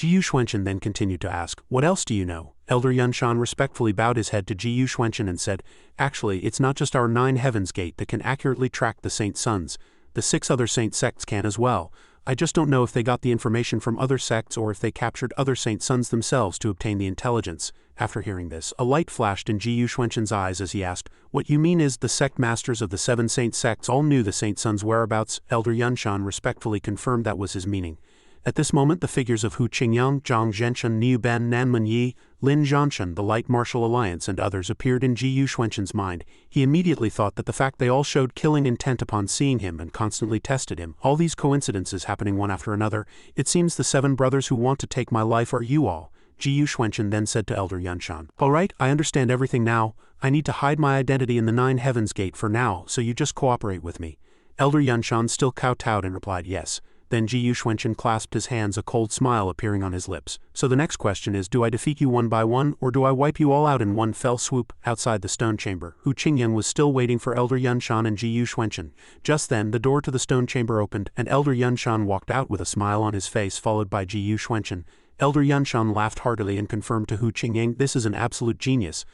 Ji Yuxuanchen then continued to ask, "What else do you know?" Elder Yunshan respectfully bowed his head to Ji Yuxuanchen and said, "Actually, it's not just our 9 heavens gate that can accurately track the saint sons. The 6 other saint sects can as well. I just don't know if they got the information from other sects or if they captured other saint sons themselves to obtain the intelligence." After hearing this, a light flashed in Ji Yuxuanchen's eyes as he asked, "What you mean is the sect masters of the 7 saint sects all knew the saint sons' whereabouts?" Elder Yunshan respectfully confirmed that was his meaning. At this moment the figures of Hu Qingyang, Zhang Zhenchen, Niu Ben, Nanmen Yi, Lin Zhanshan, the Light Martial Alliance and others appeared in Ji Yuxuanchen's mind. He immediately thought that the fact they all showed killing intent upon seeing him and constantly tested him, all these coincidences happening one after another, it seems the 7 brothers who want to take my life are you all. Ji Yuxuanchen then said to Elder Yunshan, "Alright, I understand everything now. I need to hide my identity in the 9 heavens gate for now, so you just cooperate with me." Elder Yunshan still kowtowed and replied yes. Then Ji Yuxuanchen clasped his hands, a cold smile appearing on his lips. "So the next question is, do I defeat you one by one, or do I wipe you all out in one fell swoop?" Outside the stone chamber, Hu Qingyang was still waiting for Elder Yunshan and Ji Yuxuanchen. Just then, the door to the stone chamber opened, and Elder Yunshan walked out with a smile on his face, followed by Ji Yuxuanchen. Elder Yunshan laughed heartily and confirmed to Hu Qingyang, "This is an absolute genius.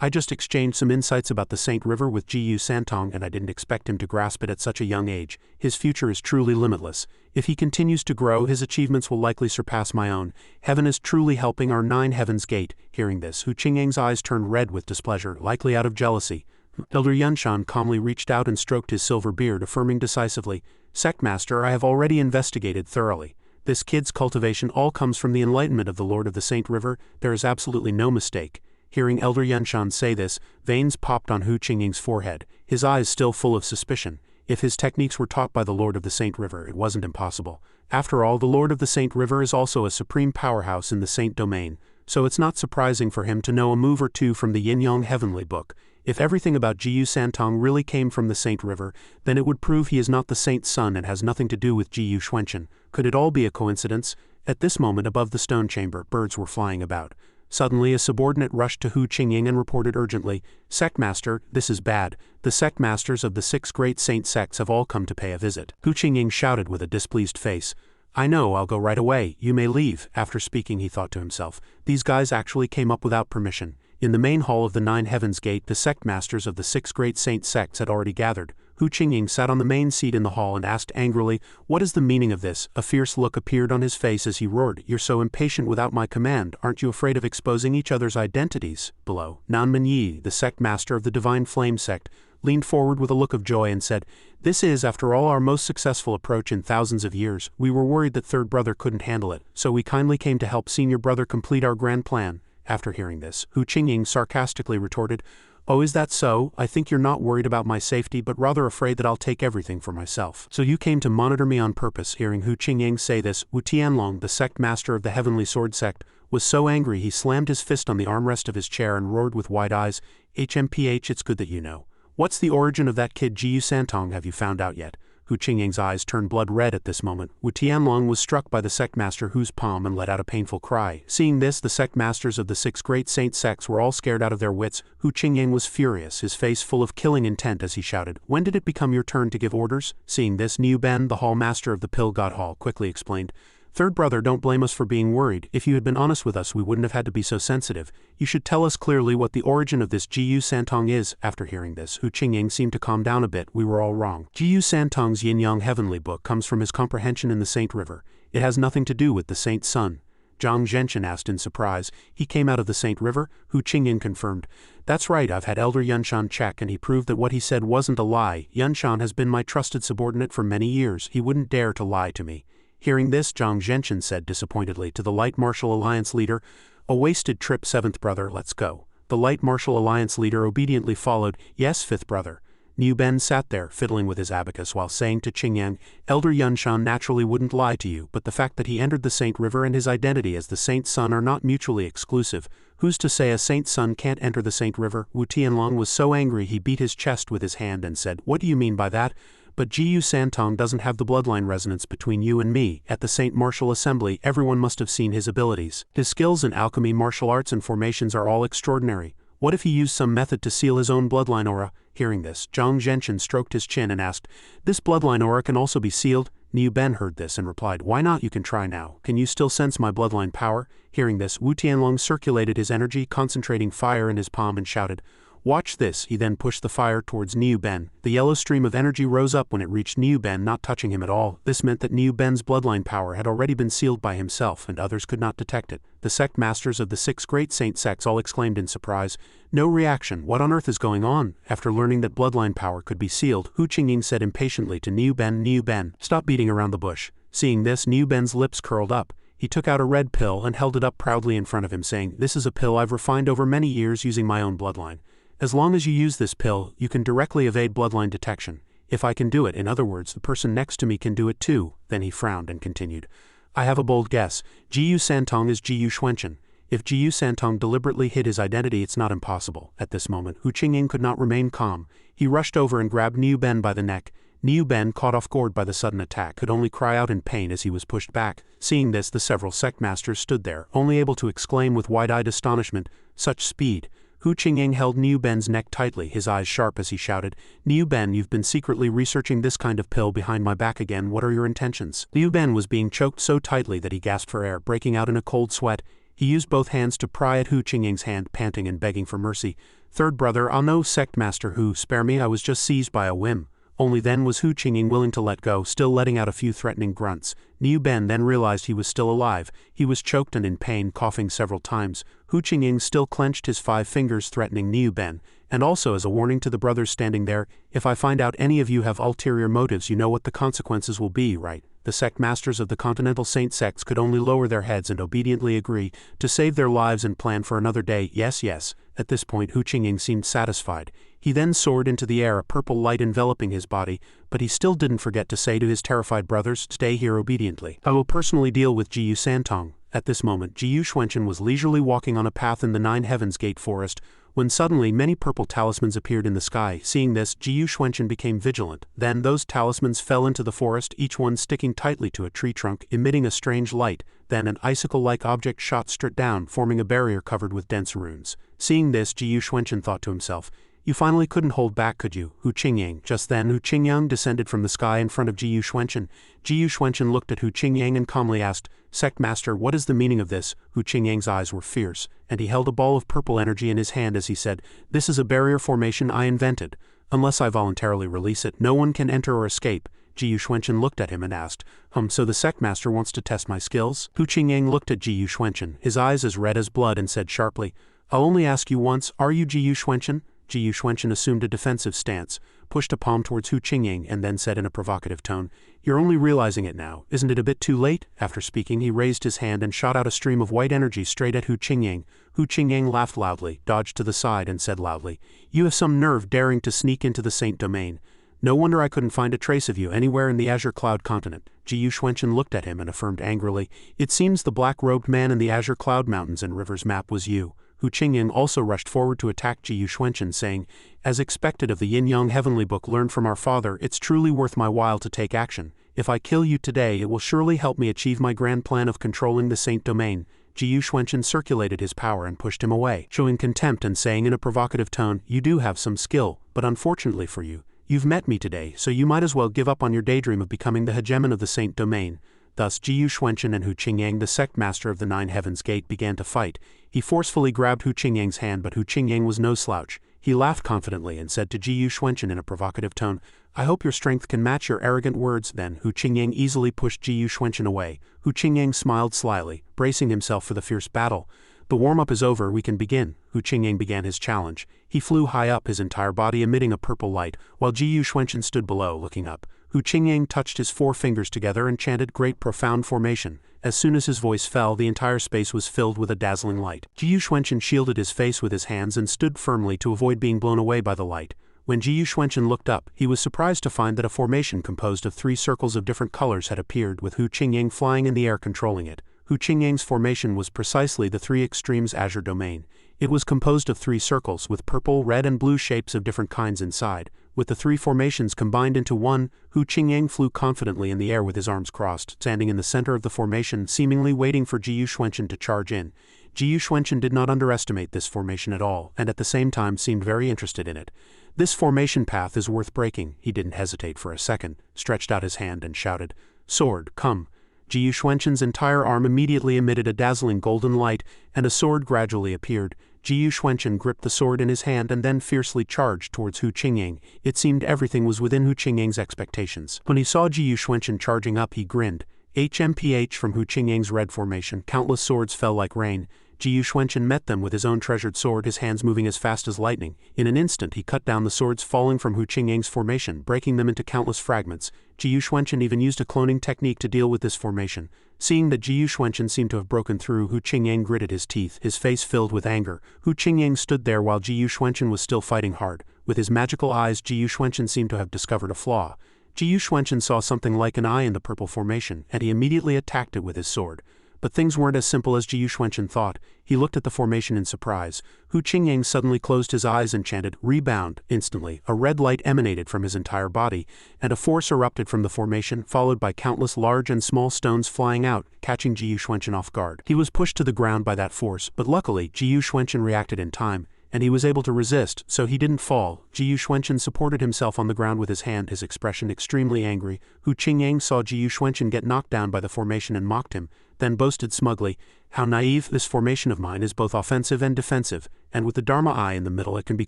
I just exchanged some insights about the Saint River with Ji Santong and I didn't expect him to grasp it at such a young age. His future is truly limitless. If he continues to grow, his achievements will likely surpass my own. Heaven is truly helping our 9 heavens gate." Hearing this, Hu Qingyang's eyes turned red with displeasure, likely out of jealousy. Elder Yunshan calmly reached out and stroked his silver beard, affirming decisively, "Sectmaster, I have already investigated thoroughly. This kid's cultivation all comes from the enlightenment of the Lord of the Saint River. There is absolutely no mistake." Hearing Elder Yunshan say this, veins popped on Hu Qingyang's forehead, his eyes still full of suspicion. If his techniques were taught by the Lord of the Saint River, it wasn't impossible. After all, the Lord of the Saint River is also a supreme powerhouse in the Saint domain, so it's not surprising for him to know a move or two from the Yin-Yang Heavenly Book. If everything about Ji Santong really came from the Saint River, then it would prove he is not the Saint's son and has nothing to do with Ji Yuxuanchen. Could it all be a coincidence? At this moment above the stone chamber, birds were flying about. Suddenly a subordinate rushed to Hu Qingyang and reported urgently, "Sectmaster, this is bad. The sectmasters of the 6 great saint sects have all come to pay a visit." Hu Qingyang shouted with a displeased face, "I know, I'll go right away, you may leave." After speaking he thought to himself, "These guys actually came up without permission." In the main hall of the 9 heavens gate, the sectmasters of the 6 great saint sects had already gathered. Hu Qingyang sat on the main seat in the hall and asked angrily, "What is the meaning of this?" A fierce look appeared on his face as he roared, "You're so impatient without my command, aren't you afraid of exposing each other's identities?" Below, Nanmen Yi, the sect master of the Divine Flame sect, leaned forward with a look of joy and said, "This is, after all, our most successful approach in thousands of years. We were worried that third brother couldn't handle it, so we kindly came to help senior brother complete our grand plan." After hearing this, Hu Qingyang sarcastically retorted, "Oh, is that so? I think you're not worried about my safety but rather afraid that I'll take everything for myself. So you came to monitor me on purpose." Hearing Hu Qingyang say this, Wu Tianlong, the sect master of the Heavenly Sword sect, was so angry he slammed his fist on the armrest of his chair and roared with wide eyes, "HMPH, it's good that you know. What's the origin of that kid Ji Santong, have you found out yet?" Hu Qingyang's eyes turned blood red at this moment. Wu Tianlong was struck by the sect master Hu's palm and let out a painful cry. Seeing this, the sect masters of the 6 great saint sects were all scared out of their wits. Hu Qingyang was furious, his face full of killing intent as he shouted, "When did it become your turn to give orders?" Seeing this, Niu Ben, the hall master of the Pill God Hall, quickly explained, "Third brother, don't blame us for being worried. If you had been honest with us, we wouldn't have had to be so sensitive. You should tell us clearly what the origin of this Ji Santong is." After hearing this, Hu Qingyang seemed to calm down a bit. "We were all wrong. Ji Santong's Yin-Yang Heavenly Book comes from his comprehension in the Saint River. It has nothing to do with the Saint's son." Zhang Zhenchen asked in surprise, "He came out of the Saint River?" Hu Qingyang confirmed, "That's right, I've had Elder Yunshan check and he proved that what he said wasn't a lie. Yunshan has been my trusted subordinate for many years. He wouldn't dare to lie to me." Hearing this, Zhang Zhenchen said disappointedly to the Light Martial Alliance leader, "A wasted trip, 7th brother, let's go." The Light Martial Alliance leader obediently followed, "Yes, 5th brother." Niu Ben sat there, fiddling with his abacus while saying to Qingyang, "Elder Yunshan naturally wouldn't lie to you, but the fact that he entered the Saint River and his identity as the Saint's son are not mutually exclusive. Who's to say a Saint's son can't enter the Saint River?" Wu Tianlong was so angry he beat his chest with his hand and said, "What do you mean by that? But Ji Santong doesn't have the bloodline resonance between you and me. At the Saint Martial Assembly, everyone must have seen his abilities. His skills in alchemy, martial arts and formations are all extraordinary. What if he used some method to seal his own bloodline aura?" Hearing this, Zhang Zhenchen stroked his chin and asked, "This bloodline aura can also be sealed?" Niu Ben heard this and replied, "Why not? You can try now. Can you still sense my bloodline power?" Hearing this, Wu Tianlong circulated his energy, concentrating fire in his palm and shouted, "Watch this." He then pushed the fire towards Niu Ben. The yellow stream of energy rose up when it reached Niu Ben, not touching him at all. This meant that Niu Ben's bloodline power had already been sealed by himself, and others could not detect it. The sect masters of the 6 great saint sects all exclaimed in surprise. No reaction. What on earth is going on? After learning that bloodline power could be sealed, Hu Qingying said impatiently to Niu Ben, "Stop beating around the bush." Seeing this, Niu Ben's lips curled up. He took out a red pill and held it up proudly in front of him, saying, "This is a pill I've refined over many years using my own bloodline. As long as you use this pill, you can directly evade bloodline detection. If I can do it, in other words, the person next to me can do it too." Then he frowned and continued, "I have a bold guess. Jiyu Santong is Jiyu Xuanchen. If Jiyu Santong deliberately hid his identity, it's not impossible." At this moment, Hu Qingying could not remain calm. He rushed over and grabbed Niu Ben by the neck. Niu Ben, caught off guard by the sudden attack, could only cry out in pain as he was pushed back. Seeing this, the several sect masters stood there, only able to exclaim with wide-eyed astonishment, "Such speed!" Hu Qingying held Niu Ben's neck tightly, his eyes sharp as he shouted, "Niu Ben, you've been secretly researching this kind of pill behind my back again. What are your intentions?" Niu Ben was being choked so tightly that he gasped for air, breaking out in a cold sweat. He used both hands to pry at Hu Qingying's hand, panting and begging for mercy. "Third brother, I'll no sect master Hu, spare me, I was just seized by a whim." Only then was Hu Qingying willing to let go, still letting out a few threatening grunts. Niu Ben then realized he was still alive. He was choked and in pain, coughing several times. Hu Qingying still clenched his 5 fingers, threatening Niu Ben, and also as a warning to the brothers standing there, "If I find out any of you have ulterior motives, you know what the consequences will be, right?" The sect masters of the continental saint sects could only lower their heads and obediently agree to save their lives and plan for another day. Yes, yes. At this point, Hu Qingying seemed satisfied. He then soared into the air, a purple light enveloping his body, but he still didn't forget to say to his terrified brothers, "Stay here obediently. I will personally deal with Jiyu Santong." At this moment, Jiyu Xuanchen was leisurely walking on a path in the 9 Heavens Gate forest, when suddenly many purple talismans appeared in the sky. Seeing this, Jiyu Xuanchen became vigilant. Then those talismans fell into the forest, each one sticking tightly to a tree trunk, emitting a strange light. Then an icicle-like object shot straight down, forming a barrier covered with dense runes. Seeing this, Jiyu Xuanchen thought to himself, "You finally couldn't hold back, could you, Hu Qingying?" Just then, Hu Qingyang descended from the sky in front of Jiyu Xuanchen. Jiyu Xuanchen looked at Hu Qingyang and calmly asked, "Sect Master, what is the meaning of this?" Hu Qingyang's eyes were fierce, and he held a ball of purple energy in his hand as he said, "This is a barrier formation I invented. Unless I voluntarily release it, no one can enter or escape." Jiyu Xuanchen looked at him and asked, "So the sect master wants to test my skills?" Hu Qingyang looked at Jiyu Xuanchen, his eyes as red as blood, and said sharply, "I'll only ask you once, are you Jiyu Xuanchen?" Jiyu Xuanchen assumed a defensive stance, pushed a palm towards Hu Qingying, and then said in a provocative tone, "You're only realizing it now. Isn't it a bit too late?" After speaking, he raised his hand and shot out a stream of white energy straight at Hu Qingying. Hu Qingying laughed loudly, dodged to the side, and said loudly, "You have some nerve daring to sneak into the Saint Domain. No wonder I couldn't find a trace of you anywhere in the Azure Cloud continent." Jiyu Xuanchen looked at him and affirmed angrily, "It seems the black-robed man in the Azure Cloud Mountains and Rivers map was you." Hu Qingying also rushed forward to attack Jiyu Xuanchen, saying, "As expected of the Yin-Yang Heavenly Book learned from our father, it's truly worth my while to take action. If I kill you today, it will surely help me achieve my grand plan of controlling the Saint Domain." Jiyu Xuanchen circulated his power and pushed him away, showing contempt and saying in a provocative tone, "You do have some skill, but unfortunately for you, you've met me today, so you might as well give up on your daydream of becoming the hegemon of the Saint Domain." Thus Jiyu Xuanchen and Hu Qingyang, the sect master of the 9 Heavens Gate, began to fight. He forcefully grabbed Hu Qingyang's hand, but Hu Qingyang was no slouch. He laughed confidently and said to Jiyu Xuanchen in a provocative tone, "I hope your strength can match your arrogant words." Then Hu Qingyang easily pushed Jiyu Xuanchen away. Hu Qingyang smiled slyly, bracing himself for the fierce battle. "The warm-up is over, we can begin." Hu Qingyang began his challenge. He flew high up, his entire body emitting a purple light, while Jiyu Xuanchen stood below, looking up. Hu Qingyang touched his 4 fingers together and chanted Great Profound Formation. As soon as his voice fell, the entire space was filled with a dazzling light. Jiyu Xuanchen shielded his face with his hands and stood firmly to avoid being blown away by the light. When Jiyu Xuanchen looked up, he was surprised to find that a formation composed of 3 circles of different colors had appeared, with Hu Qingyang flying in the air controlling it. Hu Qingyang's formation was precisely the 3 extremes Azure Domain. It was composed of 3 circles with purple, red, and blue shapes of different kinds inside. With the 3 formations combined into one, Hu Qingyang flew confidently in the air with his arms crossed, standing in the center of the formation, seemingly waiting for Jiyu Xuanchen to charge in. Jiyu Xuanchen did not underestimate this formation at all, and at the same time seemed very interested in it. "This formation path is worth breaking." He didn't hesitate for a second, stretched out his hand and shouted, Sword, come. Ji Yuxuanqin's entire arm immediately emitted a dazzling golden light, and a sword gradually appeared. Ji Yuxuanqin gripped the sword in his hand and then fiercely charged towards Hu Qingyang. It seemed everything was within Hu Qingyang's expectations. When he saw Ji Yuxuanqin charging up, he grinned. HMPH from Hu Qingyang's red formation, countless swords fell like rain. Ji Yuxuanqin met them with his own treasured sword, his hands moving as fast as lightning. In an instant he cut down the swords falling from Hu Qingyang's formation, breaking them into countless fragments. Ji Yuxuanqin even used a cloning technique to deal with this formation. Seeing that Ji Yuxuanqin seemed to have broken through, Hu Qingyang gritted his teeth, his face filled with anger. Hu Qingyang stood there while Ji Yuxuanqin was still fighting hard. With his magical eyes, Ji Yuxuanqin seemed to have discovered a flaw. Ji Yuxuanqin saw something like an eye in the purple formation, and he immediately attacked it with his sword. But things weren't as simple as Ji Yuxuanqin thought. He looked at the formation in surprise. Hu Qingyang suddenly closed his eyes and chanted, "Rebound!" Instantly, a red light emanated from his entire body, and a force erupted from the formation, followed by countless large and small stones flying out, catching Ji Yuxuanqin off guard. He was pushed to the ground by that force, but luckily, Ji Yuxuanqin reacted in time, and he was able to resist, so he didn't fall. Ji Yuxuanqin supported himself on the ground with his hand, his expression extremely angry. Hu Qingyang saw Ji Yuxuanqin get knocked down by the formation and mocked him, then boasted smugly, "How naive, this formation of mine is both offensive and defensive, and with the Dharma eye in the middle it can be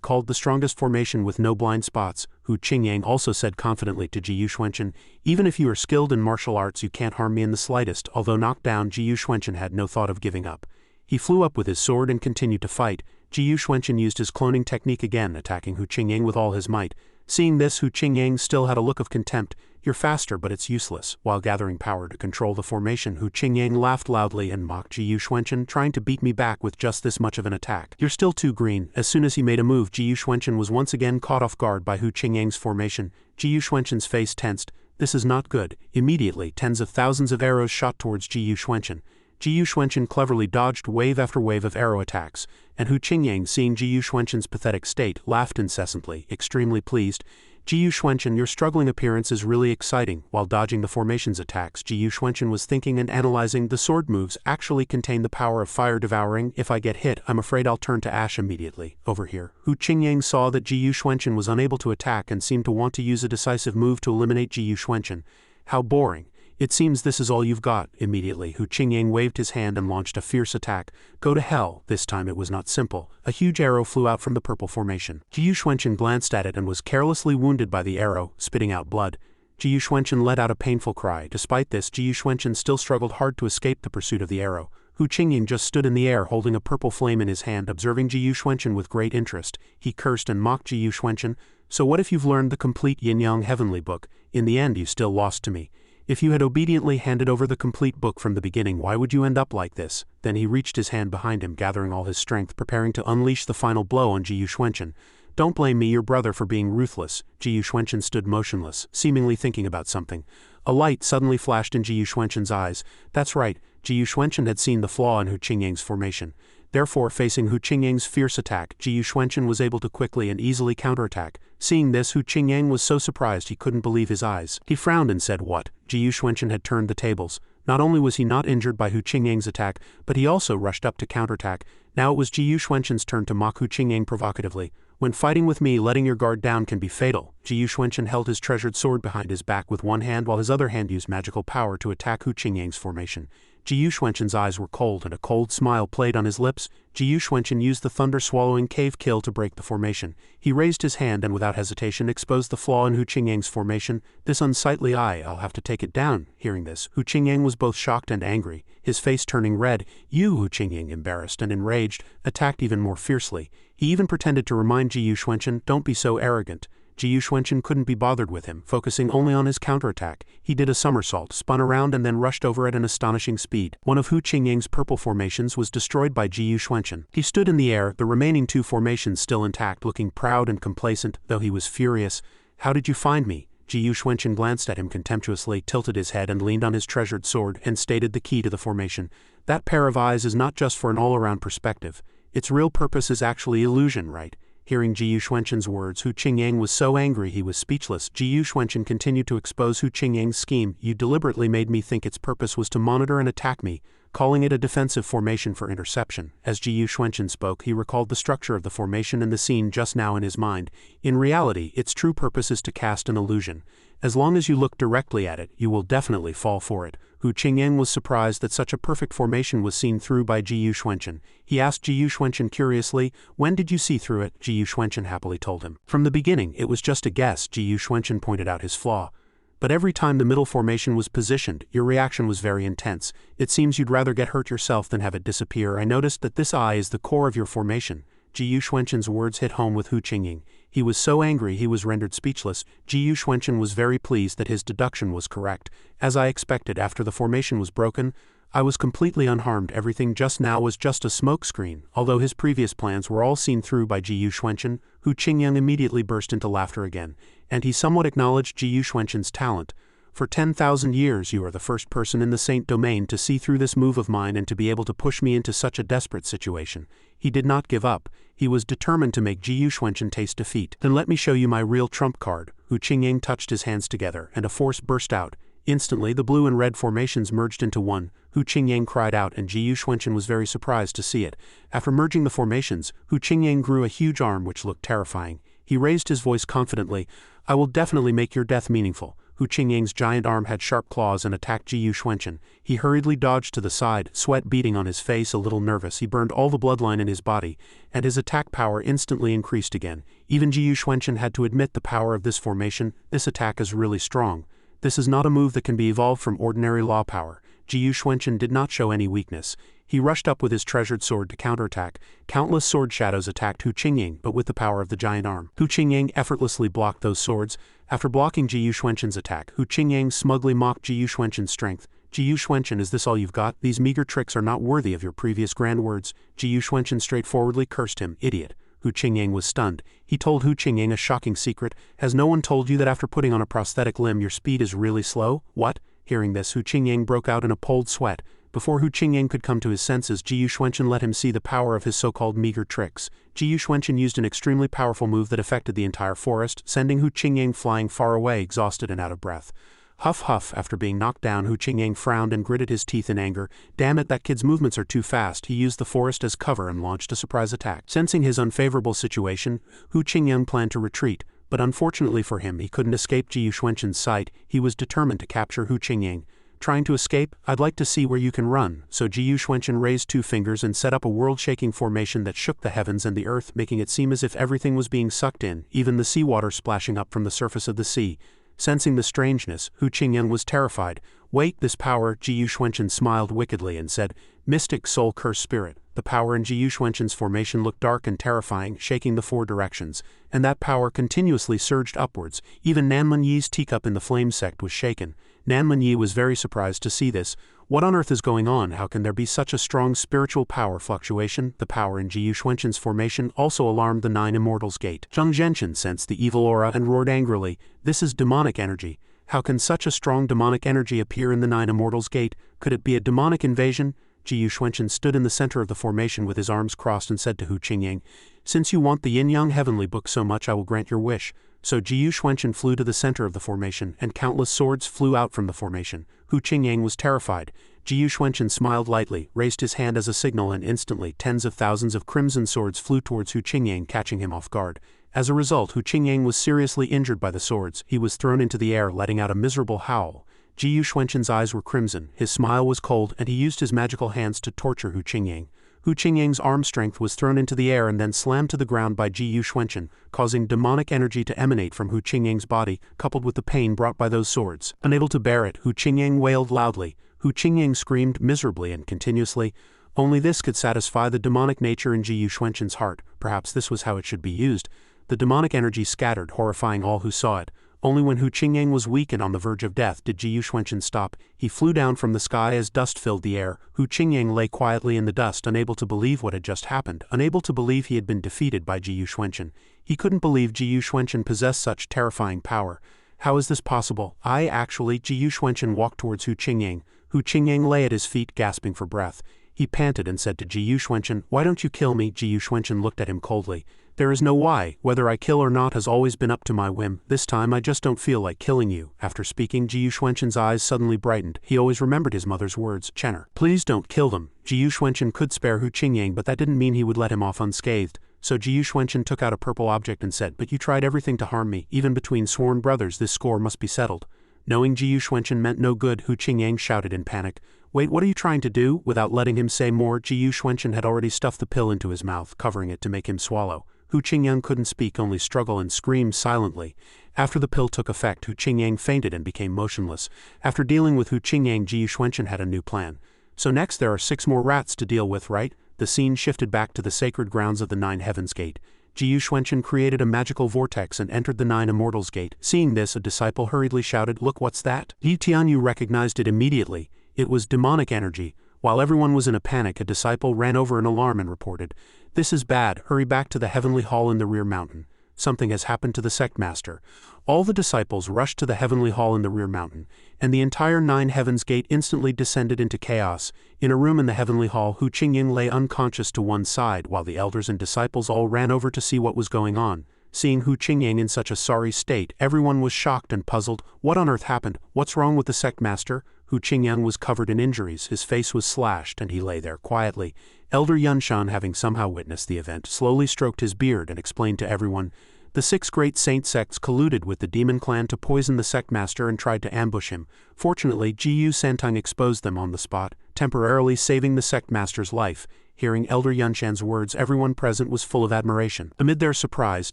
called the strongest formation with no blind spots." Hu Qingyang also said confidently to Ji Yuxuanqin, "Even if you are skilled in martial arts you can't harm me in the slightest." Although knocked down, Ji Yuxuanqin had no thought of giving up. He flew up with his sword and continued to fight. Ji Yuxuanqin used his cloning technique again, attacking Hu Qingyang with all his might. Seeing this, Hu Qingyang still had a look of contempt. "You're faster, but it's useless." While gathering power to control the formation, Hu Qingyang laughed loudly and mocked Ji Yuxuanqin, trying to beat me back with just this much of an attack. "You're still too green." As soon as he made a move, Ji Yuxuanqin was once again caught off guard by Hu Qingyang's formation. Ji Yuxuanqin's face tensed. This is not good. Immediately, tens of thousands of arrows shot towards Ji Yuxuanqin. Ji Yuxuanqin cleverly dodged wave after wave of arrow attacks, and Hu Qingyang, seeing Ji Yuxuanqin's pathetic state, laughed incessantly, extremely pleased. "Ji Yuxuanqin, your struggling appearance is really exciting." While dodging the formation's attacks, Ji Yuxuanqin was thinking and analyzing. The sword moves actually contain the power of fire devouring. If I get hit, I'm afraid I'll turn to ash immediately. Over here. Hu Qingyang saw that Ji Yuxuanqin was unable to attack and seemed to want to use a decisive move to eliminate Ji Yuxuanqin. "How boring. It seems this is all you've got." Immediately, Hu Qingyang waved his hand and launched a fierce attack. "Go to hell." This time it was not simple. A huge arrow flew out from the purple formation. Ji Yuxuanqin glanced at it and was carelessly wounded by the arrow, spitting out blood. Ji Yuxuanqin let out a painful cry. Despite this, Ji Yuxuanqin still struggled hard to escape the pursuit of the arrow. Hu Qingyang just stood in the air holding a purple flame in his hand, observing Ji Yuxuanqin with great interest. He cursed and mocked Ji Yuxuanqin. "So what if you've learned the complete Yin-Yang Heavenly Book? In the end you still lost to me. If you had obediently handed over the complete book from the beginning, why would you end up like this?" Then he reached his hand behind him, gathering all his strength, preparing to unleash the final blow on Ji Yuxuanqin. "Don't blame me, your brother, for being ruthless." Ji Yuxuanqin stood motionless, seemingly thinking about something. A light suddenly flashed in Ji Yuxuanqin's eyes. That's right, Ji Yuxuanqin had seen the flaw in Hu Qingyang's formation. Therefore, facing Hu Qingyang's fierce attack, Ji Yuxuanqin was able to quickly and easily counterattack. Seeing this, Hu Qingyang was so surprised he couldn't believe his eyes. He frowned and said, "What?" Ji Yuxuanqin had turned the tables. Not only was he not injured by Hu Qingyang's attack, but he also rushed up to counterattack. Now it was Ji Yuxuanqin's turn to mock Hu Qingyang provocatively. "When fighting with me, letting your guard down can be fatal." Ji Yuxuanqin held his treasured sword behind his back with one hand while his other hand used magical power to attack Hu Qingyang's formation. Ji Yuxuanqin's eyes were cold and a cold smile played on his lips. Ji Yuxuanqin used the thunder-swallowing cave kill to break the formation. He raised his hand and without hesitation exposed the flaw in Hu Qingyang's formation. "This unsightly eye, I'll have to take it down." Hearing this, Hu Qingyang was both shocked and angry, his face turning red. "You," Hu Qingyang, embarrassed and enraged, attacked even more fiercely. He even pretended to remind Ji Yuxuanqin, "Don't be so arrogant." Ji Yuxuanqin couldn't be bothered with him, focusing only on his counterattack. He did a somersault, spun around and then rushed over at an astonishing speed. One of Hu Qingyang's purple formations was destroyed by Ji Yuxuanqin. He stood in the air, the remaining two formations still intact, looking proud and complacent, though he was furious. "How did you find me?" Ji Yuxuanqin glanced at him contemptuously, tilted his head and leaned on his treasured sword, and stated the key to the formation. "That pair of eyes is not just for an all-around perspective. Its real purpose is actually illusion, right?" Hearing Ji Yuxuanqin's words, Hu Qingyang was so angry he was speechless. Ji Yuxuanqin continued to expose Hu Qingyang's scheme. "You deliberately made me think its purpose was to monitor and attack me. calling it a defensive formation for interception. As Ji Yuxuanchen spoke, he recalled the structure of the formation and the scene just now in his mind. In reality, its true purpose is to cast an illusion. As long as you look directly at it, you will definitely fall for it. Hu Qingyang was surprised that such a perfect formation was seen through by Ji Yuxuanchen. He asked Ji Yuxuanchen curiously, "When did you see through it?" Ji Yuxuanchen happily told him. "From the beginning, it was just a guess." Ji Yuxuanchen pointed out his flaw. "But every time the middle formation was positioned, your reaction was very intense. It seems you'd rather get hurt yourself than have it disappear. I noticed that this eye is the core of your formation." Ji Yuxuanchen's words hit home with Hu Qingyang. He was so angry he was rendered speechless. Ji Yuxuanchen was very pleased that his deduction was correct. "As I expected, after the formation was broken, I was completely unharmed. Everything just now was just a smokescreen." Although his previous plans were all seen through by Ji Yuxuanchen, Hu Qingyang immediately burst into laughter again, and he somewhat acknowledged Ji Yuxuanchen's talent. "For 10,000 years you are the first person in the Saint domain to see through this move of mine and to be able to push me into such a desperate situation." He did not give up. He was determined to make Ji Yuxuanchen taste defeat. "Then let me show you my real trump card." Hu Qingyang touched his hands together, and a force burst out. Instantly, the blue and red formations merged into one. Hu Qingyang cried out, and Ji Yuxuanchen was very surprised to see it. After merging the formations, Hu Qingyang grew a huge arm which looked terrifying. He raised his voice confidently, "I will definitely make your death meaningful." Hu Qingyang's giant arm had sharp claws and attacked Ji Yuxuanchen. He hurriedly dodged to the side, sweat beading on his face, a little nervous. He burned all the bloodline in his body, and his attack power instantly increased again. Even Ji Yuxuanchen had to admit the power of this formation. This attack is really strong. This is not a move that can be evolved from ordinary law power. Ji Yuxuanchen did not show any weakness. He rushed up with his treasured sword to counterattack. Countless sword shadows attacked Hu Qingyang, but with the power of the giant arm. Hu Qingyang effortlessly blocked those swords. After blocking Ji Yuxuanchen's attack, Hu Qingyang smugly mocked Ji Yuxuanchen's strength. "Ji Yuxuanchen, is this all you've got? These meager tricks are not worthy of your previous grand words." Ji Yuxuanchen straightforwardly cursed him, "Idiot." Hu Qingyang was stunned. He told Hu Qingyang a shocking secret. "Has no one told you that after putting on a prosthetic limb your speed is really slow?" "What?" Hearing this, Hu Qingyang broke out in a cold sweat. Before Hu Qingyang could come to his senses, Ji Yuxuanchen let him see the power of his so-called meager tricks. Ji Yuxuanchen used an extremely powerful move that affected the entire forest, sending Hu Qingyang flying far away, exhausted and out of breath. Huff huff. After being knocked down, Hu Qingyang frowned and gritted his teeth in anger. "Damn it, that kid's movements are too fast." He used the forest as cover and launched a surprise attack. Sensing his unfavorable situation, Hu Qingyang planned to retreat, but unfortunately for him, he couldn't escape Ji Yuxuanchen's sight. He was determined to capture Hu Qingyang. "Trying to escape? I'd like to see where you can run." So Ji Yuxuanchen raised two fingers and set up a world-shaking formation that shook the heavens and the earth, making it seem as if everything was being sucked in, even the seawater splashing up from the surface of the sea. Sensing the strangeness, Hu Qingyang was terrified. "Wait, this power?" Ji Yuxuanchen smiled wickedly and said, "Mystic soul curse spirit." The power in Ji Yuxuanchen's formation looked dark and terrifying, shaking the four directions, and that power continuously surged upwards. Even Nanman Yi's teacup in the flame sect was shaken. Nanman Yi was very surprised to see this. What on earth is going on? How can there be such a strong spiritual power fluctuation? The power in Ji Yuxuanchen's formation also alarmed the 9 Immortals' gate. Zheng Zhenchen sensed the evil aura and roared angrily, "This is demonic energy. How can such a strong demonic energy appear in the 9 Immortals' gate? Could it be a demonic invasion?" Ji Yuxuanchen stood in the center of the formation with his arms crossed and said to Hu Qingyang, "Since you want the Yin-Yang Heavenly Book so much, I will grant your wish." So Ji Yuxuanchen flew to the center of the formation, and countless swords flew out from the formation. Hu Qingyang was terrified. Ji Yuxuanchen smiled lightly, raised his hand as a signal, and instantly tens of thousands of crimson swords flew towards Hu Qingyang, catching him off guard. As a result, Hu Qingyang was seriously injured by the swords. He was thrown into the air, letting out a miserable howl. Ji Yuxuanchen's eyes were crimson, his smile was cold, and he used his magical hands to torture Hu Qingyang. Hu Qingyang's arm strength was thrown into the air and then slammed to the ground by Ji Yuxuanchen, causing demonic energy to emanate from Hu Qingyang's body, coupled with the pain brought by those swords. Unable to bear it, Hu Qingyang wailed loudly. Hu Qingyang screamed miserably and continuously. Only this could satisfy the demonic nature in Ji Yuxuanchen's heart. Perhaps this was how it should be used. The demonic energy scattered, horrifying all who saw it. Only when Hu Qingyang was weak and on the verge of death did Ji Yuxuanchen stop. He flew down from the sky as dust filled the air. Hu Qingyang lay quietly in the dust, unable to believe what had just happened, unable to believe he had been defeated by Ji Yuxuanchen. He couldn't believe Ji Yuxuanchen possessed such terrifying power. How is this possible? Ji Yuxuanchen walked towards Hu Qingyang. Hu Qingyang lay at his feet, gasping for breath. He panted and said to Ji Yuxuanchen, "Why don't you kill me?" Ji Yuxuanchen looked at him coldly. There is no why, whether I kill or not has always been up to my whim. This time I just don't feel like killing you. After speaking, Ji Yuxuanqian's eyes suddenly brightened. He always remembered his mother's words, Chenner. Please don't kill them. Ji Yuxuanqian could spare Hu Qingyang, but that didn't mean he would let him off unscathed. So Ji Yuxuanqian took out a purple object and said, but you tried everything to harm me. Even between sworn brothers this score must be settled. Knowing Ji Yuxuanqian meant no good, Hu Qingyang shouted in panic. Wait, what are you trying to do? Without letting him say more, Ji Yuxuanqian had already stuffed the pill into his mouth, covering it to make him swallow. Hu Qingyang couldn't speak, only struggle and scream silently. After the pill took effect, Hu Qingyang fainted and became motionless. After dealing with Hu Qingyang, Ji Yuxuanqian had a new plan. So next there are 6 more rats to deal with, right? The scene shifted back to the sacred grounds of the 9 Heavens Gate. Ji Yuxuanqian created a magical vortex and entered the 9 Immortals Gate. Seeing this, a disciple hurriedly shouted, Look, what's that? Yi Tianyu recognized it immediately. It was demonic energy. While everyone was in a panic, a disciple ran over in alarm and reported, This is bad, hurry back to the heavenly hall in the rear mountain. Something has happened to the sect master. All the disciples rushed to the heavenly hall in the rear mountain, and the entire 9 Heavens Gate instantly descended into chaos. In a room in the heavenly hall, Hu Qingyang lay unconscious to one side, while the elders and disciples all ran over to see what was going on. Seeing Hu Qingyang in such a sorry state, everyone was shocked and puzzled. What on earth happened? What's wrong with the sect master? Hu Qingyang was covered in injuries, his face was slashed, and he lay there quietly. Elder Yunshan, having somehow witnessed the event, slowly stroked his beard and explained to everyone, The 6 great saint sects colluded with the demon clan to poison the sect master and tried to ambush him. Fortunately, Ji Yuxuanqian exposed them on the spot, temporarily saving the sect master's life. Hearing Elder Yunshan's words, everyone present was full of admiration. Amid their surprise,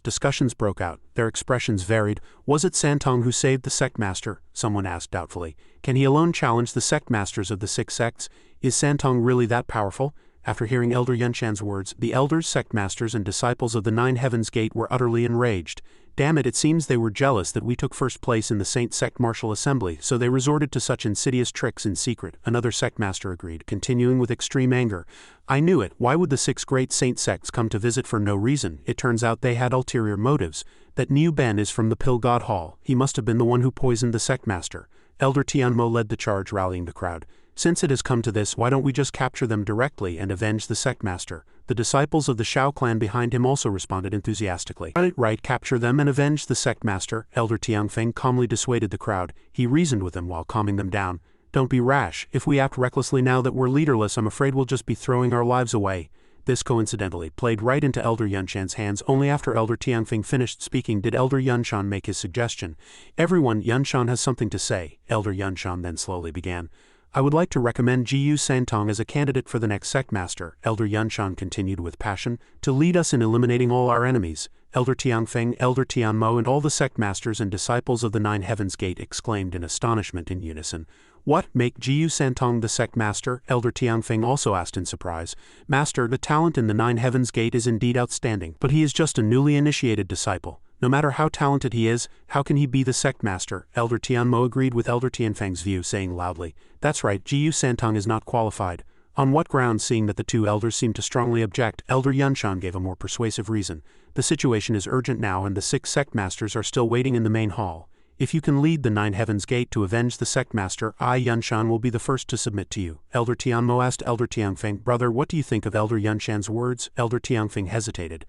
discussions broke out. Their expressions varied. Was it Santong who saved the sect master? Someone asked doubtfully. Can he alone challenge the sect masters of the 6 sects? Is Santong really that powerful? After hearing Elder Yunshan's words, the elders, sect masters, and disciples of the 9 Heavens Gate were utterly enraged. Damn it, it seems they were jealous that we took first place in the Saint Sect Martial Assembly, so they resorted to such insidious tricks in secret, another sect master agreed, continuing with extreme anger. I knew it, why would the 6 great saint sects come to visit for no reason? It turns out they had ulterior motives. That Niu Ben is from the Pill God Hall. He must have been the one who poisoned the sect master. Elder Tianmo led the charge, rallying the crowd. Since it has come to this, why don't we just capture them directly and avenge the sect master? The disciples of the Shao clan behind him also responded enthusiastically. Right, capture them and avenge the sect master. Elder Tianfeng calmly dissuaded the crowd. He reasoned with them while calming them down. Don't be rash. If we act recklessly now that we're leaderless, I'm afraid we'll just be throwing our lives away. This coincidentally played right into Elder Yunshan's hands. Only after Elder Tianfeng finished speaking did Elder Yunshan make his suggestion. Everyone, Yunshan has something to say. Elder Yunshan then slowly began. I would like to recommend Ji Yuxuanqian as a candidate for the next sect master, Elder Yunshan continued with passion, to lead us in eliminating all our enemies. Elder Tianfeng, Elder Tianmo, and all the sect masters and disciples of the 9 Heavens Gate exclaimed in astonishment in unison. What, make Ji Yuxuanqian the sect master? Elder Tianfeng also asked in surprise. Master, the talent in the 9 Heavens Gate is indeed outstanding, but he is just a newly initiated disciple. No matter how talented he is, how can he be the sect master? Elder Tianmo agreed with Elder Tianfeng's view, saying loudly, That's right, Ji Yuxuanqian is not qualified. On what grounds? Seeing that the 2 elders seemed to strongly object, Elder Yunshan gave a more persuasive reason. The situation is urgent now and the 6 sect masters are still waiting in the main hall. If you can lead the 9 Heavens Gate to avenge the sect master, I, Yunshan, will be the first to submit to you. Elder Tianmo asked Elder Tianfeng, Brother, what do you think of Elder Yunshan's words? Elder Tianfeng hesitated.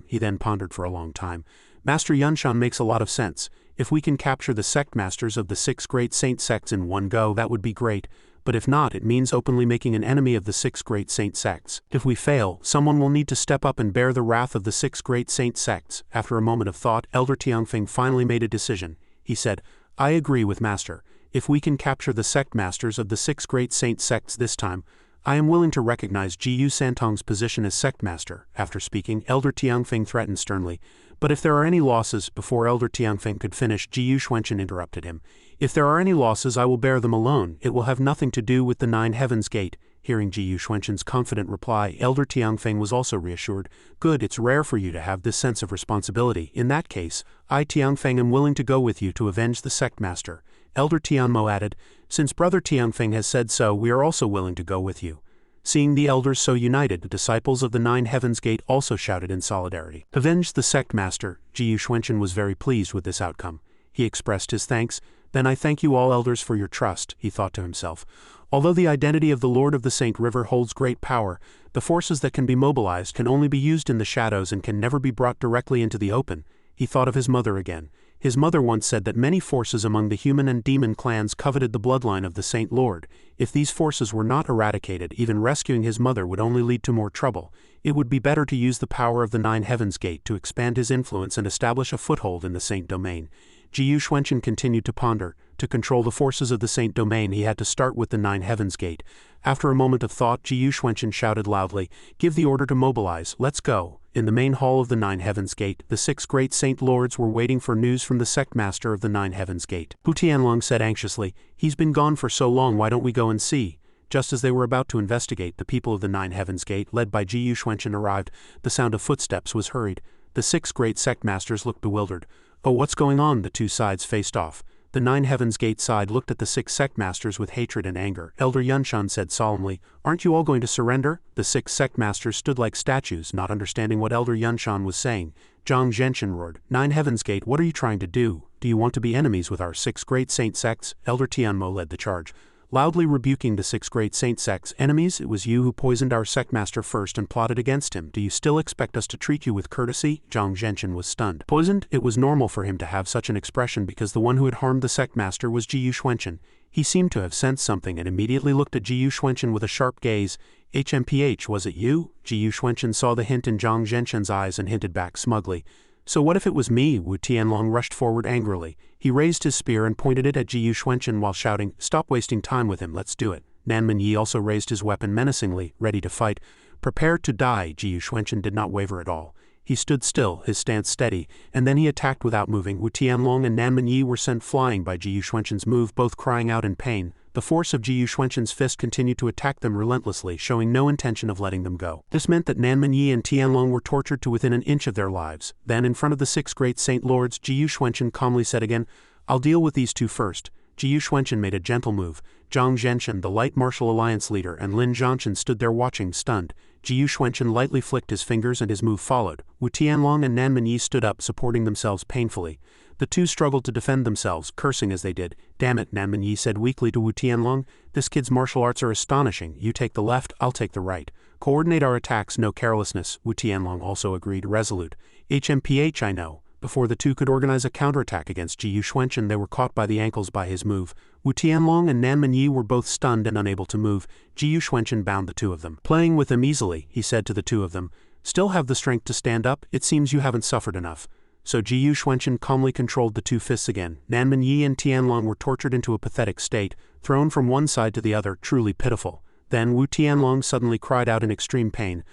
He then pondered for a long time. Master Yunshan makes a lot of sense. If we can capture the sect masters of the 6 great saint sects in one go, that would be great. But if not, it means openly making an enemy of the 6 great saint sects. If we fail, someone will need to step up and bear the wrath of the 6 great saint sects. After a moment of thought, Elder Tianfeng finally made a decision. He said, I agree with Master. If we can capture the sect masters of the 6 great saint sects this time, I am willing to recognize Ji Yuxuanqian's position as sect master. After speaking, Elder Tianfeng threatened sternly. But if there are any losses, before Elder Tianfeng could finish, Ji Yuxuanqian interrupted him. If there are any losses, I will bear them alone. It will have nothing to do with the 9 Heavens Gate. Hearing Ji Yuxuanqian's confident reply, Elder Tianfeng was also reassured. Good, it's rare for you to have this sense of responsibility. In that case, I, Tianfeng, am willing to go with you to avenge the sect master. Elder Tianmo added, Since Brother Tianfeng has said so, we are also willing to go with you. Seeing the elders so united, the disciples of the 9 Heavens Gate also shouted in solidarity. Avenge the sect master. Ji Yuxuanqian was very pleased with this outcome. He expressed his thanks. Then I thank you all elders for your trust, he thought to himself. Although the identity of the Lord of the Saint River holds great power, the forces that can be mobilized can only be used in the shadows and can never be brought directly into the open. He thought of his mother again. His mother once said that many forces among the human and demon clans coveted the bloodline of the Saint Lord. If these forces were not eradicated, even rescuing his mother would only lead to more trouble. It would be better to use the power of the Nine Heavens Gate to expand his influence and establish a foothold in the Saint Domain. Jiyu Xuanchen continued to ponder. To control the forces of the Saint Domain, he had to start with the Nine Heavens Gate. After a moment of thought, Jiyu Xuanchen shouted loudly, "Give the order to mobilize, let's go." In the main hall of the Nine Heavens Gate, the 6 great Saint Lords were waiting for news from the sect master of the Nine Heavens Gate. Hu Tianlong said anxiously, "He's been gone for so long, why don't we go and see?" Just as they were about to investigate, the people of the Nine Heavens Gate, led by Jiyu Xuanchen, arrived. The sound of footsteps was hurried. The 6 great sect masters looked bewildered. "Oh, what's going on?" The two sides faced off. The Nine Heavens Gate side looked at the 6 sect masters with hatred and anger. Elder Yunshan said solemnly, "Aren't you all going to surrender?" The 6 sect masters stood like statues, not understanding what Elder Yunshan was saying. Zhang Zhenshin roared, "Nine Heavens Gate, what are you trying to do? Do you want to be enemies with our 6 great saint sects?" Elder Tianmo led the charge, loudly rebuking the 6 great saint sects. "Enemies? It was you who poisoned our sectmaster first and plotted against him. Do you still expect us to treat you with courtesy?" Zhang Zhenshin was stunned. Poisoned? It was normal for him to have such an expression because the one who had harmed the sectmaster was Jiyu Xuanchen. He seemed to have sensed something and immediately looked at Jiyu Xuanchen with a sharp gaze. "HMPH, was it you?" Jiyu Xuanchen saw the hint in Zhang Zhenshin's eyes and hinted back smugly. "So what if it was me?" Wu Tianlong rushed forward angrily. He raised his spear and pointed it at Jiyu Xuanchen while shouting, "Stop wasting time with him, let's do it." Nanman Yi also raised his weapon menacingly, ready to fight. "Prepare to die." Jiyu Xuanchen did not waver at all. He stood still, his stance steady, and then he attacked without moving. Wu Tianlong and Nanman Yi were sent flying by Jiyu Xuanchen's move, both crying out in pain. The force of Jiyu Xuanchen's fist continued to attack them relentlessly, showing no intention of letting them go. This meant that Nanman Yi and Tianlong were tortured to within an inch of their lives. Then, in front of the 6 great Saint Lords, Jiyu Xuanchen calmly said again, "I'll deal with these 2 first." Jiyu Xuanchen made a gentle move. Zhang Zhenshin, the Light Martial Alliance leader, and Lin Zhanshan stood there watching, stunned. Jiyu Xuanchen lightly flicked his fingers and his move followed. Wu Tianlong and Nanman Yi stood up, supporting themselves painfully. The two struggled to defend themselves, cursing as they did. "Damn it," Nanman Yi said weakly to Wu Tianlong. "This kid's martial arts are astonishing. You take the left, I'll take the right. Coordinate our attacks, no carelessness." Wu Tianlong also agreed, resolute. "HMPH, I know." Before the two could organize a counterattack against Jiyu Xuanchen, they were caught by the ankles by his move. Wu Tianlong and Nanman Yi were both stunned and unable to move. Jiyu Xuanchen bound the 2 of them. "Playing with them easily," he said to the 2 of them. "Still have the strength to stand up? It seems you haven't suffered enough." So Jiyu Xuanchen calmly controlled the 2 fists again. Nanman Yi and Tianlong were tortured into a pathetic state, thrown from one side to the other, truly pitiful. Then Wu Tianlong suddenly cried out in extreme pain.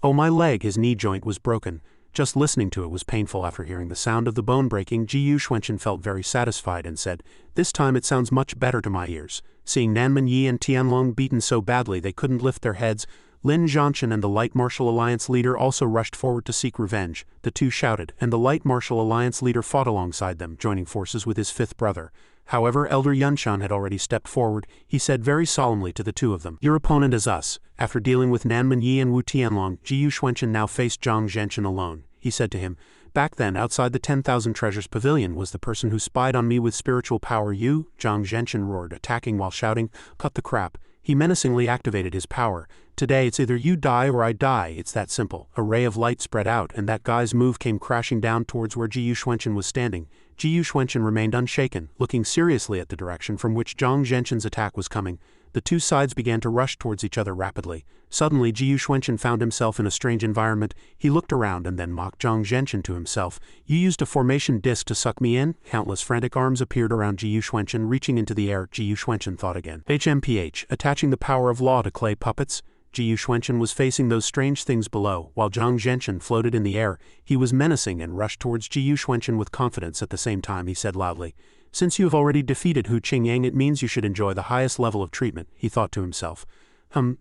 "Oh, my leg!" His knee joint was broken. Just listening to it was painful. After hearing the sound of the bone breaking, Jiyu Xuanchen felt very satisfied and said, "This time it sounds much better to my ears." Seeing Nanman Yi and Tianlong beaten so badly they couldn't lift their heads, Lin Zhanshan and the Light Martial Alliance leader also rushed forward to seek revenge. The two shouted, and the Light Martial Alliance leader fought alongside them, joining forces with his 5th brother. However, Elder Yunshan had already stepped forward. He said very solemnly to the 2 of them, "Your opponent is us." After dealing with Nanman Yi and Wu Tianlong, Jiyu Xuanchen now faced Zhang Zhenshin alone. He said to him, "Back then, outside the 10,000 Treasures Pavilion, was the person who spied on me with spiritual power you?" Zhang Zhenshin roared, attacking while shouting, "Cut the crap." He menacingly activated his power. "Today it's either you die or I die, it's that simple." A ray of light spread out, and that guy's move came crashing down towards where Jiyu Xuanchen was standing. Jiyu Xuanchen remained unshaken, looking seriously at the direction from which Zhang Zhenshin's attack was coming. The two sides began to rush towards each other rapidly. Suddenly, Jiyu Xuanchen found himself in a strange environment. He looked around and then mocked Zhang Zhenshin to himself. "You used a formation disc to suck me in?" Countless frantic arms appeared around Jiyu Xuanchen, reaching into the air. Jiyu Xuanchen thought again. HMPH, attaching the power of law to clay puppets? Jiyu Xuanchen was facing those strange things below, while Zhang Zhenshin floated in the air. He was menacing and rushed towards Jiyu Xuanchen with confidence. At the same time, he said loudly, "Since you have already defeated Hu Qingyang, it means you should enjoy the highest level of treatment," he thought to himself.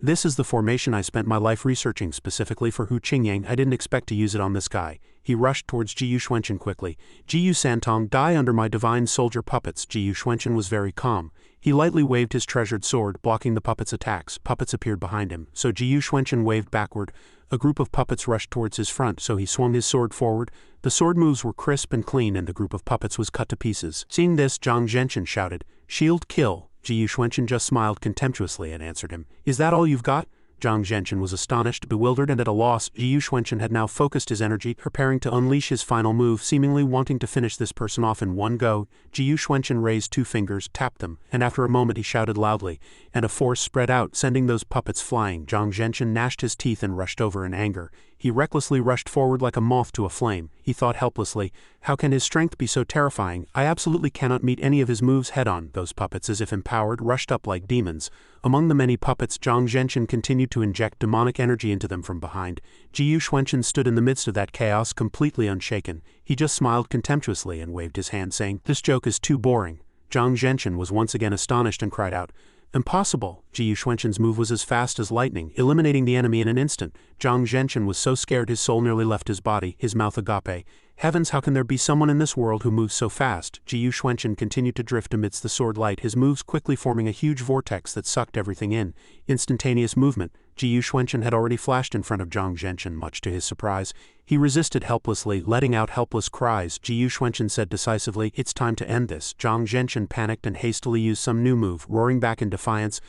This is the formation I spent my life researching specifically for Hu Qingyang. I didn't expect to use it on this guy." He rushed towards Jiyu Xuanchen quickly. "Jiyu Santong, die under my divine soldier puppets." Jiyu Xuanchen was very calm. He lightly waved his treasured sword, blocking the puppets' attacks. Puppets appeared behind him, so Jiyu Xuanchen waved backward. A group of puppets rushed towards his front, so he swung his sword forward. The sword moves were crisp and clean, and the group of puppets was cut to pieces. Seeing this, Zhang Zhenshin shouted, "Shield kill." Ji Yuxuanchen just smiled contemptuously and answered him. Is that all you've got? Zhang Zhenchen was astonished, bewildered, and at a loss. Ji Yuxuanchen had now focused his energy, preparing to unleash his final move, seemingly wanting to finish this person off in one go. Ji Yuxuanchen raised 2 fingers, tapped them, and after a moment he shouted loudly, and a force spread out, sending those puppets flying. Zhang Zhenchen gnashed his teeth and rushed over in anger. He recklessly rushed forward like a moth to a flame. He thought helplessly, how can his strength be so terrifying? I absolutely cannot meet any of his moves head-on. Those puppets, as if empowered, rushed up like demons. Among the many puppets, Zhang Zhenchen continued to inject demonic energy into them from behind. Ji Yuxuanchen stood in the midst of that chaos, completely unshaken. He just smiled contemptuously and waved his hand, saying, "This joke is too boring." Zhang Zhenchen was once again astonished and cried out, "Impossible!" Ji Yuxuanchen's move was as fast as lightning, eliminating the enemy in an instant. Zhang Zhenchen was so scared his soul nearly left his body, his mouth agape. Heavens, how can there be someone in this world who moves so fast? Ji Yuxuanchen continued to drift amidst the sword light, his moves quickly forming a huge vortex that sucked everything in. Instantaneous movement. Ji Yuxuanchen had already flashed in front of Zhang Zhenchen, much to his surprise. He resisted helplessly, letting out helpless cries. Ji Yuxuanchen said decisively, "It's time to end this." Zhang Zhenchen panicked and hastily used some new move, roaring back in defiance,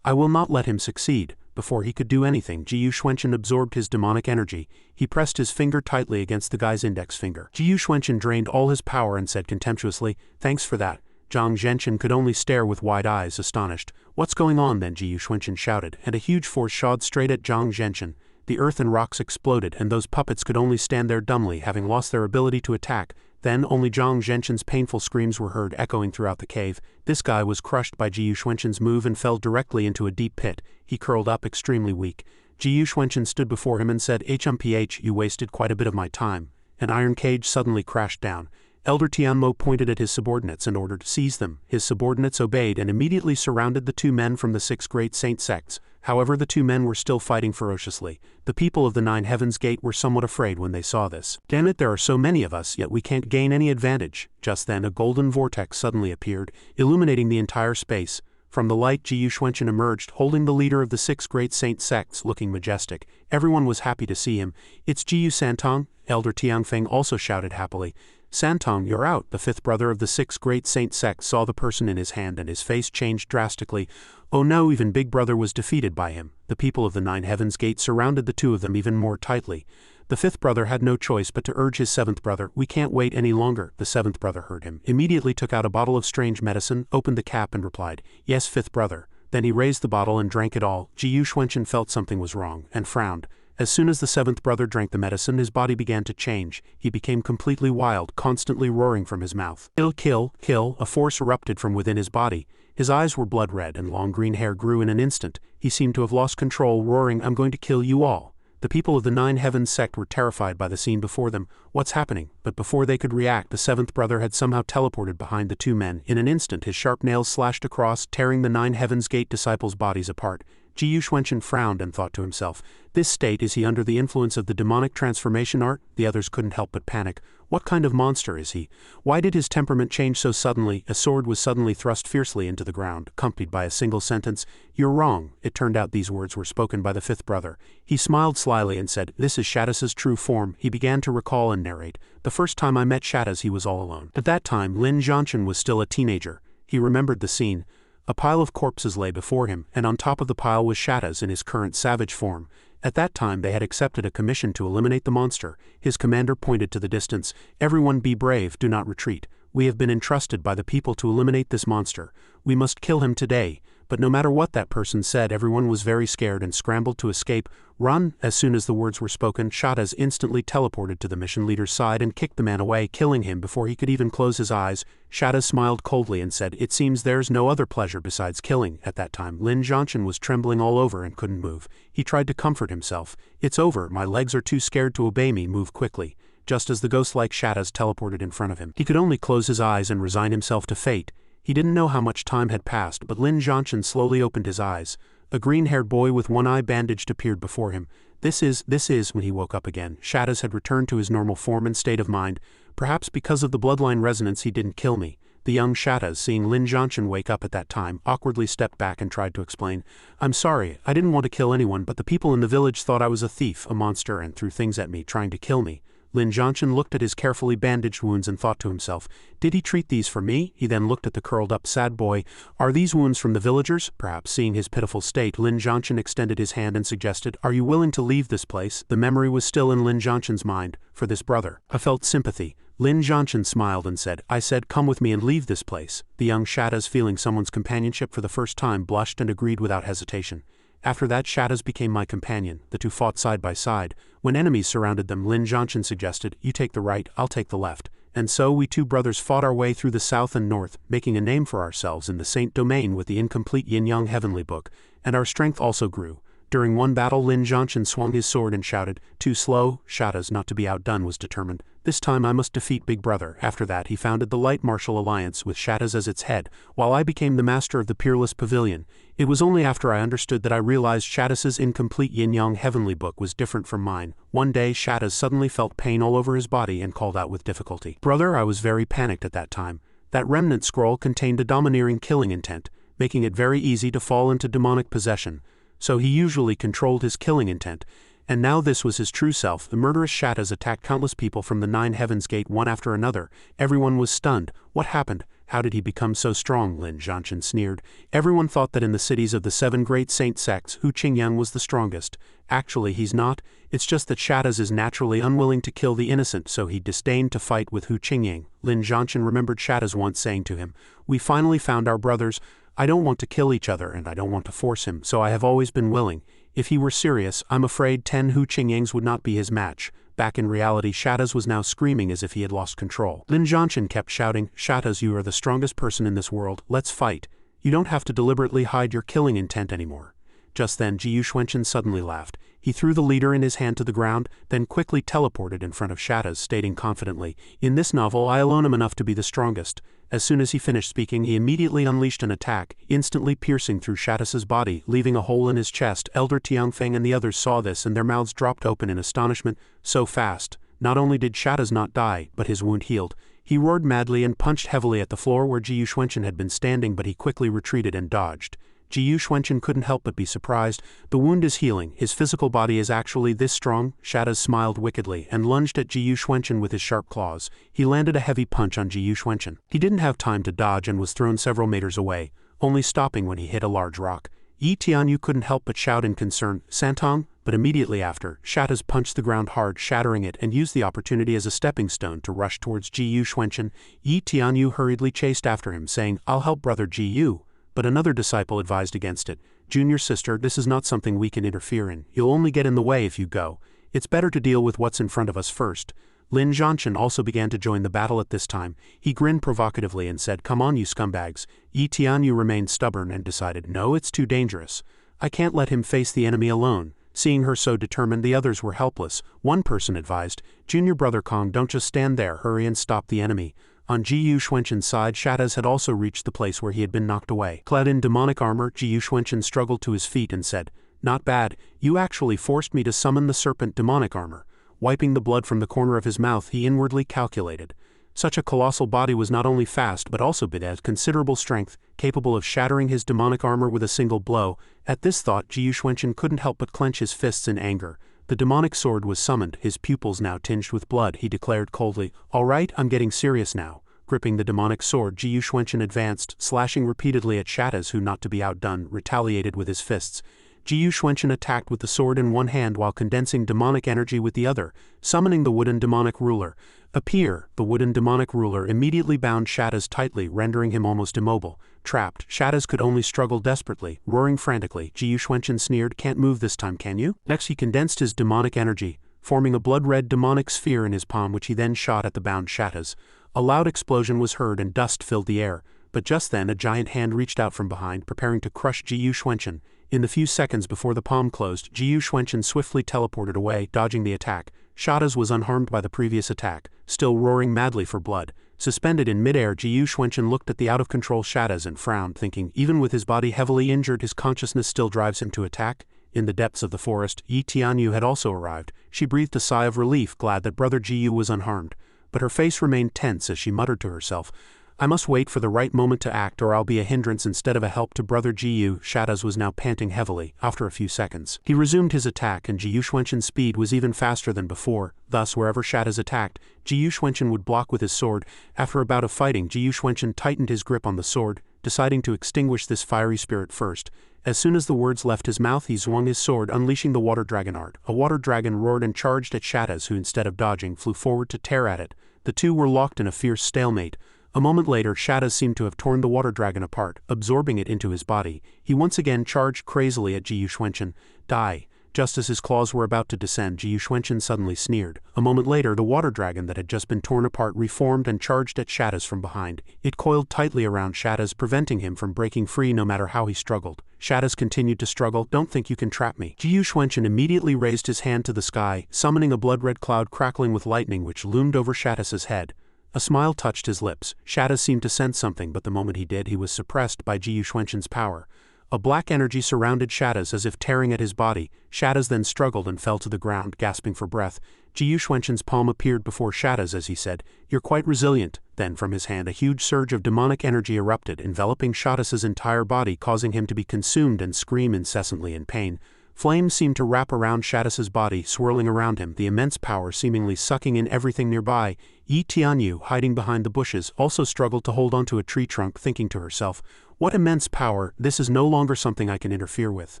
"I will not let him succeed." Before he could do anything, Ji Yuxuanchen absorbed his demonic energy. He pressed his finger tightly against the guy's index finger. Ji Yuxuanchen drained all his power and said contemptuously, "Thanks for that." Zhang Zhenchen could only stare with wide eyes, astonished. "What's going on then?" Ji Yuxuanchen shouted, and a huge force shot straight at Zhang Zhenchen. The earth and rocks exploded, and those puppets could only stand there dumbly, having lost their ability to attack. Then only Zhang Zhenchen's painful screams were heard echoing throughout the cave. This guy was crushed by Ji Yuxuanchen's move and fell directly into a deep pit. He curled up extremely weak. Ji Yuxuanchen stood before him and said, "HMPH, you wasted quite a bit of my time." An iron cage suddenly crashed down. Elder Tianmo pointed at his subordinates and ordered, "Seize them." His subordinates obeyed and immediately surrounded the 2 men from the 6 great saint sects. However, the 2 men were still fighting ferociously. The people of the 9 Heavens Gate were somewhat afraid when they saw this. "Damn it, there are so many of us, yet we can't gain any advantage." Just then a golden vortex suddenly appeared, illuminating the entire space. From the light, Ji Yuxuanchen emerged, holding the leader of the 6 great saint sects, looking majestic. Everyone was happy to see him. "It's Ji Yu Santong," Elder Tianfeng also shouted happily. "Santong, you're out." The 5th brother of the 6 great saint sects saw the person in his hand and his face changed drastically. Oh no, even Big Brother was defeated by him. The people of the 9 Heavens Gate surrounded the 2 of them even more tightly. The 5th brother had no choice but to urge his 7th brother, "We can't wait any longer." The 7th brother heard him, immediately took out a bottle of strange medicine, opened the cap and replied, "Yes, 5th brother." Then he raised the bottle and drank it all. Ji Yuxuanchen felt something was wrong, and frowned. As soon as the 7th brother drank the medicine, his body began to change. He became completely wild, constantly roaring from his mouth. "Kill, kill, kill!" A force erupted from within his body. His eyes were blood red and long green hair grew in an instant. He seemed to have lost control, roaring, "I'm going to kill you all." The people of the 9 Heavens sect were terrified by the scene before them. What's happening? But before they could react, the 7th brother had somehow teleported behind the 2 men. In an instant his sharp nails slashed across, tearing the 9 Heavens Gate disciples' bodies apart. Ji Yuxuanchen frowned and thought to himself, "This state, is he under the influence of the demonic transformation art?" The others couldn't help but panic. What kind of monster is he? Why did his temperament change so suddenly? A sword was suddenly thrust fiercely into the ground, accompanied by a single sentence, "You're wrong." It turned out these words were spoken by the 5th brother. He smiled slyly and said, "This is Shadas's true form." He began to recall and narrate. "The first time I met Shadas he was all alone. At that time Lin Zhanshan was still a teenager." He remembered the scene. A pile of corpses lay before him, and on top of the pile was Shadas in his current savage form. At that time they had accepted a commission to eliminate the monster. His commander pointed to the distance. "Everyone be brave, do not retreat. We have been entrusted by the people to eliminate this monster. We must kill him today." But no matter what that person said, everyone was very scared and scrambled to escape. "Run!" As soon as the words were spoken, Shadas instantly teleported to the mission leader's side and kicked the man away, killing him before he could even close his eyes. Shadas smiled coldly and said, "It seems there's no other pleasure besides killing." At that time, Lin Zhanshan was trembling all over and couldn't move. He tried to comfort himself. "It's over, my legs are too scared to obey me, move quickly." Just as the ghost-like Shadas teleported in front of him, he could only close his eyes and resign himself to fate. He didn't know how much time had passed, but Lin Zhanshan slowly opened his eyes. A green-haired boy with one eye bandaged appeared before him. This is, when he woke up again, Shadas had returned to his normal form and state of mind. Perhaps because of the bloodline resonance he didn't kill me. The young Shadas, seeing Lin Zhanshan wake up at that time, awkwardly stepped back and tried to explain. "I'm sorry, I didn't want to kill anyone, but the people in the village thought I was a thief, a monster, and threw things at me, trying to kill me." Lin Zhanshan looked at his carefully bandaged wounds and thought to himself, did he treat these for me? He then looked at the curled-up sad boy. Are these wounds from the villagers? Perhaps seeing his pitiful state, Lin Zhanshan extended his hand and suggested, are you willing to leave this place? The memory was still in Lin Zhanshan's mind, for this brother. I felt sympathy. Lin Zhanshan smiled and said, I said, come with me and leave this place. The young Shatas, feeling someone's companionship for the first time, blushed and agreed without hesitation. After that, Shatas became my companion. The two fought side by side. When enemies surrounded them, Lin Zhanshan suggested, you take the right, I'll take the left. And so we two brothers fought our way through the south and north, making a name for ourselves in the Saint domain with the incomplete Yin-Yang Heavenly Book, and our strength also grew. During one battle, Lin Zhanshan swung his sword and shouted, too slow. Shatas, not to be outdone, was determined. This time I must defeat Big Brother. After that, he founded the Light Martial Alliance with Shatas as its head, while I became the master of the Peerless Pavilion. It was only after I understood that I realized Shatas's incomplete Yin-Yang Heavenly Book was different from mine. One day, Shatas suddenly felt pain all over his body and called out with difficulty. Brother, I was very panicked at that time. That remnant scroll contained a domineering killing intent, making it very easy to fall into demonic possession. So he usually controlled his killing intent, and now this was his true self. The murderous Shatas attacked countless people from the 9 Heavens Gate one after another. Everyone was stunned. What happened? How did he become so strong? Lin Zhanshan sneered. Everyone thought that in the cities of the 7 great saint sects, Hu Qingyang was the strongest. Actually, he's not. It's just that Shatas is naturally unwilling to kill the innocent, so he disdained to fight with Hu Qingyang. Lin Zhanshan remembered Shatas once saying to him, we finally found our brothers. I don't want to kill each other and I don't want to force him, so I have always been willing. If he were serious, I'm afraid 10 Hu Qingyangs would not be his match. Back in reality, Shatas was now screaming as if he had lost control. Lin Zhanshan kept shouting, Shatas, you are the strongest person in this world, let's fight. You don't have to deliberately hide your killing intent anymore. Just then, Ji Yuxuanchen suddenly laughed. He threw the leader in his hand to the ground, then quickly teleported in front of Shatas, stating confidently, in this novel I alone am enough to be the strongest. As soon as he finished speaking, he immediately unleashed an attack, instantly piercing through Shatas's body, leaving a hole in his chest. Elder Tianfeng and the others saw this and their mouths dropped open in astonishment. So fast. Not only did Shatas not die, but his wound healed. He roared madly and punched heavily at the floor where Ji Yuxuanchen had been standing, but he quickly retreated and dodged. Ji Yuxuanchen couldn't help but be surprised. The wound is healing. His physical body is actually this strong. Shatas smiled wickedly and lunged at Ji Yuxuanchen with his sharp claws. He landed a heavy punch on Ji Yuxuanchen. He didn't have time to dodge and was thrown several meters away, only stopping when he hit a large rock. Yi Tianyu couldn't help but shout in concern, Santong, but immediately after, Shatas punched the ground hard, shattering it, and used the opportunity as a stepping stone to rush towards Ji Yuxuanchen. Yi Tianyu hurriedly chased after him, saying, I'll help brother Ji Yu. But another disciple advised against it. Junior sister, this is not something we can interfere in. You'll only get in the way if you go. It's better to deal with what's in front of us first. Lin Zhanshan also began to join the battle at this time. He grinned provocatively and said, come on you scumbags. Yi Tianyu remained stubborn and decided, no, it's too dangerous. I can't let him face the enemy alone. Seeing her so determined, the others were helpless. One person advised, Junior brother Kong, don't just stand there, hurry and stop the enemy. On Ji Yuxuanchen's side, Shatas had also reached the place where he had been knocked away. Clad in demonic armor, Ji Yuxuanchen struggled to his feet and said, not bad, you actually forced me to summon the serpent demonic armor. Wiping the blood from the corner of his mouth, he inwardly calculated. Such a colossal body was not only fast but also had considerable strength, capable of shattering his demonic armor with a single blow. At this thought, Ji Yuxuanchen couldn't help but clench his fists in anger. The demonic sword was summoned, his pupils now tinged with blood. He declared coldly, all right, I'm getting serious now. Gripping the demonic sword, Ji Yuxuanchen advanced, slashing repeatedly at Shatas who, not to be outdone, retaliated with his fists. Ji Yuxuanchen attacked with the sword in one hand while condensing demonic energy with the other, summoning the wooden demonic ruler. Appear! The wooden demonic ruler immediately bound Shatas tightly, rendering him almost immobile. Trapped, Shatas could only struggle desperately, roaring frantically. Ji Yuxuanchen sneered, can't move this time, can you? Next he condensed his demonic energy, forming a blood-red demonic sphere in his palm which he then shot at the bound Shatas. A loud explosion was heard and dust filled the air, but just then a giant hand reached out from behind, preparing to crush Ji Yuxuanchen. In the few seconds before the palm closed, Ji Yuxuanchen swiftly teleported away, dodging the attack. Shatas was unharmed by the previous attack, still roaring madly for blood. Suspended in midair, Ji Yuxuanchen looked at the out-of-control Shatas and frowned, thinking, even with his body heavily injured, his consciousness still drives him to attack? In the depths of the forest, Yi Tianyu had also arrived. She breathed a sigh of relief, glad that brother Ji Yu was unharmed. But her face remained tense as she muttered to herself, I must wait for the right moment to act or I'll be a hindrance instead of a help to Brother Jiyu. Shadows was now panting heavily. After a few seconds, he resumed his attack and Jiyu Xuanqin's speed was even faster than before. Thus, wherever Shadows attacked, Jiyu Xuanqin would block with his sword. After a bout of fighting, Jiyu Xuanqin tightened his grip on the sword, deciding to extinguish this fiery spirit first. As soon as the words left his mouth, he swung his sword, unleashing the water dragon art. A water dragon roared and charged at Shadows, who instead of dodging, flew forward to tear at it. The two were locked in a fierce stalemate. A moment later, Shadows seemed to have torn the water dragon apart, absorbing it into his body. He once again charged crazily at Jiyu Xuanqin. Die. Just as his claws were about to descend, Jiyu Xuanqin suddenly sneered. A moment later, the water dragon that had just been torn apart reformed and charged at Shadows from behind. It coiled tightly around Shadows, preventing him from breaking free no matter how he struggled. Shadows continued to struggle. Don't think you can trap me. Jiyu Xuanqin immediately raised his hand to the sky, summoning a blood-red cloud crackling with lightning which loomed over Shadows' head. A smile touched his lips. Shadows seemed to sense something, but the moment he did, he was suppressed by Jiyu Xuanqin's power. A black energy surrounded Shadows as if tearing at his body. Shadows then struggled and fell to the ground, gasping for breath. Jiyu Xuanqin's palm appeared before Shadows as he said, "You're quite resilient." Then from his hand a huge surge of demonic energy erupted, enveloping Shadows' entire body, causing him to be consumed and scream incessantly in pain. Flames seemed to wrap around Shadows' body, swirling around him, the immense power seemingly sucking in everything nearby. Yi Tianyu, hiding behind the bushes, also struggled to hold onto a tree trunk, thinking to herself, "What immense power, this is no longer something I can interfere with."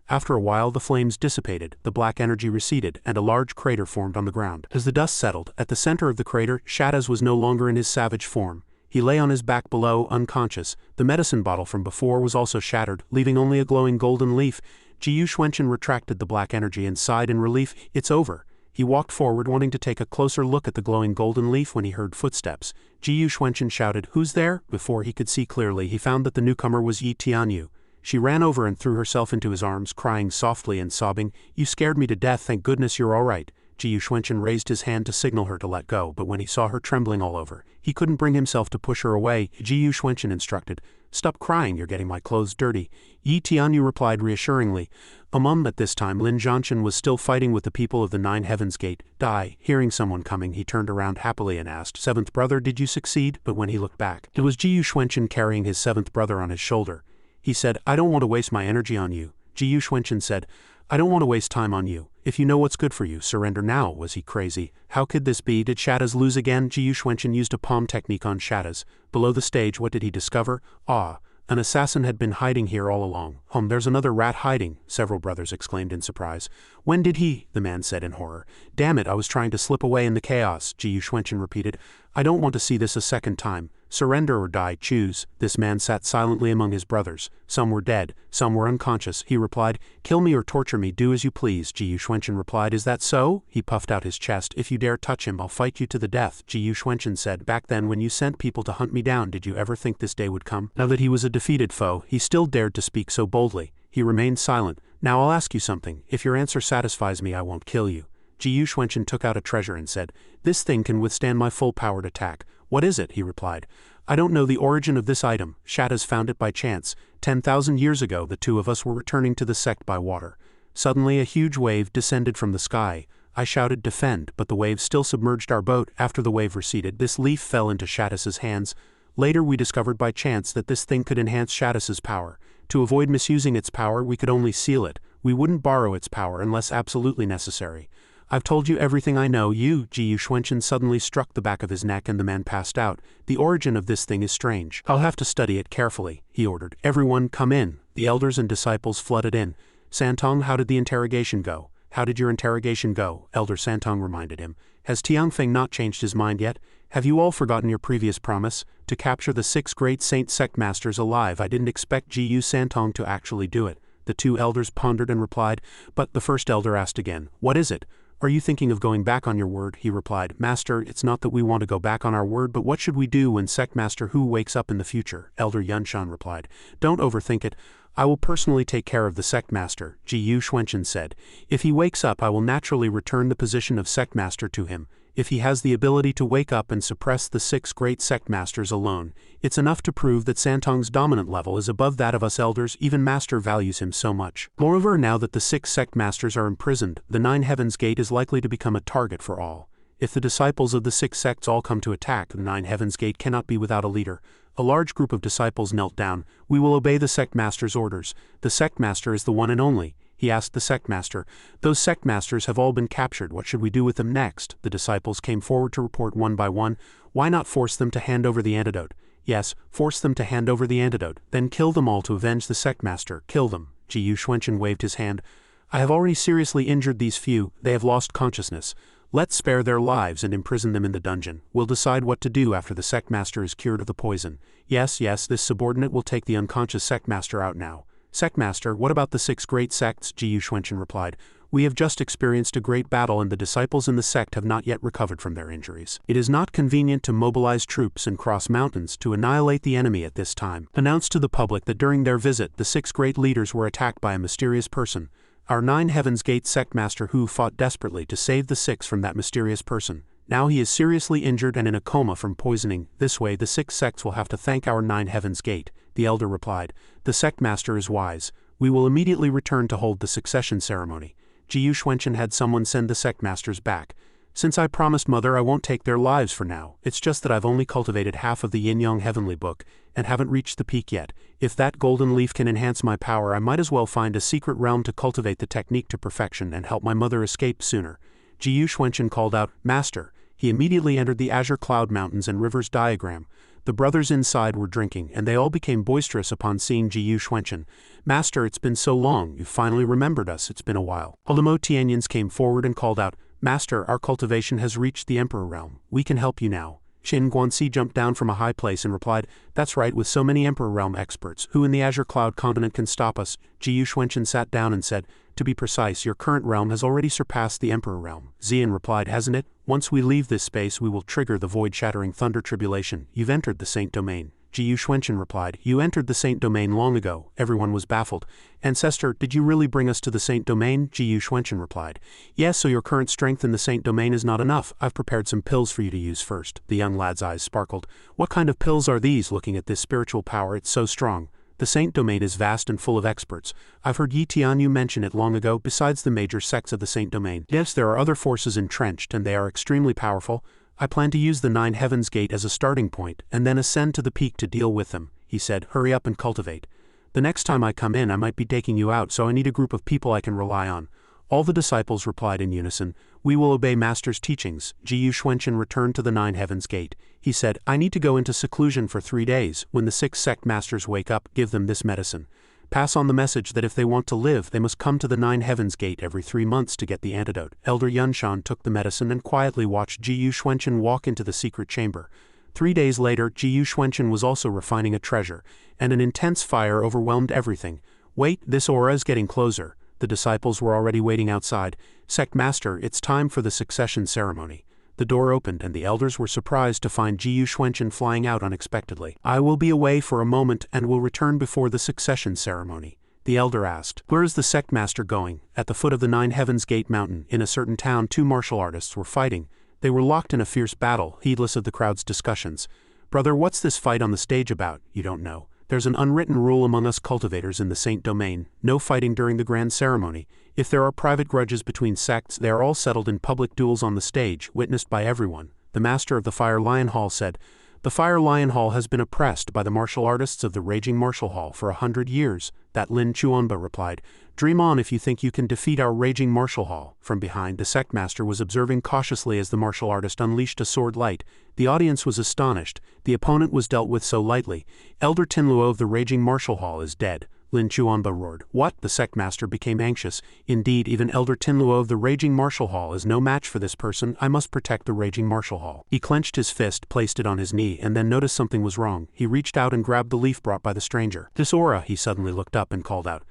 After a while the flames dissipated, the black energy receded, and a large crater formed on the ground. As the dust settled, at the center of the crater, Shadows was no longer in his savage form. He lay on his back below, unconscious. The medicine bottle from before was also shattered, leaving only a glowing golden leaf. Jiyu Xuanqin retracted the black energy and sighed in relief. "It's over." He walked forward, wanting to take a closer look at the glowing golden leaf when he heard footsteps. Jiyu Xuanqin shouted, "Who's there?" Before he could see clearly, he found that the newcomer was Yi Tianyu. She ran over and threw herself into his arms, crying softly and sobbing, "You scared me to death, thank goodness you're all right." Jiyu Xuanqin raised his hand to signal her to let go, but when he saw her trembling all over, he couldn't bring himself to push her away. Jiyu Xuanqin instructed, "Stop crying, you're getting my clothes dirty." Yi Tianyu replied reassuringly. At this time Lin Zhanshan was still fighting with the people of the Nine Heavens Gate. Die. Hearing someone coming, he turned around happily and asked, "Seventh brother, did you succeed?" But when he looked back, it was Jiyu Xuanqin carrying his seventh brother on his shoulder. He said, "I don't want to waste my energy on you." Jiyu Xuanqin said, "I don't want to waste time on you. If you know what's good for you, surrender now." Was he crazy? How could this be? Did Shadows lose again? Jiyu Xuanqin used a palm technique on Shadows. Below the stage, what did he discover? An assassin had been hiding here all along. There's another rat hiding," several brothers exclaimed in surprise. "When did he?" the man said in horror. "Damn it, I was trying to slip away in the chaos," Jiyu Xuanqin repeated. "I don't want to see this a second time. Surrender or die, choose." This man sat silently among his brothers. Some were dead, some were unconscious. He replied, "Kill me or torture me, do as you please." Jiyu Xuanqin replied, "Is that so?" He puffed out his chest. "If you dare touch him, I'll fight you to the death." Jiyu Xuanqin said, "Back then when you sent people to hunt me down, did you ever think this day would come?" Now that he was a defeated foe, he still dared to speak so boldly. He remained silent. "Now I'll ask you something. If your answer satisfies me, I won't kill you." Jiyu Xuanqin took out a treasure and said, "This thing can withstand my full-powered attack." "What is it?" he replied. "I don't know the origin of this item. Shadows found it by chance. 10,000 years ago, the two of us were returning to the sect by water. Suddenly a huge wave descended from the sky. I shouted, 'Defend,' but the wave still submerged our boat. After the wave receded, this leaf fell into Shadows' hands. Later we discovered by chance that this thing could enhance Shadows' power. To avoid misusing its power, we could only seal it. We wouldn't borrow its power unless absolutely necessary. I've told you everything I know." Jiyu Xuanqin suddenly struck the back of his neck and the man passed out. "The origin of this thing is strange. I'll have to study it carefully," he ordered. "Everyone come in." The elders and disciples flooded in. "Santong, how did the interrogation go?" "How did your interrogation go?" Elder Santong reminded him. "Has Tianfeng not changed his mind yet? Have you all forgotten your previous promise? To capture the 6 great saint sect masters alive. I didn't expect Jiyu Santong to actually do it." The two elders pondered and replied, but the first elder asked again, "What is it?" "Are you thinking of going back on your word?" He replied, "Master, it's not that we want to go back on our word, but what should we do when Sect Master Hu wakes up in the future?" Elder Yunshan replied, "Don't overthink it. I will personally take care of the Sect Master," Jiyu Xuanqin said. "If he wakes up, I will naturally return the position of Sect Master to him. If he has the ability to wake up and suppress the 6 great sect masters alone, it's enough to prove that Santong's dominant level is above that of us elders. Even Master values him so much. Moreover, now that the 6 sect masters are imprisoned, the 9 Heavens Gate is likely to become a target for all. If the disciples of the 6 sects all come to attack, the 9 Heavens Gate cannot be without a leader. A large group of disciples knelt down. We will obey the sect master's orders. The sect master is the one and only. He asked the sect master. Those sect masters have all been captured. What should we do with them next? The disciples came forward to report one by one. Why not force them to hand over the antidote? Yes, force them to hand over the antidote. Then kill them all to avenge the sect master. Kill them. Ji Xuanchen waved his hand. I have already seriously injured these few. They have lost consciousness. Let's spare their lives and imprison them in the dungeon. We'll decide what to do after the sect master is cured of the poison. Yes, this subordinate will take the unconscious sect master out now. Sect master, what about the 6 great sects? Ji Xuanchen replied. We have just experienced a great battle and the disciples in the sect have not yet recovered from their injuries. It is not convenient to mobilize troops and cross mountains to annihilate the enemy at this time. Announced to the public that during their visit the 6 great leaders were attacked by a mysterious person. Our 9 Heavens Gate sect master who fought desperately to save the 6 from that mysterious person. Now he is seriously injured and in a coma from poisoning. This way the 6 sects will have to thank our 9 Heavens Gate. The elder replied. The sect master is wise. We will immediately return to hold the succession ceremony. Ji Xuanchen had someone send the sect masters back. Since I promised Mother I won't take their lives for now, it's just that I've only cultivated half of the Yin-Yang Heavenly Book, and haven't reached the peak yet. If that golden leaf can enhance my power I might as well find a secret realm to cultivate the technique to perfection and help my mother escape sooner. Ji Xuanchen called out, Master. He immediately entered the Azure Cloud Mountains and Rivers diagram. The brothers inside were drinking, and they all became boisterous upon seeing Ji Xuanchen. Master, it's been so long, you've finally remembered us, it's been a while. Ultimo Tianyans came forward and called out, Master, our cultivation has reached the Emperor realm. We can help you now. Qin Guanxi jumped down from a high place and replied, That's right, with so many Emperor realm experts, who in the Azure Cloud continent can stop us? Ji Xuanchen sat down and said, To be precise, your current realm has already surpassed the Emperor realm. Xian replied, Hasn't it? Once we leave this space we will trigger the void-shattering thunder tribulation. You've entered the Saint Domain. Ji Xuanchen replied, You entered the Saint Domain long ago. Everyone was baffled. Ancestor, did you really bring us to the Saint Domain? Ji Xuanchen replied, Yes, so your current strength in the Saint Domain is not enough. I've prepared some pills for you to use first. The young lad's eyes sparkled. What kind of pills are these? Looking at this spiritual power, it's so strong. The Saint Domain is vast and full of experts. I've heard Yi Tianyu mention it long ago. Besides the major sects of the Saint Domain, yes, there are other forces entrenched and they are extremely powerful. I plan to use the 9 Heavens Gate as a starting point, and then ascend to the peak to deal with them. He said, Hurry up and cultivate. The next time I come in I might be taking you out, so I need a group of people I can rely on. All the disciples replied in unison, We will obey Master's teachings. Ji Xuanchen returned to the 9 Heavens Gate. He said, I need to go into seclusion for 3 days. When the 6 sect masters wake up, give them this medicine. Pass on the message that if they want to live, they must come to the 9 Heavens Gate every 3 months to get the antidote. Elder Yunshan took the medicine and quietly watched Ji Xuanchen walk into the secret chamber. 3 days later, Ji Xuanchen was also refining a treasure, and an intense fire overwhelmed everything. Wait, this aura is getting closer. The disciples were already waiting outside. Sect Master, it's time for the succession ceremony. The door opened and the elders were surprised to find Ji Xuanchen flying out unexpectedly. I will be away for a moment and will return before the succession ceremony. The elder asked, Where is the sect master going? At the foot of the 9 Heavens Gate mountain, in a certain town, 2 martial artists were fighting. They were locked in a fierce battle, heedless of the crowd's discussions. Brother, what's this fight on the stage about? You don't know. There's an unwritten rule among us cultivators in the Saint Domain, no fighting during the grand ceremony. If there are private grudges between sects, they are all settled in public duels on the stage, witnessed by everyone. The master of the Fire Lion Hall said, The Fire Lion Hall has been oppressed by the martial artists of the Raging Martial Hall for 100 years. That Lin Chuanba replied, Dream on if you think you can defeat our Raging Martial Hall. From behind, the sect master was observing cautiously as the martial artist unleashed a sword light. The audience was astonished. The opponent was dealt with so lightly. Elder Tinluo of the Raging Martial Hall is dead. Lin Chuanba roared. What? The sect master became anxious. Indeed, even Elder Tinluo of the Raging Martial Hall is no match for this person. I must protect the Raging Martial Hall. He clenched his fist, placed it on his knee, and then noticed something was wrong. He reached out and grabbed the leaf brought by the stranger. This aura, he suddenly looked up and called out.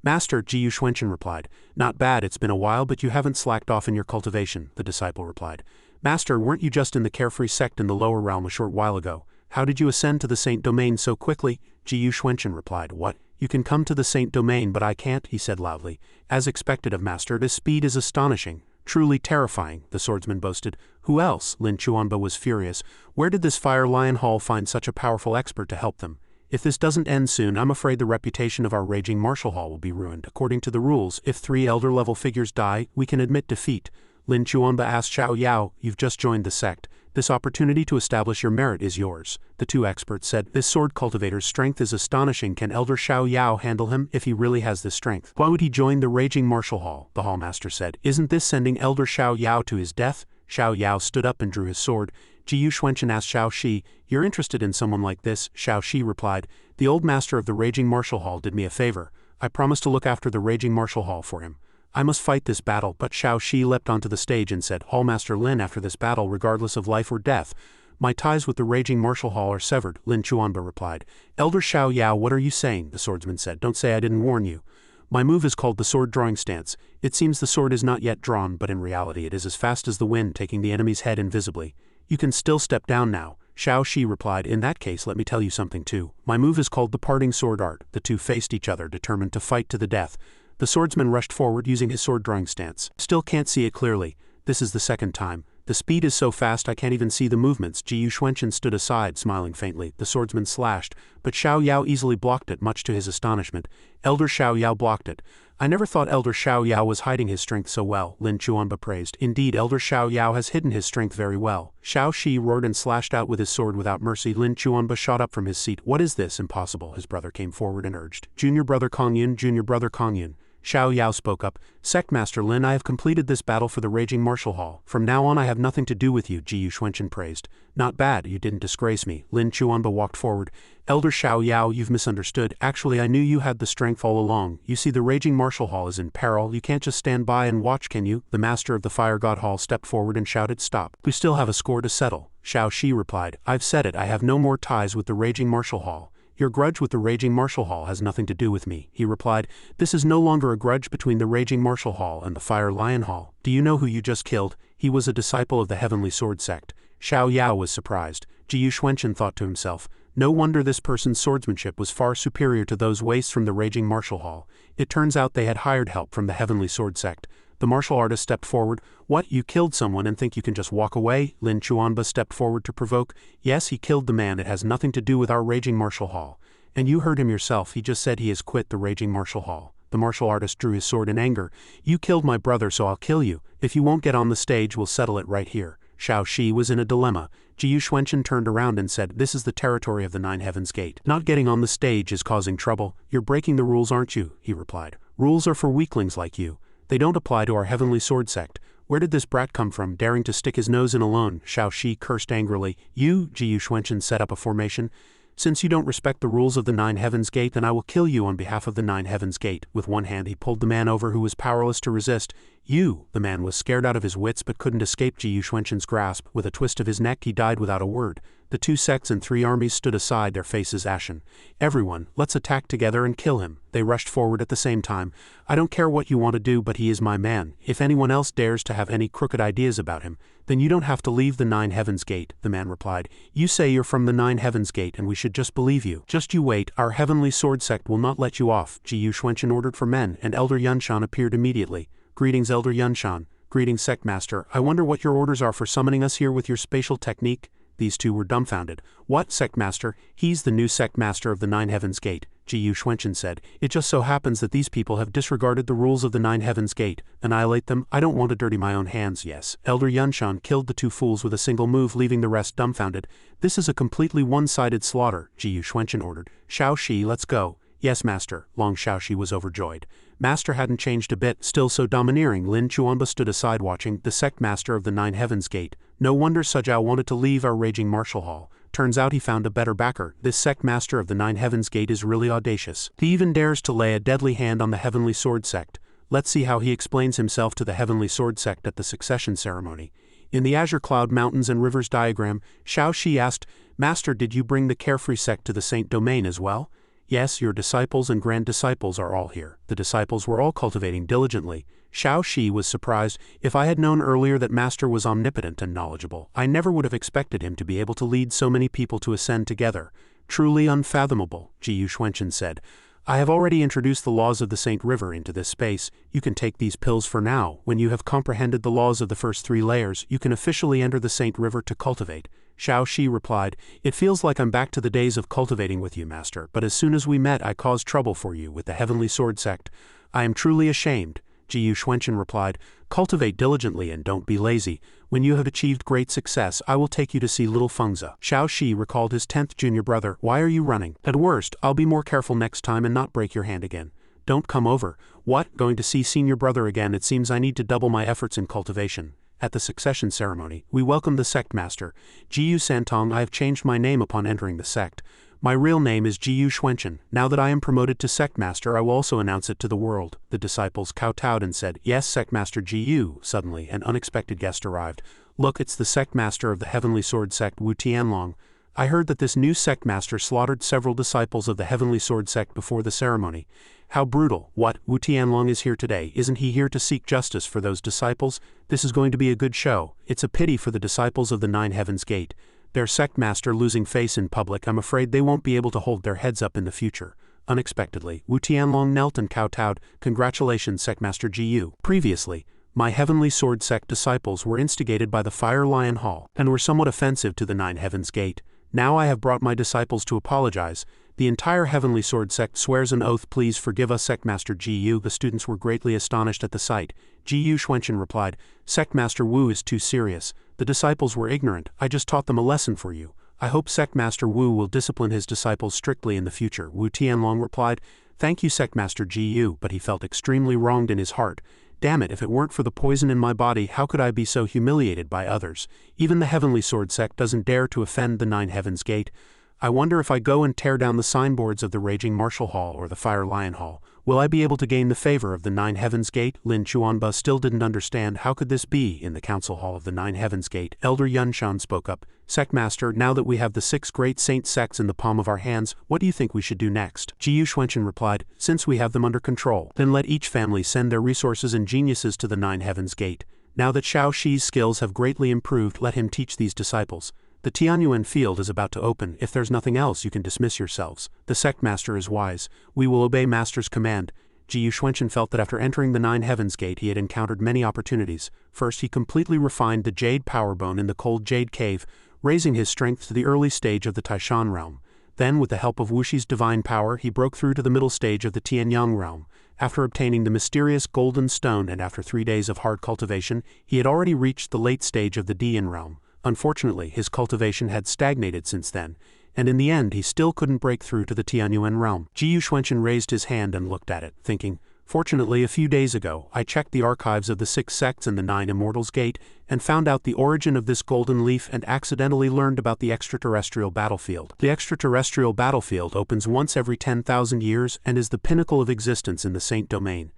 Master, Ji Xuanchen replied. Not bad, it's been a while, but you haven't slacked off in your cultivation, the disciple replied. Master, weren't you just in the carefree sect in the lower realm a short while ago? How did you ascend to the Saint Domain so quickly? Ji Xuanchen replied. What? You can come to the Saint Domain, but I can't, he said loudly. As expected of Master, this speed is astonishing. Truly terrifying, the swordsman boasted. Who else? Lin Chuanba was furious. Where did this Fire Lion Hall find such a powerful expert to help them? If this doesn't end soon, I'm afraid the reputation of our Raging Martial Hall will be ruined. According to the rules, if 3 elder-level figures die, we can admit defeat. Lin Chuanba asked Xiao Yao, you've just joined the sect. This opportunity to establish your merit is yours. The two experts said, this sword cultivator's strength is astonishing. Can Elder Xiao Yao handle him if he really has this strength? Why would he join the Raging Martial Hall? The hallmaster said. Isn't this sending Elder Xiao Yao to his death? Xiao Yao stood up and drew his sword. Jiyu Xuanchen asked Xiao Shi, you're interested in someone like this? Xiao Shi replied, the old master of the Raging Martial Hall did me a favor. I promised to look after the Raging Martial Hall for him. I must fight this battle, but Xiao Shi leapt onto the stage and said, Hallmaster Lin, after this battle, regardless of life or death, my ties with the Raging Martial Hall are severed. Lin Chuanba replied. Elder Xiao Yao, what are you saying? The swordsman said. Don't say I didn't warn you. My move is called the sword drawing stance. It seems the sword is not yet drawn, but in reality it is as fast as the wind, taking the enemy's head invisibly. You can still step down now. Xiao Shi replied, in that case let me tell you something too. My move is called the parting sword art. The two faced each other, determined to fight to the death. The swordsman rushed forward using his sword drawing stance. Still can't see it clearly. This is the second time. The speed is so fast I can't even see the movements. Jiyu Xuanchen stood aside, smiling faintly. The swordsman slashed, but Xiao Yao easily blocked it, much to his astonishment. Elder Xiao Yao blocked it. I never thought Elder Xiao Yao was hiding his strength so well, Lin Chuanba praised. Indeed, Elder Xiao Yao has hidden his strength very well. Xiao Shi roared and slashed out with his sword without mercy. Lin Chuanba shot up from his seat. What is this? Impossible. His brother came forward and urged. Junior brother Kongyun, junior brother Kongyun. Xiao Yao spoke up. Sectmaster Lin, I have completed this battle for the Raging Martial Hall. From now on I have nothing to do with you, Jiyu Xuanchen praised. Not bad, you didn't disgrace me. Lin Chuanba walked forward. Elder Xiao Yao, you've misunderstood. Actually, I knew you had the strength all along. You see, the Raging Martial Hall is in peril. You can't just stand by and watch, can you? The master of the Fire God Hall stepped forward and shouted, stop. We still have a score to settle. Xiao Shi replied, I've said it, I have no more ties with the Raging Martial Hall. Your grudge with the Raging Martial Hall has nothing to do with me, he replied. This is no longer a grudge between the Raging Martial Hall and the Fire Lion Hall. Do you know who you just killed? He was a disciple of the Heavenly Sword Sect. Xiao Yao was surprised. Jiyu Xuanchen thought to himself, no wonder this person's swordsmanship was far superior to those wastes from the Raging Martial Hall. It turns out they had hired help from the Heavenly Sword Sect. The martial artist stepped forward. What, you killed someone and think you can just walk away? Lin Chuanba stepped forward to provoke. Yes, he killed the man. It has nothing to do with our Raging Martial Hall. And you heard him yourself, he just said he has quit the Raging Martial Hall. The martial artist drew his sword in anger. You killed my brother, so I'll kill you. If you won't get on the stage, we'll settle it right here. Xiao Shi was in a dilemma. Jiyu Xuanchen turned around and said, this is the territory of the Nine Heavens Gate. Not getting on the stage is causing trouble. You're breaking the rules, aren't you? He replied. Rules are for weaklings like you. They don't apply to our Heavenly Sword Sect. Where did this brat come from, daring to stick his nose in alone? Xiao Shi cursed angrily. You, Jiyu Xuanchen set up a formation. Since you don't respect the rules of the Nine Heavens Gate, then I will kill you on behalf of the Nine Heavens Gate. With one hand he pulled the man over who was powerless to resist. You! The man was scared out of his wits but couldn't escape Jiyu Xuanchen's grasp. With a twist of his neck he died without a word. The two sects and three armies stood aside, their faces ashen. Everyone, let's attack together and kill him. They rushed forward at the same time. I don't care what you want to do, but he is my man. If anyone else dares to have any crooked ideas about him, then you don't have to leave the Nine Heavens Gate, the man replied. You say you're from the Nine Heavens Gate and we should just believe you. Just you wait, our Heavenly Sword Sect will not let you off. Jiyu Xuanchen ordered for men, and Elder Yunshan appeared immediately. Greetings, Elder Yunshan. Greetings, Sectmaster. I wonder what your orders are for summoning us here with your spatial technique? These two were dumbfounded. What, Sectmaster? He's the new Sectmaster of the Nine Heavens Gate, Jiyu Xuanchen said. It just so happens that these people have disregarded the rules of the Nine Heavens Gate. Annihilate them? I don't want to dirty my own hands, yes. Elder Yunshan killed the two fools with a single move, leaving the rest dumbfounded. This is a completely one-sided slaughter, Jiyu Xuanchen ordered. Xiao Shi, let's go. Yes, Master. Long Xiao Shi was overjoyed. Master hadn't changed a bit, still so domineering. Lin Chuanba stood aside watching, the sect master of the Nine Heavens Gate. No wonder Suzhao wanted to leave our Raging Martial Hall. Turns out he found a better backer. This sect master of the Nine Heavens Gate is really audacious. He even dares to lay a deadly hand on the Heavenly Sword Sect. Let's see how he explains himself to the Heavenly Sword Sect at the succession ceremony. In the Azure Cloud Mountains and Rivers diagram, Xiao Shi asked, Master, did you bring the Carefree Sect to the Saint Domain as well? Yes, your disciples and grand disciples are all here. The disciples were all cultivating diligently. Xiao Shi was surprised. If I had known earlier that Master was omnipotent and knowledgeable, I never would have expected him to be able to lead so many people to ascend together. Truly unfathomable, Jiyu Xuanchen said. I have already introduced the laws of the Saint River into this space. You can take these pills for now. When you have comprehended the laws of the first three layers, you can officially enter the Saint River to cultivate. Xiao Shi replied, It feels like I'm back to the days of cultivating with you, Master, but as soon as we met I caused trouble for you with the Heavenly Sword Sect. I am truly ashamed. Ji Xuanchen replied, "Cultivate diligently and don't be lazy. When you have achieved great success, I will take you to see little Fengzi." Xiao Shi recalled his 10th junior brother. "Why are you running? At worst, I'll be more careful next time and not break your hand again. Don't come over." "What? Going to see senior brother again? It seems I need to double my efforts in cultivation." At the succession ceremony, we welcomed the sect master. Ji Santong, I have changed my name upon entering the sect. My real name is Ji Xuanchen. Now that I am promoted to sect master, I will also announce it to the world. The disciples kowtowed and said, "Yes, sect master Ji." Suddenly, an unexpected guest arrived. "Look, it's the sect master of the Heavenly Sword sect, Wu Tianlong. I heard that this new sect master slaughtered several disciples of the Heavenly Sword sect before the ceremony. How brutal." "What? Wu Tianlong is here today. Isn't he here to seek justice for those disciples? This is going to be a good show. It's a pity for the disciples of the Nine Heavens Gate. Their sect master losing face in public. I'm afraid they won't be able to hold their heads up in the future." Unexpectedly, Wu Tianlong knelt and kowtowed. "Congratulations, sect master Ji." Previously, my Heavenly Sword sect disciples were instigated by the Fire Lion Hall and were somewhat offensive to the Nine Heavens Gate. Now I have brought my disciples to apologize. The entire Heavenly Sword sect swears an oath. Please forgive us, sect master Ji. The students were greatly astonished at the sight. Ji Xuanchen replied, "Sect master Wu is too serious. The disciples were ignorant. I just taught them a lesson for you. I hope sect master Wu will discipline his disciples strictly in the future." Wu Tianlong replied, "Thank you, sect master Ji," but he felt extremely wronged in his heart. Damn it, if it weren't for the poison in my body, how could I be so humiliated by others? Even the Heavenly Sword sect doesn't dare to offend the Nine Heavens Gate. I wonder if I go and tear down the signboards of the Raging Martial Hall or the Fire Lion Hall, will I be able to gain the favor of the Nine Heavens Gate? Lin Chuanba still didn't understand how could this be in the Council Hall of the Nine Heavens Gate. Elder Yunshan spoke up, "Sect master, now that we have the 6 great saint sects in the palm of our hands, what do you think we should do next?" Ji Xuanchen replied, "Since we have them under control, then let each family send their resources and geniuses to the Nine Heavens Gate. Now that Xiao Shi's skills have greatly improved, let him teach these disciples. The Tianyuan field is about to open. If there's nothing else, you can dismiss yourselves. The sect master is wise. We will obey master's command." Ji Xuanchen felt that after entering the Nine Heavens Gate he had encountered many opportunities. First, he completely refined the jade power bone in the cold jade cave, raising his strength to the early stage of the Taishan realm. Then, with the help of Wushi's divine power, he broke through to the middle stage of the Tianyang realm. After obtaining the mysterious golden stone and after 3 days of hard cultivation, he had already reached the late stage of the Dian realm. Unfortunately, his cultivation had stagnated since then, and in the end he still couldn't break through to the Tianyuan realm. Ji Xuanchen raised his hand and looked at it, thinking, "Fortunately, a few days ago, I checked the archives of the 6 sects and the 9 Immortals Gate, and found out the origin of this golden leaf and accidentally learned about the extraterrestrial battlefield. The extraterrestrial battlefield opens once every 10,000 years and is the pinnacle of existence in the Saint domain.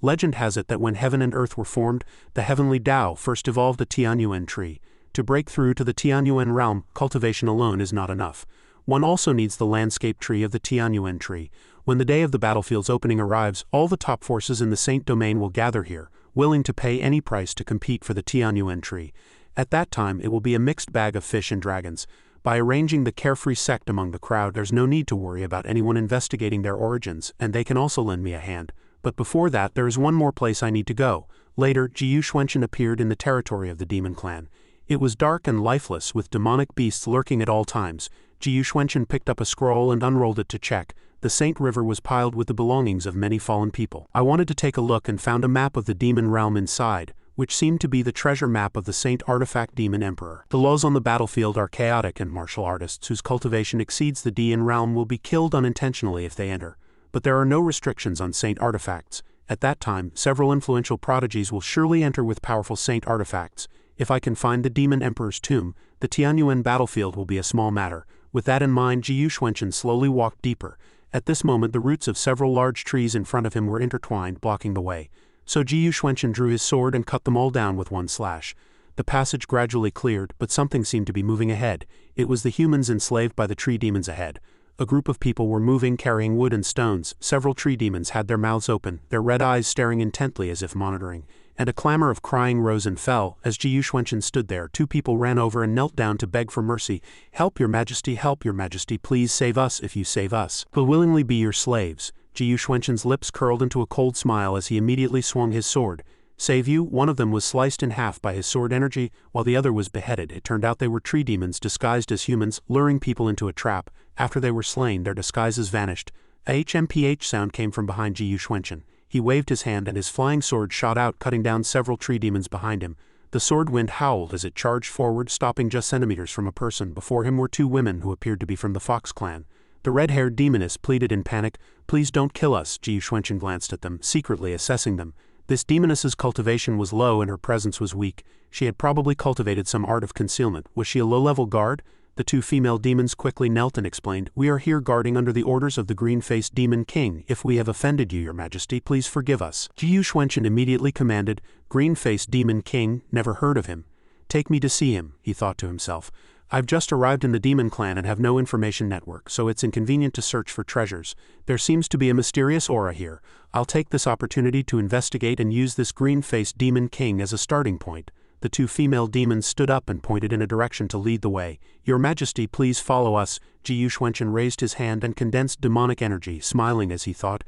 Legend has it that when heaven and earth were formed, the heavenly Tao first evolved a Tianyuan tree. To break through to the Tianyuan realm, cultivation alone is not enough. One also needs the landscape tree of the Tianyuan tree. When the day of the battlefield's opening arrives, all the top forces in the Saint domain will gather here, willing to pay any price to compete for the Tianyuan tree. At that time, it will be a mixed bag of fish and dragons. By arranging the carefree sect among the crowd, there's no need to worry about anyone investigating their origins, and they can also lend me a hand. But before that, there is one more place I need to go." Later, Ji Xuanchen appeared in the territory of the demon clan. It was dark and lifeless, with demonic beasts lurking at all times. Ji Xuanchen picked up a scroll and unrolled it to check. The Saint River was piled with the belongings of many fallen people. I wanted to take a look and found a map of the demon realm inside, which seemed to be the treasure map of the Saint Artifact Demon Emperor. The laws on the battlefield are chaotic, and martial artists whose cultivation exceeds the Dian realm will be killed unintentionally if they enter. But there are no restrictions on Saint artifacts. At that time, several influential prodigies will surely enter with powerful Saint artifacts. If I can find the Demon Emperor's tomb, the Tianyuan battlefield will be a small matter. With that in mind, Ji Xuanchen slowly walked deeper. At this moment the roots of several large trees in front of him were intertwined, blocking the way. So Ji Xuanchen drew his sword and cut them all down with one slash. The passage gradually cleared, but something seemed to be moving ahead. It was the humans enslaved by the tree demons ahead. A group of people were moving, carrying wood and stones. Several tree demons had their mouths open, their red eyes staring intently as if monitoring. And a clamor of crying rose and fell. As Ji Xuanchen stood there, 2 people ran over and knelt down to beg for mercy. "Help, your majesty, please save us. If you save us, we'll willingly be your slaves." Ji Xuanchen's lips curled into a cold smile as he immediately swung his sword. "Save you?" One of them was sliced in half by his sword energy, while the other was beheaded. It turned out they were tree demons disguised as humans, luring people into a trap. After they were slain, their disguises vanished. A HMPH sound came from behind Ji Xuanchen. He waved his hand and his flying sword shot out, cutting down several tree demons behind him. The sword wind howled as it charged forward, stopping just centimeters from a person. Before him were two women who appeared to be from the Fox clan. The red-haired demoness pleaded in panic, "Please don't kill us." Ji Xuanchen glanced at them, secretly assessing them. This demoness's cultivation was low and her presence was weak. She had probably cultivated some art of concealment. Was she a low-level guard? The two female demons quickly knelt and explained, "We are here guarding under the orders of the green-faced demon king. If we have offended you, your majesty, please forgive us." Ji Xuanchen immediately commanded, "Green-faced demon king, never heard of him. Take me to see him," he thought to himself. "I've just arrived in the demon clan and have no information network, so it's inconvenient to search for treasures. There seems to be a mysterious aura here. I'll take this opportunity to investigate and use this green-faced demon king as a starting point." The two female demons stood up and pointed in a direction to lead the way. "Your Majesty, please follow us." Ji Xuanchen raised his hand and condensed demonic energy, smiling as he thought,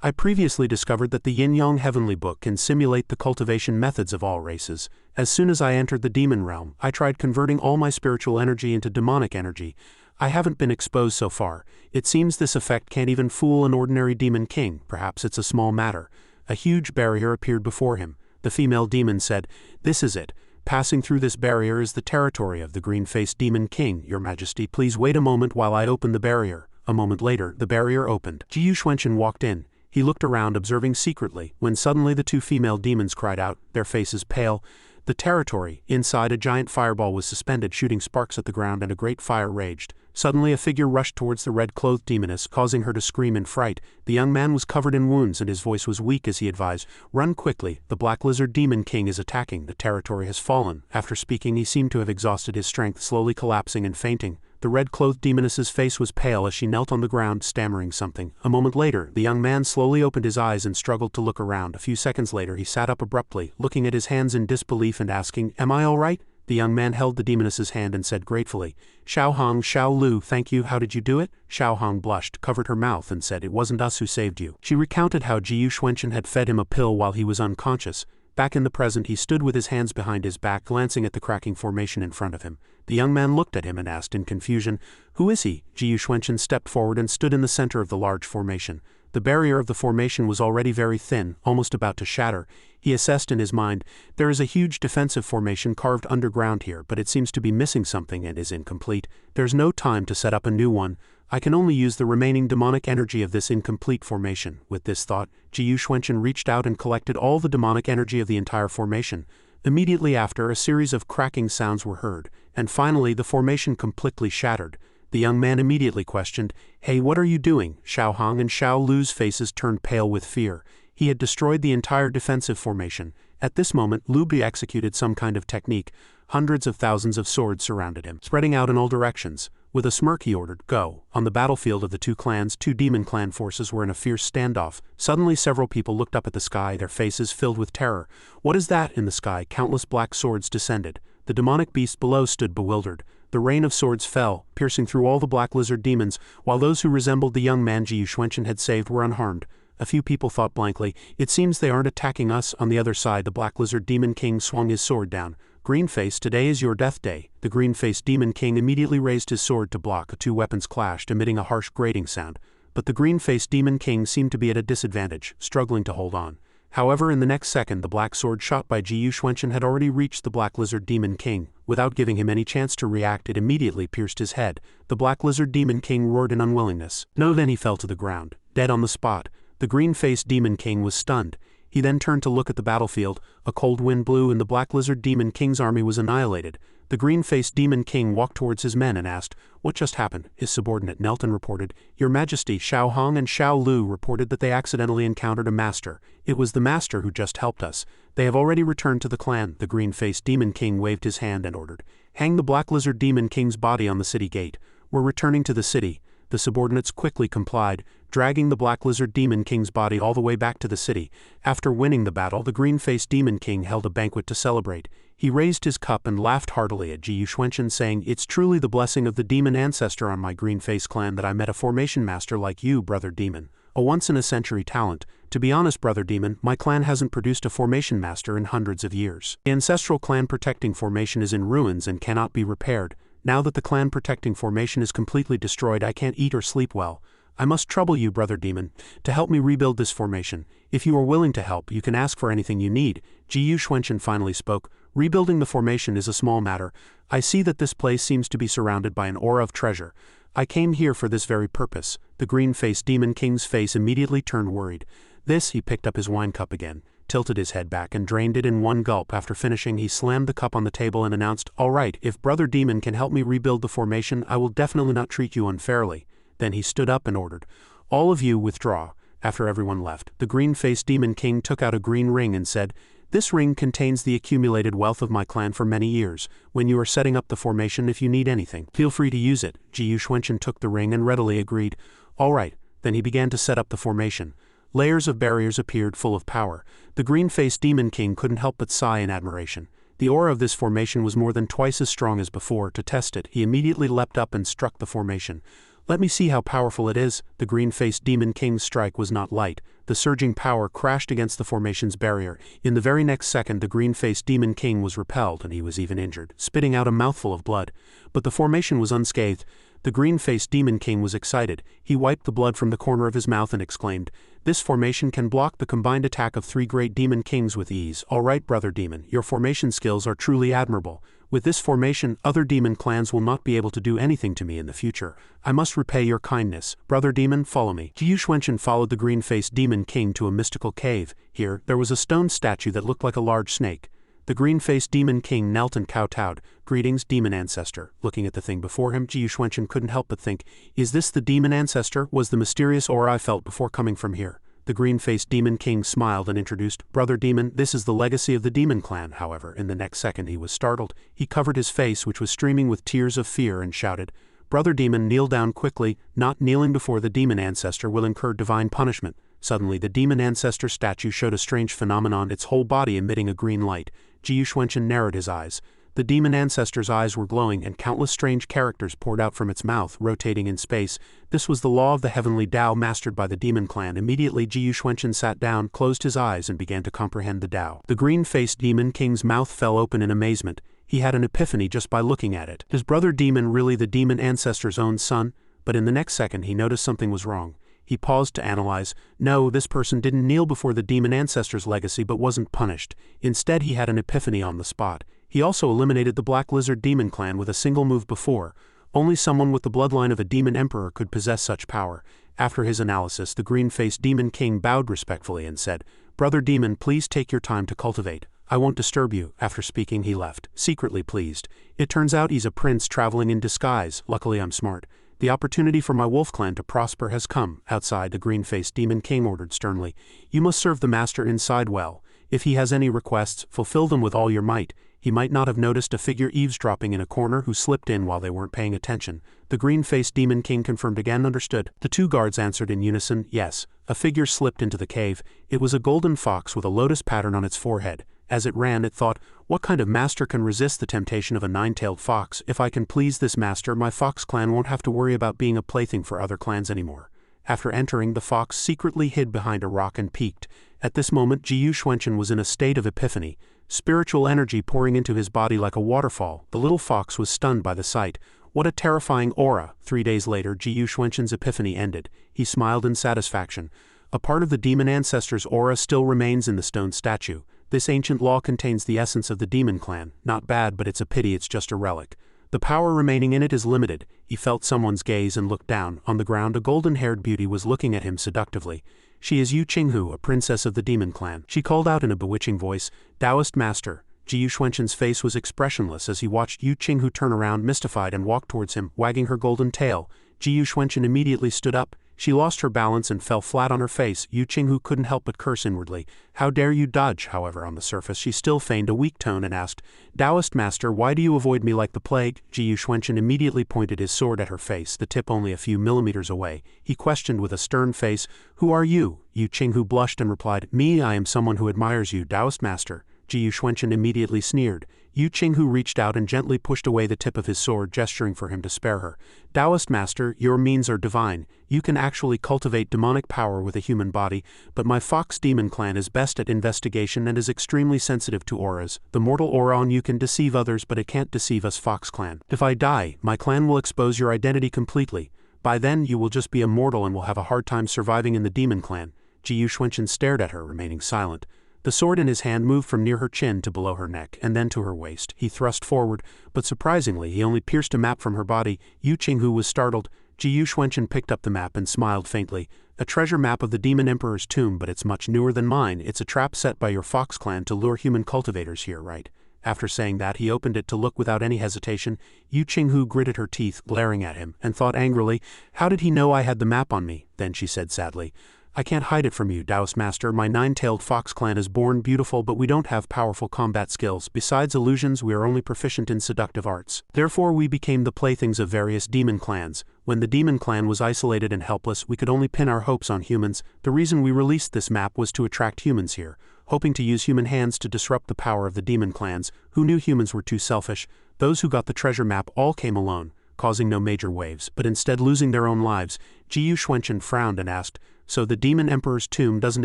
"I previously discovered that the Yin-Yang Heavenly Book can simulate the cultivation methods of all races. As soon as I entered the demon realm, I tried converting all my spiritual energy into demonic energy. I haven't been exposed so far. It seems this effect can't even fool an ordinary demon king. Perhaps it's a small matter." A huge barrier appeared before him. The female demon said, "This is it. Passing through this barrier is the territory of the green-faced demon king. Your Majesty, please wait a moment while I open the barrier." A moment later, the barrier opened. Ji Xuanchen walked in. He looked around, observing secretly, when suddenly the two female demons cried out, their faces pale. The territory, inside a giant fireball was suspended, shooting sparks at the ground, and a great fire raged. Suddenly a figure rushed towards the red-clothed demoness, causing her to scream in fright. The young man was covered in wounds and his voice was weak as he advised, "Run quickly, the Black Lizard Demon King is attacking, the territory has fallen." After speaking, he seemed to have exhausted his strength, slowly collapsing and fainting. The red-clothed demoness's face was pale as she knelt on the ground, stammering something. A moment later, the young man slowly opened his eyes and struggled to look around. A few seconds later, he sat up abruptly, looking at his hands in disbelief and asking, "Am I all right?" The young man held the demoness's hand and said gratefully, "Xiao Hong, Xiao Lu, thank you. How did you do it?" Xiao Hong blushed, covered her mouth, and said, "It wasn't us who saved you." She recounted how Ji Xuanchen had fed him a pill while he was unconscious. Back in the present, he stood with his hands behind his back, glancing at the cracking formation in front of him. The young man looked at him and asked in confusion, "Who is he?" Ji Xuanchen stepped forward and stood in the center of the large formation. The barrier of the formation was already very thin, almost about to shatter. He assessed in his mind, "There is a huge defensive formation carved underground here, but it seems to be missing something and is incomplete. There's no time to set up a new one. I can only use the remaining demonic energy of this incomplete formation." With this thought, Ji Xuanchen reached out and collected all the demonic energy of the entire formation. Immediately after, a series of cracking sounds were heard, and finally the formation completely shattered. The young man immediately questioned, "Hey, what are you doing?" Xiao Hong and Xiao Lu's faces turned pale with fear. He had destroyed the entire defensive formation. At this moment, Lu Bi executed some kind of technique. Hundreds of thousands of swords surrounded him, spreading out in all directions. With a smirk he ordered, "Go." On the battlefield of the two clans, two demon clan forces were in a fierce standoff. Suddenly several people looked up at the sky, their faces filled with terror. "What is that?" In the sky, countless black swords descended. The demonic beast below stood bewildered. The rain of swords fell, piercing through all the black lizard demons, while those who resembled the young man Ji Xuanchen had saved were unharmed. A few people thought blankly, "It seems they aren't attacking us." On the other side, the Black Lizard Demon King swung his sword down. "Greenface, today is your death day." The green-faced Demon King immediately raised his sword to block. The two weapons clashed, emitting a harsh grating sound. But the green-faced Demon King seemed to be at a disadvantage, struggling to hold on. However, in the next second, the black sword shot by Ji Xuanchen had already reached the Black Lizard Demon King. Without giving him any chance to react, it immediately pierced his head. The Black Lizard Demon King roared in unwillingness. No, then he fell to the ground, dead on the spot. The green-faced Demon King was stunned. He then turned to look at the battlefield. A cold wind blew and the Black Lizard Demon King's army was annihilated. The green-faced Demon King walked towards his men and asked, "What just happened?" His subordinate knelt and reported, "Your Majesty, Xiao Hong and Xiao Lu reported that they accidentally encountered a master. It was the master who just helped us. They have already returned to the clan." The green-faced Demon King waved his hand and ordered, "Hang the Black Lizard Demon King's body on the city gate. We're returning to the city." The subordinates quickly complied, dragging the Black Lizard Demon King's body all the way back to the city. After winning the battle, the green-faced Demon King held a banquet to celebrate. He raised his cup and laughed heartily at Ji Xuanchen, saying, "It's truly the blessing of the demon ancestor on my green-faced clan that I met a formation master like you, Brother Demon. A once-in-a-century talent. To be honest, Brother Demon, my clan hasn't produced a formation master in hundreds of years. The ancestral clan protecting formation is in ruins and cannot be repaired. Now that the clan protecting formation is completely destroyed, I can't eat or sleep well. I must trouble you, brother demon, to help me rebuild this formation. If you are willing to help, you can ask for anything you need. Ji Xuanchen finally spoke. Rebuilding the formation is a small matter. I see that this place seems to be surrounded by an aura of treasure. I came here for this very purpose. The green-faced demon king's face immediately turned worried. He picked up his wine cup again, tilted his head back and drained it in one gulp. After finishing, he slammed the cup on the table and announced, "All right, if Brother Demon can help me rebuild the formation, I will definitely not treat you unfairly." Then he stood up and ordered, "All of you withdraw." After everyone left, the green-faced demon king took out a green ring and said, "This ring contains the accumulated wealth of my clan for many years. When you are setting up the formation, if you need anything, feel free to use it." Ji Xuanchen took the ring and readily agreed. "All right." Then he began to set up the formation. Layers of barriers appeared full of power. The green-faced demon king couldn't help but sigh in admiration. The aura of this formation was more than twice as strong as before. To test it, he immediately leapt up and struck the formation. "Let me see how powerful it is." The green-faced demon king's strike was not light. The surging power crashed against the formation's barrier. In the very next second, the green-faced demon king was repelled, and he was even injured, spitting out a mouthful of blood. But the formation was unscathed. The green-faced demon king was excited. He wiped the blood from the corner of his mouth and exclaimed, "This formation can block the combined attack of 3 great demon kings with ease. All right, brother demon, your formation skills are truly admirable. With this formation, other demon clans will not be able to do anything to me in the future. I must repay your kindness. Brother demon, follow me." Ji Xuanchen followed the green-faced demon king to a mystical cave. Here, there was a stone statue that looked like a large snake. The green-faced demon king knelt and kowtowed. "Greetings, demon ancestor." Looking at the thing before him, Ji Xuanchen couldn't help but think, "Is this the demon ancestor? Was the mysterious aura I felt before coming from here?" The green-faced demon king smiled and introduced, "Brother demon, this is the legacy of the demon clan." However, in the next second he was startled. He covered his face, which was streaming with tears of fear, and shouted, "Brother demon, kneel down quickly. Not kneeling before the demon ancestor will incur divine punishment." Suddenly, the demon ancestor statue showed a strange phenomenon, its whole body emitting a green light. Ji Xuanchen narrowed his eyes. The demon ancestor's eyes were glowing, and countless strange characters poured out from its mouth, rotating in space. This was the law of the heavenly Tao mastered by the demon clan. Immediately, Ji Xuanchen sat down, closed his eyes, and began to comprehend the Tao. The green-faced demon king's mouth fell open in amazement. He had an epiphany just by looking at it. Is brother demon really the demon ancestor's own son? But in the next second, he noticed something was wrong. He paused to analyze. No, this person didn't kneel before the demon ancestor's legacy but wasn't punished. Instead, he had an epiphany on the spot. He also eliminated the Black Lizard Demon Clan with a single move before. Only someone with the bloodline of a demon emperor could possess such power. After his analysis, the green-faced demon king bowed respectfully and said, "Brother demon, please take your time to cultivate. I won't disturb you." After speaking, he left, secretly pleased. It turns out he's a prince traveling in disguise. Luckily, I'm smart. The opportunity for my wolf clan to prosper has come. Outside, the green-faced demon king ordered sternly, "You must serve the master inside well. If he has any requests, fulfill them with all your might." He might not have noticed a figure eavesdropping in a corner who slipped in while they weren't paying attention. The green-faced demon king confirmed again. Understood. The 2 guards answered in unison, "Yes." A figure slipped into the cave. It was a golden fox with a lotus pattern on its forehead. As it ran, it thought, "What kind of master can resist the temptation of a 9-tailed fox? If I can please this master, my fox clan won't have to worry about being a plaything for other clans anymore." After entering, the fox secretly hid behind a rock and peeked. At this moment, Ji Xuanchen was in a state of epiphany. Spiritual energy pouring into his body like a waterfall. The little fox was stunned by the sight. What a terrifying aura! 3 days later, Ji Xuanchen's epiphany ended. He smiled in satisfaction. A part of the demon ancestor's aura still remains in the stone statue. This ancient law contains the essence of the demon clan. Not bad, but it's a pity it's just a relic. The power remaining in it is limited. He felt someone's gaze and looked down. On the ground, a golden-haired beauty was looking at him seductively. She is Yu Qinghu, a princess of the demon clan. She called out in a bewitching voice, "Taoist master." Ji Xuanchen's face was expressionless as he watched Yu Qinghu turn around mystified and walk towards him, wagging her golden tail. Ji Xuanchen immediately stood up. She lost her balance and fell flat on her face. Yu Qinghu couldn't help but curse inwardly. "How dare you dodge?" However, on the surface she still feigned a weak tone and asked, "Taoist master, why do you avoid me like the plague?" Ji Xuanchen immediately pointed his sword at her face, the tip only a few millimeters away. He questioned with a stern face, "Who are you?" Yu Qinghu blushed and replied, "Me, I am someone who admires you, Taoist master." Ji Xuanchen immediately sneered. Yu Qinghu reached out and gently pushed away the tip of his sword, gesturing for him to spare her. "Taoist master, your means are divine. You can actually cultivate demonic power with a human body, but my Fox Demon clan is best at investigation and is extremely sensitive to auras. The mortal aura on you can deceive others, but it can't deceive us Fox clan. If I die, my clan will expose your identity completely. By then you will just be immortal and will have a hard time surviving in the demon clan. Ji Yuxuanchen stared at her, remaining silent. The sword in his hand moved from near her chin to below her neck, and then to her waist. He thrust forward, but surprisingly he only pierced a map from her body. Yu Qinghu was startled. Ji Yuxuanchen picked up the map and smiled faintly. A treasure map of the Demon Emperor's tomb, but it's much newer than mine. It's a trap set by your Fox clan to lure human cultivators here, right? After saying that, he opened it to look without any hesitation. Yu Qinghu gritted her teeth, glaring at him, and thought angrily, how did he know I had the map on me? Then she said sadly, I can't hide it from you, Taoist Master. My nine-tailed fox clan is born beautiful, but we don't have powerful combat skills. Besides illusions, we are only proficient in seductive arts. Therefore we became the playthings of various demon clans. When the demon clan was isolated and helpless, we could only pin our hopes on humans. The reason we released this map was to attract humans here, hoping to use human hands to disrupt the power of the demon clans, who knew humans were too selfish. Those who got the treasure map all came alone, causing no major waves, but instead losing their own lives. Ji Yuxuanchen frowned and asked, so the Demon Emperor's tomb doesn't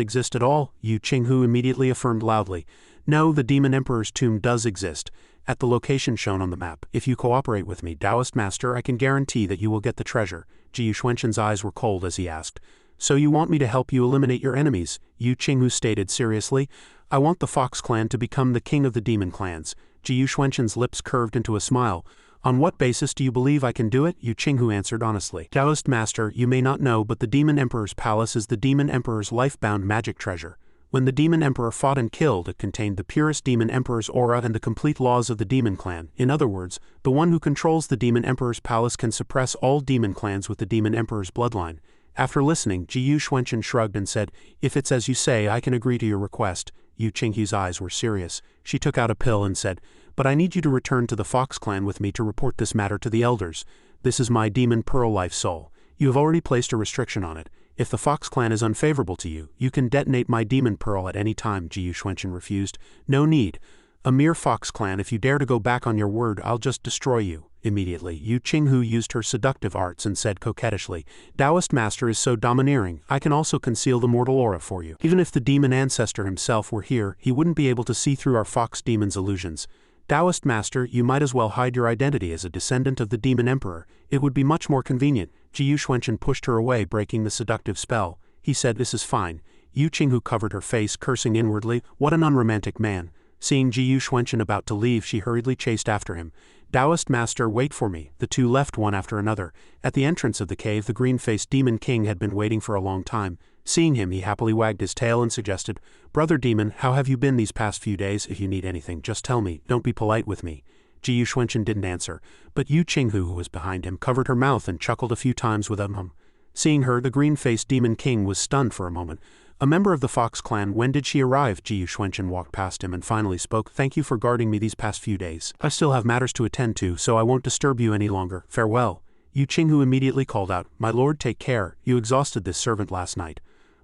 exist at all? Yu Qinghu immediately affirmed loudly. No, the Demon Emperor's tomb does exist, at the location shown on the map. If you cooperate with me, Taoist Master, I can guarantee that you will get the treasure. Ji Yuxuanchen's eyes were cold as he asked. So you want me to help you eliminate your enemies? Yu Qinghu stated seriously. I want the Fox clan to become the king of the demon clans. Ji Yuxuanchen's lips curved into a smile. On what basis do you believe I can do it? Yu Qinghu answered honestly. Taoist Master, you may not know, but the Demon Emperor's palace is the Demon Emperor's life-bound magic treasure. When the Demon Emperor fought and killed, it contained the purest Demon Emperor's aura and the complete laws of the demon clan. In other words, the one who controls the Demon Emperor's palace can suppress all demon clans with the Demon Emperor's bloodline. After listening, Ji Yuxuanchen shrugged and said, if it's as you say, I can agree to your request. Yu Qinghu's eyes were serious. She took out a pill and said, but I need you to return to the Fox clan with me to report this matter to the elders. This is my demon pearl life soul. You have already placed a restriction on it. If the Fox clan is unfavorable to you, you can detonate my demon pearl at any time. Ji Yuxuanchen refused. No need. A mere Fox clan, if you dare to go back on your word, I'll just destroy you. Immediately, Yu Qinghu used her seductive arts and said coquettishly, Taoist Master is so domineering, I can also conceal the mortal aura for you. Even if the demon ancestor himself were here, he wouldn't be able to see through our Fox demon's illusions. Taoist Master, you might as well hide your identity as a descendant of the Demon Emperor. It would be much more convenient. Ji Yuxuanchen pushed her away, breaking the seductive spell. He said, this is fine. Yu Qinghu covered her face, cursing inwardly, what an unromantic man. Seeing Ji Yuxuanchen about to leave, she hurriedly chased after him. Taoist Master, wait for me. The two left one after another. At the entrance of the cave, the green-faced Demon King had been waiting for a long time. Seeing him, he happily wagged his tail and suggested, Brother Demon, how have you been these past few days? If you need anything, just tell me. Don't be polite with me. Ji Yuxuanchen didn't answer, but Yu Qinghu, who was behind him, covered her mouth and chuckled a few times with a hum. Seeing her, the green-faced Demon King was stunned for a moment. A member of the Fox clan, when did she arrive? Ji Yuxuanchen walked past him and finally spoke. Thank you for guarding me these past few days. I still have matters to attend to, so I won't disturb you any longer. Farewell. Yu Qinghu immediately called out, My lord, take care. You exhausted this servant last night.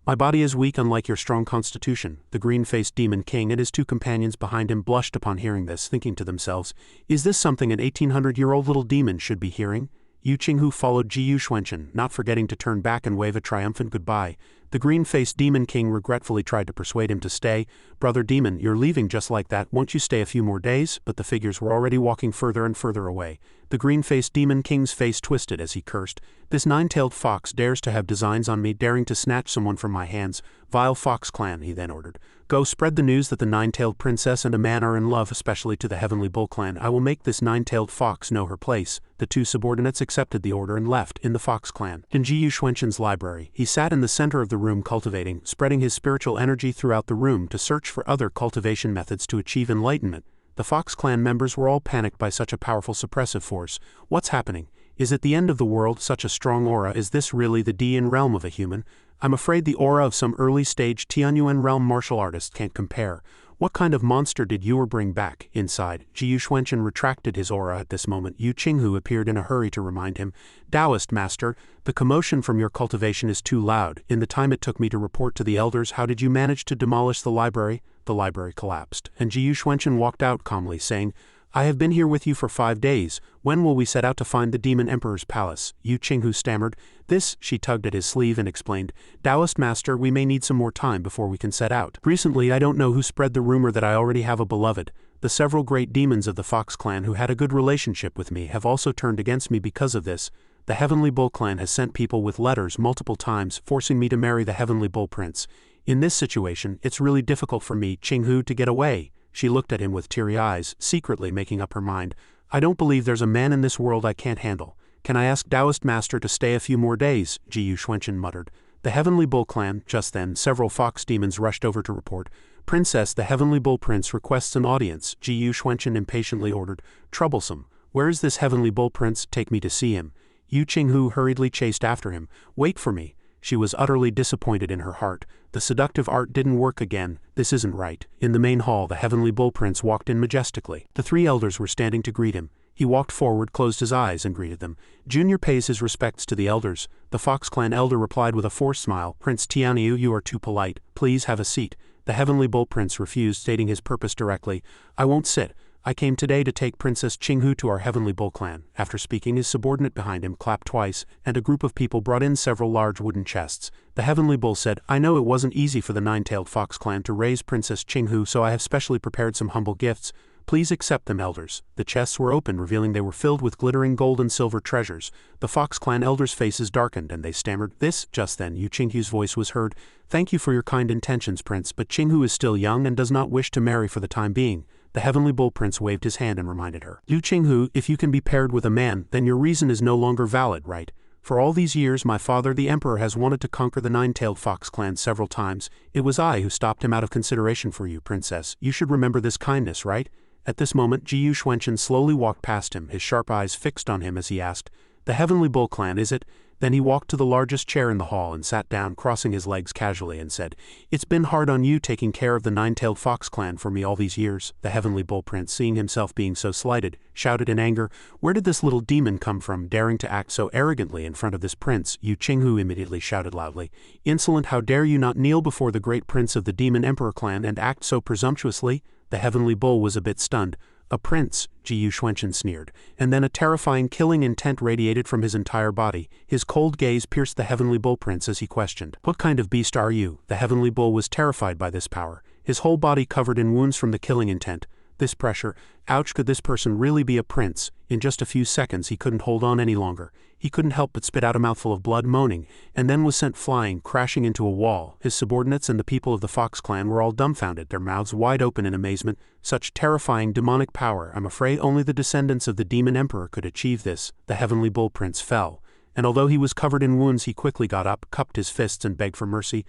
My body is weak, unlike your strong constitution. The green-faced Demon King and his two companions behind him blushed upon hearing this, thinking to themselves, is this something an 1800-year-old little demon should be hearing? Yu Qinghu followed Ji Yuxuanchen, not forgetting to turn back and wave a triumphant goodbye. The green-faced Demon King regretfully tried to persuade him to stay. Brother Demon, you're leaving just like that, won't you stay a few more days? But the figures were already walking further and further away. The green-faced Demon King's face twisted as he cursed. This nine-tailed fox dares to have designs on me, daring to snatch someone from my hands. Vile Fox clan, he then ordered. Go spread the news that the nine-tailed princess and a man are in love, especially to the Heavenly Bull clan. I will make this nine-tailed fox know her place. The two subordinates accepted the order and left. In the Fox clan, in Ji Yuxuanchen's library, he sat in the center of the room cultivating, spreading his spiritual energy throughout the room to search for other cultivation methods to achieve enlightenment. The Fox clan members were all panicked by such a powerful suppressive force. What's happening? Is it the end of the world? Such a strong aura, is this really the Dian realm of a human? I'm afraid the aura of some early-stage Tianyuan realm martial artist can't compare. What kind of monster did you bring back? Inside, Ji Yuxuanchen retracted his aura at this moment. Yu Qinghu appeared in a hurry to remind him. Taoist Master, the commotion from your cultivation is too loud. In the time it took me to report to the elders, how did you manage to demolish the library? The library collapsed, and Ji Yuxuanchen walked out calmly, saying, I have been here with you for 5 days. When will we set out to find the Demon Emperor's palace? Yu Qinghu stammered. This, she tugged at his sleeve and explained. Taoist Master, we may need some more time before we can set out. Recently, I don't know who spread the rumor that I already have a beloved. The several great demons of the Fox clan who had a good relationship with me have also turned against me because of this. The Heavenly Bull clan has sent people with letters multiple times forcing me to marry the Heavenly Bull Prince. In this situation, it's really difficult for me, Qinghu, to get away." She looked at him with teary eyes, secretly making up her mind. "I don't believe there's a man in this world I can't handle. Can I ask Taoist Master to stay a few more days?" Ji Yuxuanchen muttered. The Heavenly Bull clan. Just then, several fox demons rushed over to report. "Princess, the Heavenly Bull Prince requests an audience," Ji Yuxuanchen impatiently ordered. "Troublesome. Where is this Heavenly Bull Prince? Take me to see him." Yu Qinghu hurriedly chased after him. "Wait for me." She was utterly disappointed in her heart. The seductive art didn't work again. This isn't right. In the main hall, the Heavenly Bull Prince walked in majestically. The three elders were standing to greet him. He walked forward, closed his eyes, and greeted them. Junior pays his respects to the elders. The Fox Clan elder replied with a forced smile, "Prince Tianyu, you are too polite. Please have a seat." The Heavenly Bull Prince refused, stating his purpose directly. "I won't sit. I came today to take Princess Qinghu to our Heavenly Bull clan." After speaking, his subordinate behind him clapped twice, and a group of people brought in several large wooden chests. The Heavenly Bull said, "I know it wasn't easy for the Nine-Tailed Fox clan to raise Princess Qinghu, so I have specially prepared some humble gifts. Please accept them, elders." The chests were opened, revealing they were filled with glittering gold and silver treasures. The Fox Clan elders' faces darkened, and they stammered, "This." Just then, Yu Qinghu's voice was heard. "Thank you for your kind intentions, Prince, but Qinghu is still young and does not wish to marry for the time being." The Heavenly Bull Prince waved his hand and reminded her. "Yu Qinghu, if you can be paired with a man, then your reason is no longer valid, right? For all these years, my father, the Emperor, has wanted to conquer the Nine-Tailed Fox clan several times. It was I who stopped him out of consideration for you, Princess. You should remember this kindness, right?" At this moment, Ji Yuxuanchen slowly walked past him, his sharp eyes fixed on him as he asked, "The Heavenly Bull clan, is it?" Then he walked to the largest chair in the hall and sat down, crossing his legs casually, and said, "It's been hard on you taking care of the Nine-Tailed Fox clan for me all these years." The Heavenly Bull Prince, seeing himself being so slighted, shouted in anger, "Where did this little demon come from, daring to act so arrogantly in front of this prince?" Yu Qinghu immediately shouted loudly, "Insolent, how dare you not kneel before the great prince of the Demon Emperor clan and act so presumptuously?" The Heavenly Bull was a bit stunned. "A prince," Ji Yuxuanchen sneered, and then a terrifying killing intent radiated from his entire body. His cold gaze pierced the Heavenly Bull Prince as he questioned, "What kind of beast are you?" The Heavenly Bull was terrified by this power, his whole body covered in wounds from the killing intent. This pressure, ouch, could this person really be a prince? In just a few seconds he couldn't hold on any longer. He couldn't help but spit out a mouthful of blood, moaning, and then was sent flying, crashing into a wall. His subordinates and the people of the Fox clan were all dumbfounded, their mouths wide open in amazement. Such terrifying demonic power, I'm afraid only the descendants of the Demon Emperor could achieve this. The Heavenly Bull Prince fell, and although he was covered in wounds, he quickly got up, cupped his fists, and begged for mercy.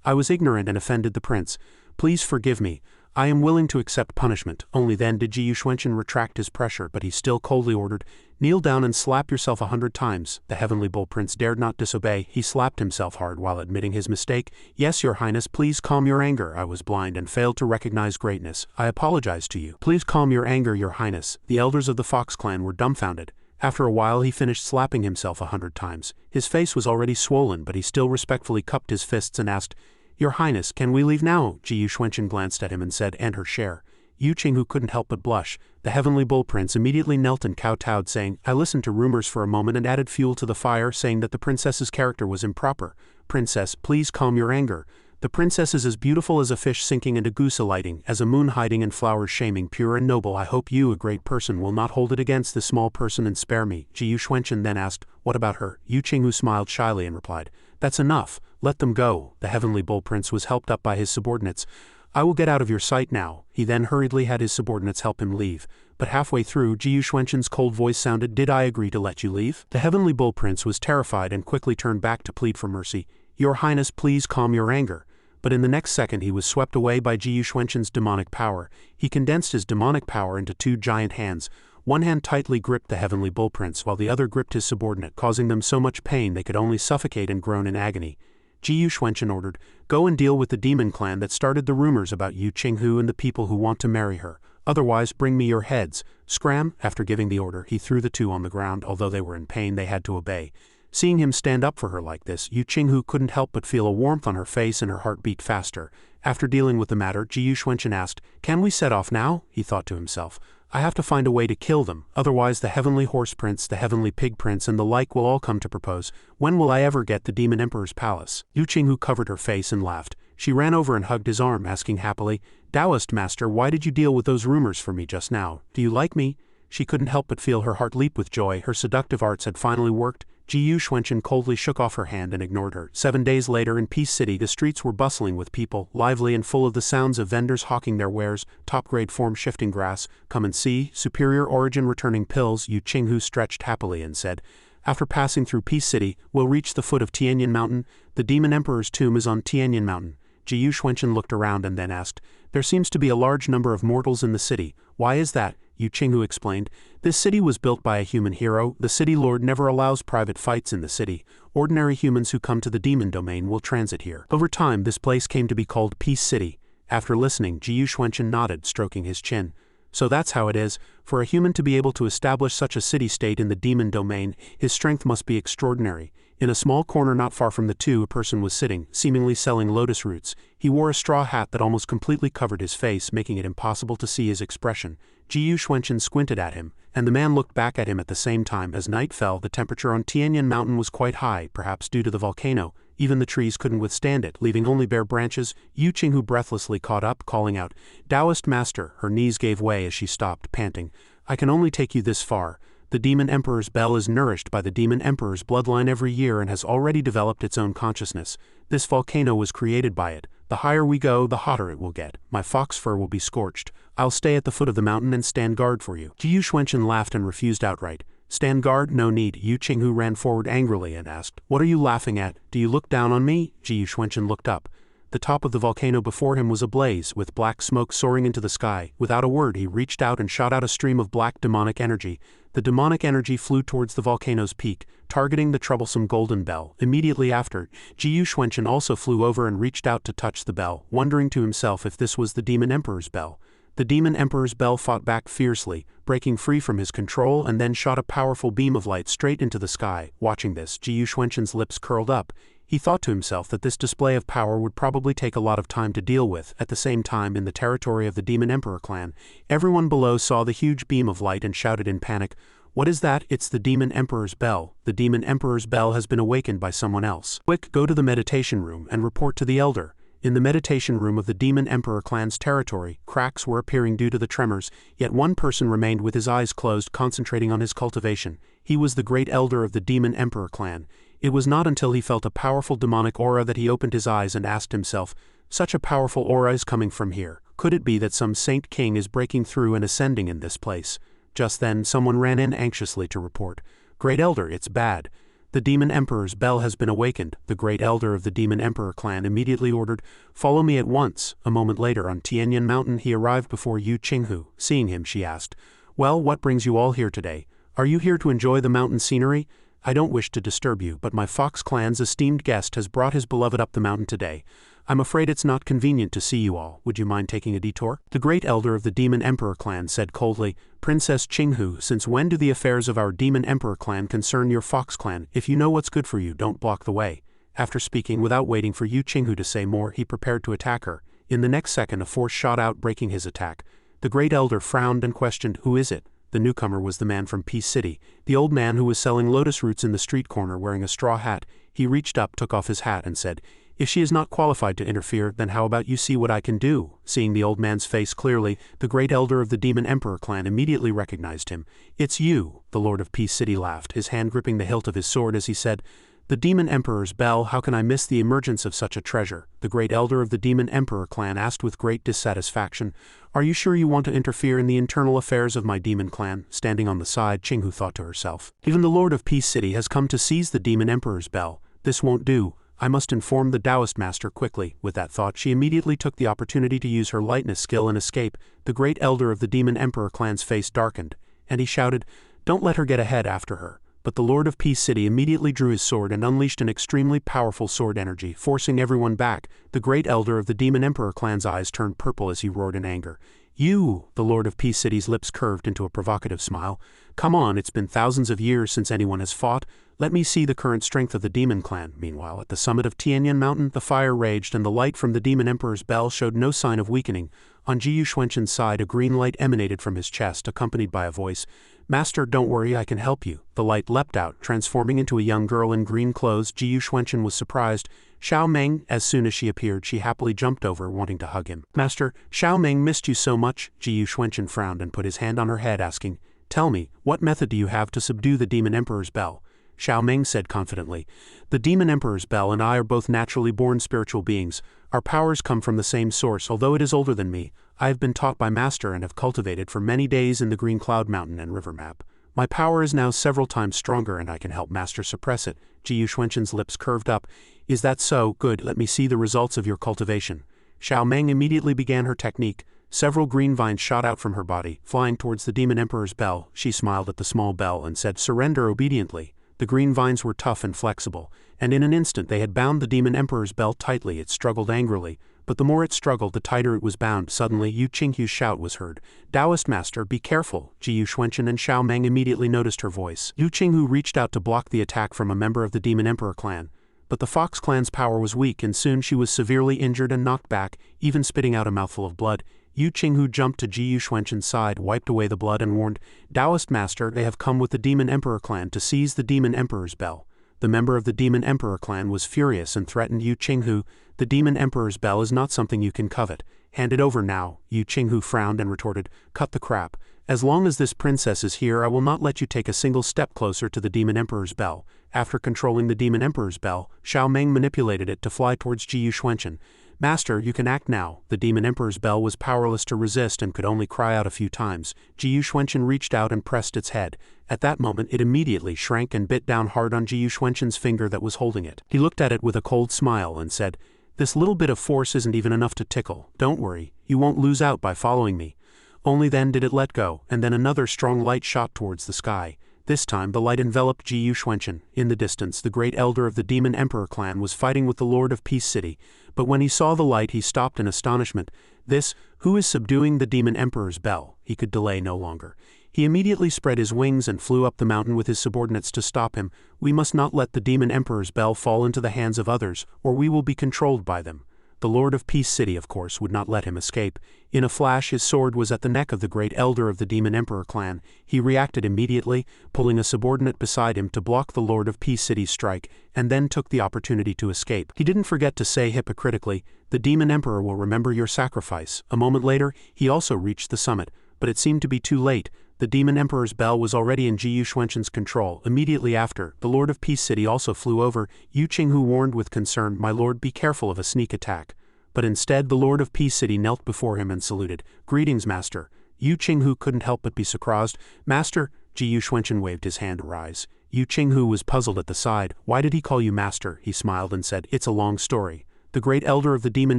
"I was ignorant and offended the prince. Please forgive me. I am willing to accept punishment." Only then did Ji Yuxuanchen retract his pressure, but he still coldly ordered, "Kneel down and slap yourself 100 times. The Heavenly Bull Prince dared not disobey. He slapped himself hard while admitting his mistake. "Yes, your highness, please calm your anger. I was blind and failed to recognize greatness. I apologize to you." "Please calm your anger, your highness." The elders of the Fox clan were dumbfounded. After a while he finished slapping himself 100 times. His face was already swollen, but he still respectfully cupped his fists and asked, "Your highness, can we leave now?" Ji Yuxuanchen glanced at him and said, "And her share." Yu Qinghu couldn't help but blush. The Heavenly Bull Prince immediately knelt and kowtowed, saying, "I listened to rumors for a moment and added fuel to the fire, saying that the princess's character was improper. Princess, please calm your anger. The princess is as beautiful as a fish sinking and a goose alighting, as a moon hiding and flowers shaming, pure and noble. I hope you, a great person, will not hold it against this small person and spare me." Ji Yuxuanchen then asked, "What about her?" Yu Qinghu smiled shyly and replied, "That's enough. Let them go." The Heavenly Bull Prince was helped up by his subordinates. "I will get out of your sight now." He then hurriedly had his subordinates help him leave. But halfway through, Ji Yuxuanchen's cold voice sounded, "Did I agree to let you leave?" The Heavenly Bull Prince was terrified and quickly turned back to plead for mercy. "Your highness, please calm your anger." But in the next second he was swept away by Ji Yuxuanchen's demonic power. He condensed his demonic power into two giant hands. One hand tightly gripped the Heavenly Bull Prince while the other gripped his subordinate, causing them so much pain they could only suffocate and groan in agony. Ji Yuxuanchen ordered, "Go and deal with the demon clan that started the rumors about Yu Qinghu and the people who want to marry her. Otherwise, bring me your heads." Scram! After giving the order, he threw the two on the ground. Although they were in pain, they had to obey. Seeing him stand up for her like this, Yu Qinghu couldn't help but feel a warmth on her face and her heart beat faster. After dealing with the matter, Ji Yuxuanchen asked, "Can we set off now?" He thought to himself, "I have to find a way to kill them, otherwise the Heavenly Horse Prince, the Heavenly Pig Prince, and the like will all come to propose. When will I ever get the Demon Emperor's palace?" Yu Qinghu covered her face and laughed. She ran over and hugged his arm, asking happily, "Taoist Master, why did you deal with those rumors for me just now? Do you like me?" She couldn't help but feel her heart leap with joy. Her seductive arts had finally worked. Ji Xuanchen coldly shook off her hand and ignored her. 7 days later in Peace City, the streets were bustling with people, lively and full of the sounds of vendors hawking their wares, top-grade form-shifting grass. Come and see, superior origin returning pills. Yu Qinghu stretched happily and said, after passing through Peace City, we'll reach the foot of Tianyan Mountain. The Demon Emperor's tomb is on Tianyan Mountain. Ji Xuanchen looked around and then asked, there seems to be a large number of mortals in the city. Why is that? Yu Qinghu explained, this city was built by a human hero. The city lord never allows private fights in the city. Ordinary humans who come to the demon domain will transit here. Over time, this place came to be called Peace City. After listening, Ji Xuanchen nodded, stroking his chin. So that's how it is. For a human to be able to establish such a city-state in the demon domain, his strength must be extraordinary. In a small corner not far from the two, a person was sitting, seemingly selling lotus roots. He wore a straw hat that almost completely covered his face, making it impossible to see his expression. Ji Xuanchen squinted at him, and the man looked back at him at the same time. As night fell, the temperature on Tianyan Mountain was quite high, perhaps due to the volcano. Even the trees couldn't withstand it, leaving only bare branches. Yu Qinghu breathlessly caught up, calling out, Taoist master. Her knees gave way as she stopped, panting. I can only take you this far. The Demon Emperor's bell is nourished by the Demon Emperor's bloodline every year and has already developed its own consciousness. This volcano was created by it. The higher we go, the hotter it will get. My fox fur will be scorched. I'll stay at the foot of the mountain and stand guard for you. Ji Xuanchen laughed and refused outright. Stand guard? No need. Yu Qinghu ran forward angrily and asked, what are you laughing at? Do you look down on me? Ji Xuanchen looked up. The top of the volcano before him was ablaze, with black smoke soaring into the sky. Without a word, he reached out and shot out a stream of black demonic energy. The demonic energy flew towards the volcano's peak, targeting the troublesome golden bell. Immediately after, Ji Xuanchen also flew over and reached out to touch the bell, wondering to himself if this was the Demon Emperor's bell. The Demon Emperor's bell fought back fiercely, breaking free from his control, and then shot a powerful beam of light straight into the sky. Watching this, Ji Xuanchen's lips curled up. He thought to himself that this display of power would probably take a lot of time to deal with. At the same time, in the territory of the Demon Emperor clan, everyone below saw the huge beam of light and shouted in panic, what is that? It's the Demon Emperor's bell. The Demon Emperor's bell has been awakened by someone else. Quick, go to the meditation room and report to the elder. In the meditation room of the Demon Emperor clan's territory, cracks were appearing due to the tremors, yet one person remained with his eyes closed, concentrating on his cultivation. He was the great elder of the Demon Emperor clan. It was not until he felt a powerful demonic aura that he opened his eyes and asked himself, such a powerful aura is coming from here. Could it be that some saint king is breaking through and ascending in this place? Just then, someone ran in anxiously to report, Great Elder, it's bad. The Demon Emperor's bell has been awakened. The great elder of the Demon Emperor clan immediately ordered, follow me at once. A moment later on Tianyan Mountain he arrived before Yu Qinghu. Seeing him, she asked, well, what brings you all here today? Are you here to enjoy the mountain scenery? I don't wish to disturb you, but my Fox clan's esteemed guest has brought his beloved up the mountain today. I'm afraid it's not convenient to see you all. Would you mind taking a detour? The great elder of the Demon Emperor clan said coldly, Princess Qinghu, since when do the affairs of our Demon Emperor clan concern your Fox clan? If you know what's good for you, don't block the way. After speaking without waiting for Yu Qinghu to say more, he prepared to attack her. In the next second, a force shot out, breaking his attack. The great elder frowned and questioned, who is it? The newcomer was the man from Peace City, the old man who was selling lotus roots in the street corner wearing a straw hat. He reached up, took off his hat and said, if she is not qualified to interfere, then how about you see what I can do? Seeing the old man's face clearly, the great elder of the Demon Emperor clan immediately recognized him. It's you, the Lord of Peace City laughed, his hand gripping the hilt of his sword as he said, the Demon Emperor's bell, how can I miss the emergence of such a treasure? The great elder of the Demon Emperor clan asked with great dissatisfaction, are you sure you want to interfere in the internal affairs of my demon clan? Standing on the side, Qinghu thought to herself, even the Lord of Peace City has come to seize the Demon Emperor's bell. This won't do. I must inform the Taoist master quickly. With that thought, she immediately took the opportunity to use her lightness skill and escape. The great elder of the Demon Emperor clan's face darkened, and he shouted, don't let her get ahead after her. But the Lord of Peace City immediately drew his sword and unleashed an extremely powerful sword energy, forcing everyone back. The great elder of the Demon Emperor clan's eyes turned purple as he roared in anger. You, the Lord of Peace City's lips curved into a provocative smile. Come on, it's been thousands of years since anyone has fought. Let me see the current strength of the Demon Clan. Meanwhile, at the summit of Tianyan Mountain, the fire raged and the light from the Demon Emperor's bell showed no sign of weakening. On Ji Xuanchen's side, a green light emanated from his chest, accompanied by a voice. Master, don't worry, I can help you. The light leapt out, transforming into a young girl in green clothes. Ji Xuanchen was surprised. Xiao Meng, as soon as she appeared, she happily jumped over, wanting to hug him. Master, Xiao Meng missed you so much. Ji Xuanchen frowned and put his hand on her head, asking, tell me, what method do you have to subdue the Demon Emperor's bell? Xiao Meng said confidently. The Demon Emperor's bell and I are both naturally born spiritual beings. Our powers come from the same source. Although it is older than me, I have been taught by Master and have cultivated for many days in the Green Cloud Mountain and River Map. My power is now several times stronger and I can help Master suppress it. Ji Yuxuanqian's lips curved up. Is that so? Good, let me see the results of your cultivation. Xiao Meng immediately began her technique. Several green vines shot out from her body, flying towards the Demon Emperor's bell. She smiled at the small bell and said, "Surrender obediently." The green vines were tough and flexible, and in an instant they had bound the Demon Emperor's bell tightly. It struggled angrily, but the more it struggled, the tighter it was bound. Suddenly, Yu Qinghu's shout was heard. "Taoist Master, be careful!" Ji Yuxuanqian and Xiao Meng immediately noticed her voice. Yu Qinghu reached out to block the attack from a member of the Demon Emperor clan, but the Fox clan's power was weak and soon she was severely injured and knocked back, even spitting out a mouthful of blood. Yu Qinghu jumped to Ji Yuxuanqian's side, wiped away the blood and warned, "Taoist Master, they have come with the Demon Emperor clan to seize the Demon Emperor's bell." The member of the Demon Emperor clan was furious and threatened Yu Qinghu. "The Demon Emperor's bell is not something you can covet. Hand it over now." Yu Qinghu frowned and retorted, "Cut the crap. As long as this princess is here, I will not let you take a single step closer to the Demon Emperor's bell." After controlling the Demon Emperor's bell, Xiao Meng manipulated it to fly towards Ji Yuxuanqian. "Master, you can act now." The Demon Emperor's bell was powerless to resist and could only cry out a few times. Ji Yuxuanqian reached out and pressed its head. At that moment it immediately shrank and bit down hard on Ji Yuxuanqian's finger that was holding it. He looked at it with a cold smile and said, "This little bit of force isn't even enough to tickle. Don't worry, you won't lose out by following me." Only then did it let go, and then another strong light shot towards the sky. This time the light enveloped Ji Yuxuanqian. In the distance, the great elder of the Demon Emperor clan was fighting with the Lord of Peace City, but when he saw the light he stopped in astonishment. This, who is subduing the Demon Emperor's bell? He could delay no longer. He immediately spread his wings and flew up the mountain with his subordinates to stop him. "We must not let the Demon Emperor's bell fall into the hands of others, or we will be controlled by them." The Lord of Peace City, of course, would not let him escape. In a flash his sword was at the neck of the great elder of the Demon Emperor clan. He reacted immediately, pulling a subordinate beside him to block the Lord of Peace City's strike, and then took the opportunity to escape. He didn't forget to say hypocritically, "The Demon Emperor will remember your sacrifice." A moment later, he also reached the summit, but it seemed to be too late. The Demon Emperor's bell was already in Ji Yuxuanqian's control. Immediately after, the Lord of Peace City also flew over. Yu Qinghu warned with concern, "My lord, be careful of a sneak attack." But instead the Lord of Peace City knelt before him and saluted. "Greetings, Master." Yu Qinghu couldn't help but be surprised. "Master?" Ji Yuxuanqian waved his hand to rise. Yu Qinghu was puzzled at the side. "Why did he call you Master?" He smiled and said, "It's a long story." The great elder of the Demon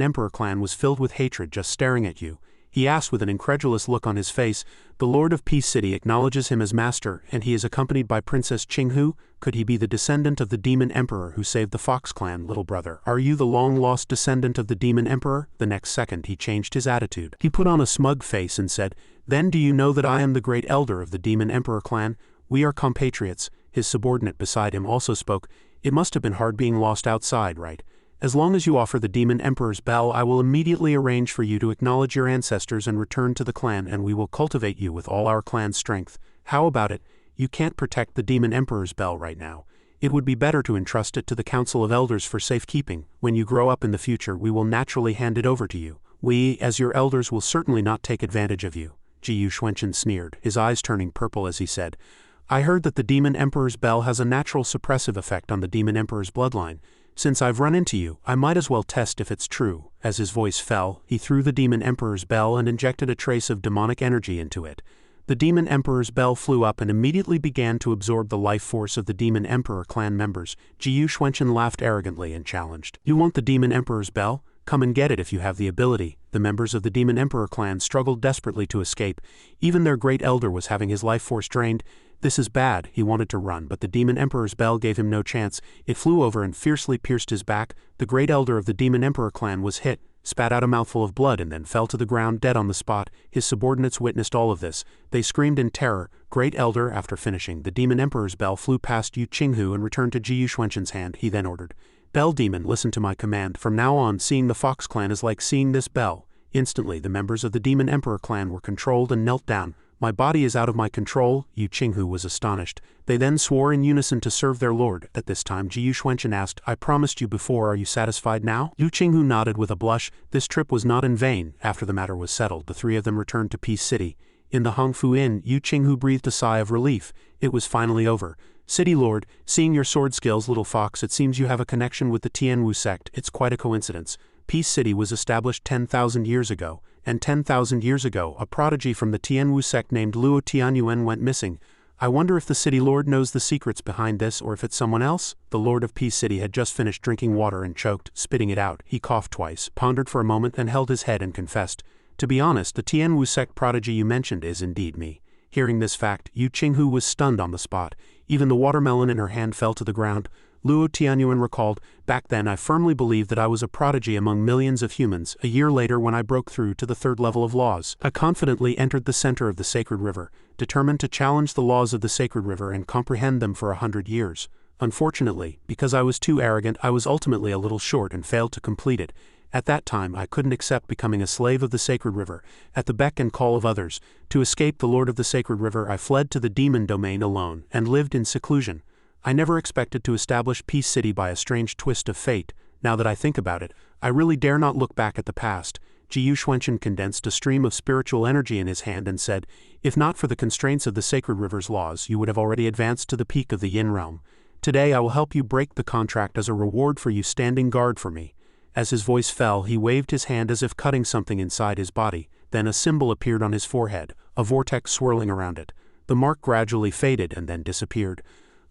Emperor clan was filled with hatred just staring at you. He asked with an incredulous look on his face, "The Lord of Peace City acknowledges him as master, and he is accompanied by Princess Qinghu? Could he be the descendant of the Demon Emperor who saved the Fox clan, little brother? Are you the long-lost descendant of the Demon Emperor?" The next second he changed his attitude. He put on a smug face and said, "Then do you know that I am the great elder of the Demon Emperor clan? We are compatriots." His subordinate beside him also spoke. "It must have been hard being lost outside, right? As long as you offer the Demon Emperor's bell, I will immediately arrange for you to acknowledge your ancestors and return to the clan, and we will cultivate you with all our clan's strength. How about it? You can't protect the Demon Emperor's bell right now. It would be better to entrust it to the Council of Elders for safekeeping. When you grow up in the future, we will naturally hand it over to you. We, as your elders, will certainly not take advantage of you." Ji Yuxuanqian sneered, his eyes turning purple as he said, "I heard that the Demon Emperor's bell has a natural suppressive effect on the Demon Emperor's bloodline. Since I've run into you, I might as well test if it's true." As his voice fell, he threw the Demon Emperor's bell and injected a trace of demonic energy into it. The Demon Emperor's bell flew up and immediately began to absorb the life force of the Demon Emperor clan members. Ji Yuxuanqian laughed arrogantly and challenged, "You want the Demon Emperor's bell? Come and get it if you have the ability." The members of the Demon Emperor clan struggled desperately to escape. Even their great elder was having his life force drained. This is bad. He wanted to run, but the Demon Emperor's bell gave him no chance. It flew over and fiercely pierced his back. The great elder of the Demon Emperor clan was hit, spat out a mouthful of blood and then fell to the ground dead on the spot. His subordinates witnessed all of this. They screamed in terror. "Great elder," after finishing, the Demon Emperor's bell flew past Yu Qinghu and returned to Ji Yuxuanqian's hand. He then ordered, "Bell demon, listen to my command. From now on, seeing the Fox clan is like seeing this bell." Instantly, the members of the Demon Emperor clan were controlled and knelt down. "My body is out of my control." Yu Qinghu was astonished. They then swore in unison to serve their lord. At this time, Ji Yuxuanqian asked, "I promised you before, are you satisfied now?" Yu Qinghu nodded with a blush. This trip was not in vain. After the matter was settled, the three of them returned to Peace City. In the Hongfu Inn, Yu Qinghu breathed a sigh of relief. It was finally over. City Lord, seeing your sword skills, little fox, it seems you have a connection with the Tianwu sect. It's quite a coincidence. Peace City was established 10,000 years ago, and 10,000 years ago a prodigy from the Tianwu sect named Luo Tianyuan went missing. I wonder if the City Lord knows the secrets behind this or if it's someone else? The Lord of Peace City had just finished drinking water and choked, spitting it out. He coughed twice, pondered for a moment, then held his head and confessed, "To be honest, the Tianwu sect prodigy you mentioned is indeed me." Hearing this fact, Yu Qinghu was stunned on the spot. Even the watermelon in her hand fell to the ground. Luo Tianyuan recalled, "Back then I firmly believed that I was a prodigy among millions of humans. A year later, when I broke through to the third level of laws, I confidently entered the center of the sacred river, determined to challenge the laws of the sacred river and comprehend them for 100 years. Unfortunately, because I was too arrogant, I was ultimately a little short and failed to complete it. At that time I couldn't accept becoming a slave of the sacred river, at the beck and call of others. To escape the Lord of the sacred river I fled to the demon domain alone, and lived in seclusion. I never expected to establish Peace City by a strange twist of fate. Now that I think about it, I really dare not look back at the past." Jiyu Xuanchen condensed a stream of spiritual energy in his hand and said, "If not for the constraints of the sacred river's laws, you would have already advanced to the peak of the Yin realm. Today I will help you break the contract as a reward for you standing guard for me." As his voice fell, he waved his hand as if cutting something inside his body. Then a symbol appeared on his forehead, a vortex swirling around it. The mark gradually faded and then disappeared.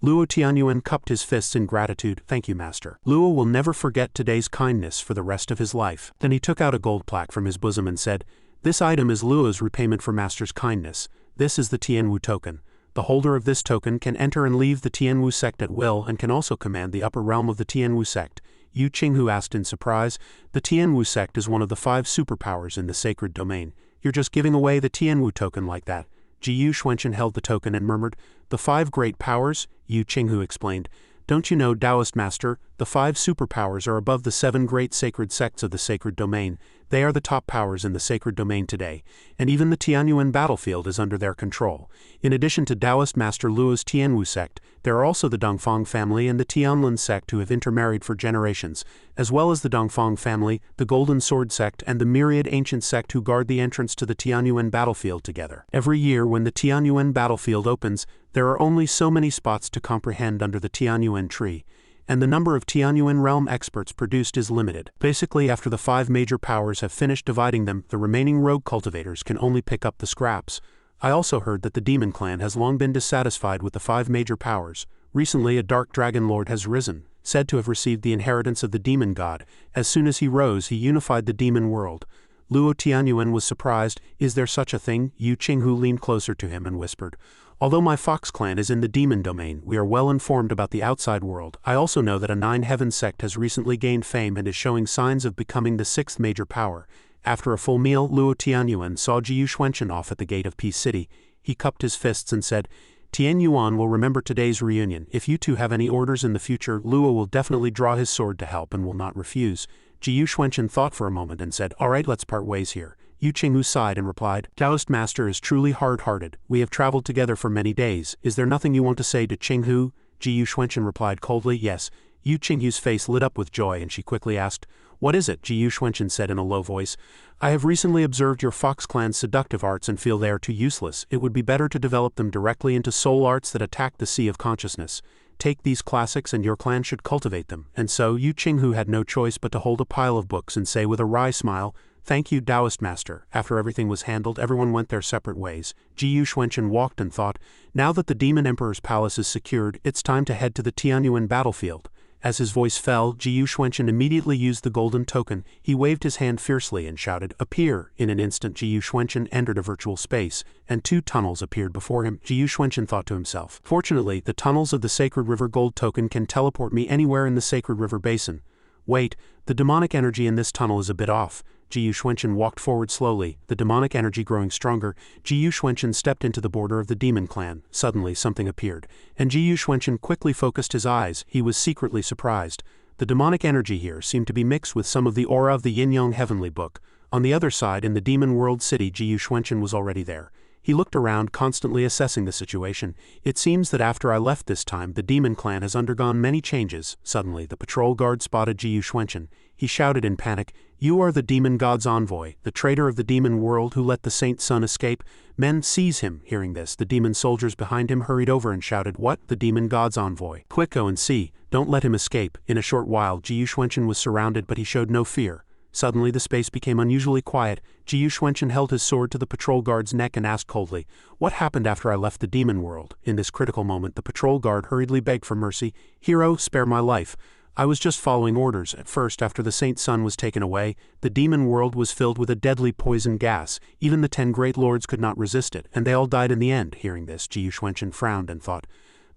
Luo Tianyuan cupped his fists in gratitude. "Thank you, Master. Luo will never forget today's kindness for the rest of his life." Then he took out a gold plaque from his bosom and said, "This item is Luo's repayment for Master's kindness. This is the Tianwu token. The holder of this token can enter and leave the Tianwu sect at will and can also command the upper realm of the Tianwu sect." Yu Qinghu asked in surprise, "The Tianwu sect is one of the 5 superpowers in the sacred domain. You're just giving away the Tianwu token like that?" Jiyu Xuanchen held the token and murmured, "The 5 great powers?" Yu Qinghu explained, "Don't you know, Taoist Master, the 5 superpowers are above the 7 great sacred sects of the sacred domain. They are the top powers in the sacred domain today, and even the Tianyuan battlefield is under their control. In addition to Taoist Master Luo's Tianwu sect, there are also the Dongfang family and the Tianlin sect who have intermarried for generations, as well as the Dongfang family, the Golden Sword sect, and the myriad ancient sect who guard the entrance to the Tianyuan battlefield together. Every year when the Tianyuan battlefield opens, there are only so many spots to comprehend under the Tianyuan tree, and the number of Tianyuan realm experts produced is limited. Basically, after the 5 major powers have finished dividing them, the remaining rogue cultivators can only pick up the scraps. I also heard that the demon clan has long been dissatisfied with the 5 major powers. Recently a dark dragon lord has risen, said to have received the inheritance of the demon god. As soon as he rose, he unified the demon world." Luo Tianyuan was surprised. "Is there such a thing?" Yu Qinghu leaned closer to him and whispered, "Although my fox clan is in the demon domain, we are well informed about the outside world. I also know that a 9 heaven sect has recently gained fame and is showing signs of becoming the 6th major power." After a full meal, Luo Tianyuan saw Jiyu Xuanchen off at the gate of Peace City. He cupped his fists and said, "Tian Yuan will remember today's reunion. If you two have any orders in the future, Luo will definitely draw his sword to help and will not refuse." Jiyu Xuanchen thought for a moment and said, "All right, let's part ways here." Yu Qinghu sighed and replied, "Taoist Master is truly hard-hearted. We have traveled together for many days. Is there nothing you want to say to Qinghu?" Jiyu Xuanchen replied coldly, "Yes." Yu Qinghu's face lit up with joy and she quickly asked, "What is it?" Jiyu Xuanchen said in a low voice, "I have recently observed your Fox clan's seductive arts and feel they are too useless. It would be better to develop them directly into soul arts that attack the sea of consciousness. Take these classics and your clan should cultivate them." And so Yu Qinghu had no choice but to hold a pile of books and say with a wry smile, "Thank you, Taoist Master." After everything was handled, everyone went their separate ways. Jiyu Xuanchen walked and thought, now that the Demon Emperor's palace is secured, it's time to head to the Tianyuan battlefield. As his voice fell, Jiyu Xuanchen immediately used the golden token. He waved his hand fiercely and shouted, "Appear!" In an instant Jiyu Xuanchen entered a virtual space, and 2 tunnels appeared before him. Jiyu Xuanchen thought to himself, "Fortunately, the tunnels of the Sacred River Gold token can teleport me anywhere in the Sacred River Basin. Wait, the demonic energy in this tunnel is a bit off." Jiyu Xuanchen walked forward slowly, the demonic energy growing stronger. Jiyu Xuanchen stepped into the border of the demon clan. Suddenly something appeared, and Jiyu Xuanchen quickly focused his eyes. He was secretly surprised. The demonic energy here seemed to be mixed with some of the aura of the Yin-Yang Heavenly Book. On the other side, in the Demon World City, Jiyu Xuanchen was already there. He looked around, constantly assessing the situation. "It seems that after I left this time, the demon clan has undergone many changes." Suddenly, the patrol guard spotted Jiyu Xuanchen. He shouted in panic, "You are the demon god's envoy, the traitor of the demon world who let the saint son escape. Men, seize him." Hearing this, the demon soldiers behind him hurried over and shouted, "What? The demon god's envoy? Quick, go and see. Don't let him escape." In a short while, Jiyu Xuanchen was surrounded, but he showed no fear. Suddenly the space became unusually quiet. Jiyu Xuanchen held his sword to the patrol guard's neck and asked coldly, "What happened after I left the demon world?" In this critical moment, the patrol guard hurriedly begged for mercy. "Hero, spare my life. I was just following orders. At first, after the saint son was taken away, the demon world was filled with a deadly poison gas. Even the 10 great lords could not resist it, and they all died in the end." Hearing this, Jiyu Xuanchen frowned and thought,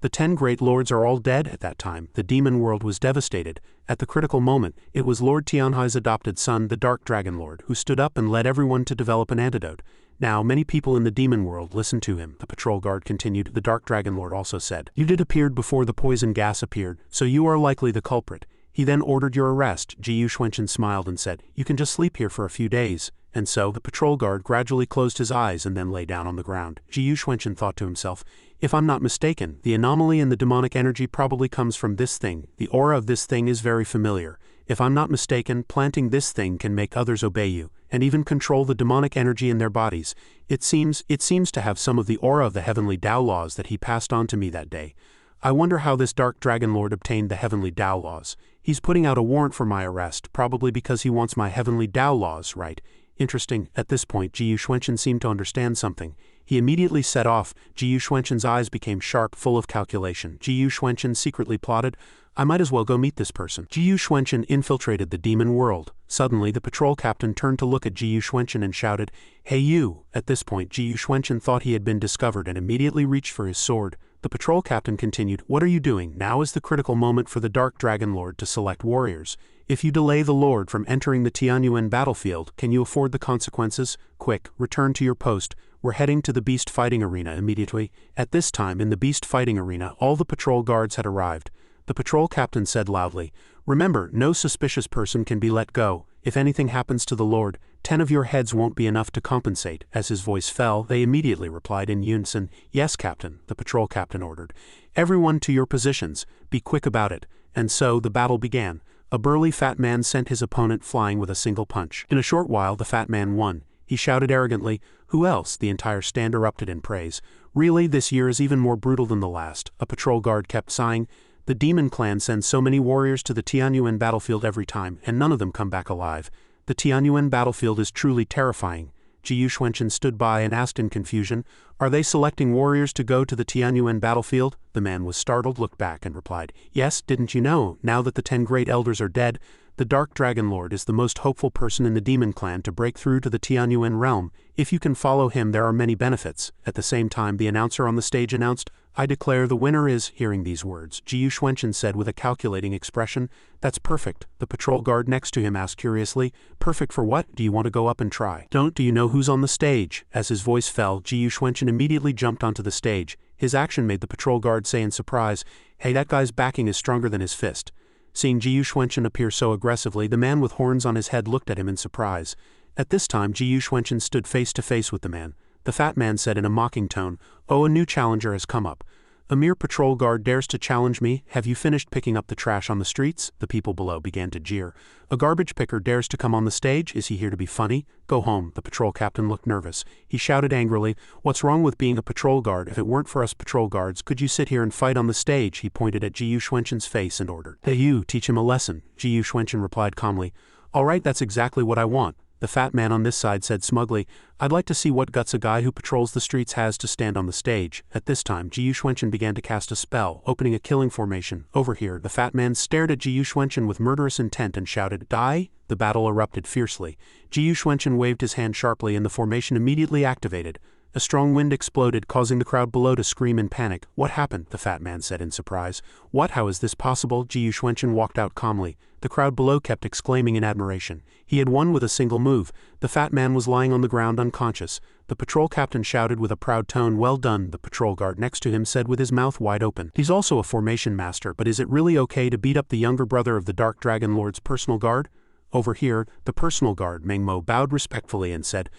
"The 10 great lords are all dead?" At that time, the demon world was devastated. At the critical moment, it was Lord Tianhai's adopted son, the Dark Dragon Lord, who stood up and led everyone to develop an antidote. Now, many people in the demon world listened to him. The patrol guard continued. The Dark Dragon Lord also said, "You did appear before the poison gas appeared, so you are likely the culprit." He then ordered your arrest. Jiyu Xuanchen smiled and said, "You can just sleep here for a few days." And so, the patrol guard gradually closed his eyes and then lay down on the ground. Jiyu Xuanchen thought to himself, "If I'm not mistaken, the anomaly in the demonic energy probably comes from this thing. The aura of this thing is very familiar. If I'm not mistaken, planting this thing can make others obey you, and even control the demonic energy in their bodies. It seems to have some of the aura of the heavenly Tao laws that he passed on to me that day. I wonder how this Dark Dragon Lord obtained the heavenly Tao laws. He's putting out a warrant for my arrest, probably because he wants my heavenly Tao laws, right? Interesting." At this point, Jiyu Xuanchen seemed to understand something. He immediately set off. Jiyu Xuanchen's eyes became sharp, full of calculation. Jiyu Xuanchen secretly plotted, "I might as well go meet this person." Jiyu Xuanchen infiltrated the demon world. Suddenly, the patrol captain turned to look at Jiyu Xuanchen and shouted, "Hey you!" At this point, Jiyu Xuanchen thought he had been discovered and immediately reached for his sword. The patrol captain continued, "What are you doing? Now is the critical moment for the Dark Dragon Lord to select warriors. If you delay the Lord from entering the Tianyuan battlefield, can you afford the consequences? Quick, return to your post. We're heading to the beast fighting arena immediately." At this time, in the beast fighting arena, all the patrol guards had arrived. The patrol captain said loudly, "Remember, no suspicious person can be let go. If anything happens to the Lord, 10 of your heads won't be enough to compensate." As his voice fell, they immediately replied in unison, "Yes, Captain," the patrol captain ordered. "Everyone to your positions. Be quick about it." And so the battle began. A burly fat man sent his opponent flying with a single punch. In a short while, the fat man won. He shouted arrogantly, "Who else?" The entire stand erupted in praise. "Really, this year is even more brutal than the last." A patrol guard kept sighing. "The demon clan sends so many warriors to the Tianyuan battlefield every time, and none of them come back alive. The Tianyuan battlefield is truly terrifying." Jiyu Xuanchen stood by and asked in confusion, "Are they selecting warriors to go to the Tianyuan battlefield?" The man was startled, looked back, and replied, "Yes, didn't you know? Now that the 10 great elders are dead, the Dark Dragon Lord is the most hopeful person in the demon clan to break through to the Tianyuan realm. If you can follow him, there are many benefits." At the same time, the announcer on the stage announced, "I declare the winner is." Hearing these words, Jiyu Xuanchen said with a calculating expression, "That's perfect." The patrol guard next to him asked curiously, "Perfect for what? Do you want to go up and try?" "Do you know who's on the stage?" As his voice fell, Jiyu Xuanchen immediately jumped onto the stage. His action made the patrol guard say in surprise, "Hey, that guy's backing is stronger than his fist." Seeing Jiyu Xuanchen appear so aggressively, the man with horns on his head looked at him in surprise. At this time, Jiyu Xuanchen stood face to face with the man. The fat man said in a mocking tone, "Oh, a new challenger has come up. A mere patrol guard dares to challenge me. Have you finished picking up the trash on the streets?" The people below began to jeer. "A garbage picker dares to come on the stage? Is he here to be funny? Go home." The patrol captain looked nervous. He shouted angrily, "What's wrong with being a patrol guard? If it weren't for us patrol guards, could you sit here and fight on the stage?" He pointed at Jiyu Xuanchen's face and ordered, "Hey you, teach him a lesson." Jiyu Xuanchen replied calmly, "All right, that's exactly what I want." The fat man on this side said smugly, "I'd like to see what guts a guy who patrols the streets has to stand on the stage." At this time, Jiyu Xuanchen began to cast a spell, opening a killing formation. Over here, the fat man stared at Jiyu Xuanchen with murderous intent and shouted, "Die!" The battle erupted fiercely. Jiyu Xuanchen waved his hand sharply and the formation immediately activated. A strong wind exploded, causing the crowd below to scream in panic. "What happened?" the fat man said in surprise. "What? How is this possible?" Jiyu Xuanchen walked out calmly. The crowd below kept exclaiming in admiration. He had won with a single move. The fat man was lying on the ground unconscious. The patrol captain shouted with a proud tone, "Well done." The patrol guard next to him said with his mouth wide open, "He's also a formation master, but is it really okay to beat up the younger brother of the Dark Dragon Lord's personal guard?" Over here, the personal guard, Mengmo, bowed respectfully and said,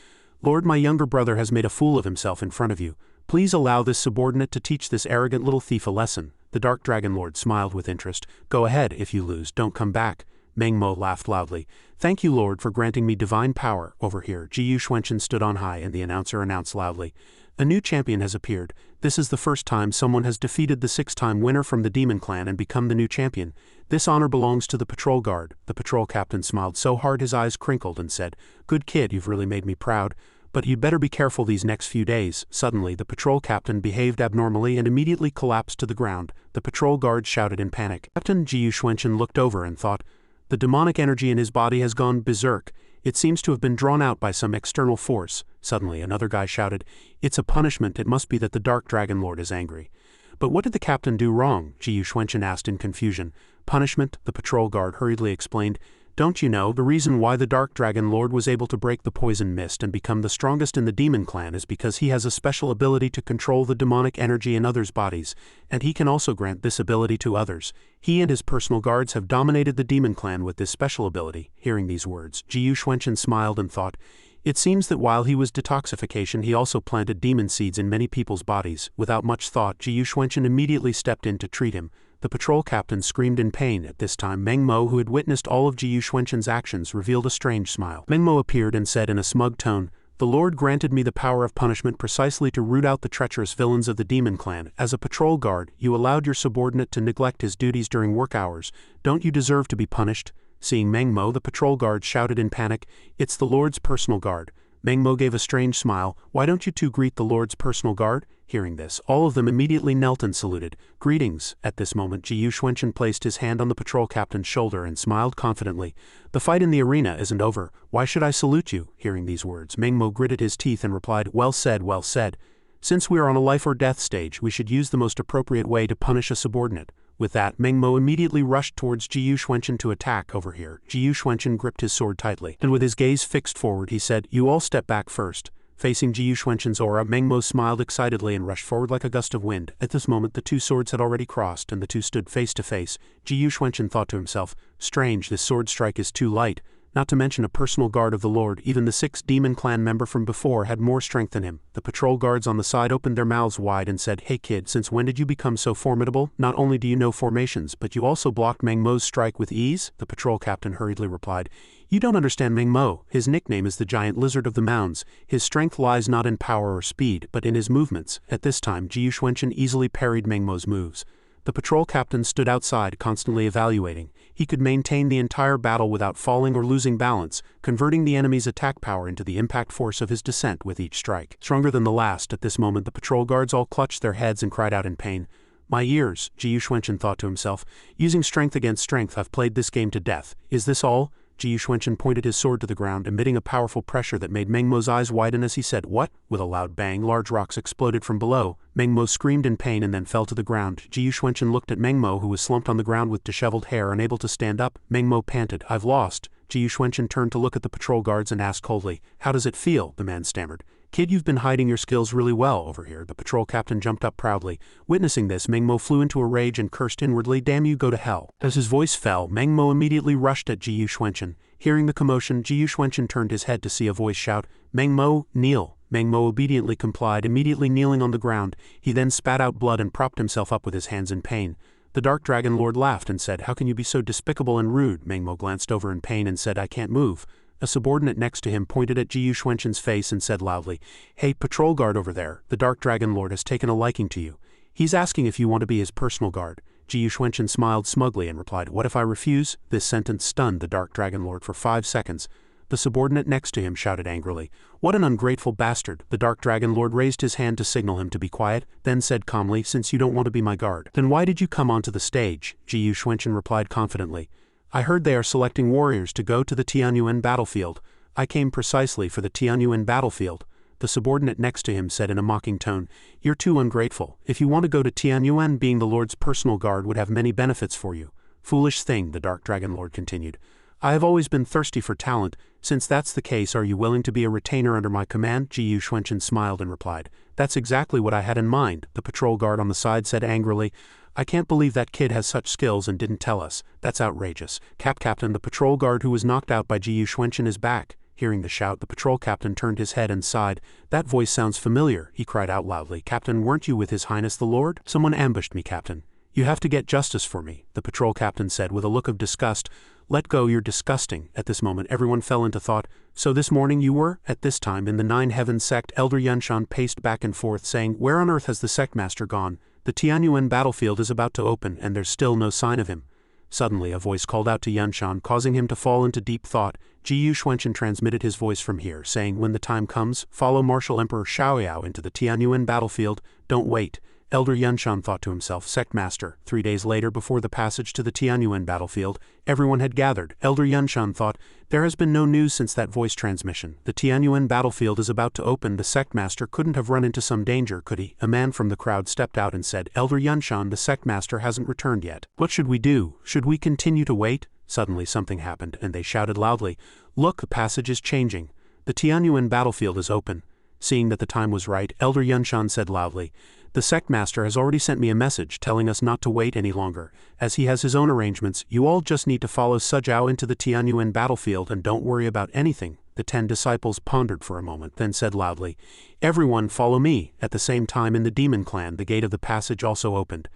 "Lord, my younger brother has made a fool of himself in front of you. Please allow this subordinate to teach this arrogant little thief a lesson." The Dark Dragon Lord smiled with interest. "Go ahead. If you lose, don't come back." Meng Mo laughed loudly. Thank you, Lord, for granting me divine power. Over here, Ji Yuxuanchen stood on high and the announcer announced loudly. A new champion has appeared. This is the first time someone has defeated the 6-time winner from the Demon Clan and become the new champion. This honor belongs to the patrol guard. The patrol captain smiled so hard his eyes crinkled and said, Good kid, you've really made me proud. But you'd better be careful these next few days. Suddenly, the patrol captain behaved abnormally and immediately collapsed to the ground. The patrol guard shouted in panic. Captain Ji Yuxuanchen looked over and thought, the demonic energy in his body has gone berserk. It seems to have been drawn out by some external force. Suddenly, another guy shouted, It's a punishment. It must be that the Dark Dragon Lord is angry. But what did the captain do wrong? Ji Yuxuanchen asked in confusion. Punishment, the patrol guard hurriedly explained. Don't you know, the reason why the Dark Dragon Lord was able to break the poison mist and become the strongest in the Demon Clan is because he has a special ability to control the demonic energy in others' bodies, and he can also grant this ability to others. He and his personal guards have dominated the Demon Clan with this special ability. Hearing these words, Ji Yuxuanchen smiled and thought, it seems that while he was detoxification he also planted demon seeds in many people's bodies. Without much thought, Ji Yuxuanchen immediately stepped in to treat him. The patrol captain screamed in pain. At this time, Meng Mo, who had witnessed all of Ji Yuxuanchen's actions, revealed a strange smile. Meng Mo appeared and said in a smug tone, The Lord granted me the power of punishment precisely to root out the treacherous villains of the Demon Clan. As a patrol guard, you allowed your subordinate to neglect his duties during work hours. Don't you deserve to be punished? Seeing Meng Mo, the patrol guard shouted in panic, It's the Lord's personal guard. Meng Mo gave a strange smile. Why don't you two greet the Lord's personal guard? Hearing this, all of them immediately knelt and saluted. Greetings. At this moment, Ji Yuxuanchen placed his hand on the patrol captain's shoulder and smiled confidently. The fight in the arena isn't over. Why should I salute you? Hearing these words, Meng Mo gritted his teeth and replied, Well said, well said. Since we are on a life or death stage, we should use the most appropriate way to punish a subordinate. With that, Meng Mo immediately rushed towards Ji Yuxuanchen to attack. Over here, Ji Yuxuanchen gripped his sword tightly, and with his gaze fixed forward he said, You all step back first. Facing Ji Yuxuanchen's aura, Meng Mo smiled excitedly and rushed forward like a gust of wind. At this moment, the two swords had already crossed, and the two stood face to face. Ji Yuxuanchen thought to himself, Strange, this sword strike is too light. Not to mention a personal guard of the Lord, even the 6th Demon Clan member from before had more strength than him. The patrol guards on the side opened their mouths wide and said, Hey kid, since when did you become so formidable? Not only do you know formations, but you also blocked Meng Mo's strike with ease? The patrol captain hurriedly replied, You don't understand Meng Mo. His nickname is the Giant Lizard of the Mounds. His strength lies not in power or speed, but in his movements. At this time, Ji Yuxuanchen easily parried Meng Mo's moves. The patrol captain stood outside, constantly evaluating. He could maintain the entire battle without falling or losing balance, converting the enemy's attack power into the impact force of his descent with each strike. Stronger than the last, at this moment the patrol guards all clutched their heads and cried out in pain. My ears, Ji Yuxuanchen thought to himself. Using strength against strength, I've played this game to death. Is this all? Ji Yuxuanchen pointed his sword to the ground, emitting a powerful pressure that made Meng Mo's eyes widen as he said, What? With a loud bang, large rocks exploded from below. Meng Mo screamed in pain and then fell to the ground. Ji Yuxuanchen looked at Meng Mo, who was slumped on the ground with disheveled hair, unable to stand up. Meng Mo panted, I've lost. Ji Yuxuanchen turned to look at the patrol guards and asked coldly, How does it feel? The man stammered. Kid, you've been hiding your skills really well over here. The patrol captain jumped up proudly. Witnessing this, Meng Mo flew into a rage and cursed inwardly, Damn you, go to hell. As his voice fell, Meng Mo immediately rushed at Ji Yuxuanchen. Hearing the commotion, Ji Yuxuanchen turned his head to see a voice shout, Meng Mo, kneel. Meng Mo obediently complied, immediately kneeling on the ground. He then spat out blood and propped himself up with his hands in pain. The Dark Dragon Lord laughed and said, How can you be so despicable and rude? Meng Mo glanced over in pain and said, I can't move. A subordinate next to him pointed at Ji Yuxuanchen's face and said loudly, Hey, patrol guard over there, the Dark Dragon Lord has taken a liking to you. He's asking if you want to be his personal guard. Ji Yuxuanchen smiled smugly and replied, What if I refuse? This sentence stunned the Dark Dragon Lord for 5 seconds. The subordinate next to him shouted angrily, What an ungrateful bastard. The Dark Dragon Lord raised his hand to signal him to be quiet, then said calmly, Since you don't want to be my guard, then why did you come onto the stage? Ji Yuxuanchen replied confidently, I heard they are selecting warriors to go to the Tianyuan battlefield. I came precisely for the Tianyuan battlefield. The subordinate next to him said in a mocking tone, You're too ungrateful. If you want to go to Tianyuan, being the Lord's personal guard would have many benefits for you. Foolish thing, the Dark Dragon Lord continued. I have always been thirsty for talent. Since that's the case, are you willing to be a retainer under my command? Ji Yuxuanchen smiled and replied, That's exactly what I had in mind. The patrol guard on the side said angrily, I can't believe that kid has such skills and didn't tell us. That's outrageous. Captain, the patrol guard who was knocked out by Ji Yuxuanchen is back. Hearing the shout, the patrol captain turned his head and sighed. That voice sounds familiar, he cried out loudly. Captain, weren't you with His Highness the Lord? Someone ambushed me, Captain. You have to get justice for me, the patrol captain said with a look of disgust. Let go, you're disgusting. At this moment everyone fell into thought. So this morning you were? At this time in the Nine Heavens sect, Elder Yunshan paced back and forth saying, where on earth has the sect master gone? The Tianyuan battlefield is about to open and there's still no sign of him. Suddenly a voice called out to Yunshan, causing him to fall into deep thought. Ji Yushwenchen transmitted his voice from here, saying, when the time comes, follow Martial Emperor Xiaoyao into the Tianyuan battlefield. Don't wait. Elder Yunshan thought to himself, sect master. 3 days later, before the passage to the Tianyuan battlefield, everyone had gathered. Elder Yunshan thought, there has been no news since that voice transmission. The Tianyuan battlefield is about to open. The sect master couldn't have run into some danger, could he? A man from the crowd stepped out and said, Elder Yunshan, the sect master hasn't returned yet. What should we do? Should we continue to wait? Suddenly something happened, and they shouted loudly, look, the passage is changing. The Tianyuan battlefield is open. Seeing that the time was right, Elder Yunshan said loudly, the sect master has already sent me a message telling us not to wait any longer. As he has his own arrangements, you all just need to follow Suzhao into the Tianyuan battlefield and don't worry about anything. The 10 disciples pondered for a moment, then said loudly, everyone follow me. At the same time in the demon clan, the gate of the passage also opened.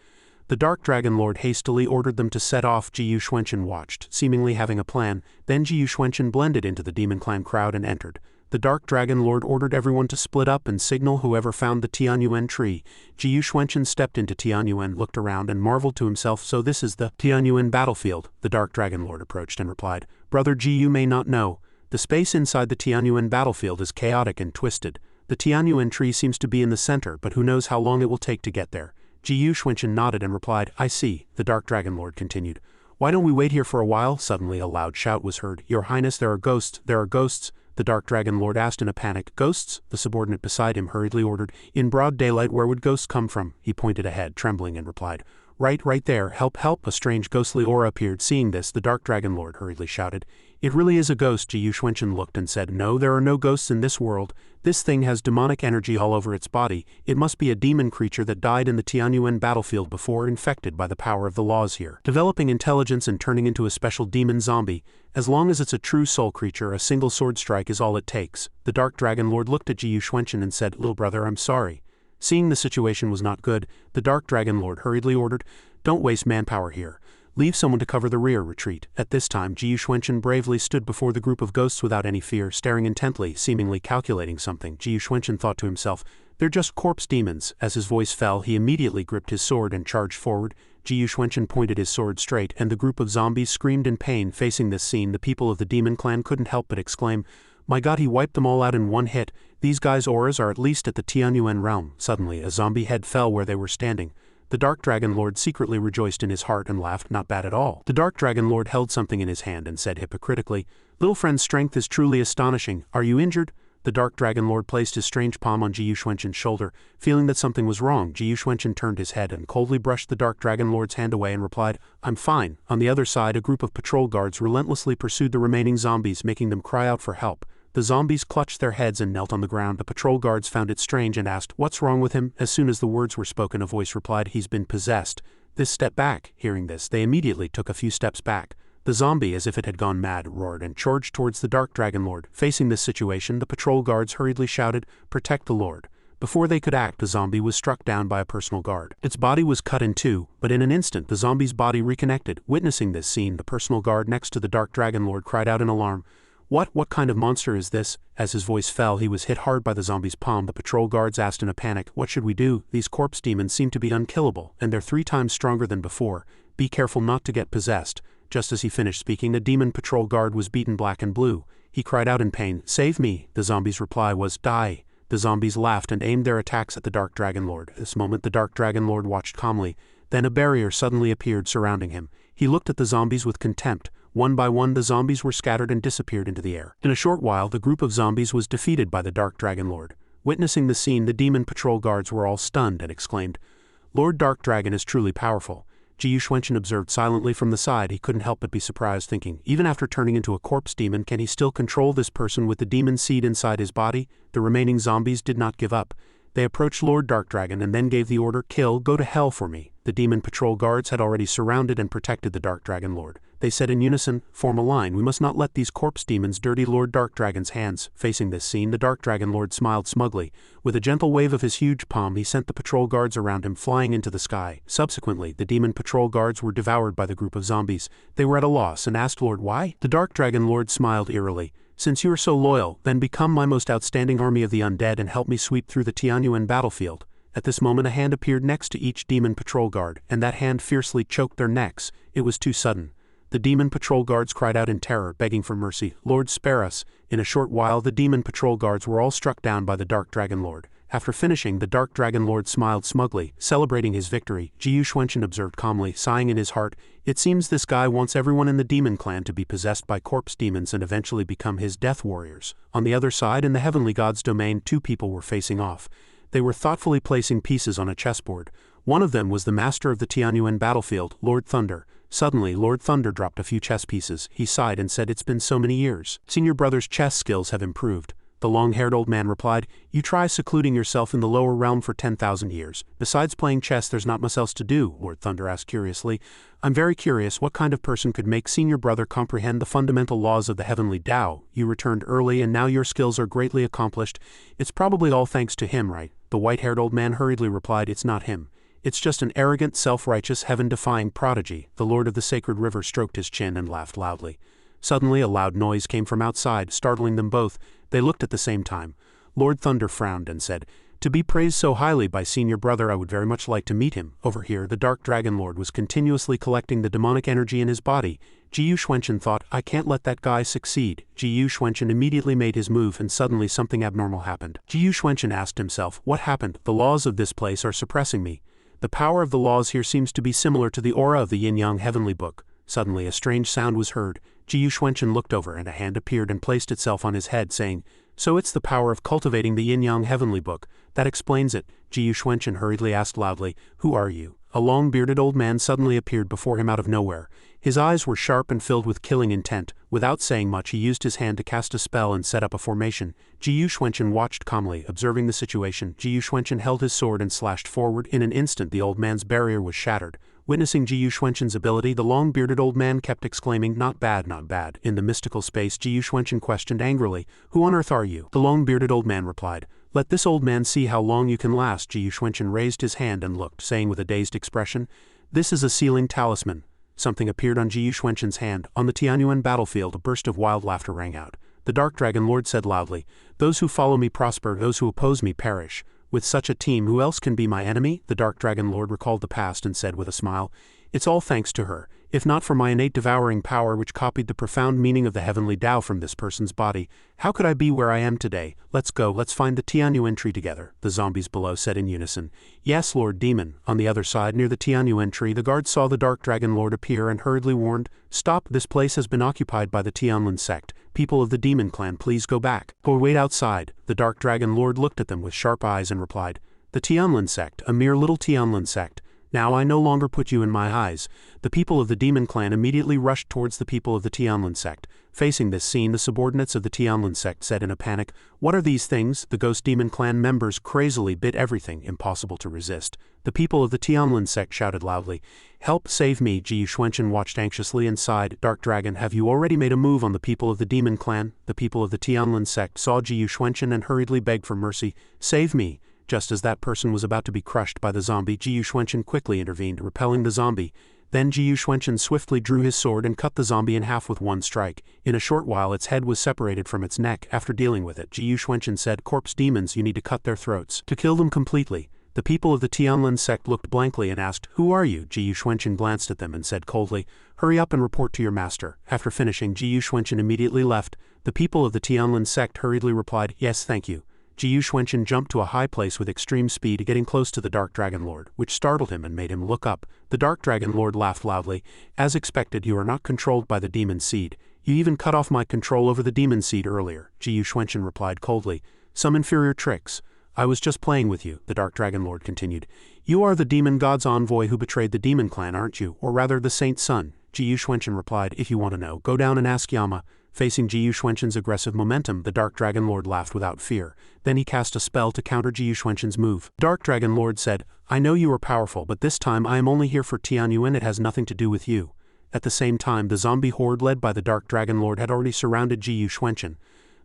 The Dark Dragon Lord hastily ordered them to set off. Ji Yushwenchen watched, seemingly having a plan. Then Ji Yushwenchen blended into the demon clan crowd and entered. The Dark Dragon Lord ordered everyone to split up and signal whoever found the Tianyuan tree. Ji Yushwenchen stepped into Tianyuan, looked around and marveled to himself, so this is the Tianyuan battlefield. The Dark Dragon Lord approached and replied, Brother Ji, you may not know. The space inside the Tianyuan battlefield is chaotic and twisted. The Tianyuan tree seems to be in the center, but who knows how long it will take to get there. Ji Yushwenchen nodded and replied, I see. The Dark Dragon Lord continued, why don't we wait here for a while? Suddenly a loud shout was heard, Your Highness, there are ghosts, there are ghosts. The Dark Dragon Lord asked in a panic. Ghosts? The subordinate beside him hurriedly ordered. In broad daylight, where would ghosts come from? He pointed ahead, trembling, and replied, Right there, help, help. A strange ghostly aura appeared. Seeing this, the Dark Dragon Lord hurriedly shouted, It really is a ghost. Ji Yushwenchen looked and said, No, there are no ghosts in this world. This thing has demonic energy all over its body. It must be a demon creature that died in the Tianyuan battlefield before, infected by the power of the laws here, developing intelligence and turning into a special demon zombie. As long as it's a true soul creature, a single sword strike is all it takes. The Dark Dragon Lord looked at Ji Yushwenchen and said, Little brother, I'm sorry. Seeing the situation was not good, the Dark Dragon Lord hurriedly ordered, Don't waste manpower here. Leave someone to cover the rear retreat. At this time, Ji Yushwenchen bravely stood before the group of ghosts without any fear, staring intently, seemingly calculating something. Ji Yushwenchen thought to himself, they're just corpse demons. As his voice fell, he immediately gripped his sword and charged forward. Ji Yushwenchen pointed his sword straight, and the group of zombies screamed in pain. Facing this scene, the people of the demon clan couldn't help but exclaim, My God, he wiped them all out in one hit. These guys' auras are at least at the Tianyuan realm. Suddenly, a zombie head fell where they were standing. The Dark Dragon Lord secretly rejoiced in his heart and laughed, not bad at all. The Dark Dragon Lord held something in his hand and said hypocritically, Little friend's strength is truly astonishing. Are you injured? The Dark Dragon Lord placed his strange palm on Ji Yushwenchen's shoulder. Feeling that something was wrong, Ji Yushwenchen turned his head and coldly brushed the Dark Dragon Lord's hand away and replied, I'm fine. On the other side, a group of patrol guards relentlessly pursued the remaining zombies, making them cry out for help. The zombies clutched their heads and knelt on the ground. The patrol guards found it strange and asked, What's wrong with him? As soon as the words were spoken, a voice replied, He's been possessed. This step back. Hearing this, they immediately took a few steps back. The zombie, as if it had gone mad, roared and charged towards the Dark Dragon Lord. Facing this situation, the patrol guards hurriedly shouted, Protect the Lord. Before they could act, the zombie was struck down by a personal guard. Its body was cut in two, but in an instant the zombie's body reconnected. Witnessing this scene, the personal guard next to the Dark Dragon Lord cried out in alarm, What kind of monster is this? As his voice fell, he was hit hard by the zombie's palm. The patrol guards asked in a panic, What should we do? These corpse demons seem to be unkillable, and they're 3 times stronger than before. Be careful not to get possessed. Just as he finished speaking, the demon patrol guard was beaten black and blue. He cried out in pain, Save me! The zombie's reply was, Die! The zombies laughed and aimed their attacks at the Dark Dragon Lord. At this moment, the Dark Dragon Lord watched calmly. Then a barrier suddenly appeared surrounding him. He looked at the zombies with contempt. One by one, the zombies were scattered and disappeared into the air. In a short while, the group of zombies was defeated by the Dark Dragon Lord. Witnessing the scene, the demon patrol guards were all stunned and exclaimed, Lord Dark Dragon is truly powerful. Ji Yushwenchen observed silently from the side. He couldn't help but be surprised, thinking, even after turning into a corpse demon, can he still control this person with the demon seed inside his body? The remaining zombies did not give up. They approached Lord Dark Dragon and then gave the order, Kill, go to hell for me. The demon patrol guards had already surrounded and protected the Dark Dragon Lord. They said in unison, "Form a line, we must not let these corpse demons dirty Lord Dark Dragon's hands." Facing this scene, the Dark Dragon Lord smiled smugly. With a gentle wave of his huge palm, he sent the patrol guards around him flying into the sky. Subsequently, the demon patrol guards were devoured by the group of zombies. They were at a loss and asked Lord why. The Dark Dragon Lord smiled eerily. "Since you are so loyal, then become my most outstanding army of the undead and help me sweep through the Tianyuan battlefield." At this moment a hand appeared next to each demon patrol guard, and that hand fiercely choked their necks. It was too sudden. The demon patrol guards cried out in terror, begging for mercy. "Lord, spare us." In a short while the demon patrol guards were all struck down by the Dark Dragon Lord. After finishing, the Dark Dragon Lord smiled smugly, celebrating his victory. Jiyu Xuanchen observed calmly, sighing in his heart, "It seems this guy wants everyone in the demon clan to be possessed by corpse demons and eventually become his death warriors." On the other side, in the heavenly god's domain, two people were facing off. They were thoughtfully placing pieces on a chessboard. One of them was the master of the Tianyuan battlefield, Lord Thunder. Suddenly, Lord Thunder dropped a few chess pieces. He sighed and said, "It's been so many years. Senior brother's chess skills have improved." The long-haired old man replied, "You try secluding yourself in the lower realm for 10,000 years. Besides playing chess, there's not much else to do." Lord Thunder asked curiously, "I'm very curious what kind of person could make senior brother comprehend the fundamental laws of the heavenly Tao. You returned early and now your skills are greatly accomplished. It's probably all thanks to him, right?" The white-haired old man hurriedly replied, "It's not him. It's just an arrogant, self-righteous, heaven-defying prodigy." The Lord of the Sacred River stroked his chin and laughed loudly. Suddenly a loud noise came from outside, startling them both. They looked at the same time. Lord Thunder frowned and said, "To be praised so highly by senior brother, I would very much like to meet him." Over here, the Dark Dragon Lord was continuously collecting the demonic energy in his body. Jiyu Xuanchen thought, "I can't let that guy succeed." Jiyu Xuanchen immediately made his move and suddenly something abnormal happened. Jiyu Xuanchen asked himself, "What happened? The laws of this place are suppressing me. The power of the laws here seems to be similar to the aura of the Yin-Yang Heavenly Book." Suddenly a strange sound was heard. Jiyu Xuanchen looked over and a hand appeared and placed itself on his head, saying, "So it's the power of cultivating the Yin-Yang Heavenly Book. That explains it." Jiyu Xuanchen hurriedly asked loudly, "Who are you?" A long-bearded old man suddenly appeared before him out of nowhere. His eyes were sharp and filled with killing intent. Without saying much, he used his hand to cast a spell and set up a formation. Jiyu Xuanchen watched calmly, observing the situation. Jiyu Xuanchen held his sword and slashed forward. In an instant the old man's barrier was shattered. Witnessing Jiyu Xuanchen's ability, the long-bearded old man kept exclaiming, "Not bad, not bad." In the mystical space, Jiyu Xuanchen questioned angrily, "Who on earth are you?" The long-bearded old man replied, "Let this old man see how long you can last." Jiyu Xuanchen raised his hand and looked, saying with a dazed expression, "This is a sealing talisman." Something appeared on Jiyu Xuanchen's hand. On the Tianyuan battlefield, a burst of wild laughter rang out. The Dark Dragon Lord said loudly, "Those who follow me prosper, those who oppose me perish." With such a team, who else can be my enemy? The Dark Dragon Lord recalled the past and said with a smile, "It's all thanks to her. If not for my innate devouring power which copied the profound meaning of the heavenly Tao from this person's body, how could I be where I am today? Let's go, let's find the Tianyuan tree together." The zombies below said in unison, "Yes, Lord Demon." On the other side, near the Tianyuan tree, the guards saw the Dark Dragon Lord appear and hurriedly warned, "Stop, this place has been occupied by the Tianlin sect. People of the Demon Clan, please go back. Or wait outside." The Dark Dragon Lord looked at them with sharp eyes and replied, "The Tianlin sect, a mere little Tianlin sect. Now I no longer put you in my eyes." The people of the Demon Clan immediately rushed towards the people of the Tianlin sect. Facing this scene, the subordinates of the Tianlin sect said in a panic, "What are these things?" The Ghost Demon Clan members crazily bit everything, impossible to resist. The people of the Tianlin sect shouted loudly, "Help, save me." Jiyu Xuanchen watched anxiously and sighed, "Dark Dragon, have you already made a move on the people of the Demon Clan?" The people of the Tianlin sect saw Jiyu Xuanchen and hurriedly begged for mercy, "Save me." Just as that person was about to be crushed by the zombie, Jiyu Xuanchen quickly intervened, repelling the zombie. Then Jiyu Xuanchen swiftly drew his sword and cut the zombie in half with one strike. In a short while its head was separated from its neck. After dealing with it, Jiyu Xuanchen said, "Corpse demons, you need to cut their throats to kill them completely." The people of the Tianlin sect looked blankly and asked, "Who are you?" Jiyu Xuanchen glanced at them and said coldly, "Hurry up and report to your master." After finishing, Jiyu Xuanchen immediately left. The people of the Tianlin sect hurriedly replied, "Yes, thank you." Jiyu Xuanchen jumped to a high place with extreme speed, getting close to the Dark Dragon Lord, which startled him and made him look up. The Dark Dragon Lord laughed loudly. "As expected, you are not controlled by the demon seed. You even cut off my control over the demon seed earlier." Jiyu Xuanchen replied coldly, "Some inferior tricks. I was just playing with you." The Dark Dragon Lord continued, "You are the demon god's envoy who betrayed the demon clan, aren't you? Or rather, the saint's son." Jiyu Xuanchen replied, "If you want to know, go down and ask Yama." Facing Jiyu Xuanchen's aggressive momentum, the Dark Dragon Lord laughed without fear. Then he cast a spell to counter Jiyu Xuanchen's move. Dark Dragon Lord said, "I know you are powerful, but this time I am only here for Tianyuan. It has nothing to do with you." At the same time, the zombie horde led by the Dark Dragon Lord had already surrounded Ji Yuxuanchen.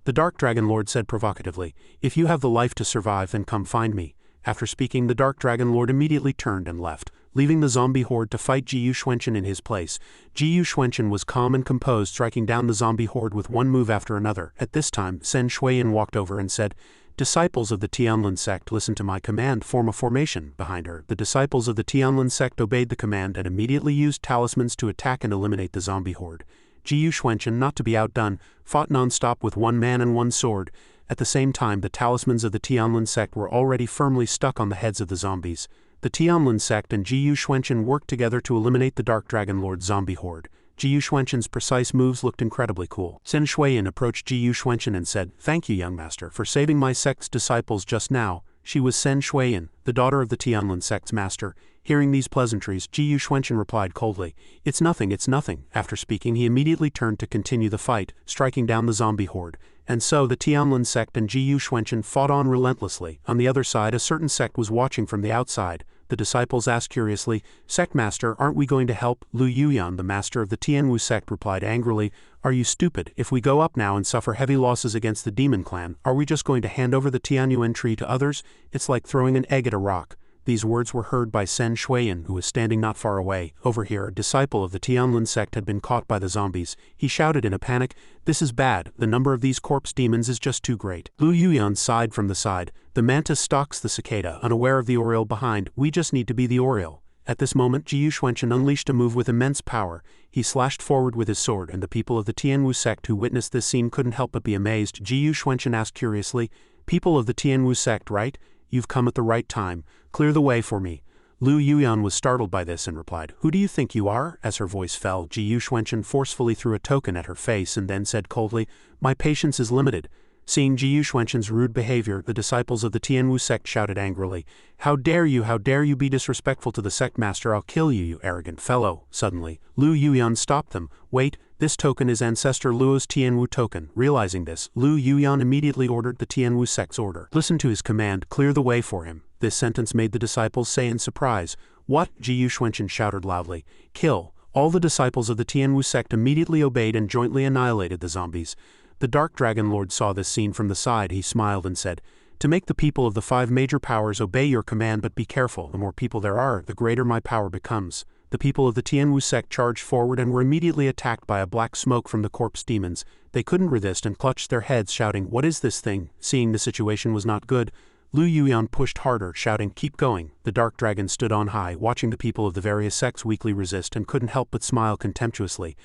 The Dark Dragon Lord said provocatively, "If you have the life to survive, then come find me." After speaking, the Dark Dragon Lord immediately turned and left, leaving the zombie horde to fight Ji Yuxuanchen in his place. Ji Yuxuanchen was calm and composed, striking down the zombie horde with one move after another. At this time, Sen Shuiyan walked over and said, "Disciples of the Tianlin sect, listen to my command, form a formation." Behind her, the disciples of the Tianlin sect obeyed the command and immediately used talismans to attack and eliminate the zombie horde. Ji Yuxuanchen, not to be outdone, fought non-stop with one man and one sword. At the same time, the talismans of the Tianlin sect were already firmly stuck on the heads of the zombies. The Tianlin sect and Ji Yuxuanchen worked together to eliminate the Dark Dragon Lord's zombie horde. Ji Yuxuanchen's precise moves looked incredibly cool. Sen Shuiyan approached Ji Yuxuanchen and said, "Thank you, young master, for saving my sect's disciples just now." She was Sen Shuiyan, the daughter of the Tianlin sect's master. Hearing these pleasantries, Ji Yuxuanchen replied coldly, "It's nothing, it's nothing." After speaking, he immediately turned to continue the fight, striking down the zombie horde. And so the Tianlin sect and Ji Yuxuanchen fought on relentlessly. On the other side, a certain sect was watching from the outside. The disciples asked curiously, "Sect master, aren't we going to help?" Lu Yuyan, the master of the Tianwu sect, replied angrily, "Are you stupid? If we go up now and suffer heavy losses against the demon clan, are we just going to hand over the Tianyuan tree to others? It's like throwing an egg at a rock." These words were heard by Sen Shuiyan, who was standing not far away. Over here, a disciple of the Tianlin sect had been caught by the zombies. He shouted in a panic, "This is bad. The number of these corpse demons is just too great." Lu Yuyan sighed from the side. "The mantis stalks the cicada, unaware of the oriole behind. We just need to be the oriole." At this moment, Ji Yuxuanchen unleashed a move with immense power. He slashed forward with his sword, and the people of the Tianwu sect who witnessed this scene couldn't help but be amazed. Ji Yuxuanchen asked curiously, "People of the Tianwu sect, right? You've come at the right time. Clear the way for me." Lu Yuyan was startled by this and replied, "Who do you think you are?" As her voice fell, Ji Yuxuanchen forcefully threw a token at her face and then said coldly, "My patience is limited." Seeing Ji Yuxuanchen's rude behavior, the disciples of the Tianwu sect shouted angrily, how dare you be disrespectful to the sect master, I'll kill you, you arrogant fellow." Suddenly, Lu Yuyan stopped them. "Wait, this token is Ancestor Luo's Tianwu token." Realizing this, Lu Yuyan immediately ordered the Tianwu sect's order. "Listen to his command, clear the way for him." This sentence made the disciples say in surprise, "What?" Ji Yuxuanchen shouted loudly, "Kill." All the disciples of the Tianwu sect immediately obeyed and jointly annihilated the zombies. The Dark Dragon Lord saw this scene from the side. He smiled and said, "To make the people of the 5 major powers obey your command, but be careful. The more people there are, the greater my power becomes." The people of the Tianwu sect charged forward and were immediately attacked by a black smoke from the corpse demons. They couldn't resist and clutched their heads, shouting, "What is this thing?" Seeing the situation was not good, Lu Yuyan pushed harder, shouting, "Keep going." The Dark Dragon stood on high, watching the people of the various sects weakly resist, and couldn't help but smile contemptuously.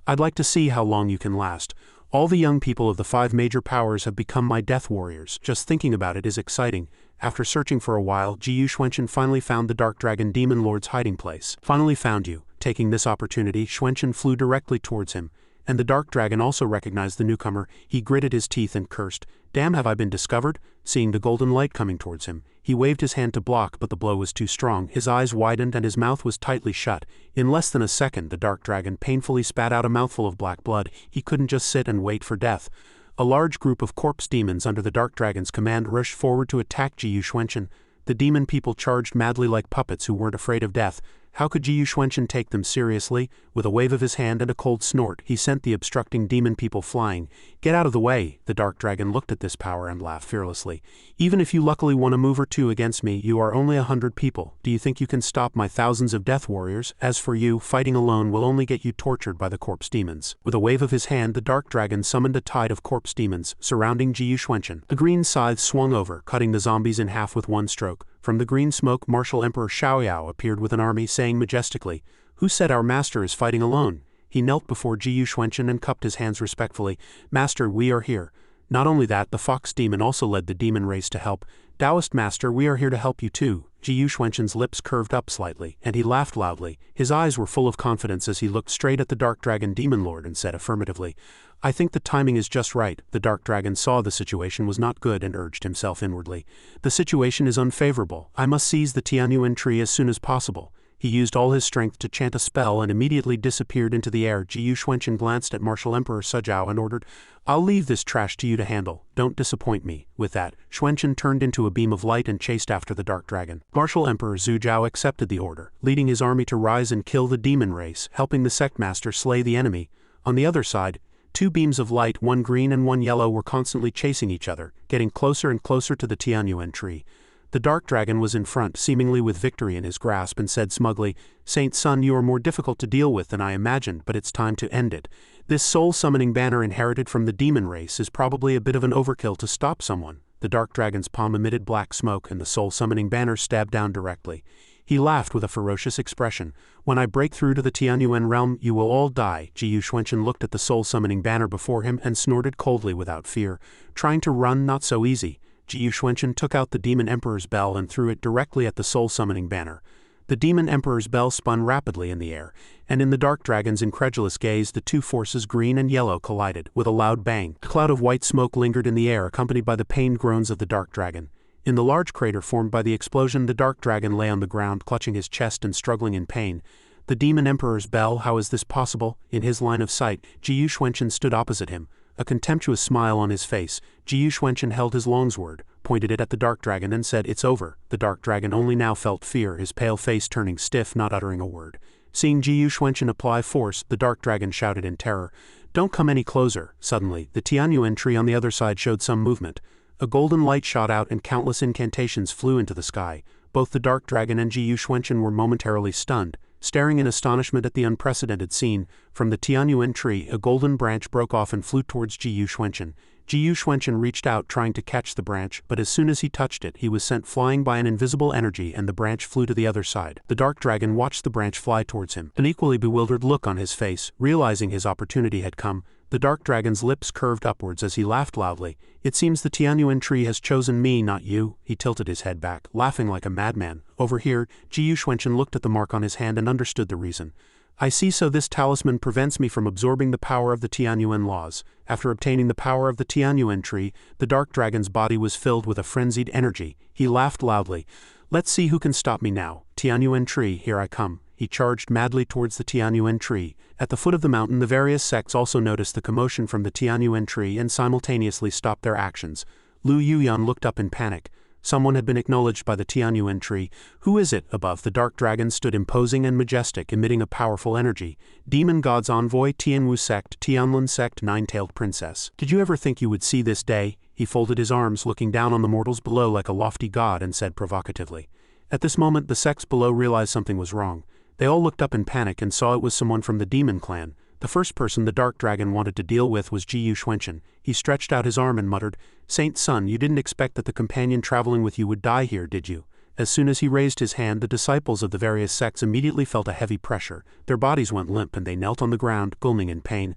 "I'd like to see how long you can last. All the young people of the 5 major powers have become my death warriors. Just thinking about it is exciting." After searching for a while, Ji Yuxuanchen finally found the Dark Dragon Demon Lord's hiding place. "Finally found you." Taking this opportunity, Xuanchen flew directly towards him. And the Dark Dragon also recognized the newcomer. He gritted his teeth and cursed, "Damn, have I been discovered?" Seeing the golden light coming towards him, he waved his hand to block, but the blow was too strong. His eyes widened and his mouth was tightly shut. In less than a second, the Dark Dragon painfully spat out a mouthful of black blood. He couldn't just sit and wait for death. A large group of corpse demons under the Dark Dragon's command rushed forward to attack Ji Yuxuanchen. The demon people charged madly like puppets who weren't afraid of death. How could Ji Yuxuanchen take them seriously? With a wave of his hand and a cold snort, he sent the obstructing demon people flying. "Get out of the way." The Dark Dragon looked at this power and laughed fearlessly. "Even if you luckily won a move or two against me, you are only 100 people. Do you think you can stop my thousands of death warriors? As for you, fighting alone will only get you tortured by the corpse demons." With a wave of his hand, the Dark Dragon summoned a tide of corpse demons, surrounding Ji Yuxuanchen. A green scythe swung over, cutting the zombies in half with one stroke. From the green smoke, Martial Emperor Xiaoyao appeared with an army, saying majestically, "Who said our master is fighting alone?" He knelt before Ji Yuxuanchen and cupped his hands respectfully. "Master, we are here." Not only that, the fox demon also led the demon race to help. "Taoist master, we are here to help you too." Ji Yuxuanchen's lips curved up slightly, and he laughed loudly. His eyes were full of confidence as he looked straight at the Dark Dragon Demon Lord and said affirmatively, "I think the timing is just right." The Dark Dragon saw the situation was not good and urged himself inwardly. "The situation is unfavorable. I must seize the Tianyuan tree as soon as possible." He used all his strength to chant a spell and immediately disappeared into the air. Ji Yuxuanchen glanced at Martial Emperor Suzhao and ordered, "I'll leave this trash to you to handle. Don't disappoint me." With that, Xuanchen turned into a beam of light and chased after the Dark Dragon. Martial Emperor Zhujiao accepted the order, leading his army to rise and kill the demon race, helping the sect master slay the enemy. On the other side, two beams of light, one green and one yellow, were constantly chasing each other, getting closer and closer to the Tianyuan tree. The Dark Dragon was in front, seemingly with victory in his grasp, and said smugly, "Saint Sun, you are more difficult to deal with than I imagined, but it's time to end it. This soul-summoning banner inherited from the demon race is probably a bit of an overkill to stop someone." The Dark Dragon's palm emitted black smoke, and the soul-summoning banner stabbed down directly. He laughed with a ferocious expression. "When I break through to the Tianyuan realm, you will all die." Ji Yuxuanchen looked at the soul-summoning banner before him and snorted coldly without fear. Trying to run, not so easy. Ji Yuxuanchen took out the Demon Emperor's bell and threw it directly at the soul-summoning banner. The Demon Emperor's bell spun rapidly in the air, and in the Dark Dragon's incredulous gaze the two forces, green and yellow, collided. With a loud bang, a cloud of white smoke lingered in the air, accompanied by the pained groans of the Dark Dragon. In the large crater formed by the explosion, the Dark Dragon lay on the ground, clutching his chest and struggling in pain. The Demon Emperor's bell, how is this possible? In his line of sight, Ji Yuxuanchen stood opposite him, a contemptuous smile on his face. Ji Yuxuanchen held his longsword, pointed it at the Dark Dragon, and said, "It's over." The Dark Dragon only now felt fear, his pale face turning stiff, not uttering a word. Seeing Ji Yuxuanchen apply force, the Dark Dragon shouted in terror, "Don't come any closer." Suddenly, the Tianyuan tree on the other side showed some movement. A golden light shot out and countless incantations flew into the sky. Both the Dark Dragon and Ji Yuxuanchen were momentarily stunned, staring in astonishment at the unprecedented scene. From the Tianyuan tree, a golden branch broke off and flew towards Ji Yuxuanchen. Ji Yuxuanchen reached out, trying to catch the branch, but as soon as he touched it, he was sent flying by an invisible energy and the branch flew to the other side. The Dark Dragon watched the branch fly towards him, an equally bewildered look on his face. Realizing his opportunity had come, the Dark Dragon's lips curved upwards as he laughed loudly. "It seems the Tianyuan tree has chosen me, not you." He tilted his head back, laughing like a madman. Over here, Ji Yuxuanchen looked at the mark on his hand and understood the reason. "I see, so this talisman prevents me from absorbing the power of the Tianyuan laws." After obtaining the power of the Tianyuan tree, the Dark Dragon's body was filled with a frenzied energy. He laughed loudly. "Let's see who can stop me now. Tianyuan tree, here I come." He charged madly towards the Tianyuan tree. At the foot of the mountain, the various sects also noticed the commotion from the Tianyuan tree and simultaneously stopped their actions. Lu Yuyan looked up in panic. Someone had been acknowledged by the Tianyuan tree. "Who is it?" Above, the Dark Dragon stood imposing and majestic, emitting a powerful energy. "Demon God's envoy, Tianwu sect, Tianlun sect, nine-tailed princess. Did you ever think you would see this day?" He folded his arms, looking down on the mortals below like a lofty god, and said provocatively. At this moment, the sects below realized something was wrong. They all looked up in panic and saw it was someone from the Demon Clan. The first person the Dark Dragon wanted to deal with was Ji Yuxuanchen. He stretched out his arm and muttered, "Saint Sun, you didn't expect that the companion traveling with you would die here, did you?" As soon as he raised his hand, the disciples of the various sects immediately felt a heavy pressure. Their bodies went limp and they knelt on the ground, gulping in pain.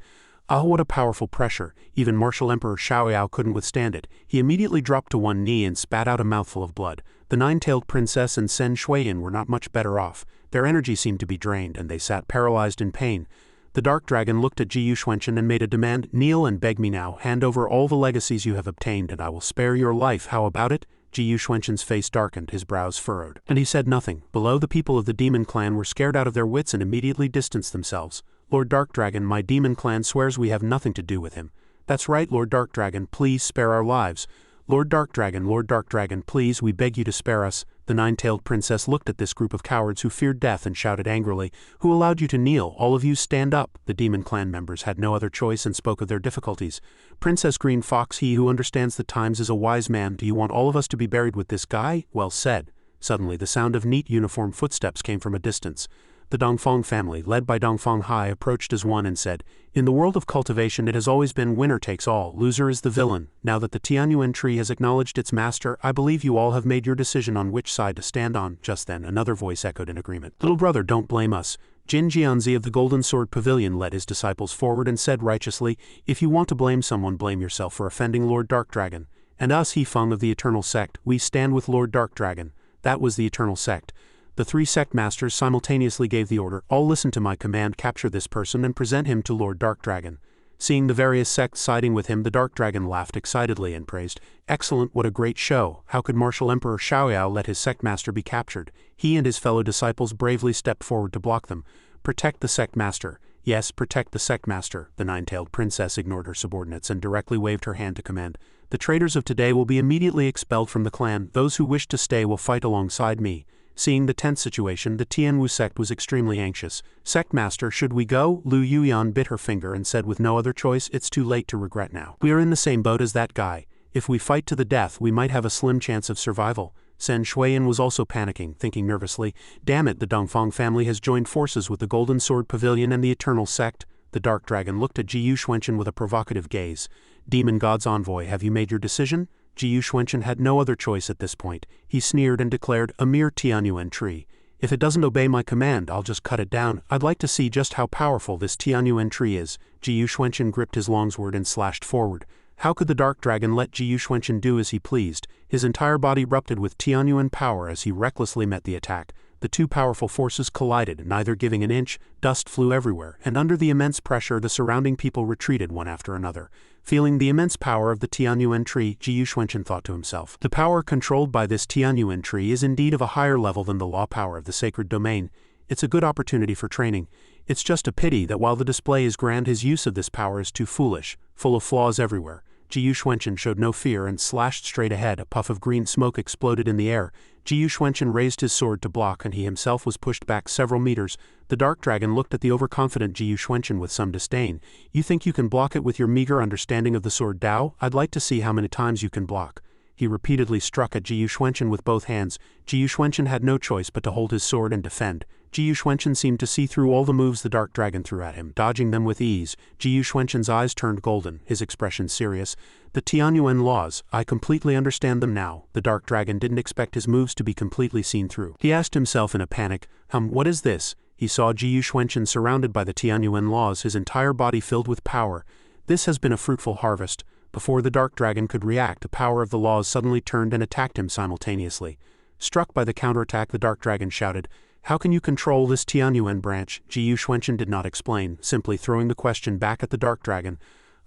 Ah, what a powerful pressure! Even Martial Emperor Xiaoyao couldn't withstand it. He immediately dropped to one knee and spat out a mouthful of blood. The nine-tailed princess and Sen Shuiyan were not much better off. Their energy seemed to be drained, and they sat paralyzed in pain. The Dark Dragon looked at Ji Yuxuanchen and made a demand. "Kneel and beg me now. Hand over all the legacies you have obtained, and I will spare your life. How about it?" Ji Yuxuanchen's face darkened, his brows furrowed, and he said nothing. Below, the people of the Demon Clan were scared out of their wits and immediately distanced themselves. "Lord Dark Dragon, my Demon Clan swears we have nothing to do with him." "That's right, Lord Dark Dragon, please spare our lives." Lord Dark Dragon, please, we beg you to spare us." The nine-tailed princess looked at this group of cowards who feared death and shouted angrily, "Who allowed you to kneel? All of you stand up." The Demon Clan members had no other choice and spoke of their difficulties. "Princess Green Fox, he who understands the times is a wise man. Do you want all of us to be buried with this guy? Well said." Suddenly, the sound of neat uniform footsteps came from a distance. The Dongfang family, led by Dongfang Hai, approached as one and said, "In the world of cultivation it has always been winner takes all, loser is the villain. Now that the Tianyuan tree has acknowledged its master, I believe you all have made your decision on which side to stand on." Just then, another voice echoed in agreement. "Little brother, don't blame us." Jin Jianzi of the Golden Sword Pavilion led his disciples forward and said righteously, "If you want to blame someone, blame yourself for offending Lord Dark Dragon. And us, He Feng of the Eternal Sect, we stand with Lord Dark Dragon." That was the Eternal Sect. The three sect masters simultaneously gave the order, "All listen to my command, capture this person and present him to Lord Dark Dragon." Seeing the various sects siding with him, the Dark Dragon laughed excitedly and praised, "Excellent, what a great show! How could Martial Emperor Xiaoyao let his sect master be captured?" He and his fellow disciples bravely stepped forward to block them. "Protect the sect master. Yes, protect the sect master." The nine-tailed princess ignored her subordinates and directly waved her hand to command. "The traitors of today will be immediately expelled from the clan. Those who wish to stay will fight alongside me." Seeing the tense situation, the Tianwu sect was extremely anxious. "Sect master, should we go?" Lu Yuyan bit her finger and said with no other choice, "It's too late to regret now. We are in the same boat as that guy. If we fight to the death, we might have a slim chance of survival." Sen Shuiyan was also panicking, thinking nervously, "Damn it, the Dongfang family has joined forces with the Golden Sword Pavilion and the Eternal Sect." The Dark Dragon looked at Ji Yuxuanchen with a provocative gaze. "Demon God's envoy, have you made your decision?" Ji Yuxuanchen had no other choice at this point. He sneered and declared, "A mere Tianyuan tree. If it doesn't obey my command, I'll just cut it down. I'd like to see just how powerful this Tianyuan tree is." Ji Yuxuanchen gripped his longsword and slashed forward. How could the Dark Dragon let Ji Yuxuanchen do as he pleased? His entire body erupted with Tianyuan power as he recklessly met the attack. The two powerful forces collided, neither giving an inch. Dust flew everywhere, and under the immense pressure the surrounding people retreated one after another. Feeling the immense power of the Tianyuan tree, Ji Yuxuanchen thought to himself, "The power controlled by this Tianyuan tree is indeed of a higher level than the law power of the sacred domain. It's a good opportunity for training. It's just a pity that while the display is grand, his use of this power is too foolish, full of flaws everywhere." Ji Yuxuanchen showed no fear and slashed straight ahead. A puff of green smoke exploded in the air. Ji Yuxuanchen raised his sword to block and he himself was pushed back several meters. The Dark Dragon looked at the overconfident Ji Yuxuanchen with some disdain. "You think you can block it with your meager understanding of the sword Dao? I'd like to see how many times you can block." He repeatedly struck at Ji Yuxuanchen with both hands. Ji Yuxuanchen had no choice but to hold his sword and defend. Ji Yuxuanchen seemed to see through all the moves the Dark Dragon threw at him, dodging them with ease. Ji Yuxuanchen's eyes turned golden, his expression serious. "The Tianyuan laws, I completely understand them now." The Dark Dragon didn't expect his moves to be completely seen through. He asked himself in a panic, what is this?" He saw Ji Yuxuanchen surrounded by the Tianyuan laws, his entire body filled with power. This has been a fruitful harvest. Before the Dark Dragon could react, the power of the laws suddenly turned and attacked him simultaneously. Struck by the counterattack, the Dark Dragon shouted, "How can you control this Tianyuan branch?" Ji Yuxuanchen did not explain, simply throwing the question back at the Dark Dragon.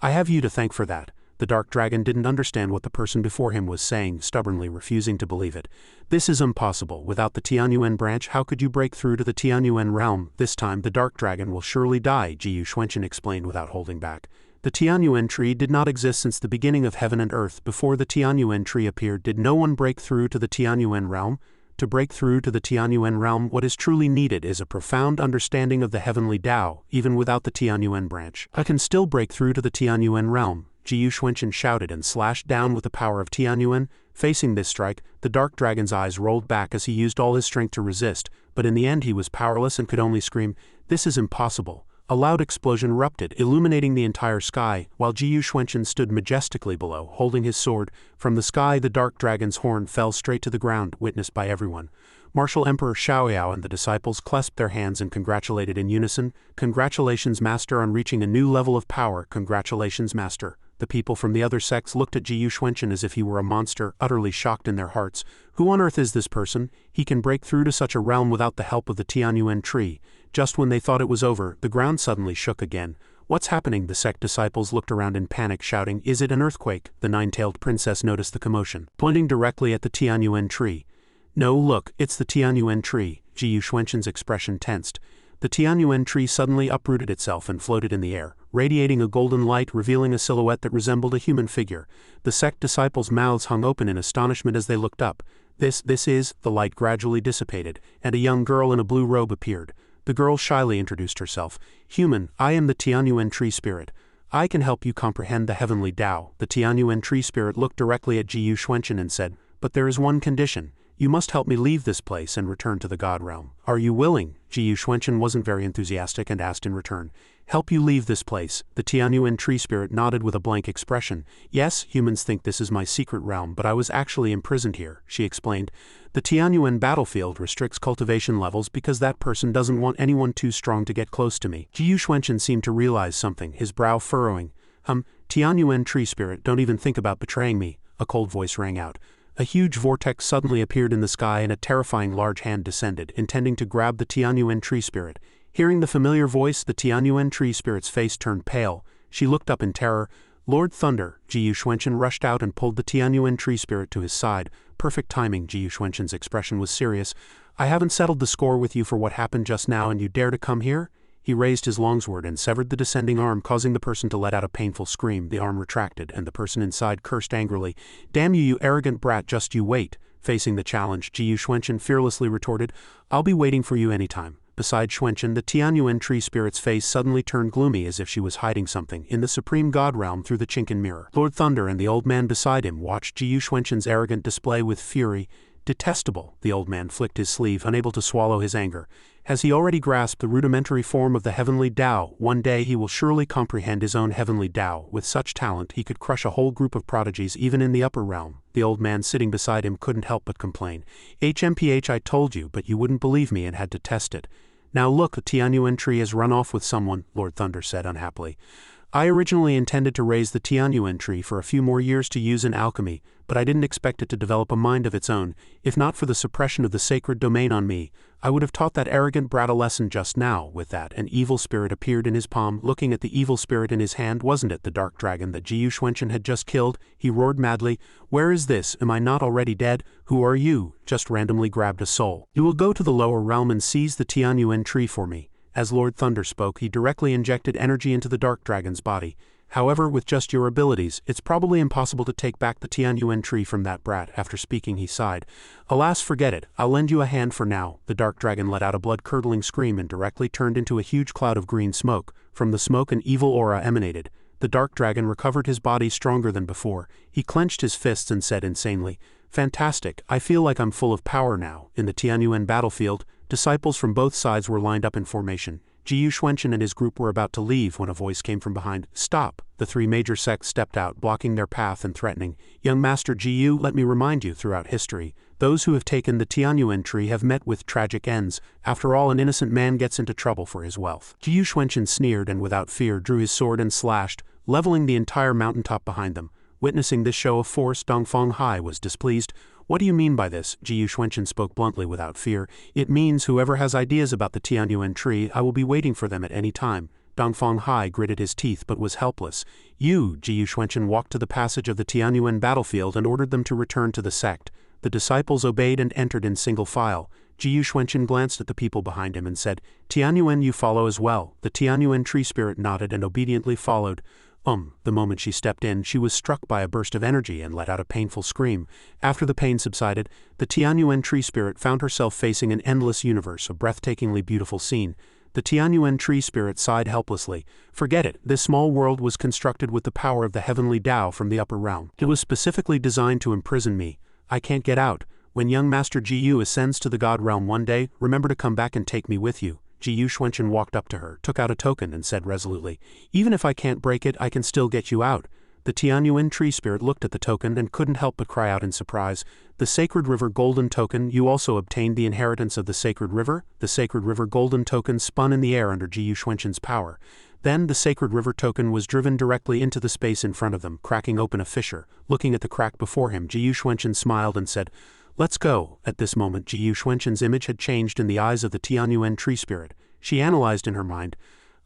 "I have you to thank for that." The Dark Dragon didn't understand what the person before him was saying, stubbornly refusing to believe it. "This is impossible. Without the Tianyuan branch, how could you break through to the Tianyuan realm? This time the Dark Dragon will surely die," Ji Yuxuanchen explained without holding back. "The Tianyuan tree did not exist since the beginning of heaven and earth. Before the Tianyuan tree appeared, did no one break through to the Tianyuan realm? To break through to the Tianyuan realm, what is truly needed is a profound understanding of the heavenly Tao, even without the Tianyuan branch. I can still break through to the Tianyuan realm." Ji Yuxuanchen shouted and slashed down with the power of Tianyuan. Facing this strike, the Dark Dragon's eyes rolled back as he used all his strength to resist, but in the end he was powerless and could only scream, "This is impossible." A loud explosion erupted, illuminating the entire sky, while Ji Yuxuanchen stood majestically below, holding his sword. From the sky the Dark Dragon's horn fell straight to the ground, witnessed by everyone. Martial Emperor Xiaoyao and the disciples clasped their hands and congratulated in unison. "Congratulations, Master, on reaching a new level of power. Congratulations, Master." The people from the other sects looked at Ji Yuxuanchen as if he were a monster, utterly shocked in their hearts. Who on earth is this person? He can break through to such a realm without the help of the Tianyuan tree. Just when they thought it was over, the ground suddenly shook again. "What's happening?" The sect disciples looked around in panic, shouting, "Is it an earthquake?" The nine-tailed princess noticed the commotion, pointing directly at the Tianyuan tree. "No, look, it's the Tianyuan tree." Ji Yuxuanchen's expression tensed. The Tianyuan tree suddenly uprooted itself and floated in the air, radiating a golden light, revealing a silhouette that resembled a human figure. The sect disciples' mouths hung open in astonishment as they looked up. This is, the light gradually dissipated, and a young girl in a blue robe appeared. The girl shyly introduced herself. "Human, I am the Tianyuan tree spirit. I can help you comprehend the heavenly Tao." The Tianyuan tree spirit looked directly at Ji Yuxuanchen and said, "But there is one condition. You must help me leave this place and return to the God realm. Are you willing?" Ji Yuxuanchen wasn't very enthusiastic and asked in return, "Help you leave this place?" The Tianyuan tree spirit nodded with a blank expression. "Yes, humans think this is my secret realm, but I was actually imprisoned here," she explained. "The Tianyuan battlefield restricts cultivation levels because that person doesn't want anyone too strong to get close to me." Ji Yuxuanchen seemed to realize something, his brow furrowing. Tianyuan tree spirit, don't even think about betraying me," a cold voice rang out. A huge vortex suddenly appeared in the sky and a terrifying large hand descended, intending to grab the Tianyuan tree spirit. Hearing the familiar voice, the Tianyuan tree spirit's face turned pale. She looked up in terror. Lord Thunder, Ji Yuxuanchen rushed out and pulled the Tianyuan tree spirit to his side. Perfect timing. Ji Yuxuanchen's expression was serious. I haven't settled the score with you for what happened just now and you dare to come here? He raised his longsword and severed the descending arm, causing the person to let out a painful scream. The arm retracted, and the person inside cursed angrily. Damn you, you arrogant brat, just you wait. Facing the challenge, Ji Yuxuanchen fearlessly retorted, I'll be waiting for you anytime. Beside Xuanchen, the Tianyuan tree spirit's face suddenly turned gloomy as if she was hiding something in the supreme god realm through the chink in mirror. Lord Thunder and the old man beside him watched Ji Yuxuanchen's arrogant display with fury. Detestable, the old man flicked his sleeve, unable to swallow his anger. Has he already grasped the rudimentary form of the heavenly Tao? One day he will surely comprehend his own heavenly Tao. With such talent, he could crush a whole group of prodigies even in the upper realm. The old man sitting beside him couldn't help but complain. HMPH, I told you, but you wouldn't believe me and had to test it. Now look, the Tianyuan tree has run off with someone, Lord Thunder said unhappily. I originally intended to raise the Tianyuan tree for a few more years to use in alchemy, but I didn't expect it to develop a mind of its own. If not for the suppression of the sacred domain on me, I would have taught that arrogant brat a lesson just now. With that, an evil spirit appeared in his palm. Looking at the evil spirit in his hand, wasn't it the dark dragon that Ji Yuxuanchen had just killed? He roared madly, Where is this? Am I not already dead? Who are you? Just randomly grabbed a soul. You will go to the lower realm and seize the Tianyuan tree for me. As Lord Thunder spoke, he directly injected energy into the dark dragon's body. However, with just your abilities, it's probably impossible to take back the Tianyuan tree from that brat. After speaking, he sighed. Alas, forget it. I'll lend you a hand for now. The dark dragon let out a blood-curdling scream and directly turned into a huge cloud of green smoke. From the smoke, an evil aura emanated. The dark dragon recovered his body stronger than before. He clenched his fists and said insanely, Fantastic, I feel like I'm full of power now. In the Tianyuan battlefield, disciples from both sides were lined up in formation. Ji Yuxuanchen and his group were about to leave when a voice came from behind. Stop! The three major sects stepped out, blocking their path and threatening. Young Master Ji Yu, let me remind you, throughout history, those who have taken the Tianyuan tree have met with tragic ends. After all, an innocent man gets into trouble for his wealth. Ji Yuxuanchen sneered and without fear drew his sword and slashed, leveling the entire mountaintop behind them. Witnessing this show of force, Dongfeng Hai was displeased. What do you mean by this? Ji Yuxuanchen spoke bluntly without fear. It means whoever has ideas about the Tianyuan tree, I will be waiting for them at any time. Dongfeng Hai gritted his teeth but was helpless. Ji Yuxuanchen walked to the passage of the Tianyuan battlefield and ordered them to return to the sect. The disciples obeyed and entered in single file. Ji Yuxuanchen glanced at the people behind him and said, Tianyuan, you follow as well. The Tianyuan tree spirit nodded and obediently followed. The moment she stepped in, she was struck by a burst of energy and let out a painful scream. After the pain subsided, the Tianyuan tree spirit found herself facing an endless universe, a breathtakingly beautiful scene. The Tianyuan tree spirit sighed helplessly. Forget it, this small world was constructed with the power of the heavenly Tao from the upper realm. It was specifically designed to imprison me. I can't get out. When young Master Ji Yu ascends to the god realm one day, remember to come back and take me with you. Ji Yuxuanchen walked up to her, took out a token and said resolutely, Even if I can't break it, I can still get you out. The Tianyuan tree spirit looked at the token and couldn't help but cry out in surprise. The Sacred River Golden Token. You also obtained the inheritance of the Sacred River? The Sacred River Golden Token spun in the air under Ji Yuxuanchen's power. Then the Sacred River Token was driven directly into the space in front of them, cracking open a fissure. Looking at the crack before him, Ji Yuxuanchen smiled and said, Let's go. At this moment, Ji Yuxuanchen's image had changed in the eyes of the Tianyuan tree spirit. She analyzed in her mind,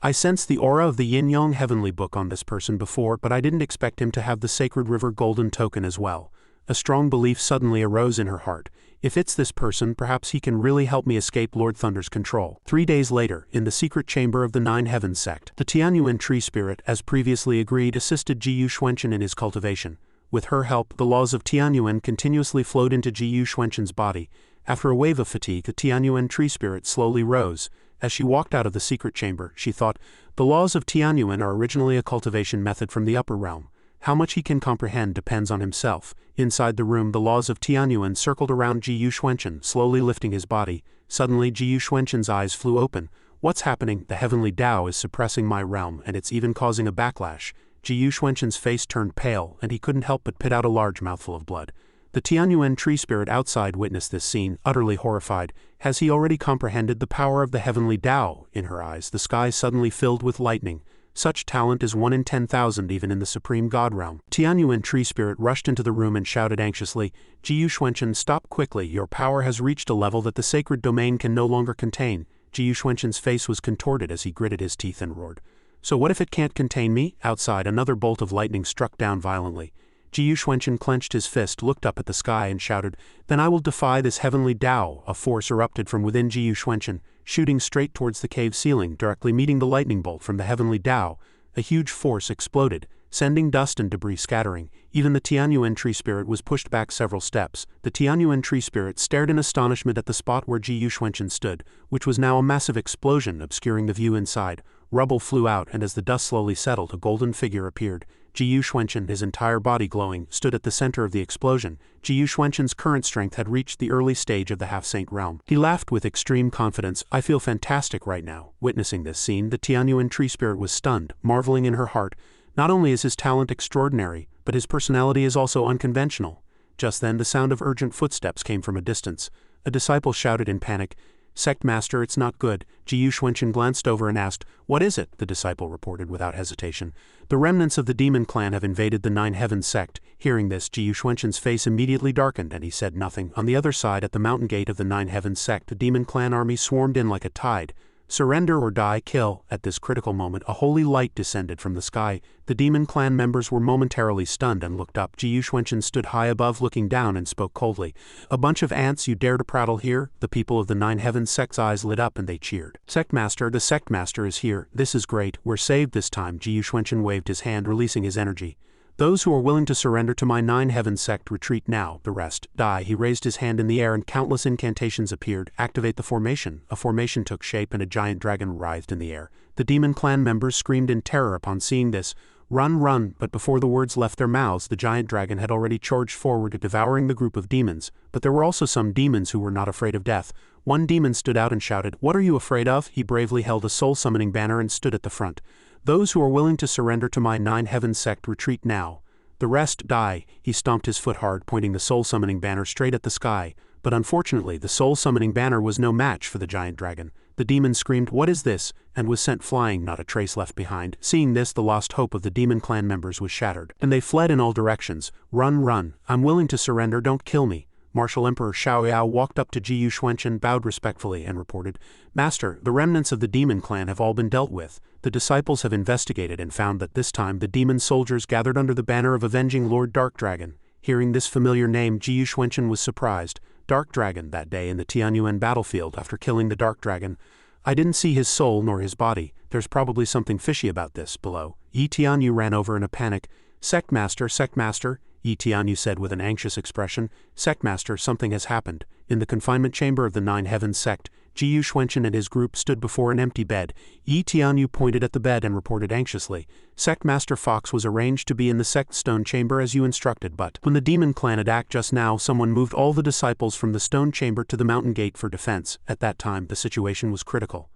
I sensed the aura of the Yin-Yang Heavenly Book on this person before, but I didn't expect him to have the Sacred River Golden Token as well. A strong belief suddenly arose in her heart. If it's this person, perhaps he can really help me escape Lord Thunder's control. 3 days later, in the secret chamber of the Nine Heavens sect, the Tianyuan tree spirit, as previously agreed, assisted Ji Yuxuanchen in his cultivation. With her help, the laws of Tianyuan continuously flowed into Ji Yuxuanchen's body. After a wave of fatigue, the Tianyuan tree spirit slowly rose. As she walked out of the secret chamber, she thought, the laws of Tianyuan are originally a cultivation method from the upper realm. How much he can comprehend depends on himself. Inside the room, the laws of Tianyuan circled around Ji Yuxuanchen, slowly lifting his body. Suddenly, Ji Yuxuanchen's eyes flew open. What's happening? The heavenly Tao is suppressing my realm, and it's even causing a backlash. Ji Yuxuanchen's face turned pale, and he couldn't help but spit out a large mouthful of blood. The Tianyuan tree spirit outside witnessed this scene, utterly horrified. Has he already comprehended the power of the heavenly Tao? In her eyes, the sky suddenly filled with lightning. Such talent is 1 in 10,000 even in the supreme god realm. Tianyuan tree spirit rushed into the room and shouted anxiously, Ji Yuxuanchen, stop quickly, your power has reached a level that the sacred domain can no longer contain. Ji Yuxuanchen's face was contorted as he gritted his teeth and roared. So what if it can't contain me? Outside, another bolt of lightning struck down violently. Jiyu Xuanchen clenched his fist, looked up at the sky, and shouted, "Then I will defy this heavenly Tao." A force erupted from within Jiyu Xuanchen, shooting straight towards the cave ceiling, directly meeting the lightning bolt from the heavenly Tao. A huge force exploded, sending dust and debris scattering. Even the Tianyuan tree spirit was pushed back several steps. The Tianyuan tree spirit stared in astonishment at the spot where Jiyu Xuanchen stood, which was now a massive explosion obscuring the view inside. Rubble flew out, and as the dust slowly settled, a golden figure appeared. Jiyu Xuanchen, his entire body glowing, stood at the center of the explosion. Jiyu Xuanchen's current strength had reached the early stage of the half-saint realm. He laughed with extreme confidence. "I feel fantastic right now." Witnessing this scene, the Tianyuan tree spirit was stunned, marveling in her heart. Not only is his talent extraordinary, but his personality is also unconventional. Just then, the sound of urgent footsteps came from a distance. A disciple shouted in panic, "Sect Master, it's not good." Jiyu Xuanchen glanced over and asked, "What is it?" The disciple reported without hesitation. "The remnants of the demon clan have invaded the Nine Heavens sect." Hearing this, Jiyu Xuanchen's face immediately darkened and he said nothing. On the other side, at the mountain gate of the Nine Heavens sect, the demon clan army swarmed in like a tide. Surrender or die, kill. At this critical moment, a holy light descended from the sky. The demon clan members were momentarily stunned and looked up. Jiyu Xuanchen stood high above, looking down, and spoke coldly. "A bunch of ants, you dare to prattle here?" The people of the Nine Heavens sect's eyes lit up and they cheered. "Sect Master, the Sect Master is here. This is great. We're saved this time." Jiyu Xuanchen waved his hand, releasing his energy. "Those who are willing to surrender to my Nine Heavens sect retreat now, the rest die." He raised his hand in the air and countless incantations appeared. "Activate the formation." A formation took shape and a giant dragon writhed in the air. The demon clan members screamed in terror upon seeing this. "Run, run!" But before the words left their mouths, the giant dragon had already charged forward, devouring the group of demons. But there were also some demons who were not afraid of death. One demon stood out and shouted, "What are you afraid of?" He bravely held a soul-summoning banner and stood at the front. "Those who are willing to surrender to my Nine Heavens sect retreat now. The rest die." He stomped his foot hard, pointing the soul-summoning banner straight at the sky. But unfortunately, the soul-summoning banner was no match for the giant dragon. The demon screamed, "What is this?" and was sent flying, not a trace left behind. Seeing this, the lost hope of the demon clan members was shattered, and they fled in all directions. "Run, run! I'm willing to surrender, don't kill me." Martial Emperor Xiaoyao walked up to Jiyu Xuanchen, bowed respectfully, and reported, "Master, the remnants of the demon clan have all been dealt with. The disciples have investigated and found that this time the demon soldiers gathered under the banner of avenging Lord Dark Dragon." Hearing this familiar name, Jiyu Xuanchen was surprised. Dark Dragon, that day in the Tianyuan battlefield after killing the Dark Dragon. "I didn't see his soul nor his body. There's probably something fishy about this." Below, Yi Tianyu ran over in a panic. Sect Master," Yi Tianyu said with an anxious expression. "Sect Master, something has happened." In the confinement chamber of the Nine Heavens sect, Jiyu Xuanchen and his group stood before an empty bed. Yi Tianyu pointed at the bed and reported anxiously, "Sect Master Fox was arranged to be in the sect stone chamber as you instructed, but when the demon clan attacked just now, someone moved all the disciples from the stone chamber to the mountain gate for defense. At that time, the situation was critical."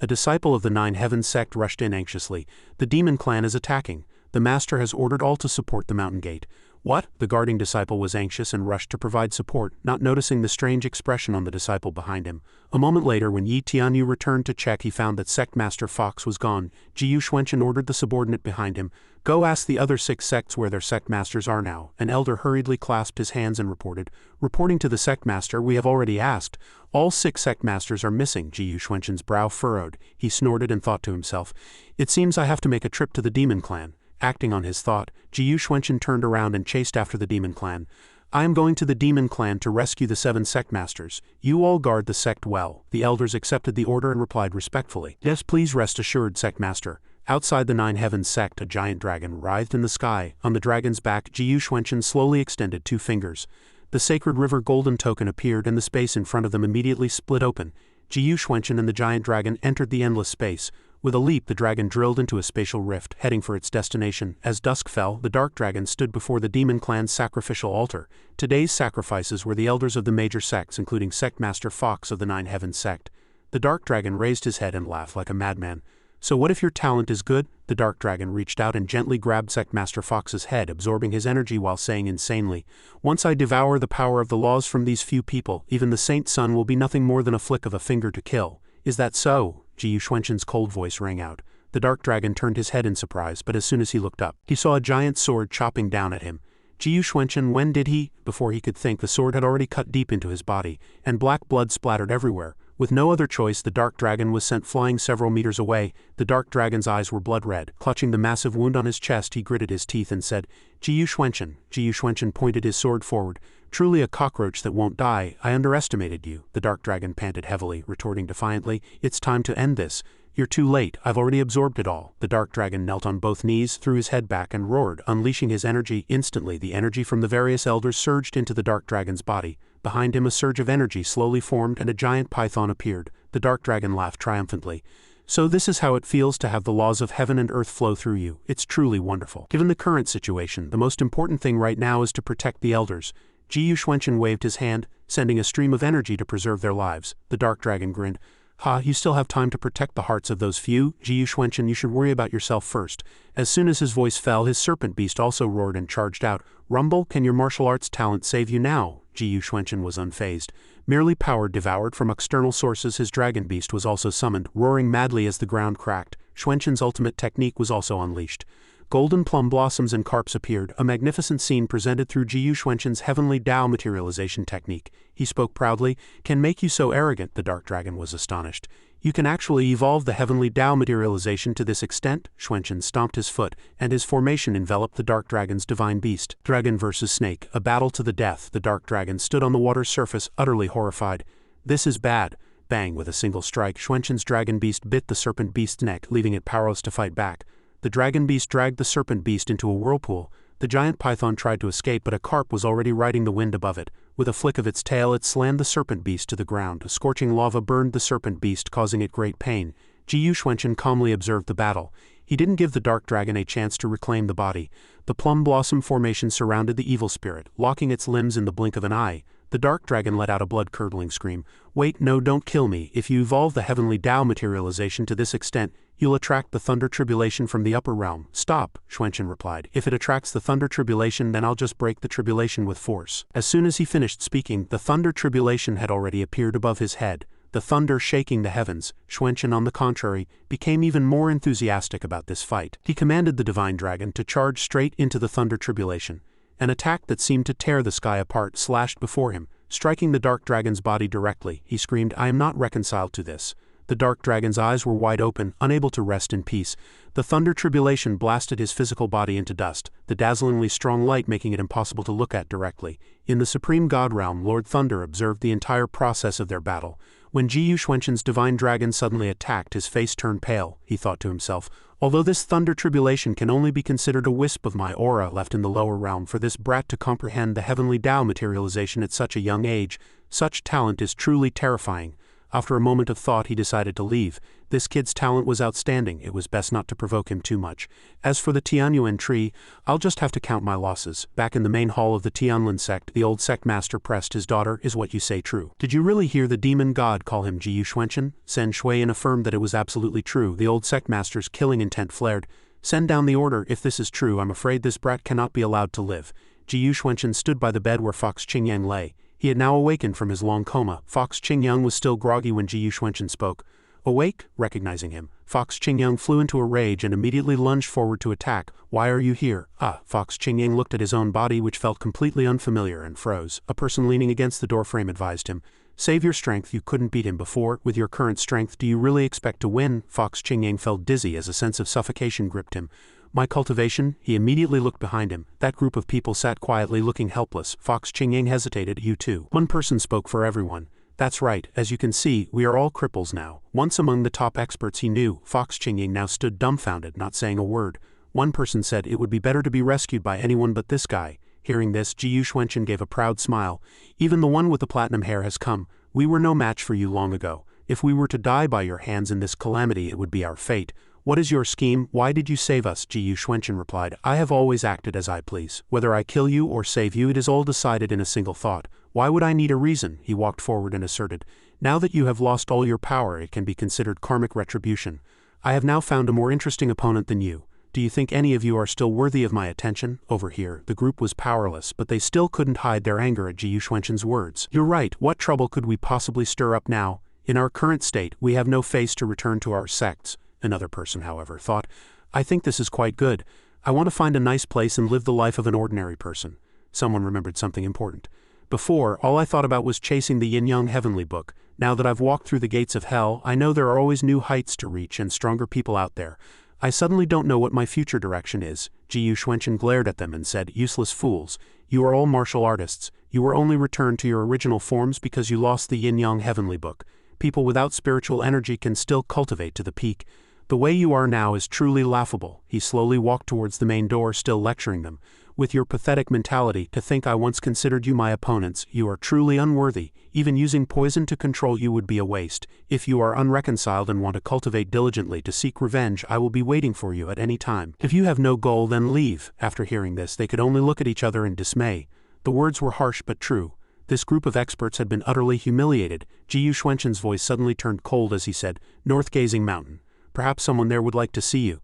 A disciple of the Nine Heavens sect rushed in anxiously. "The demon clan is attacking. The master has ordered all to support the mountain gate." "What?" The guarding disciple was anxious and rushed to provide support, not noticing the strange expression on the disciple behind him. A moment later, when Yi Tianyu returned to check, he found that Sect Master Fox was gone. Jiyu Xuanchen ordered the subordinate behind him, "Go ask the other 6 sects where their sect masters are now." An elder hurriedly clasped his hands and reported, "Reporting to the sect master, we have already asked. All 6 sect masters are missing." Jiyu Xuanchen's brow furrowed. He snorted and thought to himself, "It seems I have to make a trip to the demon clan." Acting on his thought, Jiyu Xuanchen turned around and chased after the demon clan. "I am going to the demon clan to rescue the 7 sect masters. You all guard the sect well." The elders accepted the order and replied respectfully, "Yes, please rest assured, sect master." Outside the Nine Heavens sect, a giant dragon writhed in the sky. On the dragon's back, Jiyu Xuanchen slowly extended 2 fingers. The sacred river golden token appeared and the space in front of them immediately split open. Jiyu Xuanchen and the giant dragon entered the endless space. With a leap, the dragon drilled into a spatial rift, heading for its destination. As dusk fell, the dark dragon stood before the demon clan's sacrificial altar. Today's sacrifices were the elders of the major sects, including Sect Master Fox of the Nine Heavens sect. The dark dragon raised his head and laughed like a madman. "So what if your talent is good?" The dark dragon reached out and gently grabbed Sect Master Fox's head, absorbing his energy while saying insanely, "Once I devour the power of the laws from these few people, even the Saint Sun will be nothing more than a flick of a finger to kill. Is that so?" Jiyu Xuanchen's cold voice rang out. The dark dragon turned his head in surprise, but as soon as he looked up, he saw a giant sword chopping down at him. Jiyu Xuanchen, when did he? Before he could think, the sword had already cut deep into his body, and black blood splattered everywhere. With no other choice, the dark dragon was sent flying several meters away. The dark dragon's eyes were blood red. Clutching the massive wound on his chest, he gritted his teeth and said, Jiyu Xuanchen. Jiyu Xuanchen pointed his sword forward. Truly a cockroach that won't die. I underestimated you. The dark dragon panted heavily, retorting defiantly, It's time to end this. You're too late, I've already absorbed it all. The dark dragon knelt on both knees, threw his head back and roared, unleashing his energy. Instantly, the energy from the various elders surged into the dark dragon's body. Behind him a surge of energy slowly formed and a giant python appeared. The dark dragon laughed triumphantly. So this is how it feels to have the laws of heaven and earth flow through you. It's truly wonderful. Given the current situation, the most important thing right now is to protect the elders. Jiyu Xuanchen waved his hand, sending a stream of energy to preserve their lives. The dark dragon grinned. Ha, you still have time to protect the hearts of those few. Jiyu Xuanchen, you should worry about yourself first. As soon as his voice fell, his serpent beast also roared and charged out. Rumble, can your martial arts talent save you now? Jiyu Xuanchen was unfazed. Merely power devoured from external sources, his dragon beast was also summoned, roaring madly as the ground cracked. Xuanchen's ultimate technique was also unleashed. Golden plum blossoms and carps appeared, a magnificent scene presented through Jiyu Xuanchen's heavenly Tao materialization technique. He spoke proudly, Can make you so arrogant? The dark dragon was astonished. You can actually evolve the heavenly Tao materialization to this extent? Xuanchen stomped his foot, and his formation enveloped the dark dragon's divine beast. Dragon versus snake, a battle to the death. The dark dragon stood on the water's surface, utterly horrified. This is bad. Bang, with a single strike, Xuanchen's dragon beast bit the serpent beast's neck, leaving it powerless to fight back. The dragon beast dragged the serpent beast into a whirlpool. The giant python tried to escape, but a carp was already riding the wind above it. With a flick of its tail, it slammed the serpent beast to the ground. Scorching lava burned the serpent beast, causing it great pain. Jiyu Xuanchen calmly observed the battle. He didn't give the dark dragon a chance to reclaim the body. The plum blossom formation surrounded the evil spirit, locking its limbs in the blink of an eye. The dark dragon let out a blood-curdling scream. Wait, no, don't kill me. If you evolve the heavenly Tao materialization to this extent, you'll attract the thunder tribulation from the upper realm. Stop, Xuanchen replied. If it attracts the thunder tribulation, then I'll just break the tribulation with force. As soon as he finished speaking, the thunder tribulation had already appeared above his head, the thunder shaking the heavens. Xuanchen, on the contrary, became even more enthusiastic about this fight. He commanded the divine dragon to charge straight into the thunder tribulation. An attack that seemed to tear the sky apart slashed before him, striking the dark dragon's body directly. He screamed, I am not reconciled to this. The dark dragon's eyes were wide open, unable to rest in peace. The thunder tribulation blasted his physical body into dust, the dazzlingly strong light making it impossible to look at directly. In the supreme god realm, Lord Thunder observed the entire process of their battle. When Jiyu Xuanchen's divine dragon suddenly attacked, his face turned pale. He thought to himself, although this thunder tribulation can only be considered a wisp of my aura left in the lower realm, for this brat to comprehend the heavenly Tao materialization at such a young age, such talent is truly terrifying. After a moment of thought, he decided to leave. This kid's talent was outstanding. It was best not to provoke him too much. As for the Tianyuan tree, I'll just have to count my losses. Back in the main hall of the Tianlin sect, the old sect master pressed his daughter, Is what you say true? Did you really hear the demon god call him Jiyu Xuanchen? Sen Shuiyan affirmed that it was absolutely true. The old sect master's killing intent flared. Send down the order. If this is true, I'm afraid this brat cannot be allowed to live. Jiyu Xuanchen stood by the bed where Fox Qingyang lay. He had now awakened from his long coma. Fox Qingyang was still groggy when Jiyu Xuanchen spoke. Awake? Recognizing him, Fox Qingyang flew into a rage and immediately lunged forward to attack. Why are you here? Fox Qingyang looked at his own body, which felt completely unfamiliar, and froze. A person leaning against the doorframe advised him, Save your strength, you couldn't beat him before. With your current strength, do you really expect to win? Fox Qingyang felt dizzy as a sense of suffocation gripped him. My cultivation? He immediately looked behind him. That group of people sat quietly looking helpless. Fox Qingyang hesitated. You too. One person spoke for everyone. That's right, as you can see, we are all cripples now. Once among the top experts he knew, Fox Qingyang now stood dumbfounded, not saying a word. One person said it would be better to be rescued by anyone but this guy. Hearing this, Jiyu Xuanchen gave a proud smile. Even the one with the platinum hair has come. We were no match for you long ago. If we were to die by your hands in this calamity, it would be our fate. What is your scheme? Why did you save us? Jiyu Xuanchen replied, I have always acted as I please. Whether I kill you or save you, it is all decided in a single thought. Why would I need a reason? He walked forward and asserted, Now that you have lost all your power, it can be considered karmic retribution. I have now found a more interesting opponent than you. Do you think any of you are still worthy of my attention? Over here, the group was powerless, but they still couldn't hide their anger at Jiyu Xuanchen's words. You're right, what trouble could we possibly stir up now? In our current state, we have no face to return to our sects. Another person, however, thought, I think this is quite good. I want to find a nice place and live the life of an ordinary person. Someone remembered something important. Before, all I thought about was chasing the yin-yang heavenly book. Now that I've walked through the gates of hell, I know there are always new heights to reach and stronger people out there. I suddenly don't know what my future direction is." Ji Yuxuanchen glared at them and said, "Useless fools. You are all martial artists. You were only returned to your original forms because you lost the yin-yang heavenly book. People without spiritual energy can still cultivate to the peak. The way you are now is truly laughable." He slowly walked towards the main door, still lecturing them. "With your pathetic mentality, to think I once considered you my opponents, you are truly unworthy. Even using poison to control you would be a waste. If you are unreconciled and want to cultivate diligently to seek revenge, I will be waiting for you at any time. If you have no goal, then leave." After hearing this, they could only look at each other in dismay. The words were harsh but true. This group of experts had been utterly humiliated. Ji Yuxuanchen's voice suddenly turned cold as he said, "North-gazing mountain. Perhaps someone there would like to see you."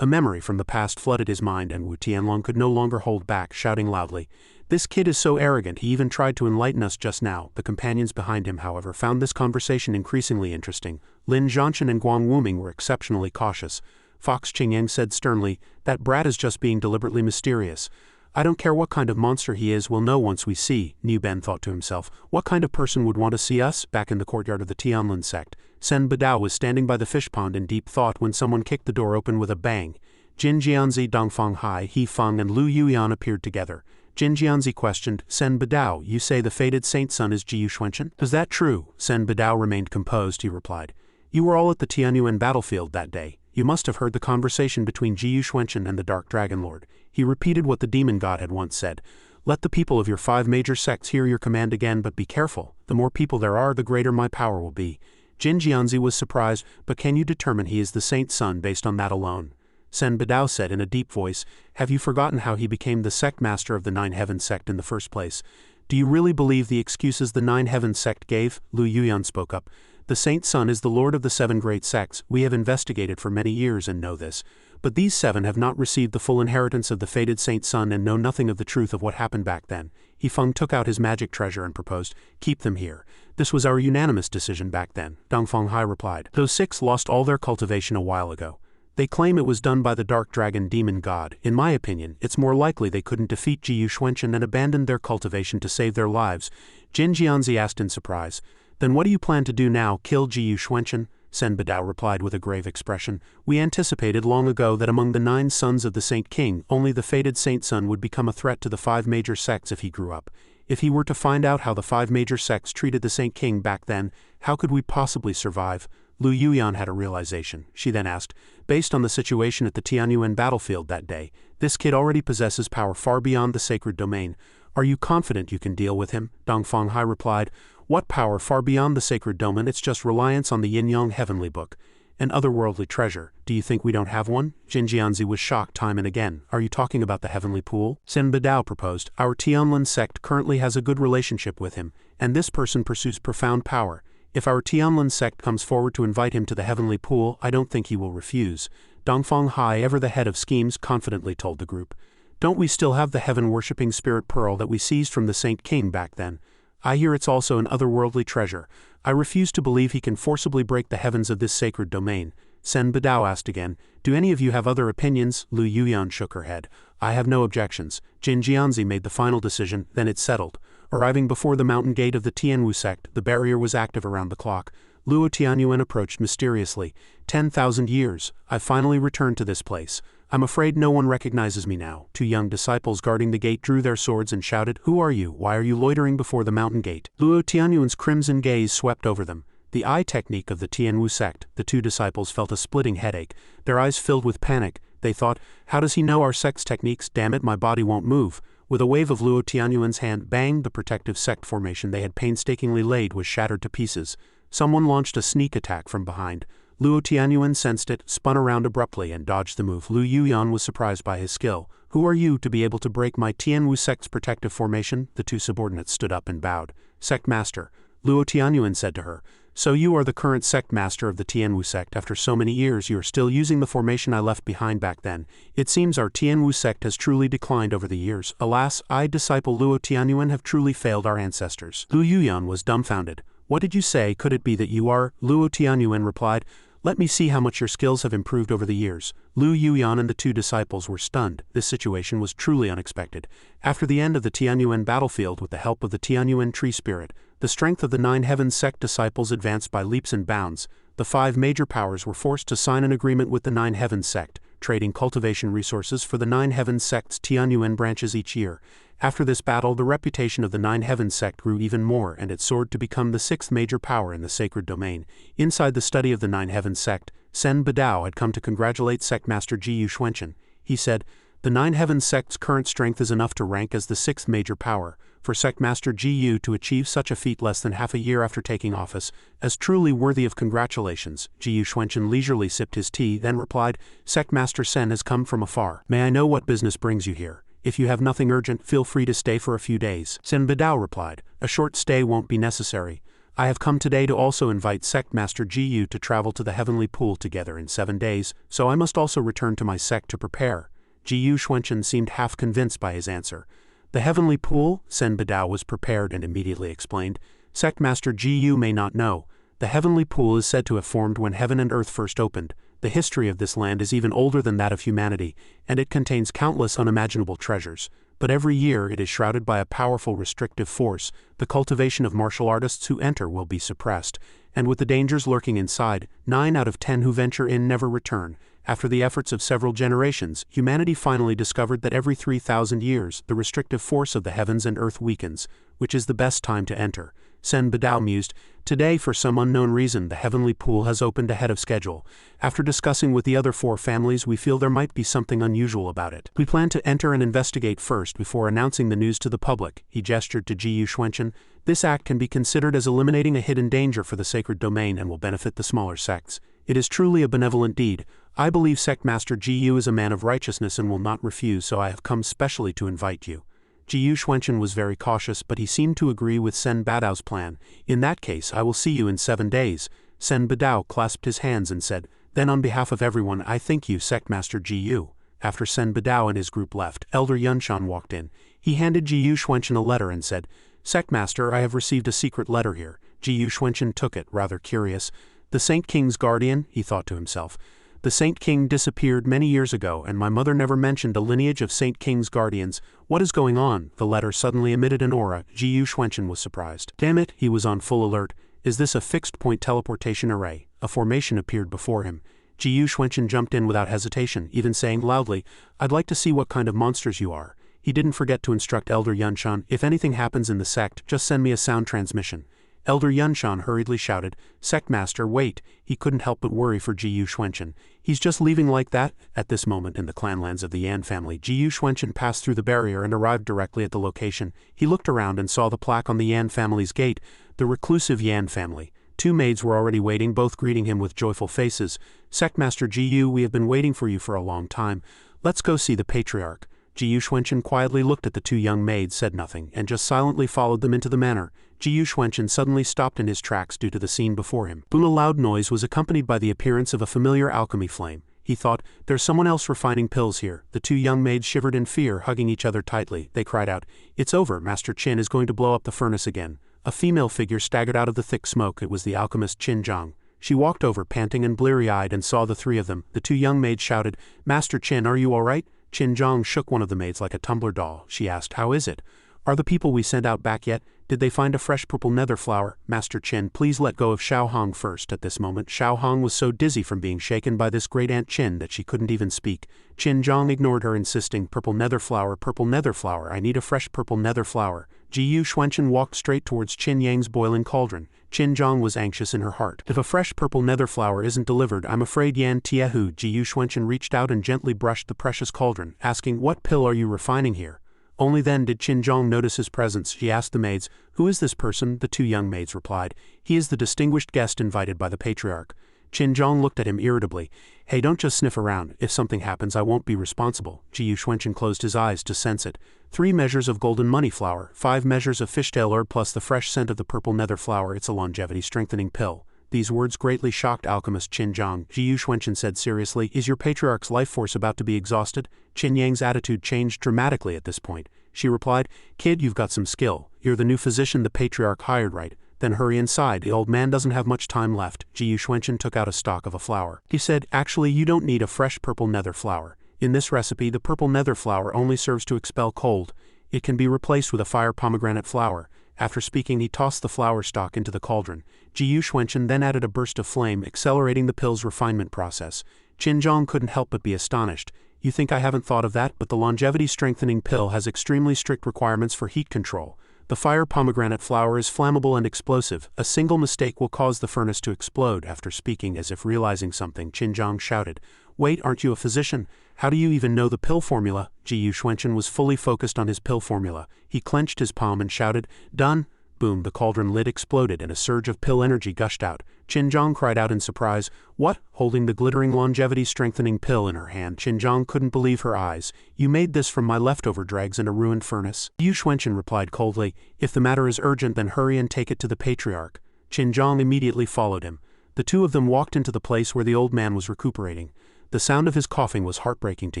A memory from the past flooded his mind, and Wu Tianlong could no longer hold back, shouting loudly, "This kid is so arrogant, he even tried to enlighten us just now." The companions behind him, however, found this conversation increasingly interesting. Lin Zhanshan and Guang Wuming were exceptionally cautious. Fox Qingyang said sternly, "That brat is just being deliberately mysterious. I don't care what kind of monster he is, we'll know once we see." Niu Ben thought to himself, "What kind of person would want to see us?" Back in the courtyard of the Tianlin sect, Sen Badao was standing by the fish pond in deep thought when someone kicked the door open with a bang. Jin Jianzi, Dongfang Hai, He Feng and Lu Yuyan appeared together. Jin Jianzi questioned, "Sen Badao, you say the fated saint's son is Ji Yuxuanchen? Is that true?" Sen Badao remained composed. He replied, "You were all at the Tianyuan battlefield that day. You must have heard the conversation between Ji Yuxuanchen and the Dark Dragon Lord." He repeated what the demon god had once said, "Let the people of your 5 major sects hear your command again, but be careful. The more people there are, the greater my power will be." Jin Jianzi was surprised, "But can you determine he is the saint's son based on that alone?" Sen Badao said in a deep voice, "Have you forgotten how he became the sect master of the 9 Heavens sect in the first place? Do you really believe the excuses the 9 Heavens sect gave?" Lu Yuyan spoke up. "The saint's son is the lord of the 7 great sects. We have investigated for many years and know this. But these 7 have not received the full inheritance of the fated saint's son and know nothing of the truth of what happened back then." He Feng took out his magic treasure and proposed, "Keep them here. This was our unanimous decision back then." Dongfang Hai replied, "Those 6 lost all their cultivation a while ago. They claim it was done by the Dark Dragon Demon God. In my opinion, it's more likely they couldn't defeat Ji Yuxuanchen and abandoned their cultivation to save their lives." Jin Jianzi asked in surprise, "Then what do you plan to do now, kill Ji Yuxuanchen?" Sen Badao replied with a grave expression, "We anticipated long ago that among the 9 sons of the Saint King, only the fated Saint Son would become a threat to the 5 major sects if he grew up. If he were to find out how the 5 major sects treated the Saint King back then, how could we possibly survive?" Lu Yuyan had a realization. She then asked, "Based on the situation at the Tianyuan battlefield that day, this kid already possesses power far beyond the sacred domain. Are you confident you can deal with him?" Dongfang Hai replied, "What power far beyond the sacred domain? It's just reliance on the yin-yang heavenly book. An otherworldly treasure. Do you think we don't have one?" Jin Jianzi was shocked time and again. "Are you talking about the heavenly pool?" Sen Badao proposed, "Our Tianlin sect currently has a good relationship with him, and this person pursues profound power. If our Tianlin sect comes forward to invite him to the heavenly pool, I don't think he will refuse." Dongfang Hai, ever the head of schemes, confidently told the group, "Don't we still have the heaven-worshipping spirit pearl that we seized from the Saint King back then? I hear it's also an otherworldly treasure. I refuse to believe he can forcibly break the heavens of this sacred domain." Sen Badao asked again, "Do any of you have other opinions?" Lu Yuyan shook her head. "I have no objections." Jin Jianzi made the final decision, then it settled. Arriving before the mountain gate of the Tianwu sect, the barrier was active around the clock. Luo Tianyuan approached mysteriously. 10,000 years. I finally returned to this place. I'm afraid no one recognizes me now." 2 young disciples guarding the gate drew their swords and shouted, "Who are you? Why are you loitering before the mountain gate?" Luo Tianyuan's crimson gaze swept over them. The eye technique of the Tianwu sect. The 2 disciples felt a splitting headache. Their eyes filled with panic. They thought, "How does he know our sect's techniques? Damn it, my body won't move." With a wave of Luo Tianyuan's hand, bang, the protective sect formation they had painstakingly laid was shattered to pieces. Someone launched a sneak attack from behind. Luo Tianyuan sensed it, spun around abruptly and dodged the move. Lu Yuyan was surprised by his skill. "Who are you to be able to break my Tianwu sect's protective formation?" The 2 subordinates stood up and bowed. "Sect master," Luo Tianyuan said to her. "So you are the current sect master of the Tianwu sect. After so many years you are still using the formation I left behind back then. It seems our Tianwu sect has truly declined over the years. Alas, I, disciple Luo Tianyuan, have truly failed our ancestors." Lu Yuyan was dumbfounded. "What did you say? Could it be that you are?" Luo Tianyuan replied, Let me see how much your skills have improved over the years. Lu Yuyan and the two disciples were stunned. This situation was truly unexpected. After the end of the Tianyuan battlefield with the help of the Tianyuan tree spirit, the strength of the Nine Heavens sect disciples advanced by leaps and bounds. The five major powers were forced to sign an agreement with the Nine Heavens sect, trading cultivation resources for the Nine Heavens sect's Tianyuan branches each year. After this battle, the reputation of the Nine Heavens sect grew even more, and it soared to become the sixth major power in the sacred domain. Inside the study of the Nine Heavens sect, Sen Badao had come to congratulate Sect Master Ji Yuxuanchen. He said, "The Nine Heavens sect's current strength is enough to rank as the sixth major power. For Sect Master Ji Yu to achieve such a feat less than half a year after taking office, as truly worthy of congratulations." Ji Yuxuanchen leisurely sipped his tea, then replied, "Sect Master Sen has come from afar. May I know what business brings you here? If you have nothing urgent, feel free to stay for a few days." Sen Badao replied, "A short stay won't be necessary. I have come today to also invite Sect Master Ji Yu to travel to the Heavenly Pool together in 7 days, so I must also return to my sect to prepare." Ji Yuxuanchen seemed half convinced by his answer. "The Heavenly Pool?" Sen Badao was prepared and immediately explained. "Sect Master Ji Yu may not know. The Heavenly Pool is said to have formed when heaven and earth first opened. The history of this land is even older than that of humanity, and it contains countless unimaginable treasures. But every year it is shrouded by a powerful restrictive force. The cultivation of martial artists who enter will be suppressed, and with the dangers lurking inside, 9 out of 10 who venture in never return. After the efforts of several generations, humanity finally discovered that every 3,000 years, the restrictive force of the heavens and earth weakens, which is the best time to enter." Sen Badao mused, "Today, for some unknown reason, the Heavenly Pool has opened ahead of schedule. After discussing with the other 4 families, we feel there might be something unusual about it. We plan to enter and investigate first before announcing the news to the public." He gestured to Ji Yuxuanchen. "This act can be considered as eliminating a hidden danger for the sacred domain and will benefit the smaller sects. It is truly a benevolent deed. I believe Sect Master Ji Yu is a man of righteousness and will not refuse, so I have come specially to invite you." Ji Yuxuanchen was very cautious, but he seemed to agree with Sen Badao's plan. "In that case, I will see you in 7 days." Sen Badao clasped his hands and said, "Then on behalf of everyone, I thank you, Sect Master Ji Yu." After Sen Badao and his group left, Elder Yunshan walked in. He handed Ji Yuxuanchen a letter and said, "Sect Master, I have received a secret letter here." Ji Yuxuanchen took it, rather curious. "The Saint King's guardian," he thought to himself. "The Saint King disappeared many years ago, and my mother never mentioned a lineage of Saint King's guardians. What is going on?" The letter suddenly emitted an aura. Ji Yuxuanchen was surprised. Damn it, he was on full alert. Is this a fixed-point teleportation array? A formation appeared before him. Ji Yuxuanchen jumped in without hesitation, even saying loudly, "I'd like to see what kind of monsters you are." He didn't forget to instruct Elder Yunshan, "If anything happens in the sect, just send me a sound transmission." Elder Yunshan hurriedly shouted, "Sect Master, wait." He couldn't help but worry for Ji Yuxuanchen. "He's just leaving like that?" At this moment in the clanlands of the Yan family, Ji Yuxuanchen passed through the barrier and arrived directly at the location. He looked around and saw the plaque on the Yan family's gate, "The reclusive Yan family." 2 maids were already waiting, both greeting him with joyful faces. "Sect Master Ji Yu, we have been waiting for you for a long time. Let's go see the patriarch." Ji Yuxuanchen quietly looked at the 2 young maids, said nothing, and just silently followed them into the manor. Ji Yuxuanchen suddenly stopped in his tracks due to the scene before him. Boom! A loud noise was accompanied by the appearance of a familiar alchemy flame. He thought, "There's someone else refining pills here." The 2 young maids shivered in fear, hugging each other tightly. They cried out, "It's over, Master Qin is going to blow up the furnace again." A female figure staggered out of the thick smoke. It was the alchemist Qin Zhang. She walked over, panting and bleary-eyed, and saw the 3 of them. The 2 young maids shouted, "Master Qin, are you all right?" Qin Zhang shook one of the maids like a tumbler doll. She asked, "How is it? Are the people we sent out back yet? Did they find a fresh purple nether flower?" "Master Qin, please let go of Xiao Hong first." At this moment, Xiao Hong was so dizzy from being shaken by this great Aunt Qin that she couldn't even speak. Qin Zhang ignored her, insisting, purple nether flower, I need a fresh purple nether flower." Ji Yuxuanchen walked straight towards Qin Yang's boiling cauldron. Qin Zhang was anxious in her heart. "If a fresh purple nether flower isn't delivered, I'm afraid Yan Tiehu." Ji Yuxuanchen reached out and gently brushed the precious cauldron, asking, "What pill are you refining here?" Only then did Qin Zhang notice his presence. She asked the maids, "Who is this person?" The 2 young maids replied, "He is the distinguished guest invited by the patriarch." Qin Zhang looked at him irritably. "Hey, don't just sniff around. If something happens, I won't be responsible." Ji Yuxuanchen closed his eyes to sense it. 3 measures of golden money flour, 5 measures of fishtail herb plus the fresh scent of the purple nether flower. It's a longevity-strengthening pill. These words greatly shocked alchemist Qin Zhang. Ji Yuxuanchen said seriously, "Is your patriarch's life force about to be exhausted?" Qin Yang's attitude changed dramatically at this point. She replied, "Kid, you've got some skill. You're the new physician the patriarch hired, right?" Then hurry inside, the old man doesn't have much time left. Ji Yuxuanchen took out a stalk of a flower. He said, actually you don't need a fresh purple nether flower. In this recipe the purple nether flower only serves to expel cold. It can be replaced with a fire pomegranate flower. After speaking he tossed the flower stalk into the cauldron. Ji Yuxuanchen then added a burst of flame, accelerating the pill's refinement process. Qin Zhang couldn't help but be astonished. You think I haven't thought of that, but the longevity strengthening pill has extremely strict requirements for heat control. The fire pomegranate flower is flammable and explosive. A single mistake will cause the furnace to explode. After speaking as if realizing something, Qin Zhang shouted, Wait, aren't you a physician? How do you even know the pill formula? Ji Yuxuanchen was fully focused on his pill formula. He clenched his palm and shouted, Done! Boom, the cauldron lid exploded and a surge of pill energy gushed out. Qin Zhang cried out in surprise, What? Holding the glittering longevity-strengthening pill in her hand, Qin Zhang couldn't believe her eyes. You made this from my leftover dregs in a ruined furnace? Ji Yuxuanchen replied coldly, If the matter is urgent then hurry and take it to the patriarch. Qin Zhang immediately followed him. The two of them walked into the place where the old man was recuperating. The sound of his coughing was heartbreaking to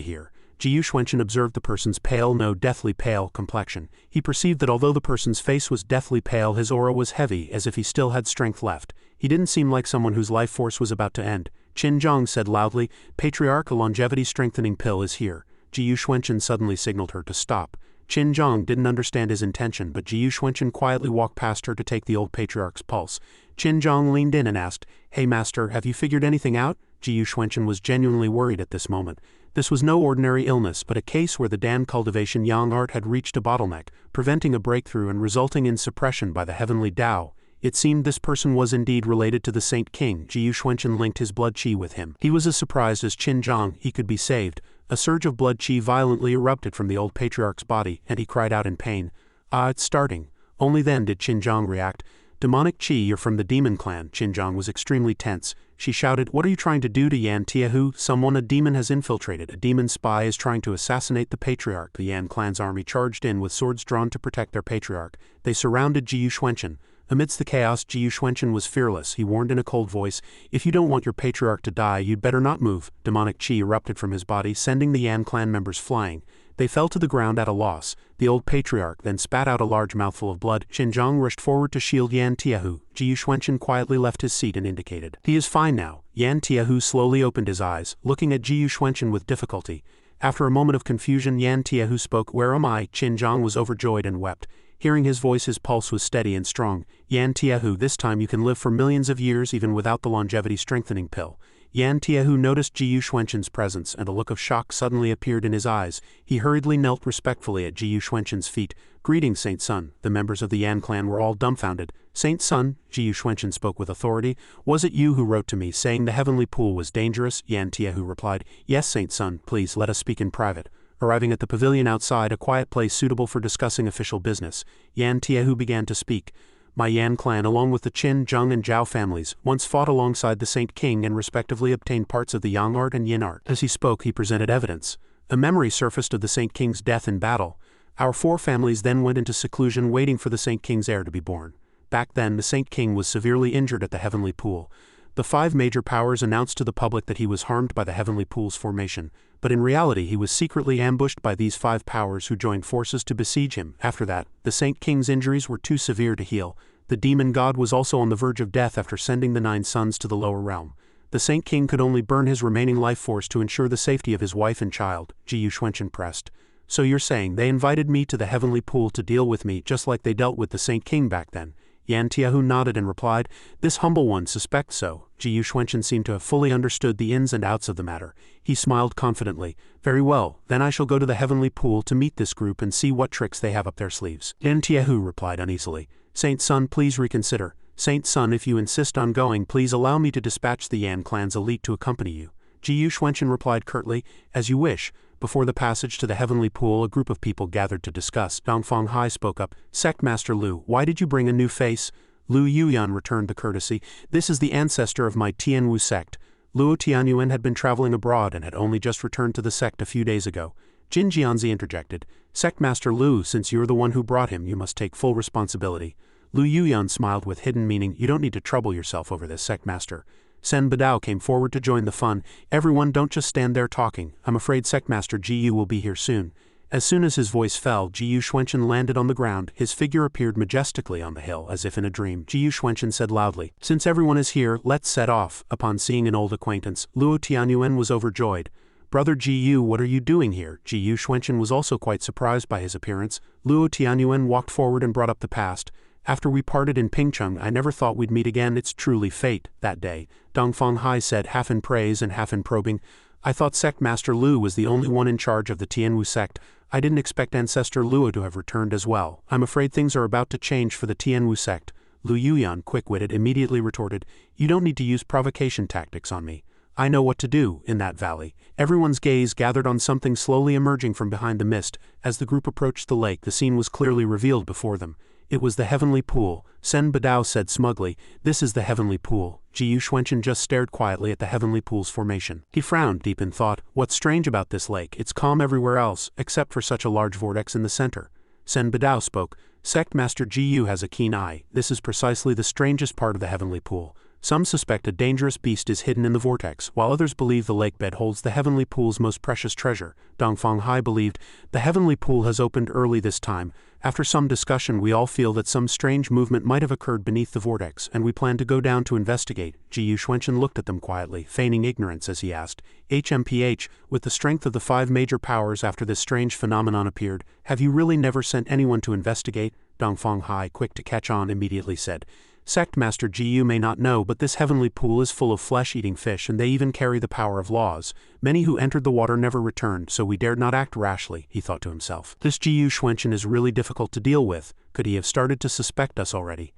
hear. Ji Yuxuanchen observed the person's pale, no, deathly pale complexion. He perceived that although the person's face was deathly pale, his aura was heavy, as if he still had strength left. He didn't seem like someone whose life force was about to end. Qin Zhang said loudly, Patriarch, a longevity-strengthening pill is here. Ji Yuxuanchen suddenly signaled her to stop. Qin Zhang didn't understand his intention, but Ji Yuxuanchen quietly walked past her to take the old patriarch's pulse. Qin Zhang leaned in and asked, Hey master, have you figured anything out? Ji Yuxuanchen was genuinely worried at this moment. This was no ordinary illness, but a case where the Dan cultivation yang art had reached a bottleneck, preventing a breakthrough and resulting in suppression by the heavenly Tao. It seemed this person was indeed related to the Saint King. Ji Yuxuanchen linked his blood qi with him. He was as surprised as Qin Zhang. He could be saved. A surge of blood qi violently erupted from the old patriarch's body, and he cried out in pain. Ah, it's starting. Only then did Qin Zhang react. Demonic qi, you're from the demon clan. Qin Zhang was extremely tense. She shouted, What are you trying to do to Yan Tiahu? A demon has infiltrated. A demon spy is trying to assassinate the patriarch. The Yan clan's army charged in with swords drawn to protect their patriarch. They surrounded Ji Yuxuanchen. Amidst the chaos, Ji Yuxuanchen was fearless. He warned in a cold voice, If you don't want your patriarch to die, you'd better not move. Demonic qi erupted from his body, sending the Yan clan members flying. They fell to the ground at a loss. The old patriarch then spat out a large mouthful of blood. Qin Zhang rushed forward to shield Yan Tiahu. Ji Yuxuanchen quietly left his seat and indicated, He is fine now. Yan Tiahu slowly opened his eyes, looking at Ji Yuxuanchen with difficulty. After a moment of confusion, Yan Tiahu spoke, Where am I? Qin Zhang was overjoyed and wept. Hearing his voice, his pulse was steady and strong. Yan Tiahu, this time you can live for millions of years even without the longevity-strengthening pill. Yan Tiahu noticed Ji Yuxuanchen's presence, and a look of shock suddenly appeared in his eyes. He hurriedly knelt respectfully at Ji Yuxuanchen's feet. Greetings, Saint Sun. The members of the Yan clan were all dumbfounded. Saint Sun, Ji Yuxuanchen spoke with authority. Was it you who wrote to me saying the heavenly pool was dangerous? Yan Tiahu replied, Yes, Saint Sun, please let us speak in private. Arriving at the pavilion outside, a quiet place suitable for discussing official business, Yan Tiahu began to speak. My Yan clan, along with the Qin, Zheng and Zhao families, once fought alongside the Saint King and respectively obtained parts of the Yang art and Yin art. As he spoke, he presented evidence. A memory surfaced of the Saint King's death in battle. Our four families then went into seclusion waiting for the Saint King's heir to be born. Back then, the Saint King was severely injured at the Heavenly Pool. The 5 major powers announced to the public that he was harmed by the Heavenly Pool's formation, but in reality he was secretly ambushed by these 5 powers who joined forces to besiege him. After that, the Saint King's injuries were too severe to heal. The demon god was also on the verge of death after sending the 9 sons to the lower realm. The Saint King could only burn his remaining life force to ensure the safety of his wife and child. Ji Yuxuanchen pressed. So you're saying they invited me to the Heavenly Pool to deal with me just like they dealt with the Saint King back then? Yan Tiahu nodded and replied, This humble one suspects so. Ji Yuxuanchen seemed to have fully understood the ins and outs of the matter. He smiled confidently. Very well, then I shall go to the Heavenly Pool to meet this group and see what tricks they have up their sleeves. Yan Tiahu replied uneasily, Saint Sun, please reconsider. Saint Sun, if you insist on going, please allow me to dispatch the Yan clan's elite to accompany you. Ji Yuxuanchen replied curtly, As you wish. Before the passage to the Heavenly Pool, a group of people gathered to discuss. Dongfang Hai spoke up, Sect Master Lu, why did you bring a new face? Lu Yuyan returned the courtesy, This is the ancestor of my Tianwu sect. Luo Tianyuan had been traveling abroad and had only just returned to the sect a few days ago. Jin Jianzi interjected, Sect Master Lu, since you're the one who brought him, you must take full responsibility. Lu Yuyan smiled with hidden meaning, You don't need to trouble yourself over this, Sect Master. Sen Badao came forward to join the fun. Everyone, don't just stand there talking. I'm afraid Sectmaster Ji Yu will be here soon. As soon as his voice fell, Ji Yuxuanchen landed on the ground. His figure appeared majestically on the hill, as if in a dream. Ji Yuxuanchen said loudly, "Since everyone is here, let's set off." Upon seeing an old acquaintance, Luo Tianyuan was overjoyed. "Brother Ji Yu, what are you doing here?" Ji Yuxuanchen was also quite surprised by his appearance. Luo Tianyuan walked forward and brought up the past. "After we parted in Pingcheng, I never thought we'd meet again. It's truly fate." That day, Dongfang Hai said, half in praise and half in probing, "I thought Sect Master Lu was the only one in charge of the Tianwu sect. I didn't expect Ancestor Luo to have returned as well. I'm afraid things are about to change for the Tianwu sect." Lu Yuyan, quick-witted, immediately retorted, "You don't need to use provocation tactics on me. I know what to do in that valley." Everyone's gaze gathered on something slowly emerging from behind the mist. As the group approached the lake, the scene was clearly revealed before them. It was the heavenly pool. Sen Badao said smugly, "This is the heavenly pool." Ji Yuxuanchen just stared quietly at the heavenly pool's formation. He frowned deep in thought. What's strange about this lake? It's calm everywhere else, except for such a large vortex in the center. Sen Badao spoke. "Sect Master Ji Yu has a keen eye. This is precisely the strangest part of the heavenly pool. Some suspect a dangerous beast is hidden in the vortex, while others believe the lake bed holds the heavenly pool's most precious treasure." Dongfang Hai believed, "The heavenly pool has opened early this time. After some discussion, we all feel that some strange movement might have occurred beneath the vortex, and we plan to go down to investigate." Ji Yuxuanchen looked at them quietly, feigning ignorance as he asked, "HMPH, with the strength of the 5 major powers after this strange phenomenon appeared, have you really never sent anyone to investigate?" Dongfang Hai, quick to catch on, immediately said, "Sect Master Ji Yu may not know, but this heavenly pool is full of flesh-eating fish, and they even carry the power of laws. Many who entered the water never returned, so we dared not act rashly," he thought to himself. "This Ji Yuxuanchen is really difficult to deal with. Could he have started to suspect us already?"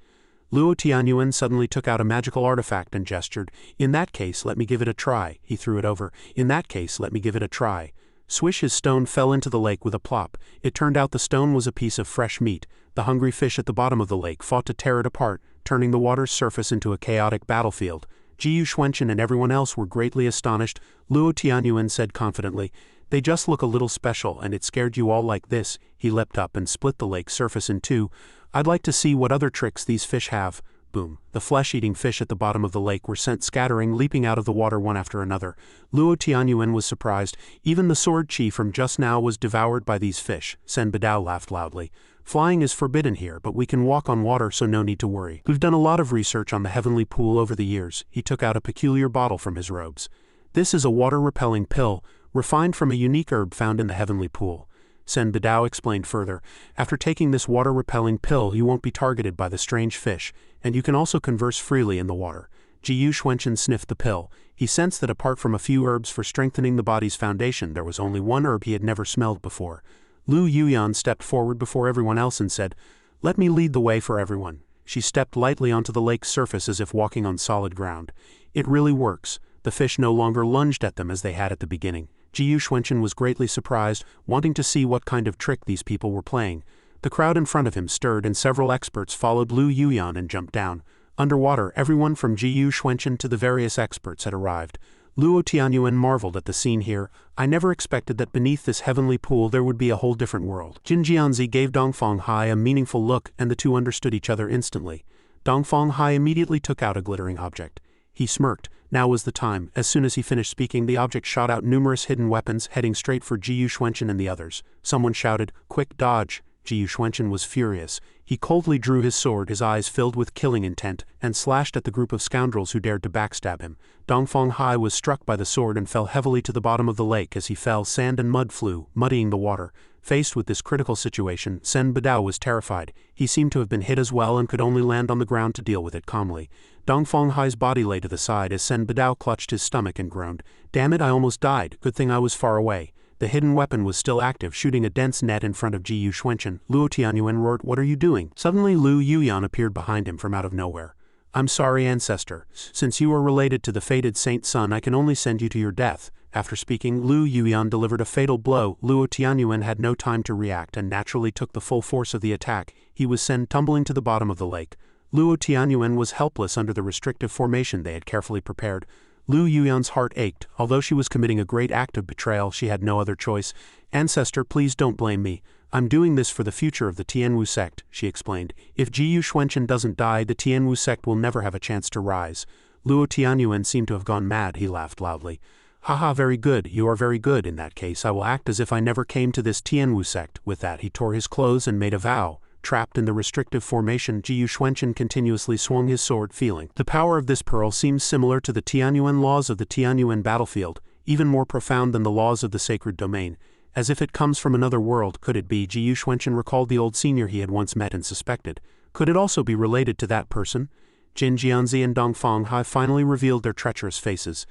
Luo Tianyuan suddenly took out a magical artifact and gestured. "In that case, let me give it a try." He threw it over. "In that case, let me give it a try." Swish, his stone fell into the lake with a plop. It turned out the stone was a piece of fresh meat. The hungry fish at the bottom of the lake fought to tear it apart, turning the water's surface into a chaotic battlefield. Ji Yuxuanchen and everyone else were greatly astonished. Luo Tianyuan said confidently, "They just look a little special, and it scared you all like this." He leapt up and split the lake's surface in two. "I'd like to see what other tricks these fish have." Boom. The flesh-eating fish at the bottom of the lake were sent scattering, leaping out of the water one after another. Luo Tianyuan was surprised. Even the sword chi from just now was devoured by these fish. Sen Badao laughed loudly. "Flying is forbidden here, but we can walk on water, so no need to worry. We've done a lot of research on the heavenly pool over the years." He took out a peculiar bottle from his robes. "This is a water-repelling pill, refined from a unique herb found in the heavenly pool." Sen Badao explained further, "After taking this water-repelling pill, you won't be targeted by the strange fish, and you can also converse freely in the water." Ji Yuxuanchen sniffed the pill. He sensed that apart from a few herbs for strengthening the body's foundation, there was only one herb he had never smelled before. Lu Yuyan stepped forward before everyone else and said, "Let me lead the way for everyone." She stepped lightly onto the lake's surface as if walking on solid ground. It really works. The fish no longer lunged at them as they had at the beginning. Ji Yuxuanchen was greatly surprised, wanting to see what kind of trick these people were playing. The crowd in front of him stirred and several experts followed Lu Yuyan and jumped down. Underwater, everyone from Ji Yuxuanchen to the various experts had arrived. Luo Tianyuan marveled at the scene here. "I never expected that beneath this heavenly pool there would be a whole different world." Jin Jianzi gave Dongfang Hai a meaningful look, and the two understood each other instantly. Dongfang Hai immediately took out a glittering object. He smirked. Now was the time. As soon as he finished speaking, the object shot out numerous hidden weapons, heading straight for Ji Yuxuanchen and the others. Someone shouted, "Quick dodge!" Ji Yuxuanchen was furious. He coldly drew his sword, his eyes filled with killing intent, and slashed at the group of scoundrels who dared to backstab him. Dongfang Hai was struck by the sword and fell heavily to the bottom of the lake. As he fell, sand and mud flew, muddying the water. Faced with this critical situation, Sen Badao was terrified. He seemed to have been hit as well and could only land on the ground to deal with it calmly. Dongfang Hai's body lay to the side as Sen Badao clutched his stomach and groaned. "Damn it, I almost died. Good thing I was far away." The hidden weapon was still active, shooting a dense net in front of Ji Yuxuanchen. Luo Tianyuan roared, "What are you doing?" Suddenly Lu Yuyan appeared behind him from out of nowhere. "I'm sorry, Ancestor. Since you are related to the fated Saint Sun, I can only send you to your death." After speaking, Lu Yuyan delivered a fatal blow. Luo Tianyuan had no time to react and naturally took the full force of the attack. He was sent tumbling to the bottom of the lake. Luo Tianyuan was helpless under the restrictive formation they had carefully prepared. Lu Yuyan's heart ached. Although she was committing a great act of betrayal, she had no other choice. "Ancestor, please don't blame me. I'm doing this for the future of the Tianwu sect," she explained. "If Ji Yuxuanchen doesn't die, the Tianwu sect will never have a chance to rise." Luo Tianyuan seemed to have gone mad. He laughed loudly. Haha, very good, you are very good. In that case I will act as if I never came to this Tianwu sect. With that he tore his clothes and made a vow. Trapped in the restrictive formation, Jiyu Xuanchen continuously swung his sword, feeling. The power of this pearl seems similar to the Tianyuan laws of the Tianyuan battlefield, even more profound than the laws of the sacred domain. As if it comes from another world. Could it be? Jiyu Xuanchen recalled the old senior he had once met and suspected. Could it also be related to that person? Jin Jianzi and Dongfang Hai finally revealed their treacherous faces.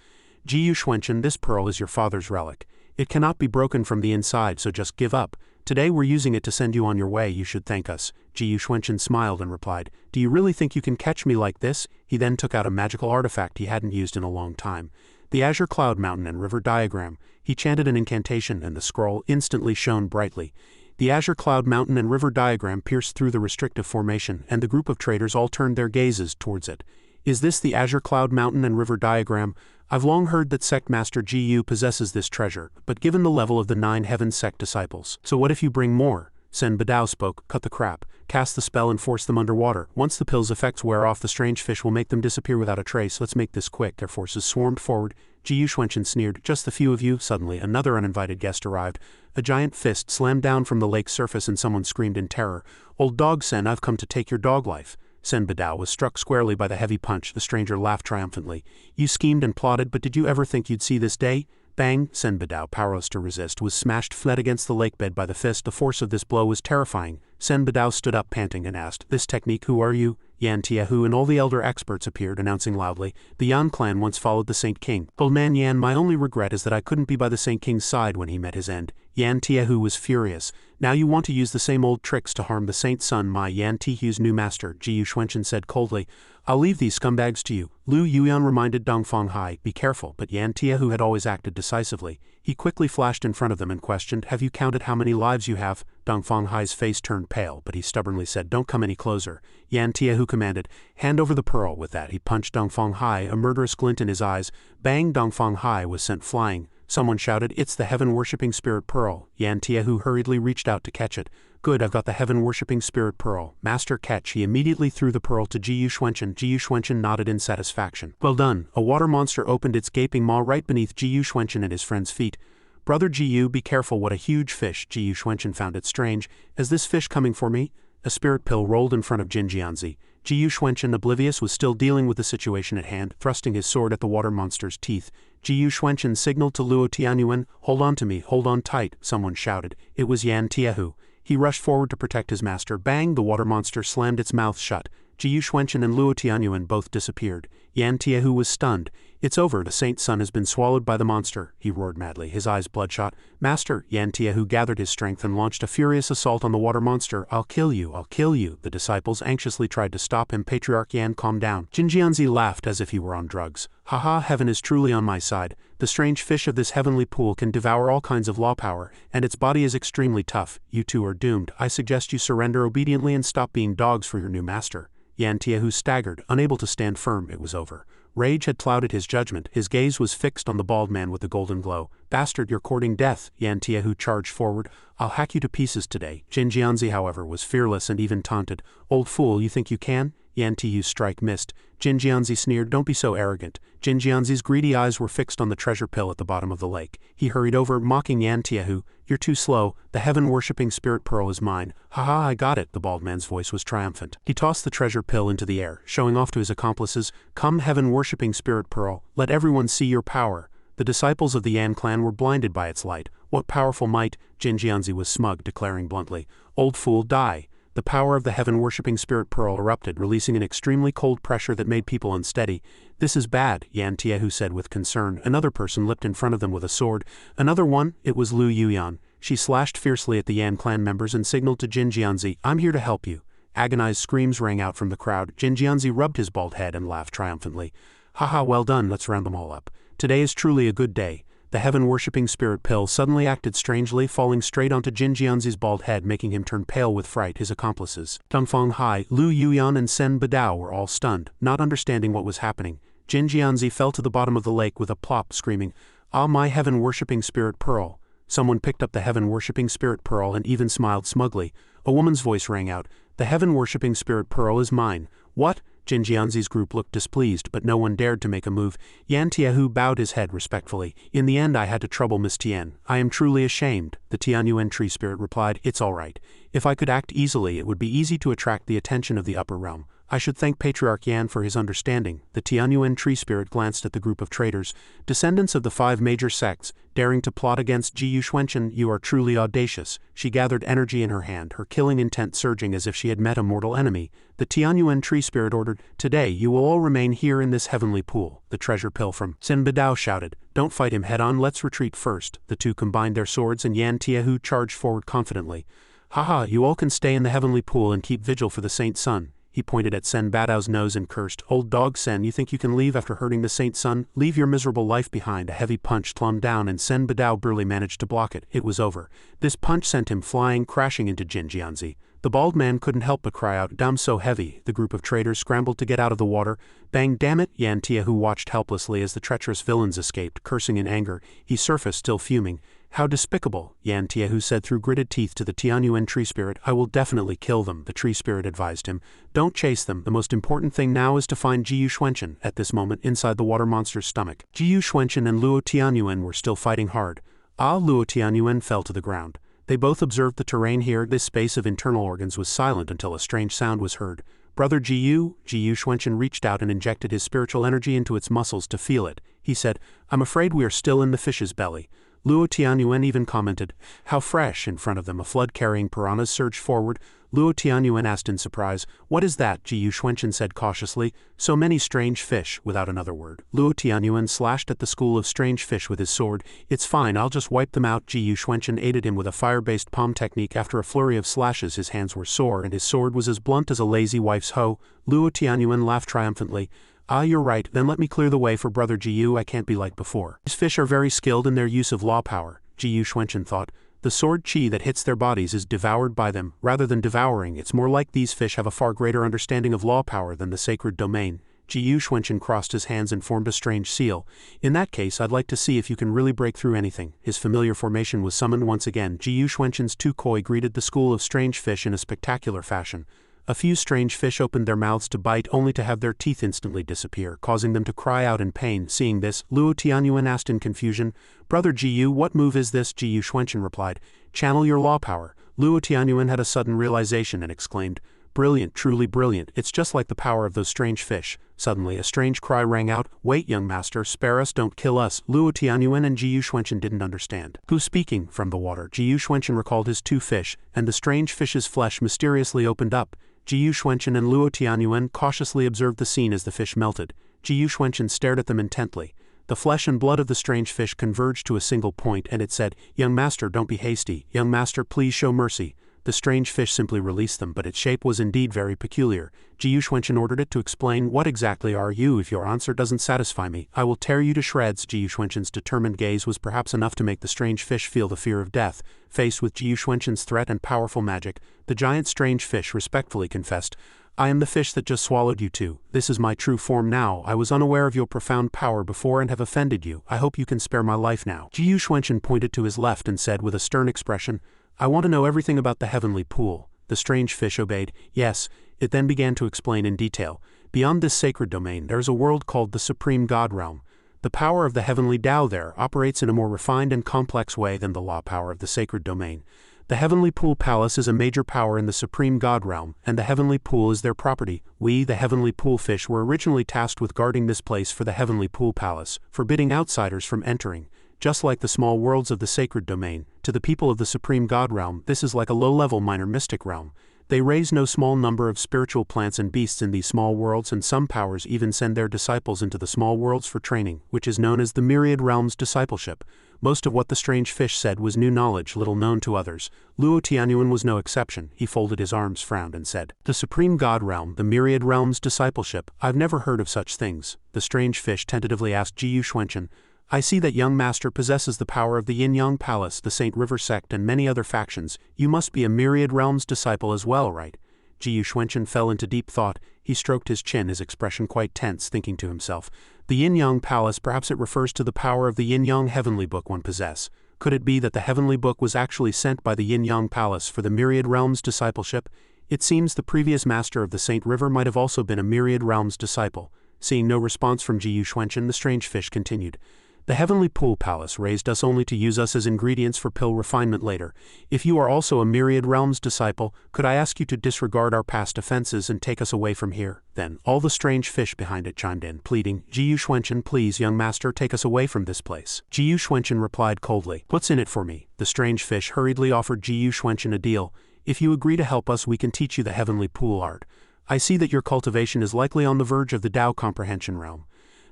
Jiyu Xuanchen, this pearl is your father's relic. It cannot be broken from the inside, so just give up. Today we're using it to send you on your way. You should thank us. Jiyu Xuanchen smiled and replied, do you really think you can catch me like this? He then took out a magical artifact he hadn't used in a long time. The azure cloud mountain and river diagram. He chanted an incantation and the scroll instantly shone brightly. The azure cloud mountain and river diagram pierced through the restrictive formation, and the group of traders all turned their gazes towards it. Is this the azure cloud mountain and river diagram? I've long heard that Sect Master Jiyu possesses this treasure, but given the level of the 9 Heaven Sect disciples. So what if you bring more? Sen Badao spoke. Cut the crap. Cast the spell and force them underwater. Once the pill's effects wear off, the strange fish will make them disappear without a trace. Let's make this quick. Their forces swarmed forward. Jiyu Xuanchen sneered. Just the few of you? Suddenly, another uninvited guest arrived. A giant fist slammed down from the lake's surface and someone screamed in terror. Old dog Sen, I've come to take your dog life. Sen Badao was struck squarely by the heavy punch. The stranger laughed triumphantly. You schemed and plotted, but did you ever think you'd see this day? Bang! Sen Badao, powerless to resist, was smashed flat against the lake bed by the fist. The force of this blow was terrifying. Sen Badao stood up panting and asked, this technique, who are you? Yan Tiehu and all the elder experts appeared, announcing loudly, the Yan clan once followed the Saint King. Old man Yan, my only regret is that I couldn't be by the Saint King's side when he met his end. Yan Tiehu was furious. Now you want to use the same old tricks to harm the Saint's son, my Yan Tiehu's new master, Jiyu Xuanchen said coldly. I'll leave these scumbags to you. Lu Yuyan reminded Dongfang Hai, be careful, but Yan Tiehu had always acted decisively. He quickly flashed in front of them and questioned, have you counted how many lives you have? Dongfang Hai's face turned pale, but he stubbornly said, don't come any closer. Yan Tiehu commanded, hand over the pearl. With that he punched Dongfang Hai, a murderous glint in his eyes. Bang! Dongfang Hai was sent flying. Someone shouted, it's the heaven-worshipping spirit pearl. Yan Tiehu hurriedly reached out to catch it. Good, I've got the heaven-worshipping spirit pearl. Master, catch. He immediately threw the pearl to Jiyu Xuanchen. Jiyu Xuanchen nodded in satisfaction. Well done. A water monster opened its gaping maw right beneath Jiyu Xuanchen and his friend's feet. Brother Jiyu, be careful, what a huge fish. Jiyu Xuanchen found it strange. Is this fish coming for me? A spirit pill rolled in front of Jin Jianzi. Jiyu Xuanchen, oblivious, was still dealing with the situation at hand, thrusting his sword at the water monster's teeth. Jiyu Xuanchen signaled to Luo Tianyuan, hold on to me, hold on tight, someone shouted. It was Yan Tiehu. He rushed forward to protect his master. Bang! The water monster slammed its mouth shut. Jiyu Xuanchen and Luo Tianyuan both disappeared. Yan Tiehu was stunned. It's over, the saint's son has been swallowed by the monster, he roared madly, his eyes bloodshot. Master! Yan Tiehu gathered his strength and launched a furious assault on the water monster. I'll kill you, I'll kill you. The disciples anxiously tried to stop him. Patriarch Yan, calm down. Jin Jianzi laughed as if he were on drugs. Haha, heaven is truly on my side. The strange fish of this heavenly pool can devour all kinds of law power, and its body is extremely tough. You two are doomed. I suggest you surrender obediently and stop being dogs for your new master. Yan Tiehu staggered, unable to stand firm. It was over. Rage had clouded his judgment. His gaze was fixed on the bald man with the golden glow. Bastard, you're courting death. Yan Tiehu charged forward. I'll hack you to pieces today. Jin Jianzi, however, was fearless and even taunted. Old fool, you think you can? Yan Tiehu's strike missed. Jin Jianzi sneered, don't be so arrogant. Jin Jianzi's greedy eyes were fixed on the treasure pill at the bottom of the lake. He hurried over, mocking Yan Tiehu. You're too slow. The heaven-worshipping spirit pearl is mine. Haha, I got it. The bald man's voice was triumphant. He tossed the treasure pill into the air, showing off to his accomplices, come heaven-worshipping spirit pearl, let everyone see your power. The disciples of the Yan clan were blinded by its light. What powerful might! Jin Jianzi was smug, declaring bluntly. Old fool, die. The power of the heaven-worshipping spirit pearl erupted, releasing an extremely cold pressure that made people unsteady. This is bad, Yan Tiehu said with concern. Another person leapt in front of them with a sword. Another one? It was Lu Yuyan. She slashed fiercely at the Yan clan members and signaled to Jin Jianzi, I'm here to help you. Agonized screams rang out from the crowd. Jin Jianzi rubbed his bald head and laughed triumphantly. Haha, well done, let's round them all up. Today is truly a good day. The heaven-worshipping spirit pill suddenly acted strangely, falling straight onto Jin Jianzi's bald head, making him turn pale with fright. His accomplices, Dongfang Hai, Lu Yuyan and Sen Badao, were all stunned, not understanding what was happening. Jin Jianzi fell to the bottom of the lake with a plop, screaming, Ah, my heaven-worshipping spirit pearl. Someone picked up the heaven-worshipping spirit pearl and even smiled smugly. A woman's voice rang out, the heaven-worshipping spirit pearl is mine. What? Jinjianzi's group looked displeased, but no one dared to make a move. Yan Tiehu bowed his head respectfully. In the end I had to trouble Miss Tian. I am truly ashamed. The Tianyuan tree spirit replied, it's all right. If I could act easily it would be easy to attract the attention of the upper realm. I should thank Patriarch Yan for his understanding. The Tianyuan tree spirit glanced at the group of traitors, descendants of the 5 major sects, daring to plot against Ji Yuxuanchen. You are truly audacious. She gathered energy in her hand, her killing intent surging as if she had met a mortal enemy. The Tianyuan tree spirit ordered, today you will all remain here in this heavenly pool. The treasure pilgrim Sen Bidao shouted, don't fight him head on, let's retreat first. The two combined their swords and Yan Tiehu charged forward confidently. Haha, you all can stay in the heavenly pool and keep vigil for the Saint Sun. He pointed at Sen Badao's nose and cursed, old dog Sen, you think you can leave after hurting the Saint Sun? Leave your miserable life behind. A heavy punch plumbed down and Sen Badao barely managed to block it. It was over. This punch sent him flying, crashing into Jinjianzi. The bald man couldn't help but cry out, damn so heavy. The group of traitors scrambled to get out of the water. Bang, damn it! Yan Tiehu watched helplessly as the treacherous villains escaped, cursing in anger. He surfaced, still fuming. How despicable, Yan Tiehu said through gritted teeth to the Tianyuan tree spirit. I will definitely kill them, the tree spirit advised him. Don't chase them, the most important thing now is to find Ji Yuxuanchen. At this moment, inside the water monster's stomach, Ji Yuxuanchen and Luo Tianyuan were still fighting hard. Luo Tianyuan fell to the ground. They both observed the terrain here. This space of internal organs was silent until a strange sound was heard. Brother Ji Yuxuanchen reached out and injected his spiritual energy into its muscles to feel it. He said, I'm afraid we are still in the fish's belly. Luo Tianyuan even commented, how fresh. In front of them a flood-carrying piranhas surged forward. Luo Tianyuan asked in surprise, what is that? Ji Yuxuanchen said cautiously, so many strange fish. Without another word, Luo Tianyuan slashed at the school of strange fish with his sword. It's fine, I'll just wipe them out. Ji Yuxuanchen aided him with a fire-based palm technique. After a flurry of slashes his hands were sore and his sword was as blunt as a lazy wife's hoe. Luo Tianyuan laughed triumphantly. You're right, then let me clear the way for Brother Ji. I can't be like before. These fish are very skilled in their use of law power, Ji Yuxuanchen thought. The sword chi that hits their bodies is devoured by them. Rather than devouring, it's more like these fish have a far greater understanding of law power than the sacred domain. Ji Yuxuanchen crossed his hands and formed a strange seal. In that case, I'd like to see if you can really break through anything. His familiar formation was summoned once again. Ji Yuxuanchen's two koi greeted the school of strange fish in a spectacular fashion. A few strange fish opened their mouths to bite only to have their teeth instantly disappear, causing them to cry out in pain. Seeing this, Luo Tianyuan asked in confusion, Brother Ji, what move is this? Ji Yuxuanchen replied, channel your law power. Luo Tianyuan had a sudden realization and exclaimed, brilliant, truly brilliant, it's just like the power of those strange fish. Suddenly a strange cry rang out, wait young master, spare us, don't kill us. Luo Tianyuan and Ji Yuxuanchen didn't understand. Who's speaking? From the water, Ji Yuxuanchen recalled his two fish, and the strange fish's flesh mysteriously opened up. Ji Yuxuanchen and Luo Tianyuan cautiously observed the scene as the fish melted. Ji Yuxuanchen stared at them intently. The flesh and blood of the strange fish converged to a single point and it said, young master, don't be hasty. Young master, please show mercy. The strange fish simply released them, but its shape was indeed very peculiar. Ji Yuxuanchen ordered it to explain, what exactly are you? If your answer doesn't satisfy me, I will tear you to shreds. Ji Yuxuanchen's determined gaze was perhaps enough to make the strange fish feel the fear of death. Faced with Ji Yuxuanchen's threat and powerful magic, the giant strange fish respectfully confessed, I am the fish that just swallowed you two. This is my true form now. I was unaware of your profound power before and have offended you. I hope you can spare my life now. Ji Yuxuanchen pointed to his left and said with a stern expression, I want to know everything about the heavenly pool. The strange fish obeyed. Yes. It then began to explain in detail. Beyond this sacred domain, there is a world called the Supreme God Realm. The power of the heavenly Tao there operates in a more refined and complex way than the law power of the sacred domain. The Heavenly Pool Palace is a major power in the Supreme God Realm, and the Heavenly Pool is their property. We, the Heavenly Pool Fish, were originally tasked with guarding this place for the Heavenly Pool Palace, forbidding outsiders from entering. Just like the small worlds of the sacred domain, to the people of the Supreme God Realm, this is like a low-level minor mystic realm. They raise no small number of spiritual plants and beasts in these small worlds, and some powers even send their disciples into the small worlds for training, which is known as the Myriad Realms Discipleship. Most of what the strange fish said was new knowledge, little known to others. Luo Tianyuan was no exception. He folded his arms, frowned, and said, The Supreme God Realm, the Myriad Realms Discipleship, I've never heard of such things. The strange fish tentatively asked Ji Yuxuanchen, I see that young master possesses the power of the Yin-Yang Palace, the Saint River Sect, and many other factions. You must be a Myriad Realms disciple as well, right? Ji Yuxuanchen fell into deep thought. He stroked his chin, his expression quite tense, thinking to himself, the Yin-Yang Palace, perhaps it refers to the power of the Yin-Yang Heavenly Book one possess. Could it be that the Heavenly Book was actually sent by the Yin-Yang Palace for the Myriad Realms discipleship? It seems the previous master of the Saint River might have also been a myriad realms disciple. Seeing no response from Ji Yuxuanchen, the strange fish continued. The Heavenly Pool Palace raised us only to use us as ingredients for pill refinement later. If you are also a myriad realms disciple, could I ask you to disregard our past offenses and take us away from here? Then, all the strange fish behind it chimed in, pleading, Ji Yuxuanchen, please, young master, take us away from this place. Ji Yuxuanchen replied coldly, what's in it for me? The strange fish hurriedly offered Ji Yuxuanchen a deal. If you agree to help us, we can teach you the Heavenly Pool art. I see that your cultivation is likely on the verge of the Tao comprehension realm.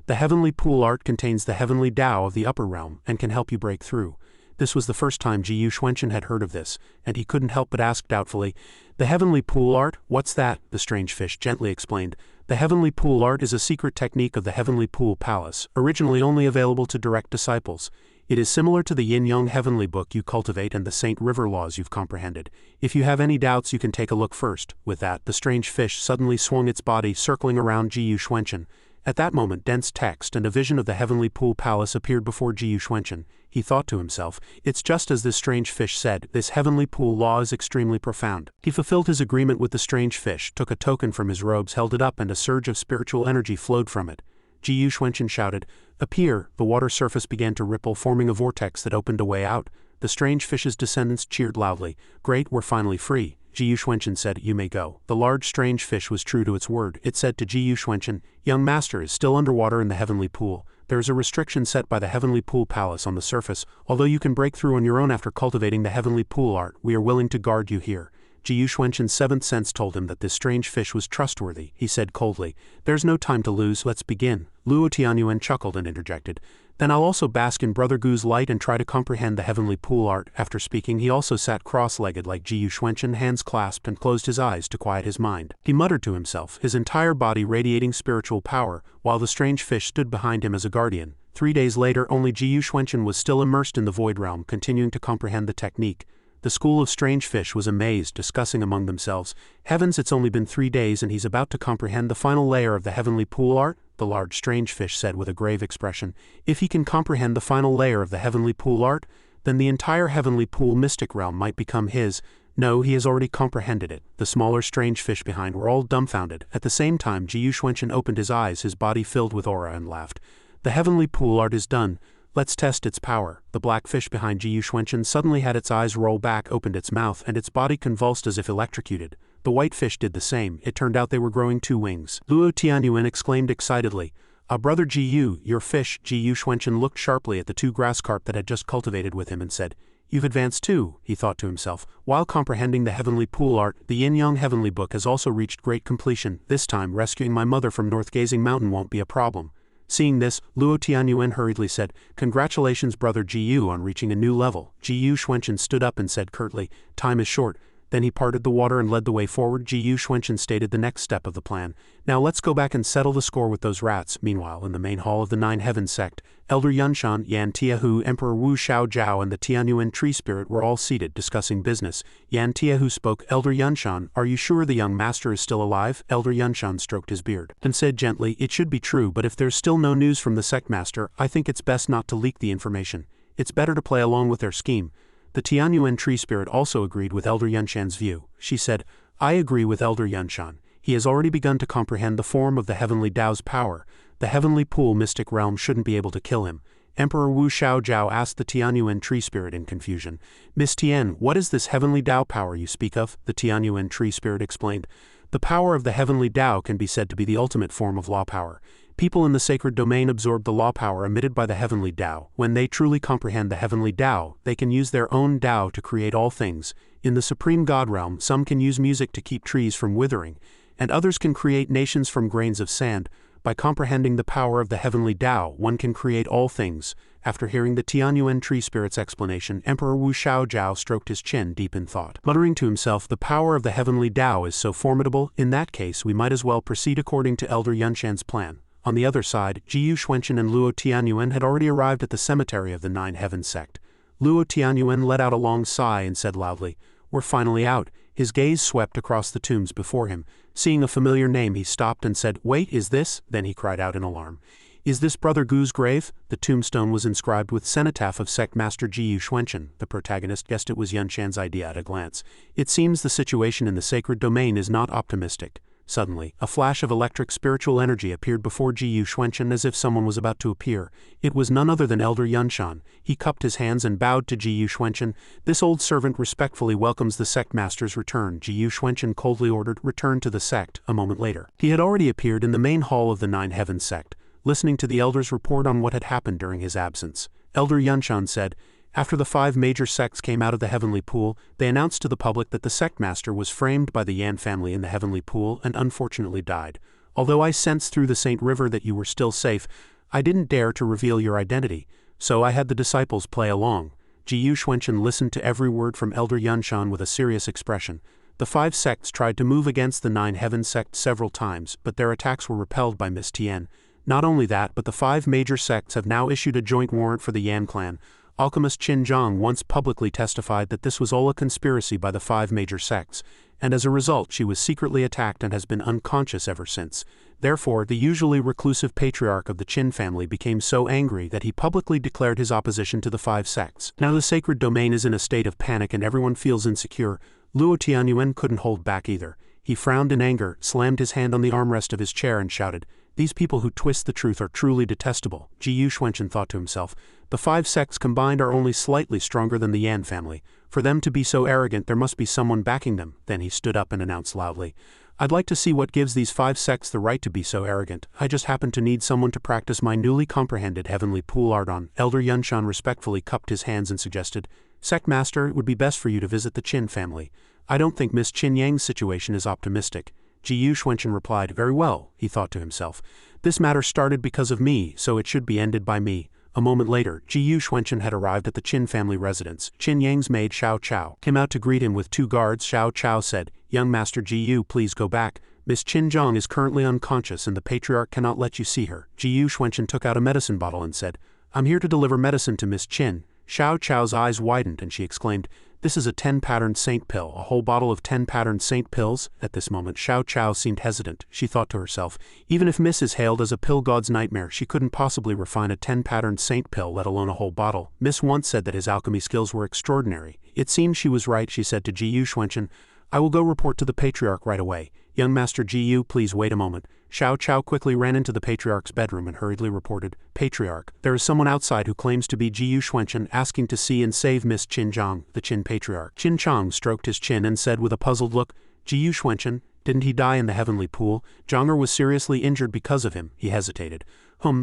The Heavenly Pool art contains the Heavenly Tao of the upper realm and can help you break through. This was the first time Ji Yuxuanchen had heard of this, and he couldn't help but ask doubtfully, the Heavenly Pool art, what's that? The strange fish gently explained. The Heavenly Pool art is a secret technique of the Heavenly Pool Palace, originally only available to direct disciples. It is similar to the Yin-Yang Heavenly Book you cultivate and the Saint River laws you've comprehended. If you have any doubts, you can take a look first. With that, the strange fish suddenly swung its body, circling around Ji Yuxuanchen. At that moment, dense text and a vision of the Heavenly Pool Palace appeared before Ji Yuxuanchen. He thought to himself, it's just as this strange fish said, this Heavenly Pool law is extremely profound. He fulfilled his agreement with the strange fish, took a token from his robes, held it up, and a surge of spiritual energy flowed from it. Ji Yuxuanchen shouted, appear! The water surface began to ripple, forming a vortex that opened a way out. The strange fish's descendants cheered loudly. Great, we're finally free. Ji Yuxuanchen said, you may go. The large strange fish was true to its word. It said to Ji Yuxuanchen, young master is still underwater in the Heavenly Pool. There is a restriction set by the Heavenly Pool Palace on the surface. Although you can break through on your own after cultivating the Heavenly Pool art, we are willing to guard you here. Ji Yuxuanchen's seventh sense told him that this strange fish was trustworthy. He said coldly, there's no time to lose, let's begin. Luo Tianyuan chuckled and interjected, then I'll also bask in Brother Gu's light and try to comprehend the Heavenly Pool art. After speaking, he also sat cross-legged like Ji Yuxuanchen, hands clasped, and closed his eyes to quiet his mind. He muttered to himself, his entire body radiating spiritual power, while the strange fish stood behind him as a guardian. 3 days later, only Ji Yuxuanchen was still immersed in the void realm, continuing to comprehend the technique. The school of strange fish was amazed, discussing among themselves, heavens, it's only been 3 days and he's about to comprehend the final layer of the Heavenly Pool art? The large strange fish said with a grave expression, if he can comprehend the final layer of the Heavenly Pool art, then the entire Heavenly Pool mystic realm might become his. No, he has already comprehended it. The smaller strange fish behind were all dumbfounded. At the same time, Ji Yuxuanchen opened his eyes, his body filled with aura, and laughed. The Heavenly Pool art is done. Let's test its power. The black fish behind Ji Yuxuanchen suddenly had its eyes roll back, opened its mouth, and its body convulsed as if electrocuted. The white fish did the same. It turned out they were growing 2 wings. Luo Tianyuan exclaimed excitedly, Brother Ji Yu, your fish. Ji Yuxuanchen looked sharply at the 2 grass carp that had just cultivated with him and said, you've advanced too, he thought to himself. While comprehending the Heavenly Pool art, the Yin-Yang Heavenly Book has also reached great completion. This time, rescuing my mother from North Gazing Mountain won't be a problem. Seeing this, Luo Tianyuan hurriedly said, congratulations, Brother Ji Yu, on reaching a new level. Ji Yuxuanchen stood up and said curtly, time is short. Then he parted the water and led the way forward. Ji Yuxuanchen stated the next step of the plan. Now let's go back and settle the score with those rats. Meanwhile, in the main hall of the 9 Heaven sect, Elder Yunshan, Yan Tiahu, Emperor Wu Xiaojiao, and the Tianyuan tree spirit were all seated, discussing business. Yan Tiahu spoke, Elder Yunshan, are you sure the young master is still alive? Elder Yunshan stroked his beard and said gently, it should be true, but if there's still no news from the sect master, I think it's best not to leak the information. It's better to play along with their scheme. The Tianyuan tree spirit also agreed with Elder Yunshan's view. She said, I agree with Elder Yunshan. He has already begun to comprehend the form of the Heavenly Tao's power. The Heavenly Pool mystic realm shouldn't be able to kill him. Emperor Wu Xiaojiao asked the Tianyuan tree spirit in confusion. Miss Tian, what is this Heavenly Tao power you speak of? The Tianyuan tree spirit explained. The power of the Heavenly Tao can be said to be the ultimate form of law power. People in the sacred domain absorb the law power emitted by the Heavenly Tao. When they truly comprehend the Heavenly Tao, they can use their own Tao to create all things. In the Supreme God realm, some can use music to keep trees from withering, and others can create nations from grains of sand. By comprehending the power of the Heavenly Tao, one can create all things. After hearing the Tianyuan tree spirit's explanation, Emperor Wu Xiaojiao stroked his chin deep in thought. Muttering to himself, the power of the Heavenly Tao is so formidable, in that case we might as well proceed according to Elder Yunshan's plan. On the other side, Ji Yuxuanchen and Luo Tianyuan had already arrived at the cemetery of the 9 Heaven sect. Luo Tianyuan let out a long sigh and said loudly, we're finally out. His gaze swept across the tombs before him. Seeing a familiar name, he stopped and said, wait, is this? Then he cried out in alarm. Is this Brother Gu's grave? The tombstone was inscribed with cenotaph of sect master Ji Xuanchen. The protagonist guessed it was Yunshan's idea at a glance. It seems the situation in the sacred domain is not optimistic. Suddenly, a flash of electric spiritual energy appeared before Ji Xuanchen as if someone was about to appear. It was none other than Elder Yunshan. He cupped his hands and bowed to Ji Xuanchen. This old servant respectfully welcomes the sect master's return. Ji Xuanchen coldly ordered, "Return to the sect." A moment later, he had already appeared in the main hall of the Nine Heavens sect, listening to the elders report on what had happened during his absence. Elder Yunshan said, "After the 5 major sects came out of the heavenly pool, they announced to the public that the sect master was framed by the Yan family in the heavenly pool and unfortunately died. Although I sensed through the Saint River that you were still safe, I didn't dare to reveal your identity, so I had the disciples play along." Ji Xuanchen listened to every word from Elder Yunshan with a serious expression. The 5 sects tried to move against the Nine Heavens sect several times, but their attacks were repelled by Miss Tian. Not only that, but the 5 major sects have now issued a joint warrant for the Yan clan. Alchemist Qin Zhang once publicly testified that this was all a conspiracy by the 5 major sects, and as a result she was secretly attacked and has been unconscious ever since. Therefore, the usually reclusive patriarch of the Qin family became so angry that he publicly declared his opposition to the 5 sects. Now the sacred domain is in a state of panic and everyone feels insecure. Luo Tianyuan couldn't hold back either. He frowned in anger, slammed his hand on the armrest of his chair and shouted, "These people who twist the truth are truly detestable." Ji Xuanchen thought to himself, "The 5 sects combined are only slightly stronger than the Yan family. For them to be so arrogant, there must be someone backing them." Then he stood up and announced loudly, "I'd like to see what gives these 5 sects the right to be so arrogant. I just happen to need someone to practice my newly comprehended heavenly pool art on." Elder Yunshan respectfully cupped his hands and suggested, "Sect Master, it would be best for you to visit the Qin family. I don't think Miss Qin Yang's situation is optimistic." Ji Xuanchen replied, "Very well," he thought to himself. "This matter started because of me, so it should be ended by me." A moment later, Ji Xuanchen had arrived at the Qin family residence. Qin Yang's maid Xiao Chao came out to greet him with 2 guards. Xiao Chao said, "Young Master Ji, please go back. Miss Qin Zhang is currently unconscious and the patriarch cannot let you see her." Ji Xuanchen took out a medicine bottle and said, "I'm here to deliver medicine to Miss Qin." Xiao Chao's eyes widened and she exclaimed, "This is a 10-patterned saint pill, a whole bottle of 10-patterned saint pills?" At this moment Xiao Chao seemed hesitant. She thought to herself, even if Miss is hailed as a pill god's nightmare, she couldn't possibly refine a 10-patterned saint pill, let alone a whole bottle. Miss once said that his alchemy skills were extraordinary. It seemed she was right. She said to Ji Xuanchen, "I will go report to the patriarch right away. Young Master Ji, please wait a moment." Xiao Chao quickly ran into the patriarch's bedroom and hurriedly reported, "Patriarch, there is someone outside who claims to be Ji Xuanchen asking to see and save Miss Qin Zhang." The Qin patriarch Qin Chang stroked his chin and said with a puzzled look, "Ji Xuanchen, didn't he die in the heavenly pool? Zhang'er was seriously injured because of him." He hesitated.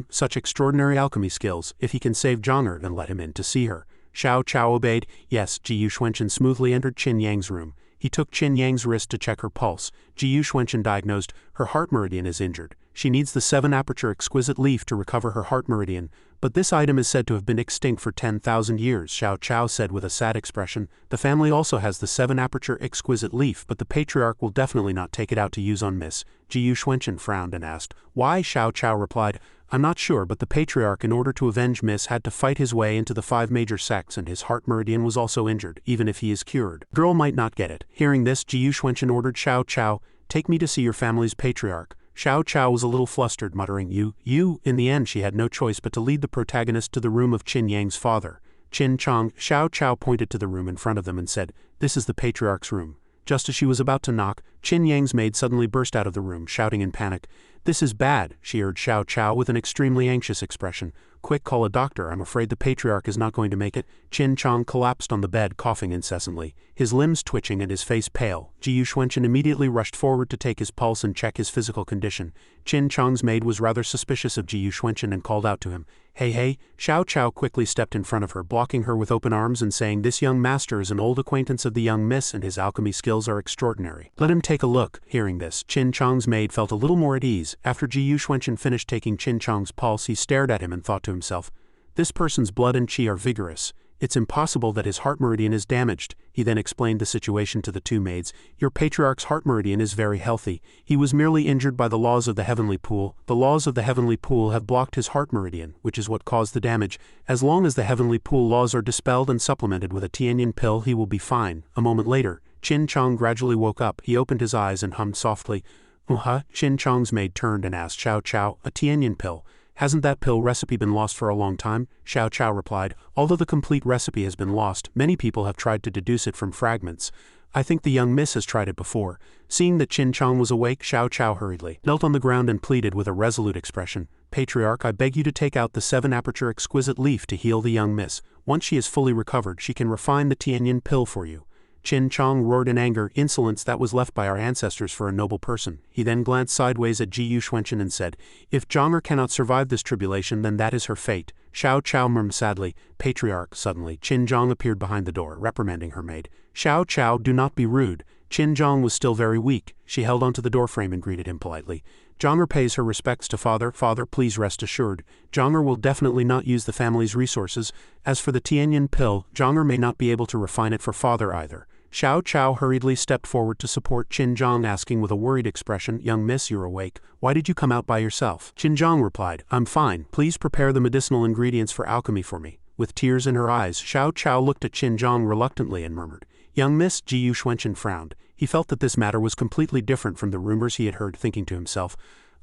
Such extraordinary alchemy skills. If he can save Zhang'er, then let him in to see her." Xiao Chao obeyed. Yes, Ji Xuanchen smoothly entered Qin Yang's room. He took Qin Yang's wrist to check her pulse. Ji Xuanchen diagnosed, her heart meridian is injured. She needs the 7-aperture exquisite leaf to recover her heart meridian, but this item is said to have been extinct for 10,000 years, Xiao Chao said with a sad expression. "The family also has the 7-aperture exquisite leaf, but the patriarch will definitely not take it out to use on Miss." Ji Xuanchen frowned and asked, "Why?" Xiao Chao replied, "I'm not sure, but the patriarch, in order to avenge Miss, had to fight his way into the 5 major sects and his heart meridian was also injured, even if he is cured. Girl might not get it." Hearing this, Ji Xuanchen ordered Xiao Chao, "Take me to see your family's patriarch." Xiao Chao was a little flustered, muttering, You. In the end she had no choice but to lead the protagonist to the room of Qin Yang's father, Qin Chang. Xiao Chao pointed to the room in front of them and said, "This is the patriarch's room." Just as she was about to knock, Qin Yang's maid suddenly burst out of the room, shouting in panic. "This is bad," she urged Xiao Chao with an extremely anxious expression. "Quick, call a doctor. I'm afraid the patriarch is not going to make it." Qin Chang collapsed on the bed, coughing incessantly, his limbs twitching and his face pale. Ji Xuanchen immediately rushed forward to take his pulse and check his physical condition. Qin Chang's maid was rather suspicious of Ji Xuanchen and called out to him, Hey. Xiao Chao quickly stepped in front of her, blocking her with open arms and saying, "This young master is an old acquaintance of the young miss and his alchemy skills are extraordinary. Let him take a look." Hearing this, Qin Chang's maid felt a little more at ease. After Ji Xuanchen finished taking Qin Chang's pulse, he stared at him and thought to himself, "This person's blood and qi are vigorous. It's impossible that his heart meridian is damaged." He then explained the situation to the 2 maids. "Your patriarch's heart meridian is very healthy. He was merely injured by the laws of the heavenly pool. The laws of the heavenly pool have blocked his heart meridian, which is what caused the damage. As long as the heavenly pool laws are dispelled and supplemented with a Tianyin pill, he will be fine." A moment later, Qin Chang gradually woke up. He opened his eyes and hummed softly, "Uh-huh." Qin Chang's maid turned and asked Xiao Chao, "A Tianyin pill? Hasn't that pill recipe been lost for a long time? Xiao Chao replied. Although the complete recipe has been lost, many people have tried to deduce it from fragments. I think the young miss has tried it before. Seeing that Qin Chong was awake, Xiao Chao hurriedly knelt on the ground and pleaded with a resolute expression. Patriarch, I beg you to take out the 7-aperture exquisite leaf to heal the young miss. Once she is fully recovered, she can refine the Tianyin pill for you. Qin Chong roared in anger, insolence that was left by our ancestors for a noble person. He then glanced sideways at Ji Yuxuanchen and said, If Zhong'er cannot survive this tribulation, then that is her fate. Xiao Chao murmured sadly. Patriarch, suddenly, Qin Zhong appeared behind the door, reprimanding her maid. Xiao Chao, do not be rude. Qin Zhong was still very weak. She held onto the doorframe and greeted him politely. Zhong'er pays her respects to father. Father, please rest assured. Zhong'er will definitely not use the family's resources. As for the Tianyin pill, Zhong'er may not be able to refine it for father either. Xiao Chao hurriedly stepped forward to support Qin Zhong, asking with a worried expression, Young miss, you're awake. Why did you come out by yourself? Qin Zhong replied, I'm fine. Please prepare the medicinal ingredients for alchemy for me. With tears in her eyes, Xiao Chao looked at Qin Zhong reluctantly and murmured, Young miss. Ji Yuxuanchen frowned. He felt that this matter was completely different from the rumors he had heard, thinking to himself,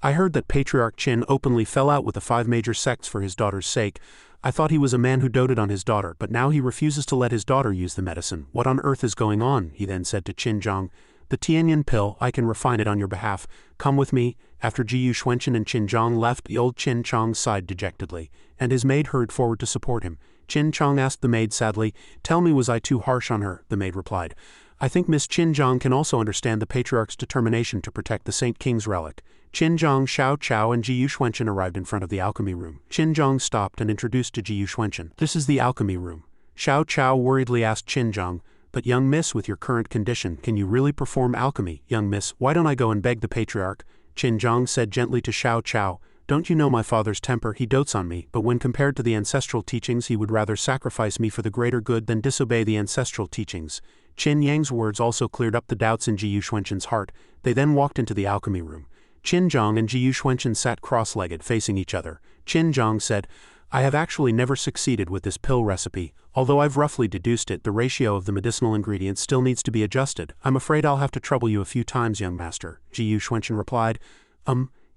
I heard that Patriarch Qin openly fell out with the 5 major sects for his daughter's sake. I thought he was a man who doted on his daughter, but now he refuses to let his daughter use the medicine. What on earth is going on? He then said to Qin Zhong, The Tianyin pill, I can refine it on your behalf. Come with me. After Ji Yuxuanchen and Qin Zhong left, the old Qin Chong sighed dejectedly, and his maid hurried forward to support him. Qin Chong asked the maid sadly, Tell me, was I too harsh on her? The maid replied, I think Miss Qin Zhong can also understand the Patriarch's determination to protect the Saint King's relic. Qin Zhong, Xiao Chao, and Ji Yuxuanchen arrived in front of the alchemy room. Qin Zhong stopped and introduced to Ji Yuxuanchen. This is the alchemy room. Xiao Chao worriedly asked Qin Zhong, But young miss, with your current condition, can you really perform alchemy? Young miss, why don't I go and beg the Patriarch? Qin Zhong said gently to Xiao Chao, Don't you know my father's temper? He dotes on me, but when compared to the ancestral teachings, he would rather sacrifice me for the greater good than disobey the ancestral teachings. Qin Yang's words also cleared up the doubts in Ji Yuxuanchen's heart. They then walked into the alchemy room. Qin Zhong and Ji Yuxuanchen sat cross-legged facing each other. Qin Zhong said, I have actually never succeeded with this pill recipe. Although I've roughly deduced it, the ratio of the medicinal ingredients still needs to be adjusted. I'm afraid I'll have to trouble you a few times, young master. Ji Yuxuanchen replied.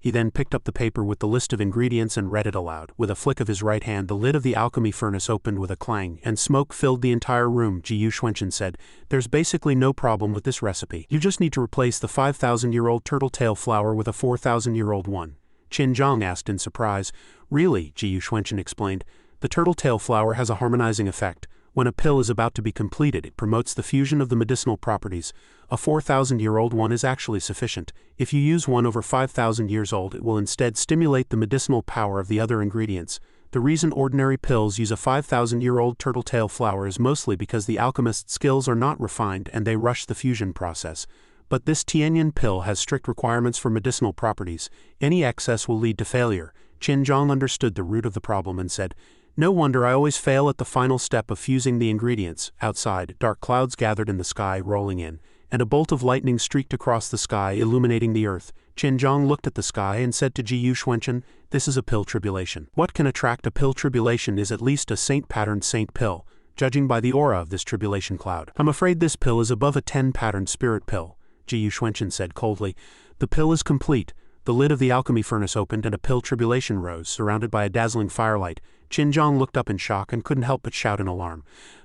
He then picked up the paper with the list of ingredients and read it aloud. With a flick of his right hand, the lid of the alchemy furnace opened with a clang, and smoke filled the entire room. Ji Yuxuanchen said, There's basically no problem with this recipe. You just need to replace the 5,000-year-old turtle tail flower with a 4,000-year-old one. Qin Zhong asked in surprise. Really? Ji Yuxuanchen explained. The turtle tail flower has a harmonizing effect. When a pill is about to be completed, it promotes the fusion of the medicinal properties. A 4,000-year-old one is actually sufficient. If you use one over 5,000 years old, it will instead stimulate the medicinal power of the other ingredients. The reason ordinary pills use a 5,000-year-old turtle tail flower is mostly because the alchemist's skills are not refined and they rush the fusion process. But this Tianyin pill has strict requirements for medicinal properties. Any excess will lead to failure. Qin Zhong understood the root of the problem and said, No wonder I always fail at the final step of fusing the ingredients. Outside, dark clouds gathered in the sky, rolling in, and a bolt of lightning streaked across the sky, illuminating the earth. Qin Zhong looked at the sky and said to Ji Yuxuanchen, This is a pill tribulation. What can attract a pill tribulation is at least a saint-patterned saint pill, judging by the aura of this tribulation cloud. I'm afraid this pill is above a 10-patterned spirit pill, Ji Yuxuanchen said coldly. The pill is complete. The lid of the alchemy furnace opened and a pill tribulation rose, surrounded by a dazzling firelight. Qin Zhong looked up in shock and couldn't help but shout in alarm.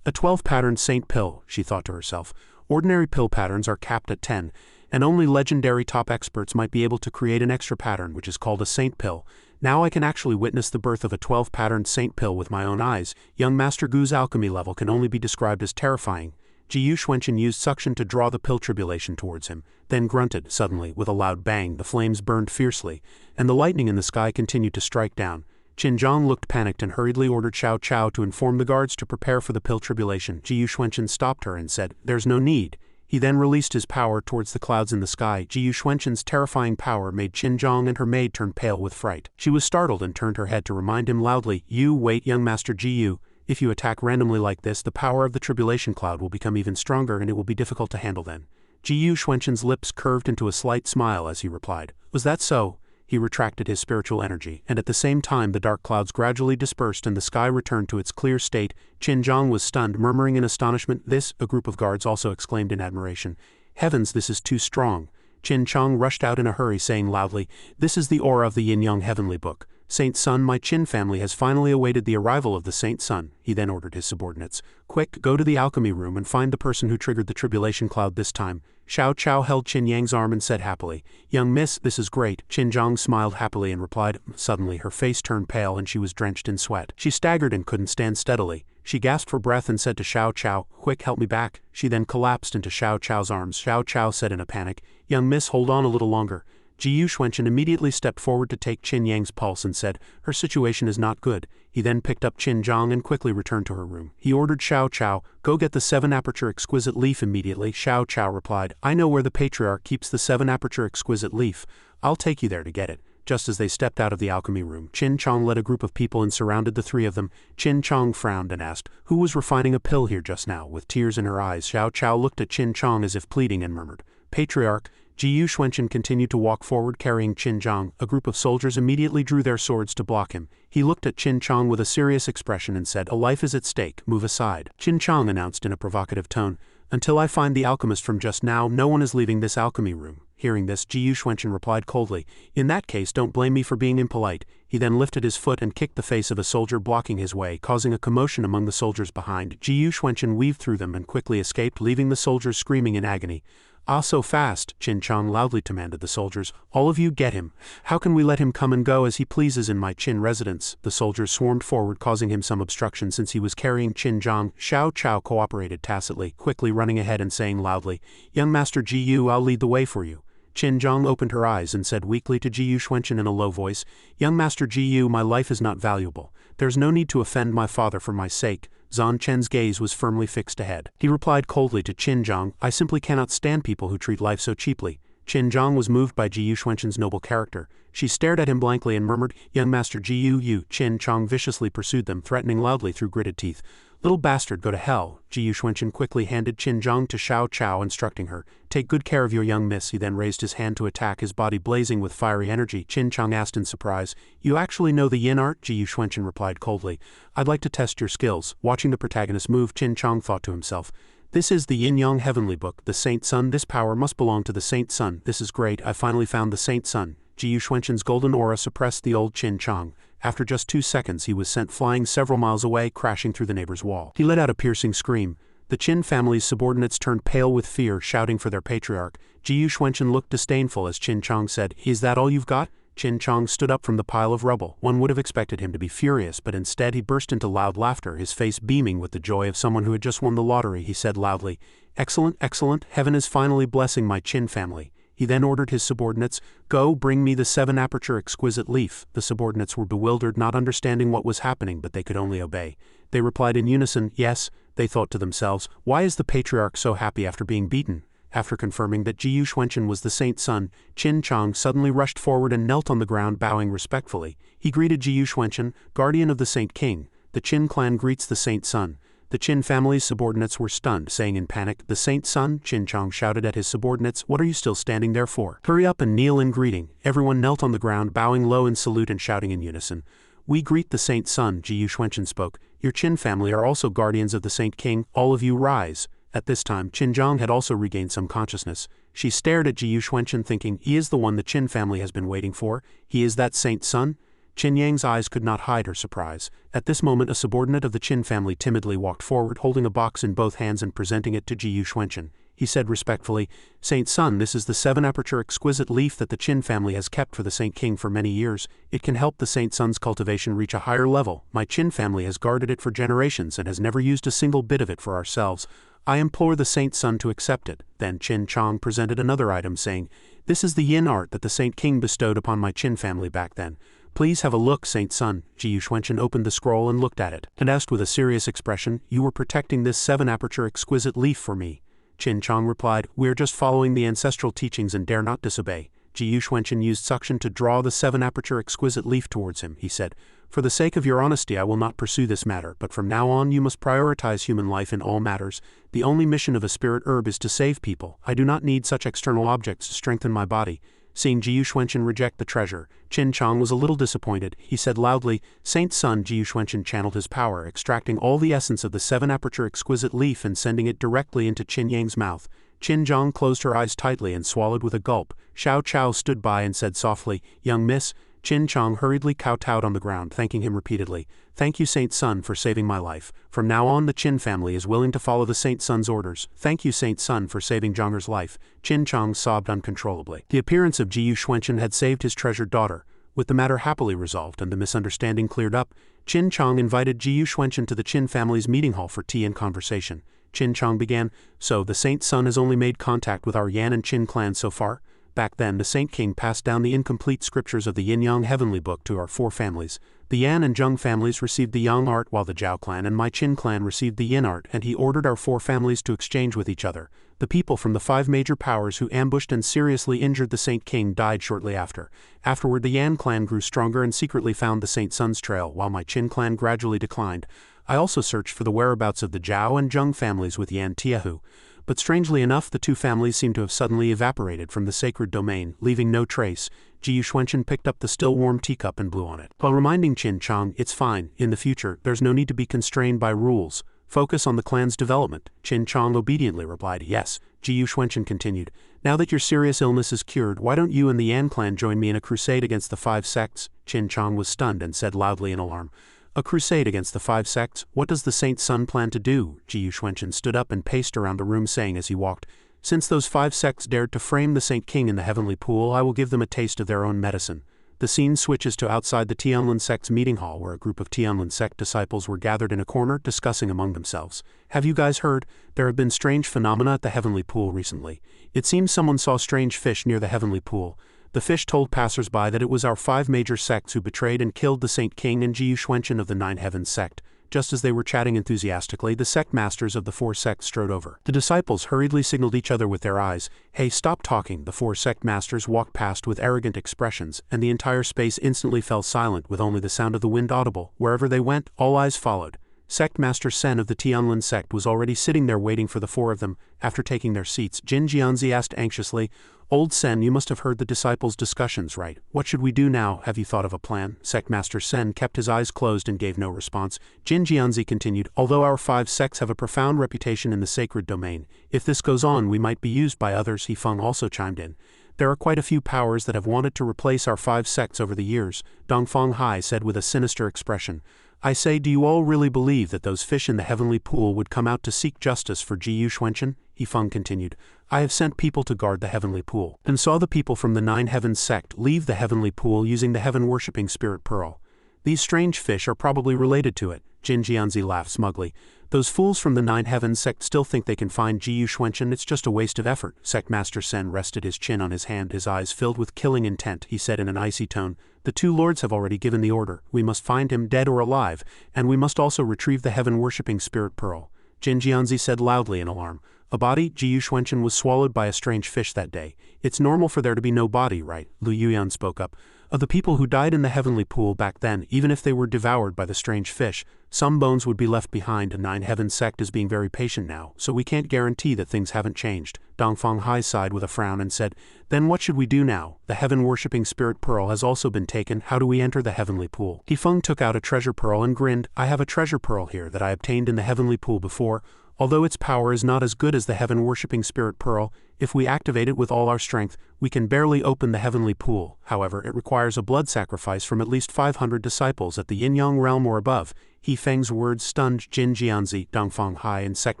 A 12-patterned saint pill, she thought to herself. Ordinary pill patterns are capped at 10, and only legendary top experts might be able to create an extra pattern, which is called a saint pill. Now I can actually witness the birth of a 12-patterned saint pill with my own eyes. Young Master Gu's alchemy level can only be described as terrifying. Ji Yuxuanchen used suction to draw the pill tribulation towards him, then grunted. Suddenly, with a loud bang, the flames burned fiercely, and the lightning in the sky continued to strike down. Qin Zhong looked panicked and hurriedly ordered Xiao Chao to inform the guards to prepare for the pill tribulation. Ji Yuxuanchen stopped her and said, There's no need. He then released his power towards the clouds in the sky. Ji Yuxuanchen's terrifying power made Qin Zhong and her maid turn pale with fright. She was startled and turned her head to remind him loudly, Wait, young Master Ji Yu. If you attack randomly like this, the power of the tribulation cloud will become even stronger and it will be difficult to handle then. Ji Yuxuanchen's lips curved into a slight smile as he replied, Was that so? He retracted his spiritual energy, and at the same time the dark clouds gradually dispersed and the sky returned to its clear state. Qin Zhong was stunned, murmuring in astonishment, This, a group of guards also exclaimed in admiration. Heavens, this is too strong. Qin Chong rushed out in a hurry saying loudly, This is the aura of the Yin-Yang Heavenly Book. Saint Sun, my Qin family has finally awaited the arrival of the Saint Sun. He then ordered his subordinates. Quick, go to the alchemy room and find the person who triggered the tribulation cloud this time. Xiao Chao held Qin Yang's arm and said happily, "Young miss, this is great." Qin Zhang smiled happily and replied. Suddenly her face turned pale and she was drenched in sweat. She staggered and couldn't stand steadily. She gasped for breath and said to Xiao Chao, "Quick, help me back." She then collapsed into Xiao Chao's arms. Xiao Chao said in a panic, "Young miss, hold on a little longer." Ji Yuxuanchen immediately stepped forward to take Qin Yang's pulse and said, "Her situation is not good." He then picked up Qin Zhang and quickly returned to her room. He ordered Xiao Chao, "Go get the 7-aperture exquisite leaf immediately." Xiao Chao replied, "I know where the patriarch keeps the 7-aperture exquisite leaf. I'll take you there to get it." Just as they stepped out of the alchemy room, Qin Chong led a group of people and surrounded the three of them. Qin Chong frowned and asked, "Who was refining a pill here just now?" With tears in her eyes, Xiao Chao looked at Qin Chong as if pleading and murmured, "Patriarch." Ji Yuxuanchen continued to walk forward carrying Qin Zhang. A group of soldiers immediately drew their swords to block him. He looked at Qin Chong with a serious expression and said, "A life is at stake, move aside." Qin Chong announced in a provocative tone, "Until I find the alchemist from just now, no one is leaving this alchemy room." Hearing this, Ji Yuxuanchen replied coldly, "In that case, don't blame me for being impolite." He then lifted his foot and kicked the face of a soldier blocking his way, causing a commotion among the soldiers behind. Ji Yuxuanchen weaved through them and quickly escaped, leaving the soldiers screaming in agony. "Ah, so fast," Qin Chong loudly commanded the soldiers. "All of you get him. How can we let him come and go as he pleases in my Qin residence?" The soldiers swarmed forward, causing him some obstruction since he was carrying Qin Zhang. Xiao Chao cooperated tacitly, quickly running ahead and saying loudly, "Young Master Ji Yu, I'll lead the way for you." Qin Zhang opened her eyes and said weakly to Ji Yuxuanchen in a low voice, "Young Master Ji Yu, my life is not valuable. There's no need to offend my father for my sake." Zan Chen's gaze was firmly fixed ahead. He replied coldly to Qin Zhang, "I simply cannot stand people who treat life so cheaply." Qin Zhang was moved by Ji Yuxuanchen's noble character. She stared at him blankly and murmured, "Young Master Ji Yu." Qin Chong viciously pursued them, threatening loudly through gritted teeth. "Little bastard, go to hell." Ji Yuxuanchen quickly handed Qin Zhang to Xiao Chao, instructing her, "Take good care of your young miss." He then raised his hand to attack, his body blazing with fiery energy. Qin Chong asked in surprise, "You actually know the yin art?" Ji Yuxuanchen replied coldly, "I'd like to test your skills." Watching the protagonist move, Qin Chong thought to himself, "This is the Yin-Yang Heavenly Book, the Saint Sun. This power must belong to the Saint Sun. This is great, I finally found the Saint Sun." Ji Yuxuanchen's golden aura suppressed the old Qin Chong. After just 2 seconds he was sent flying several miles away, crashing through the neighbor's wall. He let out a piercing scream. The Qin family's subordinates turned pale with fear, shouting for their patriarch. Ji Yuxuanchen looked disdainful as Qin Chong said, "Is that all you've got?" Qin Chong stood up from the pile of rubble. One would have expected him to be furious, but instead he burst into loud laughter, his face beaming with the joy of someone who had just won the lottery. He said loudly, "Excellent, excellent, heaven is finally blessing my Qin family." He then ordered his subordinates, "Go, bring me the 7-aperture exquisite leaf." The subordinates were bewildered, not understanding what was happening, but they could only obey. They replied in unison, "Yes." They thought to themselves, "Why is the patriarch so happy after being beaten?" After confirming that Ji Yuxuanchen was the Saint Sun, Qin Chong suddenly rushed forward and knelt on the ground, bowing respectfully. He greeted Ji Yuxuanchen, "Guardian of the Saint King. The Qin clan greets the Saint Sun." The Qin family's subordinates were stunned, saying in panic, "The Saint Sun?" Qin Chong shouted at his subordinates, "What are you still standing there for? Hurry up and kneel in greeting." Everyone knelt on the ground, bowing low in salute and shouting in unison, "We greet the Saint Sun." Ji Yuxuanchen spoke, "Your Qin family are also guardians of the Saint King. All of you rise." At this time, Qin Zhang had also regained some consciousness. She stared at Ji Yuxuanchen thinking, he is the one the Qin family has been waiting for. He is that Saint Sun? Qin Yang's eyes could not hide her surprise. At this moment a subordinate of the Qin family timidly walked forward, holding a box in both hands and presenting it to Ji Yuxuanchen. He said respectfully, "Saint Sun, this is the 7-aperture exquisite leaf that the Qin family has kept for the Saint King for many years. It can help the Saint Sun's cultivation reach a higher level. My Qin family has guarded it for generations and has never used a single bit of it for ourselves. I implore the Saint Sun to accept it." Then Qin Chong presented another item saying, "This is the yin art that the Saint King bestowed upon my Qin family back then. Please have a look, Saint Sun." Ji Yuxuanchen opened the scroll and looked at it, and asked with a serious expression, "You were protecting this 7-aperture exquisite leaf for me?" Qin Chong replied, "We are just following the ancestral teachings and dare not disobey." Ji Yuxuanchen used suction to draw the 7-aperture exquisite leaf towards him. He said, "For the sake of your honesty I will not pursue this matter, but from now on you must prioritize human life in all matters. The only mission of a spirit herb is to save people. I do not need such external objects to strengthen my body." Seeing Ji Yuxuanchen reject the treasure, Qin Chong was a little disappointed. He said loudly, "Saint Sun." Ji Yuxuanchen channeled his power, extracting all the essence of the 7-aperture exquisite leaf and sending it directly into Qin Yang's mouth. Qin Zhang closed her eyes tightly and swallowed with a gulp. Xiao Chao stood by and said softly, "Young miss." Qin Chong hurriedly kowtowed on the ground, thanking him repeatedly. Thank you, Saint Sun, for saving my life. From now on, the Qin family is willing to follow the Saint Sun's orders. Thank you, Saint Sun, for saving Zhonger's life. Qin Chong sobbed uncontrollably. The appearance of Ji Yuxuanchen had saved his treasured daughter. With the matter happily resolved and the misunderstanding cleared up, Qin Chong invited Ji Yuxuanchen to the Qin family's meeting hall for tea and conversation. Qin Chong began, so the Saint Sun has only made contact with our Yan and Qin clans so far? Back then, the Saint King passed down the incomplete scriptures of the Yin-Yang Heavenly Book to our 4 families. The Yan and Zheng families received the Yang art while the Zhao clan and my Qin clan received the Yin art, and he ordered our 4 families to exchange with each other. The people from the 5 major powers who ambushed and seriously injured the Saint King died shortly after. Afterward, the Yan clan grew stronger and secretly found the Saint Sun's trail, while my Qin clan gradually declined. I also searched for the whereabouts of the Zhao and Zheng families with Yan Tiahu. But strangely enough, the 2 families seem to have suddenly evaporated from the sacred domain, leaving no trace. Ji Yuxuanchen picked up the still warm teacup and blew on it, while reminding Qin Chong, it's fine, in the future, there's no need to be constrained by rules. Focus on the clan's development. Qin Chong obediently replied, yes. Ji Yuxuanchen continued, now that your serious illness is cured, why don't you and the Yan clan join me in a crusade against the 5 sects? Qin Chong was stunned and said loudly in alarm, a crusade against the 5 sects? What does the Saint Sun plan to do? Ji Yuxuanchen stood up and paced around the room, saying as he walked, since those 5 sects dared to frame the Saint King in the heavenly pool, I will give them a taste of their own medicine. The scene switches to outside the Tianlin sect's meeting hall, where a group of Tianlin sect disciples were gathered in a corner discussing among themselves. Have you guys heard? There have been strange phenomena at the heavenly pool recently. It seems someone saw strange fish near the heavenly pool. The fish told passers-by that it was our 5 major sects who betrayed and killed the Saint King and Ji Yuxuanchen of the 9 Heavens sect. Just as they were chatting enthusiastically, the sect masters of the 4 sects strode over. The disciples hurriedly signaled each other with their eyes. Hey, stop talking. The 4 sect masters walked past with arrogant expressions, and the entire space instantly fell silent with only the sound of the wind audible. Wherever they went, all eyes followed. Sect Master Sen of the Tianlin sect was already sitting there waiting for the 4 of them. After taking their seats, Jin Jianzi asked anxiously, Old Sen, you must have heard the disciples' discussions, right? What should we do now? Have you thought of a plan? Sect Master Sen kept his eyes closed and gave no response. Jin Jianzi continued, although our 5 sects have a profound reputation in the sacred domain, if this goes on we might be used by others. He Feng also chimed in. There are quite a few powers that have wanted to replace our 5 sects over the years, Dongfeng Hai said with a sinister expression. I say, do you all really believe that those fish in the heavenly pool would come out to seek justice for Ji Yuxuanchen? He Feng continued. I have sent people to guard the heavenly pool, and saw the people from the 9 Heavens sect leave the heavenly pool using the heaven-worshipping spirit pearl. These strange fish are probably related to it. Jin Jianzi laughed smugly. Those fools from the 9 Heavens sect still think they can find Ji Yuxuanchen. It's just a waste of effort. Sect Master Sen rested his chin on his hand, his eyes filled with killing intent. He said in an icy tone, the 2 lords have already given the order. We must find him dead or alive, and we must also retrieve the heaven-worshipping spirit pearl. Jin Jianzi said loudly in alarm. A body? Ji Yuxuanchen was swallowed by a strange fish that day. It's normal for there to be no body, right? Lu Yuyan spoke up. Of the people who died in the heavenly pool back then, even if they were devoured by the strange fish, some bones would be left behind. The 9 Heavens sect is being very patient now, so we can't guarantee that things haven't changed. Dongfeng Hai sighed with a frown and said, then what should we do now? The heaven-worshipping spirit pearl has also been taken. How do we enter the heavenly pool? He Feng took out a treasure pearl and grinned. I have a treasure pearl here that I obtained in the heavenly pool before. Although its power is not as good as the heaven-worshipping spirit pearl, if we activate it with all our strength, we can barely open the heavenly pool. However, it requires a blood sacrifice from at least 500 disciples at the Yin-Yang realm or above. He Feng's words stunned Jin Jianzi, Dongfeng Hai, and Sect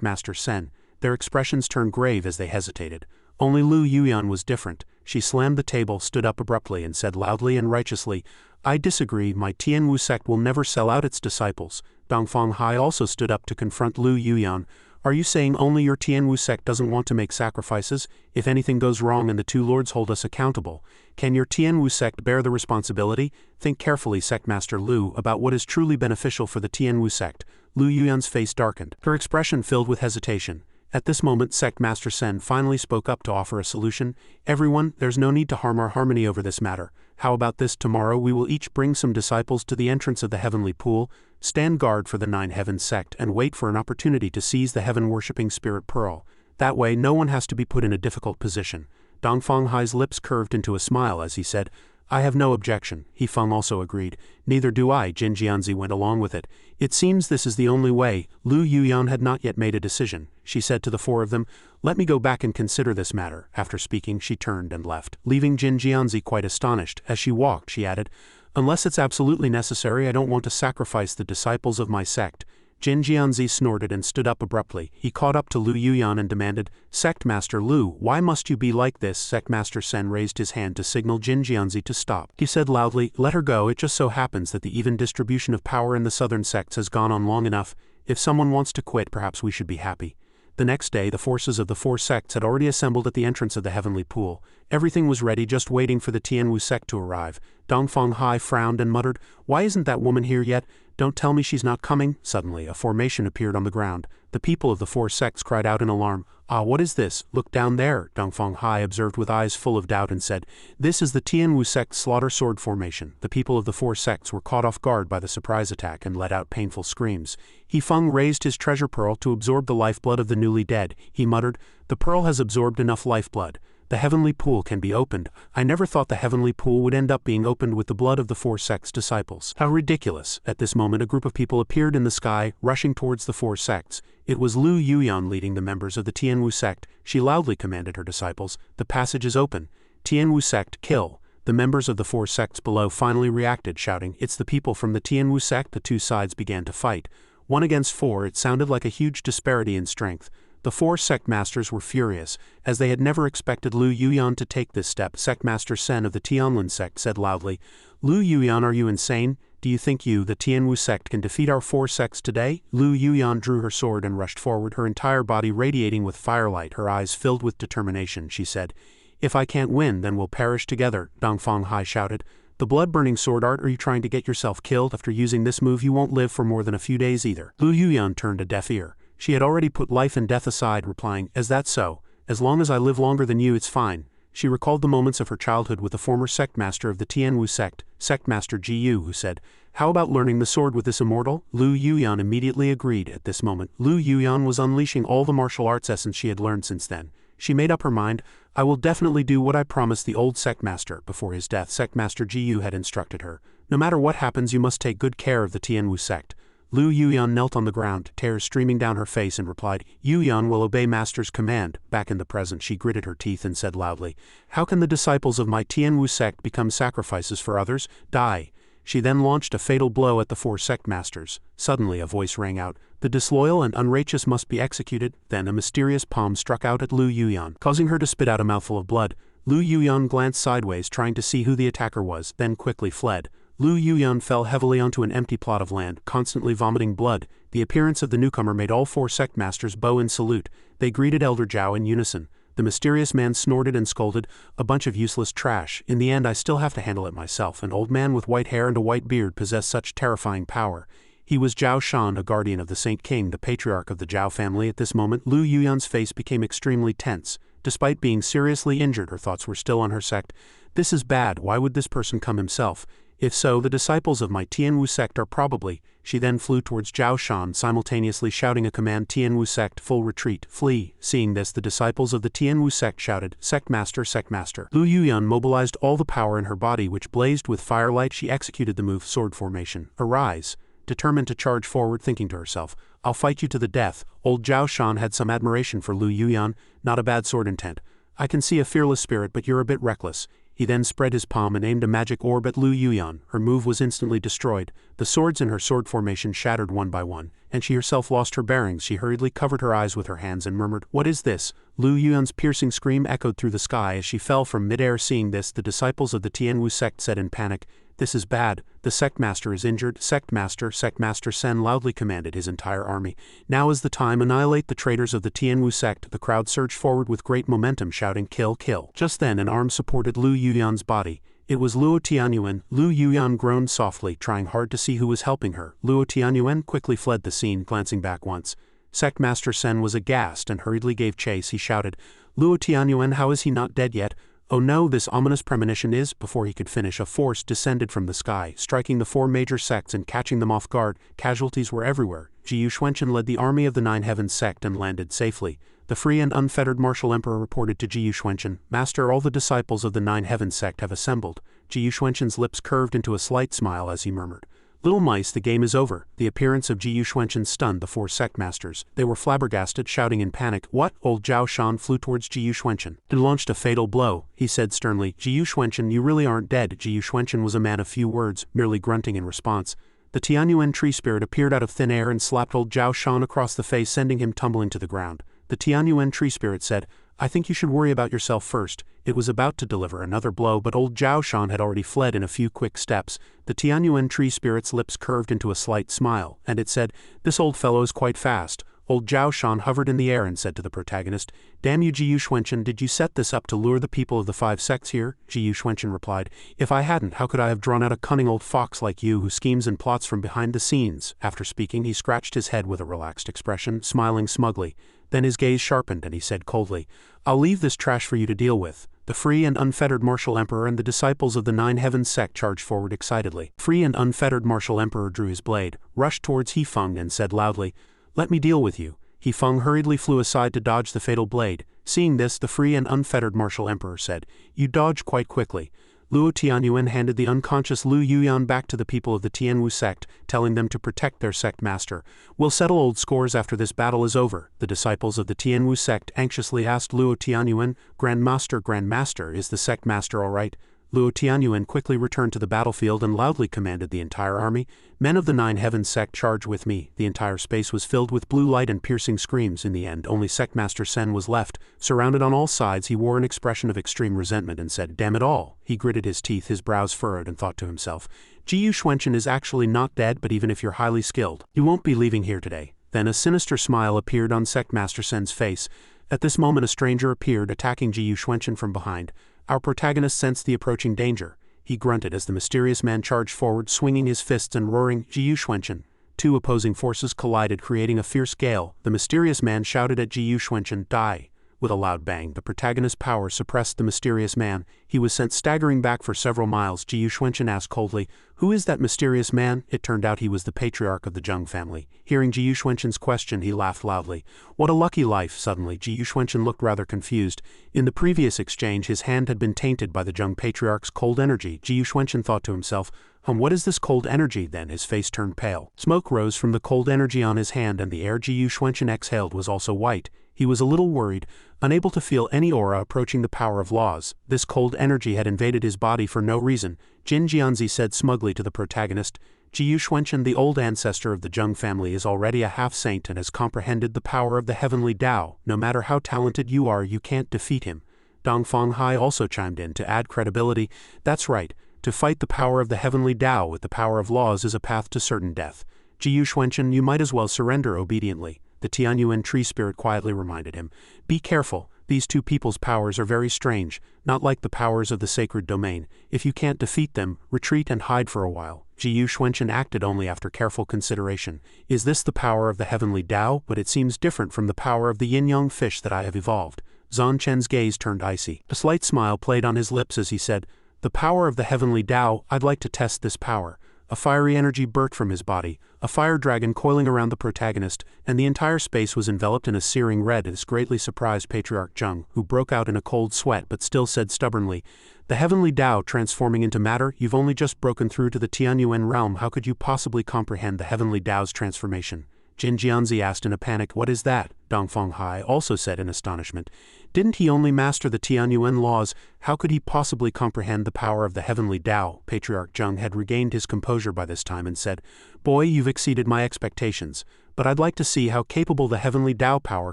Master Sen. Their expressions turned grave as they hesitated. Only Lu Yuyan was different. She slammed the table, stood up abruptly, and said loudly and righteously, I disagree. My Tianwu sect will never sell out its disciples. Dongfeng Hai also stood up to confront Lu Yuyan. Are you saying only your Tianwu sect doesn't want to make sacrifices? If anything goes wrong and the 2 lords hold us accountable, can your Tianwu sect bear the responsibility? Think carefully, Sect Master Lu, about what is truly beneficial for the Tianwu sect. Lu Yuyan's face darkened, her expression filled with hesitation. At this moment, Sect Master Sen finally spoke up to offer a solution. Everyone, there's no need to harm our harmony over this matter. How about this? Tomorrow we will each bring some disciples to the entrance of the heavenly pool, stand guard for the 9 Heavens sect, and wait for an opportunity to seize the heaven-worshipping spirit pearl. That way no one has to be put in a difficult position. Dongfeng Hai's lips curved into a smile as he said, I have no objection, He Feng also agreed. Neither do I, Jin Jianzi went along with it. It seems this is the only way. Lu Yuyan had not yet made a decision. She said to the four of them, let me go back and consider this matter. After speaking, she turned and left, leaving Jin Jianzi quite astonished. As she walked, she added, unless it's absolutely necessary, I don't want to sacrifice the disciples of my sect. Jin Jianzi snorted and stood up abruptly. He caught up to Lu Yuyan and demanded, Sect Master Lu, why must you be like this? Sect Master Sen raised his hand to signal Jin Jianzi to stop. He said loudly, let her go. It just so happens that the even distribution of power in the southern sects has gone on long enough. If someone wants to quit, perhaps we should be happy. The next day, the forces of the four sects had already assembled at the entrance of the heavenly pool. Everything was ready, just waiting for the Tianwu sect to arrive. Dongfeng Hai frowned and muttered, why isn't that woman here yet? Don't tell me she's not coming. Suddenly, a formation appeared on the ground. The people of the four sects cried out in alarm. Ah, what is this? Look down there, Dongfeng Hai observed with eyes full of doubt and said, this is the Tianwu sect slaughter sword formation. The people of the four sects were caught off guard by the surprise attack and let out painful screams. He Feng raised his treasure pearl to absorb the lifeblood of the newly dead. He muttered, the pearl has absorbed enough lifeblood. The heavenly pool can be opened. I never thought the heavenly pool would end up being opened with the blood of the four sects' disciples. How ridiculous. At this moment a group of people appeared in the sky, rushing towards the four sects. It was Lu Yuyan leading the members of the Tianwu sect. She loudly commanded her disciples, the passage is open. Tianwu sect, kill. The members of the four sects below finally reacted, shouting, it's the people from the Tianwu sect. The two sides began to fight. 1 against 4, it sounded like a huge disparity in strength. The four sect masters were furious, as they had never expected Lu Yuyan to take this step. Sect Master Sen of the Tianlin sect said loudly, Lu Yuyan, are you insane? Do you think you, the Tianwu sect, can defeat our four sects today? Lu Yuyan drew her sword and rushed forward, her entire body radiating with firelight, her eyes filled with determination. She said, if I can't win, then we'll perish together, Dongfeng Hai shouted. The blood-burning sword art, are you trying to get yourself killed? After using this move you won't live for more than a few days either. Lu Yuyan turned a deaf ear. She had already put life and death aside, replying, is that so? As long as I live longer than you, it's fine. She recalled the moments of her childhood with the former sect master of the Tianwu sect, Sect Master Ji Yu, who said, how about learning the sword with this immortal? Lu Yuyan immediately agreed. At this moment, Lu Yuyan was unleashing all the martial arts essence she had learned since then. She made up her mind, I will definitely do what I promised the old sect master. Before his death, Sect Master Ji Yu had instructed her, no matter what happens you must take good care of the Tianwu sect. Lu Yuyan knelt on the ground, tears streaming down her face, and replied, Yuyan will obey Master's command. Back in the present, she gritted her teeth and said loudly, how can the disciples of my Tianwu sect become sacrifices for others? Die. She then launched a fatal blow at the four sect masters. Suddenly a voice rang out, the disloyal and unrighteous must be executed. Then a mysterious palm struck out at Lu Yuyan, causing her to spit out a mouthful of blood. Lu Yuyan glanced sideways, trying to see who the attacker was, then quickly fled. Lu Yuyan fell heavily onto an empty plot of land, constantly vomiting blood. The appearance of the newcomer made all four sect masters bow in salute. They greeted Elder Zhao in unison. The mysterious man snorted and scolded, a bunch of useless trash. In the end I still have to handle it myself. An old man with white hair and a white beard possessed such terrifying power. He was Zhao Shan, a guardian of the Saint King, the patriarch of the Zhao family. At this moment, Lu Yuyan's face became extremely tense. Despite being seriously injured, her thoughts were still on her sect. This is bad. Why would this person come himself? If so, the disciples of my Tianwu sect are probably. She then flew towards Zhao Shan, simultaneously shouting a command, Tianwu sect, full retreat, flee. Seeing this, the disciples of the Tianwu sect shouted, Sect Master, Sect Master. Lu Yuyan mobilized all the power in her body which blazed with firelight. She executed the move sword formation. Arise. Determined to charge forward, thinking to herself, I'll fight you to the death. Old Zhao Shan had some admiration for Lu Yuyan, not a bad sword intent. I can see a fearless spirit, but you're a bit reckless. He then spread his palm and aimed a magic orb at Lu Yuyan. Her move was instantly destroyed. The swords in her sword formation shattered one by one, and she herself lost her bearings. She hurriedly covered her eyes with her hands and murmured, what is this? Lu Yuyan's piercing scream echoed through the sky as she fell from midair. Seeing this, the disciples of the Tianwu sect said in panic, this is bad. The sect master is injured. Sect Master Sen loudly commanded his entire army. Now is the time. Annihilate the traitors of the Tianwu sect. The crowd surged forward with great momentum, shouting, kill, kill. Just then an arm supported Lu Yuyan's body. It was Luo Tianyuan. Lu Yuyan groaned softly, trying hard to see who was helping her. Luo Tianyuan quickly fled the scene, glancing back once. Sect Master Sen was aghast and hurriedly gave chase. He shouted, Luo Tianyuan, how is he not dead yet? Oh no, this ominous premonition is, before he could finish, a force descended from the sky, striking the 4 major sects and catching them off guard. Casualties were everywhere. Jiyu Xuanchen led the army of the 9 Heavens sect and landed safely. The free and unfettered martial emperor reported to Jiyu Xuanchen, Master, all the disciples of the 9 Heavens sect have assembled. Jiyu Xuanchen's lips curved into a slight smile as he murmured, Little mice, the game is over. The appearance of Jiyu Xuanchen stunned the 4 sect masters. They were flabbergasted, shouting in panic. What? Old Zhao Shan flew towards Jiyu Xuanchen and launched a fatal blow. He said sternly, Jiyu Xuanchen, you really aren't dead. Jiyu Xuanchen was a man of few words, merely grunting in response. The Tianyuan tree spirit appeared out of thin air and slapped old Zhao Shan across the face, sending him tumbling to the ground. The Tianyuan tree spirit said, I think you should worry about yourself first. It was about to deliver another blow, but old Zhao Shan had already fled in a few quick steps. The Tianyuan tree spirit's lips curved into a slight smile, and it said, This old fellow is quite fast. Old Zhao Shan hovered in the air and said to the protagonist, Damn you, Jiyu Xuanchen, did you set this up to lure the people of the 5 sects here? Jiyu Xuanchen replied, If I hadn't, how could I have drawn out a cunning old fox like you who schemes and plots from behind the scenes? After speaking, he scratched his head with a relaxed expression, smiling smugly. Then his gaze sharpened and he said coldly, I'll leave this trash for you to deal with. The free and unfettered martial emperor and the disciples of the 9 Heavens sect charged forward excitedly. Free and unfettered martial emperor drew his blade, rushed towards He Feng and said loudly, Let me deal with you. He Feng hurriedly flew aside to dodge the fatal blade. Seeing this, the free and unfettered martial emperor said, You dodged quite quickly. Luo Tianyuan handed the unconscious Lu Yuyan back to the people of the Tianwu sect, telling them to protect their sect master. We'll settle old scores after this battle is over. The disciples of the Tianwu sect anxiously asked Luo Tianyuan, Grandmaster, is the sect master all right? Luo Tianyuan quickly returned to the battlefield and loudly commanded the entire army, Men of the 9 Heavens sect, charge with me. The entire space was filled with blue light and piercing screams. In the end, only Sectmaster Sen was left. Surrounded on all sides, he wore an expression of extreme resentment and said, Damn it all. He gritted his teeth, his brows furrowed, and thought to himself, Jiyu Xuanchen is actually not dead, but even if you're highly skilled, you won't be leaving here today. Then a sinister smile appeared on Sectmaster Sen's face. At this moment a stranger appeared, attacking Jiyu Xuanchen from behind. Our protagonist sensed the approaching danger. He grunted as the mysterious man charged forward, swinging his fists and roaring, Jiyu Xuanchen. 2 opposing forces collided, creating a fierce gale. The mysterious man shouted at Jiyu Xuanchen, Die! With a loud bang, the protagonist's power suppressed the mysterious man. He was sent staggering back for several miles. Jiyu Xuanchen asked coldly, Who is that mysterious man? It turned out he was the patriarch of the Zheng family. Hearing Jiyu Xuanchen's question, he laughed loudly. What a lucky life! Suddenly, Jiyu Xuanchen looked rather confused. In the previous exchange, his hand had been tainted by the Zheng patriarch's cold energy. Jiyu Xuanchen thought to himself, what is this cold energy? Then his face turned pale. Smoke rose from the cold energy on his hand, and the air Jiyu Xuanchen exhaled was also white. He was a little worried, unable to feel any aura approaching the power of laws. This cold energy had invaded his body for no reason. Jin Jianzi said smugly to the protagonist, Jiyu Xuanchen, the old ancestor of the Zheng family, is already a half-saint and has comprehended the power of the heavenly Tao. No matter how talented you are, you can't defeat him. Dong Fanghai also chimed in to add credibility. That's right. To fight the power of the heavenly Tao with the power of laws is a path to certain death. Jiyu Xuanchen, you might as well surrender obediently. The Tianyuan tree spirit quietly reminded him, Be careful, these 2 people's powers are very strange, not like the powers of the sacred domain. If you can't defeat them, retreat and hide for a while. Jiyu Xuanchen acted only after careful consideration. Is this the power of the heavenly Tao? But it seems different from the power of the yin-yang fish that I have evolved. Zhan Chen's gaze turned icy. A slight smile played on his lips as he said, The power of the heavenly Tao, I'd like to test this power. A fiery energy burst from his body, a fire dragon coiling around the protagonist, and the entire space was enveloped in a searing red. This greatly surprised Patriarch Zheng, who broke out in a cold sweat but still said stubbornly, The heavenly Tao transforming into matter, you've only just broken through to the Tianyuan realm, how could you possibly comprehend the heavenly Tao's transformation? Jin Jianzi asked in a panic, What is that? Dong Fanghai also said in astonishment, Didn't he only master the Tianyuan laws? How could he possibly comprehend the power of the heavenly Tao? Patriarch Zheng had regained his composure by this time and said, Boy, you've exceeded my expectations, but I'd like to see how capable the heavenly Tao power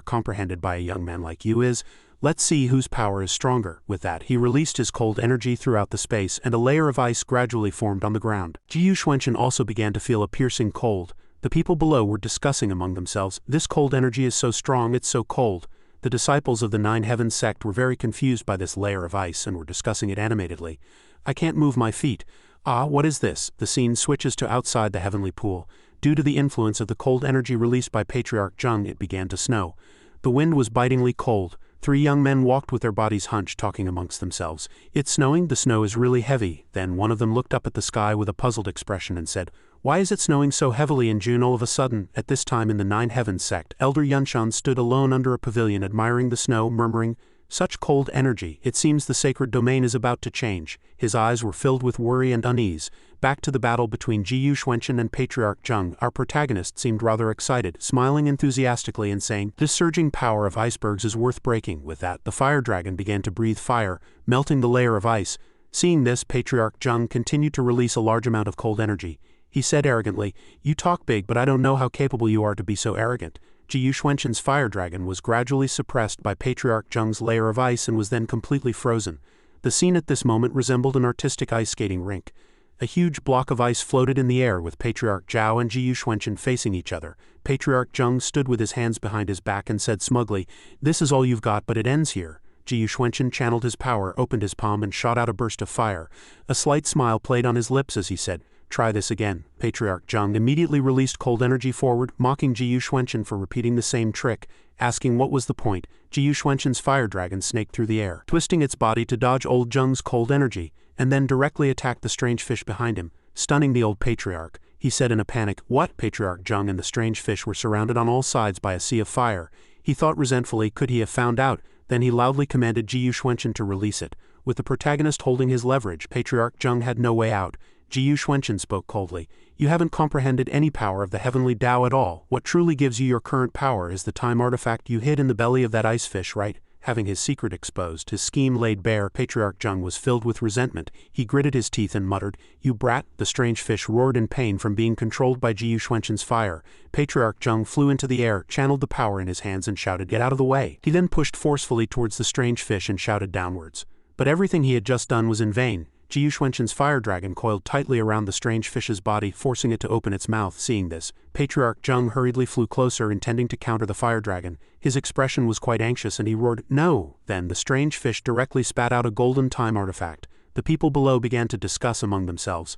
comprehended by a young man like you is. Let's see whose power is stronger. With that, he released his cold energy throughout the space, and a layer of ice gradually formed on the ground. Jiyu Xuanchen also began to feel a piercing cold. The people below were discussing among themselves, This cold energy is so strong, it's so cold. The disciples of the 9 Heavens sect were very confused by this layer of ice and were discussing it animatedly. I can't move my feet. Ah, what is this? The scene switches to outside the heavenly pool. Due to the influence of the cold energy released by Patriarch Zheng, it began to snow. The wind was bitingly cold. Three young men walked with their bodies hunched, talking amongst themselves. It's snowing, the snow is really heavy. Then one of them looked up at the sky with a puzzled expression and said, why is it snowing so heavily in June all of a sudden? At this time in the Nine Heavens sect, Elder Yunshan stood alone under a pavilion admiring the snow, murmuring, such cold energy, it seems the sacred domain is about to change. His eyes were filled with worry and unease. Back to the battle between Jiyu Xuanchen and Patriarch Zheng, our protagonist seemed rather excited, smiling enthusiastically and saying, this surging power of icebergs is worth breaking. With that, the fire dragon began to breathe fire, melting the layer of ice. Seeing this, Patriarch Zheng continued to release a large amount of cold energy. He said arrogantly, you talk big, but I don't know how capable you are to be so arrogant. Jiyu Xuanchen's fire dragon was gradually suppressed by Patriarch Zheng's layer of ice and was then completely frozen. The scene at this moment resembled an artistic ice skating rink. A huge block of ice floated in the air with Patriarch Zhao and Jiyu Xuanchen facing each other. Patriarch Zheng stood with his hands behind his back and said smugly, this is all you've got, but it ends here. Jiyu Xuanchen channeled his power, opened his palm and shot out a burst of fire. A slight smile played on his lips as he said, try this again. Patriarch Zheng immediately released cold energy forward, mocking Jiyu Xuanchen for repeating the same trick, asking what was the point. Jiyu Xuanchen's fire dragon snaked through the air, twisting its body to dodge old Zheng's cold energy, and then directly attacked the strange fish behind him, stunning the old patriarch. He said in a panic, what? Patriarch Zheng and the strange fish were surrounded on all sides by a sea of fire. He thought resentfully, could he have found out? Then he loudly commanded Jiyu Xuanchen to release it. With the protagonist holding his leverage, Patriarch Zheng had no way out. Jiyu Xuanchen spoke coldly. You haven't comprehended any power of the heavenly Tao at all. What truly gives you your current power is the time artifact you hid in the belly of that ice fish, right? Having his secret exposed, his scheme laid bare, Patriarch Zheng was filled with resentment. He gritted his teeth and muttered, you brat. The strange fish roared in pain from being controlled by Jiyu Xuanchen's fire. Patriarch Zheng flew into the air, channeled the power in his hands and shouted, get out of the way. He then pushed forcefully towards the strange fish and shouted downwards. But everything he had just done was in vain. Jiyu Xuanchen's fire dragon coiled tightly around the strange fish's body, forcing it to open its mouth. Seeing this, Patriarch Zheng hurriedly flew closer, intending to counter the fire dragon. His expression was quite anxious and he roared, no! Then the strange fish directly spat out a golden time artifact. The people below began to discuss among themselves.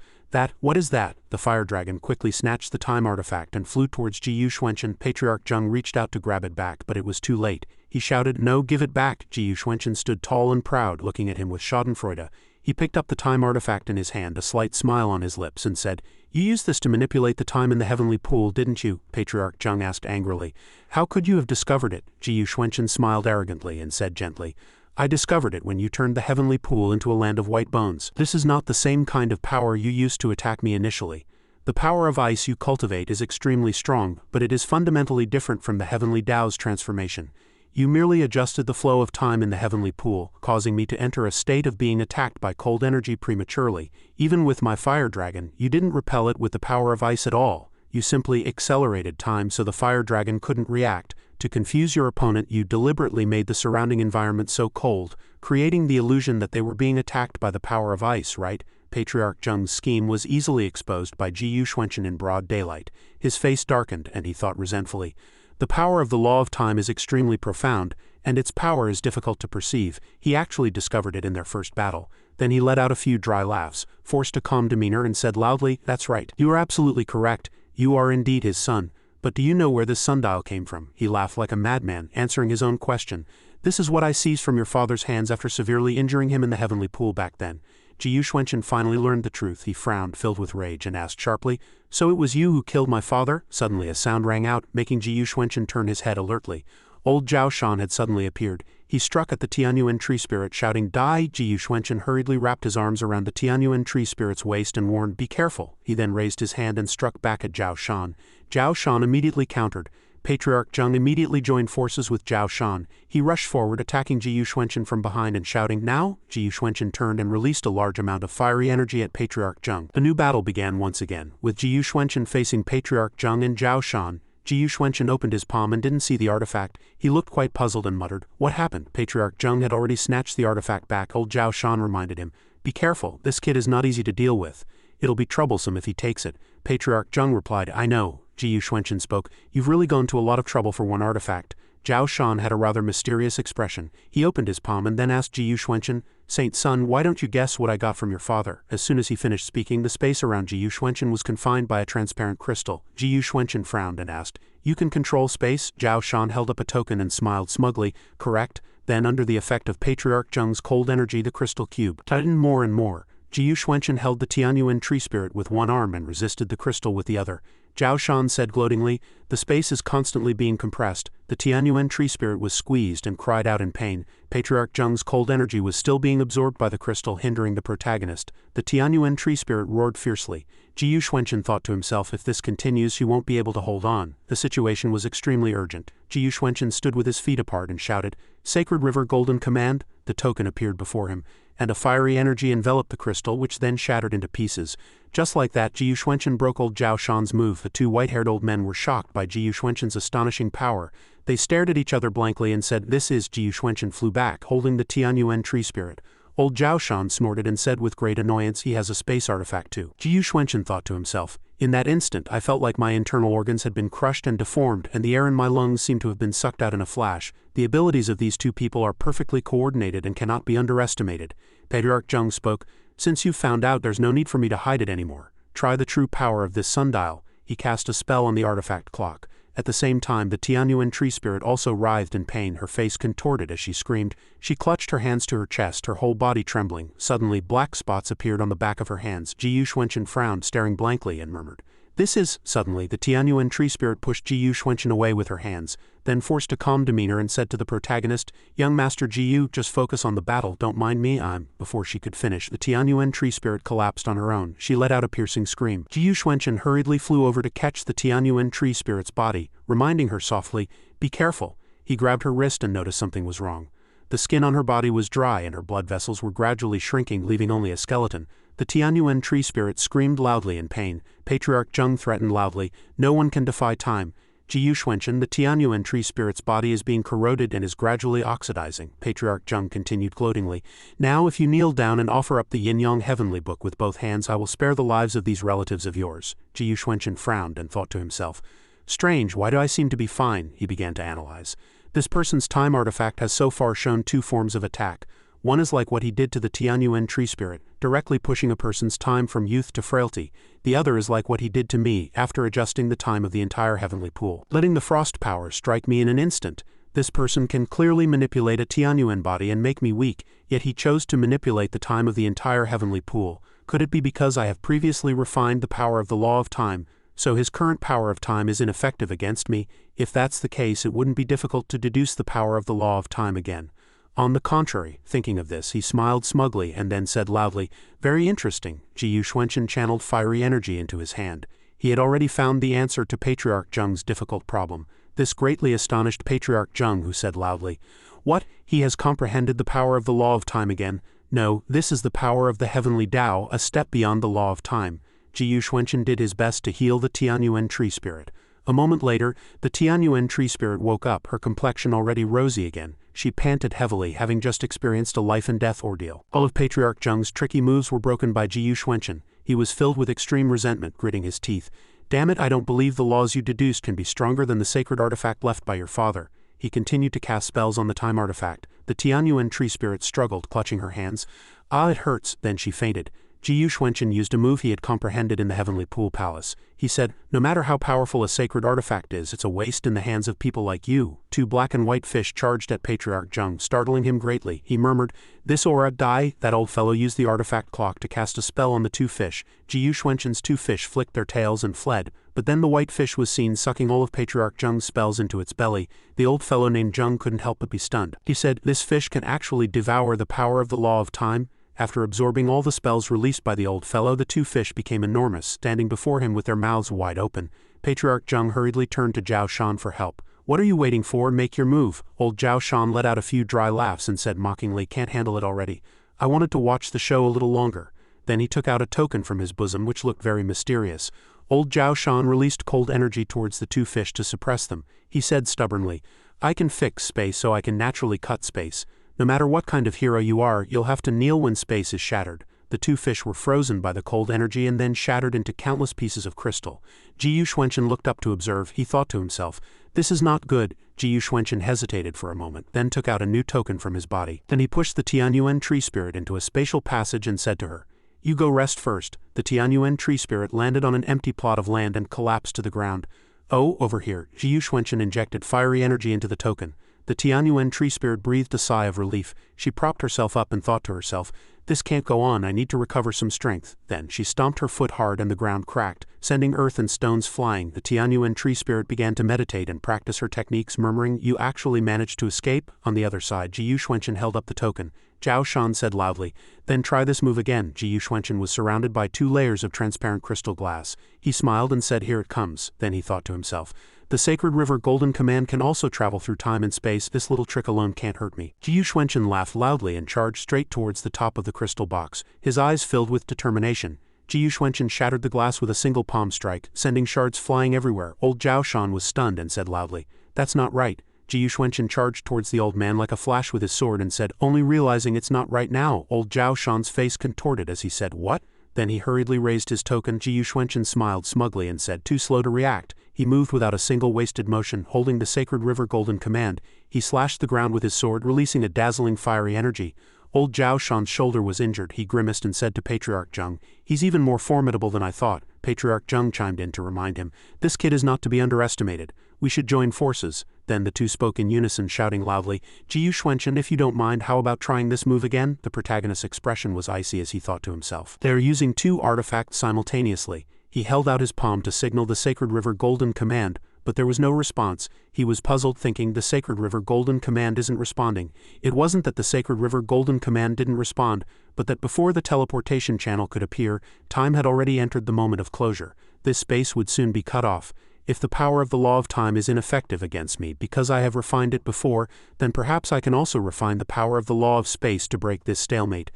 What is that? The fire dragon quickly snatched the time artifact and flew towards Jiyu Xuanchen. Patriarch Zheng reached out to grab it back, but it was too late. He shouted, no, give it back! Jiyu Xuanchen stood tall and proud, looking at him with schadenfreude. He picked up the time artifact in his hand, a slight smile on his lips, and said, you used this to manipulate the time in the heavenly pool, didn't you? Patriarch Zheng asked angrily. How could you have discovered it? Jiyu Xuanchen smiled arrogantly and said gently, I discovered it when you turned the heavenly pool into a land of white bones. This is not the same kind of power you used to attack me initially. The power of ice you cultivate is extremely strong, but it is fundamentally different from the heavenly Tao's transformation. You merely adjusted the flow of time in the heavenly pool, causing me to enter a state of being attacked by cold energy prematurely. Even with my fire dragon, you didn't repel it with the power of ice at all. You simply accelerated time so the fire dragon couldn't react. To confuse your opponent, you deliberately made the surrounding environment so cold, creating the illusion that they were being attacked by the power of ice, right? Patriarch Zheng's scheme was easily exposed by Jiyu Xuanchen in broad daylight. His face darkened and he thought resentfully, the power of the law of time is extremely profound, and its power is difficult to perceive. He actually discovered it in their first battle. Then he let out a few dry laughs, forced a calm demeanor and said loudly, that's right, you are absolutely correct. You are indeed his son. But do you know where this sundial came from? He laughed like a madman, answering his own question. This is what I seized from your father's hands after severely injuring him in the heavenly pool back then. Jiyu Xuanchen finally learned the truth. He frowned, filled with rage, and asked sharply, so it was you who killed my father? Suddenly a sound rang out, making Jiyu Xuanchen turn his head alertly. Old Zhao Shan had suddenly appeared. He struck at the Tianyuan tree spirit, shouting, die! Jiyu Xuanchen hurriedly wrapped his arms around the Tianyuan tree spirit's waist and warned, be careful. He then raised his hand and struck back at Zhao Shan. Zhao Shan immediately countered. Patriarch Zheng immediately joined forces with Zhao Shan. He rushed forward, attacking Jiyu Xuanchen from behind and shouting, now? Jiyu Xuanchen turned and released a large amount of fiery energy at Patriarch Zheng. A new battle began once again, with Jiyu Xuanchen facing Patriarch Zheng and Zhao Shan. Jiyu Xuanchen opened his palm and didn't see the artifact. He looked quite puzzled and muttered, what happened? Patriarch Zheng had already snatched the artifact back. Old Zhao Shan reminded him, be careful, this kid is not easy to deal with. It'll be troublesome if he takes it. Patriarch Zheng replied, I know. Jiyu Xuanchen spoke, you've really gone to a lot of trouble for one artifact. Zhao Shan had a rather mysterious expression. He opened his palm and then asked Jiyu Xuanchen, Saint Son, why don't you guess what I got from your father? As soon as he finished speaking, the space around Jiyu Xuanchen was confined by a transparent crystal. Jiyu Xuanchen frowned and asked, You can control space? Zhao Shan held up a token and smiled smugly. Correct. Then, under the effect of Patriarch Zheng's cold energy, the crystal cube tightened more and more. Jiyu Xuanchen held the Tianyuan tree spirit with one arm and resisted the crystal with the other. Zhao Shan said gloatingly, "The space is constantly being compressed." The Tianyuan tree spirit was squeezed and cried out in pain. Patriarch Zheng's cold energy was still being absorbed by the crystal, hindering the protagonist. The Tianyuan tree spirit roared fiercely. Jiyu Xuanchen thought to himself, if this continues she won't be able to hold on. The situation was extremely urgent. Jiyu Xuanchen stood with his feet apart and shouted, "Sacred River Golden Command!" The token appeared before him, and a fiery energy enveloped the crystal, which then shattered into pieces. Just like that, Jiyu Xuanchen broke old Zhao Shan's move. The two white-haired old men were shocked by Jiyu Xuanchen's astonishing power. They stared at each other blankly and said, "This is..." Jiyu Xuanchen flew back, holding the Tianyuan tree spirit. Old Zhao Shan snorted and said with great annoyance, "He has a space artifact too." Jiyu Xuanchen thought to himself, "In that instant I felt like my internal organs had been crushed and deformed, and the air in my lungs seemed to have been sucked out in a flash. The abilities of these two people are perfectly coordinated and cannot be underestimated." Patriarch Zheng spoke, "Since you've found out, there's no need for me to hide it anymore. Try the true power of this sundial." He cast a spell on the artifact clock. At the same time, the Tianyuan tree spirit also writhed in pain, her face contorted as she screamed. She clutched her hands to her chest, her whole body trembling. Suddenly, black spots appeared on the back of her hands. Jiyu Xuanchen frowned, staring blankly, and murmured, "This is..." Suddenly, the Tianyuan tree spirit pushed Jiyu Xuanchen away with her hands, then forced a calm demeanor and said to the protagonist, "Young Master Jiyu, just focus on the battle, don't mind me, I'm..." Before she could finish, the Tianyuan tree spirit collapsed on her own. She let out a piercing scream. Jiyu Xuanchen hurriedly flew over to catch the Tianyuan tree spirit's body, reminding her softly, "Be careful." He grabbed her wrist and noticed something was wrong. The skin on her body was dry and her blood vessels were gradually shrinking, leaving only a skeleton. The Tianyuan tree spirit screamed loudly in pain. Patriarch Zheng threatened loudly, "No one can defy time." Jiyu Xuanchen, the Tianyuan tree spirit's body is being corroded and is gradually oxidizing. Patriarch Zheng continued gloatingly, "Now if you kneel down and offer up the Yin-Yang Heavenly Book with both hands, I will spare the lives of these relatives of yours." Jiyu Xuanchen frowned and thought to himself, "Strange, why do I seem to be fine?" He began to analyze. This person's time artifact has so far shown two forms of attack. One is like what he did to the Tianyuan tree spirit, directly pushing a person's time from youth to frailty. The other is like what he did to me, after adjusting the time of the entire heavenly pool, letting the frost power strike me in an instant. This person can clearly manipulate a Tianyuan body and make me weak, yet he chose to manipulate the time of the entire heavenly pool. Could it be because I have previously refined the power of the law of time, so his current power of time is ineffective against me? If that's the case, it wouldn't be difficult to deduce the power of the law of time again. On the contrary, thinking of this, he smiled smugly and then said loudly, "Very interesting." Jiyu Xuanchen channeled fiery energy into his hand. He had already found the answer to Patriarch Zheng's difficult problem. This greatly astonished Patriarch Zheng, who said loudly, "What? He has comprehended the power of the law of time again? No, this is the power of the heavenly Tao, a step beyond the law of time." Jiyu Xuanchen did his best to heal the Tianyuan tree spirit. A moment later, the Tianyuan tree spirit woke up, her complexion already rosy again. She panted heavily, having just experienced a life-and-death ordeal. All of Patriarch Zheng's tricky moves were broken by Jiyu Xuanchen. He was filled with extreme resentment, gritting his teeth. "Damn it, I don't believe the laws you deduced can be stronger than the sacred artifact left by your father." He continued to cast spells on the time artifact. The Tianyuan tree spirit struggled, clutching her hands. "Ah, it hurts." Then she fainted. Jiyu Xuanchen used a move he had comprehended in the Heavenly Pool Palace. He said, "No matter how powerful a sacred artifact is, it's a waste in the hands of people like you." Two black and white fish charged at Patriarch Zheng, startling him greatly. He murmured, "This aura die." That old fellow used the artifact clock to cast a spell on the two fish. Jiyu Xuanchen's two fish flicked their tails and fled, but then the white fish was seen sucking all of Patriarch Zheng's spells into its belly. The old fellow named Zheng couldn't help but be stunned. He said, "This fish can actually devour the power of the law of time?" After absorbing all the spells released by the old fellow, the two fish became enormous, standing before him with their mouths wide open. Patriarch Zheng hurriedly turned to Zhao Shan for help. "What are you waiting for? Make your move." Old Zhao Shan let out a few dry laughs and said mockingly, "Can't handle it already. I wanted to watch the show a little longer." Then he took out a token from his bosom which looked very mysterious. Old Zhao Shan released cold energy towards the two fish to suppress them. He said stubbornly, "I can fix space, so I can naturally cut space. No matter what kind of hero you are, you'll have to kneel when space is shattered." The two fish were frozen by the cold energy and then shattered into countless pieces of crystal. Jiyu Xuanchen looked up to observe. He thought to himself, "This is not good." Jiyu Xuanchen hesitated for a moment, then took out a new token from his body. Then he pushed the Tianyuan tree spirit into a spatial passage and said to her, "You go rest first." The Tianyuan tree spirit landed on an empty plot of land and collapsed to the ground. Oh, over here. Ji Yuxuanchen injected fiery energy into the token. The Tianyuan tree spirit breathed a sigh of relief. She propped herself up and thought to herself, "This can't go on, I need to recover some strength." Then she stomped her foot hard and the ground cracked, sending earth and stones flying. The Tianyuan tree spirit began to meditate and practice her techniques, murmuring, "You actually managed to escape?" On the other side, Ji Yuxuanchen held up the token. Zhao Shan said loudly, "Then try this move again." Ji Yuxuanchen was surrounded by 2 layers of transparent crystal glass. He smiled and said, "Here it comes." Then he thought to himself, "The sacred river golden command can also travel through time and space. This little trick alone can't hurt me." Ji Yuxuanchen laughed loudly and charged straight towards the top of the crystal box, his eyes filled with determination. Ji Yuxuanchen shattered the glass with a single palm strike, sending shards flying everywhere. Old Zhao Shan was stunned and said loudly, "That's not right." Ji Yuxuanchen charged towards the old man like a flash with his sword and said, "Only realizing it's not right now." Old Zhao Shan's face contorted as he said, "What?" Then he hurriedly raised his token. Ji Yuxuanchen smiled smugly and said, "Too slow to react." He moved without a single wasted motion, holding the sacred river golden command. He slashed the ground with his sword, releasing a dazzling fiery energy. Old Zhao Shan's shoulder was injured. He grimaced and said to Patriarch Zheng, "He's even more formidable than I thought." Patriarch Zheng chimed in to remind him, "This kid is not to be underestimated. We should join forces." Then the two spoke in unison, shouting loudly, "Ji Yuxuanchen, if you don't mind, how about trying this move again?" The protagonist's expression was icy as he thought to himself, "They are using 2 artifacts simultaneously." He held out his palm to signal the sacred river golden command, but there was no response. He was puzzled, thinking, the sacred river golden command isn't responding. It wasn't that the sacred river golden command didn't respond, but that before the teleportation channel could appear, time had already entered the moment of closure. This space would soon be cut off. If the power of the law of time is ineffective against me because I have refined it before, then perhaps I can also refine the power of the law of space to break this stalemate.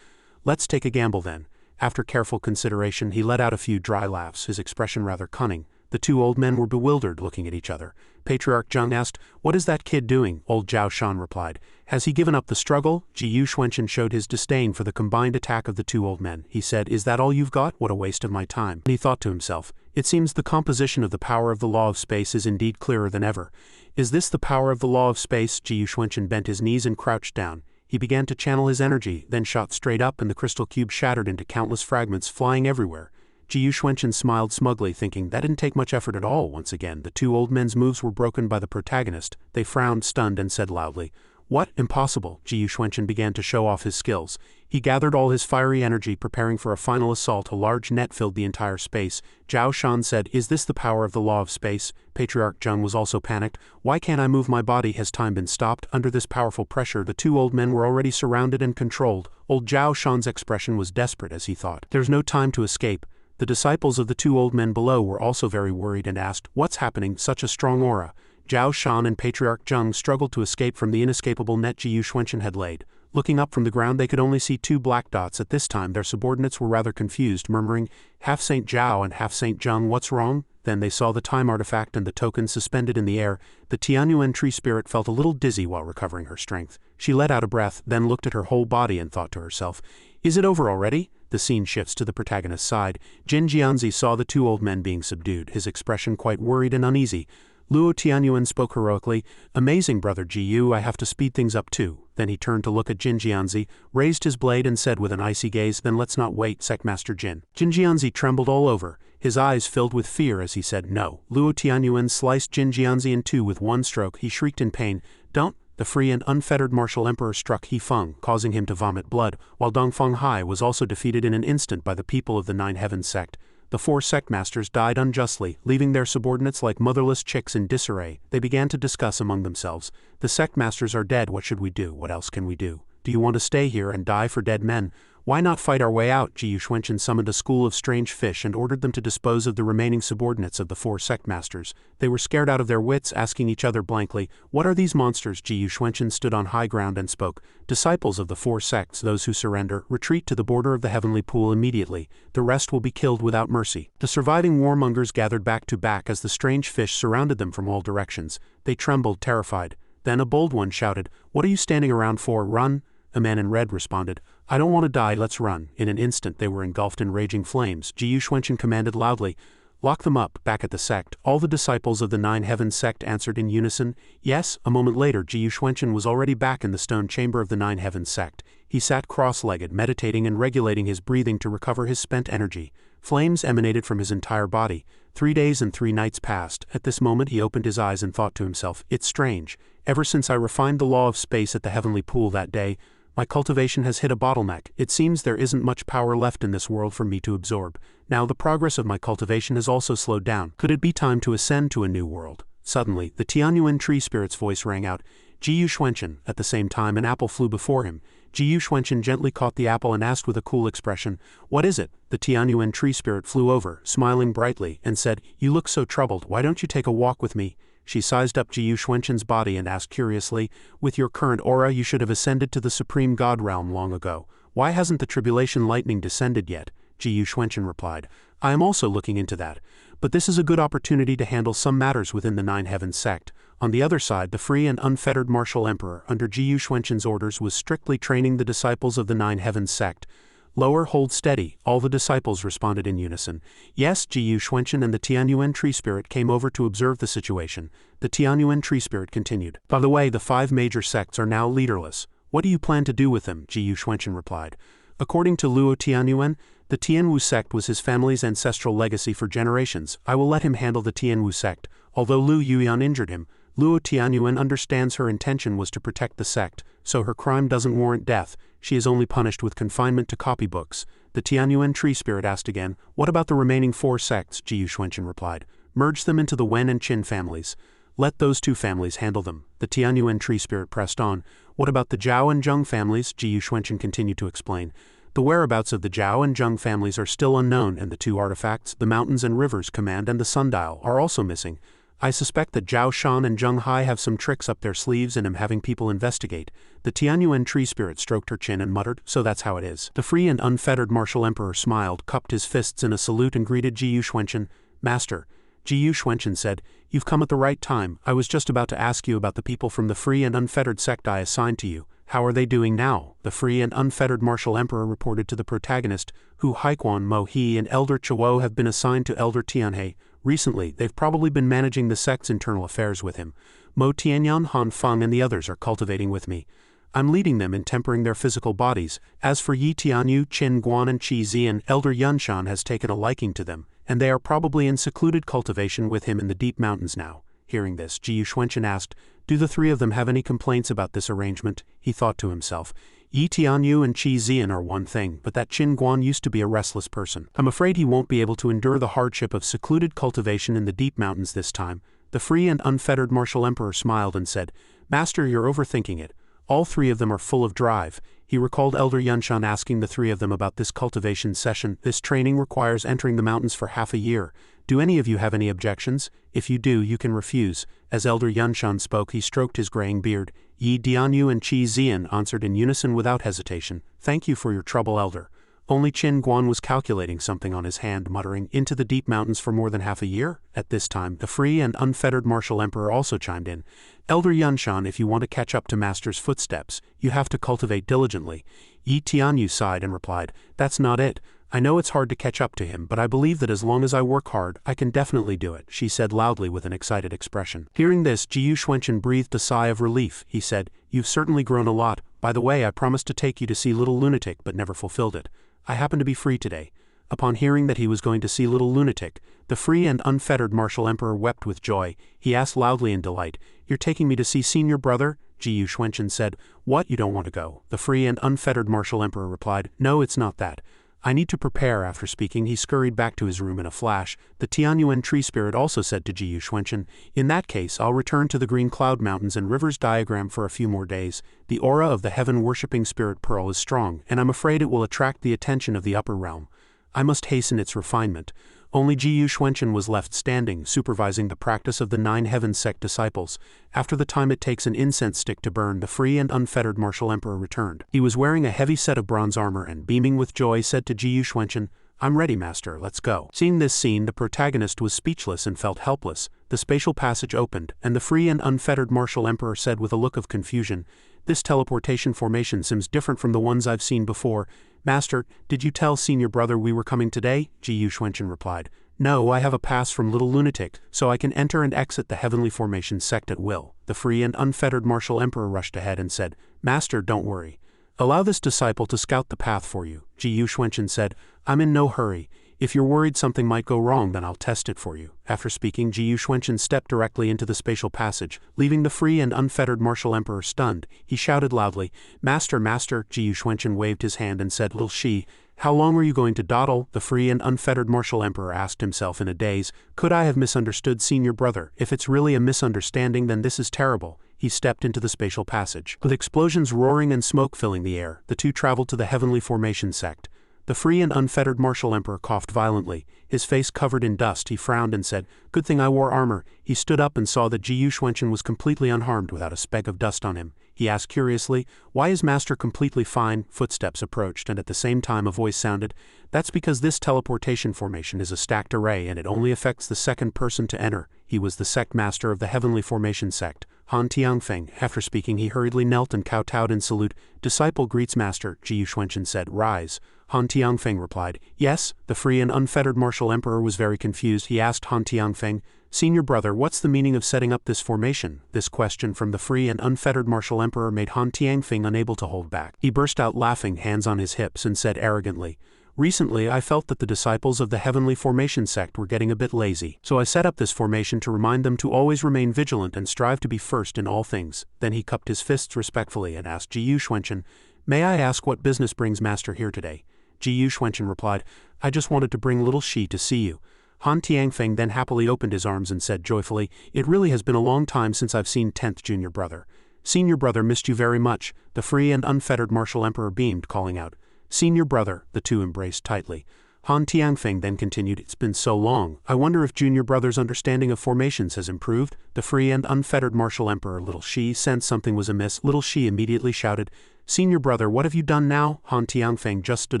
Let's take a gamble then. After careful consideration, he let out a few dry laughs, his expression rather cunning. The 2 old men were bewildered, looking at each other. Patriarch Zheng asked, "What is that kid doing?" Old Zhao Shan replied, "Has he given up the struggle?" Ji Yuxuanchen showed his disdain for the combined attack of the 2 old men. He said, "Is that all you've got? What a waste of my time." And he thought to himself, "It seems the composition of the power of the law of space is indeed clearer than ever. Is this the power of the law of space?" Ji Yuxuanchen bent his knees and crouched down. He began to channel his energy, then shot straight up and the crystal cube shattered into countless fragments, flying everywhere. Ji Yuxuanchen smiled smugly, thinking that didn't take much effort at all. Once again, the 2 old men's moves were broken by the protagonist. They frowned, stunned, and said loudly, "What? Impossible." Ji Yuxuanchen began to show off his skills. He gathered all his fiery energy, preparing for a final assault. A large net filled the entire space. Zhao Shan said, "Is this the power of the law of space?" Patriarch Zheng was also panicked. "Why can't I move my body? Has time been stopped?" Under this powerful pressure, the 2 old men were already surrounded and controlled. Old Zhao Shan's expression was desperate as he thought, "There's no time to escape." The disciples of the 2 old men below were also very worried and asked, "What's happening? Such a strong aura." Zhao Shan and Patriarch Zheng struggled to escape from the inescapable net Ji Yuxuanchen had laid. Looking up from the ground, they could only see 2 black dots. At this time, their subordinates were rather confused, murmuring, "Half Saint Zhao and half Saint Zheng, what's wrong?" Then they saw the time artifact and the token suspended in the air. The Tianyuan tree spirit felt a little dizzy while recovering her strength. She let out a breath, then looked at her whole body and thought to herself, "Is it over already?" The scene shifts to the protagonist's side. Jin Jianzi saw the 2 old men being subdued, his expression quite worried and uneasy. Luo Tianyuan spoke heroically, "Amazing, Brother Ji Yu, I have to speed things up too." Then he turned to look at Jin Jianzi, raised his blade and said with an icy gaze, "Then let's not wait, Sectmaster Jin." Jin Jianzi trembled all over, his eyes filled with fear as he said, "No." Luo Tianyuan sliced Jin Jianzi in 2 with one stroke. He shrieked in pain, "Don't!" The free and unfettered martial emperor struck He Feng, causing him to vomit blood, while Dongfeng Hai was also defeated in an instant by the people of the 9 Heavens sect. The 4 sectmasters died unjustly, leaving their subordinates like motherless chicks in disarray. They began to discuss among themselves, "The sectmasters are dead, what should we do? What else can we do? Do you want to stay here and die for dead men? Why not fight our way out?" Ji Yuxuanchen summoned a school of strange fish and ordered them to dispose of the remaining subordinates of the 4 sectmasters. They were scared out of their wits, asking each other blankly, "What are these monsters?" Ji Yuxuanchen stood on high ground and spoke, "Disciples of the 4 sects, those who surrender, retreat to the border of the heavenly pool immediately. The rest will be killed without mercy." The surviving warmongers gathered back to back as the strange fish surrounded them from all directions. They trembled, terrified. Then a bold one shouted, "What are you standing around for? Run!" A man in red responded, "I don't want to die, let's run." In an instant they were engulfed in raging flames. Ji Yuxuanchen commanded loudly, "Lock them up." Back at the sect, all the disciples of the 9 Heavens sect answered in unison, "Yes." A moment later, Ji Yuxuanchen was already back in the stone chamber of the 9 Heavens sect. He sat cross-legged, meditating and regulating his breathing to recover his spent energy. Flames emanated from his entire body. 3 days and 3 nights passed. At this moment he opened his eyes and thought to himself, "It's strange. Ever since I refined the law of space at the heavenly pool that day, my cultivation has hit a bottleneck. It seems there isn't much power left in this world for me to absorb. Now the progress of my cultivation has also slowed down. Could it be time to ascend to a new world?" Suddenly, the Tianyuan tree spirit's voice rang out, "Jiyu Xuanchen." At the same time, an apple flew before him. Jiyu Xuanchen gently caught the apple and asked with a cool expression, "What is it?" The Tianyuan tree spirit flew over, smiling brightly, and said, "You look so troubled. Why don't you take a walk with me?" She sized up Jiyu Xuanchen's body and asked curiously, "With your current aura you should have ascended to the supreme god realm long ago. Why hasn't the tribulation lightning descended yet?" Jiyu Xuanchen replied, "I am also looking into that. But this is a good opportunity to handle some matters within the Nine Heavens sect." On the other side, the free and unfettered martial emperor, under Jiyu Xuanchen's orders, was strictly training the disciples of the Nine Heavens sect. "Lower, hold steady," all the disciples responded in unison. Yes, Jiyu Xuanchen and the Tianyuan tree spirit came over to observe the situation. The Tianyuan tree spirit continued, "By the way, the 5 major sects are now leaderless. What do you plan to do with them?" Jiyu Xuanchen replied. According to Luo Tianyuan, the Tianwu sect was his family's ancestral legacy for generations. I will let him handle the Tianwu sect. Although Lu Yuyan injured him, Luo Tianyuan understands her intention was to protect the sect, so her crime doesn't warrant death. She is only punished with confinement to copybooks. The Tianyuan tree spirit asked again, "What about the remaining 4 sects?" Jiyu Xuanchen replied, "Merge them into the Wen and Qin families. Let those 2 families handle them." The Tianyuan tree spirit pressed on. "What about the Zhao and Zheng families?" Jiyu Xuanchen continued to explain. "The whereabouts of the Zhao and Zheng families are still unknown, and the 2 artifacts, the Mountains and Rivers Command and the Sundial, are also missing. I suspect that Zhao Shan and Zheng Hai have some tricks up their sleeves and am having people investigate." The Tianyuan tree spirit stroked her chin and muttered, "So that's how it is." The free and unfettered martial emperor smiled, cupped his fists in a salute and greeted Jiyu Xuanchen. "Master," Jiyu Xuanchen said, "you've come at the right time. I was just about to ask you about the people from the free and unfettered sect I assigned to you. How are they doing now?" The free and unfettered martial emperor reported to the protagonist, "Hu Haikuan Mo He and Elder Chuo have been assigned to Elder Tianhe. Recently, they've probably been managing the sect's internal affairs with him. Mo Tianyan, Han Feng and the others are cultivating with me. I'm leading them in tempering their physical bodies. As for Yi Tianyu, Qin Guan and Qi Zian, Elder Yunshan has taken a liking to them, and they are probably in secluded cultivation with him in the deep mountains now." Hearing this, Jiyu Xuanchen asked, "Do the 3 of them have any complaints about this arrangement?" He thought to himself, "Yi Tianyu and Qi Zian are one thing, but that Qin Guan used to be a restless person. I'm afraid he won't be able to endure the hardship of secluded cultivation in the deep mountains this time." The free and unfettered martial emperor smiled and said, "Master, you're overthinking it. All 3 of them are full of drive." He recalled Elder Yunshan asking the 3 of them about this cultivation session. "This training requires entering the mountains for half a year. Do any of you have any objections? If you do, you can refuse." As Elder Yunshan spoke, he stroked his graying beard. Yi Dianyu and Qi Zian answered in unison without hesitation, "Thank you for your trouble, Elder." Only Qin Guan was calculating something on his hand, muttering, "Into the deep mountains for more than half a year?" At this time, the free and unfettered martial emperor also chimed in. "Elder Yunshan, if you want to catch up to Master's footsteps, you have to cultivate diligently." Yi Tianyu sighed and replied, "That's not it. I know it's hard to catch up to him, but I believe that as long as I work hard, I can definitely do it," she said loudly with an excited expression. Hearing this, Jiyu Xuanchen breathed a sigh of relief. He said, "You've certainly grown a lot. By the way, I promised to take you to see Little Lunatic but never fulfilled it. I happen to be free today." Upon hearing that he was going to see Little Lunatic, the free and unfettered martial emperor wept with joy. He asked loudly in delight, "You're taking me to see Senior Brother?" Jiyu Xuanchen said, "What, you don't want to go?" The free and unfettered martial emperor replied, "No, it's not that. I need to prepare." After speaking, he scurried back to his room in a flash. The Tianyuan tree spirit also said to Jiyu Xuanchen, "In that case, I'll return to the Green Cloud Mountains and Rivers diagram for a few more days. The aura of the heaven-worshipping spirit pearl is strong, and I'm afraid it will attract the attention of the upper realm. I must hasten its refinement." Only Jiyu Xuanchen was left standing, supervising the practice of the 9 Heavens sect disciples. After the time it takes an incense stick to burn, the free and unfettered martial emperor returned. He was wearing a heavy set of bronze armor and, beaming with joy, said to Jiyu Xuanchen, "I'm ready, Master, let's go." Seeing this scene, the protagonist was speechless and felt helpless. The spatial passage opened, and the free and unfettered martial emperor said with a look of confusion, "This teleportation formation seems different from the ones I've seen before. Master, did you tell Senior Brother we were coming today?" Jiyu Xuanchen replied, "No, I have a pass from Little Lunatic, so I can enter and exit the Heavenly Formation sect at will." The free and unfettered martial emperor rushed ahead and said, "Master, don't worry. Allow this disciple to scout the path for you." Jiyu Xuanchen said, "I'm in no hurry. If you're worried something might go wrong, then I'll test it for you. After speaking, Ji Yuxuanchen stepped directly into the spatial passage, leaving the free and unfettered martial emperor stunned. He shouted loudly, "Master, master!" Ji Yuxuanchen waved his hand and said, "Little Shi, how long were you going to dawdle?" The free and unfettered martial emperor asked himself in a daze. Could I have misunderstood senior brother? If it's really a misunderstanding, then this is terrible. He stepped into the spatial passage. With explosions roaring and smoke filling the air, the two traveled to the Heavenly Formation sect. The free and unfettered martial emperor coughed violently. His face covered in dust, he frowned and said, "Good thing I wore armor." He stood up and saw that Ji Yuxuanchen was completely unharmed without a speck of dust on him. He asked curiously, "Why is master completely fine?" Footsteps approached, and at the same time a voice sounded, "That's because this teleportation formation is a stacked array and it only affects the second person to enter." He was the sect master of the Heavenly Formation sect, Han Tianfeng. After speaking, he hurriedly knelt and kowtowed in salute. "Disciple greets master," Ji Yuxuanchen said. "Rise." Han Tianfeng replied, "Yes." The free and unfettered martial emperor was very confused. He asked Han Tianfeng, "Senior brother, what's the meaning of setting up this formation?" This question from the free and unfettered martial emperor made Han Tianfeng unable to hold back. He burst out laughing, hands on his hips, and said arrogantly, "Recently I felt that the disciples of the Heavenly Formation sect were getting a bit lazy, so I set up this formation to remind them to always remain vigilant and strive to be first in all things." Then he cupped his fists respectfully and asked Ji Yuxuanchen, "May I ask what business brings master here today?" Ji Yuxuanchen replied, "I just wanted to bring little Shi to see you." Han Tianfeng then happily opened his arms and said joyfully, "It really has been a long time since I've seen 10th junior brother. Senior brother missed you very much." The free and unfettered martial emperor beamed, calling out, "Senior brother." The two embraced tightly. Han Tianfeng then continued, "It's been so long. I wonder if junior brother's understanding of formations has improved." The free and unfettered martial emperor Little Shi sensed something was amiss. Little Shi immediately shouted, "Senior brother, what have you done now?" Han Tianfeng just stood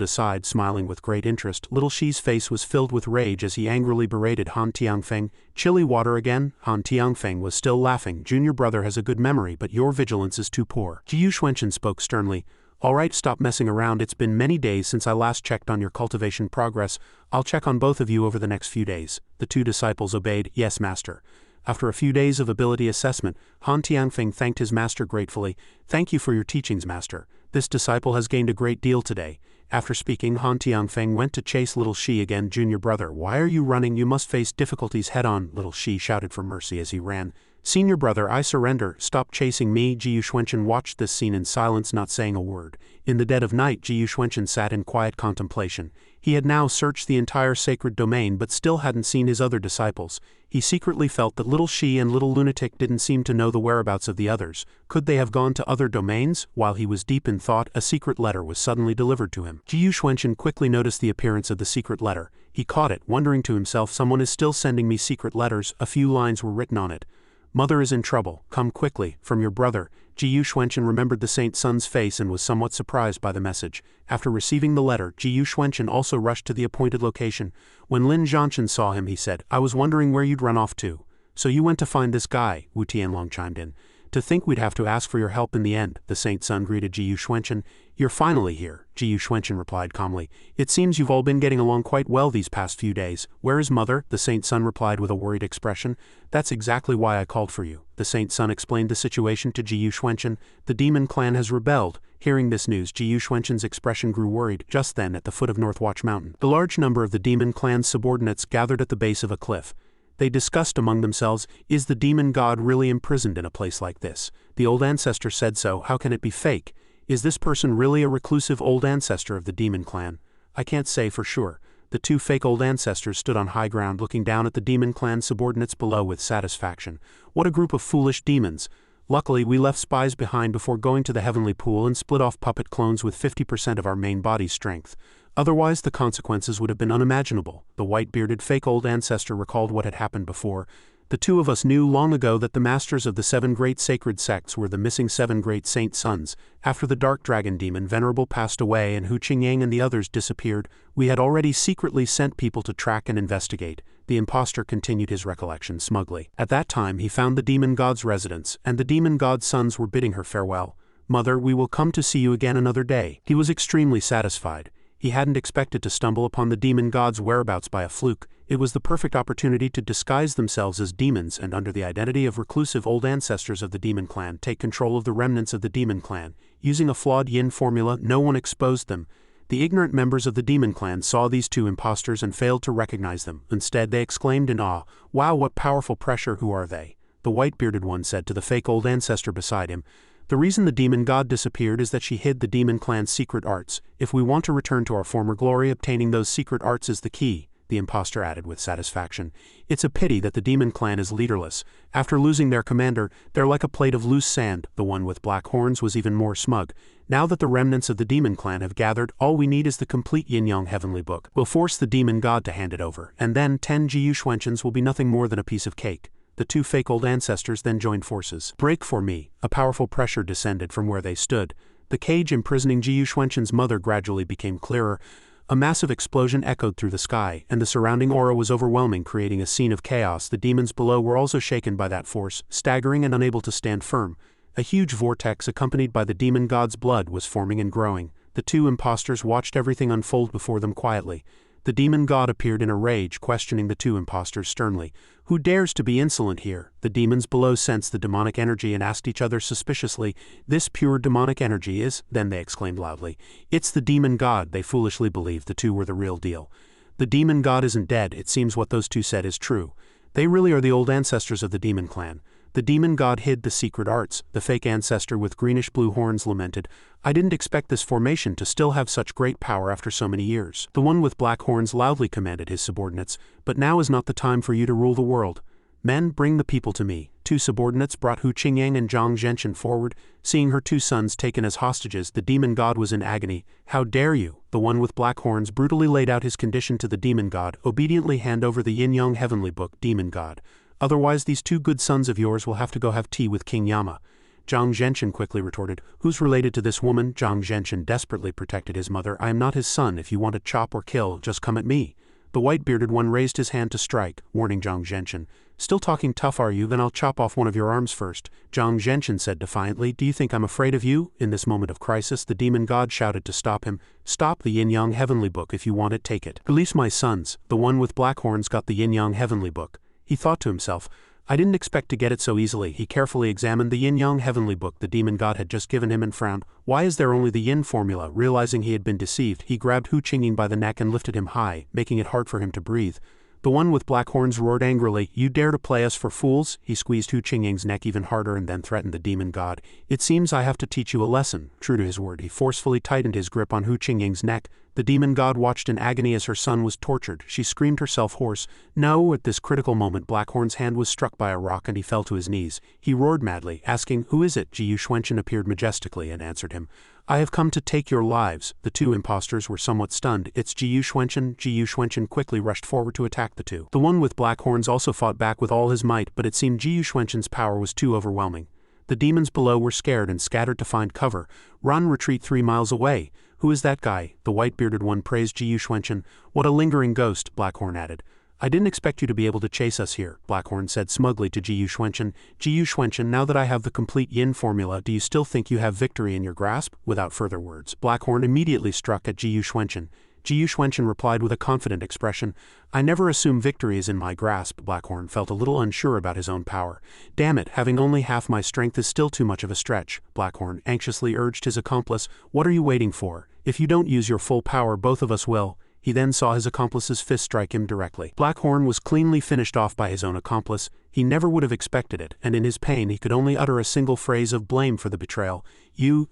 aside, smiling with great interest. Little Shi's face was filled with rage as he angrily berated Han Tianfeng. "Chilly water again?" Han Tianfeng was still laughing. "Junior brother has a good memory, but your vigilance is too poor." Ji Yuxuanchen spoke sternly, "All right, stop messing around. It's been many days since I last checked on your cultivation progress. I'll check on both of you over the next few days." The two disciples obeyed. "Yes, master." After a few days of ability assessment, Han Tianfeng thanked his master gratefully. "Thank you for your teachings, master. This disciple has gained a great deal today." After speaking, Han Tianfeng went to chase Little Shi again. "Junior brother, why are you running? You must face difficulties head-on." Little Shi shouted for mercy as he ran. "Senior brother, I surrender. Stop chasing me." Ji Yuxuanchen watched this scene in silence, not saying a word. In the dead of night, Ji Yuxuanchen sat in quiet contemplation. He had now searched the entire sacred domain but still hadn't seen his other disciples. He secretly felt that Little Shi and Little Lunatic didn't seem to know the whereabouts of the others. Could they have gone to other domains? While he was deep in thought, a secret letter was suddenly delivered to him. Ji Yuxuanchen quickly noticed the appearance of the secret letter. He caught it, wondering to himself, "Someone is still sending me secret letters." A few lines were written on it. "Mother is in trouble. Come quickly. From your brother." Ji Yuxuanchen remembered the Saint Sun's face and was somewhat surprised by the message. After receiving the letter, Ji Yuxuanchen also rushed to the appointed location. When Lin Zhanshan saw him, he said, "I was wondering where you'd run off to." "So you went to find this guy," Wu Tianlong chimed in. "To think we'd have to ask for your help in the end." The Saint Sun greeted Ji Yuxuanchen. "You're finally here," Ji Yuxuanchen replied calmly. "It seems you've all been getting along quite well these past few days." "Where is mother?" the Saint Sun replied with a worried expression. "That's exactly why I called for you." The Saint Sun explained the situation to Ji Yuxuanchen. "The demon clan has rebelled." Hearing this news, Ji Yuxuanchen's expression grew worried. Just then, at the foot of Northwatch Mountain, the large number of the demon clan's subordinates gathered at the base of a cliff. They discussed among themselves, "Is the demon god really imprisoned in a place like this? The old ancestor said so. How can it be fake? Is this person really a reclusive old ancestor of the demon clan? I can't say for sure." The two fake old ancestors stood on high ground looking down at the demon clan subordinates below with satisfaction. "What a group of foolish demons. Luckily, we left spies behind before going to the heavenly pool and split off puppet clones with 50% of our main body's strength. Otherwise, the consequences would have been unimaginable." The white-bearded fake old ancestor recalled what had happened before. "The two of us knew long ago that the masters of the 7 great sacred sects were the missing 7 great saint sons. After the dark dragon demon Venerable passed away and Hu Qingyang and the others disappeared, we had already secretly sent people to track and investigate." The impostor continued his recollection smugly. "At that time he found the demon god's residence, and the demon god's sons were bidding her farewell. 'Mother, we will come to see you again another day.'" He was extremely satisfied. He hadn't expected to stumble upon the demon god's whereabouts by a fluke. It was the perfect opportunity to disguise themselves as demons and, under the identity of reclusive old ancestors of the demon clan, take control of the remnants of the demon clan. Using a flawed yin formula, no one exposed them. The ignorant members of the demon clan saw these two impostors and failed to recognize them. Instead, they exclaimed in awe, "Wow, what powerful pressure, who are they?" The white-bearded one said to the fake old ancestor beside him, "The reason the demon god disappeared is that she hid the demon clan's secret arts. If we want to return to our former glory, obtaining those secret arts is the key," the impostor added with satisfaction. "It's a pity that the demon clan is leaderless. After losing their commander, they're like a plate of loose sand." The one with black horns was even more smug. "Now that the remnants of the demon clan have gathered, all we need is the complete yin-yang heavenly book. We'll force the demon god to hand it over, and then 10 Jiyu Xuanchens will be nothing more than a piece of cake." The two fake old ancestors then joined forces. "Break for me." A powerful pressure descended from where they stood. The cage imprisoning Jiyu Xuanchen's mother gradually became clearer. A massive explosion echoed through the sky, and the surrounding aura was overwhelming, creating a scene of chaos. The demons below were also shaken by that force, staggering and unable to stand firm. A huge vortex accompanied by the demon god's blood was forming and growing. The two impostors watched everything unfold before them quietly. The demon god appeared in a rage, questioning the two impostors sternly. "Who dares to be insolent here?" The demons below sensed the demonic energy and asked each other suspiciously, "This pure demonic energy is?" Then they exclaimed loudly, "It's the demon god." They foolishly believed the two were the real deal. "The demon god isn't dead. It seems what those two said is true. They really are the old ancestors of the demon clan. The demon god hid the secret arts," the fake ancestor with greenish-blue horns lamented. "I didn't expect this formation to still have such great power after so many years." The one with black horns loudly commanded his subordinates, "But now is not the time for you to rule the world. Men, bring the people to me." Two subordinates brought Hu Qingyang and Zhang Zhenchen forward. Seeing her two sons taken as hostages, the demon god was in agony. "How dare you?" The one with black horns brutally laid out his condition to the demon god. "Obediently hand over the yin-yang heavenly book, demon god. Otherwise these two good sons of yours will have to go have tea with King Yama." Zhang Zhenchen quickly retorted, "Who's related to this woman?" Zhang Zhenchen desperately protected his mother. "I am not his son. If you want to chop or kill, just come at me." The white-bearded one raised his hand to strike, warning Zhang Zhenchen. "Still talking tough, are you? Then I'll chop off one of your arms first." Zhang Zhenchen said defiantly, "Do you think I'm afraid of you?" In this moment of crisis, the demon god shouted to stop him. "Stop the yin-yang heavenly book. If you want it, take it. Release my sons." The one with black horns got the yin-yang heavenly book. He thought to himself, "I didn't expect to get it so easily." He carefully examined the yin-yang heavenly book the demon god had just given him and frowned. "Why is there only the yin formula?" Realizing he had been deceived, he grabbed Hu Qingying by the neck and lifted him high, making it hard for him to breathe. The one with black horns roared angrily, "You dare to play us for fools?" He squeezed Hu Qingying's neck even harder and then threatened the demon god. "It seems I have to teach you a lesson." True to his word, he forcefully tightened his grip on Hu Qingying's neck. The demon god watched in agony as her son was tortured. She screamed herself hoarse. "No!" At this critical moment, Blackhorn's hand was struck by a rock and he fell to his knees. He roared madly, asking, "Who is it?" Jiyu Xuanchen appeared majestically and answered him, "I have come to take your lives." The two impostors were somewhat stunned. "It's Jiyu Xuanchen." Jiyu Xuanchen quickly rushed forward to attack the two. The one with black horns also fought back with all his might, but it seemed Jiyu Xuanchen's power was too overwhelming. The demons below were scared and scattered to find cover. "Run, retreat 3 miles away." "Who is that guy?" The white-bearded one praised Jiyu Xuanchen. "What a lingering ghost," Blackhorn added. "I didn't expect you to be able to chase us here," Blackhorn said smugly to Jiyu Xuanchen. "Jiyu Xuanchen, now that I have the complete yin formula, do you still think you have victory in your grasp?" Without further words, Blackhorn immediately struck at Jiyu Xuanchen. Jiyu Xuanchen replied with a confident expression, "I never assume victory is in my grasp." Blackhorn felt a little unsure about his own power. "Damn it, having only half my strength is still too much of a stretch." Blackhorn anxiously urged his accomplice, "What are you waiting for? If you don't use your full power, both of us will." He then saw his accomplice's fist strike him directly. Blackhorn was cleanly finished off by his own accomplice. He never would have expected it, and in his pain he could only utter a single phrase of blame for the betrayal. You.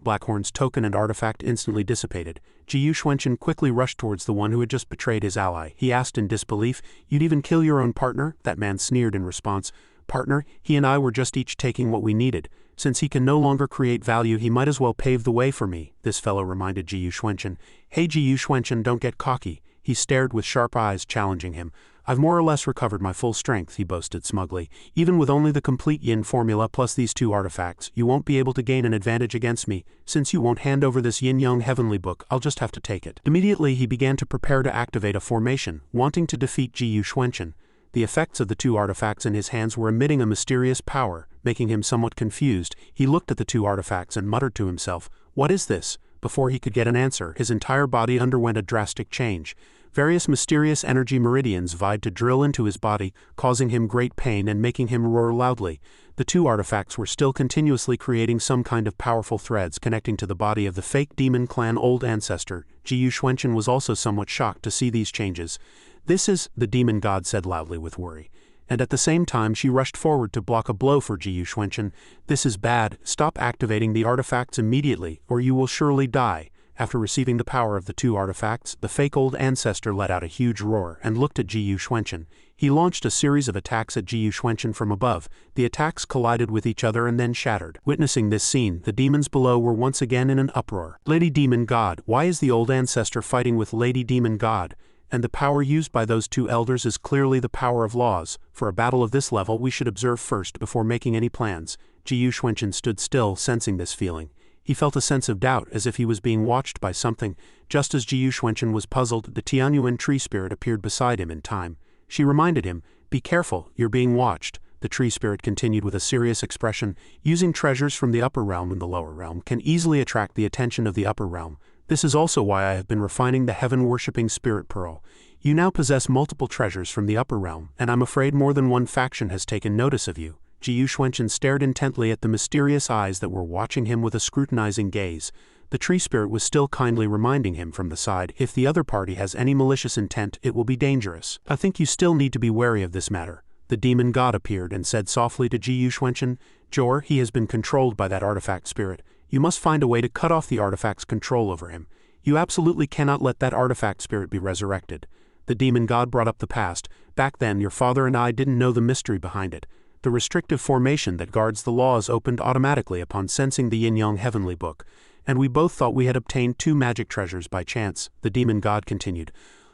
Blackhorn's token and artifact instantly dissipated. Jiyu Xuanchen quickly rushed towards the one who had just betrayed his ally. He asked in disbelief, "You'd even kill your own partner?" That man sneered in response. "Partner, he and I were just each taking what we needed. Since he can no longer create value, he might as well pave the way for me," this fellow reminded Jiyu Xuanchen. "Hey Jiyu Xuanchen, don't get cocky." He stared with sharp eyes, challenging him. "I've more or less recovered my full strength," he boasted smugly. "Even with only the complete yin formula plus these 2 artifacts, you won't be able to gain an advantage against me. Since you won't hand over this yin-yang heavenly book, I'll just have to take it." Immediately he began to prepare to activate a formation, wanting to defeat Jiyu Xuanchen. The effects of the 2 artifacts in his hands were emitting a mysterious power, making him somewhat confused. He looked at the 2 artifacts and muttered to himself, "What is this?" Before he could get an answer, his entire body underwent a drastic change. Various mysterious energy meridians vied to drill into his body, causing him great pain and making him roar loudly. The two artifacts were still continuously creating some kind of powerful threads connecting to the body of the fake demon clan old ancestor. Ji Yuxuanchen was also somewhat shocked to see these changes. "This is," the demon god said loudly with worry. And at the same time she rushed forward to block a blow for Ji Yuxuanchen. "This is bad. Stop activating the artifacts immediately, or you will surely die." After receiving the power of the two artifacts, the fake old ancestor let out a huge roar and looked at Ji Yuxuanchen. He launched a series of attacks at Ji Yuxuanchen from above. The attacks collided with each other and then shattered. Witnessing this scene, the demons below were once again in an uproar. "Lady Demon God, why is the old ancestor fighting with Lady Demon God? And the power used by those two elders is clearly the power of laws. For a battle of this level we should observe first before making any plans." Ji Yuxuanchen stood still, sensing this feeling. He felt a sense of doubt, as if he was being watched by something. Just as Ji Yuxuanchen was puzzled, the Tianyuan tree spirit appeared beside him in time. She reminded him, "Be careful, you're being watched." The tree spirit continued with a serious expression. "Using treasures from the upper realm and the lower realm can easily attract the attention of the upper realm. This is also why I have been refining the heaven-worshipping spirit pearl. You now possess multiple treasures from the upper realm, and I'm afraid more than one faction has taken notice of you." Ji Yuxuanchen stared intently at the mysterious eyes that were watching him with a scrutinizing gaze. The tree spirit was still kindly reminding him from the side, "If the other party has any malicious intent, it will be dangerous. I think you still need to be wary of this matter." The demon god appeared and said softly to Ji Yuxuanchen, "Jor, he has been controlled by that artifact spirit. You must find a way to cut off the artifact's control over him. You absolutely cannot let that artifact spirit be resurrected." The demon god brought up the past. "Back then, your father and I didn't know the mystery behind it. The restrictive formation that guards the laws opened automatically upon sensing the yin-yang heavenly book, and we both thought we had obtained 2 magic treasures by chance," the demon god continued.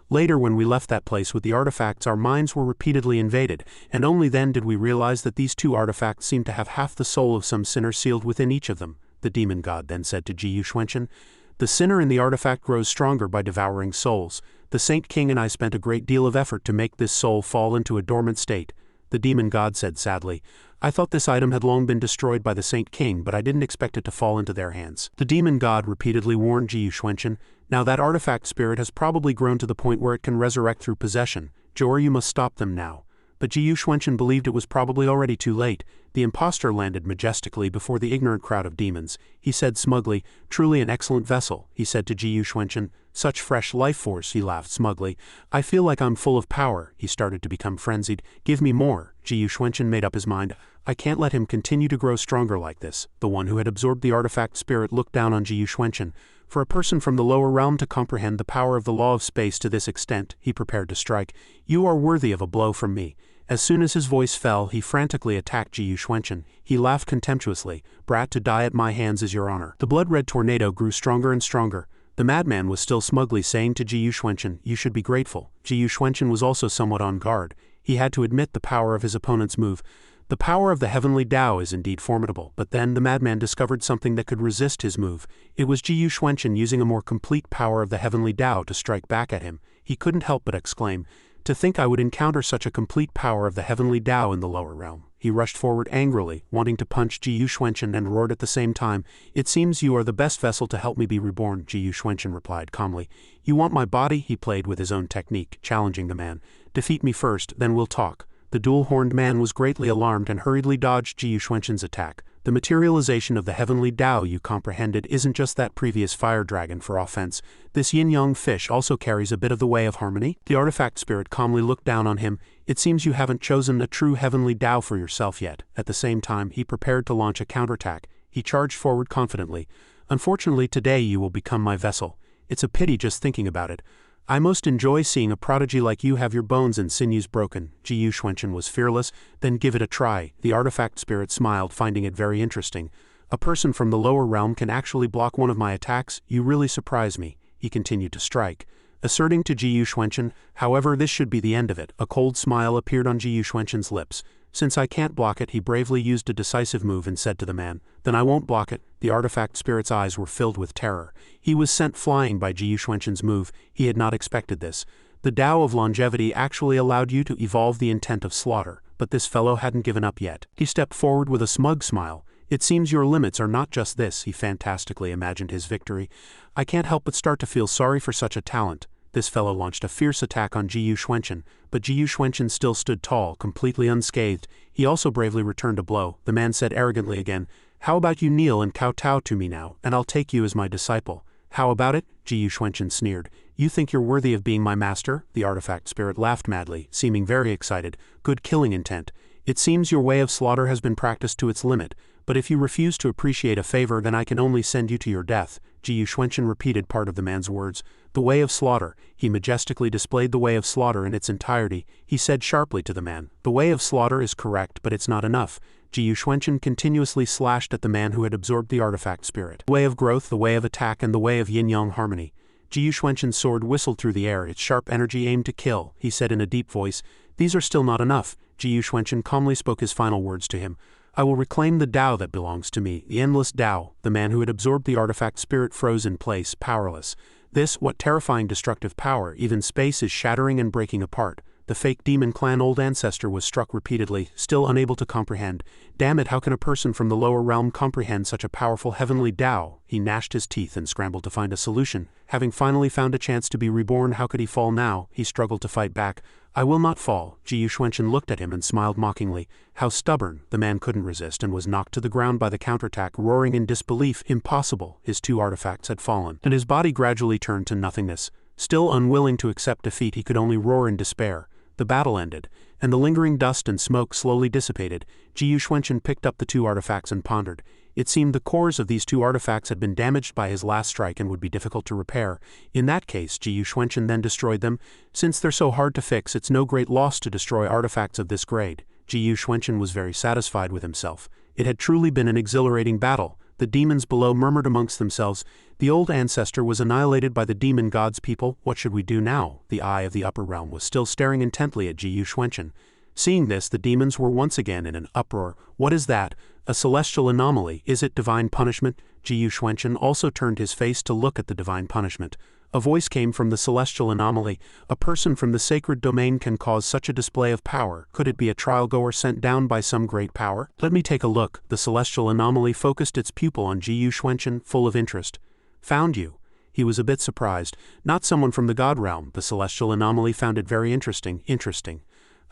"Later, when we left that place with the artifacts, our minds were repeatedly invaded, and only then did we realize that these 2 artifacts seemed to have half the soul of some sinner sealed within each of them," the demon god then said to Ji Yuxuanchen. "The sinner in the artifact grows stronger by devouring souls. The Saint King and I spent a great deal of effort to make this soul fall into a dormant state." The demon god said sadly, "I thought this item had long been destroyed by the Saint King, but I didn't expect it to fall into their hands." The demon god repeatedly warned Ji Yuxuanchen, "Now that artifact spirit has probably grown to the point where it can resurrect through possession. Jor, you must stop them now." But Ji Yuxuanchen believed it was probably already too late. The impostor landed majestically before the ignorant crowd of demons. He said smugly, "Truly an excellent vessel," he said to Ji Yuxuanchen. "Such fresh life force," he laughed smugly. "I feel like I'm full of power." He started to become frenzied. "Give me more." Ji Yuxuanchen made up his mind. "I can't let him continue to grow stronger like this." The one who had absorbed the artifact spirit looked down on Ji Yuxuanchen. For a person from the lower realm to comprehend the power of the law of space to this extent, he prepared to strike. "You are worthy of a blow from me." As soon as his voice fell, he frantically attacked Ji Yuxuanchen. He laughed contemptuously. "Brat, to die at my hands is your honor." The blood-red tornado grew stronger and stronger. The madman was still smugly saying to Ji Yuxuanchen, "You should be grateful." Ji Yuxuanchen was also somewhat on guard. He had to admit the power of his opponent's move. The power of the heavenly Tao is indeed formidable, but then the madman discovered something that could resist his move. It was Ji Yuxuanchen using a more complete power of the heavenly Tao to strike back at him. He couldn't help but exclaim, "To think I would encounter such a complete power of the heavenly Tao in the lower realm." He rushed forward angrily, wanting to punch Ji Yuxuanchen, and roared at the same time, "It seems you are the best vessel to help me be reborn," Ji Yuxuanchen replied calmly. "You want my body?" He played with his own technique, challenging the man. "Defeat me first, then we'll talk." The dual-horned man was greatly alarmed and hurriedly dodged Ji Yuxuanchen's attack. The materialization of the heavenly Tao, you comprehended, isn't just that previous fire dragon for offense. This yin-yang fish also carries a bit of the way of harmony. The artifact spirit calmly looked down on him. "It seems you haven't chosen a true heavenly Tao for yourself yet." At the same time, he prepared to launch a counterattack. He charged forward confidently. "Unfortunately, today you will become my vessel. It's a pity just thinking about it. I most enjoy seeing a prodigy like you have your bones and sinews broken." Ji Yuxuanchen was fearless. "Then give it a try." The artifact spirit smiled, finding it very interesting. "A person from the lower realm can actually block one of my attacks? You really surprise me." He continued to strike, asserting to Ji Yuxuanchen, "However, this should be the end of it." A cold smile appeared on Ji Yuxuanchen's lips. Since I can't block it, he bravely used a decisive move and said to the man, "Then I won't block it." The artifact spirit's eyes were filled with terror. He was sent flying by Ji Yuxuanchen's move. He had not expected this. The Tao of longevity actually allowed you to evolve the intent of slaughter, but this fellow hadn't given up yet. He stepped forward with a smug smile. "It seems your limits are not just this," he fantastically imagined his victory. "I can't help but start to feel sorry for such a talent." This fellow launched a fierce attack on Ji Yuxuanchen, but Ji Yuxuanchen still stood tall, completely unscathed. He also bravely returned a blow. The man said arrogantly again, "How about you kneel and kowtow to me now, and I'll take you as my disciple." "How about it?" Ji Yuxuanchen sneered. "You think you're worthy of being my master?" The artifact spirit laughed madly, seeming very excited. "Good killing intent. It seems your way of slaughter has been practiced to its limit, but if you refuse to appreciate a favor, then I can only send you to your death." Ji Yuxuanchen repeated part of the man's words. "The way of slaughter." He majestically displayed the way of slaughter in its entirety. He said sharply to the man, "The way of slaughter is correct, but it's not enough." Ji Yuxuanchen continuously slashed at the man who had absorbed the artifact spirit. The way of growth, the way of attack, and the way of yin-yang harmony. Ji Yuxuanchen's sword whistled through the air, its sharp energy aimed to kill. He said in a deep voice, "These are still not enough." Ji Yuxuanchen calmly spoke his final words to him. "I will reclaim the Tao that belongs to me, the endless Tao." The man who had absorbed the artifact spirit froze in place, powerless. This, what terrifying destructive power, even space is shattering and breaking apart. The fake demon clan old ancestor was struck repeatedly, still unable to comprehend. Damn it, how can a person from the lower realm comprehend such a powerful heavenly Tao? He gnashed his teeth and scrambled to find a solution. Having finally found a chance to be reborn, how could he fall now? He struggled to fight back. "I will not fall." Ji Yuxuanchen looked at him and smiled mockingly. How stubborn. The man couldn't resist and was knocked to the ground by the counterattack, roaring in disbelief. Impossible. His two artifacts had fallen, and his body gradually turned to nothingness. Still unwilling to accept defeat, he could only roar in despair. The battle ended, and the lingering dust and smoke slowly dissipated. Ji Yuxuanchen picked up the two artifacts and pondered. It seemed the cores of these two artifacts had been damaged by his last strike and would be difficult to repair. In that case, Ji Yuxuanchen then destroyed them. Since they're so hard to fix, it's no great loss to destroy artifacts of this grade. Ji Yuxuanchen was very satisfied with himself. It had truly been an exhilarating battle. The demons below murmured amongst themselves. The old ancestor was annihilated by the demon god's people. What should we do now? The eye of the upper realm was still staring intently at Ji Yuxuanchen. Seeing this, the demons were once again in an uproar. "What is that? A celestial anomaly? Is it divine punishment?" Ji Yuxuanchen also turned his face to look at the divine punishment. A voice came from the celestial anomaly. "A person from the sacred domain can cause such a display of power. Could it be a trial goer sent down by some great power? Let me take a look." The celestial anomaly focused its pupil on Ji Yuxuanchen, full of interest. "Found you." He was a bit surprised. "Not someone from the god realm." The celestial anomaly found it very interesting. "Interesting.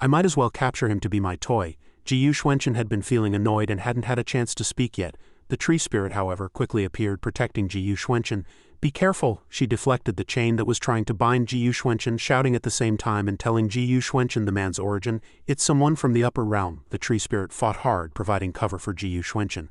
I might as well capture him to be my toy." Ji Yuxuanchen had been feeling annoyed and hadn't had a chance to speak yet. The tree spirit, however, quickly appeared, protecting Ji Yuxuanchen. "Be careful." She deflected the chain that was trying to bind Ji Yuxuanchen, shouting at the same time and telling Ji Yuxuanchen the man's origin. "It's someone from the upper realm." The tree spirit fought hard, providing cover for Ji Yuxuanchen.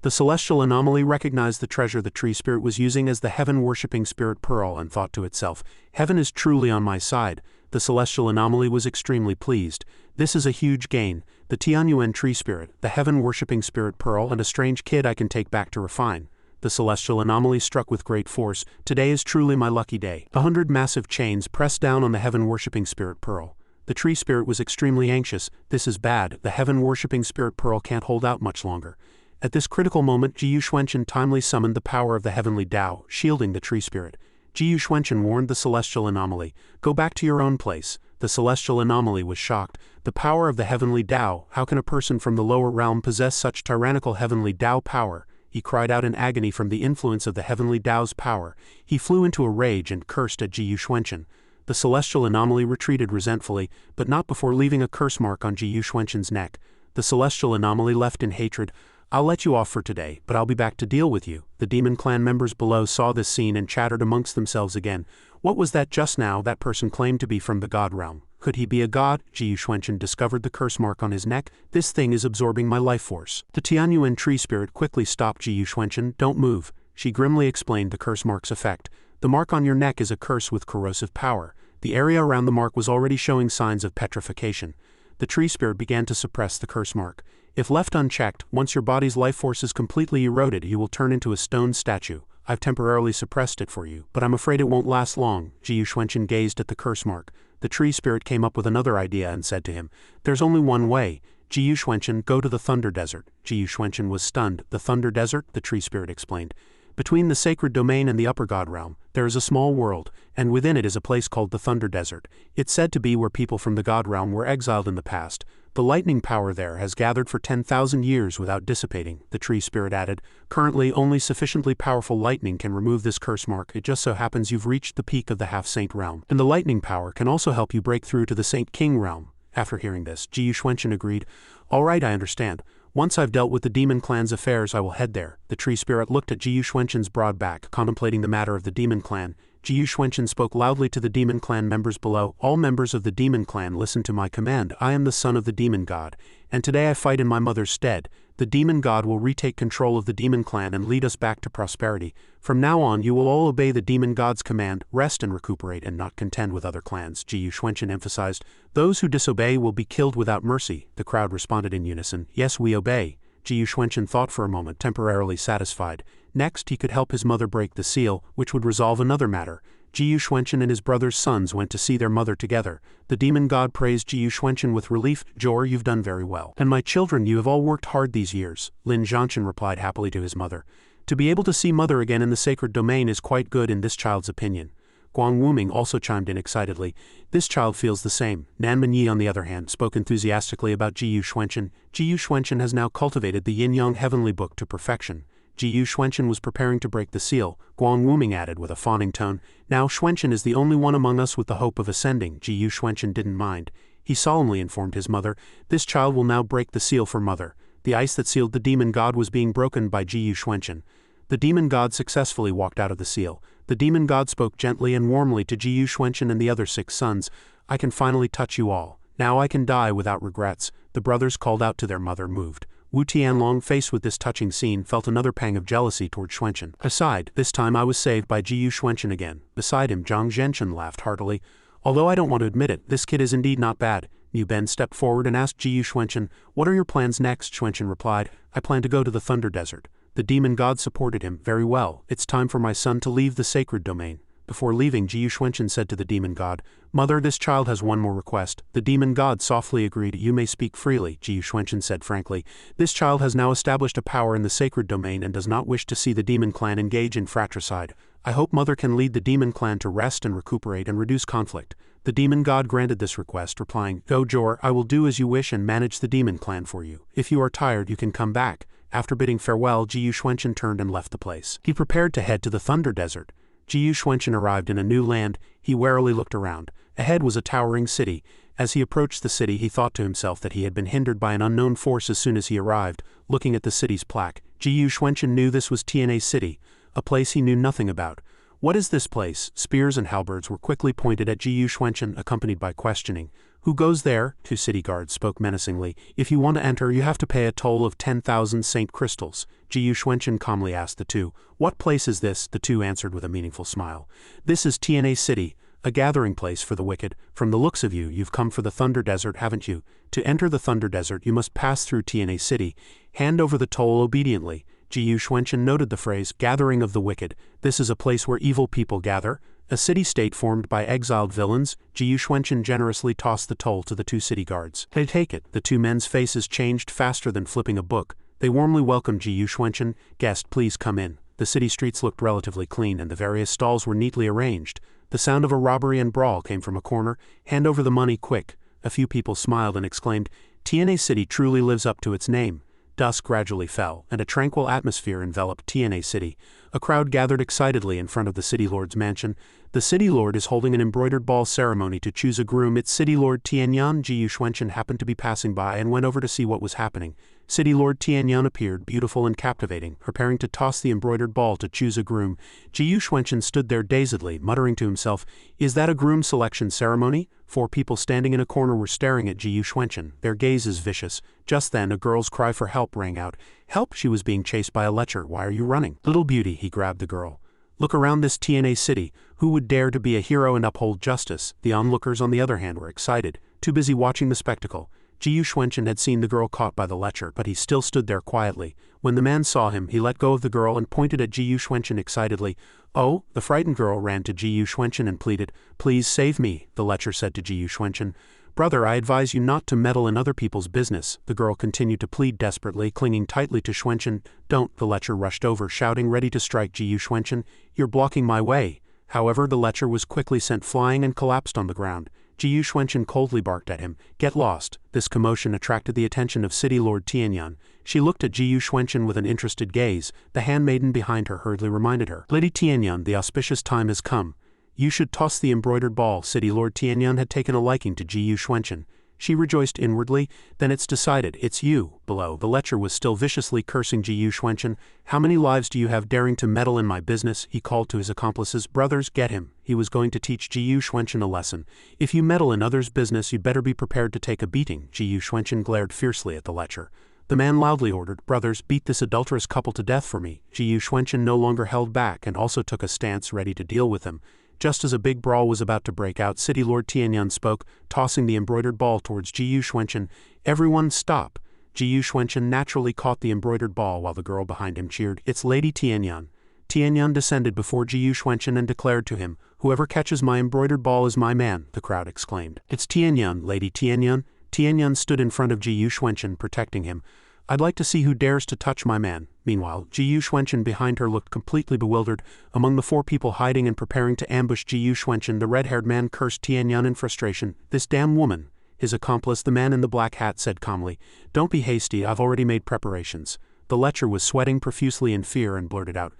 The celestial anomaly recognized the treasure the tree spirit was using as the heaven-worshipping spirit pearl and thought to itself, "Heaven is truly on my side." The celestial anomaly was extremely pleased. "This is a huge gain. The Tianyuan tree spirit, the heaven-worshipping spirit pearl, and a strange kid I can take back to refine." The celestial anomaly struck with great force. "Today is truly my lucky day." 100 massive chains pressed down on the heaven-worshipping spirit pearl. The tree spirit was extremely anxious. "This is bad. The heaven-worshipping spirit pearl can't hold out much longer." At this critical moment, Ji Yuxuanchen timely summoned the power of the heavenly Tao, shielding the tree spirit. Ji Yuxuanchen warned the celestial anomaly, "Go back to your own place." The celestial anomaly was shocked. The power of the heavenly Tao, how can a person from the lower realm possess such tyrannical heavenly Tao power? He cried out in agony from the influence of the heavenly Tao's power. He flew into a rage and cursed at Ji Yuxuanchen. The celestial anomaly retreated resentfully, but not before leaving a curse mark on Ji Yuxuanchen's neck. The celestial anomaly left in hatred. "I'll let you off for today, but I'll be back to deal with you." The demon clan members below saw this scene and chattered amongst themselves again. What was that just now? That person claimed to be from the god realm. Could he be a god? Ji Yuxuanchen discovered the curse mark on his neck. "This thing is absorbing my life force." The Tianyuan tree spirit quickly stopped Ji Yuxuanchen. "Don't move." She grimly explained the curse mark's effect. "The mark on your neck is a curse with corrosive power." The area around the mark was already showing signs of petrification. The tree spirit began to suppress the curse mark. "If left unchecked, once your body's life force is completely eroded, you will turn into a stone statue. I've temporarily suppressed it for you, but I'm afraid it won't last long." Ji Yuxuanchen gazed at the curse mark. The tree spirit came up with another idea and said to him, "There's only one way. Ji Yuxuanchen, go to the Thunder Desert." Ji Yuxuanchen was stunned. "The Thunder Desert?" the tree spirit explained. "Between the sacred domain and the upper god realm, there is a small world, and within it is a place called the Thunder Desert. It's said to be where people from the god realm were exiled in the past. The lightning power there has gathered for 10,000 years without dissipating, the tree spirit added. Currently, only sufficiently powerful lightning can remove this curse mark. It just so happens you've reached the peak of the half-saint realm. And the lightning power can also help you break through to the Saint King realm. After hearing this, Ji Yuxuanchen agreed. All right, I understand. Once I've dealt with the demon clan's affairs, I will head there. The tree spirit looked at Ji Yuxuanchen's broad back, contemplating the matter of the demon clan. Ji Yuxuanchen spoke loudly to the demon clan members below. All members of the demon clan, listen to my command. I am the son of the demon god, and today I fight in my mother's stead. The demon god will retake control of the demon clan and lead us back to prosperity. From now on, you will all obey the demon god's command, rest and recuperate, and not contend with other clans. Ji Yuxuanchen emphasized. Those who disobey will be killed without mercy. The crowd responded in unison. Yes, we obey. Ji Yuxuanchen thought for a moment, temporarily satisfied. Next, he could help his mother break the seal, which would resolve another matter. Ji Yuxuanchen and his brother's sons went to see their mother together. The demon god praised Ji Yuxuanchen with relief. Jor, you've done very well. And my children, you have all worked hard these years. Lin Zhanshan replied happily to his mother. To be able to see mother again in the sacred domain is quite good in this child's opinion. Guang Wuming also chimed in excitedly. This child feels the same. Nan Minyi, on the other hand, spoke enthusiastically about Ji Yuxuanchen. Ji Yuxuanchen has now cultivated the Yin-Yang Heavenly Book to perfection. Ji Yuxuanchen was preparing to break the seal. Guang Wuming added with a fawning tone. Now Xuanchen is the only one among us with the hope of ascending. Ji Yuxuanchen didn't mind. He solemnly informed his mother. This child will now break the seal for mother. The ice that sealed the demon god was being broken by Ji Yuxuanchen. The demon god successfully walked out of the seal. The demon god spoke gently and warmly to Ji Yuxuanchen and the other 6 sons. I can finally touch you all. Now I can die without regrets. The brothers called out to their mother, moved. Wu Tianlong, faced with this touching scene, felt another pang of jealousy toward Xuanchen. Aside, this time I was saved by Ji Yuxuanchen again. Beside him, Zhang Zhenchen laughed heartily. Although I don't want to admit it, this kid is indeed not bad. Yu Ben stepped forward and asked Ji Yuxuanchen, what are your plans next? Xuanchen replied, I plan to go to the Thunder Desert. The demon god supported him. Very well, it's time for my son to leave the sacred domain. Before leaving, Ji Yuxuanchen said to the demon god, Mother, this child has one more request. The demon god softly agreed. You may speak freely, Ji Yuxuanchen said frankly. This child has now established a power in the sacred domain and does not wish to see the demon clan engage in fratricide. I hope Mother can lead the demon clan to rest and recuperate and reduce conflict. The demon god granted this request, replying, Go Jor, I will do as you wish and manage the demon clan for you. If you are tired, you can come back. After bidding farewell, Ji Yuxuanchen turned and left the place. He prepared to head to the Thunder Desert. Ji Yuxuanchen arrived in a new land. He warily looked around. Ahead was a towering city. As he approached the city, he thought to himself that he had been hindered by an unknown force as soon as he arrived. Looking at the city's plaque, Ji Yuxuanchen knew this was TNA City, a place he knew nothing about. What is this place? Spears and halberds were quickly pointed at Ji Yuxuanchen, accompanied by questioning. Who goes there? 2 city guards spoke menacingly. If you want to enter, you have to pay a toll of 10,000 Saint crystals. Ji Yuxuanchen calmly asked the 2. What place is this? The 2 answered with a meaningful smile. This is TNA City, a gathering place for the wicked. From the looks of you, you've come for the Thunder Desert, haven't you? To enter the Thunder Desert, you must pass through TNA City. Hand over the toll obediently. Ji Yuxuanchen noted the phrase, gathering of the wicked. This is a place where evil people gather. A city-state formed by exiled villains. Ji Yuxuanchen generously tossed the toll to the 2 city guards. They take it. The 2 men's faces changed faster than flipping a book. They warmly welcomed Ji Yuxuanchen. Guest, please come in. The city streets looked relatively clean and the various stalls were neatly arranged. The sound of a robbery and brawl came from a corner. Hand over the money, quick. A few people smiled and exclaimed, TNA City truly lives up to its name. Dusk gradually fell, and a tranquil atmosphere enveloped TNA City. A crowd gathered excitedly in front of the City Lord's mansion. The City Lord is holding an embroidered ball ceremony to choose a groom. It's City Lord Tianyan. Ji Yuxuanchen happened to be passing by and went over to see what was happening. City Lord Tianyan appeared, beautiful and captivating, preparing to toss the embroidered ball to choose a groom. Ji Yuxuanchen stood there dazedly, muttering to himself, Is that a groom selection ceremony? 4 people standing in a corner were staring at Ji Yuxuanchen, their gazes vicious. Just then a girl's cry for help rang out. Help! She was being chased by a lecher. Why are you running? Little beauty, he grabbed the girl. Look around this TNA City. Who would dare to be a hero and uphold justice? The onlookers, on the other hand, were excited, too busy watching the spectacle. Ji Yuxuanchen had seen the girl caught by the lecher, but he still stood there quietly. When the man saw him, he let go of the girl and pointed at Ji Yuxuanchen excitedly. Oh, the frightened girl ran to Ji Yuxuanchen and pleaded. Please save me, the lecher said to Ji Yuxuanchen. Brother, I advise you not to meddle in other people's business. The girl continued to plead desperately, clinging tightly to Xuanchen. Don't, the lecher rushed over, shouting, ready to strike Ji Yuxuanchen. You're blocking my way. However, the lecher was quickly sent flying and collapsed on the ground. Ji Yuxuanchen coldly barked at him, "Get lost." This commotion attracted the attention of City Lord Tianyan. She looked at Ji Yuxuanchen with an interested gaze. The handmaiden behind her hurriedly reminded her, "Lady Tianyan, the auspicious time has come. You should toss the embroidered ball." City Lord Tianyan had taken a liking to Ji Yuxuanchen. She rejoiced inwardly. "Then it's decided, it's you." Below, the lecher was still viciously cursing Ji Yuxuanchen. "How many lives do you have daring to meddle in my business?" He called to his accomplices. "Brothers, get him." He was going to teach Ji Yuxuanchen a lesson. "If you meddle in others' business, you'd better be prepared to take a beating." Ji Yuxuanchen glared fiercely at the lecher. The man loudly ordered, "Brothers, beat this adulterous couple to death for me." Ji Yuxuanchen no longer held back and also took a stance ready to deal with him. Just as a big brawl was about to break out, City Lord Tianyan spoke, tossing the embroidered ball towards Ji Yuxuanchen. "Everyone stop." Ji Yuxuanchen naturally caught the embroidered ball while the girl behind him cheered, "It's Lady Tianyan." Tianyan descended before Ji Yuxuanchen and declared to him, "Whoever catches my embroidered ball is my man." The crowd exclaimed, "It's Tianyan, Lady Tianyan." Tianyan stood in front of Ji Yuxuanchen, protecting him. "I'd like to see who dares to touch my man." Meanwhile, Ji Yuxuanchen behind her looked completely bewildered. Among the four people hiding and preparing to ambush Ji Yuxuanchen, the red-haired man cursed Tianyan in frustration. "This damn woman." His accomplice, the man in the black hat, said calmly, "Don't be hasty, I've already made preparations." The lecher was sweating profusely in fear and blurted out,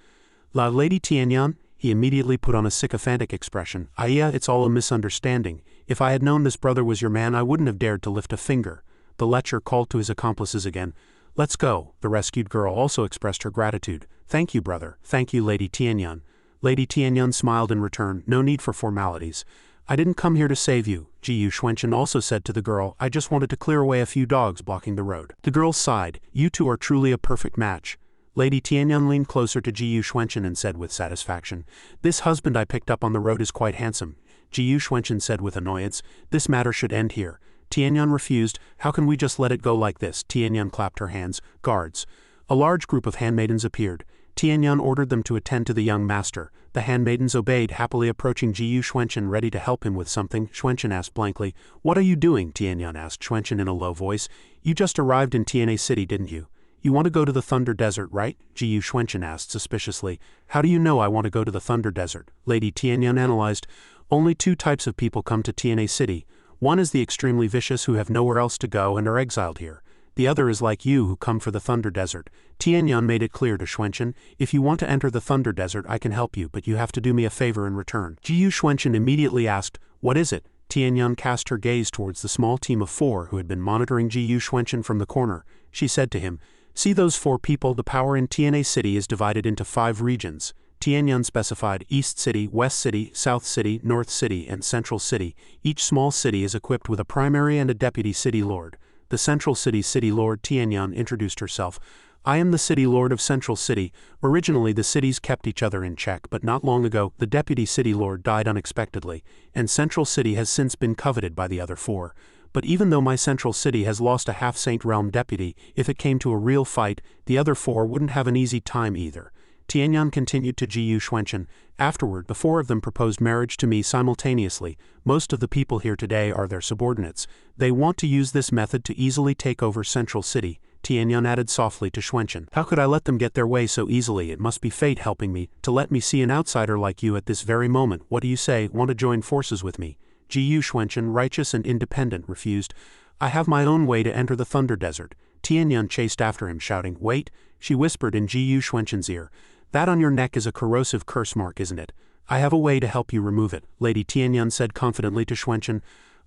"La Lady Tianyan?" He immediately put on a sycophantic expression. "Yeah, it's all a misunderstanding. If I had known this brother was your man, I wouldn't have dared to lift a finger." The lecher called to his accomplices again. "Let's go." The rescued girl also expressed her gratitude. "Thank you, brother." "Thank you, Lady Tianyan." Lady Tianyan smiled in return. "No need for formalities. I didn't come here to save you." Ji Yuxuanchen also said to the girl, "I just wanted to clear away a few dogs blocking the road." The girl sighed. "You two are truly a perfect match." Lady Tianyan leaned closer to Ji Yuxuanchen and said with satisfaction, "This husband I picked up on the road is quite handsome." Ji Yuxuanchen said with annoyance, "This matter should end here." Tianyan refused. "How can we just let it go like this?" Tianyan clapped her hands. "Guards." A large group of handmaidens appeared. Tianyan ordered them to attend to the young master. The handmaidens obeyed, happily approaching Ji Yuxuanchen ready to help him with something. Xuanchen asked blankly, "What are you doing?" Tianyan asked Xuanchen in a low voice. "You just arrived in TNA City, didn't you? You want to go to the Thunder Desert, right?" Ji Yuxuanchen asked suspiciously. "How do you know I want to go to the Thunder Desert?" Lady Tianyan analyzed. "Only two types of people come to TNA City. One is the extremely vicious who have nowhere else to go and are exiled here. The other is like you who come for the Thunder Desert." Tianyan made it clear to Xuanchen, "If you want to enter the Thunder Desert, I can help you, but you have to do me a favor in return." Ji Yuxuanchen immediately asked, "What is it?" Tianyan cast her gaze towards the small team of four who had been monitoring Ji Yuxuanchen from the corner. She said to him, "See those four people? The power in TNA City is divided into 5 regions. Tianyan specified East City, West City, South City, North City, and Central City. Each small city is equipped with a primary and a deputy city lord. The Central City's city lord," Tianyan introduced herself. "I am the city lord of Central City. Originally the cities kept each other in check, but not long ago the deputy city lord died unexpectedly, and Central City has since been coveted by the other 4. But even though my Central City has lost a half-Saint Realm deputy, if it came to a real fight, the other 4 wouldn't have an easy time either." Tianyan continued to Ji Yuxuanchen. "Afterward, the 4 of them proposed marriage to me simultaneously. Most of the people here today are their subordinates. They want to use this method to easily take over Central City." Tianyan added softly to Xuanchen, "How could I let them get their way so easily? It must be fate helping me, to let me see an outsider like you at this very moment. What do you say? Want to join forces with me?" Ji Yuxuanchen, righteous and independent, refused. "I have my own way to enter the Thunder Desert." Tianyan chased after him, shouting, "Wait!" She whispered in Ji Yuxuanchen's ear, "That on your neck is a corrosive curse mark, isn't it? I have a way to help you remove it." Lady Tianyan said confidently to Xuanchen,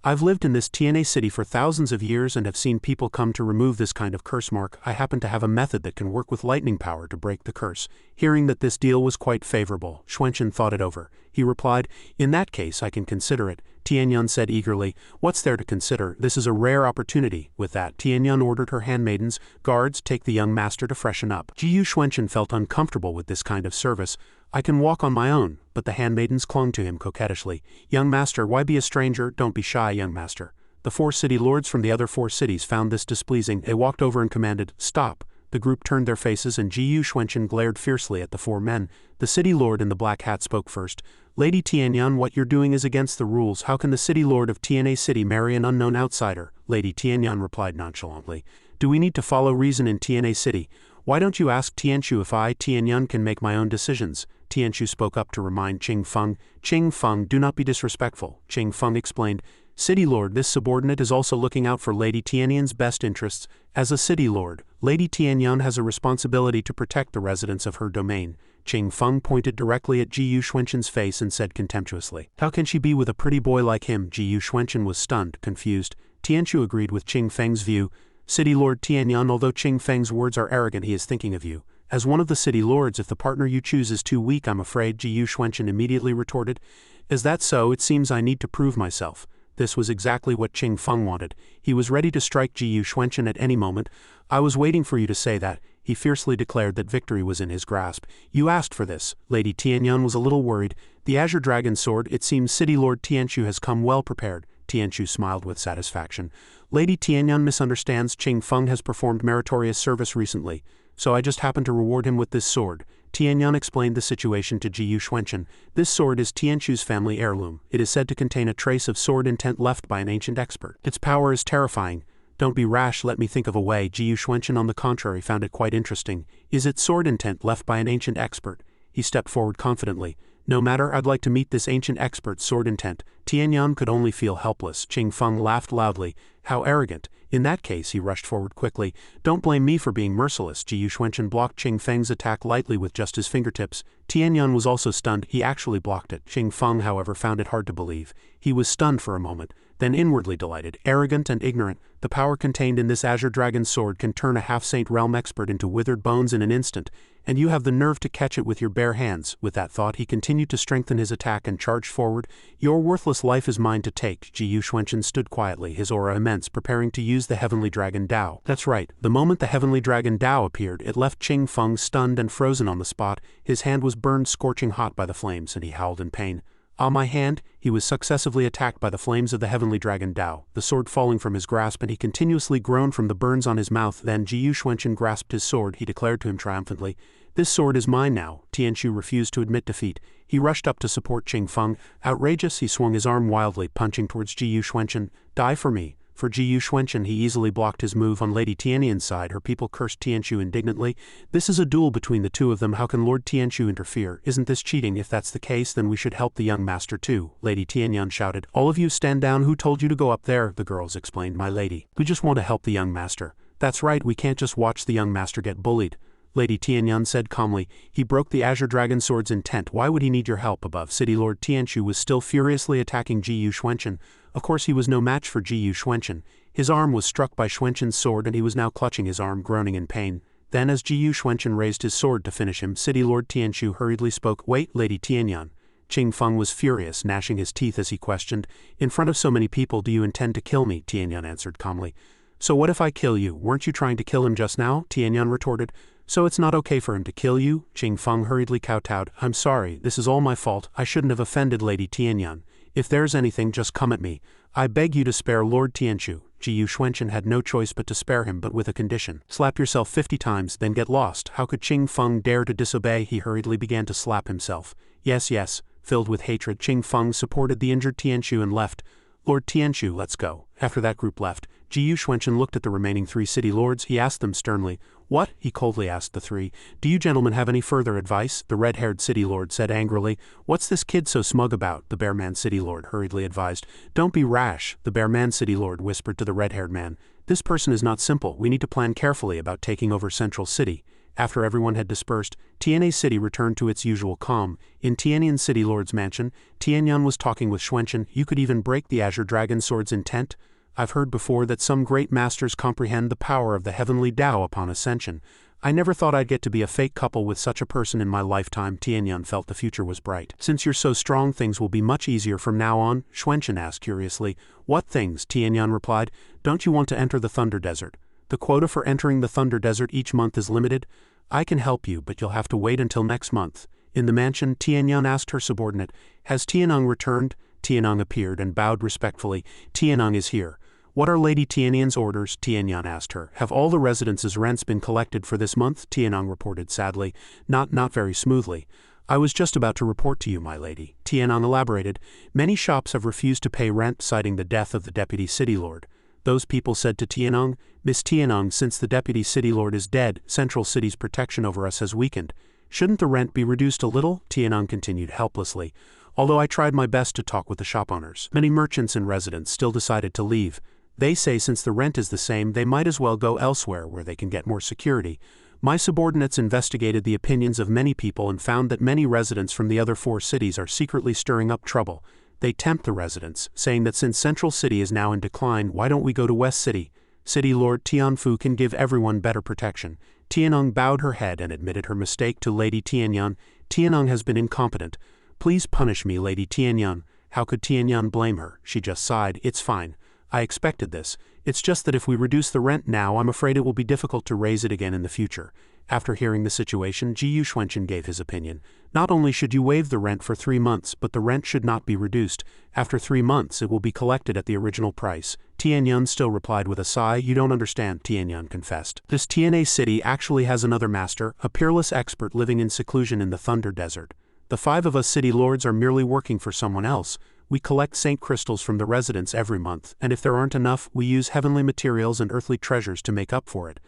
"I've lived in this TNA City for thousands of years and have seen people come to remove this kind of curse mark. I happen to have a method that can work with lightning power to break the curse." Hearing that this deal was quite favorable, Xuanchen thought it over. He replied, "In that case, I can consider it." Tianyan said eagerly, "What's there to consider? This is a rare opportunity." With that, Tianyan ordered her handmaidens, "Guards, take the young master to freshen up." Ji Yuxuanchen felt uncomfortable with this kind of service. "I can walk on my own," but the handmaidens clung to him coquettishly. "Young master, why be a stranger? Don't be shy, young master." The 4 city lords from the other 4 cities found this displeasing. They walked over and commanded, "Stop." The group turned their faces and Ji Yuxuanchen glared fiercely at the 4 men. The city lord in the black hat spoke first. "Lady Tianyan, what you're doing is against the rules. How can the city lord of TNA City marry an unknown outsider?" Lady Tianyan replied nonchalantly, "Do we need to follow reason in TNA City? Why don't you ask Tianshu if I, Tianyan, can make my own decisions?" Tianshu spoke up to remind Qing Feng. "Qing Feng, do not be disrespectful." Qing Feng explained, City Lord, this subordinate is also looking out for Lady Tianyan's best interests. As a City Lord, Lady Tianyan has a responsibility to protect the residents of her domain. Qing Feng pointed directly at Ji Yuxuanqian's face and said contemptuously, "How can she be with a pretty boy like him?" Ji Yuxuanqian was stunned, confused. Tianchu agreed with Qing Feng's view. City Lord Tianyan, although Qing Feng's words are arrogant, he is thinking of you. As one of the City Lords, if the partner you choose is too weak, I'm afraid, Ji Yuxuanqian immediately retorted. Is that so? It seems I need to prove myself. This was exactly what Qing Feng wanted. He was ready to strike Ji Yuxuanqian at any moment. I was waiting for you to say that. He fiercely declared that victory was in his grasp. You asked for this. Lady Tianyan was a little worried. The Azure Dragon Sword, it seems City Lord Tianchu has come well prepared. Tianchu smiled with satisfaction. Lady Tianyan misunderstands. Qing Feng has performed meritorious service recently, so I just happened to reward him with this sword. Tianyan explained the situation to Ji Yuxuanqian. This sword is Tianchu's family heirloom. It is said to contain a trace of sword intent left by an ancient expert. Its power is terrifying. Don't be rash, let me think of a way. Ji Yuxuanqian, on the contrary, found it quite interesting. Is it sword intent left by an ancient expert? He stepped forward confidently. No matter, I'd like to meet this ancient expert's sword intent. Tianyan could only feel helpless. Qing Feng laughed loudly. How arrogant. In that case, he rushed forward quickly. Don't blame me for being merciless. Ji Yuxuanqian blocked Qing Feng's attack lightly with just his fingertips. Tianyan was also stunned. He actually blocked it. Qing Feng, however, found it hard to believe. He was stunned for a moment, then inwardly delighted. Arrogant and ignorant, the power contained in this Azure Dragon Sword can turn a half-saint realm expert into withered bones in an instant, and you have the nerve to catch it with your bare hands. With that thought, he continued to strengthen his attack and charged forward. Your worthless life is mine to take. Ji Yuxuanqian stood quietly, his aura immense, preparing to use the Heavenly Dragon Dao. That's right, the moment the Heavenly Dragon Dao appeared, it left Qing Feng stunned and frozen on the spot. His hand was burned scorching hot by the flames, and he howled in pain. Ah, my hand! He was successively attacked by the flames of the Heavenly Dragon Dao, the sword falling from his grasp, and he continuously groaned from the burns on his mouth. Then Ji Yuxuanqian grasped his sword. He declared to him triumphantly, "This sword is mine now." Tianchu refused to admit defeat. He rushed up to support Qing Feng. Outrageous, he swung his arm wildly, punching towards Ji Yuxuanqian. Die for me. For Ji Yuxuanqian, he easily blocked his move. On Lady Tianyan's side, her people cursed Tianchu indignantly. This is a duel between the two of them. How can Lord Tianchu interfere? Isn't this cheating? If that's the case, then we should help the young master too. Lady Tianyan shouted. All of you stand down. Who told you to go up there? The girls explained. My lady, we just want to help the young master. That's right, we can't just watch the young master get bullied. Lady Tianyan said calmly. He broke the Azure Dragon Sword's intent. Why would he need your help? Above, City Lord Tianchu was still furiously attacking Ji Yuxuanqian. Of course he was no match for Ji Yuxuanqian. His arm was struck by Xuanqian's sword and he was now clutching his arm, groaning in pain. Then as Ji Yuxuanqian raised his sword to finish him, City Lord Tianchu hurriedly spoke. Wait, Lady Tianyan. Qing Feng was furious, gnashing his teeth as he questioned. In front of so many people, do you intend to kill me? Tianyan answered calmly. So what if I kill you? Weren't you trying to kill him just now? Tianyan retorted. So it's not okay for him to kill you? Qing Feng hurriedly kowtowed. I'm sorry, this is all my fault. I shouldn't have offended Lady Tianyan. If there's anything, just come at me. I beg you to spare Lord Tianchu. Ji Yuxuanqian had no choice but to spare him, but with a condition. Slap yourself 50 times, then get lost. How could Qing Feng dare to disobey? He hurriedly began to slap himself. Yes, yes. Filled with hatred, Qing Feng supported the injured Tianchu and left. Lord Tianchu, let's go. After that group left, Ji Yuxuanqian looked at the remaining 3 city lords. He asked them sternly. What? He coldly asked the 3. Do you gentlemen have any further advice? The red-haired city lord said angrily. What's this kid so smug about? The bear-man city lord hurriedly advised. Don't be rash, the bear-man city lord whispered to the red-haired man. This person is not simple. We need to plan carefully about taking over Central City. After everyone had dispersed, Tian'an City returned to its usual calm. In Tian'an City Lord's mansion, Tianyan was talking with Xuanqian. You could even break the Azure Dragon Sword's intent? I've heard before that some great masters comprehend the power of the heavenly Tao upon ascension. I never thought I'd get to be a fake couple with such a person in my lifetime. Tianyan felt the future was bright. Since you're so strong, things will be much easier from now on, Xuanqian asked curiously. What things? Tianyan replied. Don't you want to enter the Thunder Desert? The quota for entering the Thunder Desert each month is limited. I can help you, but you'll have to wait until next month. In the mansion, Tianyan asked her subordinate, Has Tian'an returned? Tian'an appeared and bowed respectfully. Tian'an is here. What are Lady Tianyan's orders? Tianyan asked her. Have all the residences' rents been collected for this month? Tian'an reported sadly. Not very smoothly. I was just about to report to you, my lady. Tian'an elaborated. Many shops have refused to pay rent, citing the death of the deputy city lord. Those people said to Tian'an, Miss Tian'an, since the deputy city lord is dead, Central City's protection over us has weakened. Shouldn't the rent be reduced a little? Tian'an continued helplessly. although I tried my best to talk with the shop owners. Many merchants and residents still decided to leave. They say since the rent is the same, they might as well go elsewhere where they can get more security. My subordinates investigated the opinions of many people and found that many residents from the other 4 cities are secretly stirring up trouble. They tempt the residents, saying that since Central City is now in decline, why don't we go to West City? City Lord Tianfu can give everyone better protection. Tianyang bowed her head and admitted her mistake to Lady Tianyang. Tianyang has been incompetent. Please punish me, Lady Tianyang. How could Tianyang blame her? She just sighed. It's fine. I expected this. It's just that if we reduce the rent now, I'm afraid it will be difficult to raise it again in the future. After hearing the situation, Ji Yuxuanchen gave his opinion. Not only should you waive the rent for 3 months, but the rent should not be reduced. After 3 months, it will be collected at the original price. Tianyang still replied with a sigh. You don't understand, Tianyang confessed. This TNA city actually has another master, a peerless expert living in seclusion in the Thunder Desert. The 5 of us city lords are merely working for someone else. We collect saint crystals from the residents every month, and if there aren't enough, we use heavenly materials and earthly treasures to make up for it.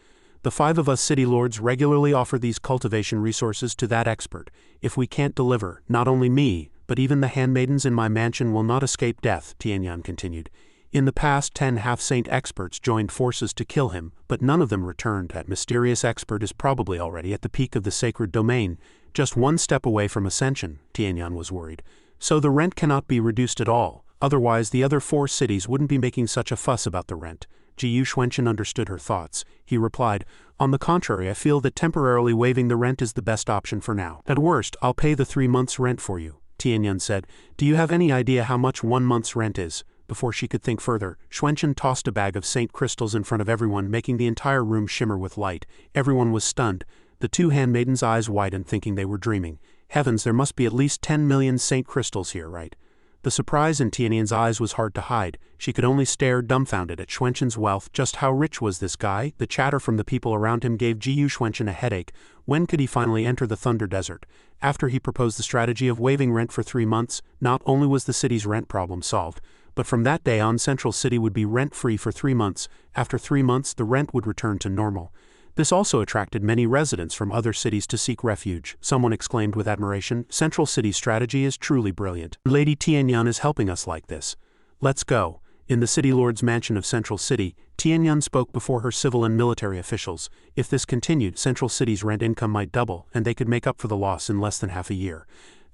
The 5 of us city lords regularly offer these cultivation resources to that expert. If we can't deliver, not only me, but even the handmaidens in my mansion will not escape death, Tianyang continued. In the past, 10 half-saint experts joined forces to kill him, but none of them returned. That mysterious expert is probably already at the peak of the sacred domain, just 1 step away from ascension, Tianyang was worried. So the rent cannot be reduced at all, otherwise the other 4 cities wouldn't be making such a fuss about the rent. Ji Yuxuanchen understood her thoughts. He replied, on the contrary, I feel that temporarily waiving the rent is the best option for now. At worst, I'll pay the 3 months' rent for you. Tianyang said, do you have any idea how much 1 month's rent is? Before she could think further, Xuanchen tossed a bag of saint crystals in front of everyone, making the entire room shimmer with light. Everyone was stunned. The 2 handmaidens' eyes widened, thinking they were dreaming. Heavens, there must be at least 10 million saint crystals here, right? The surprise in Tianyang's eyes was hard to hide. She could only stare dumbfounded at Xuanchen's wealth. Just how rich was this guy? The chatter from the people around him gave Ji Yuxuanchen a headache. When could he finally enter the Thunder Desert? After he proposed the strategy of waiving rent for 3 months, not only was the city's rent problem solved, but from that day on Central City would be rent-free for 3 months. After 3 months, the rent would return to normal. This also attracted many residents from other cities to seek refuge. Someone exclaimed with admiration, Central City's strategy is truly brilliant. Lady Tianyang is helping us like this. Let's go. In the City Lord's mansion of Central City, Tianyang spoke before her civil and military officials. If this continued, Central City's rent income might double, and they could make up for the loss in less than half a year.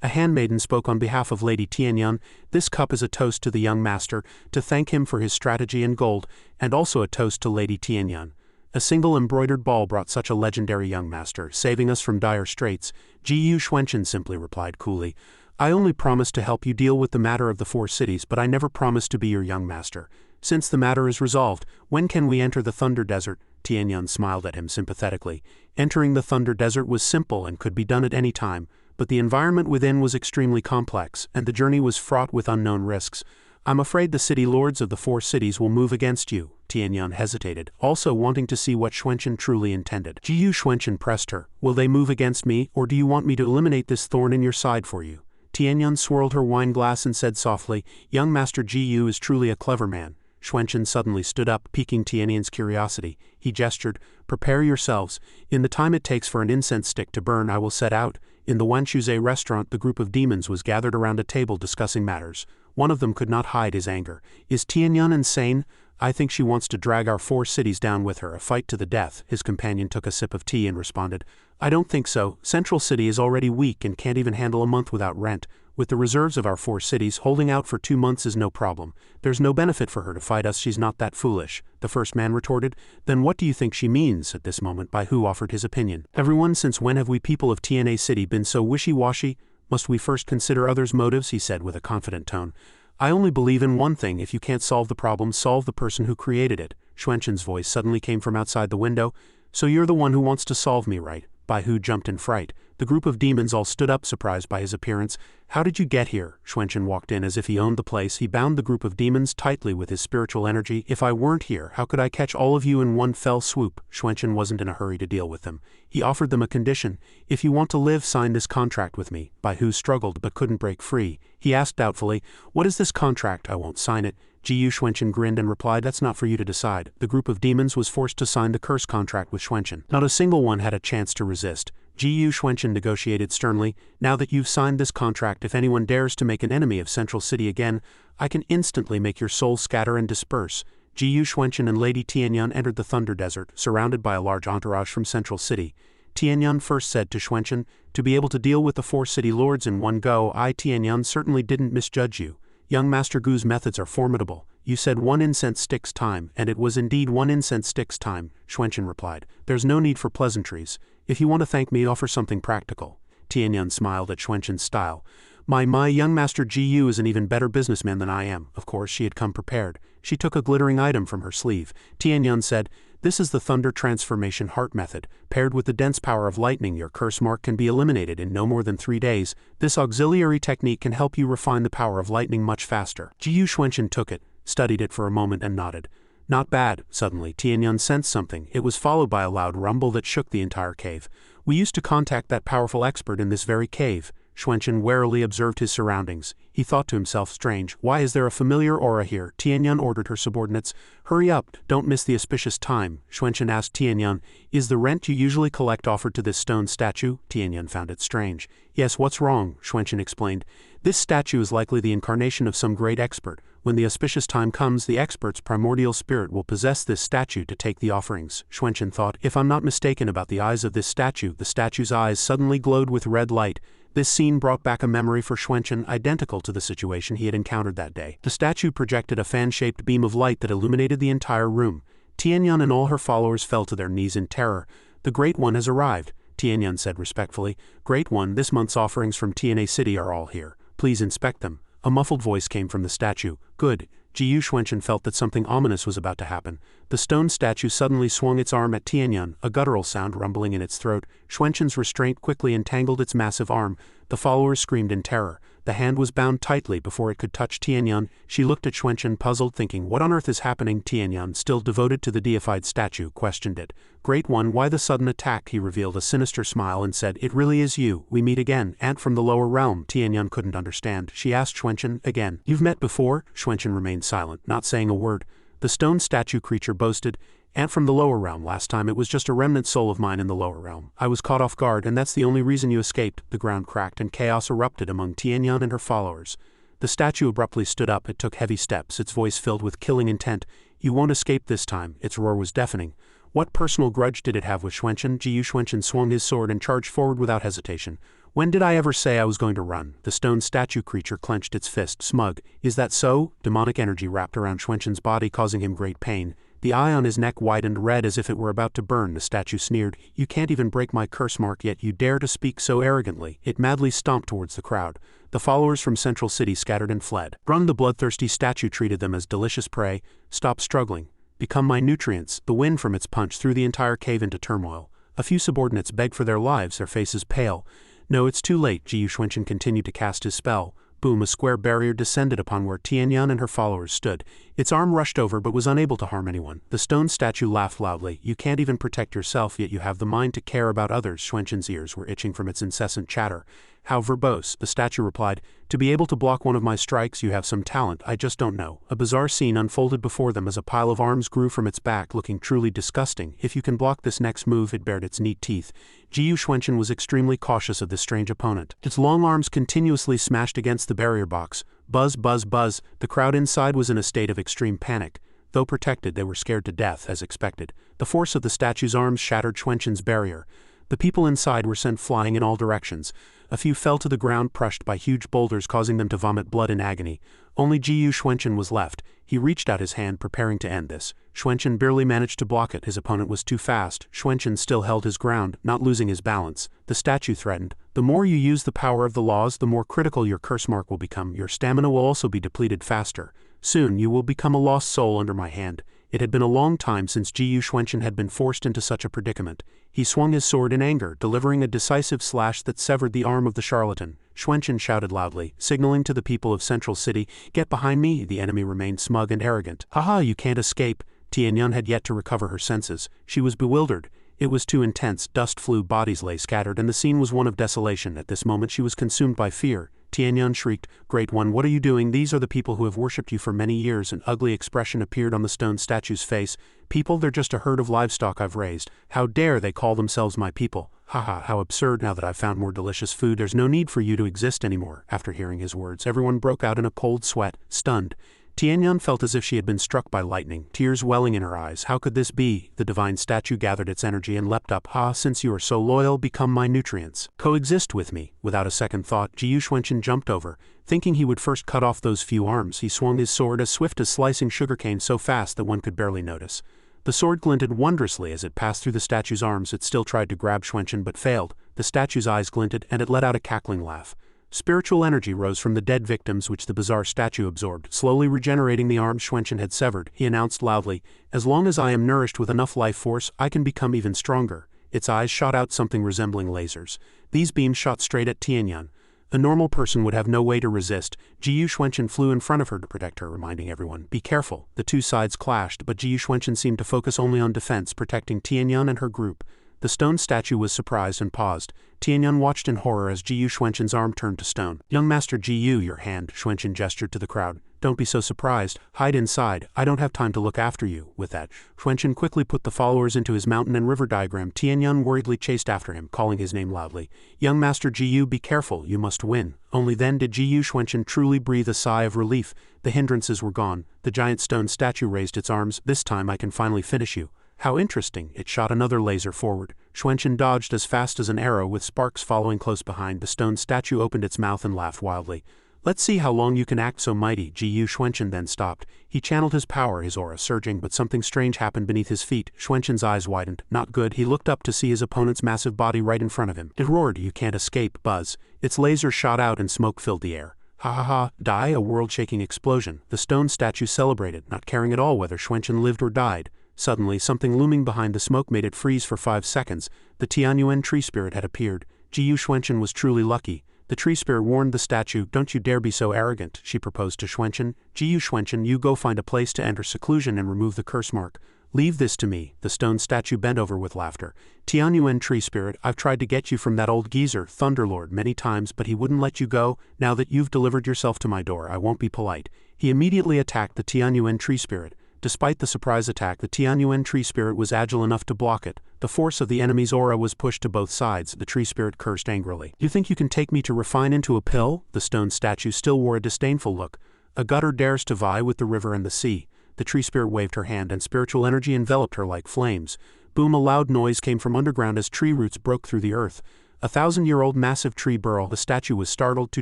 A handmaiden spoke on behalf of Lady Tianyang. This cup is a toast to the young master, to thank him for his strategy and gold, and also a toast to Lady Tianyang. A single embroidered ball brought such a legendary young master, saving us from dire straits. Ji Yuxuanchen simply replied coolly, I only promised to help you deal with the matter of the 4 cities, but I never promised to be your young master. Since the matter is resolved, when can we enter the Thunder Desert? Tianyang smiled at him sympathetically. Entering the Thunder Desert was simple and could be done at any time, but the environment within was extremely complex, and the journey was fraught with unknown risks. I'm afraid the city lords of the 4 cities will move against you. Tianyang hesitated, also wanting to see what Xuanchen truly intended. Ji Yuxuanchen pressed her. Will they move against me, or do you want me to eliminate this thorn in your side for you? Tianyang swirled her wine glass and said softly, young Master Ji Yu is truly a clever man. Xuanchen suddenly stood up, piquing Tianyang's curiosity. He gestured, prepare yourselves. In the time it takes for an incense stick to burn, I will set out. In the Wanshuzhe restaurant, the group of demons was gathered around a table discussing matters. One of them could not hide his anger. Is Tianyang insane? I think she wants to drag our 4 cities down with her, a fight to the death. His companion took a sip of tea and responded, I don't think so. Central City is already weak and can't even handle a month without rent. With the reserves of our 4 cities, holding out for 2 months is no problem. There's no benefit for her to fight us, she's not that foolish. The first man retorted, then what do you think she means? At this moment, Bai Hu offered his opinion. Everyone, since when have we people of TNA City been so wishy-washy? Must we first consider others' motives? He said with a confident tone. I only believe in one thing, if you can't solve the problem, solve the person who created it. Xuanchen's voice suddenly came from outside the window. So you're the one who wants to solve me, right? Bai Hu jumped in fright. The group of demons all stood up, surprised by his appearance. How did you get here? Xuanchen walked in as if he owned the place. He bound the group of demons tightly with his spiritual energy. If I weren't here, how could I catch all of you in one fell swoop? Xuanchen wasn't in a hurry to deal with them. He offered them a condition. If you want to live, sign this contract with me. Bai Hu struggled but couldn't break free. He asked doubtfully, what is this contract? I won't sign it. Ji Yuxuanchen grinned and replied, that's not for you to decide. The group of demons was forced to sign the curse contract with Xuanchen. Not a single one had a chance to resist. Ji Xuanchen negotiated sternly. Now that you've signed this contract, if anyone dares to make an enemy of Central City again, I can instantly make your soul scatter and disperse. Ji Xuanchen and Lady Tianyun entered the Thunder Desert, surrounded by a large entourage from Central City. Tianyun first said to Xuanchen, to be able to deal with the 4 city lords in one go, I Tianyun certainly didn't misjudge you. Young Master Gu's methods are formidable. You said 1 incense stick's time, and it was indeed 1 incense stick's time, Xuanchen replied. There's no need for pleasantries. If you want to thank me, offer something practical. Tianyun smiled at Xuanchen's style. My young Master Ji is an even better businessman than I am. Of course, she had come prepared. She took a glittering item from her sleeve. Tianyun said, this is the Thunder Transformation Heart Method. Paired with the dense power of lightning, your curse mark can be eliminated in no more than 3 days. This auxiliary technique can help you refine the power of lightning much faster. Ji Xuanchen took it, studied it for a moment and nodded. Not bad. Suddenly, Tianyun sensed something. It was followed by a loud rumble that shook the entire cave. We used to contact that powerful expert in this very cave. Xuanchen warily observed his surroundings. He thought to himself, strange, why is there a familiar aura here? Tianyun ordered her subordinates. Hurry up, don't miss the auspicious time. Xuanchen asked Tianyun, is the rent you usually collect offered to this stone statue? Tianyun found it strange. Yes, what's wrong? Xuanchen explained. This statue is likely the incarnation of some great expert. When the auspicious time comes, the expert's primordial spirit will possess this statue to take the offerings. Xuanchen thought, if I'm not mistaken about the eyes of this statue, the statue's eyes suddenly glowed with red light. This scene brought back a memory for Xuanchen identical to the situation he had encountered that day. The statue projected a fan-shaped beam of light that illuminated the entire room. Tianyun and all her followers fell to their knees in terror. The Great One has arrived, Tianyun said respectfully. Great One, this month's offerings from TNA City are all here. Please inspect them. A muffled voice came from the statue. Good. Ji Xuanchen felt that something ominous was about to happen. The stone statue suddenly swung its arm at Tianyun, a guttural sound rumbling in its throat. Xuanchen's restraint quickly entangled its massive arm. The followers screamed in terror. The hand was bound tightly before it could touch Tianyun. She looked at Xuanchen, puzzled, thinking, what on earth is happening? Tianyun, still devoted to the deified statue, questioned it. Great One, why the sudden attack? He revealed a sinister smile and said, it really is you. We meet again. Ant from the lower realm. Tianyun couldn't understand. She asked Xuanchen again. You've met before? Xuanchen remained silent, not saying a word. The stone statue creature boasted, Ant from the lower realm. Last time it was just a remnant soul of mine in the lower realm. I was caught off guard, and that's the only reason you escaped. The ground cracked and chaos erupted among Tianyun and her followers. The statue abruptly stood up. It took heavy steps, its voice filled with killing intent. You won't escape this time. Its roar was deafening. What personal grudge did it have with Xuanchen? Ji Xuanchen swung his sword and charged forward without hesitation. When did I ever say I was going to run? The stone statue creature clenched its fist, smug. Is that so? Demonic energy wrapped around Xuanchen's body, causing him great pain. The eye on his neck widened red as if it were about to burn. The statue sneered. You can't even break my curse mark, yet you dare to speak so arrogantly. It madly stomped towards the crowd. The followers from Central City scattered and fled. Run! The bloodthirsty statue treated them as delicious prey. Stop struggling. Become my nutrients. The wind from its punch threw the entire cave into turmoil. A few subordinates begged for their lives, their faces pale. No, it's too late. Ji Xuanchen continued to cast his spell. Boom, a square barrier descended upon where Tianyun and her followers stood. Its arm rushed over but was unable to harm anyone. The stone statue laughed loudly. You can't even protect yourself, yet you have the mind to care about others. Xuanchen's ears were itching from its incessant chatter. How verbose, the statue replied. To be able to block one of my strikes, you have some talent, I just don't know. A bizarre scene unfolded before them as a pile of arms grew from its back, looking truly disgusting. If you can block this next move, it bared its neat teeth. Ji Xuanchen was extremely cautious of this strange opponent. Its long arms continuously smashed against the barrier box. Buzz, buzz, buzz. The crowd inside was in a state of extreme panic. Though protected, they were scared to death, as expected. The force of the statue's arms shattered Xuanchen's barrier. The people inside were sent flying in all directions. A few fell to the ground, crushed by huge boulders, causing them to vomit blood in agony. Only Ji Xuanchen was left. He reached out his hand, preparing to end this. Xuanchen barely managed to block it. His opponent was too fast. Xuanchen still held his ground, not losing his balance. The statue threatened. The more you use the power of the laws, the more critical your curse mark will become. Your stamina will also be depleted faster. Soon you will become a lost soul under my hand. It had been a long time since Ji Xuanchen had been forced into such a predicament. He swung his sword in anger, delivering a decisive slash that severed the arm of the charlatan. Xuanchen shouted loudly, signaling to the people of Central City, "Get behind me!" The enemy remained smug and arrogant. "Haha, you can't escape!" Tianyun had yet to recover her senses. She was bewildered. It was too intense. Dust flew, bodies lay scattered, and the scene was one of desolation. At this moment she was consumed by fear. Tianyun shrieked, "Great One, what are you doing? These are the people who have worshipped you for many years." An ugly expression appeared on the stone statue's face. "People, they're just a herd of livestock I've raised. How dare they call themselves my people? Haha, how absurd. Now that I've found more delicious food, there's no need for you to exist anymore. After hearing his words, everyone broke out in a cold sweat, stunned. Tianyun felt as if she had been struck by lightning, tears welling in her eyes. How could this be? The divine statue gathered its energy and leapt up. Since you are so loyal, become my nutrients. Coexist with me. Without a second thought, Ji Yuxuanchen jumped over. Thinking he would first cut off those few arms, he swung his sword as swift as slicing sugarcane, so fast that one could barely notice. The sword glinted wondrously as it passed through the statue's arms. It still tried to grab Xuanchen but failed. The statue's eyes glinted, and it let out a cackling laugh. Spiritual energy rose from the dead victims which the bizarre statue absorbed, slowly regenerating the arms Xuanchen had severed. He announced loudly, "As long as I am nourished with enough life force, I can become even stronger." Its eyes shot out something resembling lasers. These beams shot straight at Tianyun. A normal person would have no way to resist. Ji Yuxuanchen flew in front of her to protect her, reminding everyone, "Be careful." The two sides clashed, but Ji Yuxuanchen seemed to focus only on defense, protecting Tianyun and her group. The stone statue was surprised and paused. Tianyun watched in horror as Ji Yuxuanchen arm turned to stone. "Young Master Ji Yu, your hand," Xuanchen gestured to the crowd. "Don't be so surprised. Hide inside. I don't have time to look after you." With that, Xuanchen quickly put the followers into his mountain and river diagram. Tianyun worriedly chased after him, calling his name loudly. "Young Master Ji Yu, be careful. You must win." Only then did Ji Yuxuanchen truly breathe a sigh of relief. The hindrances were gone. The giant stone statue raised its arms. "This time I can finally finish you." "How interesting." It shot another laser forward. Xuanchen dodged as fast as an arrow, with sparks following close behind. The stone statue opened its mouth and laughed wildly. "Let's see how long you can act so mighty." Ji Yuxuanchen then stopped. He channeled his power, his aura surging, but something strange happened beneath his feet. Xuanchen's eyes widened. Not good. He looked up to see his opponent's massive body right in front of him. It roared, "You can't escape." Buzz. Its laser shot out and smoke filled the air. "Ha ha ha, die!" A world-shaking explosion. The stone statue celebrated, not caring at all whether Xuanchen lived or died. Suddenly, something looming behind the smoke made it freeze for 5 seconds. The Tianyuan tree spirit had appeared. Ji Yuxuanchen was truly lucky. The tree spirit warned the statue, "Don't you dare be so arrogant," she proposed to Xuanchen. "Ji Yuxuanchen, you go find a place to enter seclusion and remove the curse mark. Leave this to me." The stone statue bent over with laughter. "Tianyuan tree spirit, I've tried to get you from that old geezer, Thunderlord, many times, but he wouldn't let you go. Now that you've delivered yourself to my door, I won't be polite." He immediately attacked the Tianyuan tree spirit. Despite the surprise attack, the Tianyuan tree spirit was agile enough to block it. The force of the enemy's aura was pushed to both sides. The tree spirit cursed angrily. "You think you can take me to refine into a pill?" The stone statue still wore a disdainful look. "A gutter dares to vie with the river and the sea." The tree spirit waved her hand, and spiritual energy enveloped her like flames. Boom! A loud noise came from underground as tree roots broke through the earth. A 1,000-year-old massive tree burl. The statue was startled, too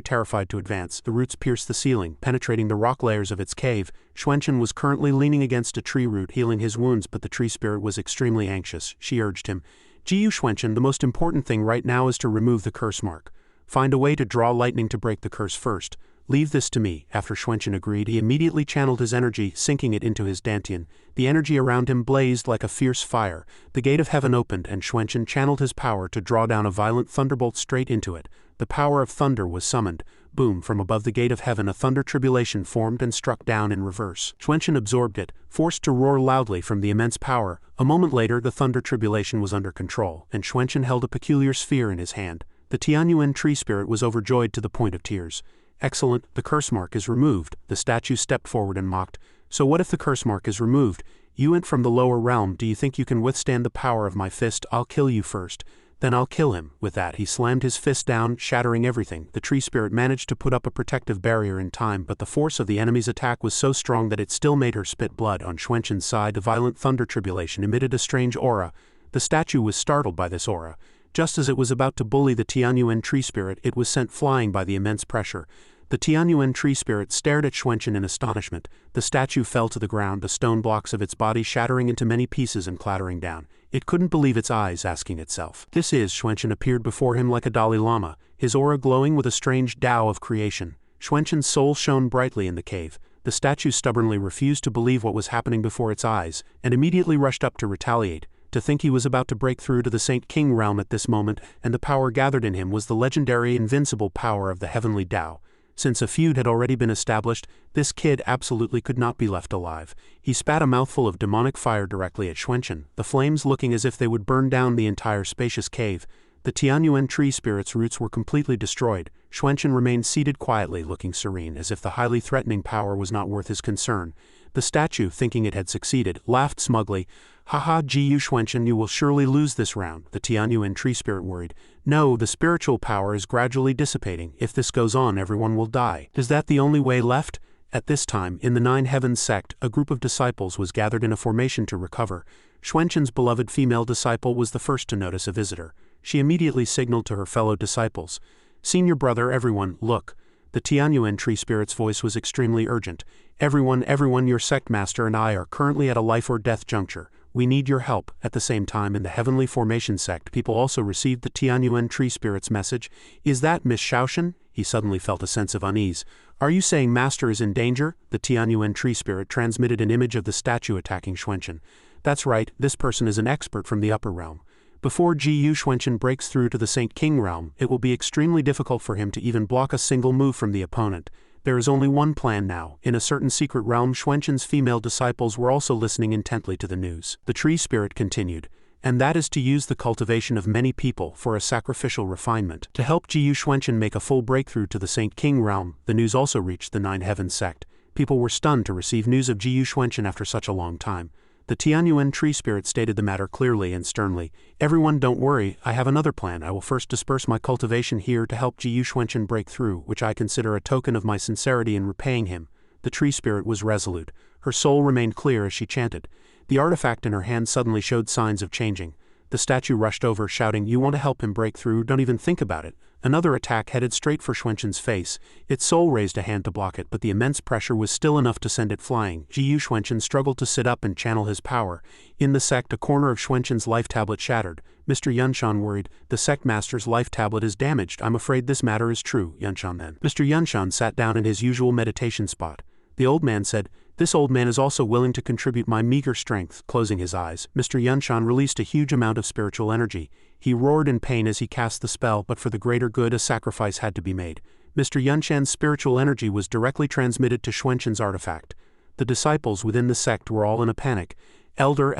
terrified to advance. The roots pierced the ceiling, penetrating the rock layers of its cave. Xuanchen was currently leaning against a tree root, healing his wounds, but the tree spirit was extremely anxious. She urged him, "Ji Yuxuanchen, the most important thing right now is to remove the curse mark. Find a way to draw lightning to break the curse first. Leave this to me." After Xuanchen agreed, he immediately channeled his energy, sinking it into his dantian. The energy around him blazed like a fierce fire. The gate of heaven opened, and Xuanchen channeled his power to draw down a violent thunderbolt straight into it. The power of thunder was summoned. Boom! From above the gate of heaven a thunder tribulation formed and struck down in reverse. Xuanchen absorbed it, forced to roar loudly from the immense power. A moment later the thunder tribulation was under control, and Xuanchen held a peculiar sphere in his hand. The Tianyuan tree spirit was overjoyed to the point of tears. "Excellent, the curse mark is removed." The statue stepped forward and mocked. "So what if the curse mark is removed? You went from the lower realm. Do you think you can withstand the power of my fist? I'll kill you first. Then I'll kill him." With that, he slammed his fist down, shattering everything. The tree spirit managed to put up a protective barrier in time, but the force of the enemy's attack was so strong that it still made her spit blood. On Xuanchen's side, the violent thunder tribulation emitted a strange aura. The statue was startled by this aura. Just as it was about to bully the Tianyuan tree spirit, it was sent flying by the immense pressure. The Tianyuan tree spirit stared at Xuanchen in astonishment. The statue fell to the ground, the stone blocks of its body shattering into many pieces and clattering down. It couldn't believe its eyes, asking itself, "This is..." Xuanchen appeared before him like a Dalai Lama, his aura glowing with a strange Tao of creation. Xuanchen's soul shone brightly in the cave. The statue stubbornly refused to believe what was happening before its eyes, and immediately rushed up to retaliate. To think he was about to break through to the Saint King realm at this moment, and the power gathered in him was the legendary invincible power of the heavenly Tao. Since a feud had already been established, this kid absolutely could not be left alive. He spat a mouthful of demonic fire directly at Xuanchen, the flames looking as if they would burn down the entire spacious cave. The Tianyuan tree spirit's roots were completely destroyed. Xuanchen remained seated quietly, looking serene, as if the highly threatening power was not worth his concern. The statue, thinking it had succeeded, laughed smugly. Haha, Ji Xuanchen, you will surely lose this round, the Tianyuan tree spirit worried. No, the spiritual power is gradually dissipating. If this goes on, everyone will die. Is that the only way left? At this time, in the Nine Heavens sect, a group of disciples was gathered in a formation to recover. Xuanchen's beloved female disciple was the first to notice a visitor. She immediately signaled to her fellow disciples. Senior brother, everyone, look. The Tianyuan tree spirit's voice was extremely urgent. Everyone, your sect master and I are currently at a life or death juncture. We need your help. At the same time, in the Heavenly Formation sect, people also received the Tianyuan tree spirit's message. Is that Miss Shaoshan? He suddenly felt a sense of unease. Are you saying Master is in danger? The Tianyuan tree spirit transmitted an image of the statue attacking Xuanchen. That's right, this person is an expert from the upper realm. Before Ji Xuanchen breaks through to the Saint King realm, it will be extremely difficult for him to even block a single move from the opponent. There is only one plan now. In a certain secret realm, Xuanchen's female disciples were also listening intently to the news. The tree spirit continued. And that is to use the cultivation of many people for a sacrificial refinement. To help Ji Xuanchen make a full breakthrough to the Saint King realm, the news also reached the Nine Heavens sect. People were stunned to receive news of Ji Xuanchen after such a long time. The Tianyuan tree spirit stated the matter clearly and sternly. Everyone, don't worry, I have another plan. I will first disperse my cultivation here to help Ji Xuanchen break through, which I consider a token of my sincerity in repaying him. The tree spirit was resolute. Her soul remained clear as she chanted. The artifact in her hand suddenly showed signs of changing. The statue rushed over, shouting, "You want to help him break through? Don't even think about it." Another attack headed straight for Xuanchen's face. Its soul raised a hand to block it, but the immense pressure was still enough to send it flying. Ji Xuanchen struggled to sit up and channel his power. In the sect, a corner of Xuanchen's life tablet shattered. Mr. Yunshan worried. The sect master's life tablet is damaged. I'm afraid this matter is true, Yunshan then. Mr. Yunshan sat down in his usual meditation spot. The old man said, "This old man is also willing to contribute my meager strength." Closing his eyes, Mr. Yunshan released a huge amount of spiritual energy. He roared in pain as he cast the spell, but for the greater good a sacrifice had to be made. Mr. Yunshan's spiritual energy was directly transmitted to Xuanchen's artifact. The disciples within the sect were all in a panic. Elder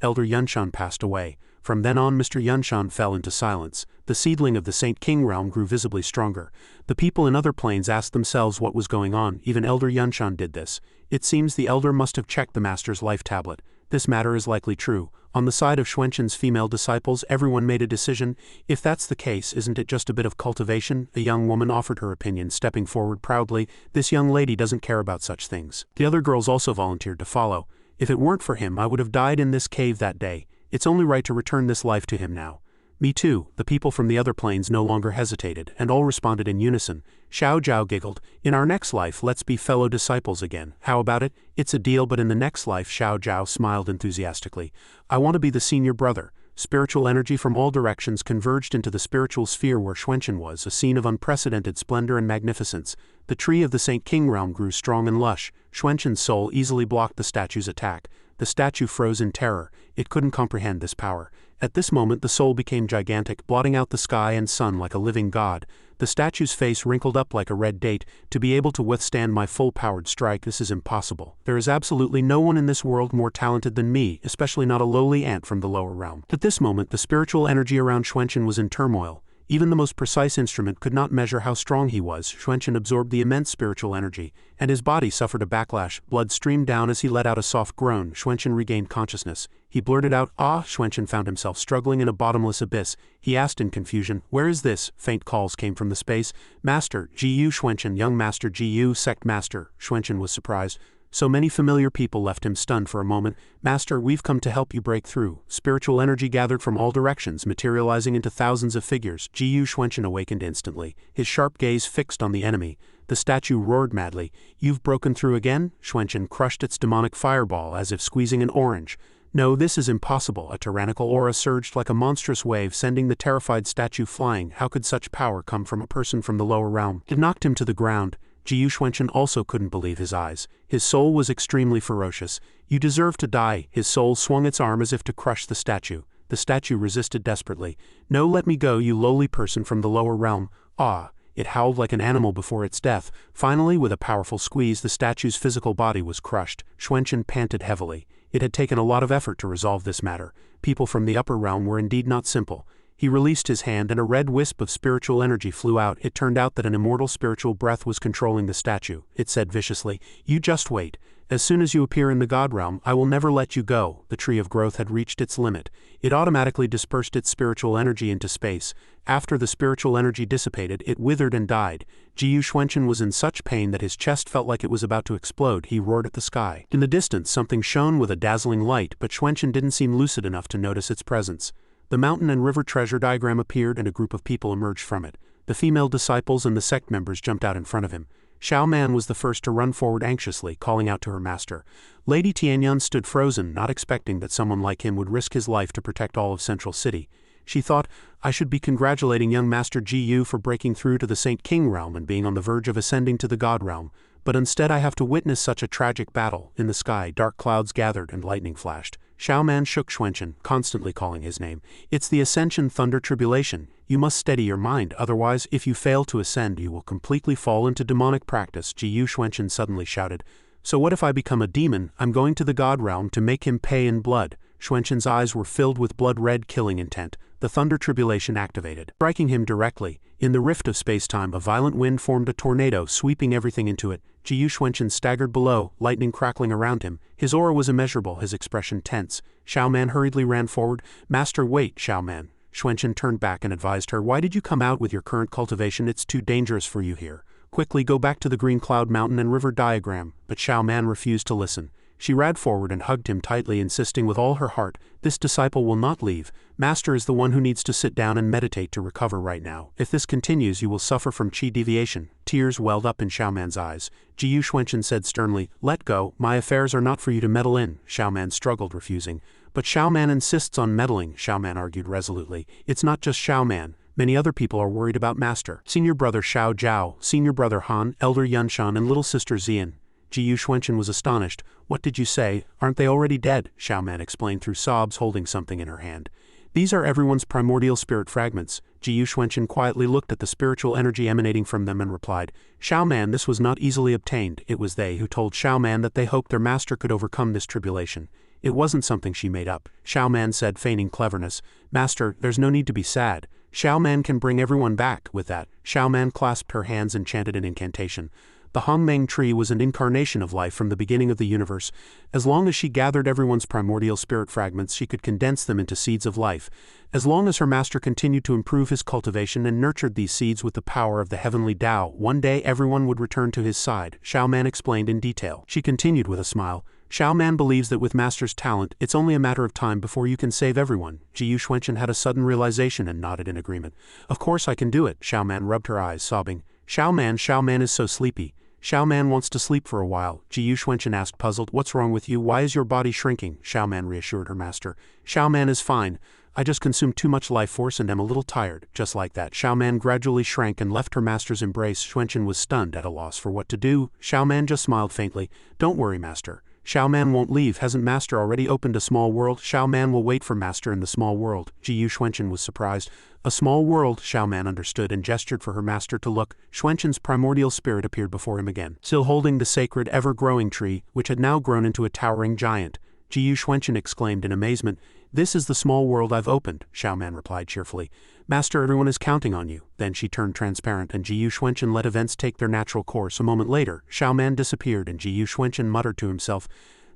Yunshan passed away. From then on, Mr. Yunshan fell into silence. The seedling of the Saint King realm grew visibly stronger. The people in other planes asked themselves what was going on. Even Elder Yunshan did this. It seems the elder must have checked the master's life tablet. This matter is likely true. On the side of Xuanchen's female disciples, everyone made a decision. If that's the case, isn't it just a bit of cultivation? A young woman offered her opinion, stepping forward proudly. This young lady doesn't care about such things. The other girls also volunteered to follow. If it weren't for him, I would have died in this cave that day. It's only right to return this life to him now. Me too. The people from the other planes no longer hesitated, and all responded in unison. Xiao Zhao giggled. In our next life, let's be fellow disciples again. How about it? It's a deal, but in the next life, Xiao Zhao smiled enthusiastically. I want to be the senior brother. Spiritual energy from all directions converged into the spiritual sphere where Xuanchen was, a scene of unprecedented splendor and magnificence. The tree of the Saint King realm grew strong and lush. Xuanchen's soul easily blocked the statue's attack. The statue froze in terror. It couldn't comprehend this power. At this moment the soul became gigantic, blotting out the sky and sun like a living god. The statue's face wrinkled up like a red date. To be able to withstand my full-powered strike, this is impossible. There is absolutely no one in this world more talented than me, especially not a lowly ant from the lower realm. At this moment the spiritual energy around Xuanchen was in turmoil. Even the most precise instrument could not measure how strong he was. Xuanchen absorbed the immense spiritual energy, and his body suffered a backlash. Blood streamed down as he let out a soft groan. Xuanchen regained consciousness. He blurted out, "Ah!" Xuanchen found himself struggling in a bottomless abyss. He asked in confusion, "Where is this?" Faint calls came from the space. "Master, Ji Xuanchen, young Master Ji sect master." Xuanchen was surprised. So many familiar people left him stunned for a moment. "Master, we've come to help you break through." Spiritual energy gathered from all directions, materializing into thousands of figures. Ji Xuanchen awakened instantly, his sharp gaze fixed on the enemy. The statue roared madly. "You've broken through again?" Xuanchen crushed its demonic fireball as if squeezing an orange. "No, this is impossible." A tyrannical aura surged like a monstrous wave, sending the terrified statue flying. How could such power come from a person from the lower realm? It knocked him to the ground. Ji Xuanchen also couldn't believe his eyes. His soul was extremely ferocious. "You deserve to die." His soul swung its arm as if to crush the statue. The statue resisted desperately. "No, let me go, you lowly person from the lower realm." "Ah!" It howled like an animal before its death. Finally, with a powerful squeeze, the statue's physical body was crushed. Xuanchen panted heavily. It had taken a lot of effort to resolve this matter. People from the upper realm were indeed not simple. He released his hand and a red wisp of spiritual energy flew out. It turned out that an immortal spiritual breath was controlling the statue. It said viciously, "You just wait. As soon as you appear in the God realm, I will never let you go." The tree of growth had reached its limit. It automatically dispersed its spiritual energy into space. After the spiritual energy dissipated, it withered and died. Ji Yuxuanchen was in such pain that his chest felt like it was about to explode. He roared at the sky. In the distance, something shone with a dazzling light, but Xuanchen didn't seem lucid enough to notice its presence. The mountain and river treasure diagram appeared and a group of people emerged from it. The female disciples and the sect members jumped out in front of him. Xiao Man was the first to run forward anxiously, calling out to her master. Lady Tianyun stood frozen, not expecting that someone like him would risk his life to protect all of Central City. She thought, I should be congratulating young Master Ji Yu for breaking through to the Saint King realm and being on the verge of ascending to the God realm. But instead I have to witness such a tragic battle. In the sky, dark clouds gathered and lightning flashed. Xiao Man shook Xuanchen, constantly calling his name. It's the Ascension Thunder Tribulation. You must steady your mind, otherwise, if you fail to ascend, you will completely fall into demonic practice. Ji Yuxuanchen suddenly shouted. So what if I become a demon? I'm going to the God realm to make him pay in blood. Xuanchen's eyes were filled with blood-red killing intent. The Thunder Tribulation activated, striking him directly. In the rift of space-time, a violent wind formed a tornado, sweeping everything into it. Ji Yuxuanchen staggered below, lightning crackling around him. His aura was immeasurable, his expression tense. Xiao Man hurriedly ran forward. Master, wait, Xiao Man. Xuanchen turned back and advised her, why did you come out with your current cultivation? It's too dangerous for you here. Quickly go back to the Green Cloud Mountain and River diagram. But Xiao Man refused to listen. She ran forward and hugged him tightly, insisting with all her heart, this disciple will not leave. Master is the one who needs to sit down and meditate to recover right now. If this continues, you will suffer from qi deviation. Tears welled up in Xiao Man's eyes. Ji Yuxuanchen said sternly, let go, my affairs are not for you to meddle in. Xiao Man struggled, refusing. But Xiao Man insists on meddling, Xiao Man argued resolutely. It's not just Xiao Man. Many other people are worried about Master. Senior brother Xiao Zhao, senior brother Han, elder Yunshan, and little sister Xian. Ji Yuxuanchen was astonished. What did you say? Aren't they already dead? Xiao Man explained through sobs, holding something in her hand. These are everyone's primordial spirit fragments. Ji Yuxuanchen quietly looked at the spiritual energy emanating from them and replied, Xiao Man, this was not easily obtained. It was they who told Xiao Man that they hoped their master could overcome this tribulation. It wasn't something she made up. Xiao Man said, feigning cleverness. Master, there's no need to be sad. Xiao Man can bring everyone back. With that, Xiao Man clasped her hands and chanted an incantation. The Hongmeng tree was an incarnation of life from the beginning of the universe. As long as she gathered everyone's primordial spirit fragments, she could condense them into seeds of life. As long as her master continued to improve his cultivation and nurtured these seeds with the power of the heavenly Tao, one day everyone would return to his side, Xiao Man explained in detail. She continued with a smile. Xiao Man believes that with Master's talent, it's only a matter of time before you can save everyone. Ji Yuxuanchen had a sudden realization and nodded in agreement. Of course I can do it. Xiao Man rubbed her eyes, sobbing. Xiao Man is so sleepy. Xiao Man wants to sleep for a while. Ji Yuxuanchen asked, puzzled. What's wrong with you? Why is your body shrinking? Xiao Man reassured her master. Xiao Man is fine. I just consumed too much life force and am a little tired. Just like that, Xiao Man gradually shrank and left her master's embrace. Xuanchen was stunned, at a loss for what to do. Xiao Man just smiled faintly. Don't worry, master. Xiao Man won't leave. Hasn't Master already opened a small world? Xiao Man will wait for Master in the small world. Ji Yuxuanchen was surprised. A small world? Xiao Man understood and gestured for her master to look. Xuanchen's primordial spirit appeared before him again, still holding the sacred, ever-growing tree, which had now grown into a towering giant. Ji Yuxuanchen exclaimed in amazement, This is the small world I've opened, Xiao Man replied cheerfully. Master, everyone is counting on you. Then she turned transparent and Ji Yuxuanchen let events take their natural course. A moment later, Xiao Man disappeared and Ji Yuxuanchen muttered to himself,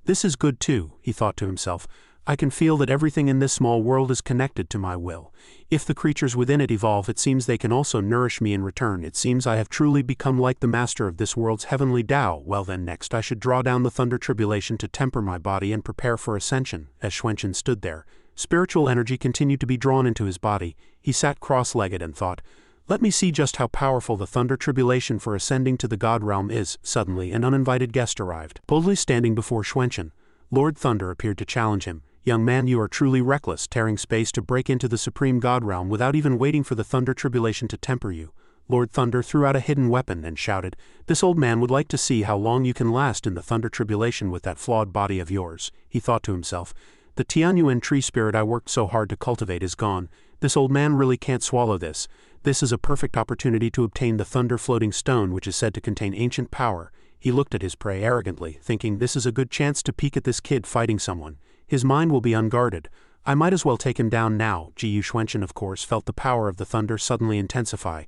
This is good too, he thought to himself. I can feel that everything in this small world is connected to my will. If the creatures within it evolve, it seems they can also nourish me in return. It seems I have truly become like the master of this world's heavenly Tao. Well then, next I should draw down the thunder tribulation to temper my body and prepare for ascension. As Xuanchen stood there, spiritual energy continued to be drawn into his body. He sat cross-legged and thought, Let me see just how powerful the thunder tribulation for ascending to the God realm is. Suddenly, an uninvited guest arrived, boldly standing before Xuanchen. Lord Thunder appeared to challenge him. Young man, you are truly reckless, tearing space to break into the supreme God realm without even waiting for the thunder tribulation to temper you. Lord Thunder threw out a hidden weapon and shouted, This old man would like to see how long you can last in the thunder tribulation with that flawed body of yours. He thought to himself, The Tianyuan tree spirit I worked so hard to cultivate is gone. This old man really can't swallow this. This is a perfect opportunity to obtain the thunder floating stone, which is said to contain ancient power. He looked at his prey arrogantly, thinking this is a good chance to peek at this kid fighting someone. His mind will be unguarded. I might as well take him down now. Ji Yuxuanchen, of course, felt the power of the thunder suddenly intensify.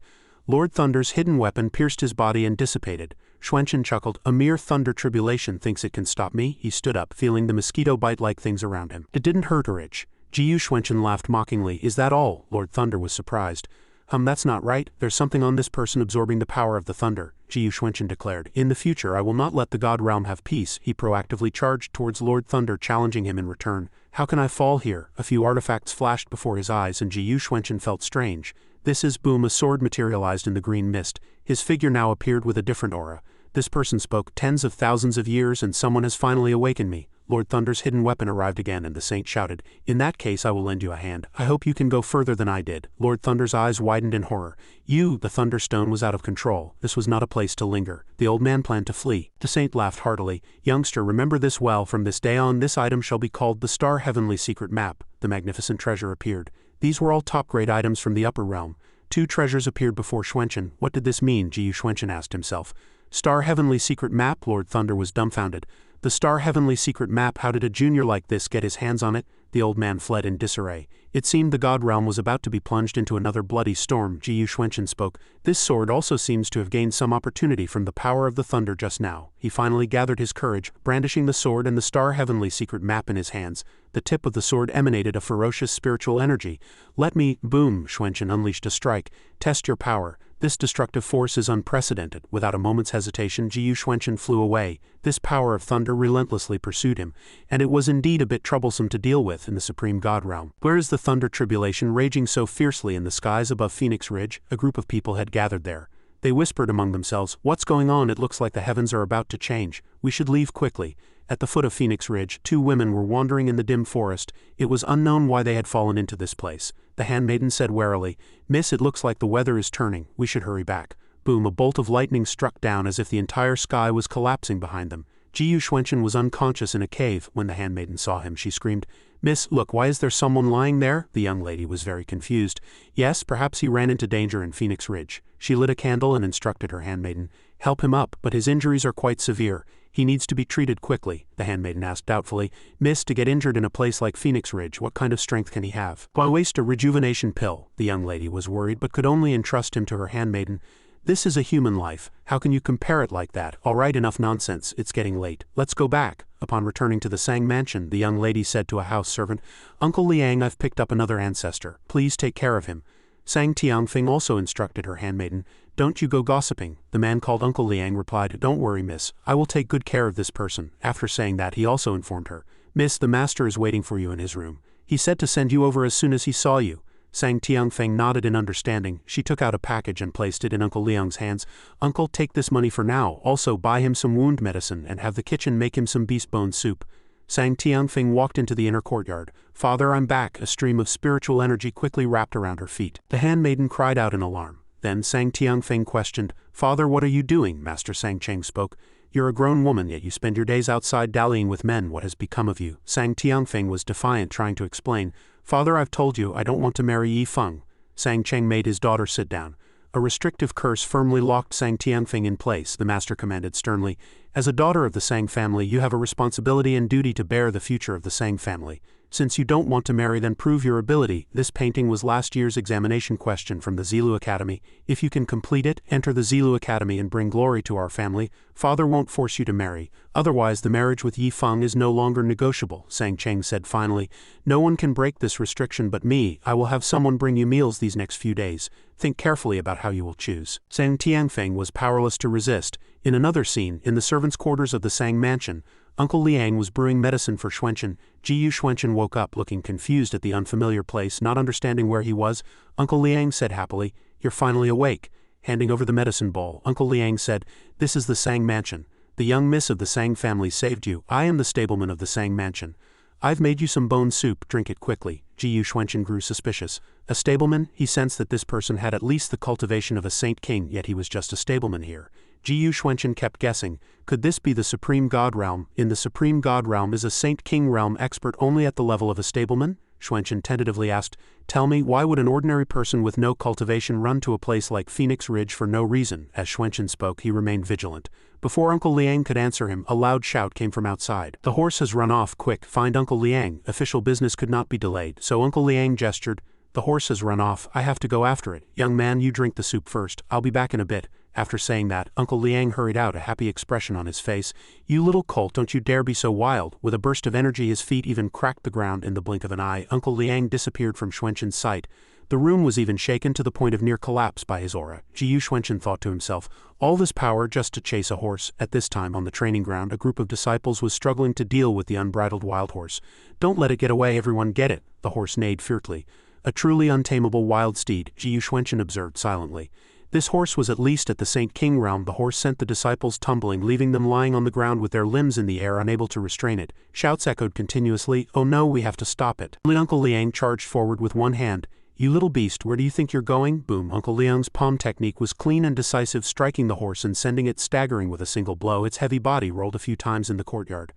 Lord Thunder's hidden weapon pierced his body and dissipated. Xuanchen chuckled. A mere thunder tribulation thinks it can stop me? He stood up, feeling the mosquito bite-like things around him. It didn't hurt or itch. Ji Yuxuanchen laughed mockingly. Is that all? Lord Thunder was surprised. That's not right. There's something on this person absorbing the power of the thunder, Ji Yuxuanchen declared. In the future I will not let the God realm have peace. He proactively charged towards Lord Thunder, challenging him in return. How can I fall here? A few artifacts flashed before his eyes and Ji Yuxuanchen felt strange. This is boom. A sword materialized in the green mist. His figure now appeared with a different aura. This person spoke. Tens of thousands of years and someone has finally awakened me. Lord Thunder's hidden weapon arrived again and the saint shouted, in that case I will lend you a hand. I hope you can go further than I did. Lord Thunder's eyes widened in horror. The Thunderstone was out of control. This was not a place to linger. The old man planned to flee. The saint laughed heartily. Youngster, remember this well. From this day on this item shall be called the Star Heavenly Secret Map. The magnificent treasure appeared. These were all top-grade items from the upper realm. 2 treasures appeared before Xuanchen. What did this mean? Ji Yuxuanchen asked himself. Star Heavenly Secret Map? Lord Thunder was dumbfounded. The Star Heavenly Secret Map? How did a junior like this get his hands on it? The old man fled in disarray. It seemed the God realm was about to be plunged into another bloody storm. Ji Yuxuanchen spoke. This sword also seems to have gained some opportunity from the power of the thunder just now. He finally gathered his courage, brandishing the sword and the Star Heavenly Secret Map in his hands. The tip of the sword emanated a ferocious spiritual energy. Let me, boom, Xuanchen unleashed a strike. Test your power. This destructive force is unprecedented. Without a moment's hesitation, Ji Yuxuanchen flew away. This power of thunder relentlessly pursued him, and it was indeed a bit troublesome to deal with in the supreme God realm. Where is the thunder tribulation raging so fiercely in the skies above Phoenix Ridge? A group of people had gathered there. They whispered among themselves, what's going on? It looks like the heavens are about to change. We should leave quickly. At the foot of Phoenix Ridge, 2 women were wandering in the dim forest. It was unknown why they had fallen into this place. The handmaiden said warily, Miss, it looks like the weather is turning. We should hurry back. Boom, a bolt of lightning struck down as if the entire sky was collapsing behind them. Ji Yuxuanchen was unconscious in a cave. When the handmaiden saw him, she screamed, Miss, look, why is there someone lying there? The young lady was very confused. Yes, perhaps he ran into danger in Phoenix Ridge. She lit a candle and instructed her handmaiden, help him up, but his injuries are quite severe. He needs to be treated quickly. The handmaiden asked doubtfully, Miss, to get injured in a place like Phoenix Ridge, what kind of strength can he have? Why waste a rejuvenation pill? The young lady was worried but could only entrust him to her handmaiden. This is a human life. How can you compare it like that? All right, enough nonsense. It's getting late. Let's go back. Upon returning to the Sang mansion, the young lady said to a house servant, Uncle Liang, I've picked up another ancestor. Please take care of him. Sang Tiangfeng also instructed her handmaiden, don't you go gossiping. The man called Uncle Liang replied, don't worry, miss. I will take good care of this person. After saying that, he also informed her, Miss, the master is waiting for you in his room. He said to send you over as soon as he saw you. Sang Tiangfeng nodded in understanding. She took out a package and placed it in Uncle Liang's hands. Uncle, take this money for now. Also buy him some wound medicine and have the kitchen make him some beast bone soup. Sang Tiangfeng walked into the inner courtyard. Father, I'm back. A stream of spiritual energy quickly wrapped around her feet. The handmaiden cried out in alarm. Then Sang Tiangfeng questioned, Father, what are you doing? Master Sang Cheng spoke. You're a grown woman, yet you spend your days outside dallying with men. What has become of you? Sang Tiangfeng was defiant, trying to explain. Father, I've told you, I don't want to marry Yi Feng. Sang Cheng made his daughter sit down. A restrictive curse firmly locked Sang Tiangfeng in place. The master commanded sternly, as a daughter of the Sang family, you have a responsibility and duty to bear the future of the Sang family. Since you don't want to marry, then prove your ability. This painting was last year's examination question from the Zilu Academy. If you can complete it, enter the Zilu Academy and bring glory to our family. Father won't force you to marry. Otherwise, the marriage with Yi Feng is no longer negotiable, Sang Cheng said finally. No one can break this restriction but me. I will have someone bring you meals these next few days. Think carefully about how you will choose. Sang Tiangfeng was powerless to resist. In another scene, in the servants' quarters of the Sang mansion, Uncle Liang was brewing medicine for Xuanchen. Ji Yuxuanchen woke up looking confused at the unfamiliar place, not understanding where he was. Uncle Liang said happily, You're finally awake. Handing over the medicine bowl, Uncle Liang said, This is the Sang mansion. The young miss of the Sang family saved you. I am the stableman of the Sang mansion. I've made you some bone soup, drink it quickly. Ji Yuxuanchen grew suspicious. A stableman? He sensed that this person had at least the cultivation of a saint king, yet he was just a stableman here. Ji Yuxuanchen kept guessing, could this be the Supreme God Realm? In the Supreme God Realm is a Saint King realm expert only at the level of a stableman? Xuanchen tentatively asked. Tell me, why would an ordinary person with no cultivation run to a place like Phoenix Ridge for no reason? As Xuanchen spoke, he remained vigilant. Before Uncle Liang could answer him, a loud shout came from outside. The horse has run off, quick, find Uncle Liang. Official business could not be delayed, so Uncle Liang gestured. The horse has run off, I have to go after it. Young man, you drink the soup first, I'll be back in a bit. After saying that, Uncle Liang hurried out, a happy expression on his face. You little colt, don't you dare be so wild. With a burst of energy his feet even cracked the ground in the blink of an eye. Uncle Liang disappeared from Xuanchen's sight. The room was even shaken to the point of near collapse by his aura. Xuanchen thought to himself, all this power just to chase a horse. At this time on the training ground a group of disciples was struggling to deal with the unbridled wild horse. Don't let it get away, everyone, get it. The horse neighed fiercely. A truly untamable wild steed, Xuanchen observed silently. This horse was at least at the Saint King realm. The horse sent the disciples tumbling, leaving them lying on the ground with their limbs in the air, unable to restrain it. Shouts echoed continuously, oh no, we have to stop it. Uncle Liang charged forward with one hand. You little beast, where do you think you're going? Boom. Uncle Liang's palm technique was clean and decisive, striking the horse and sending it staggering with a single blow. Its heavy body rolled a few times in the courtyard.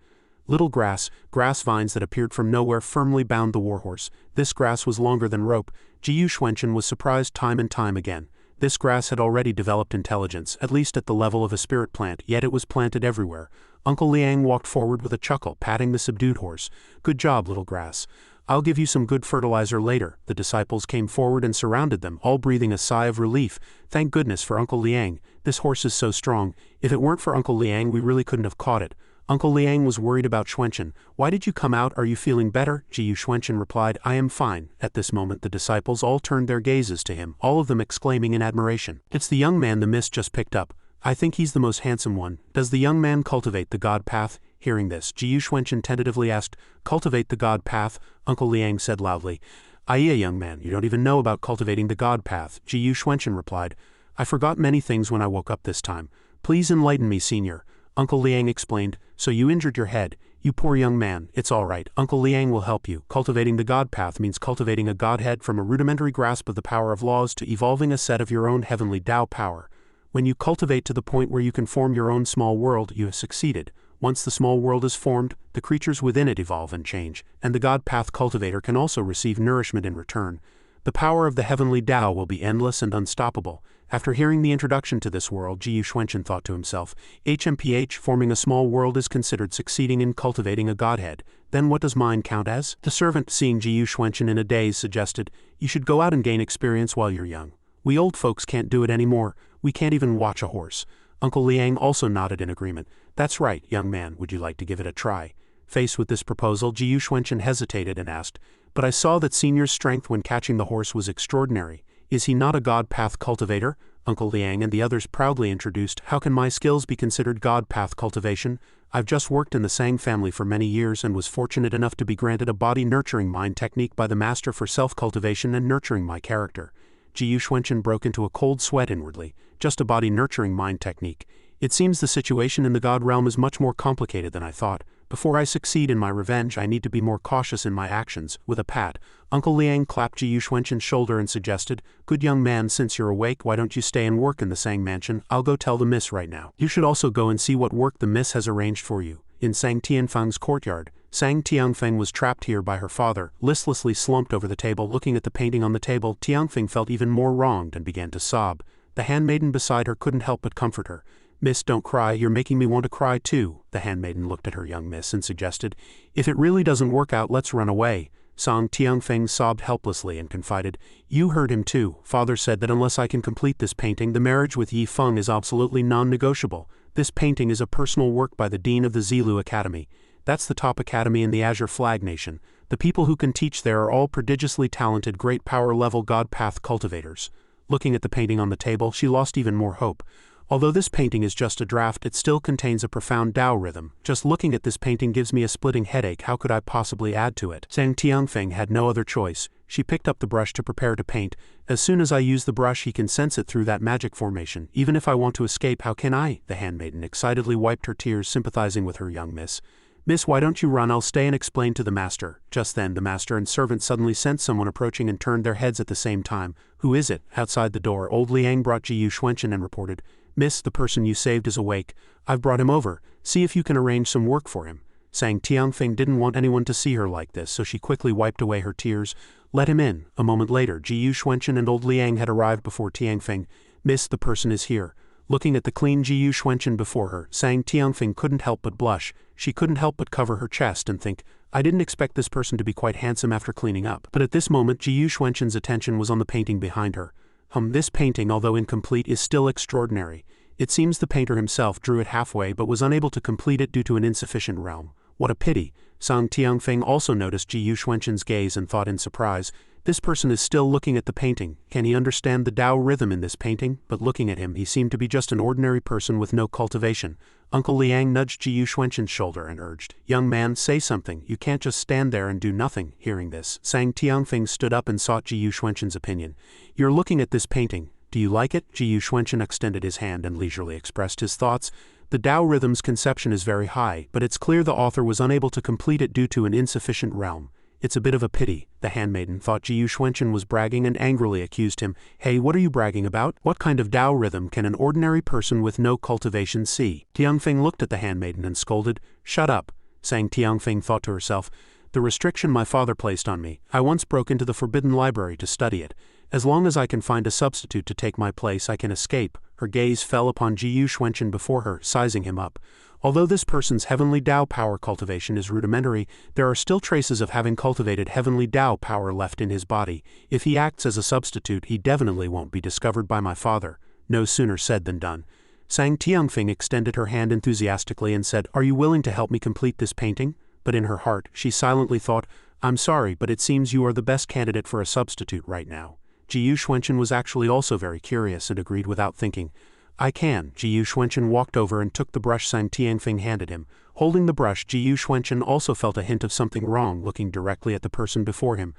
Little grass vines that appeared from nowhere firmly bound the warhorse. This grass was longer than rope. Xuanchen was surprised time and time again. This grass had already developed intelligence, at least at the level of a spirit plant, yet it was planted everywhere. Uncle Liang walked forward with a chuckle, patting the subdued horse. Good job, little grass. I'll give you some good fertilizer later. The disciples came forward and surrounded them, all breathing a sigh of relief. Thank goodness for Uncle Liang. This horse is so strong. If it weren't for Uncle Liang, we really couldn't have caught it. Uncle Liang was worried about Xuanchen. Why did you come out? Are you feeling better? Xuanchen replied, I am fine. At this moment the disciples all turned their gazes to him, all of them exclaiming in admiration. It's the young man the mist just picked up. I think he's the most handsome one. Does the young man cultivate the god path? Hearing this, Xuanchen tentatively asked, cultivate the god path? Uncle Liang said loudly, Aye, young man, you don't even know about cultivating the god path. Xuanchen replied, I forgot many things when I woke up this time. Please enlighten me, senior. Uncle Liang explained, so you injured your head. You poor young man, it's all right. Uncle Liang will help you. Cultivating the god path means cultivating a godhead from a rudimentary grasp of the power of laws to evolving a set of your own heavenly Tao power. When you cultivate to the point where you can form your own small world, you have succeeded. Once the small world is formed, the creatures within it evolve and change, and the god path cultivator can also receive nourishment in return. The power of the heavenly Tao will be endless and unstoppable. After hearing the introduction to this world, Xuanchen thought to himself, HMPH, forming a small world is considered succeeding in cultivating a godhead. Then what does mine count as? The servant, seeing Xuanchen in a daze, suggested, you should go out and gain experience while you're young. We old folks can't do it anymore. We can't even watch a horse. Uncle Liang also nodded in agreement. That's right, young man, would you like to give it a try? Faced with this proposal, Xuanchen hesitated and asked, but I saw that senior's strength when catching the horse was extraordinary. Is he not a god path cultivator? Uncle Liang and the others proudly introduced, how can my skills be considered god path cultivation? I've just worked in the Sang family for many years and was fortunate enough to be granted a body nurturing mind technique by the master for self-cultivation and nurturing my character. Xuanchen broke into a cold sweat inwardly. Just a body nurturing mind technique. It seems the situation in the god realm is much more complicated than I thought. Before I succeed in my revenge, I need to be more cautious in my actions. With a pat, Uncle Liang clapped Xuanchen's shoulder and suggested, good young man, since you're awake, why don't you stay and work in the Sang mansion? I'll go tell the miss right now. You should also go and see what work the miss has arranged for you. In Sang Tianfeng's courtyard, Sang Tianfeng was trapped here by her father, listlessly slumped over the table looking at the painting on the table. Tianfeng felt even more wronged and began to sob. The handmaiden beside her couldn't help but comfort her. Miss, don't cry, you're making me want to cry too. The handmaiden looked at her young miss and suggested, if it really doesn't work out, let's run away. Sang Tianfeng sobbed helplessly and confided, you heard him too. Father said that unless I can complete this painting, the marriage with Yi Feng is absolutely non-negotiable. This painting is a personal work by the dean of the Zilu Academy. That's the top academy in the Azure Flag Nation. The people who can teach there are all prodigiously talented, great power-level god path cultivators. Looking at the painting on the table, she lost even more hope. Although this painting is just a draft, it still contains a profound Tao rhythm. Just looking at this painting gives me a splitting headache. How could I possibly add to it? Sang Tianfeng had no other choice. She picked up the brush to prepare to paint. As soon as I use the brush, he can sense it through that magic formation. Even if I want to escape, how can I? The handmaiden excitedly wiped her tears, sympathizing with her young miss. Miss, why don't you run? I'll stay and explain to the master. Just then, the master and servant suddenly sensed someone approaching and turned their heads at the same time. Who is it? Outside the door, old Liang brought Xuanchen and reported, Miss, the person you saved is awake. I've brought him over. See if you can arrange some work for him. Sang Tianfeng didn't want anyone to see her like this, so she quickly wiped away her tears. Let him in. A moment later, Ji Yuxuanchen and old Liang had arrived before Tianfeng. Miss, the person is here. Looking at the clean Ji Yuxuanchen before her, Sang Tianfeng couldn't help but blush. She couldn't help but cover her chest and think, I didn't expect this person to be quite handsome after cleaning up. But at this moment, Ji Yuxuanchen's attention was on the painting behind her. This painting, although incomplete, is still extraordinary. It seems the painter himself drew it halfway but was unable to complete it due to an insufficient realm. What a pity. Sang Tianfeng also noticed Ji Yuxuanchen's gaze and thought in surprise, this person is still looking at the painting. Can he understand the Tao rhythm in this painting? But looking at him, he seemed to be just an ordinary person with no cultivation. Uncle Liang nudged Ji Yuxuanchen's shoulder and urged, young man, say something, you can't just stand there and do nothing. Hearing this, Sang Tianfeng stood up and sought Ji Yuxuanchen's opinion. You're looking at this painting. Do you like it? Ji Yuxuanchen extended his hand and leisurely expressed his thoughts. The Tao rhythm's conception is very high, but it's clear the author was unable to complete it due to an insufficient realm. It's a bit of a pity. The handmaiden thought Ji Yuxuanchen was bragging and angrily accused him. Hey, what are you bragging about? What kind of Tao rhythm can an ordinary person with no cultivation see? Tianfeng looked at the handmaiden and scolded. Shut up. Sang Tianfeng thought to herself. The restriction my father placed on me. I once broke into the forbidden library to study it. As long as I can find a substitute to take my place, I can escape. Her gaze fell upon Ji Yuxuanchen before her, sizing him up. Although this person's heavenly Tao power cultivation is rudimentary, there are still traces of having cultivated heavenly Tao power left in his body. If he acts as a substitute, he definitely won't be discovered by my father. No sooner said than done. Sang Tianfeng extended her hand enthusiastically and said, Are you willing to help me complete this painting? But in her heart, she silently thought, I'm sorry, but it seems you are the best candidate for a substitute right now. Ji Yuxuanchen was actually also very curious and agreed without thinking. I can. Ji Yuxuanchen walked over and took the brush Sang Tianfeng handed him. Holding the brush, Ji Yuxuanchen also felt a hint of something wrong looking directly at the person before him.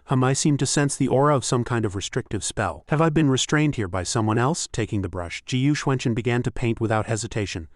I seem to sense the aura of some kind of restrictive spell. Have I been restrained here by someone else? Taking the brush, Ji Yuxuanchen began to paint without hesitation.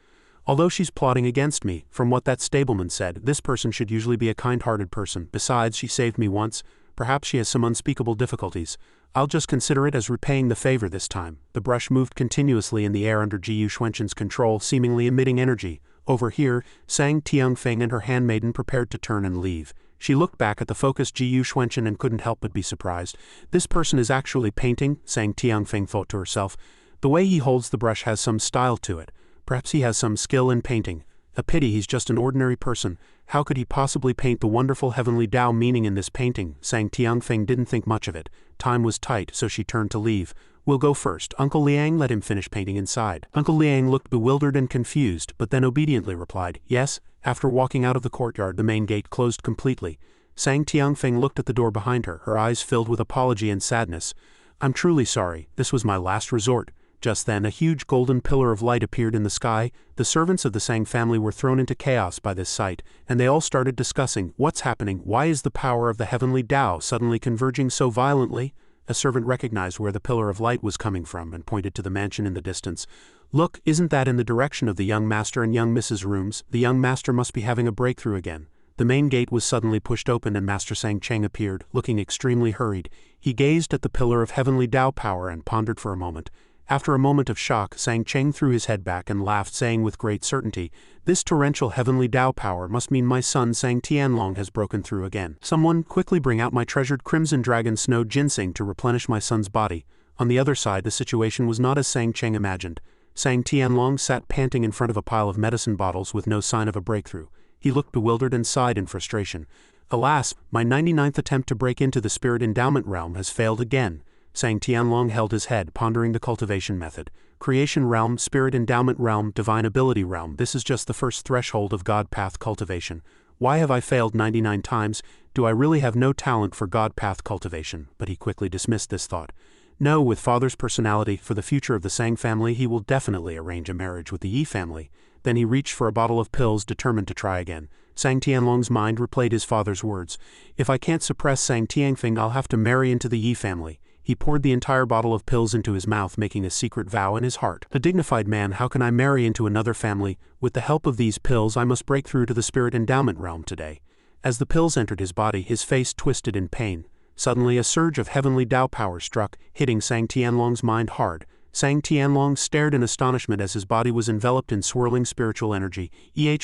Although she's plotting against me, from what that stableman said, this person should usually be a kind-hearted person. Besides, she saved me once. Perhaps she has some unspeakable difficulties. I'll just consider it as repaying the favor this time. The brush moved continuously in the air under Ji Yuxuanchen's control, seemingly emitting energy. Over here, Sang Tianfeng and her handmaiden prepared to turn and leave. She looked back at the focused Ji Yuxuanchen and couldn't help but be surprised. This person is actually painting, Sang Tianfeng thought to herself. The way he holds the brush has some style to it. Perhaps he has some skill in painting. A pity he's just an ordinary person. How could he possibly paint the wonderful heavenly Tao meaning in this painting? Sang Tianfeng didn't think much of it. Time was tight, so she turned to leave. We'll go first. Uncle Liang let him finish painting inside. Uncle Liang looked bewildered and confused, but then obediently replied, Yes. After walking out of the courtyard, the main gate closed completely. Sang Tianfeng looked at the door behind her, her eyes filled with apology and sadness. I'm truly sorry. This was my last resort. Just then, a huge golden pillar of light appeared in the sky. The servants of the Sang family were thrown into chaos by this sight, and they all started discussing, what's happening? Why is the power of the heavenly Tao suddenly converging so violently? A servant recognized where the pillar of light was coming from and pointed to the mansion in the distance. Look, isn't that in the direction of the young master and young Mrs. rooms? The young master must be having a breakthrough again. The main gate was suddenly pushed open and Master Sang Cheng appeared, looking extremely hurried. He gazed at the pillar of heavenly Tao power and pondered for a moment. After a moment of shock, Sang Cheng threw his head back and laughed, saying with great certainty, This torrential heavenly Tao power must mean my son Sang Tianlong has broken through again. Someone quickly bring out my treasured crimson dragon snow ginseng to replenish my son's body. On the other side, the situation was not as Sang Cheng imagined. Sang Tianlong sat panting in front of a pile of medicine bottles with no sign of a breakthrough. He looked bewildered and sighed in frustration. Alas, my 99th attempt to break into the spirit endowment realm has failed again. Sang Tianlong held his head, pondering the cultivation method. Creation realm, spirit endowment realm, divine ability realm. This is just the first threshold of God path cultivation. Why have I failed 99 times? Do I really have no talent for God path cultivation? But he quickly dismissed this thought. No, with father's personality, for the future of the Sang family, he will definitely arrange a marriage with the Yi family. Then he reached for a bottle of pills, determined to try again. Sang Tianlong's mind replayed his father's words. If I can't suppress Sang Tianfeng, I'll have to marry into the Yi family. He poured the entire bottle of pills into his mouth, making a secret vow in his heart. A dignified man, how can I marry into another family? With the help of these pills, I must break through to the spirit endowment realm today. As the pills entered his body, his face twisted in pain. Suddenly, a surge of heavenly Tao power struck, hitting Sang Tianlong's mind hard. Sang Tianlong stared in astonishment as his body was enveloped in swirling spiritual energy.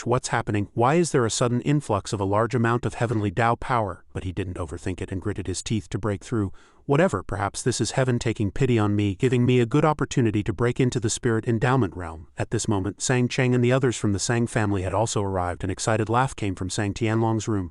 What's happening? Why is there a sudden influx of a large amount of heavenly Tao power? But he didn't overthink it and gritted his teeth to break through. Whatever, perhaps this is heaven taking pity on me, giving me a good opportunity to break into the spirit endowment realm. At this moment, Sang Cheng and the others from the Sang family had also arrived. An excited laugh came from Sang Tianlong's room.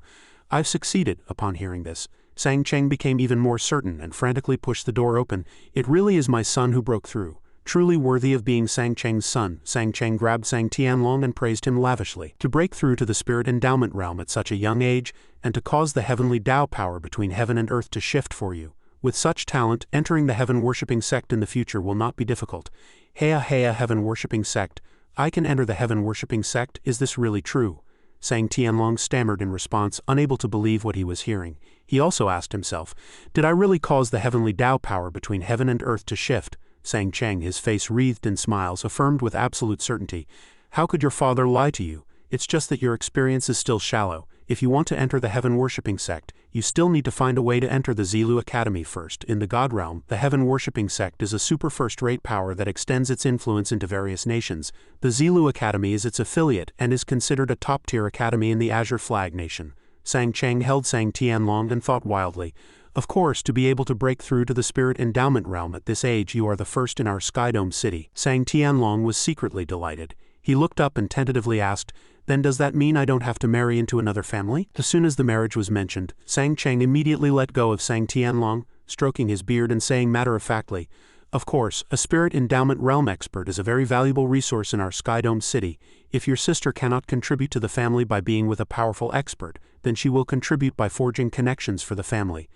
I've succeeded. Upon hearing this, Sang Cheng became even more certain and frantically pushed the door open. It really is my son who broke through. Truly worthy of being Sang Cheng's son. Sang Cheng grabbed Sang Tianlong and praised him lavishly. To break through to the spirit endowment realm at such a young age, and to cause the heavenly Tao power between heaven and earth to shift for you. With such talent, entering the heaven-worshipping sect in the future will not be difficult. Heya heaven-worshipping sect. I can enter the heaven-worshipping sect, is this really true? Sang Tianlong stammered in response, unable to believe what he was hearing. He also asked himself, did I really cause the heavenly Tao power between heaven and earth to shift? Sang Cheng, his face wreathed in smiles, affirmed with absolute certainty. How could your father lie to you? It's just that your experience is still shallow. If you want to enter the heaven-worshipping sect, you still need to find a way to enter the Zilu Academy first. In the God realm, the heaven-worshipping sect is a super first-rate power that extends its influence into various nations. The Zilu Academy is its affiliate and is considered a top-tier academy in the Azure Flag Nation. Sang Cheng held Sang Tianlong and thought wildly. Of course, to be able to break through to the spirit endowment realm at this age, you are the first in our Skydome city. Sang Tianlong was secretly delighted. He looked up and tentatively asked, then does that mean I don't have to marry into another family? As soon as the marriage was mentioned, Sang Cheng immediately let go of Sang Tianlong, stroking his beard and saying matter-of-factly, of course, a spirit endowment realm expert is a very valuable resource in our Skydome city. If your sister cannot contribute to the family by being with a powerful expert, then she will contribute by forging connections for the family.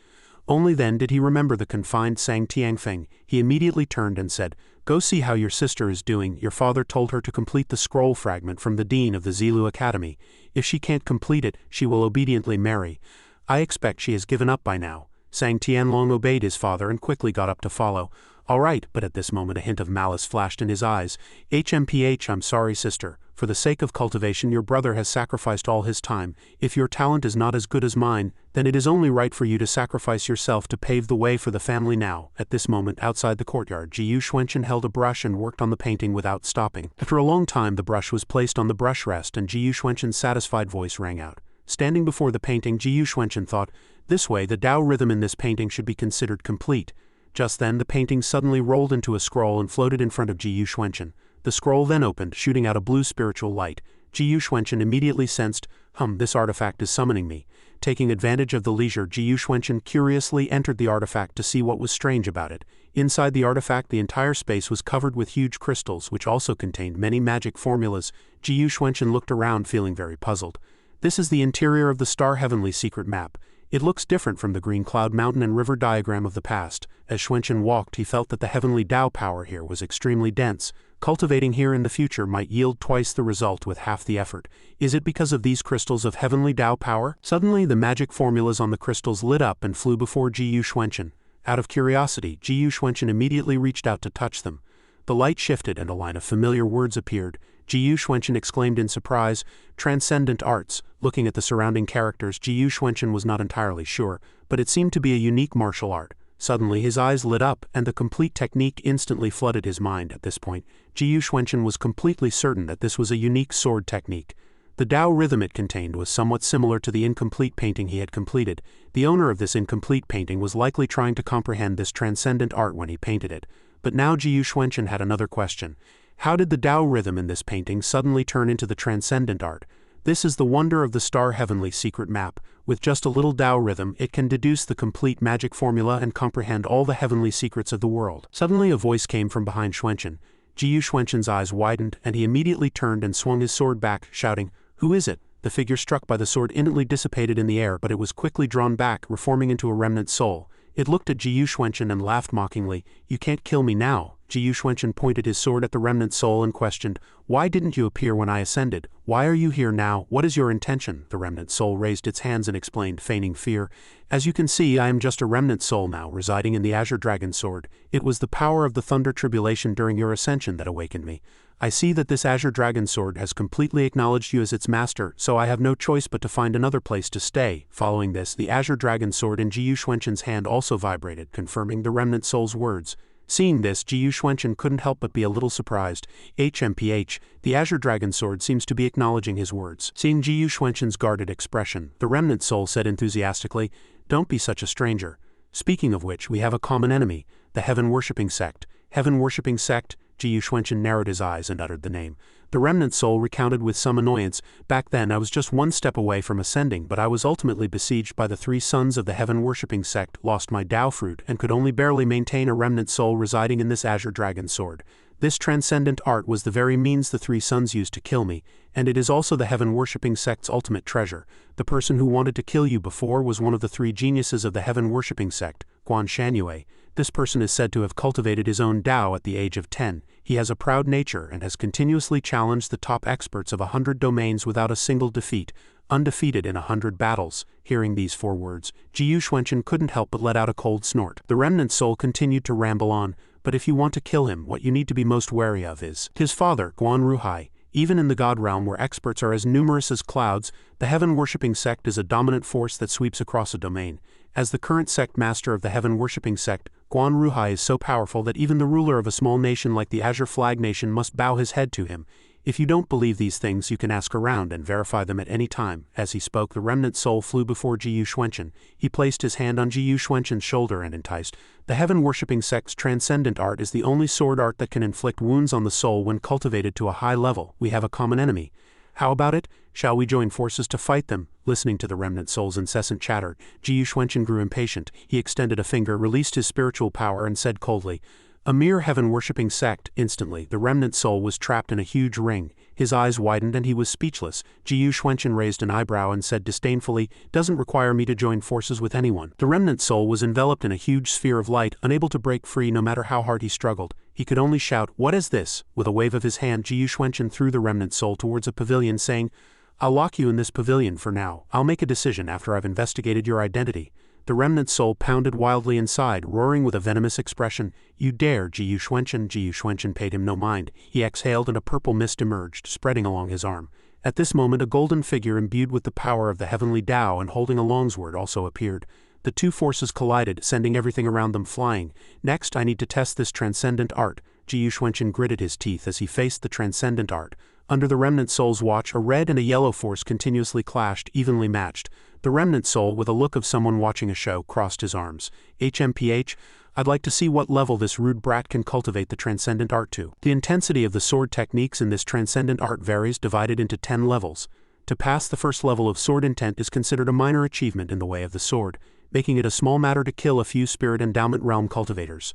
Only then did he remember the confined Sang Tianfeng. He immediately turned and said, go see how your sister is doing. Your father told her to complete the scroll fragment from the dean of the Zilu Academy. If she can't complete it, she will obediently marry. I expect she has given up by now. Sang Tianlong obeyed his father and quickly got up to follow. All right, but at this moment a hint of malice flashed in his eyes. I'm sorry, sister. For the sake of cultivation, your brother has sacrificed all his time. If your talent is not as good as mine, then it is only right for you to sacrifice yourself to pave the way for the family now. At this moment, outside the courtyard, Ji Yuxuanchen held a brush and worked on the painting without stopping. After a long time, the brush was placed on the brush rest and Ji Yuxuanchen's satisfied voice rang out. Standing before the painting, Ji Yuxuanchen thought, this way the Tao rhythm in this painting should be considered complete. Just then, the painting suddenly rolled into a scroll and floated in front of Ji Yuxuanchen. The scroll then opened, shooting out a blue spiritual light. Ji Yuxuanchen immediately sensed, this artifact is summoning me. Taking advantage of the leisure, Ji Yuxuanchen curiously entered the artifact to see what was strange about it. Inside the artifact, the entire space was covered with huge crystals, which also contained many magic formulas. Ji Yuxuanchen looked around, feeling very puzzled. This is the interior of the Star Heavenly Secret Map. It looks different from the Green Cloud Mountain and River diagram of the past. As Xuanchen walked, he felt that the heavenly Tao power here was extremely dense. Cultivating here in the future might yield twice the result with half the effort. Is it because of these crystals of heavenly Tao power? Suddenly, the magic formulas on the crystals lit up and flew before Ji Yuxuanchen. Out of curiosity, Ji Yuxuanchen immediately reached out to touch them. The light shifted and a line of familiar words appeared. Ji Yuxuanchen exclaimed in surprise, "Transcendent arts." Looking at the surrounding characters, Ji Yuxuanchen was not entirely sure, but it seemed to be a unique martial art. Suddenly his eyes lit up, and the complete technique instantly flooded his mind. At this point, Ji Yuxuanchen was completely certain that this was a unique sword technique. The Tao rhythm it contained was somewhat similar to the incomplete painting he had completed. The owner of this incomplete painting was likely trying to comprehend this transcendent art when he painted it. But now Ji Yuxuanchen had another question. How did the Tao rhythm in this painting suddenly turn into the transcendent art? This is the wonder of the Star Heavenly Secret Map. With just a little Tao rhythm, it can deduce the complete magic formula and comprehend all the heavenly secrets of the world. Suddenly a voice came from behind Xuanchen. Ji Yuxuanchen's eyes widened, and he immediately turned and swung his sword back, shouting, "Who is it?" The figure struck by the sword instantly dissipated in the air, but it was quickly drawn back, reforming into a remnant soul. It looked at Ji Yuxuanchen and laughed mockingly. "You can't kill me now." Ji Yuxuanchen pointed his sword at the remnant soul and questioned, "Why didn't you appear when I ascended? Why are you here now? What is your intention?" The remnant soul raised its hands and explained, feigning fear, "As you can see, I am just a remnant soul now, residing in the Azure Dragon Sword. It was the power of the Thunder Tribulation during your ascension that awakened me. I see that this Azure Dragon Sword has completely acknowledged you as its master, so I have no choice but to find another place to stay." Following this, the Azure Dragon Sword in Ji Yuxuanchen's hand also vibrated, confirming the remnant soul's words. Seeing this, Ji Yuxuanchen couldn't help but be a little surprised. HMPH, the Azure Dragon Sword seems to be acknowledging his words. Seeing Ji Yuxuanchen's guarded expression, the remnant soul said enthusiastically, "Don't be such a stranger. Speaking of which, we have a common enemy, the heaven-worshipping sect." Heaven-worshipping sect? Ji Yuxuanchen narrowed his eyes and uttered the name. The remnant soul recounted with some annoyance, "Back then I was just one step away from ascending, but I was ultimately besieged by the 3 sons of the heaven-worshipping sect, lost my Tao fruit, and could only barely maintain a remnant soul residing in this Azure Dragon Sword. This transcendent art was the very means the 3 sons used to kill me, and it is also the heaven-worshipping sect's ultimate treasure. The person who wanted to kill you before was one of the 3 geniuses of the heaven-worshipping sect, Guan Shanyue. This person is said to have cultivated his own Tao at the age of 10. He has a proud nature and has continuously challenged the top experts of 100 domains without a single defeat, undefeated in 100 battles." Hearing these 4 words, Ji Yuxuanchen couldn't help but let out a cold snort. The remnant soul continued to ramble on, "But if you want to kill him, what you need to be most wary of is his father, Guan Ruhai. Even in the God realm where experts are as numerous as clouds, the heaven-worshipping sect is a dominant force that sweeps across a domain. As the current sect master of the heaven-worshipping sect, Guan Ruhai is so powerful that even the ruler of a small nation like the Azure Flag Nation must bow his head to him. If you don't believe these things, you can ask around and verify them at any time." As he spoke, the remnant soul flew before Ji Yuxuanchen. He placed his hand on Ji Yuxuanchen's shoulder and enticed. "The heaven-worshipping sect's transcendent art is the only sword art that can inflict wounds on the soul when cultivated to a high level. We have a common enemy. How about it? Shall we join forces to fight them?" Listening to the remnant soul's incessant chatter, Ji Yuxuanchen grew impatient. He extended a finger, released his spiritual power, and said coldly, "A mere heaven-worshipping sect." Instantly, the remnant soul was trapped in a huge ring. His eyes widened and he was speechless. Ji Yuxuanchen raised an eyebrow and said disdainfully, "Doesn't require me to join forces with anyone." The remnant soul was enveloped in a huge sphere of light, unable to break free no matter how hard he struggled. He could only shout, "What is this?" With a wave of his hand, Ji Yuxuanchen threw the remnant soul towards a pavilion, saying, "I'll lock you in this pavilion for now. I'll make a decision after I've investigated your identity." The remnant soul pounded wildly inside, roaring with a venomous expression. "You dare, Ji Yuxuanchen." Ji Yuxuanchen paid him no mind. He exhaled and a purple mist emerged, spreading along his arm. At this moment a golden figure imbued with the power of the heavenly Tao and holding a longsword also appeared. The 2 forces collided, sending everything around them flying. "Next, I need to test this transcendent art." Ji Yuxuanchen gritted his teeth as he faced the transcendent art. Under the remnant soul's watch, a red and a yellow force continuously clashed, evenly matched. The remnant soul, with a look of someone watching a show, crossed his arms. "HMPH, I'd like to see what level this rude brat can cultivate the transcendent art to." The intensity of the sword techniques in this transcendent art varies, divided into 10 levels. To pass the first level of sword intent is considered a minor achievement in the way of the sword, making it a small matter to kill a few spirit endowment realm cultivators.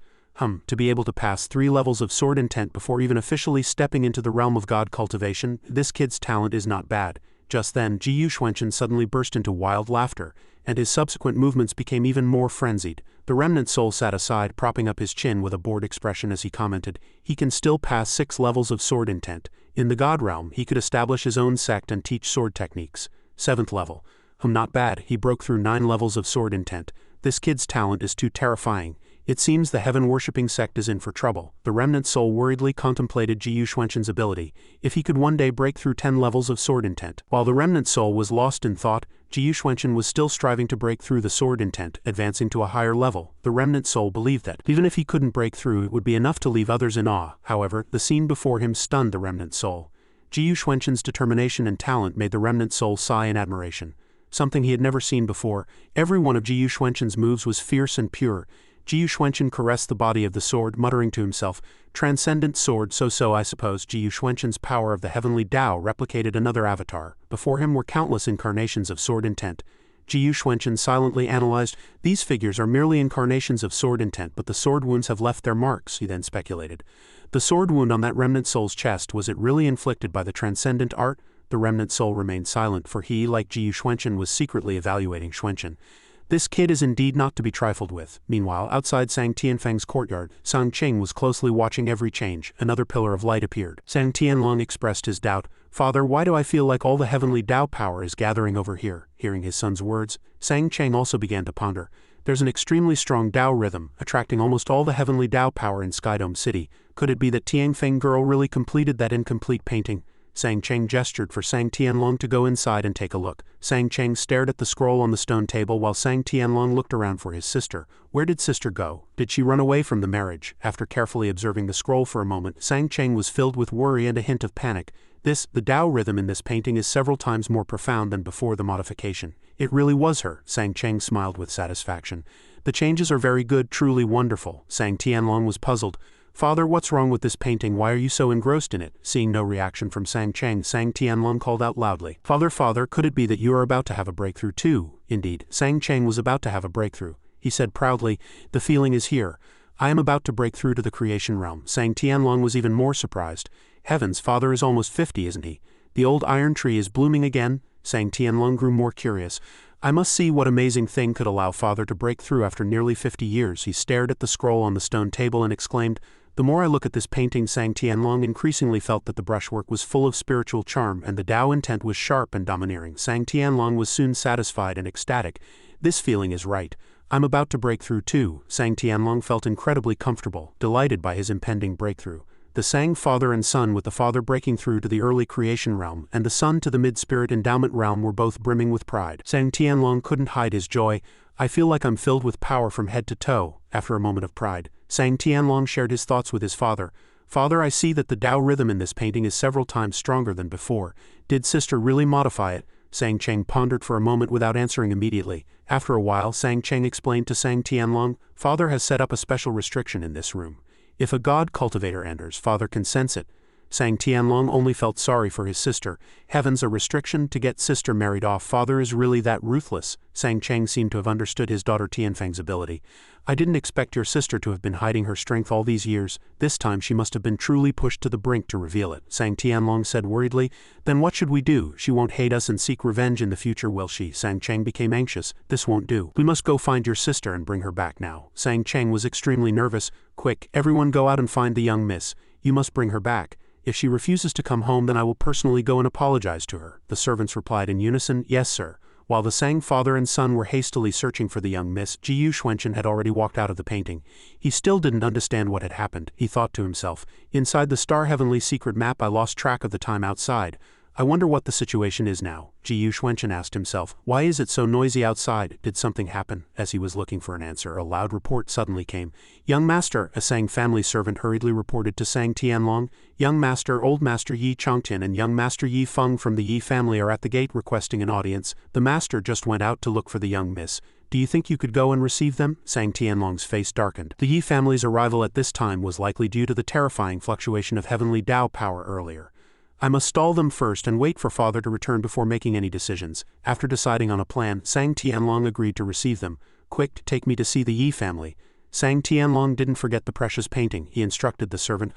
To be able to pass 3 levels of sword intent before even officially stepping into the realm of god cultivation, this kid's talent is not bad. Just then, Ji Yuxuanchen suddenly burst into wild laughter, and his subsequent movements became even more frenzied. The remnant soul sat aside, propping up his chin with a bored expression as he commented, "He can still pass 6 levels of sword intent. In the god realm, he could establish his own sect and teach sword techniques. 7th level. Not bad. He broke through 9 levels of sword intent. This kid's talent is too terrifying. It seems the heaven-worshipping sect is in for trouble." The remnant soul worriedly contemplated Ji Yuxuanchen's ability, if he could one day break through 10 levels of sword intent. While the remnant soul was lost in thought, Ji Yuxuanchen was still striving to break through the sword intent, advancing to a higher level. The remnant soul believed that, even if he couldn't break through, it would be enough to leave others in awe. However, the scene before him stunned the remnant soul. Ji Yuxuanchen's determination and talent made the remnant soul sigh in admiration. Something he had never seen before. Every one of Ji Yuxuanchen's moves was fierce and pure. Ji Yuxuanchen caressed the body of the sword, muttering to himself, "Transcendent sword, so I suppose." Ji Yuxuanchen's power of the heavenly Tao replicated another avatar. Before him were countless incarnations of sword intent. Ji Yuxuanchen silently analyzed, "These figures are merely incarnations of sword intent, but the sword wounds have left their marks," he then speculated. The sword wound on that remnant soul's chest, was it really inflicted by the transcendent art? The remnant soul remained silent, for he, like Ji Yuxuanchen, was secretly evaluating Xuanchen. This kid is indeed not to be trifled with. Meanwhile, outside Sang Tianfeng's courtyard, Sang Qing was closely watching every change. Another pillar of light appeared. Sang Tianlong expressed his doubt. "Father, why do I feel like all the heavenly Tao power is gathering over here?" Hearing his son's words, Sang Qing also began to ponder. "There's an extremely strong Tao rhythm, attracting almost all the heavenly Tao power in Skydome City. Could it be that Tianfeng girl really completed that incomplete painting?" Sang Cheng gestured for Sang Tianlong to go inside and take a look. Sang Cheng stared at the scroll on the stone table while Sang Tianlong looked around for his sister. Where did sister go? Did she run away from the marriage? After carefully observing the scroll for a moment, Sang Cheng was filled with worry and a hint of panic. The Tao rhythm in this painting is several times more profound than before the modification. It really was her. Sang Cheng smiled with satisfaction. The changes are very good, truly wonderful. Sang Tianlong was puzzled. Father, what's wrong with this painting? Why are you so engrossed in it? Seeing no reaction from Sang Cheng, Sang Tianlong called out loudly. Father, could it be that you are about to have a breakthrough too? Indeed, Sang Cheng was about to have a breakthrough. He said proudly, the feeling is here. I am about to break through to the creation realm. Sang Tianlong was even more surprised. Heavens, Father is almost 50, isn't he? The old iron tree is blooming again? Sang Tianlong grew more curious. I must see what amazing thing could allow Father to break through after nearly 50 years. He stared at the scroll on the stone table and exclaimed, the more I look at this painting, Sang Tianlong increasingly felt that the brushwork was full of spiritual charm and the Tao intent was sharp and domineering. Sang Tianlong was soon satisfied and ecstatic. This feeling is right. I'm about to break through too. Sang Tianlong felt incredibly comfortable, delighted by his impending breakthrough. The Sang father and son, with the father breaking through to the early creation realm and the son to the mid-spirit endowment realm, were both brimming with pride. Sang Tianlong couldn't hide his joy. I feel like I'm filled with power from head to toe. After a moment of pride, Sang Tianlong shared his thoughts with his father. Father, I see that the Tao rhythm in this painting is several times stronger than before. Did sister really modify it? Sang Cheng pondered for a moment without answering immediately. After a while, Sang Cheng explained to Sang Tianlong, Father has set up a special restriction in this room. If a god cultivator enters, Father can sense it. Sang Tianlong only felt sorry for his sister. Heavens, a restriction to get sister married off. Father is really that ruthless. Sang Cheng seemed to have understood his daughter Tianfeng's ability. I didn't expect your sister to have been hiding her strength all these years. This time she must have been truly pushed to the brink to reveal it. Sang Tianlong said worriedly, then what should we do? She won't hate us and seek revenge in the future, will she? Sang Cheng became anxious. This won't do. We must go find your sister and bring her back now. Sang Cheng was extremely nervous. Quick, everyone go out and find the young miss. You must bring her back. If she refuses to come home, then I will personally go and apologize to her. The servants replied in unison, yes, sir. While the Sang father and son were hastily searching for the young miss, Ji Yuxuanchen had already walked out of the painting. He still didn't understand what had happened. He thought to himself, inside the star heavenly secret map I lost track of the time outside. I wonder what the situation is now. Ji Yuxuanchen asked himself, why is it so noisy outside? Did something happen? As he was looking for an answer, a loud report suddenly came. Young master, a Sang family servant hurriedly reported to Sang Tianlong. Young master, old master Yi Changtian and young master Yi Feng from the Yi family are at the gate requesting an audience. The master just went out to look for the young miss. Do you think you could go and receive them? Sang Tianlong's face darkened. The Yi family's arrival at this time was likely due to the terrifying fluctuation of heavenly Tao power earlier. I must stall them first and wait for Father to return before making any decisions. After deciding on a plan, Sang Tianlong agreed to receive them. Quick, take me to see the Yi family. Sang Tianlong didn't forget the precious painting. He instructed the servant.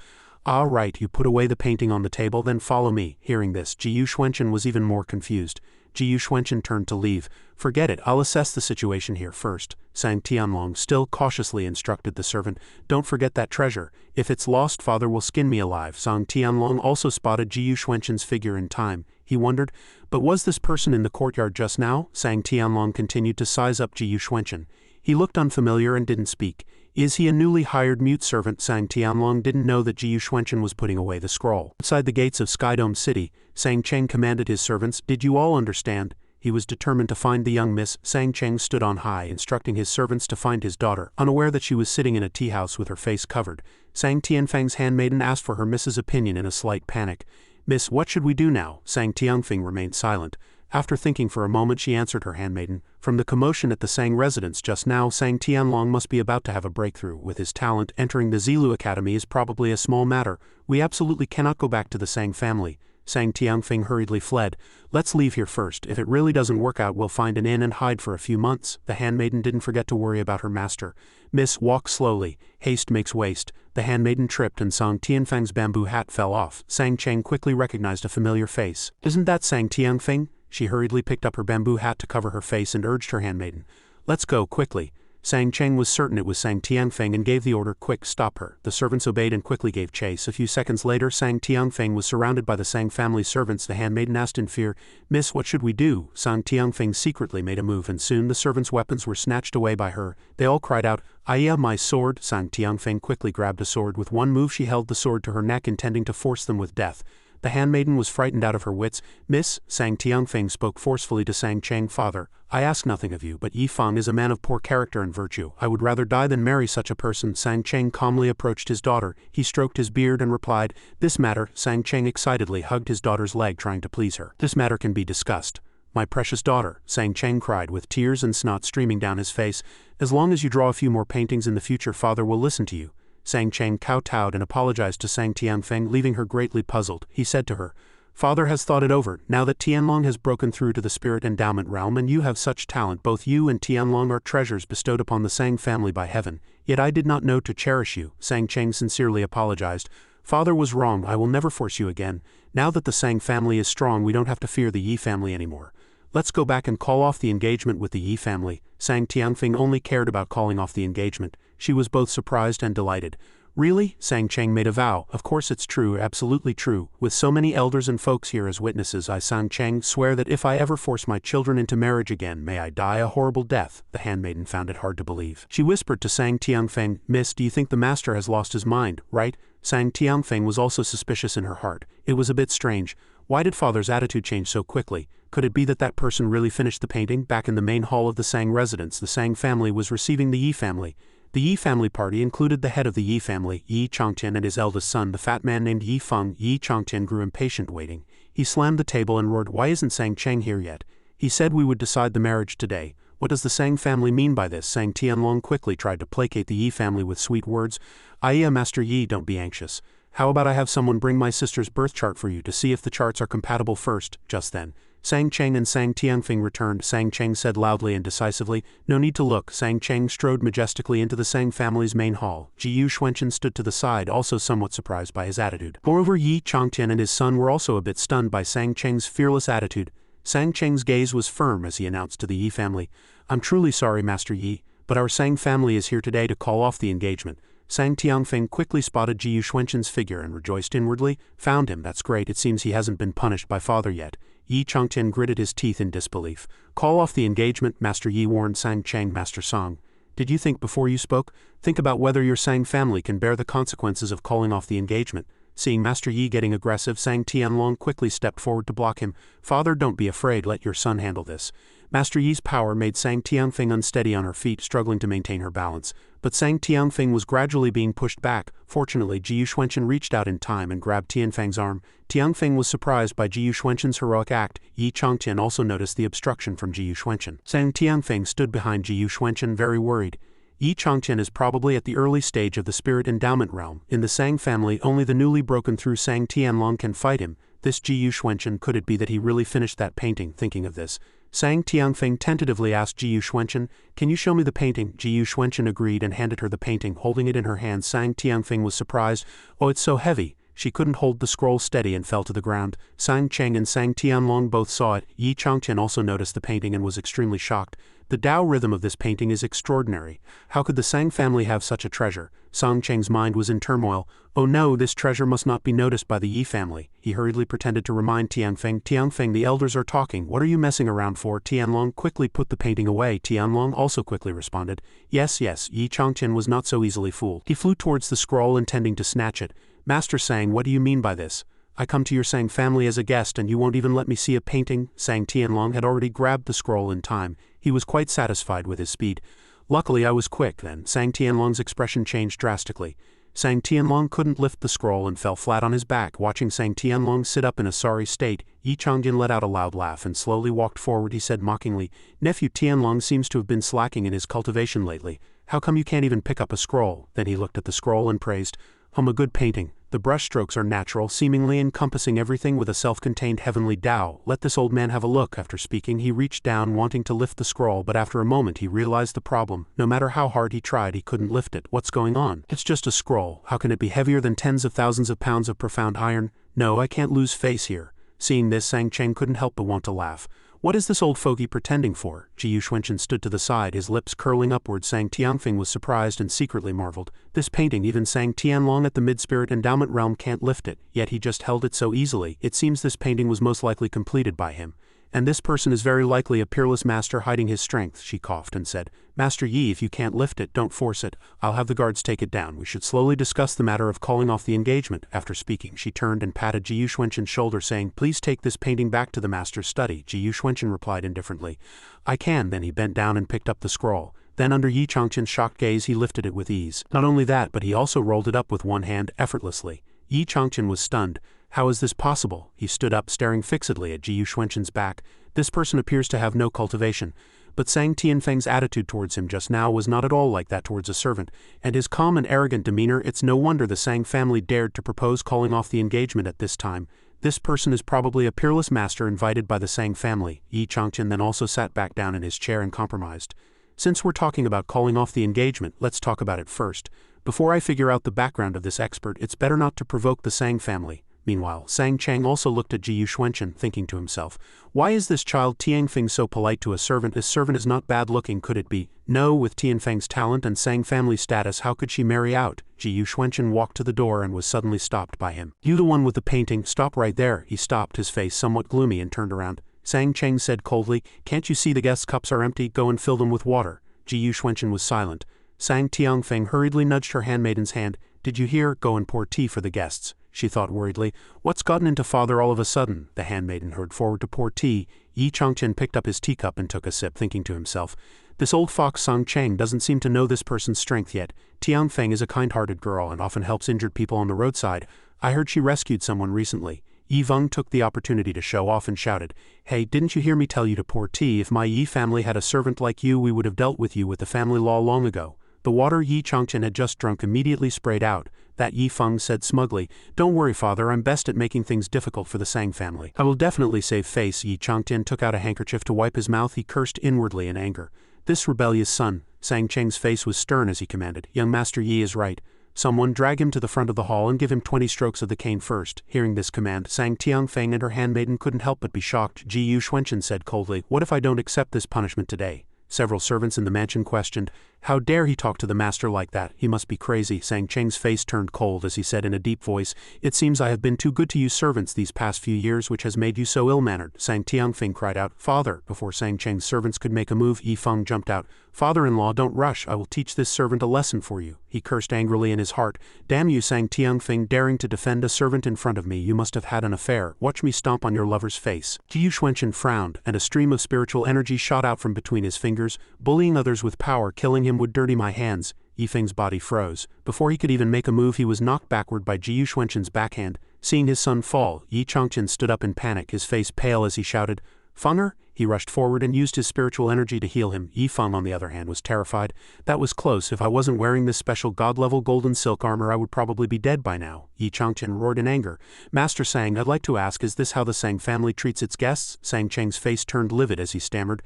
Ah, right, you put away the painting on the table, then follow me. Hearing this, Ji Yuxuanchen was even more confused. Ji Yuxuanchen turned to leave. Forget it, I'll assess the situation here first. Sang Tianlong still cautiously instructed the servant. Don't forget that treasure. If it's lost, Father will skin me alive. Sang Tianlong also spotted Ji Yuxuanchen's figure in time. He wondered, but was this person in the courtyard just now? Sang Tianlong continued to size up Ji Yuxuanchen. He looked unfamiliar and didn't speak. Is he a newly hired mute servant? Sang Tianlong didn't know that Ji Yuxuanchen was putting away the scroll. Outside the gates of Skydome City, Sang Cheng commanded his servants, did you all understand? He was determined to find the young miss. Sang Cheng stood on high, instructing his servants to find his daughter, unaware that she was sitting in a tea house with her face covered. Sang Tianfeng's handmaiden asked for her miss's opinion in a slight panic. Miss, what should we do now? Sang Tianfeng remained silent. After thinking for a moment, she answered her handmaiden. From the commotion at the Sang residence just now, Sang Tianlong must be about to have a breakthrough. With his talent, entering the Zilu Academy is probably a small matter. We absolutely cannot go back to the Sang family. Sang Tianfeng hurriedly fled. Let's leave here first. If it really doesn't work out, we'll find an inn and hide for a few months. The handmaiden didn't forget to worry about her master. Miss, walk slowly. Haste makes waste. The handmaiden tripped and Sang Tianfeng's bamboo hat fell off. Sang Cheng quickly recognized a familiar face. Isn't that Sang Tianfeng? She hurriedly picked up her bamboo hat to cover her face and urged her handmaiden. Let's go, quickly. Sang Cheng was certain it was Sang Tianfeng and gave the order, quick, stop her. The servants obeyed and quickly gave chase. A few seconds later, Sang Tianfeng was surrounded by the Sang family servants. The handmaiden asked in fear, Miss, what should we do? Sang Tianfeng secretly made a move and soon the servants' weapons were snatched away by her. They all cried out, Aya, my sword! Sang Tianfeng quickly grabbed a sword. With one move she held the sword to her neck, intending to force them with death. The handmaiden was frightened out of her wits. "Miss," Sang Tianfeng spoke forcefully to Sang Cheng, "Father, I ask nothing of you, but Yi Feng is a man of poor character and virtue. I would rather die than marry such a person." Sang Cheng calmly approached his daughter. He stroked his beard and replied, "This matter," Sang Cheng excitedly hugged his daughter's leg trying to please her. "This matter can be discussed." "My precious daughter," Sang Cheng cried with tears and snot streaming down his face, "as long as you draw a few more paintings in the future, father will listen to you." Sang Cheng kowtowed and apologized to Sang Tianfeng, leaving her greatly puzzled. He said to her, "Father has thought it over. Now that Tianlong has broken through to the spirit endowment realm and you have such talent, both you and Tianlong are treasures bestowed upon the Sang family by heaven. Yet I did not know to cherish you." Sang Cheng sincerely apologized. "Father was wrong. I will never force you again. Now that the Sang family is strong, we don't have to fear the Yi family anymore. Let's go back and call off the engagement with the Yi family." Sang Tianfeng only cared about calling off the engagement. She was both surprised and delighted. "Really?" Sang Cheng made a vow. "Of course it's true, absolutely true. With so many elders and folks here as witnesses, I, Sang Cheng, swear that if I ever force my children into marriage again, may I die a horrible death." The handmaiden found it hard to believe. She whispered to Sang Tianfeng, "Miss, do you think the master has lost his mind, right?" Sang Tianfeng was also suspicious in her heart. It was a bit strange. Why did father's attitude change so quickly? Could it be that that person really finished the painting? Back in the main hall of the Sang residence, the Sang family was receiving the Yi family. The Yi family party included the head of the Yi family, Yi Changtian, and his eldest son, the fat man named Yi Feng. Yi Changtian grew impatient waiting. He slammed the table and roared, "Why isn't Sang Cheng here yet? He said we would decide the marriage today. What does the Sang family mean by this?" Sang Tianlong quickly tried to placate the Yi family with sweet words. Master Yi, don't be anxious. How about I have someone bring my sister's birth chart for you to see if the charts are compatible first?" Just then, Sang Cheng and Sang Tianfeng returned. Sang Cheng said loudly and decisively, "No need to look." Sang Cheng strode majestically into the Sang family's main hall. Ji Yuxuanchen stood to the side, also somewhat surprised by his attitude. Moreover, Yi Changtian and his son were also a bit stunned by Sang Cheng's fearless attitude. Sang Cheng's gaze was firm as he announced to the Yi family, "I'm truly sorry, Master Yi, but our Sang family is here today to call off the engagement." Sang Tianfeng quickly spotted Ji Yuxuanchen's figure and rejoiced inwardly. "Found him, that's great. It seems he hasn't been punished by father yet." Yi Changtian gritted his teeth in disbelief. "Call off the engagement," Master Yi warned Sang Cheng. "Master Song, did you think before you spoke? Think about whether your Sang family can bear the consequences of calling off the engagement." Seeing Master Yi getting aggressive, Sang Tianlong quickly stepped forward to block him. "Father, don't be afraid, let your son handle this." Master Yi's power made Sang Tianfeng unsteady on her feet, struggling to maintain her balance. But Sang Tianfeng was gradually being pushed back. Fortunately, Ji Yuxuanchen reached out in time and grabbed Tianfeng's arm. Tianfeng was surprised by Ji Yuxuanchen's heroic act. Yi Changtian also noticed the obstruction from Ji Yuxuanchen. Sang Tianfeng stood behind Ji Yuxuanchen, very worried. Yi Changtian is probably at the early stage of the spirit endowment realm. In the Sang family, only the newly broken through Sang Tianlong can fight him. This Ji Yuxuanchen, could it be that he really finished that painting? Thinking of this, Sang Tianfeng tentatively asked Ji Yuxuanchen, "Can you show me the painting?" Ji Yuxuanchen agreed and handed her the painting, holding it in her hand. Sang Tianfeng was surprised. "Oh, it's so heavy." She couldn't hold the scroll steady and fell to the ground. Sang Cheng and Sang Tianlong both saw it. Yi Changtian also noticed the painting and was extremely shocked. The Tao rhythm of this painting is extraordinary. How could the Sang family have such a treasure? Sang Cheng's mind was in turmoil. "Oh no, this treasure must not be noticed by the Yi family." He hurriedly pretended to remind Tianfeng, "Tianfeng, the elders are talking. What are you messing around for?" Tianlong quickly put the painting away. Tianlong also quickly responded, "Yes, yes." Yi Changtian was not so easily fooled. He flew towards the scroll intending to snatch it. "Master Sang, what do you mean by this? I come to your Sang family as a guest and you won't even let me see a painting?" Sang Tianlong had already grabbed the scroll in time. He was quite satisfied with his speed. "Luckily I was quick then." Sang Tianlong's expression changed drastically. Sang Tianlong couldn't lift the scroll and fell flat on his back. Watching Sang Tianlong sit up in a sorry state, Yi Changtian let out a loud laugh and slowly walked forward. He said mockingly, "Nephew Tianlong seems to have been slacking in his cultivation lately. How come you can't even pick up a scroll?" Then he looked at the scroll and praised, "A good painting. The brushstrokes are natural, seemingly encompassing everything with a self-contained heavenly Tao. Let this old man have a look." After speaking, he reached down wanting to lift the scroll, but after a moment he realized the problem. No matter how hard he tried, he couldn't lift it. "What's going on? It's just a scroll. How can it be heavier than tens of thousands of pounds of profound iron? No, I can't lose face here." Seeing this, Sang Cheng couldn't help but want to laugh. "What is this old fogey pretending for?" Ji Yuxuanchen stood to the side, his lips curling upward. Sang Tianfeng was surprised and secretly marveled. This painting, even Sang Tianlong at the mid-spirit endowment realm can't lift it, yet he just held it so easily. It seems this painting was most likely completed by him. And this person is very likely a peerless master hiding his strength, she coughed and said. Master Yi, if you can't lift it, don't force it. I'll have the guards take it down. We should slowly discuss the matter of calling off the engagement. After speaking, she turned and patted Ji Yuxuanshen's shoulder, saying, please take this painting back to the master's study. Ji Yuxuanshen replied indifferently. I can. Then he bent down and picked up the scroll. Then under Yi Changqian's shocked gaze he lifted it with ease. Not only that, but he also rolled it up with one hand effortlessly. Yi Changqian was stunned. How is this possible? He stood up, staring fixedly at Ji Yuxuanshen's back. This person appears to have no cultivation. But Sang Tianfeng's attitude towards him just now was not at all like that towards a servant, and his calm and arrogant demeanor, it's no wonder the Sang family dared to propose calling off the engagement at this time. This person is probably a peerless master invited by the Sang family. Yi Changqian then also sat back down in his chair and compromised. Since we're talking about calling off the engagement, let's talk about it first. Before I figure out the background of this expert, it's better not to provoke the Sang family. Meanwhile, Sang Chang also looked at Ji Yuxuanshen, thinking to himself, why is this child Tianfeng so polite to a servant? This servant is not bad looking, could it be? No, with Tianfeng's talent and Sang family status, how could she marry out? Ji Yuxuanshen walked to the door and was suddenly stopped by him. You the one with the painting, stop right there. He stopped, his face somewhat gloomy, and turned around. Sang Chang said coldly, can't you see the guests' cups are empty? Go and fill them with water. Ji Yuxuanshen was silent. Sang Tianfeng hurriedly nudged her handmaiden's hand. Did you hear? Go and pour tea for the guests. She thought worriedly. What's gotten into father all of a sudden? The handmaiden hurried forward to pour tea. Yi Changqian picked up his teacup and took a sip, thinking to himself, this old fox Sang Chang doesn't seem to know this person's strength yet. Tianfeng is a kind-hearted girl and often helps injured people on the roadside. I heard she rescued someone recently. Yi Feng took the opportunity to show off and shouted, hey, didn't you hear me tell you to pour tea? If my Yi family had a servant like you, we would have dealt with you with the family law long ago. The water Yi Changqian had just drunk immediately sprayed out. That Yi Feng said smugly, don't worry father, I'm best at making things difficult for the Sang family. I will definitely save face. Yi Changqian took out a handkerchief to wipe his mouth. He cursed inwardly in anger. This rebellious son. Sang Cheng's face was stern as he commanded, young Master Yi is right. Someone drag him to the front of the hall and give him 20 strokes of the cane first. Hearing this command, Sang Tianfeng and her handmaiden couldn't help but be shocked. Ji Yuxuanshen said coldly, what if I don't accept this punishment today? Several servants in the mansion questioned, how dare he talk to the master like that? He must be crazy. Sang Cheng's face turned cold as he said in a deep voice, it seems I have been too good to you servants these past few years, which has made you so ill-mannered. Sang Tianfeng cried out, father. Before Sang Cheng's servants could make a move, Yi Feng jumped out. Father-in-law, don't rush. I will teach this servant a lesson for you. He cursed angrily in his heart. Damn you, Sang Tianfeng, daring to defend a servant in front of me. You must have had an affair. Watch me stomp on your lover's face. Ji Yuxuanshen frowned, and a stream of spiritual energy shot out from between his fingers. Bullying others with power, killing him would dirty my hands. Yi Feng's body froze. Before he could even make a move, he was knocked backward by Ji Yuxuanshen's backhand. Seeing his son fall, Yi Changqian stood up in panic, his face pale as he shouted, Fenger? He rushed forward and used his spiritual energy to heal him. Yi Feng, on the other hand, was terrified. That was close. If I wasn't wearing this special god-level golden silk armor, I would probably be dead by now. Yi Changqian roared in anger. Master Sang, I'd like to ask, is this how the Sang family treats its guests? Sang Cheng's face turned livid as he stammered.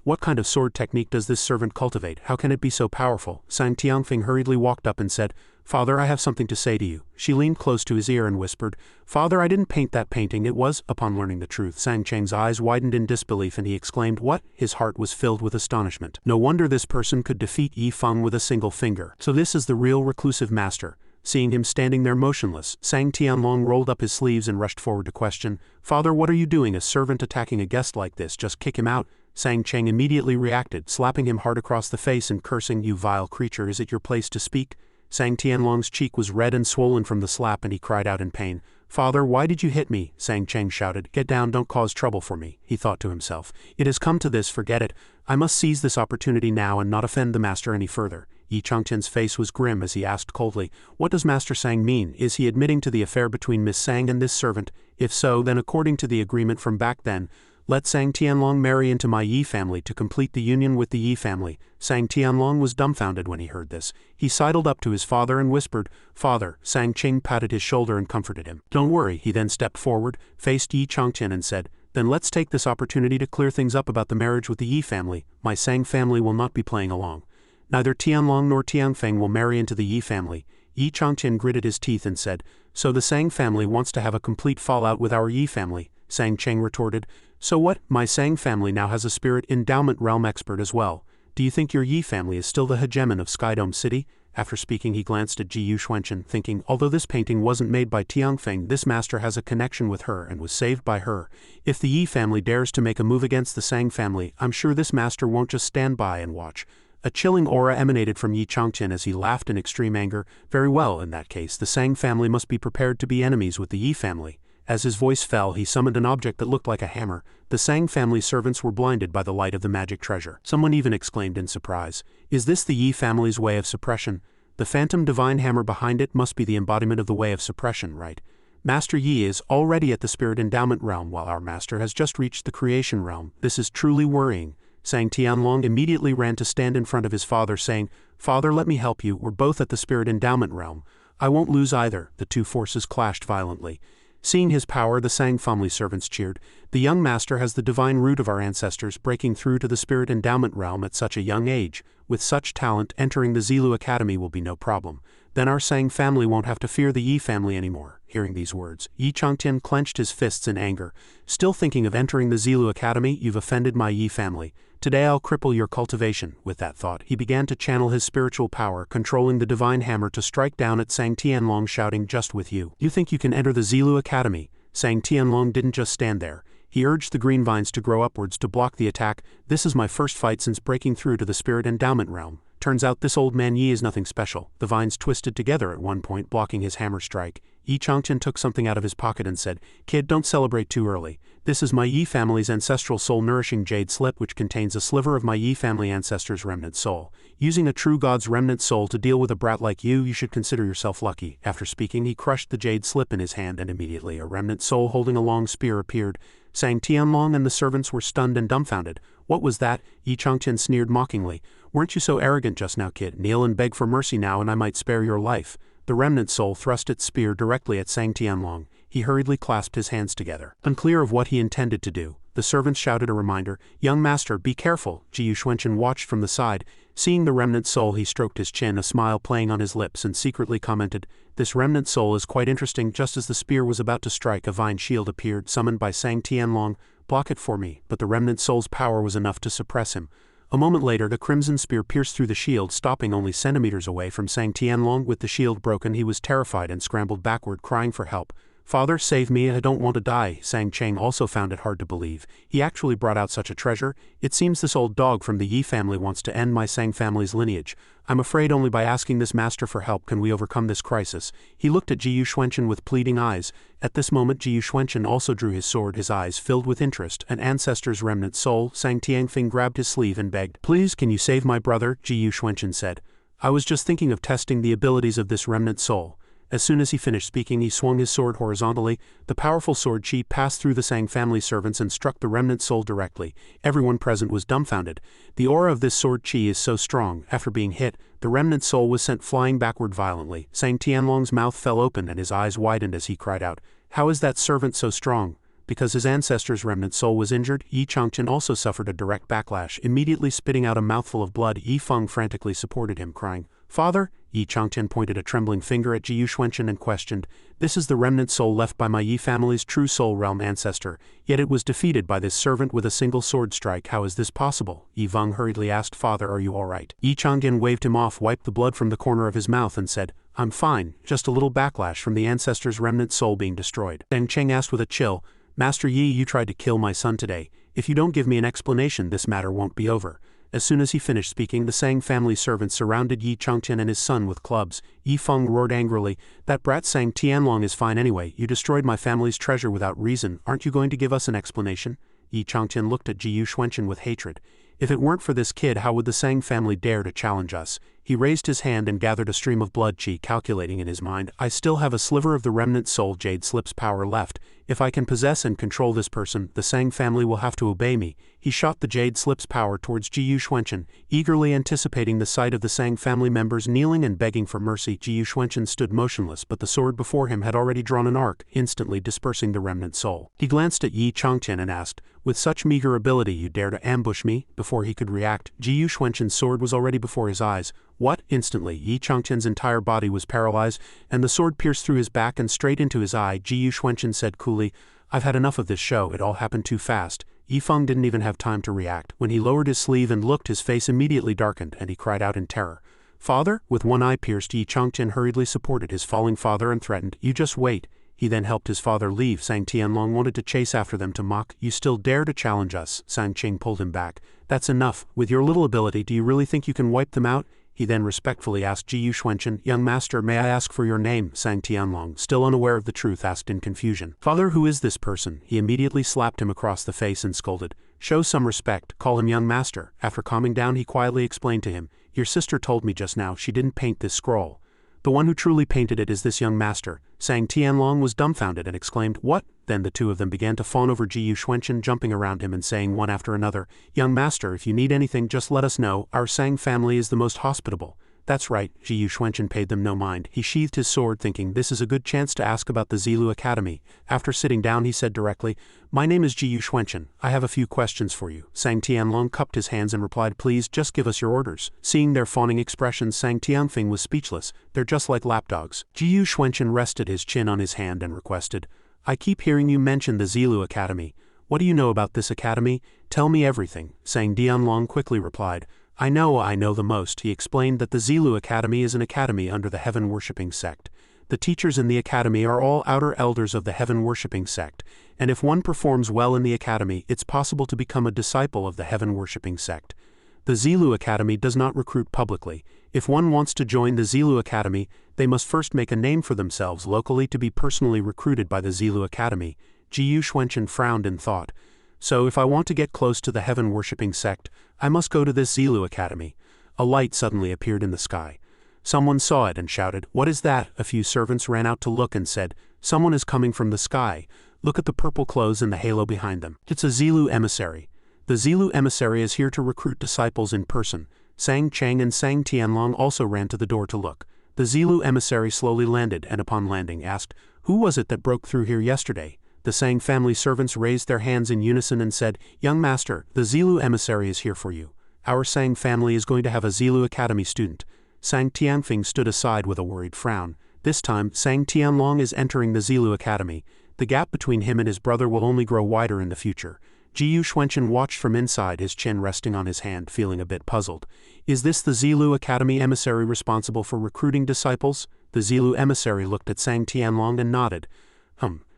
What kind of sword technique does this servant cultivate? How can it be so powerful? Sang Tianfeng hurriedly walked up and said, Father, I have something to say to you. She leaned close to his ear and whispered, Father, I didn't paint that painting, it was. Upon learning the truth, Sang Cheng's eyes widened in disbelief and he exclaimed, what? His heart was filled with astonishment. No wonder this person could defeat Yi Feng with a single finger. So this is the real reclusive master. Seeing him standing there motionless, Sang Tianlong rolled up his sleeves and rushed forward to question, Father, what are you doing? A servant attacking a guest like this, just kick him out. Sang Cheng immediately reacted, slapping him hard across the face and cursing, you vile creature, is it your place to speak? Sang Tianlong's cheek was red and swollen from the slap and he cried out in pain. Father, why did you hit me? Sang Cheng shouted. Get down, don't cause trouble for me. He thought to himself. It has come to this, forget it. I must seize this opportunity now and not offend the master any further. Yi Changqian's face was grim as he asked coldly, what does Master Sang mean? Is he admitting to the affair between Miss Sang and this servant? If so, then according to the agreement from back then, let Sang Tianlong marry into my Yi family to complete the union with the Yi family. Sang Tianlong was dumbfounded when he heard this. He sidled up to his father and whispered, Father. Sang Ching patted his shoulder and comforted him. Don't worry. He then stepped forward, faced Yi Changqian and said, then let's take this opportunity to clear things up about the marriage with the Yi family. My Sang family will not be playing along. Neither Tianlong nor Tianfeng will marry into the Yi family. Yi Changqian gritted his teeth and said, so the Sang family wants to have a complete fallout with our Yi family. Sang Cheng retorted, so what? My Sang family now has a spirit endowment realm expert as well. Do you think your Yi family is still the hegemon of Skydome City? After speaking, he glanced at Ji Yuxuanchen, thinking, although this painting wasn't made by Tiangfeng, this master has a connection with her and was saved by her. If the Yi family dares to make a move against the Sang family, I'm sure this master won't just stand by and watch. A chilling aura emanated from Yi Changqian as he laughed in extreme anger. Very well, in that case, the Sang family must be prepared to be enemies with the Yi family. As his voice fell, he summoned an object that looked like a hammer. The Sang family servants were blinded by the light of the magic treasure. Someone even exclaimed in surprise, "Is this the Yi family's way of suppression? The phantom divine hammer behind it must be the embodiment of the way of suppression, right? Master Yi is already at the spirit endowment realm while our master has just reached the creation realm. This is truly worrying." Sang Tianlong immediately ran to stand in front of his father, saying, "Father, let me help you. We're both at the spirit endowment realm. I won't lose either." The two forces clashed violently. Seeing his power, the Sang family servants cheered. "The young master has the divine root of our ancestors, breaking through to the spirit endowment realm at such a young age. With such talent, entering the Zilu Academy will be no problem. Then our Sang family won't have to fear the Yi family anymore." Hearing these words, Yi Changtian clenched his fists in anger. "Still thinking of entering the Zilu Academy? You've offended my Yi family. Today I'll cripple your cultivation." With that thought, he began to channel his spiritual power, controlling the divine hammer to strike down at Sang Tianlong, shouting, "Just with you. You think you can enter the Zilu Academy?" Sang Tianlong didn't just stand there. He urged the green vines to grow upwards to block the attack. "This is my first fight since breaking through to the spirit endowment realm. Turns out this old man Yi is nothing special." The vines twisted together at one point, blocking his hammer strike. Yi Changqian took something out of his pocket and said, "Kid, don't celebrate too early. This is my Yi family's ancestral soul-nourishing jade slip, which contains a sliver of my Yi family ancestor's remnant soul. Using a true god's remnant soul to deal with a brat like you should consider yourself lucky." After speaking, he crushed the jade slip in his hand, and immediately a remnant soul holding a long spear appeared. Sang Tianlong and the servants were stunned and dumbfounded. "What was that?" Yi Changqian sneered mockingly. "Weren't you so arrogant just now, kid? Kneel and beg for mercy now and I might spare your life." The remnant soul thrust its spear directly at Sang Tianlong. He hurriedly clasped his hands together. Unclear of what he intended to do, the servants shouted a reminder, "Young master, be careful." Ji Yuxuanchen watched from the side. Seeing the remnant soul, he stroked his chin, a smile playing on his lips, and secretly commented, "This remnant soul is quite interesting." Just as the spear was about to strike, a vine shield appeared, summoned by Sang Tianlong. "Block it for me." But the remnant soul's power was enough to suppress him. A moment later, the crimson spear pierced through the shield, stopping only centimeters away from Sang Tianlong. With the shield broken, he was terrified and scrambled backward, crying for help. "Father, save me, I don't want to die." Sang Cheng also found it hard to believe. He actually brought out such a treasure. "It seems this old dog from the Yi family wants to end my Sang family's lineage. I'm afraid only by asking this master for help can we overcome this crisis." He looked at Ji Yuxuanchen with pleading eyes. At this moment, Ji Yuxuanchen also drew his sword, his eyes filled with interest. An ancestor's remnant soul. Sang Tianfeng grabbed his sleeve and begged, "Please, can you save my brother?" Ji Yuxuanchen said, "I was just thinking of testing the abilities of this remnant soul." As soon as he finished speaking, he swung his sword horizontally. The powerful sword chi passed through the Sang family servants and struck the remnant soul directly. Everyone present was dumbfounded. The aura of this sword chi is so strong. After being hit, the remnant soul was sent flying backward violently. Sang Tianlong's mouth fell open and his eyes widened as he cried out, "How is that servant so strong?" Because his ancestor's remnant soul was injured, Yi Changqian also suffered a direct backlash. Immediately spitting out a mouthful of blood, Yi Feng frantically supported him, crying, "Father?" Yi Changqian pointed a trembling finger at Ji Yuxuanchen and questioned, "This is the remnant soul left by my Yi family's true soul realm ancestor, yet it was defeated by this servant with a single sword strike. How is this possible?" Yi Feng hurriedly asked, "Father, are you all right?" Yi Changqian waved him off, wiped the blood from the corner of his mouth and said, "I'm fine, just a little backlash from the ancestor's remnant soul being destroyed." Deng Cheng asked with a chill, "Master Yi, you tried to kill my son today. If you don't give me an explanation, this matter won't be over." As soon as he finished speaking, the Sang family servants surrounded Yi Changqian and his son with clubs. Yi Feng roared angrily, "That brat Sang Tianlong is fine anyway. You destroyed my family's treasure without reason. Aren't you going to give us an explanation?" Yi Changqian looked at Ji Yuxuanchen with hatred. "If it weren't for this kid, how would the Sang family dare to challenge us?" He raised his hand and gathered a stream of blood chi, calculating in his mind, "I still have a sliver of the remnant soul jade slip's power left. If I can possess and control this person, the Sang family will have to obey me." He shot the jade slip's power towards Ji Yuxuanchen, eagerly anticipating the sight of the Sang family members kneeling and begging for mercy. Ji Yuxuanchen stood motionless, but the sword before him had already drawn an arc, instantly dispersing the remnant soul. He glanced at Yi Changqian and asked, "With such meager ability you dare to ambush me?" Before he could react, Ji Yuxuanchen's sword was already before his eyes. "What?" Instantly, Yi Changqian's entire body was paralyzed, and the sword pierced through his back and straight into his eye. Ji Yuxuanchen said coolly, "I've had enough of this show, it all happened too fast." Yi Feng didn't even have time to react. When he lowered his sleeve and looked, his face immediately darkened, and he cried out in terror, "Father?" With one eye pierced, Yi Changqian hurriedly supported his falling father and threatened, "You just wait." He then helped his father leave. Sang Tianlong wanted to chase after them to mock, "You still dare to challenge us?" Sang Ching pulled him back. "That's enough. With your little ability, do you really think you can wipe them out?" He then respectfully asked Ji Yuxuanchen, "Young master, may I ask for your name?" Sang Tianlong, still unaware of the truth, asked in confusion. "Father, who is this person?" He immediately slapped him across the face and scolded, "Show some respect, call him young master." After calming down, he quietly explained to him, "Your sister told me just now she didn't paint this scroll. The one who truly painted it is this young master." Sang Tianlong was dumbfounded and exclaimed, "What?" Then the two of them began to fawn over Ji Yuxuanchen, jumping around him and saying one after another, "Young master, if you need anything, just let us know. Our Sang family is the most hospitable." "That's right." Ji Yuxuanchen paid them no mind. He sheathed his sword, thinking this is a good chance to ask about the Zilu Academy. After sitting down, he said directly, "My name is Ji Yuxuanchen. I have a few questions for you." Sang Tianlong cupped his hands and replied, "Please, just give us your orders." Seeing their fawning expressions, Sang Tianfing was speechless. "They're just like lapdogs." Ji Yuxuanchen rested his chin on his hand and requested, "I keep hearing you mention the Zilu Academy. What do you know about this academy? Tell me everything." Sang Tianlong quickly replied, I know the most." He explained that the Zilu Academy is an academy under the heaven-worshipping sect. The teachers in the academy are all outer elders of the heaven-worshipping sect, and if one performs well in the academy, it's possible to become a disciple of the heaven-worshipping sect. The Zilu Academy does not recruit publicly. If one wants to join the Zilu Academy, they must first make a name for themselves locally to be personally recruited by the Zilu Academy. Ji Yuxuanchen frowned in thought. "So if I want to get close to the heaven-worshipping sect, I must go to this Zilu Academy." A light suddenly appeared in the sky. Someone saw it and shouted, "What is that?" A few servants ran out to look and said, "Someone is coming from the sky. Look at the purple clothes and the halo behind them. It's a Zilu emissary. The Zilu emissary is here to recruit disciples in person." Sang Chang and Sang Tianlong also ran to the door to look. The Zilu emissary slowly landed and upon landing asked, "Who was it that broke through here yesterday?" The Sang family servants raised their hands in unison and said, "Young master, the Zilu emissary is here for you. Our Sang family is going to have a Zilu Academy student." Sang Tianfing stood aside with a worried frown. This time, Sang Tianlong is entering the Zilu Academy. The gap between him and his brother will only grow wider in the future. Ji Yuxuanchen watched from inside, his chin resting on his hand, feeling a bit puzzled. Is this the Zilu Academy emissary responsible for recruiting disciples? The Zilu emissary looked at Sang Tianlong and nodded.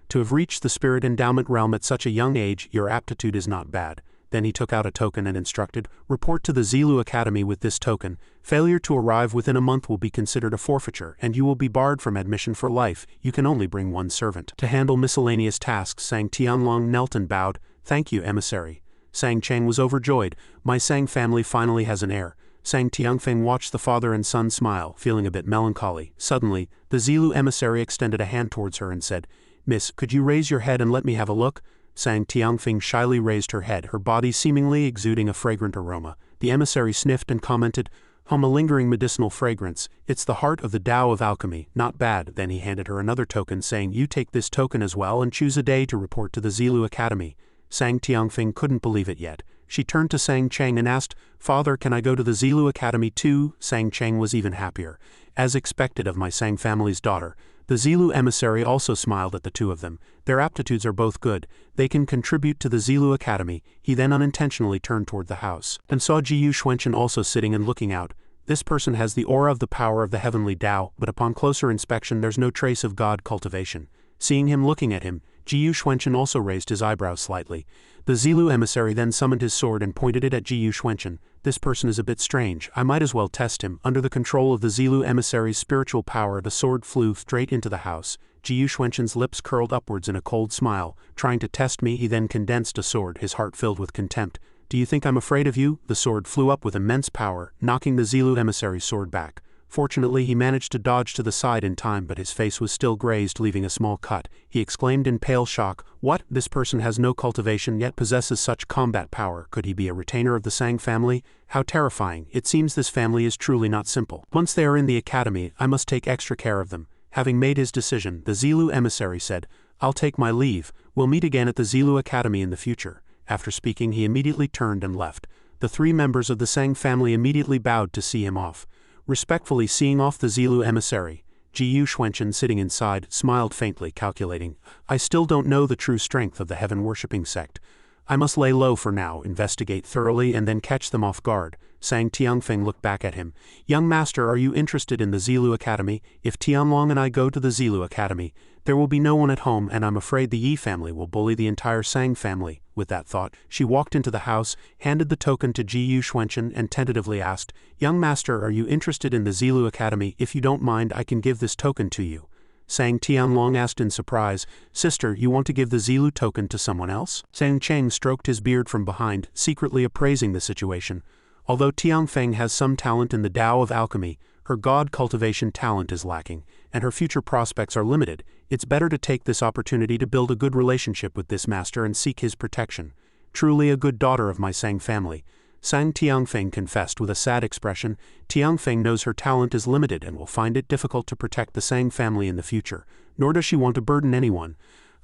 To have reached the spirit endowment realm at such a young age, your aptitude is not bad." Then he took out a token and instructed, "Report to the Zilu Academy with this token. Failure to arrive within a month will be considered a forfeiture, and you will be barred from admission for life. You can only bring one servant." To handle miscellaneous tasks, Sang Tianlong knelt and bowed, "Thank you, emissary." Sang Chang was overjoyed. "My Sang family finally has an heir." Sang Tianfeng watched the father and son smile, feeling a bit melancholy. Suddenly, the Zilu emissary extended a hand towards her and said, "Miss, could you raise your head and let me have a look?" Sang Tianfing shyly raised her head, her body seemingly exuding a fragrant aroma. The emissary sniffed and commented, a lingering medicinal fragrance. "It's the heart of the Tao of alchemy. Not bad." Then he handed her another token, saying, "You take this token as well and choose a day to report to the Zilu Academy." Sang Tianfing couldn't believe it yet. She turned to Sang Chang and asked, "Father, can I go to the Zilu Academy too?" Sang Chang was even happier. "As expected of my Sang family's daughter." The Zilu emissary also smiled at the two of them. Their aptitudes are both good. They can contribute to the Zilu Academy. He then unintentionally turned toward the house and saw Ji Yuxuanchen also sitting and looking out. This person has the aura of the power of the heavenly Tao, but upon closer inspection there's no trace of god cultivation. Seeing him looking at him, Ji Yuxuanchen also raised his eyebrows slightly. The Zilu emissary then summoned his sword and pointed it at Ji Yuxuanchen. "This person is a bit strange. I might as well test him." Under the control of the Zilu emissary's spiritual power, the sword flew straight into the house. Ji Yuxuanchen's lips curled upwards in a cold smile. "Trying to test me?" He then condensed a sword, his heart filled with contempt. "Do you think I'm afraid of you?" The sword flew up with immense power, knocking the Zilu emissary's sword back. Fortunately, he managed to dodge to the side in time, but his face was still grazed, leaving a small cut. He exclaimed in pale shock, "What? This person has no cultivation yet possesses such combat power. Could he be a retainer of the Sang family? How terrifying. It seems this family is truly not simple. Once they are in the academy, I must take extra care of them." Having made his decision, the Zilu emissary said, "I'll take my leave. We'll meet again at the Zilu Academy in the future." After speaking, he immediately turned and left. The three members of the Sang family immediately bowed to see him off. Respectfully seeing off the Zilu emissary, Ji Yuxuanchen, sitting inside, smiled faintly, calculating, "I still don't know the true strength of the heaven-worshipping sect. I must lay low for now, investigate thoroughly and then catch them off guard. Sang Tianfeng looked back at him. Young master, are you interested in the Zilu Academy? If Tianlong and I go to the Zilu Academy, there will be no one at home and I'm afraid the Yi family will bully the entire Sang family. With that thought, she walked into the house, handed the token to Ji Yuxuanchen and tentatively asked, Young master, are you interested in the Zilu Academy? If you don't mind, I can give this token to you. Sang Tianlong asked in surprise, Sister, you want to give the Zilu token to someone else? Sang Cheng stroked his beard from behind, secretly appraising the situation. Although Tianfeng has some talent in the Tao of alchemy, her god cultivation talent is lacking, and her future prospects are limited. It's better to take this opportunity to build a good relationship with this master and seek his protection. Truly a good daughter of my Sang family. Sang Tianfeng confessed with a sad expression. Tianfeng knows her talent is limited and will find it difficult to protect the Sang family in the future, nor does she want to burden anyone.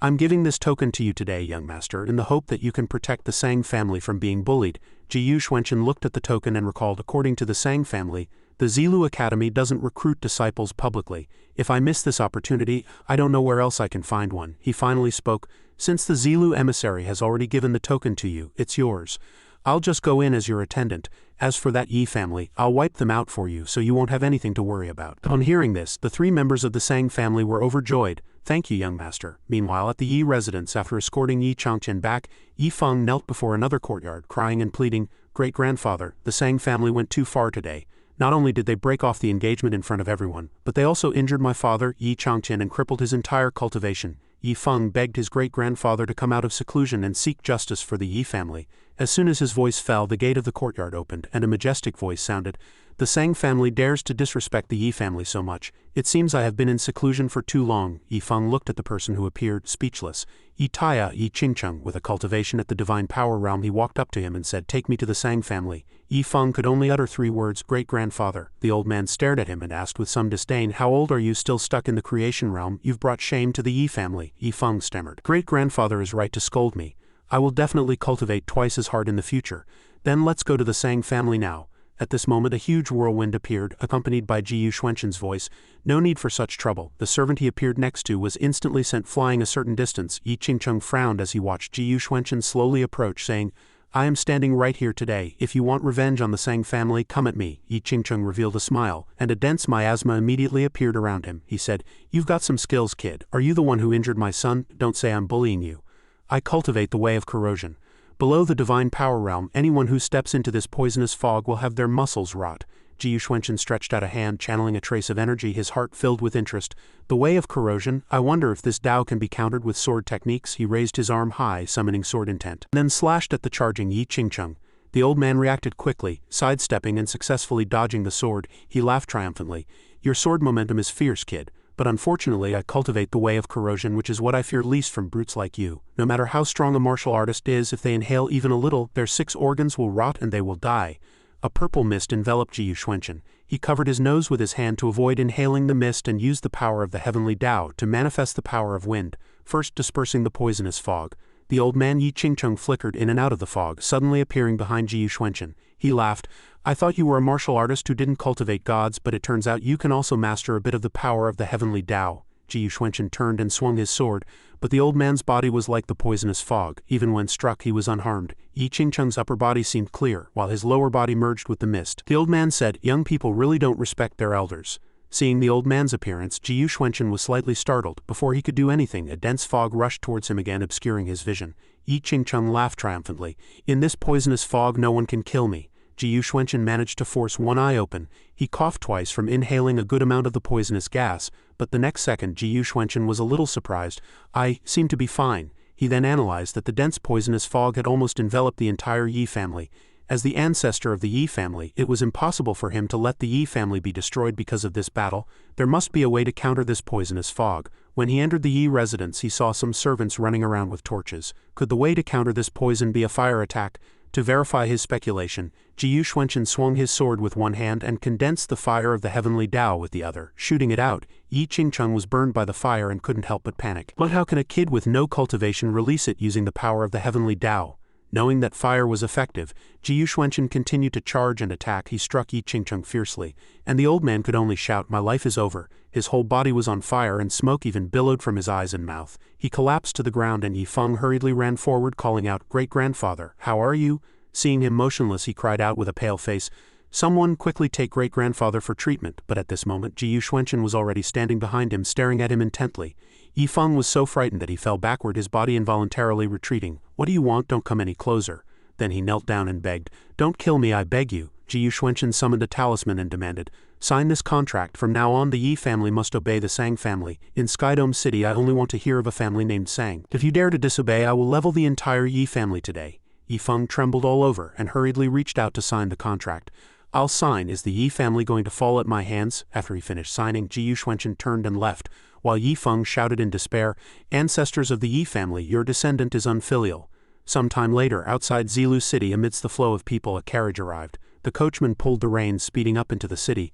I'm giving this token to you today, young master, in the hope that you can protect the Sang family from being bullied. Ji Yuxuanchen looked at the token and recalled, according to the Sang family, the Zilu Academy doesn't recruit disciples publicly. If I miss this opportunity, I don't know where else I can find one. He finally spoke, Since the Zilu emissary has already given the token to you, it's yours. I'll just go in as your attendant. As for that Yi family, I'll wipe them out for you so you won't have anything to worry about. On hearing this, the three members of the Sang family were overjoyed. Thank you, young master. Meanwhile, at the Yi residence, after escorting Yi Changqian back, Yi Feng knelt before another courtyard, crying and pleading, Great-grandfather, the Sang family went too far today. Not only did they break off the engagement in front of everyone, but they also injured my father, Yi Changqian, and crippled his entire cultivation. Yi Feng begged his great-grandfather to come out of seclusion and seek justice for the Yi family. As soon as his voice fell, the gate of the courtyard opened, and a majestic voice sounded, The Sang family dares to disrespect the Yi family so much. It seems I have been in seclusion for too long. Yi Feng looked at the person who appeared, speechless. Yi Taya, Yi Qingcheng, with a cultivation at the divine power realm, he walked up to him and said, Take me to the Sang family. Yi Feng could only utter 3 words, Great-grandfather. The old man stared at him and asked with some disdain, How old are you, still stuck in the creation realm? You've brought shame to the Yi family. Yi Feng stammered. Great-grandfather is right to scold me. I will definitely cultivate twice as hard in the future. Then let's go to the Sang family now. At this moment a huge whirlwind appeared, accompanied by Ji Yuxuanchen's voice. No need for such trouble. The servant he appeared next to was instantly sent flying a certain distance. Yi Qingcheng frowned as he watched Ji Yuxuanchen slowly approach, saying, I am standing right here today. If you want revenge on the Sang family, come at me. Yi Qingcheng revealed a smile, and a dense miasma immediately appeared around him. He said, You've got some skills, kid. Are you the one who injured my son? Don't say I'm bullying you. I cultivate the way of corrosion. Below the divine power realm, anyone who steps into this poisonous fog will have their muscles rot. Ji Yuxuanchen stretched out a hand, channeling a trace of energy, his heart filled with interest. The way of corrosion? I wonder if this Tao can be countered with sword techniques. He raised his arm high, summoning sword intent, then slashed at the charging Yi Qingcheng. The old man reacted quickly, sidestepping and successfully dodging the sword. He laughed triumphantly. Your sword momentum is fierce, kid. But unfortunately I cultivate the way of corrosion, which is what I fear least from brutes like you. No matter how strong a martial artist is, if they inhale even a little, their 6 organs will rot and they will die. A purple mist enveloped Ji Yuxuanchen. He covered his nose with his hand to avoid inhaling the mist and used the power of the heavenly Tao to manifest the power of wind, first dispersing the poisonous fog. The old man Yi Qingcheng flickered in and out of the fog, suddenly appearing behind Ji Yuxuanchen. He laughed. I thought you were a martial artist who didn't cultivate gods, but it turns out you can also master a bit of the power of the heavenly Tao. Ji Yuxuanchen turned and swung his sword, but the old man's body was like the poisonous fog. Even when struck, he was unharmed. Yi Qingcheng's upper body seemed clear, while his lower body merged with the mist. The old man said, Young people really don't respect their elders. Seeing the old man's appearance, Ji Yuxuanchen was slightly startled. Before he could do anything, a dense fog rushed towards him again, obscuring his vision. Yi Qingcheng laughed triumphantly. In this poisonous fog no one can kill me. Ji Yuxuanchen managed to force one eye open. He coughed twice from inhaling a good amount of the poisonous gas, but the next second Ji Yuxuanchen was a little surprised. I seem to be fine. He then analyzed that the dense poisonous fog had almost enveloped the entire Yi family. As the ancestor of the Yi family, it was impossible for him to let the Yi family be destroyed because of this battle. There must be a way to counter this poisonous fog. When he entered the Yi residence, he saw some servants running around with torches. Could the way to counter this poison be a fire attack? To verify his speculation, Ji Yuxuanchen swung his sword with one hand and condensed the fire of the heavenly Tao with the other. Shooting it out, Yi Qingcheng was burned by the fire and couldn't help but panic. But how can a kid with no cultivation release it using the power of the heavenly Tao? Knowing that fire was effective, Ji Yuxuanchen continued to charge and attack. He struck Yi Qingcheng fiercely, and the old man could only shout, "My life is over." His whole body was on fire and smoke even billowed from his eyes and mouth. He collapsed to the ground and Yi Feng hurriedly ran forward calling out, "Great-grandfather, how are you?" Seeing him motionless he cried out with a pale face, "Someone quickly take great-grandfather for treatment," but at this moment Ji Yuxuanchen was already standing behind him staring at him intently. Yi Feng was so frightened that he fell backward, his body involuntarily retreating. "What do you want? Don't come any closer." Then he knelt down and begged, "Don't kill me, I beg you." Ji Yuxuanchen summoned a talisman and demanded, "Sign this contract. From now on the Yi family must obey the Sang family. In Skydome City I only want to hear of a family named Sang. If you dare to disobey I will level the entire Yi family today." Yi Feng trembled all over and hurriedly reached out to sign the contract. "I'll sign. Is the Yi family going to fall at my hands?" After he finished signing, Ji Yuxuanchen turned and left, while Yi Feng shouted in despair, "Ancestors of the Yi family, your descendant is unfilial." Some time later, outside Zilu City, amidst the flow of people, a carriage arrived. The coachman pulled the reins, speeding up into the city.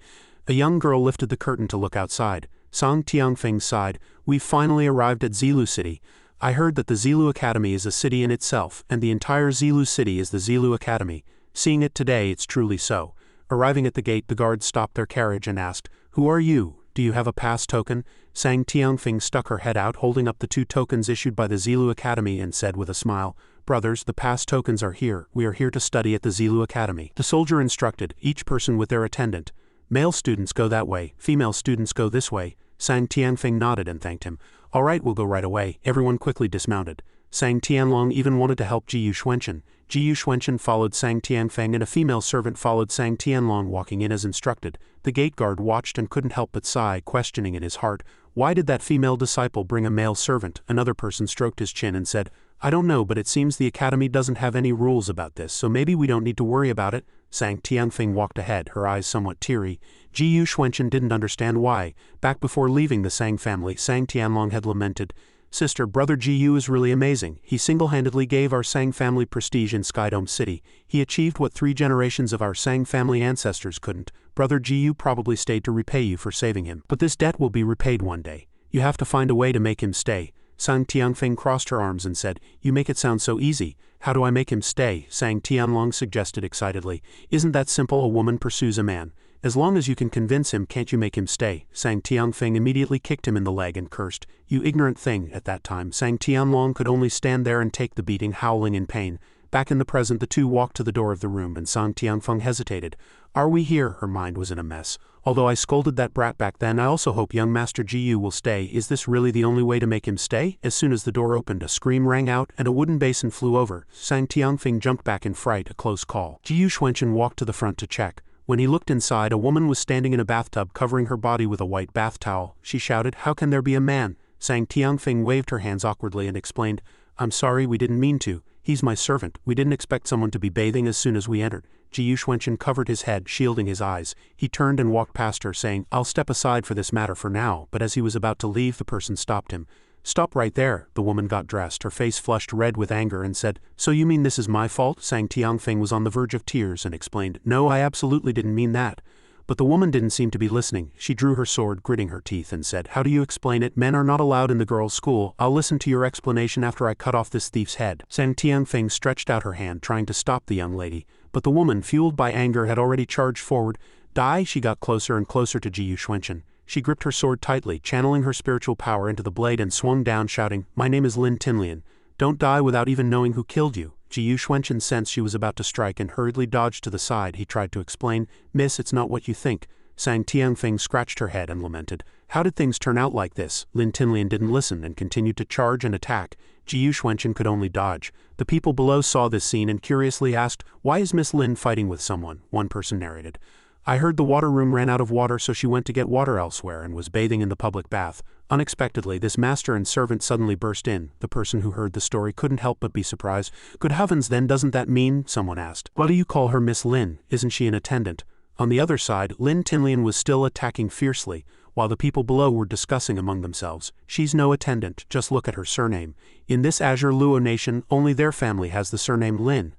A young girl lifted the curtain to look outside. Song Tiangfeng sighed, "We've finally arrived at Zilu City. I heard that the Zilu Academy is a city in itself, and the entire Zilu City is the Zilu Academy. Seeing it today, it's truly so." Arriving at the gate, the guards stopped their carriage and asked, "Who are you? Do you have a pass token?" Sang Tiangfeng stuck her head out, holding up the 2 tokens issued by the Zilu Academy, and said with a smile, "Brothers, the pass tokens are here. We are here to study at the Zilu Academy." The soldier instructed, each person with their attendant. "Male students go that way, female students go this way." Sang Tianfeng nodded and thanked him. "All right, we'll go right away." Everyone quickly dismounted. Sang Tianlong even wanted to help Ji Yuxuanchen. Ji Yuxuanchen followed Sang Tianfeng and a female servant followed Sang Tianlong, walking in as instructed. The gate guard watched and couldn't help but sigh, questioning in his heart, why did that female disciple bring a male servant? Another person stroked his chin and said, "I don't know, but it seems the academy doesn't have any rules about this, so maybe we don't need to worry about it." Sang Tianfeng walked ahead, her eyes somewhat teary. Ji Yuxuanchen didn't understand why. Back before leaving the Sang family, Sang Tianlong had lamented, "Sister, Brother Ji Yu is really amazing. He single-handedly gave our Sang family prestige in Skydome City. He achieved what 3 generations of our Sang family ancestors couldn't. Brother Ji Yu probably stayed to repay you for saving him. But this debt will be repaid one day. You have to find a way to make him stay." Sang Tianfeng crossed her arms and said, "You make it sound so easy. How do I make him stay?" Sang Tianlong suggested excitedly. "Isn't that simple? A woman pursues a man. As long as you can convince him, can't you make him stay?" Sang Tianfeng immediately kicked him in the leg and cursed, "You ignorant thing." At that time, Sang Tianlong could only stand there and take the beating, howling in pain. Back in the present, the two walked to the door of the room and Sang Tianfeng hesitated. "Are we here?" Her mind was in a mess. "Although I scolded that brat back then, I also hope young Master Ji Yu will stay. Is this really the only way to make him stay?" As soon as the door opened, a scream rang out and a wooden basin flew over. Sang Tianfeng jumped back in fright, a close call. Ji Yuxuanchen walked to the front to check. When he looked inside, a woman was standing in a bathtub covering her body with a white bath towel. She shouted, "How can there be a man?" Sang Tianfeng waved her hands awkwardly and explained, "I'm sorry, we didn't mean to. He's my servant. We didn't expect someone to be bathing as soon as we entered." Ji Yuxuanchen covered his head, shielding his eyes. He turned and walked past her, saying, "I'll step aside for this matter for now," but as he was about to leave, the person stopped him. "Stop right there." The woman got dressed, her face flushed red with anger, and said, "So you mean this is my fault?" Sang Tianfeng was on the verge of tears and explained, "No, I absolutely didn't mean that." But the woman didn't seem to be listening. She drew her sword, gritting her teeth, and said, "How do you explain it? Men are not allowed in the girls' school. I'll listen to your explanation after I cut off this thief's head." Sang Tianfeng stretched out her hand, trying to stop the young lady, but the woman, fueled by anger, had already charged forward. "Die!" She got closer and closer to Ji Yuxuanchen. She gripped her sword tightly, channeling her spiritual power into the blade and swung down, shouting, "My name is Lin Tinlian. Don't die without even knowing who killed you." Ji Yuxuanchen sensed she was about to strike and hurriedly dodged to the side. He tried to explain, "Miss, it's not what you think." Sang Tianfeng scratched her head and lamented, "How did things turn out like this?" Lin Tinlian didn't listen and continued to charge and attack. Ji Yuxuanchen could only dodge. The people below saw this scene and curiously asked, "Why is Miss Lin fighting with someone?" One person narrated, "I heard the water room ran out of water, so she went to get water elsewhere and was bathing in the public bath. Unexpectedly, this master and servant suddenly burst in." The person who heard the story couldn't help but be surprised. "Good heavens, then doesn't that mean?" Someone asked. "Why do you call her Miss Lin? Isn't she an attendant?" On the other side, Lin Tinlian was still attacking fiercely, while the people below were discussing among themselves. "She's no attendant, just look at her surname. In this Azure Luo nation, only their family has the surname Lin.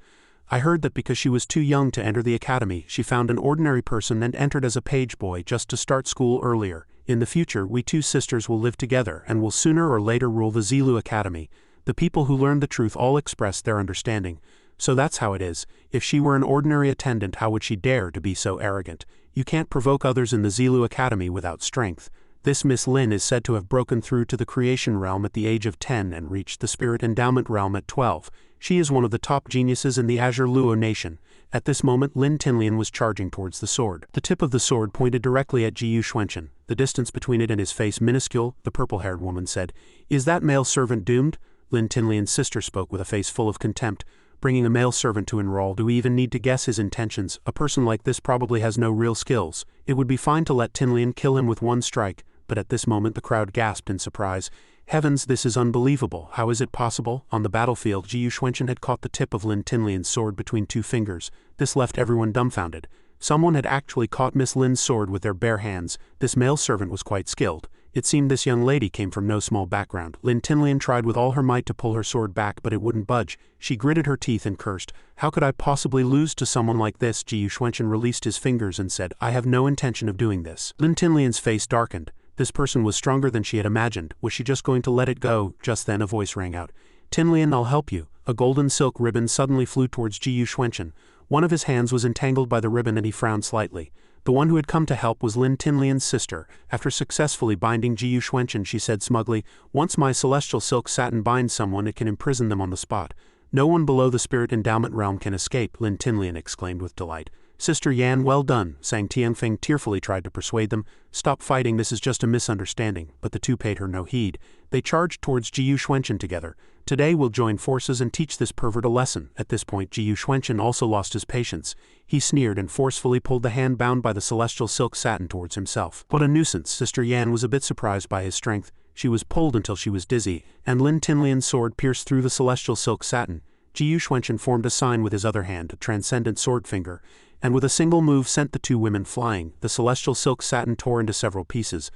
I heard that because she was too young to enter the academy, she found an ordinary person and entered as a page boy just to start school earlier. In the future, we 2 sisters will live together and will sooner or later rule the Zilu Academy." The people who learned the truth all expressed their understanding. So that's how it is. If she were an ordinary attendant, how would she dare to be so arrogant? You can't provoke others in the Zilu Academy without strength. This Miss Lin is said to have broken through to the creation realm at the age of 10 and reached the spirit endowment realm at 12. She is one of the top geniuses in the Azure Luo nation. At this moment, Lin Tinlian was charging towards the sword. The tip of the sword pointed directly at Jiyu Xuanchen. The distance between it and his face minuscule. The purple-haired woman said, "Is that male servant doomed?" Lin Tinlian's sister spoke with a face full of contempt. "Bringing a male servant to enroll, do we even need to guess his intentions? A person like this probably has no real skills. It would be fine to let Tinlian kill him with one strike." But at this moment the crowd gasped in surprise. "Heavens, this is unbelievable. How is it possible?" On the battlefield, Jiyu Xuanchen had caught the tip of Lin Tinlian's sword between two fingers. This left everyone dumbfounded. Someone had actually caught Miss Lin's sword with their bare hands. This male servant was quite skilled. It seemed this young lady came from no small background. Lin Tinlian tried with all her might to pull her sword back, but it wouldn't budge. She gritted her teeth and cursed. "How could I possibly lose to someone like this?" Jiyu Xuanchen released his fingers and said, "I have no intention of doing this." Lin Tinlian's face darkened. This person was stronger than she had imagined. Was she just going to let it go? Just then a voice rang out. "Tinlian, I'll help you." A golden silk ribbon suddenly flew towards Jiyu Xuanchen. One of his hands was entangled by the ribbon and he frowned slightly. The one who had come to help was Lin Tinlian's sister. After successfully binding Jiyu Xuanchen, she said smugly, "Once my celestial silk satin binds someone, it can imprison them on the spot. No one below the spirit endowment realm can escape," Lin Tinlian exclaimed with delight. "Sister Yan, well done." Sang Tianfeng tearfully tried to persuade them. "Stop fighting, this is just a misunderstanding," but the two paid her no heed. They charged towards Jiyu Xuanchen together. "Today we'll join forces and teach this pervert a lesson." At this point Jiyu Xuanchen also lost his patience. He sneered and forcefully pulled the hand bound by the celestial silk satin towards himself. What a nuisance. Sister Yan was a bit surprised by his strength. She was pulled until she was dizzy, and Lin Tinlian's sword pierced through the celestial silk satin. Jiyu Xuanchen formed a sign with his other hand, a transcendent sword finger, and with a single move sent the two women flying. The celestial silk satin tore into several pieces.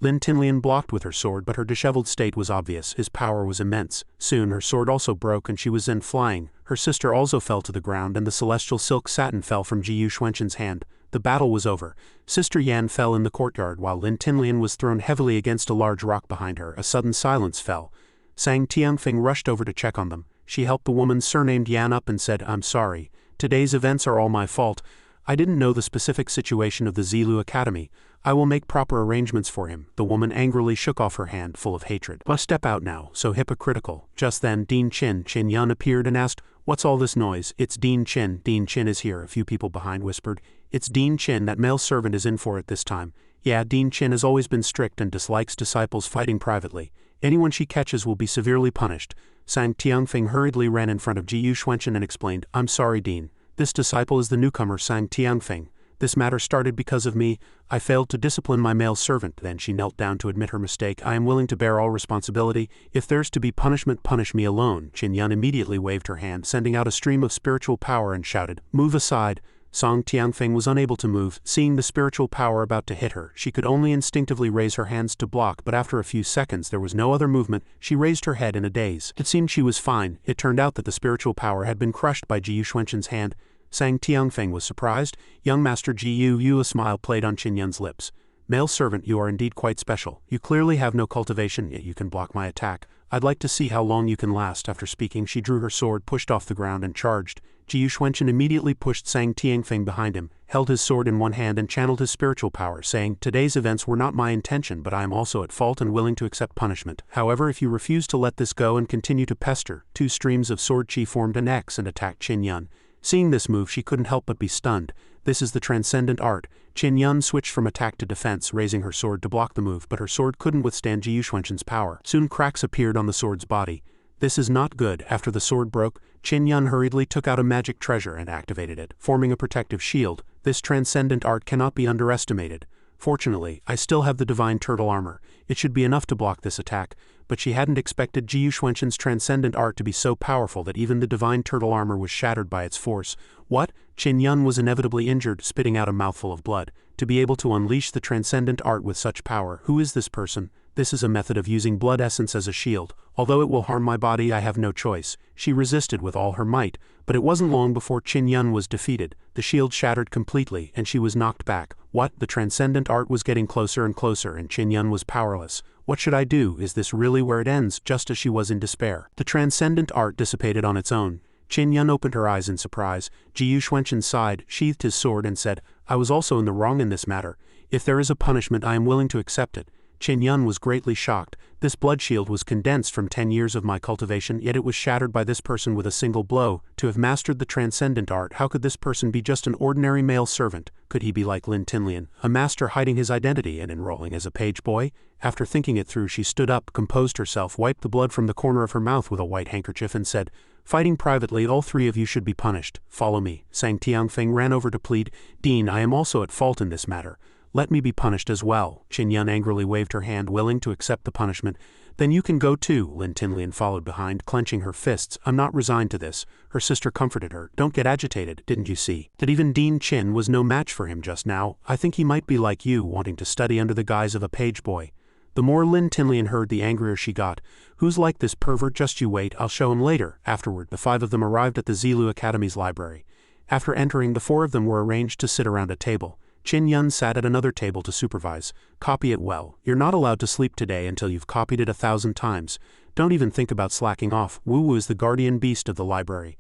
Lin Tinlian blocked with her sword, but her disheveled state was obvious. His power was immense. Soon her sword also broke and she was then flying. Her sister also fell to the ground and the celestial silk satin fell from Jiyu Xuanchen's hand. The battle was over. Sister Yan fell in the courtyard while Lin Tinlian was thrown heavily against a large rock behind her. A sudden silence fell. Sang Tianfeng rushed over to check on them. She helped the woman surnamed Yan up and said, "I'm sorry. Today's events are all my fault. I didn't know the specific situation of the Zilu Academy. I will make proper arrangements for him." The woman angrily shook off her hand, full of hatred. "But step out now, so hypocritical." Just then Dean Chin Yun appeared and asked, "What's all this noise?" "It's Dean Chin. Dean Chin is here," a few people behind whispered. "It's Dean Chin. That male servant is in for it this time." "Yeah, Dean Chin has always been strict and dislikes disciples fighting privately. Anyone she catches will be severely punished." Sang Tianfeng hurriedly ran in front of Jiyu Xuanchen and explained, "I'm sorry, Dean. This disciple is the newcomer, Sang Tianfeng. This matter started because of me. I failed to discipline my male servant." Then she knelt down to admit her mistake. "I am willing to bear all responsibility. If there's to be punishment, punish me alone." Qin Yun immediately waved her hand, sending out a stream of spiritual power and shouted, "Move aside." Song Tianfeng was unable to move. Seeing the spiritual power about to hit her, she could only instinctively raise her hands to block, but after a few seconds there was no other movement. She raised her head in a daze. It seemed she was fine. It turned out that the spiritual power had been crushed by Jiyu Xuanchen's hand. Sang Tianfeng was surprised. Young Master Jiyu, a smile played on Qin Yun's lips. "Male servant, you are indeed quite special. You clearly have no cultivation, yet you can block my attack. I'd like to see how long you can last." After speaking, she drew her sword, pushed off the ground and charged. Jiyu Xuanchen immediately pushed Sang Tianfeng behind him, held his sword in one hand and channeled his spiritual power, saying, "Today's events were not my intention, but I am also at fault and willing to accept punishment. However, if you refuse to let this go and continue to pester," two streams of sword chi formed an X and attacked Qin Yun. Seeing this move, she couldn't help but be stunned. This is the transcendent art. Qin Yun switched from attack to defense, raising her sword to block the move, but her sword couldn't withstand Jiyu Xuanchen's power. Soon cracks appeared on the sword's body. This is not good. After the sword broke, Qin Yun hurriedly took out a magic treasure and activated it, forming a protective shield. This transcendent art cannot be underestimated. Fortunately, I still have the divine turtle armor. It should be enough to block this attack, but she hadn't expected Jiyu Xuanchen's transcendent art to be so powerful that even the divine turtle armor was shattered by its force. What? Qin Yun was inevitably injured, spitting out a mouthful of blood. To be able to unleash the transcendent art with such power, who is this person? This is a method of using blood essence as a shield. Although it will harm my body, I have no choice. She resisted with all her might, but it wasn't long before Qin Yun was defeated. The shield shattered completely, and she was knocked back. What? The transcendent art was getting closer and closer, and Qin Yun was powerless. What should I do? Is this really where it ends? Just as she was in despair, the transcendent art dissipated on its own. Qin Yun opened her eyes in surprise. Ji Yuxuanchen sighed, sheathed his sword and said, I was also in the wrong in this matter. If there is a punishment I am willing to accept it. Qin Yun was greatly shocked. This blood shield was condensed from 10 years of my cultivation, yet it was shattered by this person with a single blow. To have mastered the transcendent art, how could this person be just an ordinary male servant? Could he be like Lin Tinlian, a master hiding his identity and enrolling as a page boy? After thinking it through, she stood up, composed herself, wiped the blood from the corner of her mouth with a white handkerchief and said, Fighting privately, all three of you should be punished. Follow me. Sang Tianfeng ran over to plead, Dean, I am also at fault in this matter. Let me be punished as well. Qin Yun angrily waved her hand, willing to accept the punishment. Then you can go too. Lin Tinlian followed behind, clenching her fists. I'm not resigned to this. Her sister comforted her. Don't get agitated, didn't you see? That even Dean Qin was no match for him just now. I think he might be like you, wanting to study under the guise of a page boy. The more Lin Tinlian heard, the angrier she got. Who's like this pervert? Just you wait, I'll show him later. Afterward, the 5 of them arrived at the Zilu Academy's library. After entering, the 4 of them were arranged to sit around a table. Qin Yun sat at another table to supervise. Copy it well. You're not allowed to sleep today until you've copied it 1,000 times. Don't even think about slacking off. Wu Wu is the guardian beast of the library.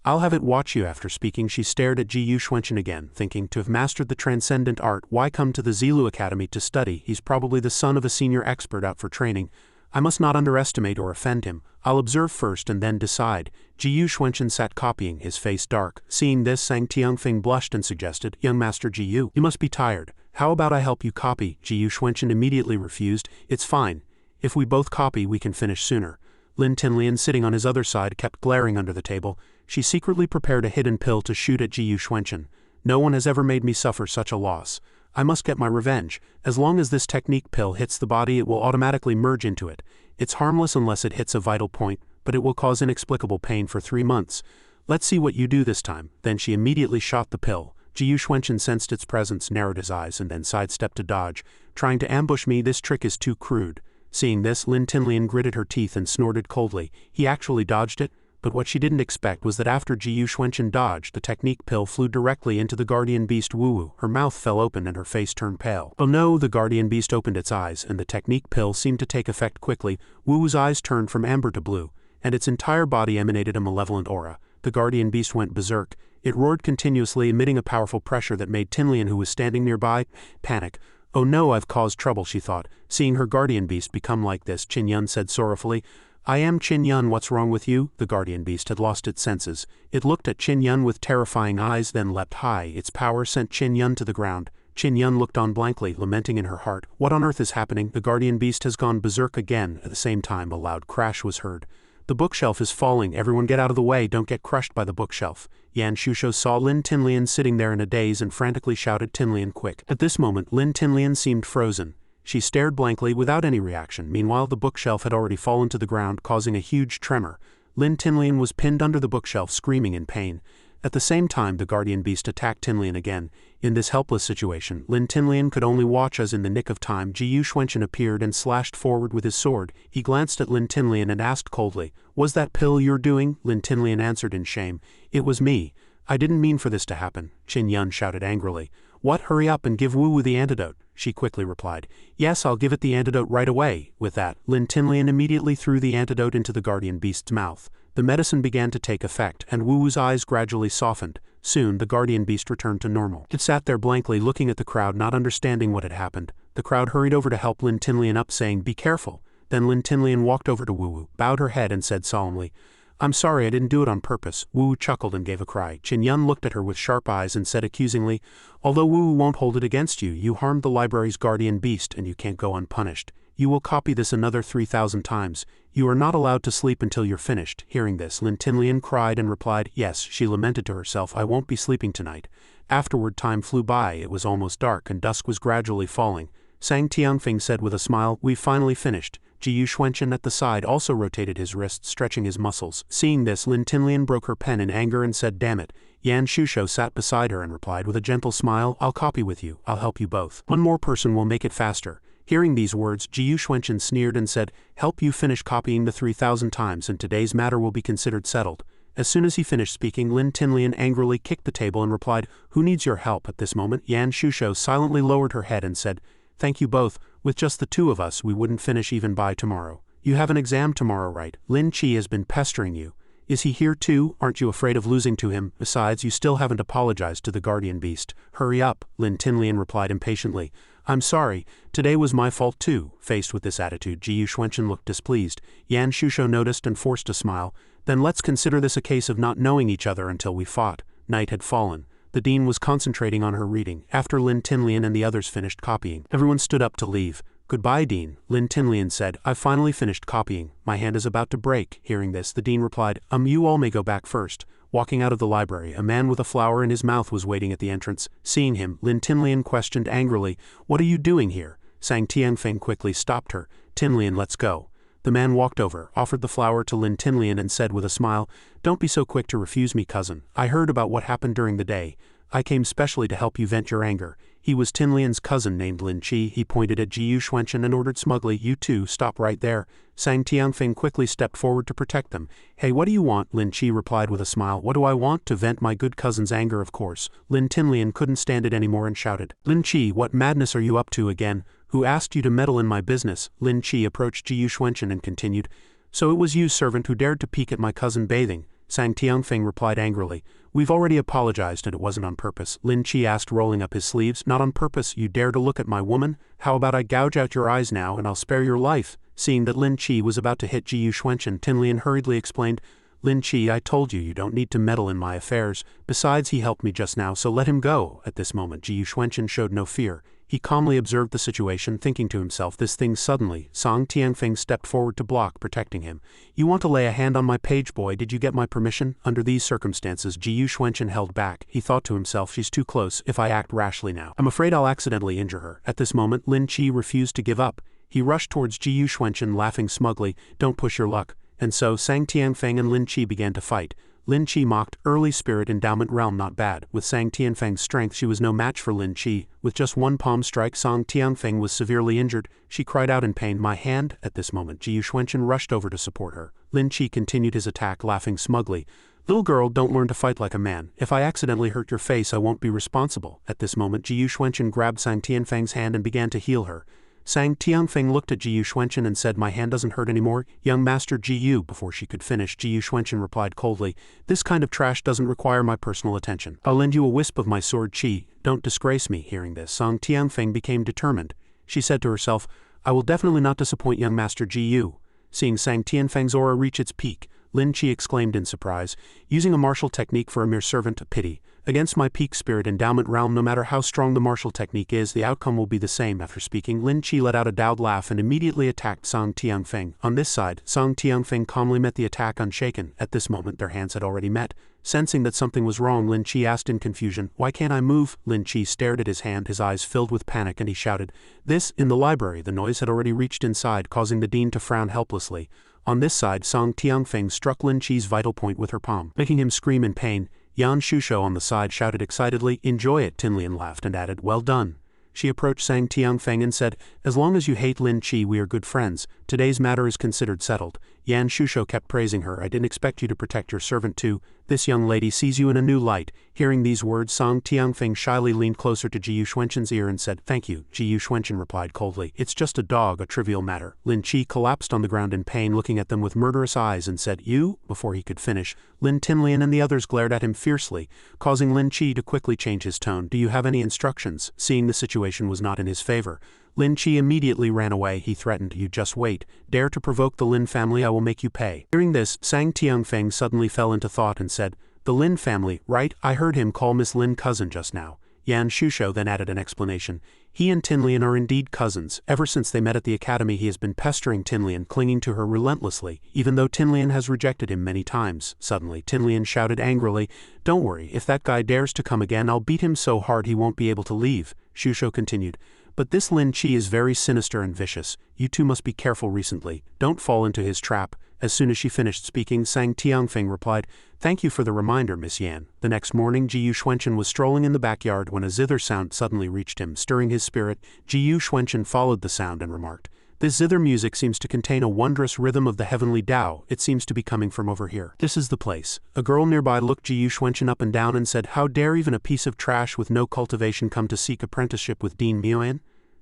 I'll have it watch you. After speaking, she stared at Ji Yuxuanchen again, thinking, to have mastered the transcendent art, why come to the Zilu Academy to study? He's probably the son of a senior expert out for training. I must not underestimate or offend him. I'll observe first and then decide. Ji Yuxuanchen sat copying, his face dark. Seeing this, Sang Tianfeng blushed and suggested, Young Master Ji Yu, you must be tired. How about I help you copy? Ji Yuxuanchen immediately refused. It's fine. If we both copy, we can finish sooner. Lin Tinlian, sitting on his other side, kept glaring under the table. She secretly prepared a hidden pill to shoot at Ji Yuxuanchen. No one has ever made me suffer such a loss. I must get my revenge. As long as this technique pill hits the body, it will automatically merge into it. It's harmless unless it hits a vital point, but it will cause inexplicable pain for 3 months. Let's see what you do this time. Then she immediately shot the pill. Ji Yuxuanchen sensed its presence, narrowed his eyes, and then sidestepped to dodge. Trying to ambush me, this trick is too crude. Seeing this, Lin Tinlian gritted her teeth and snorted coldly. He actually dodged it? But what she didn't expect was that after Ji Yuxuanchen dodged, the technique pill flew directly into the guardian beast Wu Wu. Her mouth fell open and her face turned pale. Oh no, the guardian beast opened its eyes, and the technique pill seemed to take effect quickly. Wu Wu's eyes turned from amber to blue, and its entire body emanated a malevolent aura. The guardian beast went berserk. It roared continuously, emitting a powerful pressure that made Tinlian, who was standing nearby, panic. Oh no, I've caused trouble, she thought. Seeing her guardian beast become like this, Qin Yun said sorrowfully, I am Qin Yun, what's wrong with you? The guardian beast had lost its senses. It looked at Qin Yun with terrifying eyes, then leapt high. Its power sent Qin Yun to the ground. Qin Yun looked on blankly, lamenting in her heart. What on earth is happening? The guardian beast has gone berserk again. At the same time, a loud crash was heard. The bookshelf is falling. Everyone get out of the way. Don't get crushed by the bookshelf. Yan Shusho saw Lin Tinlian sitting there in a daze and frantically shouted, Tinlian, quick. At this moment, Lin Tinlian seemed frozen. She stared blankly without any reaction. Meanwhile, the bookshelf had already fallen to the ground, causing a huge tremor. Lin Tinlian was pinned under the bookshelf, screaming in pain. At the same time, the guardian beast attacked Tinlian again. In this helpless situation, Lin Tinlian could only watch as in the nick of time Ji Yuxuanchen appeared and slashed forward with his sword. He glanced at Lin Tinlian and asked coldly, Was that pill you're doing? Lin Tinlian answered in shame, It was me. I didn't mean for this to happen. Qin Yun shouted angrily. What? Hurry up and give Wu Wu the antidote. She quickly replied, Yes, I'll give it the antidote right away. With that, Lin Tinlian immediately threw the antidote into the guardian beast's mouth. The medicine began to take effect, and Wu Wu's eyes gradually softened. Soon, the guardian beast returned to normal. It sat there blankly looking at the crowd, not understanding what had happened. The crowd hurried over to help Lin Tinlian up, saying, Be careful. Then Lin Tinlian walked over to Wu Wu, bowed her head and said solemnly, I'm sorry, I didn't do it on purpose. Wu Wu chuckled and gave a cry. Qin Yun looked at her with sharp eyes and said accusingly, Although Wu Wu won't hold it against you, you harmed the library's guardian beast and you can't go unpunished. You will copy this another 3,000 times. You are not allowed to sleep until you're finished. Hearing this, Lin Tinlian cried and replied, Yes, she lamented to herself, I won't be sleeping tonight. Afterward, time flew by. It was almost dark and dusk was gradually falling. Sang Tianfeng said with a smile, We've finally finished. Ji Yuxuanchen at the side also rotated his wrists, stretching his muscles. Seeing this, Lin Tinlian broke her pen in anger and said, Damn it. Yan Shusho sat beside her and replied with a gentle smile, I'll copy with you. I'll help you both. One more person will make it faster. Hearing these words, Ji Yuxuanchen sneered and said, Help you finish copying the 3,000 times and today's matter will be considered settled. As soon as he finished speaking, Lin Tinlian angrily kicked the table and replied, Who needs your help? At this moment, Yan Shusho silently lowered her head and said, Thank you both. With just the 2 of us, we wouldn't finish even by tomorrow. You have an exam tomorrow, right? Lin Qi has been pestering you. Is he here too? Aren't you afraid of losing to him? Besides, you still haven't apologized to the guardian beast. Hurry up, Lin Tinlian replied impatiently. I'm sorry, today was my fault too. Faced with this attitude, Ji Yuxuanchen looked displeased. Yan Shusho noticed and forced a smile. Then let's consider this a case of not knowing each other until we fought. Night had fallen. The dean was concentrating on her reading, after Lin Tinlian and the others finished copying. Everyone stood up to leave. Goodbye, Dean, Lin Tinlian said. I've finally finished copying. My hand is about to break. Hearing this, the dean replied, you all may go back first. Walking out of the library, a man with a flower in his mouth was waiting at the entrance. Seeing him, Lin Tinlian questioned angrily, What are you doing here? Sang Tianfeng quickly stopped her. Tinlian, let's go. The man walked over, offered the flower to Lin Tinlian and said with a smile, Don't be so quick to refuse me, cousin. I heard about what happened during the day. I came specially to help you vent your anger. He was Tinlian's cousin named Lin Qi. He pointed at Ji Yuxuanchen and ordered smugly, You two, stop right there. Sang Tianfeng quickly stepped forward to protect them. Hey, what do you want? Lin Qi replied with a smile. What do I want? To vent my good cousin's anger, of course. Lin Tinlian couldn't stand it anymore and shouted, Lin Qi, what madness are you up to again? Who asked you to meddle in my business? Lin Qi approached Ji Yuxuanchen and continued, So it was you, servant, who dared to peek at my cousin bathing. Sang Tianfeng replied angrily, We've already apologized and it wasn't on purpose. Lin Qi asked, rolling up his sleeves. Not on purpose? You dare to look at my woman? How about I gouge out your eyes now and I'll spare your life? Seeing that Lin Qi was about to hit Ji Yuxuanchen, Tinlian hurriedly explained, Lin Qi, I told you don't need to meddle in my affairs. Besides, he helped me just now, so let him go. At this moment, Ji Yuxuanchen showed no fear. He calmly observed the situation, thinking to himself, this thing suddenly. Sang Tianfeng stepped forward to block, protecting him. You want to lay a hand on my page boy? Did you get my permission? Under these circumstances, Ji Yuxuanchen held back. He thought to himself, she's too close. If I act rashly now, I'm afraid I'll accidentally injure her. At this moment, Lin Qi refused to give up. He rushed towards Ji Yuxuanchen, laughing smugly, Don't push your luck. And so, Sang Tianfeng and Lin Qi began to fight. Lin Qi mocked, Early Spirit Endowment Realm not bad. With Sang Tianfeng's strength she was no match for Lin Qi. With just one palm strike, Sang Tianfeng was severely injured. She cried out in pain, My hand! At this moment, Ji Yuxuanchen rushed over to support her. Lin Qi continued his attack, laughing smugly. Little girl, don't learn to fight like a man. If I accidentally hurt your face, I won't be responsible. At this moment, Ji Yuxuanchen grabbed Sang Tianfeng's hand and began to heal her. Sang Tianfeng looked at Ji Yuxuanchen and said, My hand doesn't hurt anymore. Young Master Ji Yu. Before she could finish, Ji Yuxuanchen replied coldly, This kind of trash doesn't require my personal attention. I'll lend you a wisp of my sword Qi. Don't disgrace me. Hearing this, Sang Tianfeng became determined. She said to herself, I will definitely not disappoint young Master Ji Yu. Seeing Sang Tianfeng's aura reach its peak, Lin Qi exclaimed in surprise, Using a martial technique for a mere servant, a pity. Against my peak spirit endowment realm, no matter how strong the martial technique is, the outcome will be the same. After speaking, Lin Qi let out a dowd laugh and immediately attacked Sang Tianfeng. On this side, Sang Tianfeng calmly met the attack unshaken. At this moment their hands had already met. Sensing that something was wrong, Lin Qi asked in confusion, Why can't I move? Lin Qi stared at his hand, his eyes filled with panic, and he shouted, This, in the library. The noise had already reached inside, causing the dean to frown helplessly. On this side, Sang Tianfeng struck Lin Qi's vital point with her palm, making him scream in pain. Yan Shusho on the side shouted excitedly, Enjoy it. Tinlian laughed and added, Well done. She approached Sang Tianfeng and said, As long as you hate Lin Qi, we are good friends. Today's matter is considered settled. Yan Shusho kept praising her. I didn't expect you to protect your servant too. This young lady sees you in a new light. Hearing these words, Sang Tianfeng shyly leaned closer to Ji Yuxuanchen's ear and said, Thank you. Ji Yuxuanchen replied coldly, It's just a dog, a trivial matter. Lin Qi collapsed on the ground in pain, looking at them with murderous eyes and said, You? Before he could finish, Lin Tinlian and the others glared at him fiercely, causing Lin Qi to quickly change his tone. Do you have any instructions? Seeing the situation was not in his favor, Lin Qi immediately ran away. He threatened, You just wait. Dare to provoke the Lin family, I will make you pay. Hearing this, Sang Tianfeng suddenly fell into thought and said, The Lin family, right? I heard him call Miss Lin cousin just now. Yan Shusho then added an explanation. He and Tinlian are indeed cousins. Ever since they met at the academy he has been pestering Tinlian, clinging to her relentlessly, even though Tinlian has rejected him many times. Suddenly, Tinlian shouted angrily, Don't worry, if that guy dares to come again I'll beat him so hard he won't be able to leave. Shusho continued, But this Lin Qi is very sinister and vicious. You two must be careful recently. Don't fall into his trap. As soon as she finished speaking, Sang Tianfeng replied, Thank you for the reminder, Miss Yan. The next morning, Ji Yuxuanchen was strolling in the backyard when a zither sound suddenly reached him, stirring his spirit. Ji Yuxuanchen followed the sound and remarked, This zither music seems to contain a wondrous rhythm of the heavenly Tao. It seems to be coming from over here. This is the place. A girl nearby looked Ji Yuxuanchen up and down and said, How dare even a piece of trash with no cultivation come to seek apprenticeship with Dean Miuan?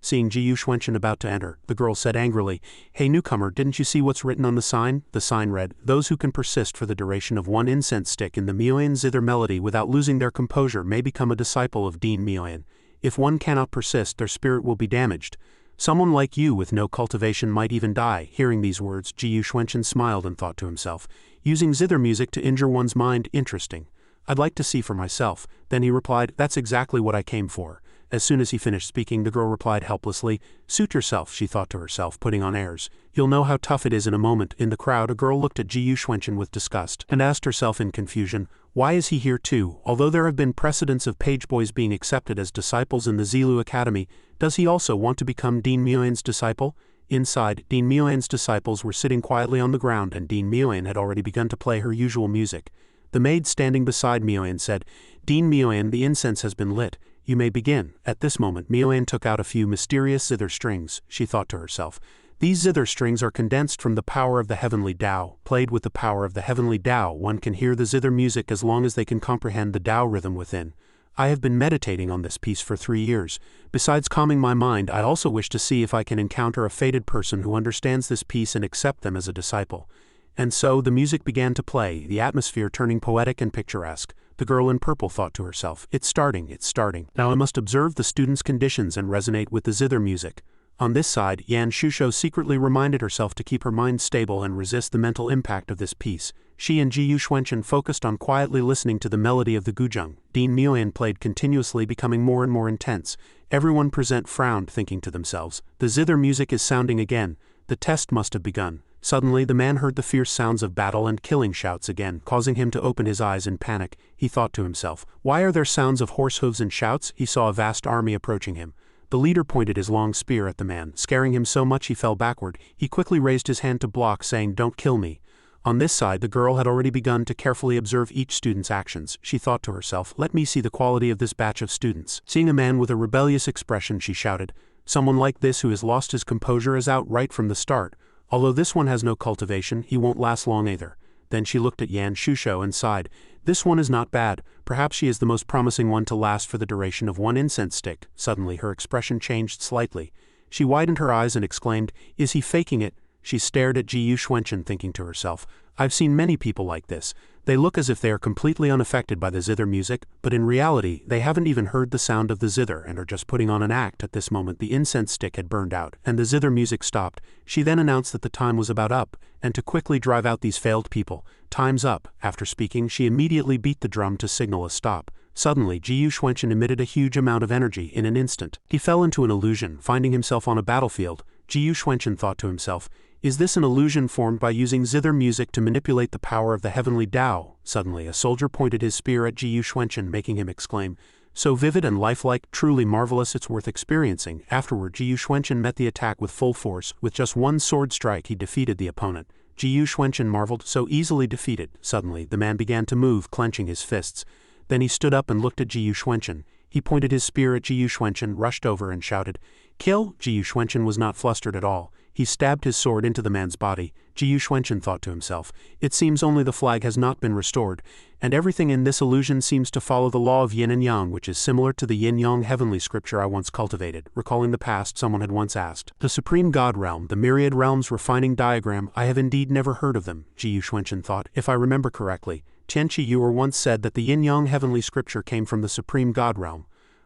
Seeing Ji Yuxuanchen about to enter, the girl said angrily, "Hey newcomer, didn't you see what's written on the sign?" The sign read, "Those who can persist for the duration of one incense stick in the Mioyan zither melody without losing their composure may become a disciple of Dean Mioyan. If one cannot persist, their spirit will be damaged. Someone like you with no cultivation might even die." Hearing these words, Ji Yuxuanchen smiled and thought to himself, "Using zither music to injure one's mind, interesting. I'd like to see for myself." Then he replied, "That's exactly what I came for." As soon as he finished speaking, the girl replied helplessly, "Suit yourself," she thought to herself, putting on airs. "You'll know how tough it is in a moment." In the crowd, a girl looked at Ji Yuxuanchen with disgust, and asked herself in confusion, why is he here too? Although there have been precedents of page boys being accepted as disciples in the Zilu Academy, does he also want to become Dean Mioyan's disciple? Inside, Dean Mioyan's disciples were sitting quietly on the ground, and Dean Mioyan had already begun to play her usual music. The maid standing beside Mioyan said, "Dean Mioyan, the incense has been lit. You may begin." At this moment, Mioyan took out a few mysterious zither strings. She thought to herself, "These zither strings are condensed from the power of the heavenly Tao. Played with the power of the heavenly Tao, one can hear the zither music as long as they can comprehend the Tao rhythm within. I have been meditating on this piece for 3 years. Besides calming my mind, I also wish to see if I can encounter a fated person who understands this piece and accept them as a disciple." And so the music began to play, the atmosphere turning poetic and picturesque. The girl in purple thought to herself, it's starting. Now I must observe the students' conditions and resonate with the zither music." On this side, Yan Shusho secretly reminded herself to keep her mind stable and resist the mental impact of this piece. She and Ji Yuxuanchen focused on quietly listening to the melody of the guzheng. Dean Mioyan played continuously, becoming more and more intense. Everyone present frowned, thinking to themselves, the zither music is sounding again. The test must have begun. Suddenly, the man heard the fierce sounds of battle and killing shouts again, causing him to open his eyes in panic. He thought to himself, why are there sounds of horse hooves and shouts? He saw a vast army approaching him. The leader pointed his long spear at the man, scaring him so much he fell backward. He quickly raised his hand to block, saying, "Don't kill me." On this side, the girl had already begun to carefully observe each student's actions. She thought to herself, let me see the quality of this batch of students. Seeing a man with a rebellious expression, she shouted, "Someone like this who has lost his composure is out right from the start. Although this one has no cultivation, he won't last long either." Then she looked at Yan Shusho and sighed, "This one is not bad. Perhaps she is the most promising one to last for the duration of one incense stick." Suddenly her expression changed slightly. She widened her eyes and exclaimed, "Is he faking it?" She stared at Ji Yuxuanchen, thinking to herself, "I've seen many people like this. They look as if they are completely unaffected by the zither music, but in reality, they haven't even heard the sound of the zither and are just putting on an act." At this moment, the incense stick had burned out, and the zither music stopped. She then announced that the time was about up, and to quickly drive out these failed people. "Time's up." After speaking, she immediately beat the drum to signal a stop. Suddenly, Ji Yuxuanchen emitted a huge amount of energy in an instant. He fell into an illusion, finding himself on a battlefield. Ji Yuxuanchen thought to himself, "Is this an illusion formed by using zither music to manipulate the power of the heavenly Tao?" Suddenly, a soldier pointed his spear at Ji Yuxuanchen, making him exclaim, "So vivid and lifelike, truly marvelous, it's worth experiencing." Afterward, Ji Yuxuanchen met the attack with full force. With just one sword strike, he defeated the opponent. Ji Yuxuanchen marveled, so easily defeated. Suddenly, the man began to move, clenching his fists. Then he stood up and looked at Ji Yuxuanchen. He pointed his spear at Ji Yuxuanchen, rushed over and shouted, "Kill!" Ji Yuxuanchen was not flustered at all. He stabbed his sword into the man's body. Ji Yuxuanchen thought to himself, "It seems only the flag has not been restored, and everything in this illusion seems to follow the law of yin and yang, which is similar to the yin-yang heavenly scripture I once cultivated." Recalling the past, someone had once asked, "The Supreme God Realm, the myriad realms refining diagram, I have indeed never heard of them." Ji Yuxuanchen thought, "If I remember correctly, Tianqi Yuer once said that the yin-yang heavenly scripture came from the Supreme God Realm.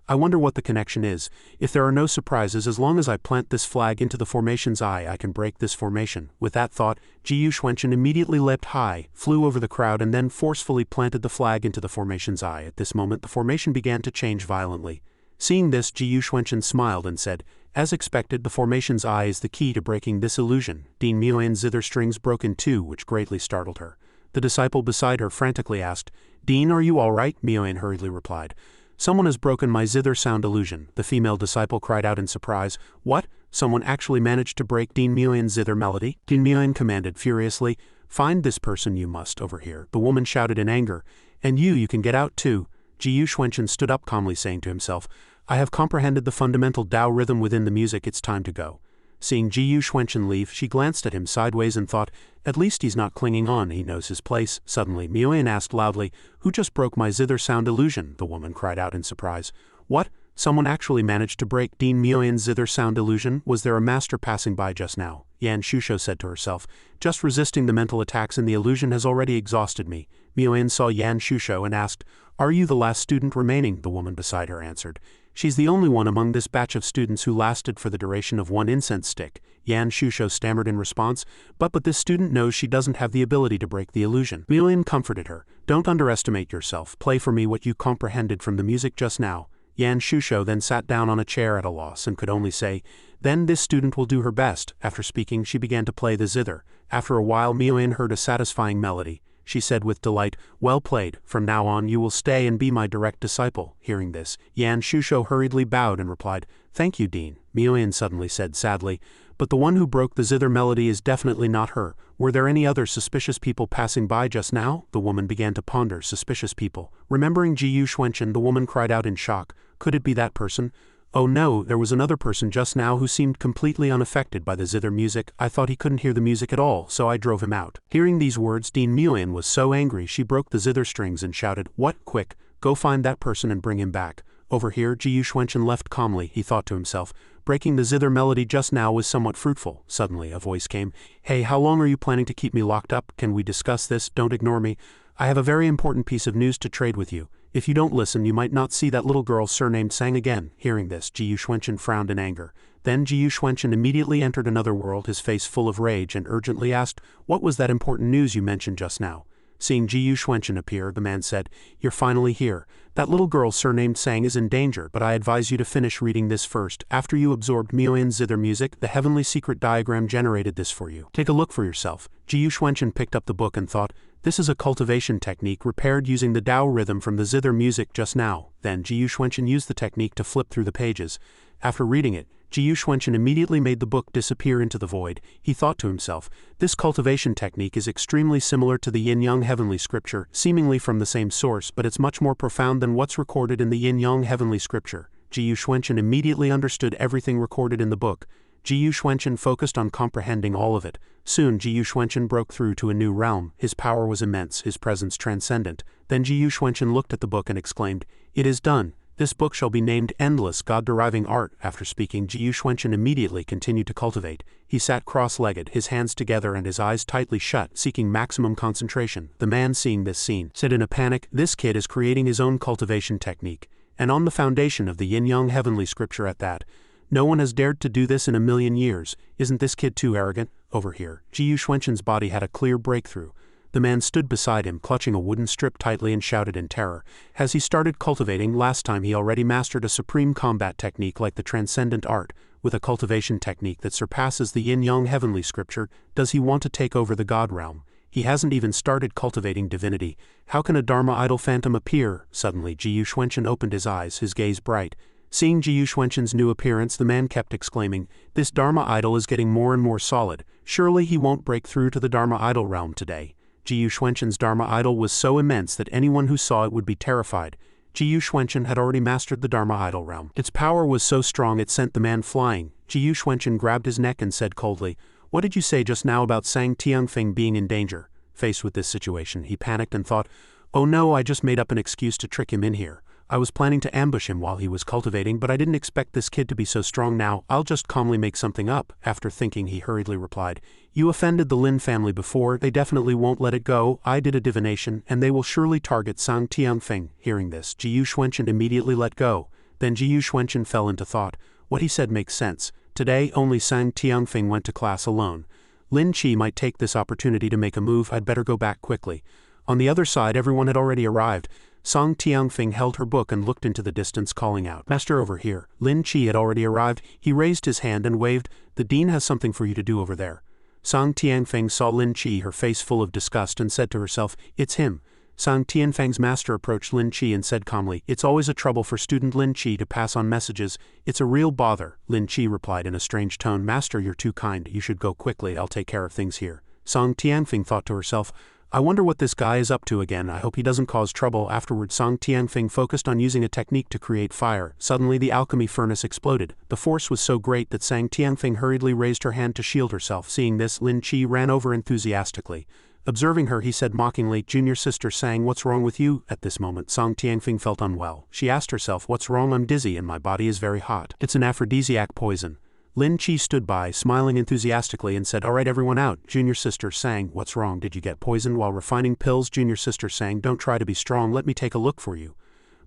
I wonder what the connection is. If there are no surprises, as long as I plant this flag into the formation's eye, I can break this formation." With that thought, Ji Yuxuanchen immediately leapt high, flew over the crowd, and then forcefully planted the flag into the formation's eye. At this moment, the formation began to change violently. Seeing this, Ji Yuxuanchen smiled and said, "As expected, the formation's eye is the key to breaking this illusion." Dean Mioyan's zither strings broke in two, which greatly startled her. The disciple beside her frantically asked, "Dean, are you all right?" Mioyan hurriedly replied, "Someone has broken my zither sound illusion." The female disciple cried out in surprise, "What? Someone actually managed to break Dean Mioyan's zither melody?" Dean Mioyan commanded furiously, "Find this person, you must, over here." The woman shouted in anger, "And you can get out too." Ji Yuxuanchen stood up calmly, saying to himself, "I have comprehended the fundamental Tao rhythm within the music, it's time to go." Seeing Ji Yuxuanchen leave, she glanced at him sideways and thought, "At least he's not clinging on, he knows his place." Suddenly, Mioyan asked loudly, "Who just broke my zither sound illusion?" The woman cried out in surprise, "What? Someone actually managed to break Dean Mioyan's zither sound illusion. Was there a master passing by just now? Yan Shusho said to herself. Just resisting the mental attacks in the illusion has already exhausted me. Mioyan saw Yan Shusho and asked, "Are you the last student remaining?" The woman beside her answered. "She's the only one among this batch of students who lasted for the duration of one incense stick." Yan Shusho stammered in response, but this student knows she doesn't have the ability to break the illusion. Mioyan comforted her. "Don't underestimate yourself. Play for me what you comprehended from the music just now." Yan Shusho then sat down on a chair at a loss and could only say, "Then this student will do her best." After speaking, she began to play the zither. After a while, Mioyan heard a satisfying melody. She said with delight, "Well played. From now on you will stay and be my direct disciple." Hearing this, Yan Shusho hurriedly bowed and replied, "Thank you, Dean." Mioyan suddenly said sadly, "But the one who broke the zither melody is definitely not her. Were there any other suspicious people passing by just now?" The woman began to ponder. Suspicious people. Remembering Ji Yushwenchen, the woman cried out in shock. Could it be that person? "Oh no, there was another person just now who seemed completely unaffected by the zither music. I thought he couldn't hear the music at all, so I drove him out." Hearing these words, Dean Mioyan was so angry she broke the zither strings and shouted, "What? Quick, go find that person and bring him back." Over here, Ji Yushwenchen left calmly. He thought to himself, breaking the zither melody just now was somewhat fruitful. Suddenly, a voice came. "Hey, how long are you planning to keep me locked up? Can we discuss this? Don't ignore me. I have a very important piece of news to trade with you. If you don't listen, you might not see that little girl surnamed Sang again." Hearing this, Ji Yushwenchen frowned in anger. Then Ji Yushwenchen immediately entered another world, his face full of rage, and urgently asked, "What was that important news you mentioned just now?" Seeing Ji Yushwenchen appear, the man said, "You're finally here. That little girl surnamed Sang is in danger, but I advise you to finish reading this first. After you absorbed Mioyan's zither music, the heavenly secret diagram generated this for you. Take a look for yourself." Ji Yushwenchen picked up the book and thought, "This is a cultivation technique repaired using the Tao rhythm from the zither music just now." Then Ji Yushwenchen used the technique to flip through the pages. After reading it, Ji Yushwenchen immediately made the book disappear into the void. He thought to himself, this cultivation technique is extremely similar to the yin-yang heavenly scripture, seemingly from the same source, but it's much more profound than what's recorded in the yin-yang heavenly scripture. Ji Yushwenchen immediately understood everything recorded in the book. Ji Yushwenchen focused on comprehending all of it. Soon Ji Yushwenchen broke through to a new realm. His power was immense, his presence transcendent. Then Ji Yushwenchen looked at the book and exclaimed, "It is done. This book shall be named Endless God-Deriving Art." After speaking, Ji Yushwenchen immediately continued to cultivate. He sat cross-legged, his hands together and his eyes tightly shut, seeking maximum concentration. The man seeing this scene said in a panic, "This kid is creating his own cultivation technique, and on the foundation of the yin-yang heavenly scripture at that. No one has dared to do this in a million years. Isn't this kid too arrogant?" Over here, Ji Yushwenchen's body had a clear breakthrough. The man stood beside him, clutching a wooden strip tightly, and shouted in terror. As he started cultivating, last time he already mastered a supreme combat technique like the transcendent art. With a cultivation technique that surpasses the yin-yang heavenly scripture, does he want to take over the god realm? He hasn't even started cultivating divinity. How can a Dharma idol phantom appear? Suddenly, Ji Yushwenchen opened his eyes, his gaze bright. Seeing Ji Yushwenchen's new appearance, the man kept exclaiming, "This Dharma idol is getting more and more solid. Surely he won't break through to the Dharma idol realm today." Ji Yushwenchen's Dharma idol was so immense that anyone who saw it would be terrified. Ji Yushwenchen had already mastered the Dharma idol realm. Its power was so strong it sent the man flying. Ji Yushwenchen grabbed his neck and said coldly, "What did you say just now about Sang Tianfeng being in danger?" Faced with this situation, he panicked and thought, "Oh no, I just made up an excuse to trick him in here. I was planning to ambush him while he was cultivating, but I didn't expect this kid to be so strong now. I'll just calmly make something up." After thinking, he hurriedly replied, "You offended the Lin family before, they definitely won't let it go. I did a divination, and they will surely target Sang Tianfeng." Hearing this, Ji Yushwenchen immediately let go. Then Ji Yushwenchen fell into thought. What he said makes sense. Today, only Sang Tianfeng went to class alone. Lin Qi might take this opportunity to make a move. I'd better go back quickly. On the other side, everyone had already arrived. Sang Tianfeng held her book and looked into the distance, calling out, "Master, over here." Lin Qi had already arrived. He raised his hand and waved, "The dean has something for you to do over there." Sang Tianfeng saw Lin Qi, her face full of disgust, and said to herself, "It's him." Sang Tianfeng's master approached Lin Qi and said calmly, "It's always a trouble for student Lin Qi to pass on messages. It's a real bother." Lin Qi replied in a strange tone, "Master, you're too kind. You should go quickly. I'll take care of things here." Sang Tianfeng thought to herself, "I wonder what this guy is up to again. I hope he doesn't cause trouble." Afterward, Sang Tianfeng focused on using a technique to create fire. Suddenly, the alchemy furnace exploded. The force was so great that Sang Tianfeng hurriedly raised her hand to shield herself. Seeing this, Lin Qi ran over enthusiastically. Observing her, he said mockingly, "Junior sister Sang, what's wrong with you?" At this moment, Song Tianfeng felt unwell. She asked herself, "What's wrong? I'm dizzy and my body is very hot. It's an aphrodisiac poison." Lin Chi stood by, smiling enthusiastically, and said, "All right, everyone out. Junior sister Sang, what's wrong? Did you get poisoned while refining pills?" Junior sister Sang, "Don't try to be strong. Let me take a look for you.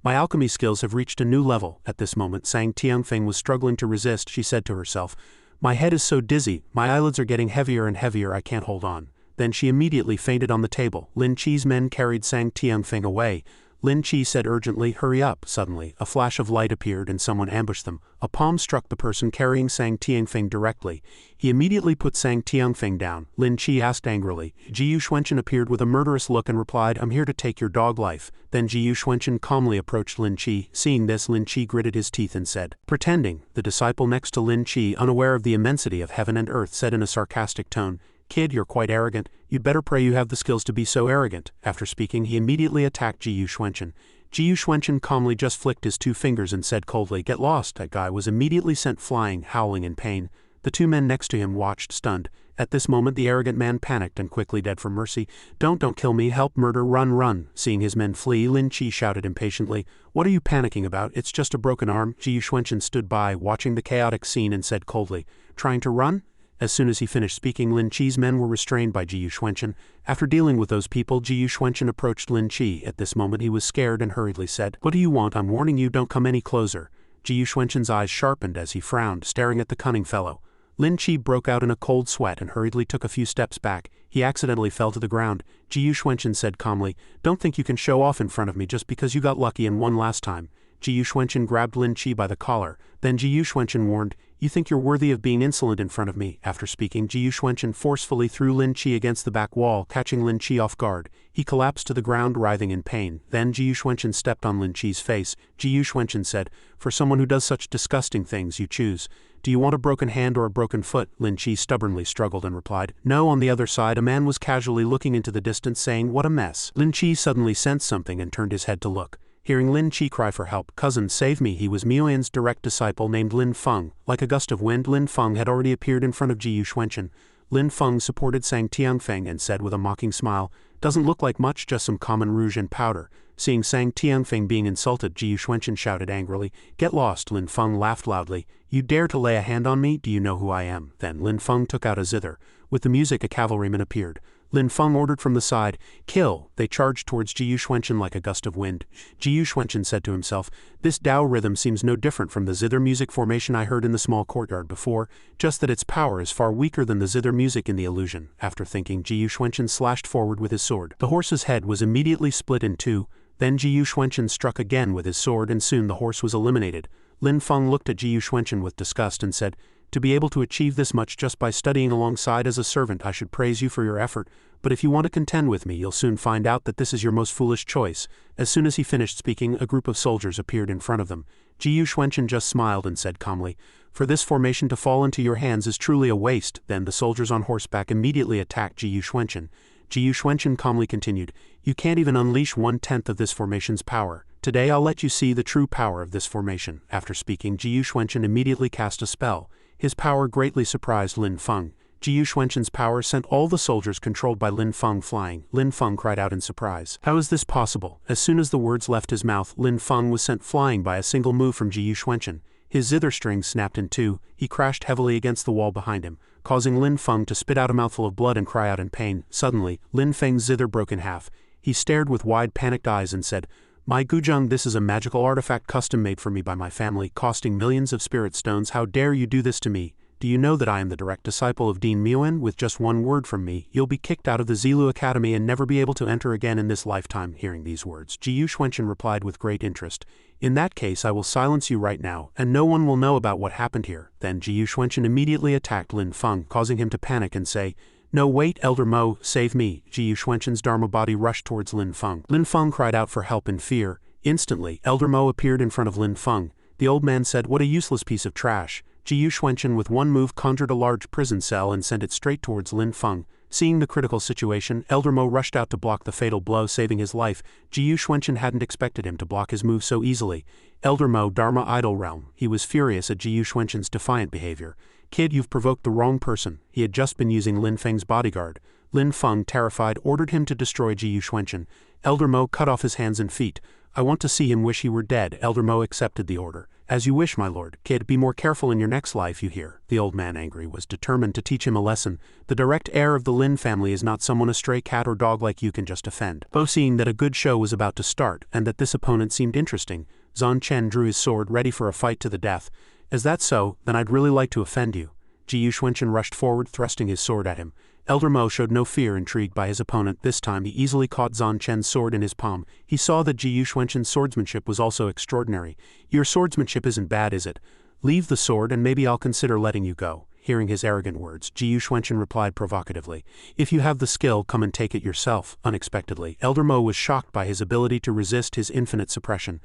My alchemy skills have reached a new level." At this moment, Sang Tianfeng was struggling to resist. She said to herself, "My head is so dizzy, my eyelids are getting heavier and heavier, I can't hold on." Then she immediately fainted on the table. Lin Chi's men carried Sang Tianfeng away. Lin Chi said urgently, "Hurry up." Suddenly, a flash of light appeared and someone ambushed them. A palm struck the person carrying Sang Tianfeng directly. He immediately put Sang Tianfeng down. Lin Chi asked angrily. Ji Yuxuanchen appeared with a murderous look and replied, "I'm here to take your dog life." Then Ji Yuxuanchen calmly approached Lin Chi. Seeing this, Lin Chi gritted his teeth and said, "Pretending." The disciple next to Lin Chi, unaware of the immensity of heaven and earth, said in a sarcastic tone, "Kid, you're quite arrogant. You'd better pray you have the skills to be so arrogant." After speaking, he immediately attacked Ji Yuxuanchen. Ji Yuxuanchen calmly just flicked his two fingers and said coldly, "Get lost." That guy was immediately sent flying, howling in pain. The two men next to him watched, stunned. At this moment, the arrogant man panicked and quickly begged for mercy. Don't kill me, help, murder, run." Seeing his men flee, Lin Chi shouted impatiently, "What are you panicking about? It's just a broken arm." Ji Yuxuanchen stood by, watching the chaotic scene, and said coldly, "Trying to run?" As soon as he finished speaking, Lin Chi's men were restrained by Ji Yuxuanchen. After dealing with those people, Ji Yuxuanchen approached Lin Chi. At this moment he was scared and hurriedly said, "What do you want? I'm warning you, don't come any closer." Ji Yuxuanchen's eyes sharpened as he frowned, staring at the cunning fellow. Lin Chi broke out in a cold sweat and hurriedly took a few steps back. He accidentally fell to the ground. Ji Yuxuanchen said calmly, "Don't think you can show off in front of me just because you got lucky and won last time." Ji Yuxuanchen grabbed Lin Chi by the collar. Then Ji Yuxuanchen warned, "You think you're worthy of being insolent in front of me?" After speaking, Ji Yuxuanchen forcefully threw Lin Chi against the back wall, catching Lin Chi off guard. He collapsed to the ground, writhing in pain. Then Ji Yuxuanchen stepped on Lin Chi's face. Ji Yuxuanchen said, "For someone who does such disgusting things, you choose. Do you want a broken hand or a broken foot?" Lin Chi stubbornly struggled and replied, "No." On the other side, a man was casually looking into the distance, saying, "What a mess." Lin Chi suddenly sensed something and turned his head to look. Hearing Lin Chi cry for help, "Cousin, save me," he was Miuyan's direct disciple named Lin Feng. Like a gust of wind, Lin Feng had already appeared in front of Ji Yuxuanchen. Lin Feng supported Sang Tianfeng and said with a mocking smile, "Doesn't look like much, just some common rouge and powder." Seeing Sang Tianfeng being insulted, Ji Yuxuanchen shouted angrily, "Get lost." Lin Feng laughed loudly. "You dare to lay a hand on me? Do you know who I am?" Then Lin Feng took out a zither. With the music, a cavalryman appeared. Lin Feng ordered from the side, "Kill!" They charged towards Ji Yuxuanchen like a gust of wind. Ji Yuxuanchen said to himself, "This Dao rhythm seems no different from the zither music formation I heard in the small courtyard before, just that its power is far weaker than the zither music in the illusion." After thinking, Ji Yuxuanchen slashed forward with his sword. The horse's head was immediately split in two. Then Ji Yuxuanchen struck again with his sword and soon the horse was eliminated. Lin Feng looked at Ji Yuxuanchen with disgust and said, "To be able to achieve this much just by studying alongside as a servant, I should praise you for your effort, but if you want to contend with me, you'll soon find out that this is your most foolish choice." As soon as he finished speaking, a group of soldiers appeared in front of them. Ji Yuxuanchen just smiled and said calmly, "For this formation to fall into your hands is truly a waste." Then the soldiers on horseback immediately attacked Ji Yuxuanchen. Ji Yuxuanchen calmly continued, "You can't even unleash 1/10 of this formation's power. Today I'll let you see the true power of this formation." After speaking, Ji Yuxuanchen immediately cast a spell. His power greatly surprised Lin Feng. Ji Yuxuanchen's power sent all the soldiers controlled by Lin Feng flying. Lin Feng cried out in surprise, "How is this possible?" As soon as the words left his mouth, Lin Feng was sent flying by a single move from Ji Yuxuanchen. His zither string snapped in two. He crashed heavily against the wall behind him, causing Lin Feng to spit out a mouthful of blood and cry out in pain. Suddenly, Lin Feng's zither broke in half. He stared with wide panicked eyes and said, "My Guzheng, this is a magical artifact custom made for me by my family, costing millions of spirit stones. How dare you do this to me? Do you know that I am the direct disciple of Dean Miuyan? With just one word from me, you'll be kicked out of the Zilu Academy and never be able to enter again in this lifetime." Hearing these words, Ji Yuxuanchen replied with great interest, "In that case I will silence you right now, and no one will know about what happened here." Then Ji Yuxuanchen immediately attacked Lin Feng, causing him to panic and say, "No, wait, Elder Mo, save me." Ji Yuxuanchen's Dharma body rushed towards Lin Feng. Lin Feng cried out for help in fear. Instantly, Elder Mo appeared in front of Lin Feng. The old man said, "What a useless piece of trash." Ji Yuxuanchen with one move conjured a large prison cell and sent it straight towards Lin Feng. Seeing the critical situation, Elder Mo rushed out to block the fatal blow, saving his life. Ji Yuxuanchen hadn't expected him to block his move so easily. Elder Mo, Dharma Idol Realm. He was furious at Ji Yuxuanchen's defiant behavior. "Kid, you've provoked the wrong person." He had just been using Lin Feng's bodyguard. Lin Feng, terrified, ordered him to destroy Ji Yuxuanchen. Elder Mo cut off his hands and feet. I want to see him wish he were dead. Elder Mo accepted the order. As you wish, my lord. Kid, be more careful in your next life, you hear. The old man, angry, was determined to teach him a lesson. The direct heir of the Lin family is not someone a stray cat or dog like you can just offend. Bo, seeing that a good show was about to start, and that this opponent seemed interesting, Zan Chen drew his sword, ready for a fight to the death. Is that so? Then I'd really like to offend you. Ji Yuxuanchen rushed forward, thrusting his sword at him. Elder Mo showed no fear, intrigued by his opponent. This time he easily caught Zan Chen's sword in his palm. He saw that Ji Yuxuanchen's swordsmanship was also extraordinary. Your swordsmanship isn't bad, is it? Leave the sword and maybe I'll consider letting you go. Hearing his arrogant words, Ji Yuxuanchen replied provocatively, If you have the skill, come and take it yourself. Unexpectedly, Elder Mo was shocked by his ability to resist his infinite suppression.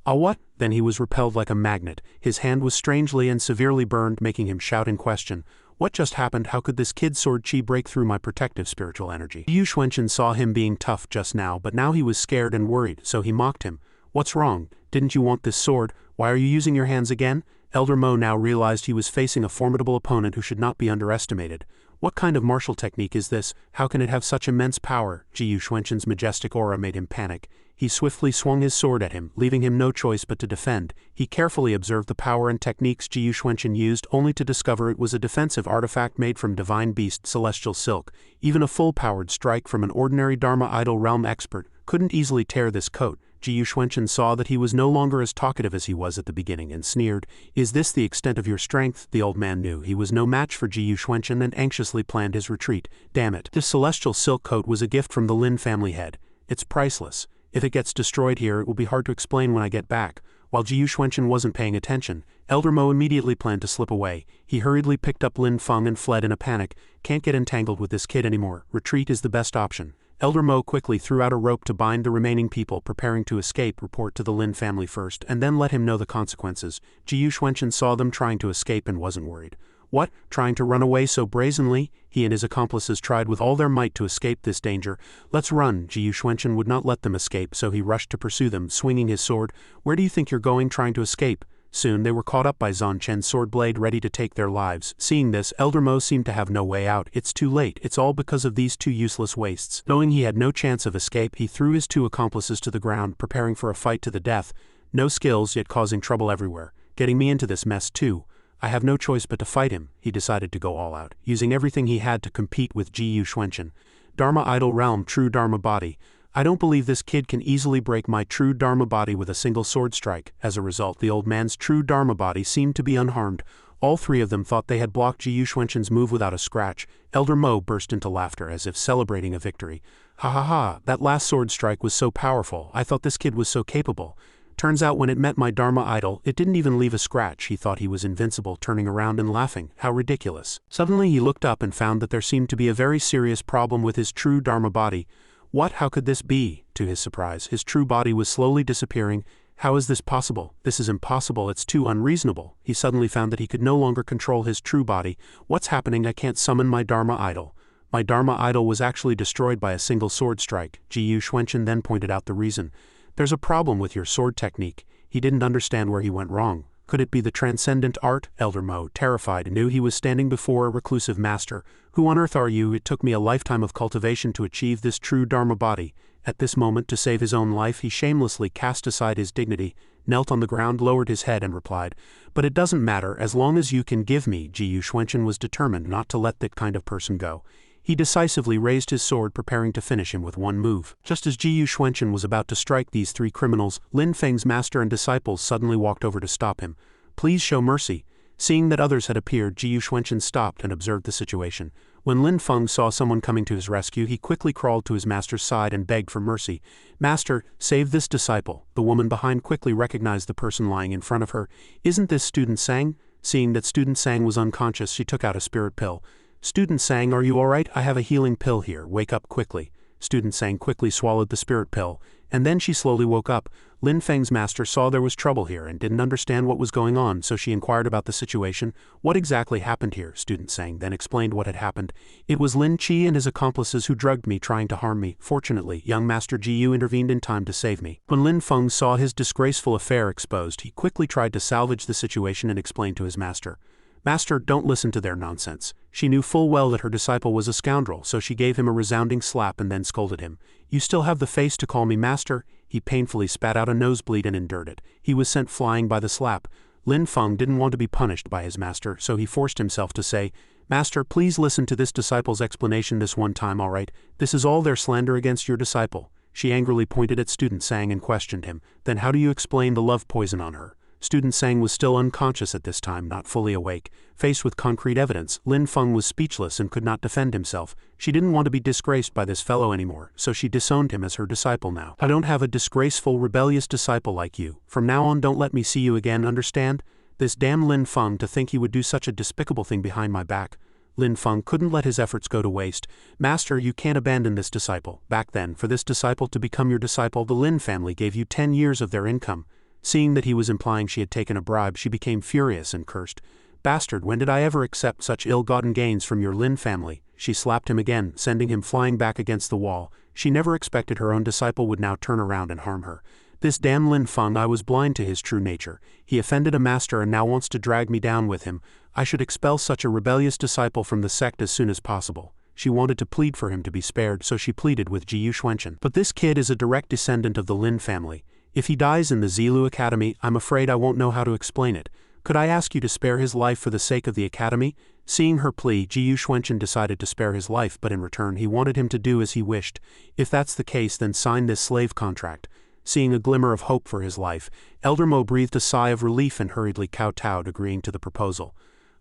Ah, what? Then he was repelled like a magnet. His hand was strangely and severely burned, making him shout in question. What just happened? How could this kid's sword chi break through my protective spiritual energy? Ji Yuxuanchen saw him being tough just now, but now he was scared and worried, so he mocked him. What's wrong? Didn't you want this sword? Why are you using your hands again? Elder Mo now realized he was facing a formidable opponent who should not be underestimated. What kind of martial technique is this? How can it have such immense power? Ji Yuxuanchen's majestic aura made him panic. He swiftly swung his sword at him, leaving him no choice but to defend. He carefully observed the power and techniques Ji Yuxuanchen used, only to discover it was a defensive artifact made from divine beast celestial silk. Even a full-powered strike from an ordinary Dharma idol realm expert couldn't easily tear this coat. Ji Yuxuanchen saw that he was no longer as talkative as he was at the beginning and sneered. Is this the extent of your strength? The old man knew he was no match for Ji Yuxuanchen and anxiously planned his retreat. Damn it. This celestial silk coat was a gift from the Lin family head. It's priceless. If it gets destroyed here, it will be hard to explain when I get back. While Ji Yuxuanchen wasn't paying attention, Elder Mo immediately planned to slip away. He hurriedly picked up Lin Feng and fled in a panic. Can't get entangled with this kid anymore. Retreat is the best option. Elder Mo quickly threw out a rope to bind the remaining people preparing to escape. Report to the Lin family first, and then let him know the consequences. Ji Yuxuanchen saw them trying to escape and wasn't worried. What? Trying to run away so brazenly? He and his accomplices tried with all their might to escape this danger. Let's run. Ji Yuxuanchen would not let them escape, so he rushed to pursue them, swinging his sword. Where do you think you're going, trying to escape? Soon they were caught up by Zan Chen's sword blade, ready to take their lives. Seeing this, Elder Mo seemed to have no way out. It's too late. It's all because of these two useless wastes. Knowing he had no chance of escape, he threw his two accomplices to the ground, preparing for a fight to the death. No skills, yet causing trouble everywhere. Getting me into this mess too. I have no choice but to fight him. He decided to go all out, using everything he had to compete with Ji Yuxuanchen. Dharma idol realm, true Dharma body. I don't believe this kid can easily break my true Dharma body with a single sword strike. As a result, the old man's true Dharma body seemed to be unharmed. All three of them thought they had blocked Ji Yuxuanchen's move without a scratch. Elder Mo burst into laughter as if celebrating a victory. Ha ha ha, that last sword strike was so powerful. I thought this kid was so capable. Turns out when it met my Dharma idol, it didn't even leave a scratch. He thought he was invincible, turning around and laughing. How ridiculous. Suddenly he looked up and found that there seemed to be a very serious problem with his true Dharma body. What? How could this be? To his surprise, his true body was slowly disappearing. How is this possible? This is impossible. It's too unreasonable. He suddenly found that he could no longer control his true body. What's happening? I can't summon my Dharma idol. My Dharma idol was actually destroyed by a single sword strike. Ji Yuxuanchen then pointed out the reason. There's a problem with your sword technique. He didn't understand where he went wrong. Could it be the transcendent art? Elder Mo, terrified, knew he was standing before a reclusive master. Who on earth are you? It took me a lifetime of cultivation to achieve this true Dharma body. At this moment, to save his own life, he shamelessly cast aside his dignity, knelt on the ground, lowered his head and replied, But it doesn't matter, as long as you can give me. Ji Yuxuanchen was determined not to let that kind of person go. He decisively raised his sword, preparing to finish him with one move. Just as Ji Yuxuanchen was about to strike these three criminals, Lin Feng's master and disciples suddenly walked over to stop him. Please show mercy. Seeing that others had appeared, Ji Yuxuanchen stopped and observed the situation. When Lin Feng saw someone coming to his rescue, he quickly crawled to his master's side and begged for mercy. Master, save this disciple. The woman behind quickly recognized the person lying in front of her. Isn't this Student Sang? Seeing that Student Sang was unconscious, she took out a spirit pill. Student Sang, are you alright? I have a healing pill here. Wake up quickly. Student Sang quickly swallowed the spirit pill, and then she slowly woke up. Lin Feng's master saw there was trouble here and didn't understand what was going on, so she inquired about the situation. What exactly happened here? Student Sang then explained what had happened. It was Lin Qi and his accomplices who drugged me, trying to harm me. Fortunately, young Master Ji Yu intervened in time to save me. When Lin Feng saw his disgraceful affair exposed, he quickly tried to salvage the situation and explain to his master. Master, don't listen to their nonsense. She knew full well that her disciple was a scoundrel, so she gave him a resounding slap and then scolded him. You still have the face to call me master? He painfully spat out a nosebleed and endured it. He was sent flying by the slap. Lin Feng didn't want to be punished by his master, so he forced himself to say, Master, please listen to this disciple's explanation this one time, all right? This is all their slander against your disciple. She angrily pointed at Student Sang and questioned him. Then how do you explain the love poison on her? Student Sang was still unconscious at this time, not fully awake. Faced with concrete evidence, Lin Feng was speechless and could not defend himself. She didn't want to be disgraced by this fellow anymore, so she disowned him as her disciple now. I don't have a disgraceful, rebellious disciple like you. From now on, don't let me see you again, understand? This damn Lin Feng, to think he would do such a despicable thing behind my back. Lin Feng couldn't let his efforts go to waste. Master, you can't abandon this disciple. Back then, for this disciple to become your disciple, the Lin family gave you 10 years of their income. Seeing that he was implying she had taken a bribe, she became furious and cursed. Bastard, when did I ever accept such ill-gotten gains from your Lin family? She slapped him again, sending him flying back against the wall. She never expected her own disciple would now turn around and harm her. This damn Lin Feng, I was blind to his true nature. He offended a master and now wants to drag me down with him. I should expel such a rebellious disciple from the sect as soon as possible. She wanted to plead for him to be spared, so she pleaded with Jiyu Xuanchen. But this kid is a direct descendant of the Lin family. If he dies in the Zilu Academy, I'm afraid I won't know how to explain it. Could I ask you to spare his life for the sake of the academy? Seeing her plea, Jiyu Xuanchen decided to spare his life, but in return he wanted him to do as he wished. If that's the case, then sign this slave contract. Seeing a glimmer of hope for his life, Elder Mo breathed a sigh of relief and hurriedly kowtowed, agreeing to the proposal.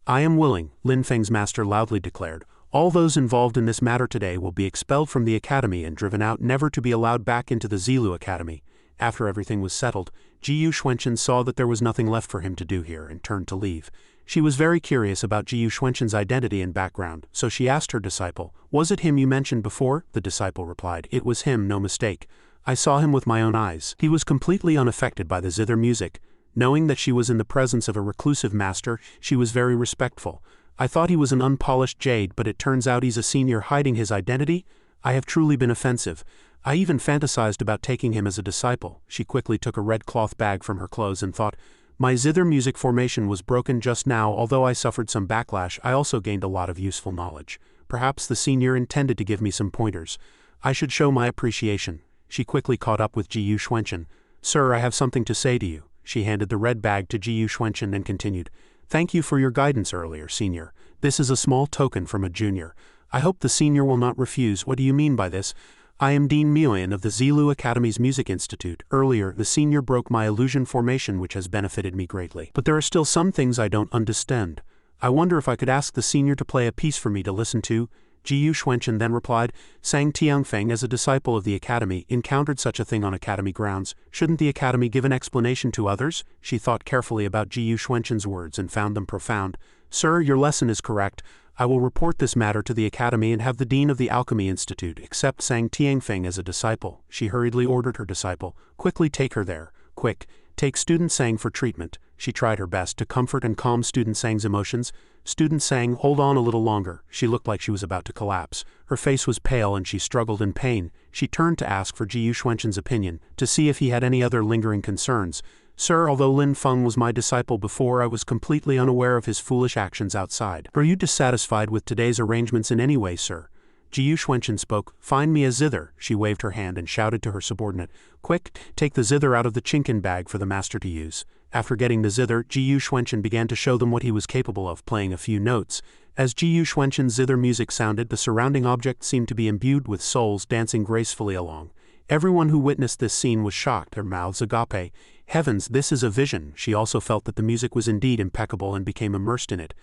I am willing, Lin Feng's master loudly declared. All those involved in this matter today will be expelled from the academy and driven out, never to be allowed back into the Zilu Academy. After everything was settled, Jiyu Xuanchen saw that there was nothing left for him to do here and turned to leave. She was very curious about Jiyu Xuanchen's identity and background, so she asked her disciple, Was it him you mentioned before? The disciple replied, It was him, no mistake. I saw him with my own eyes. He was completely unaffected by the zither music. Knowing that she was in the presence of a reclusive master, she was very respectful. I thought he was an unpolished jade, but it turns out he's a senior hiding his identity? I have truly been offensive. I even fantasized about taking him as a disciple. She quickly took a red cloth bag from her clothes and thought, My zither music formation was broken just now. Although I suffered some backlash, I also gained a lot of useful knowledge. Perhaps the senior intended to give me some pointers. I should show my appreciation. She quickly caught up with Jiyu Xuanchen. Sir, I have something to say to you. She handed the red bag to Jiyu Xuanchen and continued, Thank you for your guidance earlier, senior. This is a small token from a junior. I hope the senior will not refuse. What do you mean by this? I am Dean Miuyan of the Zilu Academy's Music Institute. Earlier, the senior broke my illusion formation, which has benefited me greatly. But there are still some things I don't understand. I wonder if I could ask the senior to play a piece for me to listen to. Jiyu Xuanchen then replied, Sang Tianfeng, as a disciple of the academy, encountered such a thing on academy grounds. Shouldn't the academy give an explanation to others? She thought carefully about Jiyu Xuanchen's words and found them profound. Sir, your lesson is correct. I will report this matter to the academy and have the dean of the Alchemy Institute accept Sang Tianfeng as a disciple. She hurriedly ordered her disciple, Quickly take her there. Quick, take Student Sang for treatment. She tried her best to comfort and calm Student Sang's emotions. Student Sang, hold on a little longer. She looked like she was about to collapse. Her face was pale and she struggled in pain. She turned to ask for Jiyu Xuanchen's opinion, to see if he had any other lingering concerns. Sir, although Lin Feng was my disciple before, I was completely unaware of his foolish actions outside. Are you dissatisfied with today's arrangements in any way, sir? Jiyu Xuanchen spoke, Find me a zither. She waved her hand and shouted to her subordinate, Quick, take the zither out of the chinkin bag for the master to use. After getting the zither, Jiyu Xuanchen began to show them what he was capable of, playing a few notes. As Jiyu Xuanchen's zither music sounded, the surrounding objects seemed to be imbued with souls dancing gracefully along. Everyone who witnessed this scene was shocked, their mouths agape. Heavens, this is a vision. She also felt that the music was indeed impeccable and became immersed in it.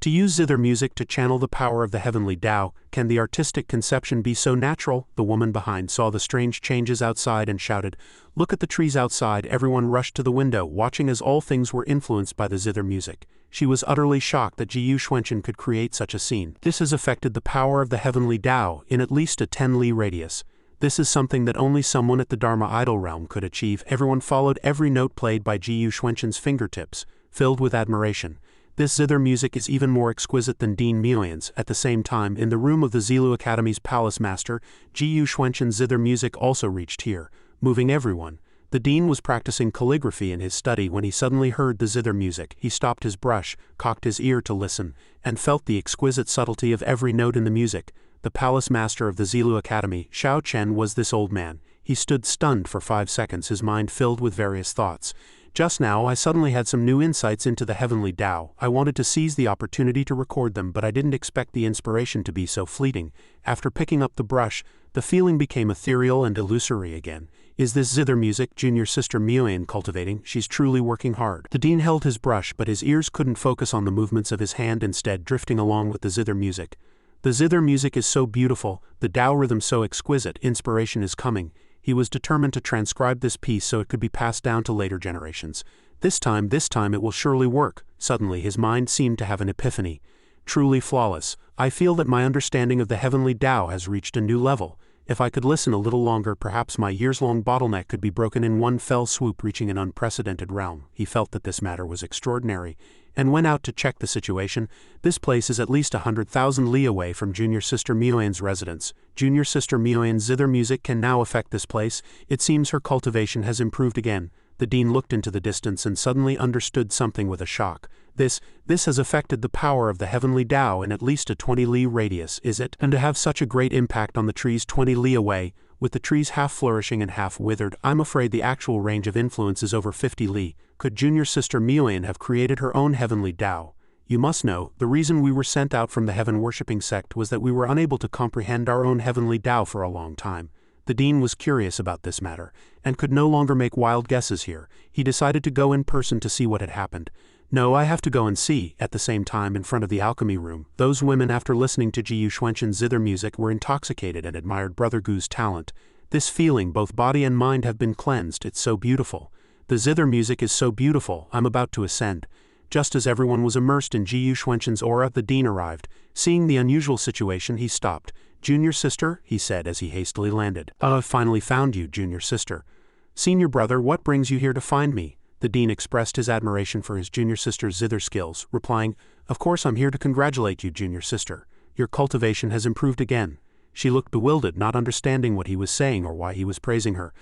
To use zither music to channel the power of the heavenly Tao, can the artistic conception be so natural? The woman behind saw the strange changes outside and shouted, Look at the trees outside. Everyone rushed to the window, watching as all things were influenced by the zither music. She was utterly shocked that Jiyu Xuanchen could create such a scene. This has affected the power of the heavenly Tao in at least a 10-li radius. This is something that only someone at the Dharma Idol realm could achieve. Everyone followed every note played by Jiyu Xuanchen's fingertips, filled with admiration. This zither music is even more exquisite than Dean Miuyan's. At the same time, in the room of the Zilu Academy's palace master, Jiyu Xuanchen's zither music also reached here, moving everyone. The dean was practicing calligraphy in his study when he suddenly heard the zither music. He stopped his brush, cocked his ear to listen, and felt the exquisite subtlety of every note in the music. The palace master of the Zilu Academy, Xiao Chen, was this old man. He stood stunned for 5 seconds, his mind filled with various thoughts. Just now I suddenly had some new insights into the heavenly Tao. I wanted to seize the opportunity to record them, but I didn't expect the inspiration to be so fleeting. After picking up the brush, the feeling became ethereal and illusory again. Is this zither music junior sister Miyoyan cultivating? She's truly working hard. The dean held his brush, but his ears couldn't focus on the movements of his hand, instead drifting along with the zither music. The zither music is so beautiful, the Tao rhythm so exquisite, inspiration is coming. He was determined to transcribe this piece so it could be passed down to later generations. This time it will surely work. Suddenly his mind seemed to have an epiphany. Truly flawless. I feel that my understanding of the heavenly Tao has reached a new level. If I could listen a little longer, perhaps my years-long bottleneck could be broken in one fell swoop, reaching an unprecedented realm. He felt that this matter was extraordinary, and went out to check the situation. This place is at least 100,000 li away from junior sister Miyoyan's residence. Junior sister Miyoyan's zither music can now affect this place. It seems her cultivation has improved again. The dean looked into the distance and suddenly understood something with a shock. This has affected the power of the heavenly Tao in at least a 20 li radius, is it? And to have such a great impact on the trees 20 li away, with the trees half flourishing and half withered, I'm afraid the actual range of influence is over 50 li. Could junior sister Miyoyan have created her own heavenly Tao? You must know, the reason we were sent out from the heaven-worshipping sect was that we were unable to comprehend our own heavenly Tao for a long time. The dean was curious about this matter, and could no longer make wild guesses here. He decided to go in person to see what had happened. No, I have to go and see. At the same time, in front of the alchemy room, those women, after listening to Ji Yuxuanqian's zither music, were intoxicated and admired Brother Gu's talent. This feeling, both body and mind have been cleansed. It's so beautiful. The zither music is so beautiful. I'm about to ascend. Just as everyone was immersed in Ji Yuxuanqian's aura, the dean arrived. Seeing the unusual situation, he stopped. Junior sister, he said as he hastily landed. I've finally found you, junior sister. Senior brother, what brings you here to find me? The dean expressed his admiration for his junior sister's zither skills, replying, Of course I'm here to congratulate you, junior sister. Your cultivation has improved again. She looked bewildered, not understanding what he was saying or why he was praising her.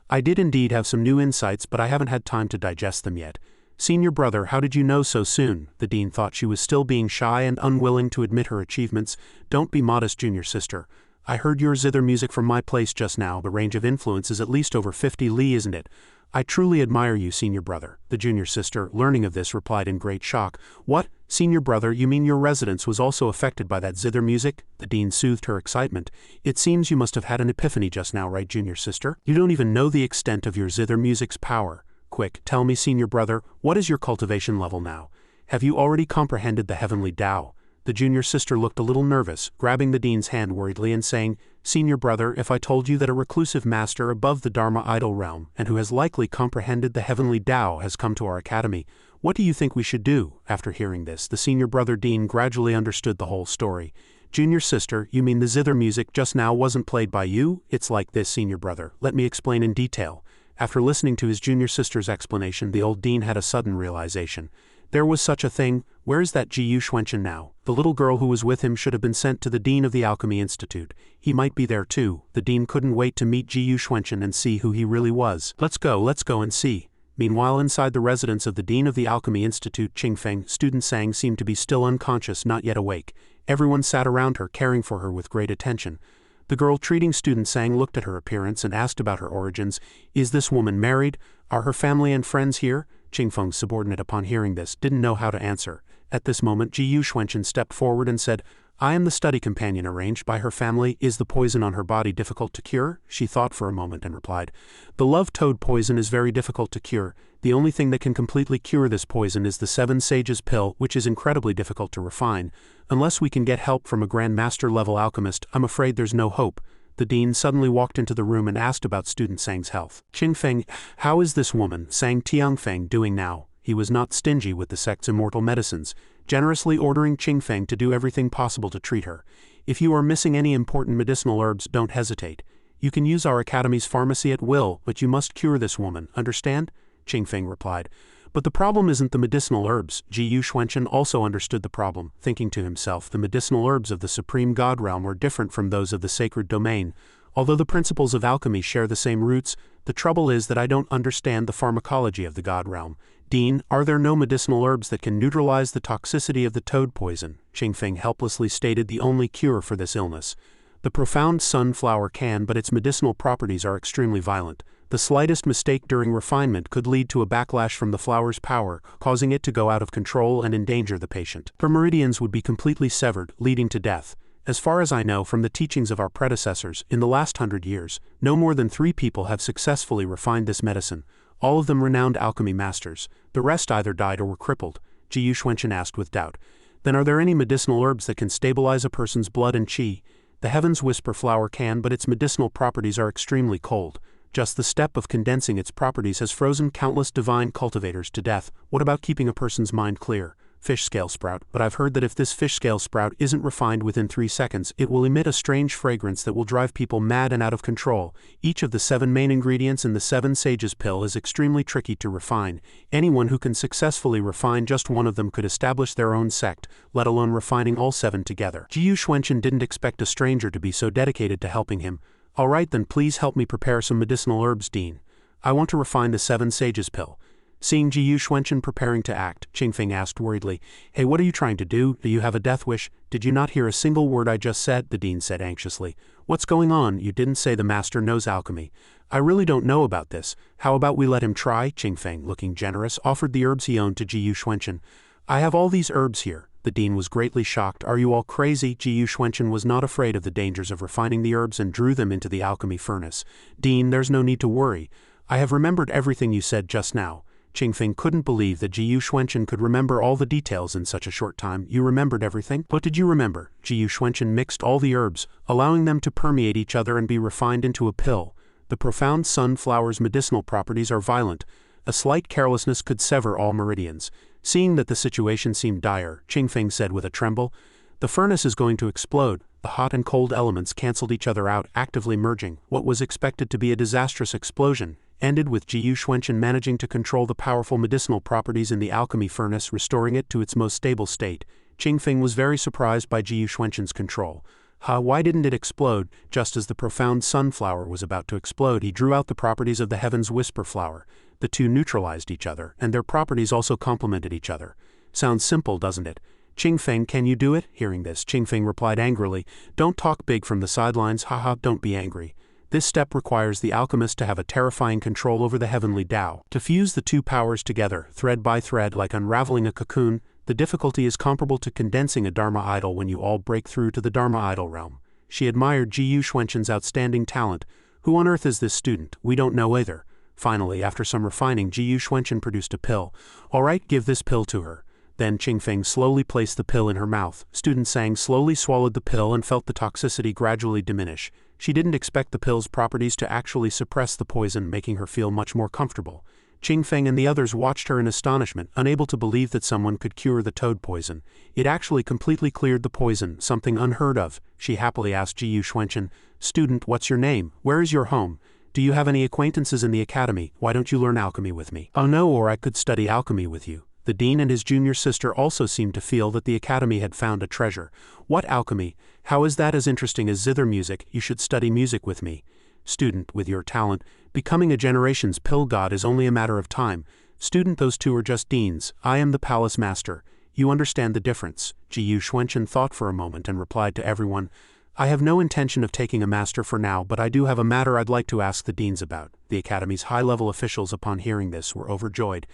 I did indeed have some new insights, but I haven't had time to digest them yet. Senior brother, how did you know so soon? The dean thought she was still being shy and unwilling to admit her achievements. Don't be modest, junior sister. I heard your zither music from my place just now. The range of influence is at least over 50 li, isn't it? I truly admire you, senior brother. The junior sister, learning of this, replied in great shock. What? Senior brother, you mean your residence was also affected by that zither music? The dean soothed her excitement. It seems you must have had an epiphany just now, right, junior sister? You don't even know the extent of your zither music's power. Quick, tell me, senior brother, what is your cultivation level now? Have you already comprehended the heavenly Tao? The junior sister looked a little nervous, grabbing the dean's hand worriedly and saying, Senior brother, if I told you that a reclusive master above the Dharma idol realm, and who has likely comprehended the heavenly Tao, has come to our academy, what do you think we should do? After hearing this, the senior brother dean gradually understood the whole story. Junior sister, you mean the zither music just now wasn't played by you? It's like this, senior brother. Let me explain in detail. After listening to his junior sister's explanation, the old dean had a sudden realization. There was such a thing. Where is that Ji Yuxuanqian now? The little girl who was with him should have been sent to the dean of the Alchemy Institute. He might be there too. The dean couldn't wait to meet Ji Yuxuanqian and see who he really was. Let's go and see. Meanwhile, inside the residence of the dean of the Alchemy Institute, Qingfeng, student Sang seemed to be still unconscious, not yet awake. Everyone sat around her, caring for her with great attention. The girl treating student Sang looked at her appearance and asked about her origins. Is this woman married? Are her family and friends here? Qingfeng's subordinate, upon hearing this, didn't know how to answer. At this moment, Ji Yuxuanqian stepped forward and said, I am the study companion arranged by her family. Is the poison on her body difficult to cure? She thought for a moment and replied, The love toad poison is very difficult to cure. The only thing that can completely cure this poison is the 7 sages pill, which is incredibly difficult to refine. Unless we can get help from a Grand Master level alchemist, I'm afraid there's no hope. The dean suddenly walked into the room and asked about student Sang's health. Qingfeng, how is this woman, Sang Tiangfeng, doing now? He was not stingy with the sect's immortal medicines, generously ordering Qingfeng to do everything possible to treat her. If you are missing any important medicinal herbs, don't hesitate. You can use our academy's pharmacy at will, but you must cure this woman, understand? Qingfeng replied. But the problem isn't the medicinal herbs. Ji Yuxuanqian also understood the problem, thinking to himself, the medicinal herbs of the supreme god realm were different from those of the sacred domain. Although the principles of alchemy share the same roots, the trouble is that I don't understand the pharmacology of the god realm. Dean, are there no medicinal herbs that can neutralize the toxicity of the toad poison? Qingfeng helplessly stated the only cure for this illness. The profound sunflower can, but its medicinal properties are extremely violent. The slightest mistake during refinement could lead to a backlash from the flower's power, causing it to go out of control and endanger the patient. Her meridians would be completely severed, leading to death. As far as I know from the teachings of our predecessors, in the last 100 years, no more than 3 people have successfully refined this medicine, all of them renowned alchemy masters. The rest either died or were crippled, Ji Yuxuanchen asked with doubt. Then are there any medicinal herbs that can stabilize a person's blood and qi? The Heaven's Whisper flower can, but its medicinal properties are extremely cold. Just the step of condensing its properties has frozen countless divine cultivators to death. What about keeping a person's mind clear? Fish scale sprout, but I've heard that if this fish scale sprout isn't refined within 3 seconds, it will emit a strange fragrance that will drive people mad and out of control. Each of the 7 main ingredients in the 7 Sages pill is extremely tricky to refine. Anyone who can successfully refine just one of them could establish their own sect, let alone refining all 7 together. Ji Yuxuanchen didn't expect a stranger to be so dedicated to helping him. All right, then please help me prepare some medicinal herbs, Dean. I want to refine the 7 Sages pill. Seeing Ji Yuxuanchen preparing to act, Qingfeng asked worriedly, "Hey, what are you trying to do? Do you have a death wish? Did you not hear a single word I just said?" the dean said anxiously. "What's going on? You didn't say the master knows alchemy." "I really don't know about this. How about we let him try?" Qingfeng, looking generous, offered the herbs he owned to Ji Yuxuanchen. "I have all these herbs here." The dean was greatly shocked. "Are you all crazy?" Ji Yuxuanchen was not afraid of the dangers of refining the herbs and drew them into the alchemy furnace. "Dean, there's no need to worry. I have remembered everything you said just now." Qingfeng couldn't believe that Ji Yuxuanchen could remember all the details in such a short time. "You remembered everything? What did you remember?" Ji Yuxuanchen mixed all the herbs, allowing them to permeate each other and be refined into a pill. The profound sunflower's medicinal properties are violent. A slight carelessness could sever all meridians. Seeing that the situation seemed dire, Qingfeng said with a tremble, "The furnace is going to explode." The hot and cold elements canceled each other out, actively merging. What was expected to be a disastrous explosion ended with Ji Yuxuanchen managing to control the powerful medicinal properties in the alchemy furnace, restoring it to its most stable state. Qingfeng was very surprised by Ji Yuxuanchen's control. Why didn't it explode? Just as the profound sunflower was about to explode, he drew out the properties of the Heaven's Whisper flower. The two neutralized each other, and their properties also complemented each other. Sounds simple, doesn't it? "Qingfeng, can you do it?" Hearing this, Qingfeng replied angrily, "Don't talk big from the sidelines, don't be angry. This step requires the alchemist to have a terrifying control over the heavenly Tao. To fuse the two powers together, thread by thread like unraveling a cocoon, the difficulty is comparable to condensing a Dharma idol when you all break through to the Dharma idol realm." She admired Ji Yuxuanchen's outstanding talent. "Who on earth is this student? We don't know either." Finally, after some refining, Ji Yuxuanchen produced a pill. "All right, give this pill to her." Then Qingfeng slowly placed the pill in her mouth. Student Sang slowly swallowed the pill and felt the toxicity gradually diminish. She didn't expect the pill's properties to actually suppress the poison, making her feel much more comfortable. Qingfeng and the others watched her in astonishment, unable to believe that someone could cure the toad poison. It actually completely cleared the poison, something unheard of. She happily asked Ji Yuxuanchen, "Student, what's your name? Where is your home? Do you have any acquaintances in the academy? Why don't you learn alchemy with me?" "Oh no, or I could study alchemy with you." The dean and his junior sister also seemed to feel that the academy had found a treasure. "What alchemy? How is that as interesting as zither music? You should study music with me." "Student, with your talent, becoming a generation's pill god is only a matter of time." "Student, those two are just deans. I am the palace master. You understand the difference." Ji Yuxuanchen thought for a moment and replied to everyone, "I have no intention of taking a master for now, but I do have a matter I'd like to ask the deans about." The academy's high-level officials, upon hearing this, were overjoyed.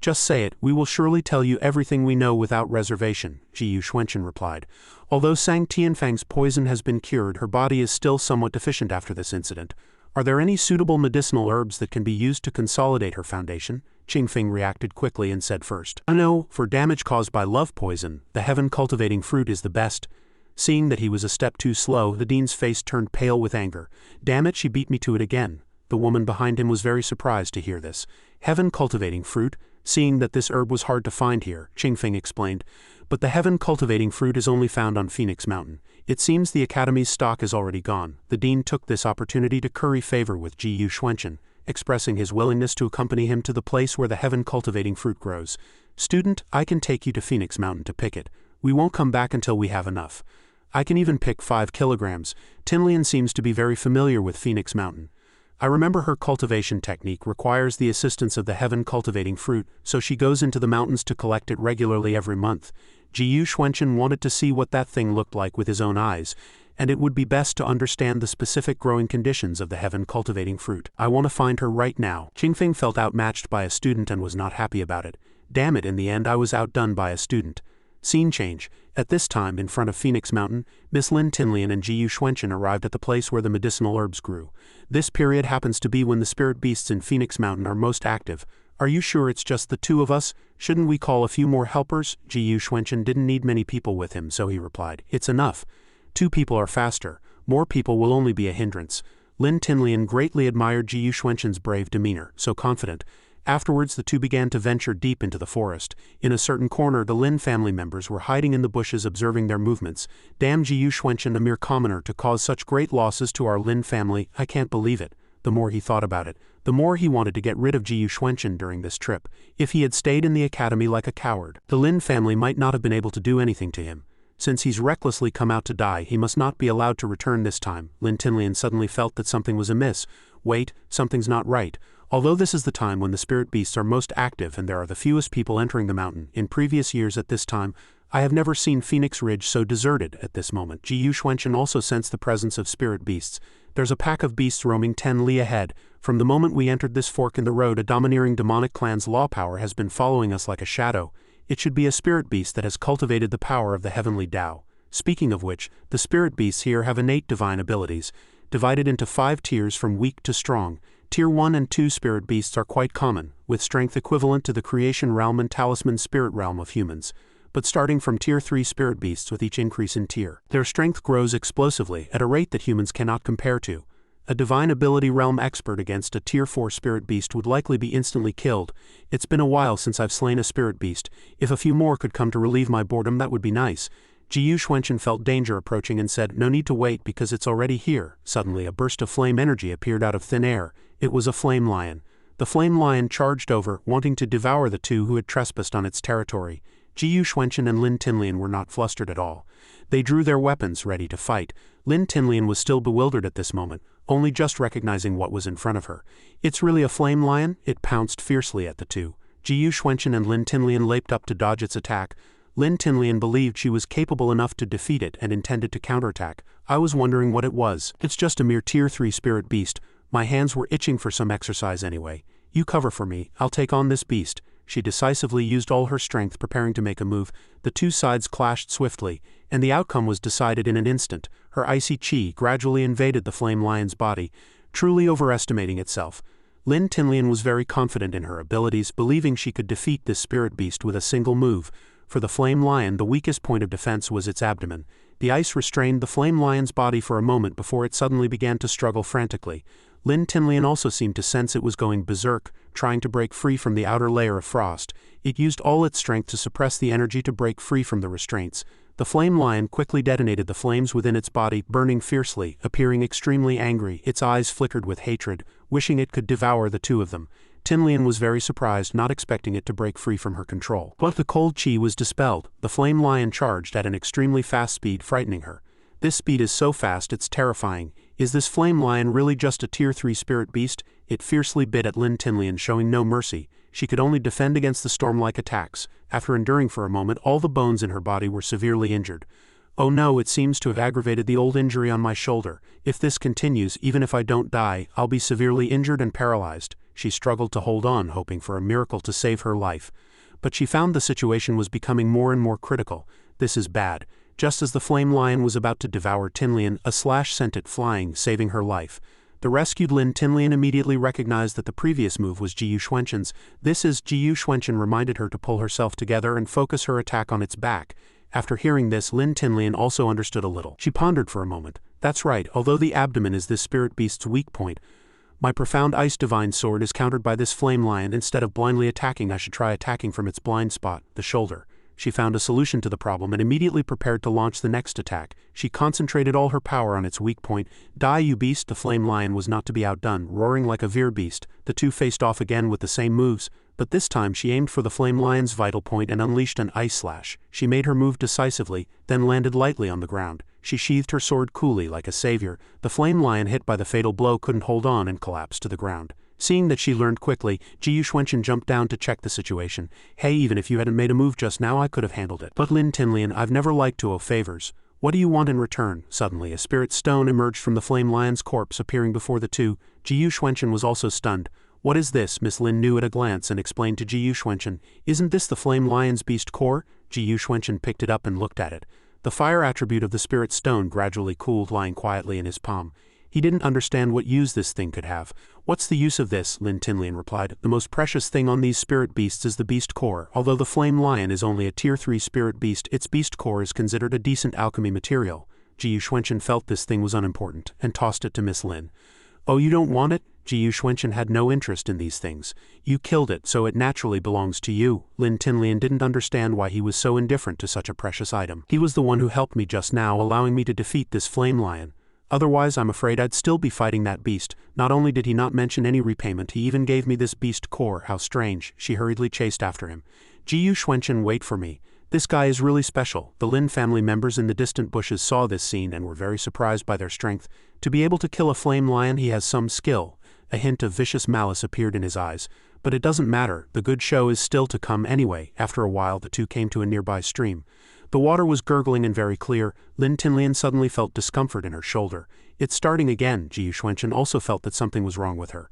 "Just say it, we will surely tell you everything we know without reservation," Ji Yuxuanchen replied. "Although Sang Tianfang's poison has been cured, her body is still somewhat deficient after this incident. Are there any suitable medicinal herbs that can be used to consolidate her foundation?" Qingfeng reacted quickly and said first, "No, for damage caused by love poison, the heaven-cultivating fruit is the best." Seeing that he was a step too slow, the dean's face turned pale with anger. "Damn it, she beat me to it again." The woman behind him was very surprised to hear this. "Heaven-cultivating fruit?" Seeing that this herb was hard to find here, Qingfeng explained, "But the heaven-cultivating fruit is only found on Phoenix Mountain. It seems the academy's stock is already gone." The dean took this opportunity to curry favor with Ji Yuxuanchen, expressing his willingness to accompany him to the place where the heaven-cultivating fruit grows. "Student, I can take you to Phoenix Mountain to pick it. We won't come back until we have enough." I can even pick 5 kilograms. Tinlian seems to be very familiar with Phoenix Mountain. I remember her cultivation technique requires the assistance of the heaven cultivating fruit, so she goes into the mountains to collect it regularly every month. Jiyu Xuanchen wanted to see what that thing looked like with his own eyes, and it would be best to understand the specific growing conditions of the heaven cultivating fruit. I want to find her right now. Qingfeng felt outmatched by a student and was not happy about it. Damn it, in the end I was outdone by a student. Scene change. At this time, in front of Phoenix Mountain, Miss Lin Tinlian and Jiyu Xuanchen arrived at the place where the medicinal herbs grew. This period happens to be when the spirit beasts in Phoenix Mountain are most active. Are you sure it's just the two of us? Shouldn't we call a few more helpers? Jiyu Xuanchen didn't need many people with him, so he replied, "It's enough. 2 people are faster. More people will only be a hindrance." Lin Tinlian greatly admired Jiyu Xuanchen's brave demeanor, so confident. Afterwards the two began to venture deep into the forest. In a certain corner the Lin family members were hiding in the bushes observing their movements. Damn Jiyu Xuanchen, a mere commoner, to cause such great losses to our Lin family, I can't believe it. The more he thought about it, the more he wanted to get rid of Jiyu Xuanchen during this trip. If he had stayed in the academy like a coward, the Lin family might not have been able to do anything to him. Since he's recklessly come out to die, he must not be allowed to return this time. Lin Tinlian suddenly felt that something was amiss. Wait, something's not right. Although this is the time when the spirit beasts are most active and there are the fewest people entering the mountain, in previous years at this time, I have never seen Phoenix Ridge so deserted at this moment. Jiyu Xuanchen also sensed the presence of spirit beasts. There's a pack of beasts roaming 10 li ahead. From the moment we entered this fork in the road, a domineering demonic clan's law power has been following us like a shadow. It should be a spirit beast that has cultivated the power of the heavenly Tao. Speaking of which, the spirit beasts here have innate divine abilities, divided into 5 tiers from weak to strong. Tier 1 and 2 spirit beasts are quite common, with strength equivalent to the creation realm and talisman spirit realm of humans. But starting from Tier 3 spirit beasts with each increase in tier, their strength grows explosively at a rate that humans cannot compare to. A divine ability realm expert against a Tier 4 spirit beast would likely be instantly killed. It's been a while since I've slain a spirit beast. If a few more could come to relieve my boredom, that would be nice. Jiyu Xuanchen felt danger approaching and said, "No need to wait because it's already here." Suddenly a burst of flame energy appeared out of thin air. It was a flame lion. The flame lion charged over, wanting to devour the 2 who had trespassed on its territory. Jiyu Xuanchen and Lin Tinlian were not flustered at all. They drew their weapons, ready to fight. Lin Tinlian was still bewildered at this moment, only just recognizing what was in front of her. "It's really a flame lion?" It pounced fiercely at the 2. Jiyu Xuanchen and Lin Tinlian leaped up to dodge its attack. Lin Tinlian believed she was capable enough to defeat it and intended to counterattack. I was wondering what it was. "It's just a mere Tier 3 spirit beast. My hands were itching for some exercise anyway. You cover for me, I'll take on this beast." She decisively used all her strength, preparing to make a move. The 2 sides clashed swiftly, and the outcome was decided in an instant. Her icy chi gradually invaded the flame lion's body, truly overestimating itself. Lin Tinlian was very confident in her abilities, believing she could defeat this spirit beast with a single move. For the flame lion, the weakest point of defense was its abdomen. The ice restrained the flame lion's body for a moment before it suddenly began to struggle frantically. Lin Tinlian also seemed to sense it was going berserk, trying to break free from the outer layer of frost. It used all its strength to suppress the energy to break free from the restraints. The flame lion quickly detonated the flames within its body, burning fiercely, appearing extremely angry. Its eyes flickered with hatred, wishing it could devour the 2 of them. Tinlian was very surprised, not expecting it to break free from her control. But the cold chi was dispelled. The flame lion charged at an extremely fast speed, frightening her. This speed is so fast it's terrifying. Is this flame lion really just a Tier 3 spirit beast? It fiercely bit at Lin Tinlian, showing no mercy. She could only defend against the storm-like attacks. After enduring for a moment, all the bones in her body were severely injured. "Oh no, it seems to have aggravated the old injury on my shoulder. If this continues, even if I don't die, I'll be severely injured and paralyzed." She struggled to hold on, hoping for a miracle to save her life. But she found the situation was becoming more and more critical. "This is bad." Just as the flame lion was about to devour Tinlian, a slash sent it flying, saving her life. The rescued Lin Tinlian immediately recognized that the previous move was Jiyu Xuanchen's. Jiyu Xuanchen reminded her to pull herself together and focus her attack on its back. After hearing this, Lin Tinlian also understood a little. She pondered for a moment. "That's right, although the abdomen is this spirit beast's weak point, my profound ice divine sword is countered by this flame lion. Instead of blindly attacking, I should try attacking from its blind spot, the shoulder." She found a solution to the problem and immediately prepared to launch the next attack. She concentrated all her power on its weak point. "Die, you beast!" The flame lion was not to be outdone. Roaring like a veer beast, the 2 faced off again with the same moves. but this time she aimed for the flame lion's vital point and unleashed an ice slash. She made her move decisively, then landed lightly on the ground. She sheathed her sword coolly like a savior. The flame lion, hit by the fatal blow, couldn't hold on and collapsed to the ground. Seeing that she learned quickly, Ji Yuxuanchen jumped down to check the situation. Hey, even if you hadn't made a move just now, I could have handled it. But Lin Tinlian, I've never liked to owe favors. What do you want in return? Suddenly, a spirit stone emerged from the flame lion's corpse, appearing before the two. Ji Yuxuanchen was also stunned. What is this? Miss Lin knew at a glance and explained to Ji Yuxuanchen. Isn't this the flame lion's beast core? Ji Yuxuanchen picked it up and looked at it. The fire attribute of the spirit stone gradually cooled, lying quietly in his palm. He didn't understand what use this thing could have. What's the use of this? Lin Tinlian replied. The most precious thing on these spirit beasts is the beast core. Although the flame lion is only a tier 3 spirit beast, its beast core is considered a decent alchemy material. Ji Yuxuanchen felt this thing was unimportant and tossed it to Miss Lin. Oh, you don't want it? Ji Yuxuanchen had no interest in these things. You killed it, so it naturally belongs to you. Lin Tinlian didn't understand why he was so indifferent to such a precious item. He was the one who helped me just now, allowing me to defeat this flame lion. Otherwise, I'm afraid I'd still be fighting that beast. Not only did he not mention any repayment, he even gave me this beast core. How strange. She hurriedly chased after him. Ji Yuxuanchen, wait for me. This guy is really special. The Lin family members in the distant bushes saw this scene and were very surprised by their strength. To be able to kill a flame lion, he has some skill. A hint of vicious malice appeared in his eyes. But it doesn't matter. The good show is still to come anyway. After a while, the two came to a nearby stream. The water was gurgling and very clear. Lin Tinlian suddenly felt discomfort in her shoulder. It's starting again. Ji Yuxuanchen also felt that something was wrong with her.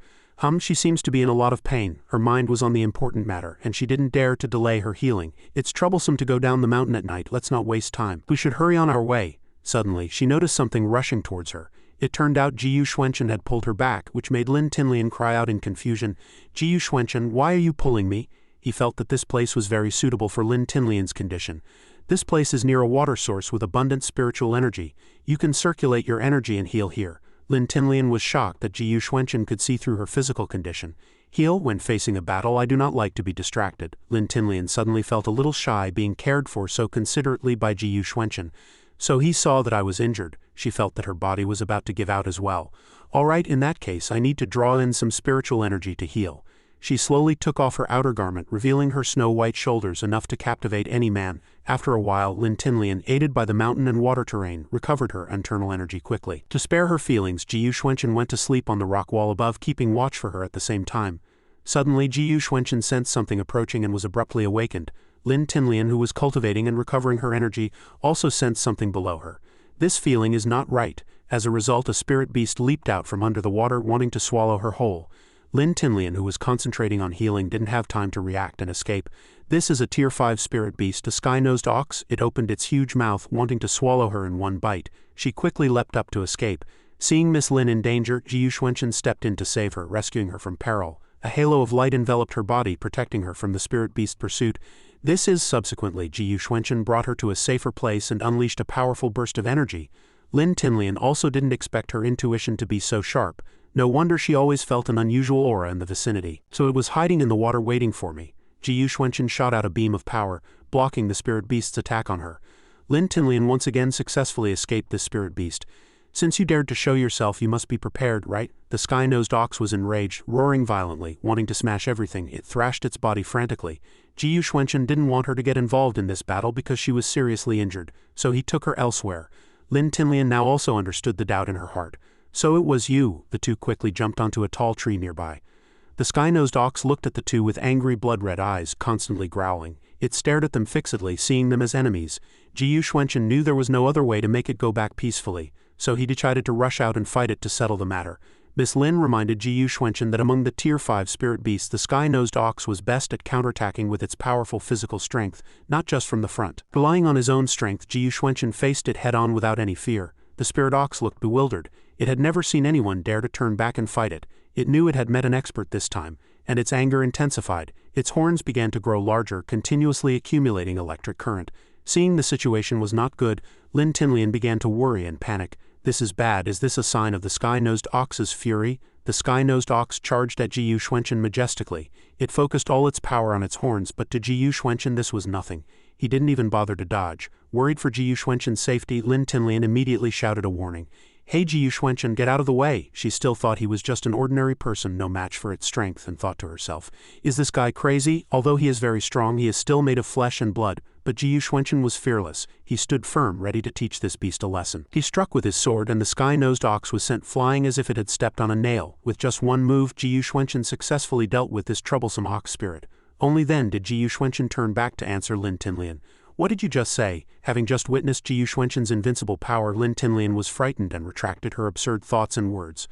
She seems to be in a lot of pain. Her mind was on the important matter, and she didn't dare to delay her healing. It's troublesome to go down the mountain at night. Let's not waste time. We should hurry on our way. Suddenly, she noticed something rushing towards her. It turned out Ji Yuxuanchen had pulled her back, which made Lin Tinlian cry out in confusion. Ji Yuxuanchen, why are you pulling me? He felt that this place was very suitable for Lin Tinlian's condition. This place is near a water source with abundant spiritual energy. You can circulate your energy and heal here. Lin Tinlian was shocked that Ji Yuxuanchen could see through her physical condition. Heal when facing a battle. I do not like to be distracted. Lin Tinlian suddenly felt a little shy being cared for so considerately by Ji Yuxuanchen. So he saw that I was injured. She felt that her body was about to give out as well. All right, in that case, I need to draw in some spiritual energy to heal. She slowly took off her outer garment, revealing her snow-white shoulders, enough to captivate any man. After a while, Lin Tinlian, aided by the mountain and water terrain, recovered her internal energy quickly. To spare her feelings, Ji Yuxuanchen went to sleep on the rock wall above, keeping watch for her at the same time. Suddenly, Ji Yuxuanchen sensed something approaching and was abruptly awakened. Lin Tinlian, who was cultivating and recovering her energy, also sensed something below her. This feeling is not right. As a result, a spirit beast leaped out from under the water, wanting to swallow her whole. Lin Tinlian, who was concentrating on healing, didn't have time to react and escape. This is a tier 5 spirit beast, a sky-nosed ox. It opened its huge mouth, wanting to swallow her in one bite. She quickly leapt up to escape. Seeing Miss Lin in danger, Ji Yuxuanchen stepped in to save her, rescuing her from peril. A halo of light enveloped her body, protecting her from the spirit beast pursuit. Subsequently, Ji Yuxuanchen brought her to a safer place and unleashed a powerful burst of energy. Lin Tinlian also didn't expect her intuition to be so sharp. No wonder she always felt an unusual aura in the vicinity. So it was hiding in the water waiting for me. Ji Yuxuanchen shot out a beam of power, blocking the spirit beast's attack on her. Lin Tinlian once again successfully escaped this spirit beast. Since you dared to show yourself, you must be prepared, right? The sky-nosed ox was enraged, roaring violently, wanting to smash everything. It thrashed its body frantically. Ji Yuxuanchen didn't want her to get involved in this battle because she was seriously injured, so he took her elsewhere. Lin Tinlian now also understood the doubt in her heart. So it was you. The two quickly jumped onto a tall tree nearby. The sky-nosed ox looked at the two with angry blood-red eyes, constantly growling. It stared at them fixedly, seeing them as enemies. Ji Yuxuanchen knew there was no other way to make it go back peacefully, so he decided to rush out and fight it to settle the matter. Miss Lin reminded Ji Yuxuanchen that among the tier 5 spirit beasts, the sky-nosed ox was best at counterattacking with its powerful physical strength, not just from the front. Relying on his own strength, Ji Yuxuanchen faced it head-on without any fear. The spirit ox looked bewildered. It had never seen anyone dare to turn back and fight it. It knew it had met an expert this time, and its anger intensified. Its horns began to grow larger, continuously accumulating electric current. Seeing the situation was not good, Lin Tinlian began to worry and panic. This is bad. Is this a sign of the sky-nosed ox's fury? The sky-nosed ox charged at Ji Yuxuanchen majestically. It focused all its power on its horns, but to Ji Yuxuanchen this was nothing. He didn't even bother to dodge. Worried for Ji Yuxuanchen's safety, Lin Tinlian immediately shouted a warning. "Hey Ji Yuxuanchen, get out of the way." She still thought he was just an ordinary person, no match for its strength, and thought to herself, "Is this guy crazy? Although he is very strong, he is still made of flesh and blood." But Ji Yuxuanchen was fearless. He stood firm, ready to teach this beast a lesson. He struck with his sword, and the sky-nosed ox was sent flying as if it had stepped on a nail. With just one move, Ji Yuxuanchen successfully dealt with this troublesome ox spirit. Only then did Ji Yuxuanchen turn back to answer Lin Tinlian. "What did you just say?" Having just witnessed Ji Yuxuanchen's invincible power, Lin Tinlian was frightened and retracted her absurd thoughts and words.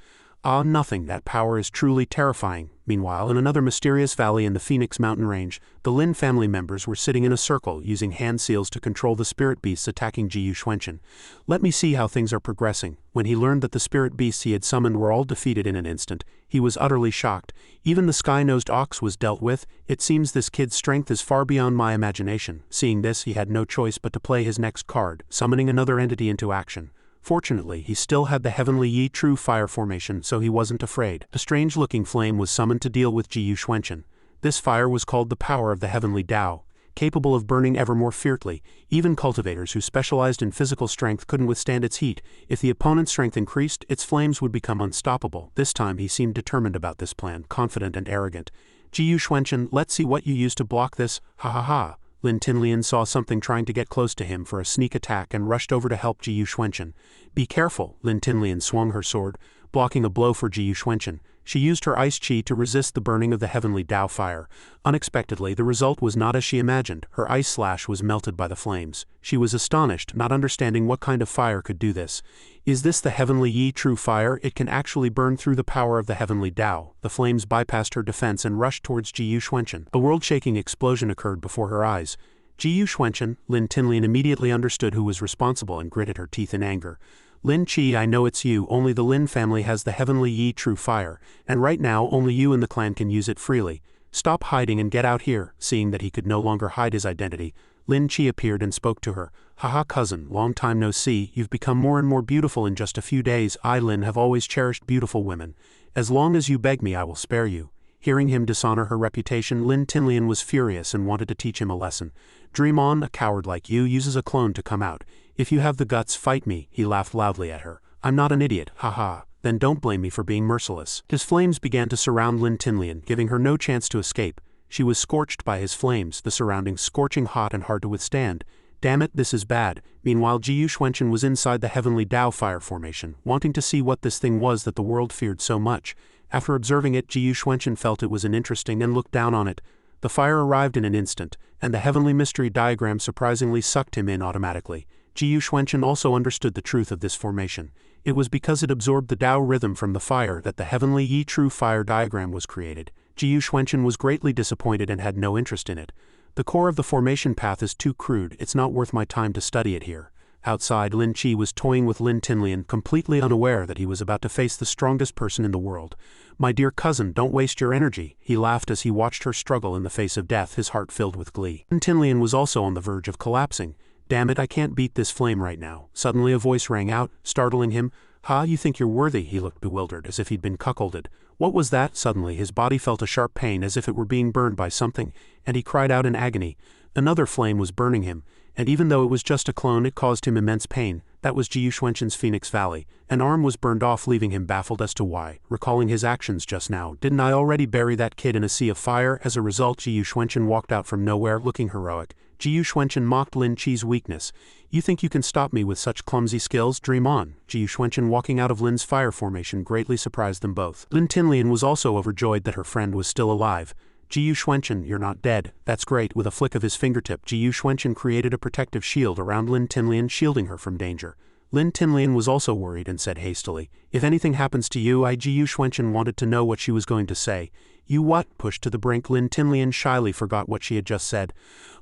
"Ah, nothing, that power is truly terrifying." Meanwhile, in another mysterious valley in the Phoenix mountain range, the Lin family members were sitting in a circle, using hand seals to control the spirit beasts attacking Ji Yuxuanchen. "Let me see how things are progressing." When he learned that the spirit beasts he had summoned were all defeated in an instant, he was utterly shocked. Even the sky-nosed ox was dealt with. "It seems this kid's strength is far beyond my imagination." Seeing this, he had no choice but to play his next card, summoning another entity into action. Fortunately, he still had the heavenly Yi True Fire formation, so he wasn't afraid. A strange-looking flame was summoned to deal with Ji Yuxuanchen. This fire was called the power of the heavenly Tao, capable of burning ever more fiercely. Even cultivators who specialized in physical strength couldn't withstand its heat. If the opponent's strength increased, its flames would become unstoppable. This time he seemed determined about this plan, confident and arrogant. "Ji Yuxuanchen, let's see what you use to block this. Ha ha ha." Lin Tinlian saw something trying to get close to him for a sneak attack and rushed over to help Ji Yuxuanchen. "Be careful." Lin Tinlian swung her sword, blocking a blow for Ji Yuxuanchen. She used her ice chi to resist the burning of the heavenly Tao fire. Unexpectedly, the result was not as she imagined. Her ice slash was melted by the flames. She was astonished, not understanding what kind of fire could do this. "Is this the heavenly Yi True Fire? It can actually burn through the power of the heavenly Tao." The flames bypassed her defense and rushed towards Ji Yuxuanchen. A world-shaking explosion occurred before her eyes. "Ji Yuxuanchen," Lin Tinlian immediately understood who was responsible and gritted her teeth in anger. "Lin Qi, I know it's you. Only the Lin family has the heavenly Yi True Fire, and right now only you and the clan can use it freely. Stop hiding and get out here." Seeing that he could no longer hide his identity, Lin Qi appeared and spoke to her. "Haha cousin, long time no see. You've become more and more beautiful in just a few days. I, Lin, have always cherished beautiful women. As long as you beg me, I will spare you." Hearing him dishonor her reputation, Lin Tinlian was furious and wanted to teach him a lesson. "Dream on, a coward like you uses a clone to come out. If you have the guts, fight me." He laughed loudly at her. "I'm not an idiot, haha. Then don't blame me for being merciless." His flames began to surround Lin Tinlian, giving her no chance to escape. She was scorched by his flames, the surroundings scorching hot and hard to withstand. "Damn it, this is bad." Meanwhile, Ji Yuxuanchen was inside the heavenly Tao fire formation, wanting to see what this thing was that the world feared so much. After observing it, Ji Yuxuanchen felt it was interesting and looked down on it. The fire arrived in an instant, and the heavenly mystery diagram surprisingly sucked him in automatically. Ji Yuxuanchen also understood the truth of this formation. It was because it absorbed the Tao rhythm from the fire that the heavenly Yi True Fire diagram was created. Ji Yuxuanchen was greatly disappointed and had no interest in it. "The core of the formation path is too crude. It's not worth my time to study it here." Outside, Lin Qi was toying with Lin Tinlian, completely unaware that he was about to face the strongest person in the world. "My dear cousin, don't waste your energy." He laughed as he watched her struggle in the face of death, his heart filled with glee. Lin Tinlian was also on the verge of collapsing. "Damn it, I can't beat this flame right now." Suddenly a voice rang out, startling him. "Ha, you think you're worthy?" He looked bewildered, as if he'd been cuckolded. "What was that?" Suddenly his body felt a sharp pain as if it were being burned by something, and he cried out in agony. Another flame was burning him, and even though it was just a clone, it caused him immense pain. That was Ji Yuxuanchen's Phoenix Valley. An arm was burned off, leaving him baffled as to why. Recalling his actions just now, "Didn't I already bury that kid in a sea of fire?" As a result, Ji Yuxuanchen walked out from nowhere, looking heroic. Ji Yuxuanchen mocked Lin Qi's weakness. "You think you can stop me with such clumsy skills? Dream on." Ji Yuxuanchen walking out of Lin's fire formation greatly surprised them both. Lin Tinlian was also overjoyed that her friend was still alive. "Ji Yuxuanchen, you're not dead. That's great." With a flick of his fingertip, Ji Yuxuanchen created a protective shield around Lin Tinlian, shielding her from danger. Lin Tinlian was also worried and said hastily, "If anything happens to you, Ji Yuxuanchen wanted to know what she was going to say. "You what?" Pushed to the brink, Lin Tinlian shyly forgot what she had just said.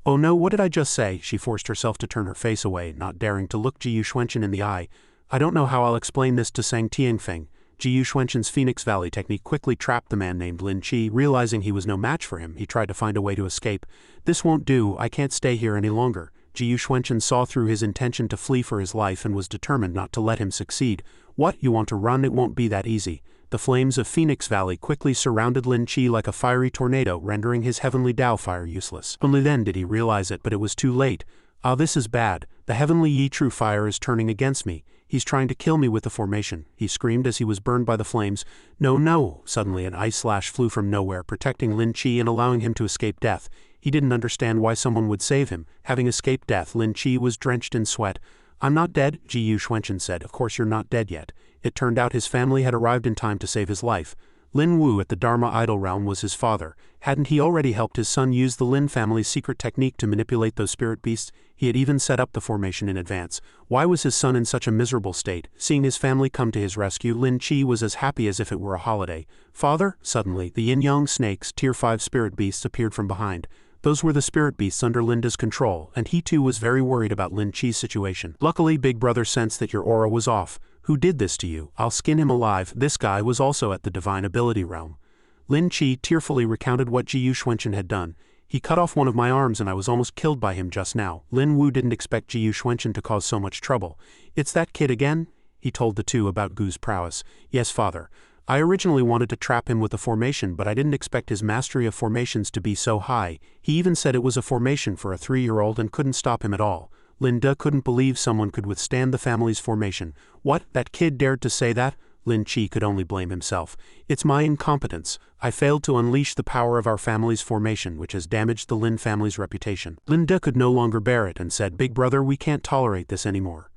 "Oh no, what did I just say?" She forced herself to turn her face away, not daring to look Ji Yuxuanchen in the eye. "I don't know how I'll explain this to Sang Tianfeng." Ji Yuxuanchen's Phoenix Valley technique quickly trapped the man named Lin Qi. Realizing he was no match for him, he tried to find a way to escape. "This won't do, I can't stay here any longer." Ji Yuxuanchen saw through his intention to flee for his life and was determined not to let him succeed. "What, you want to run? It won't be that easy." The flames of Phoenix Valley quickly surrounded Lin Qi like a fiery tornado, rendering his heavenly Tao fire useless. Only then did he realize it, but it was too late. "Ah, this is bad. The heavenly Yi True Fire is turning against me." He's trying to kill me with the formation, he screamed as he was burned by the flames. No, no! Suddenly an ice slash flew from nowhere, protecting Lin Chi and allowing him to escape death. He didn't understand why someone would save him. Having escaped death, Lin Chi was drenched in sweat. I'm not dead, Ji Yuxuanchen said. Of course you're not dead yet. It turned out his family had arrived in time to save his life. Lin Wu at the Dharma Idol realm was his father. Hadn't he already helped his son use the Lin family's secret technique to manipulate those spirit beasts? He had even set up the formation in advance. Why was his son in such a miserable state? Seeing his family come to his rescue, Lin Chi was as happy as if it were a holiday. Father? Suddenly, the yin-yang snakes, Tier 5 spirit beasts appeared from behind. Those were the spirit beasts under Linda's control, and he too was very worried about Lin Chi's situation. Luckily, Big Brother sensed that your aura was off. Who did this to you? I'll skin him alive. This guy was also at the Divine Ability realm. Lin Chi tearfully recounted what Ji Yuxuanchen had done. He cut off one of my arms and I was almost killed by him just now. Lin Wu didn't expect Ji Yuxuanchen to cause so much trouble. It's that kid again? He told the two about Gu's prowess. Yes, father. I originally wanted to trap him with a formation, but I didn't expect his mastery of formations to be so high. He even said it was a formation for a 3-year-old and couldn't stop him at all. Linda couldn't believe someone could withstand the family's formation. What? That kid dared to say that? Lin Chi could only blame himself. It's my incompetence. I failed to unleash the power of our family's formation, which has damaged the Lin family's reputation. Linda could no longer bear it and said, Big Brother, we can't tolerate this anymore.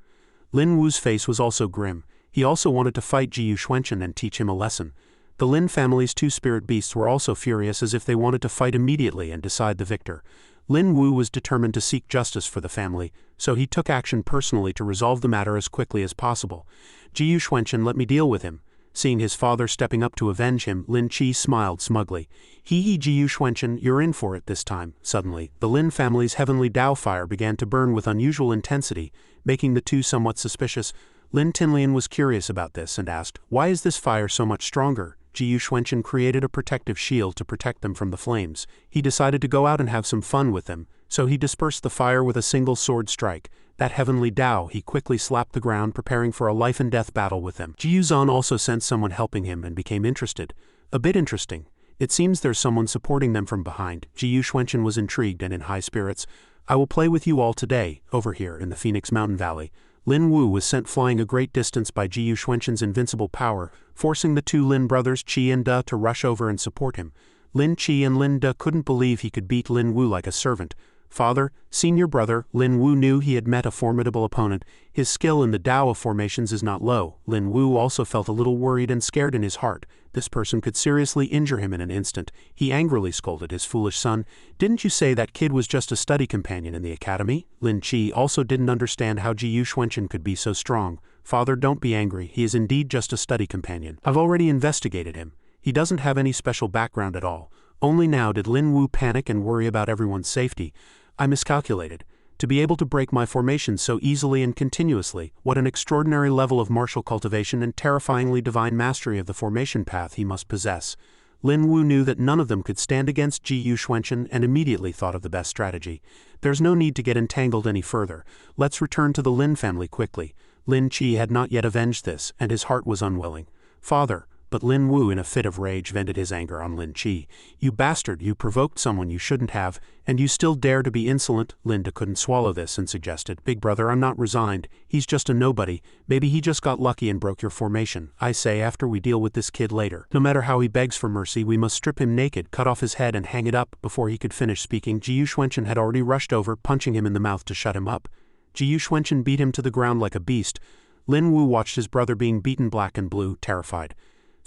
Lin Wu's face was also grim. He also wanted to fight Ji Yuxuanchen and teach him a lesson. The Lin family's 2 spirit beasts were also furious, as if they wanted to fight immediately and decide the victor. Lin Wu was determined to seek justice for the family, so he took action personally to resolve the matter as quickly as possible. Ji Yuxuanchen, let me deal with him. Seeing his father stepping up to avenge him, Lin Chi smiled smugly. Ji Yuxuanchen, you're in for it this time. Suddenly, the Lin family's heavenly Dao fire began to burn with unusual intensity, making the two somewhat suspicious. Lin Tinlian was curious about this and asked, why is this fire so much stronger? Ji Yuxuanchen created a protective shield to protect them from the flames. He decided to go out and have some fun with them, so he dispersed the fire with a single sword strike. That heavenly Dao, he quickly slapped the ground, preparing for a life-and-death battle with them. Ji Yuzan also sensed someone helping him and became interested. A bit interesting. It seems there's someone supporting them from behind. Ji Yuxuanchen was intrigued and in high spirits. I will play with you all today, over here in the Phoenix Mountain Valley. Lin Wu was sent flying a great distance by Ji Yuxuanchen's invincible power, forcing the 2 Lin brothers Qi and Da to rush over and support him. Lin Qi and Lin Da couldn't believe he could beat Lin Wu like a servant. Father, senior brother, Lin Wu knew he had met a formidable opponent. His skill in the Tao of formations is not low. Lin Wu also felt a little worried and scared in his heart. This person could seriously injure him in an instant. He angrily scolded his foolish son. Didn't you say that kid was just a study companion in the academy? Lin Chi also didn't understand how Ji Yuxuanchen could be so strong. Father, don't be angry. He is indeed just a study companion. I've already investigated him. He doesn't have any special background at all. Only now did Lin Wu panic and worry about everyone's safety. I miscalculated. To be able to break my formation so easily and continuously, what an extraordinary level of martial cultivation and terrifyingly divine mastery of the formation path he must possess. Lin Wu knew that none of them could stand against Ji Yuxuanchen and immediately thought of the best strategy. There's no need to get entangled any further. Let's return to the Lin family quickly. Lin Chi had not yet avenged this, and his heart was unwilling. Father, but Lin Wu in a fit of rage vented his anger on Lin Chi. You bastard, you provoked someone you shouldn't have, and you still dare to be insolent? Linda couldn't swallow this and suggested, Big Brother, I'm not resigned. He's just a nobody. Maybe he just got lucky and broke your formation. I say after we deal with this kid later. No matter how he begs for mercy, we must strip him naked, cut off his head and hang it up. Before he could finish speaking, Ji Yuxuanchen had already rushed over, punching him in the mouth to shut him up. Ji Yuxuanchen beat him to the ground like a beast. Lin Wu watched his brother being beaten black and blue, terrified.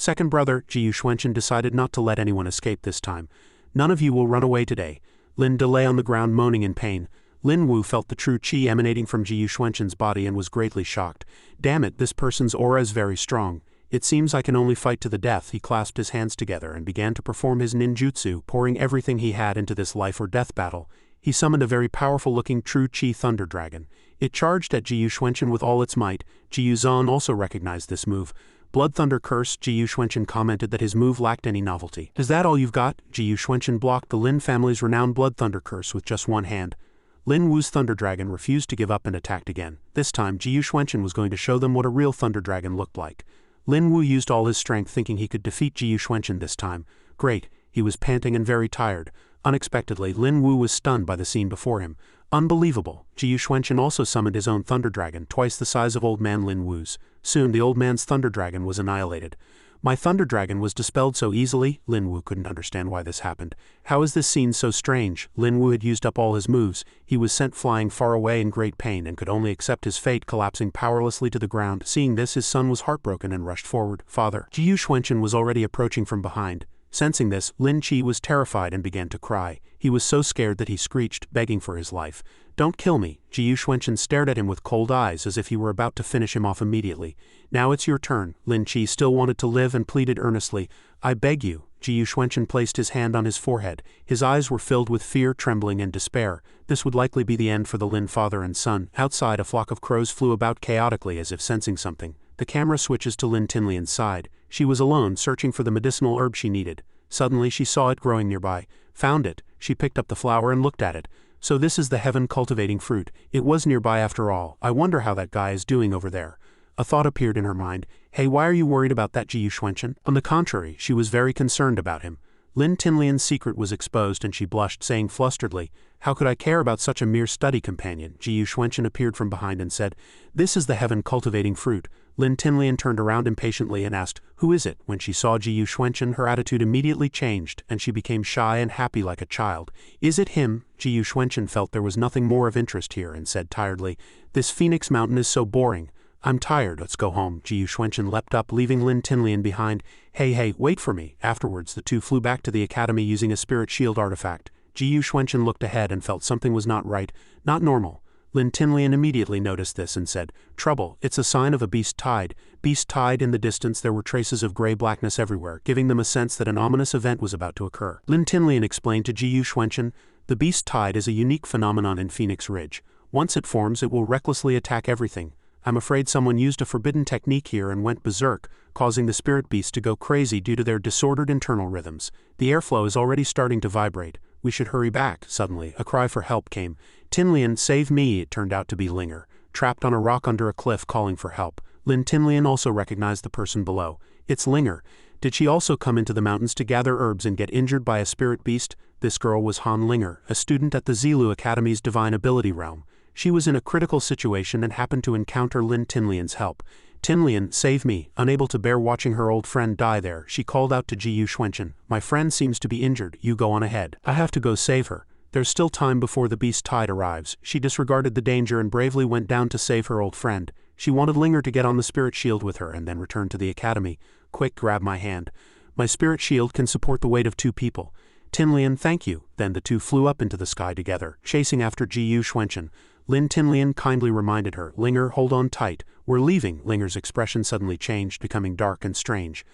Second brother, Ji Yuxuanchen decided not to let anyone escape this time. None of you will run away today. Linda lay on the ground moaning in pain. Lin Wu felt the true qi emanating from Ji Yuxuanchen's body and was greatly shocked. Damn it, this person's aura is very strong. It seems I can only fight to the death. He clasped his hands together and began to perform his ninjutsu, pouring everything he had into this life or death battle. He summoned a very powerful-looking true qi thunder dragon. It charged at Ji Yuxuanchen with all its might. Ji Yuzan also recognized this move. Blood Thunder Curse. Ji Yuxuanchen commented that his move lacked any novelty. Is that all you've got? Ji Yuxuanchen blocked the Lin family's renowned Blood Thunder Curse with just one hand. Lin Wu's Thunder Dragon refused to give up and attacked again. This time, Ji Yuxuanchen was going to show them what a real Thunder Dragon looked like. Lin Wu used all his strength thinking he could defeat Ji Yuxuanchen this time. Great, he was panting and very tired. Unexpectedly, Lin Wu was stunned by the scene before him. Unbelievable. Ji Yuxuanchen also summoned his own thunder dragon, twice the size of old man Lin Wu's. Soon the old man's thunder dragon was annihilated. My thunder dragon was dispelled so easily? Lin Wu couldn't understand why this happened. How is this scene so strange? Lin Wu had used up all his moves. He was sent flying far away in great pain and could only accept his fate, collapsing powerlessly to the ground. Seeing this, his son was heartbroken and rushed forward. Father. Ji Yuxuanchen was already approaching from behind. Sensing this, Lin Qi was terrified and began to cry. He was so scared that he screeched, begging for his life. Don't kill me. Ji Yuxuanchen stared at him with cold eyes as if he were about to finish him off immediately. Now it's your turn. Lin Qi still wanted to live and pleaded earnestly. I beg you. Ji Yuxuanchen placed his hand on his forehead. His eyes were filled with fear, trembling, and despair. This would likely be the end for the Lin father and son. Outside, a flock of crows flew about chaotically as if sensing something. The camera switches to Lin Tinlian's side. She was alone, searching for the medicinal herb she needed. Suddenly she saw it growing nearby. Found it. She picked up the flower and looked at it. So this is the heaven-cultivating fruit. It was nearby after all. I wonder how that guy is doing over there. A thought appeared in her mind. Hey, why are you worried about that, Ji Yuxuanchen? On the contrary, she was very concerned about him. Lin Tinlian's secret was exposed and she blushed, saying flusteredly, how could I care about such a mere study companion? Ji Yuxuanchen appeared from behind and said, this is the heaven-cultivating fruit. Lin Tinlian turned around impatiently and asked, who is it? When she saw Ji Yuxuanchen, her attitude immediately changed, and she became shy and happy like a child. Is it him? Ji Yuxuanchen felt there was nothing more of interest here and said tiredly, this Phoenix Mountain is so boring. I'm tired, let's go home. Ji Yuxuanchen leapt up, leaving Lin Tinlian behind. Hey, wait for me. Afterwards, the two flew back to the academy using a spirit shield artifact. Ji Yuxuanchen looked ahead and felt something was not right, not normal. Lin Tinlian immediately noticed this and said, trouble, it's a sign of a beast tide. Beast tide. In the distance there were traces of gray blackness everywhere, giving them a sense that an ominous event was about to occur. Lin Tinlian explained to Ji Yuxuanchen, the beast tide is a unique phenomenon in Phoenix Ridge. Once it forms, it will recklessly attack everything. I'm afraid someone used a forbidden technique here and went berserk, causing the spirit beasts to go crazy due to their disordered internal rhythms. The airflow is already starting to vibrate. We should hurry back. Suddenly, a cry for help came. Tinlian, save me. It turned out to be Linger, trapped on a rock under a cliff, calling for help. Lin Tinlian also recognized the person below. It's Linger. Did she also come into the mountains to gather herbs and get injured by a spirit beast? This girl was Han Linger, a student at the Zilu Academy's Divine Ability Realm. She was in a critical situation and happened to encounter Lin Tinlian's help. Tinlian, save me. Unable to bear watching her old friend die there, she called out to Ji Yuxuanchen, my friend seems to be injured, you go on ahead. I have to go save her. There's still time before the beast tide arrives. She disregarded the danger and bravely went down to save her old friend. She wanted Linger to get on the spirit shield with her and then return to the academy. Quick, grab my hand. My spirit shield can support the weight of 2 people. Tinlian, thank you. Then the two flew up into the sky together, chasing after Ji Yuxuanchen. Lin Tinlian kindly reminded her, Linger, hold on tight. We're leaving. Linger's expression suddenly changed, becoming dark and strange.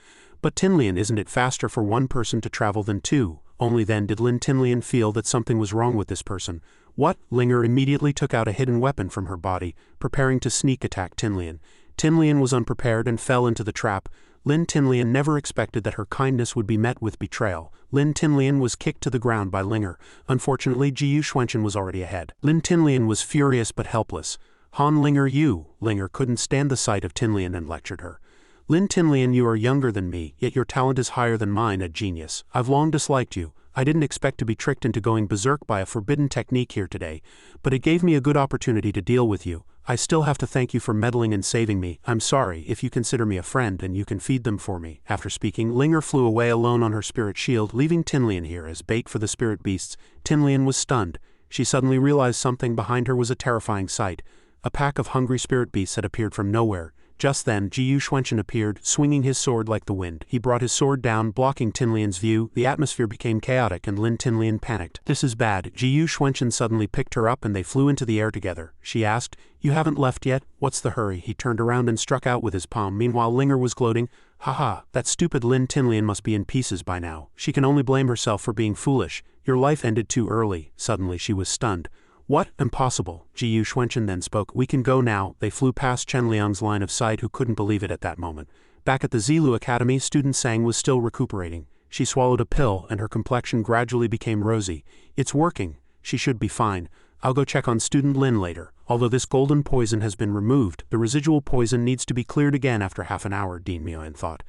But Tinlian, isn't it faster for 1 person to travel than 2? Only then did Lin Tinlian feel that something was wrong with this person. What? Linger immediately took out a hidden weapon from her body, preparing to sneak attack Tinlian. Tinlian was unprepared and fell into the trap. Lin Tinlian never expected that her kindness would be met with betrayal. Lin Tinlian was kicked to the ground by Linger. Unfortunately, Ji Yuxuanchen was already ahead. Lin Tinlian was furious but helpless. Han Linger, you. Linger couldn't stand the sight of Tinlian and lectured her. Lin Tinlian, you are younger than me, yet your talent is higher than mine, a genius. I've long disliked you. I didn't expect to be tricked into going berserk by a forbidden technique here today, but it gave me a good opportunity to deal with you. I still have to thank you for meddling and saving me. I'm sorry. If you consider me a friend, and you can feed them for me. After speaking, Linger flew away alone on her spirit shield, leaving Tinlian here as bait for the spirit beasts. Tinlian was stunned. She suddenly realized something behind her was a terrifying sight. A pack of hungry spirit beasts had appeared from nowhere. Just then, Ji Yuxuanchen appeared, swinging his sword like the wind. He brought his sword down, blocking Tinlian's view. The atmosphere became chaotic and Lin Tinlian panicked. This is bad. Ji Yuxuanchen suddenly picked her up and they flew into the air together. She asked, you haven't left yet? What's the hurry? He turned around and struck out with his palm. Meanwhile, Linger was gloating. Haha, that stupid Lin Tinlian must be in pieces by now. She can only blame herself for being foolish. Your life ended too early. Suddenly she was stunned. What? Impossible. Ji Yuxuanchen then spoke. We can go now. They flew past Chen Liang's line of sight, who couldn't believe it at that moment. Back at the Zilu Academy, student Sang was still recuperating. She swallowed a pill and her complexion gradually became rosy. It's working. She should be fine. I'll go check on student Lin later. Although this golden poison has been removed, the residual poison needs to be cleared again after half an hour, Dean Mioan thought.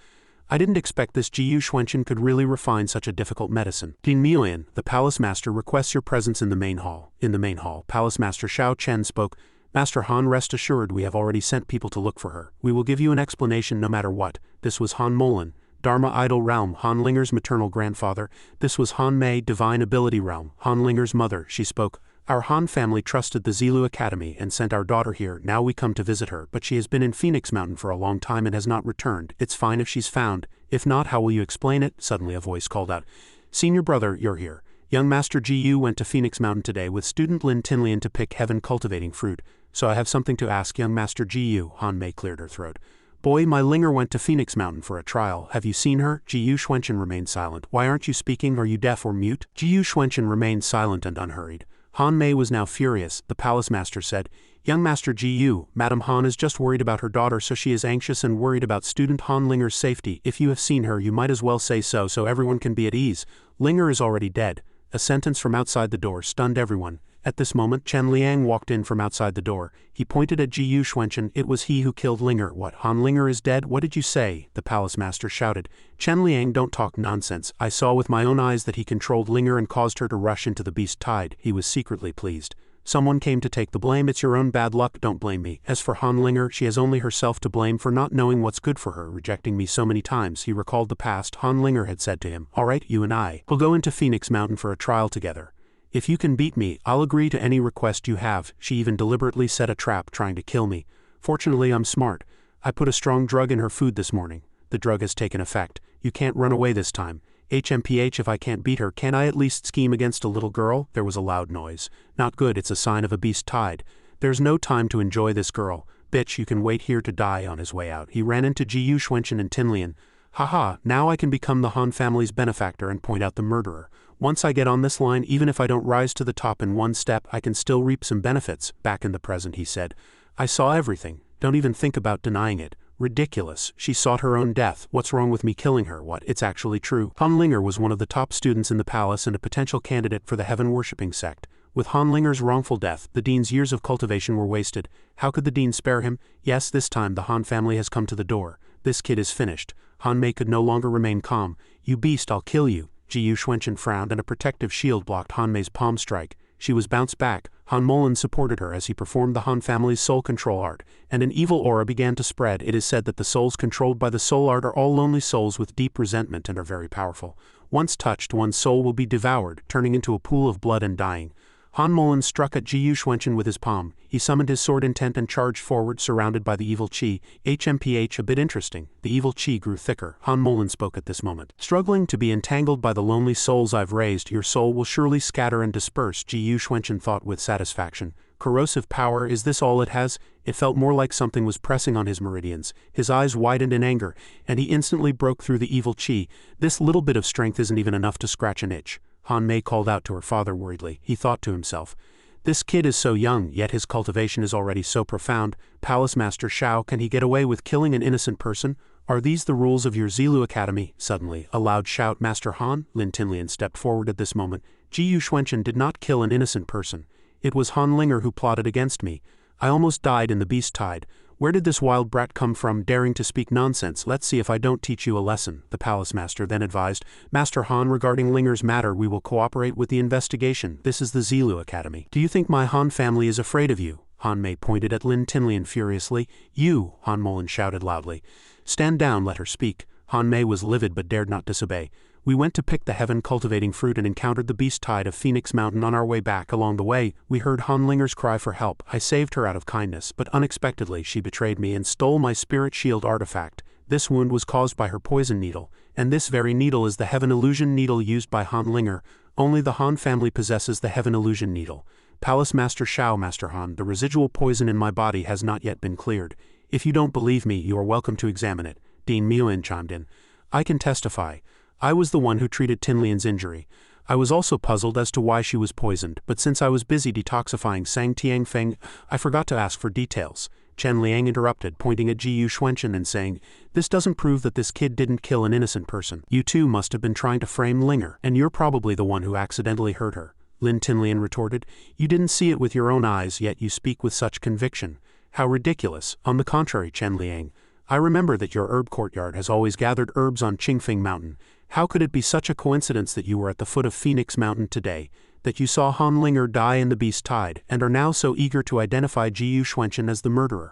I didn't expect this Ji Xuanchen could really refine such a difficult medicine. Dean Miuyan, the palace master requests your presence in the main hall. In the main hall, Palace Master Xiao Chen spoke. Master Han, rest assured we have already sent people to look for her. We will give you an explanation no matter what. This was Han Molan, Dharma Idol Realm, Han Linger's maternal grandfather. This was Han Mei, Divine Ability Realm, Han Linger's mother. She spoke. Our Han family trusted the Zilu Academy and sent our daughter here. Now we come to visit her, but she has been in Phoenix Mountain for a long time and has not returned. It's fine if she's found. If not, how will you explain it? Suddenly a voice called out. Senior brother, you're here. Young Master Ji Yu went to Phoenix Mountain today with student Lin Tinlian to pick heaven cultivating fruit. So I have something to ask young Master Ji Yu. Han Mei cleared her throat. Boy, my Linger went to Phoenix Mountain for a trial. Have you seen her? Ji Xuanchen remained silent. Why aren't you speaking? Are you deaf or mute? Ji Xuanchen remained silent and unhurried. Han Mei was now furious. The palace master said, Young Master Ji Yu, Madam Han is just worried about her daughter, so she is anxious and worried about student Han Linger's safety. If you have seen her, you might as well say so everyone can be at ease. Linger is already dead. A sentence from outside the door stunned everyone. At this moment, Chen Liang walked in from outside the door. He pointed at Ji Xuanchen. It was he who killed Linger. What, Han Linger is dead? What did you say? The palace master shouted. Chen Liang, don't talk nonsense. I saw with my own eyes that he controlled Linger and caused her to rush into the beast tide. He was secretly pleased. Someone came to take the blame. It's your own bad luck, don't blame me. As for Han Linger, she has only herself to blame for not knowing what's good for her, rejecting me so many times. He recalled the past. Han Linger had said to him, all right, you and I will go into Phoenix Mountain for a trial together. If you can beat me, I'll agree to any request you have. She even deliberately set a trap trying to kill me. Fortunately, I'm smart. I put a strong drug in her food this morning. The drug has taken effect. You can't run away this time. HMPH, if I can't beat her, can I at least scheme against a little girl? There was a loud noise. Not good, it's a sign of a beast tide. There's no time to enjoy this girl. Bitch, you can wait here to die. On his way out, he ran into Ji Xuanchen and Tinlian. Haha, now I can become the Han family's benefactor and point out the murderer. Once I get on this line, even if I don't rise to the top in one step, I can still reap some benefits. Back in the present, he said. I saw everything. Don't even think about denying it. Ridiculous. She sought her own death. What's wrong with me killing her? What? It's actually true. Han Linger was one of the top students in the palace and a potential candidate for the heaven-worshipping sect. With Han Linger's wrongful death, the dean's years of cultivation were wasted. How could the dean spare him? Yes, this time the Han family has come to the door. This kid is finished. Han Mei could no longer remain calm. You beast, I'll kill you. Ji Xuanchen frowned and a protective shield blocked Han Mei's palm strike. She was bounced back. Han Molan supported her as he performed the Han family's soul control art, and an evil aura began to spread. It is said that the souls controlled by the soul art are all lonely souls with deep resentment and are very powerful. Once touched, one's soul will be devoured, turning into a pool of blood and dying. Han Molan struck at Ji Xuanchen with his palm. He summoned his sword intent and charged forward, surrounded by the evil chi. HMPH, a bit interesting. The evil chi grew thicker. Han Molan spoke at this moment. Struggling to be entangled by the lonely souls I've raised, your soul will surely scatter and disperse, Ji Xuanchen thought with satisfaction. Corrosive power, is this all it has? It felt more like something was pressing on his meridians. His eyes widened in anger, and he instantly broke through the evil chi. This little bit of strength isn't even enough to scratch an itch. Han Mei called out to her father worriedly. He thought to himself, this kid is so young, yet his cultivation is already so profound. Palace Master Xiao, can he get away with killing an innocent person? Are these the rules of your Zilu Academy? Suddenly, a loud shout, Master Han? Lin Tinlian stepped forward at this moment. Ji Xuanchen did not kill an innocent person. It was Han Linger who plotted against me. I almost died in the beast tide. Where did this wild brat come from, daring to speak nonsense? Let's see if I don't teach you a lesson, the palace master then advised. Master Han, regarding Linger's matter, we will cooperate with the investigation. This is the Zilu Academy. Do you think my Han family is afraid of you? Han Mei pointed at Lin Tinlian furiously. You, Han Molan shouted loudly. Stand down, let her speak. Han Mei was livid but dared not disobey. We went to pick the heaven-cultivating fruit and encountered the beast tide of Phoenix Mountain. On our way back. Along the way, we heard Han Linger's cry for help. I saved her out of kindness, but unexpectedly she betrayed me and stole my spirit shield artifact. This wound was caused by her poison needle, and this very needle is the heaven illusion needle used by Han Linger. Only the Han family possesses the heaven illusion needle. Palace Master Xiao, Master Han, the residual poison in my body has not yet been cleared. If you don't believe me, you are welcome to examine it. Dean Miuyan chimed in. I can testify. I was the one who treated Tinlian's injury. I was also puzzled as to why she was poisoned, but since I was busy detoxifying Sang Tianfeng, I forgot to ask for details. Chen Liang interrupted, pointing at Ji Xuanchen and saying, this doesn't prove that this kid didn't kill an innocent person. You too must have been trying to frame Linger, and you're probably the one who accidentally hurt her. Lin Tinlian retorted, you didn't see it with your own eyes, yet you speak with such conviction. How ridiculous. On the contrary, Chen Liang, I remember that your herb courtyard has always gathered herbs on Qingfeng Mountain. How could it be such a coincidence that you were at the foot of Phoenix Mountain today, that you saw Han Linger die in the Beast Tide, and are now so eager to identify Ji Yuxuanchen as the murderer?